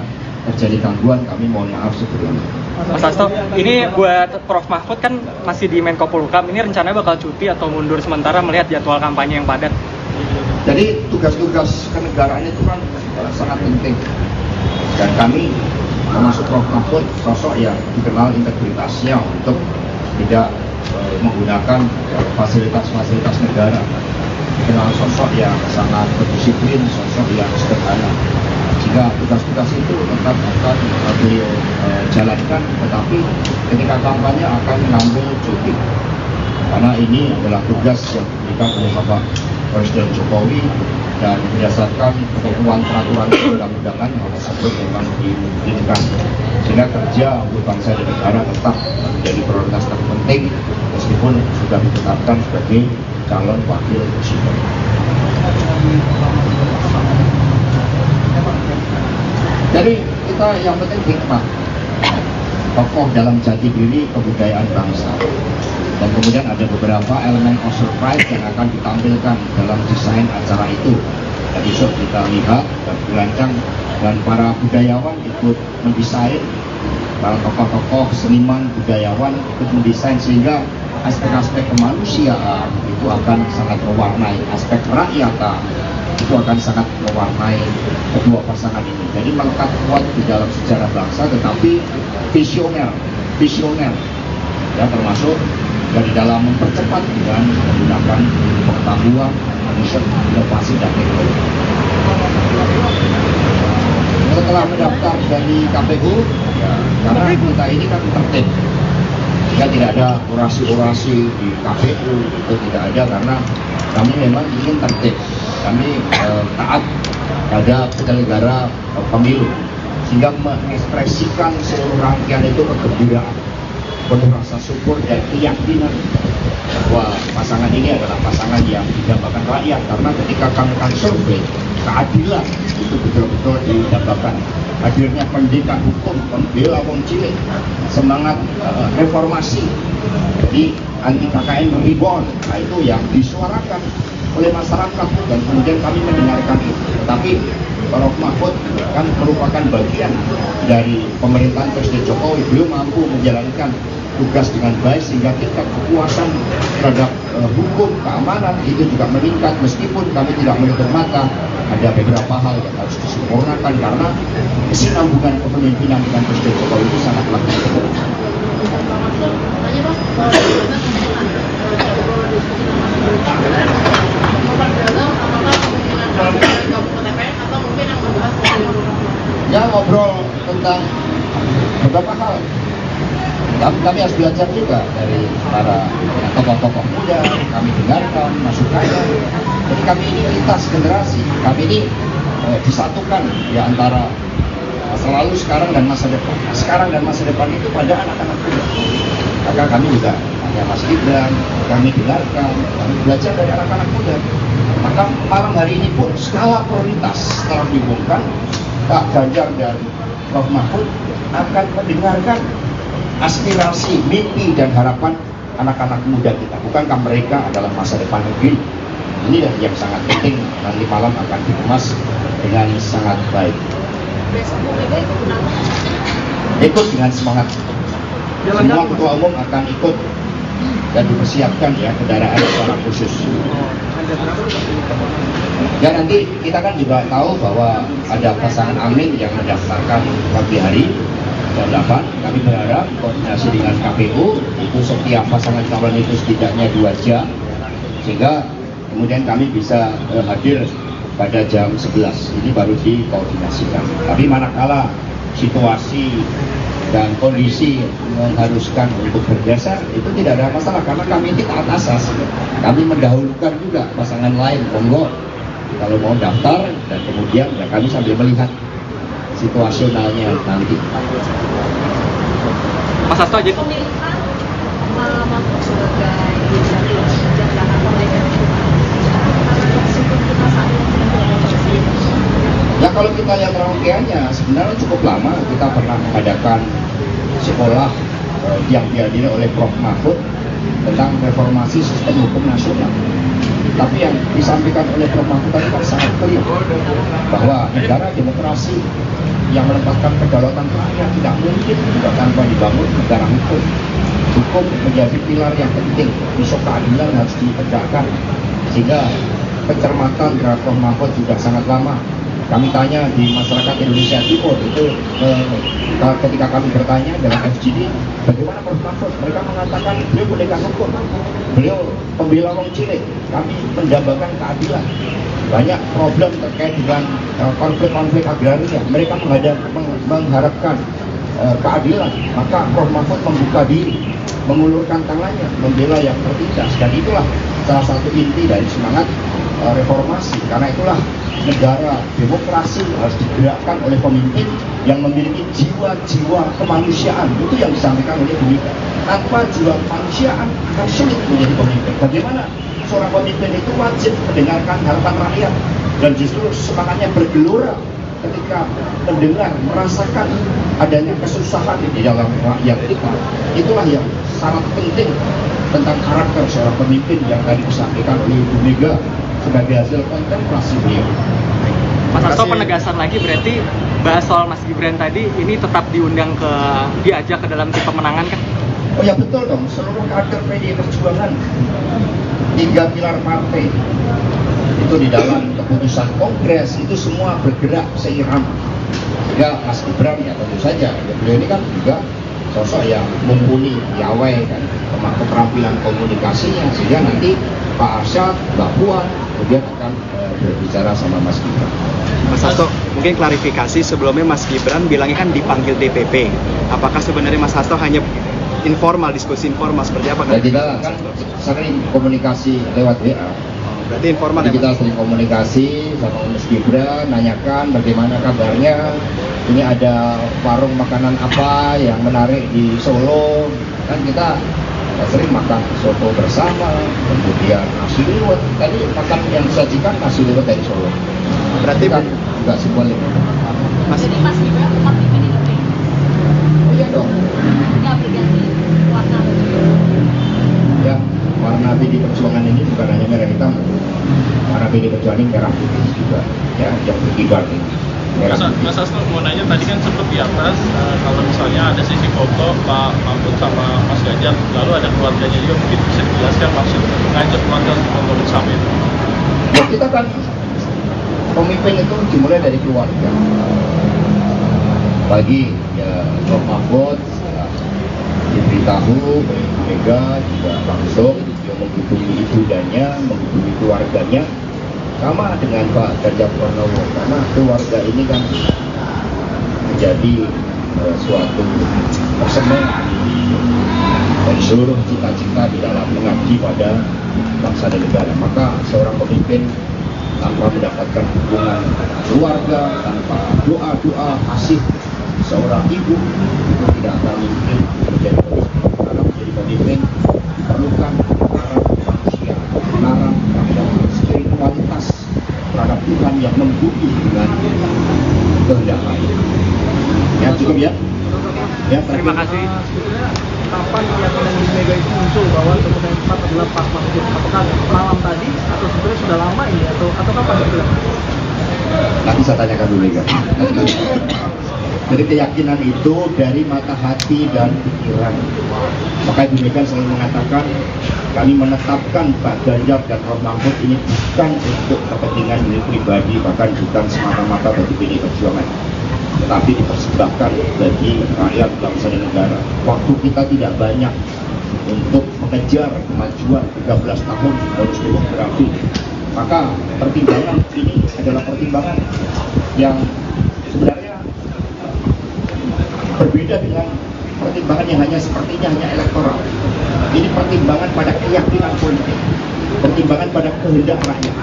terjadi gangguan, kami mohon maaf sebelumnya. Mas Hasto, ini buat Prof Mahfud kan masih di Menko Polhukam, ini rencananya bakal cuti atau mundur sementara melihat jadwal kampanye yang padat? Jadi tugas-tugas kenegaraan itu kan sangat penting, dan kami termasuk Prof Mahfud sosok yang dikenal integritasnya untuk tidak menggunakan fasilitas-fasilitas negara, dikenal sosok yang sangat berdisiplin, sosok yang sederhana, sehingga tugas-tugas itu tetap akan beliau jalankan, tetapi ketika kampanye akan mengambil cuti karena ini adalah tugas yang diberikan oleh Bapak Presiden Jokowi dan berdasarkan ketentuan peraturan perundang-undangan yang tersebut memang dimungkinkan, sehingga kerja untuk bangsa dan negara tetap menjadi prioritas terpenting meskipun sudah ditetapkan sebagai calon wakil presiden. Jadi kita yang penting hikmah, tokoh dalam jati diri kebudayaan bangsa. Dan kemudian ada beberapa elemen of surprise yang akan ditampilkan dalam desain acara itu. Dan besok kita lihat dan dirancang, dan para budayawan ikut mendesain, para tokoh-tokoh seniman budayawan ikut mendesain, sehingga aspek-aspek kemanusiaan itu akan sangat mewarnai, aspek kerakyatan itu akan sangat mewarnai kedua pasangan ini. Jadi melekat kuat di dalam sejarah bangsa, tetapi visioner, ya, termasuk dari dalam mempercepat dengan menggunakan pengetahuan, riset, inovasi dan teknologi. Setelah mendaftar dari KPU, ya, karena kita ini kan tertib, jika tidak ada orasi-orasi di KPU itu tidak ada, karena kami memang ingin tertib, kami taat pada penyelenggara pemilu, sehingga mengekspresikan seluruh rangkaian itu kegembiraan, penuh rasa syukur dan keyakinan bahwa pasangan ini adalah pasangan yang didambakan rakyat, karena ketika kami akan survei, keadilan itu betul-betul didambakan. Hadirnya pendidikan hukum, pembela wong cilik, semangat reformasi di anti KKN reborn, nah itu yang disuarakan oleh masyarakat, dan kemudian kami mendengarkan itu. Tetapi Prof Mahfud kan merupakan bagian dari pemerintahan Presiden Jokowi, belum mampu menjalankan tugas dengan baik, sehingga tingkat kepuasan terhadap hukum, keamanan itu juga meningkat, meskipun kami tidak menutup mata ada beberapa hal yang harus disempurnakan, karena kesinambungan kepemimpinan dengan Presiden Jokowi itu sangat lemah. Ya, ngobrol tentang beberapa hal. Kami harus belajar juga dari para tokoh-tokoh muda, kami dengarkan masukannya. Jadi kami ini lintas generasi, kami ini disatukan ya antara selalu sekarang dan masa depan. Sekarang dan masa depan itu pada anak-anak muda. Maka kami juga hanya Mas Gibran, kami dengarkan, kami belajar dari anak-anak muda. Maka malam hari ini pun skala prioritas telah diumumkan, Pak Ganjar dan Prof Mahfud akan mendengarkan aspirasi, mimpi dan harapan anak-anak muda kita. Bukankah mereka adalah masa depan negeri? Ini yang sangat penting, nanti malam akan dikemas dengan sangat baik. Ikut dengan semangat. Semua ketua umum akan ikut dan dipersiapkan ya kendaraan secara khusus. Dan nanti kita kan juga tahu bahwa ada pasangan Amin yang mendaftarkan pagi hari jam 8. Kami berharap koordinasi dengan KPU itu setiap pasangan calon itu setidaknya 2 jam, sehingga kemudian kami bisa hadir pada jam 11. Ini baru dikoordinasikan. Tapi manakala situasi dan kondisi mengharuskan untuk bergeser, itu tidak ada masalah, karena kami ini taat asas. Kami mendahulukan juga pasangan lain, monggo kalau mau daftar, dan kemudian ya kami sambil melihat situasionalnya nanti. Mas Hasto aja. Ya kalau kita lihat rangkaiannya sebenarnya cukup lama. Kita pernah mengadakan sekolah yang dihadiri oleh Prof. Mahfud tentang reformasi sistem hukum nasional. Tapi yang disampaikan oleh Prof. Mahfud tadi kan sangat clear bahwa negara demokrasi yang menempatkan kedaulatan rakyat tidak mungkin juga tanpa dibangun negara hukum. Hukum menjadi pilar yang penting, isu keadilan harus ditegakkan, sehingga pencermatan terhadap Prof. Mahfud juga sangat lama. Kami tanya di masyarakat Indonesia Timur itu ketika kami bertanya dalam FGD, bagaimana Prof. Mahfud? Mereka mengatakan beliau pendekar hukum, beliau pembela wong cilik, kami mendambakan keadilan. Banyak problem terkait dengan konflik-konflik agraria, mereka mengharapkan keadilan. Maka Prof. Mahfud membuka diri, mengulurkan tangannya, membela yang tertindas, dan itulah salah satu inti dari semangat reformasi. Karena itulah negara demokrasi harus digerakkan oleh pemimpin yang memiliki jiwa-jiwa kemanusiaan. Itu yang disampaikan oleh Bu Mega. Tanpa jiwa kemanusiaan akan sulit menjadi pemimpin. Bagaimana seorang pemimpin itu wajib mendengarkan harapan rakyat, dan justru semangatnya bergelora ketika mendengar, merasakan adanya kesusahan di dalam rakyat kita. Itulah yang sangat penting tentang karakter seorang pemimpin yang tadi disampaikan oleh Ibu Mega sebagai hasil kontemplasi beliau. Mas Hasto, penegasan lagi berarti bahas soal Mas Gibran tadi ini tetap diajak ke dalam tim pemenangan kan? Oh ya betul dong, seluruh kader PDI Perjuangan, 3 pilar partai itu di dalam keputusan kongres itu semua bergerak seirama. Ya Mas Gibran ya tentu saja, ya, beliau ini kan juga sosok yang mumpuni, piawai kan, keterampilan komunikasinya, sehingga nanti Pak Arsyad, Mbak Puan kemudian akan berbicara sama Mas Gibran. Mas Hasto, mungkin klarifikasi sebelumnya Mas Gibran bilangnya kan dipanggil DPP. Apakah sebenarnya Mas Hasto hanya informal, diskusi informal seperti apa? Ya kita kan sering komunikasi lewat WA. Berarti informal. Jadi kita sering komunikasi sama Mas Gibran, nanyakan bagaimana kabarnya. Ini ada warung makanan apa yang menarik di Solo. Kan kita sering makan soto bersama, kemudian nasi liwet. Tadi makan yang disajikan nasi liwet dari Solo. Berarti kan juga simbolik. Jadi Mas Gibran tetap di PDIP? Oh iya dong. Nggak berganti warna? Ya, warna PDI Perjuangan ini bukan hanya merah hitam. Warna PDI Perjuangan ini merah putih juga, ya, yang berkibar ini. Mas Hasto mau nanya, tadi kan sempat di atas kalau misalnya ada sisi foto Pak Mahfud sama Mas Ganjar, lalu ada keluarganya juga, mungkin bisa dijelaskan maksud mengajak keluarga untuk bersama itu? Ya, kita kan pemimpin itu dimulai dari keluarga. Bagi ya Prof. Mahfud diberitahu Mega juga langsung dia menghubungi ibundanya, menghubungi keluarganya, sama dengan Pak Ganjar Pranowo, karena keluarga ini kan menjadi suatu persemangat dari seluruh cita-cita di dalam mengabdi pada bangsa dan negara. Maka seorang pemimpin tanpa mendapatkan dukungan keluarga, tanpa doa-doa kasih seorang ibu, itu tidak akan mungkin menjadi pemimpin. Karena menjadi pemimpin diperlukan kebenaran manusia, kebenaran terhadap spiritualitas terhadap Tuhan yang membumi dengan kehendak lain. Ya cukup ya. Ya terima kasih. Kapan keyakinan Ibu Mega itu muncul bahwa kemudian tepat adalah Pak Mahfud? Apakah malam tadi atau sebenarnya sudah lama ini atau kapan itu? Nanti saya tanyakan dulu Mega. Jadi keyakinan itu dari mata hati dan pikiran. Maka Ibu Mega selalu mengatakan kami menetapkan Pak Ganjar dan Prof. Mahfud ini bukan untuk kepentingan diri pribadi, bahkan bukan semata-mata bagi PDI Perjuangan, tetapi dipersembahkan bagi rakyat bangsa dan negara. Waktu kita tidak banyak untuk mengejar kemajuan 13 tahun bonus demografi, maka pertimbangan ini adalah pertimbangan yang sebenarnya berbeda dengan pertimbangan yang hanya sepertinya hanya elektoral. Ini pertimbangan pada keyakinan politik, pertimbangan pada kehendak rakyat,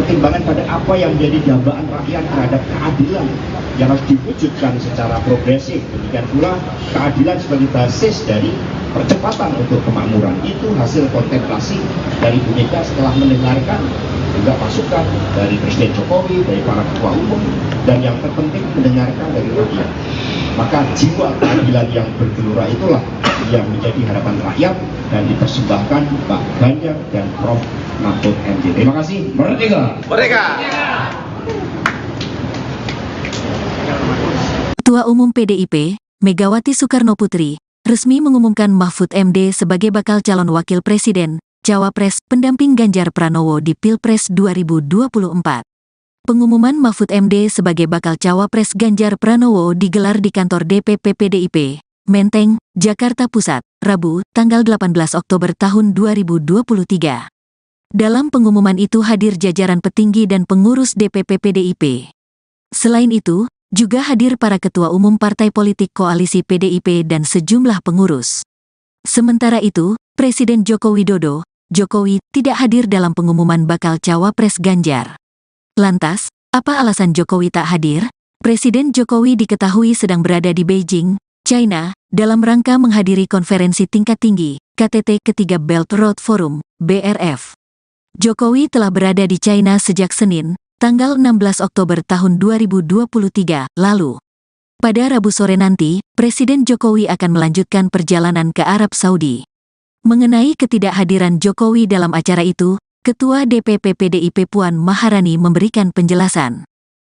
pertimbangan pada apa yang menjadi dambaan rakyat terhadap keadilan yang harus diwujudkan secara progresif. Demikian pula keadilan sebagai basis dari percepatan untuk kemakmuran. Itu hasil kontemplasi dari Bu Mega setelah mendengarkan juga masukan dari Presiden Jokowi, dari para ketua umum, dan yang terpenting mendengarkan dari rakyat. Maka jiwa keadilan yang bergelora itulah yang menjadi harapan rakyat dan dipersembahkan Pak Ganjar dan Prof. Mahfud MD. Terima kasih. Merdeka! Merdeka! Ketua Umum PDIP, Megawati Soekarnoputri, resmi mengumumkan Mahfud MD sebagai bakal calon wakil presiden, Cawapres, pendamping Ganjar Pranowo di Pilpres 2024. Pengumuman Mahfud MD sebagai bakal Cawapres Ganjar Pranowo digelar di kantor DPP PDIP, Menteng, Jakarta Pusat, Rabu, tanggal 18 Oktober tahun 2023. Dalam pengumuman itu hadir jajaran petinggi dan pengurus DPP PDIP. Selain itu, juga hadir para ketua umum partai politik koalisi PDIP dan sejumlah pengurus. Sementara itu, Presiden Joko Widodo, Jokowi, tidak hadir dalam pengumuman bakal Cawapres Ganjar. Lantas, apa alasan Jokowi tak hadir? Presiden Jokowi diketahui sedang berada di Beijing, China, dalam rangka menghadiri konferensi tingkat tinggi, KTT ketiga Belt Road Forum, BRF. Jokowi telah berada di China sejak Senin, tanggal 16 Oktober tahun 2023 lalu. Pada Rabu sore nanti, Presiden Jokowi akan melanjutkan perjalanan ke Arab Saudi. Mengenai ketidakhadiran Jokowi dalam acara itu, Ketua DPP PDIP Puan Maharani memberikan penjelasan.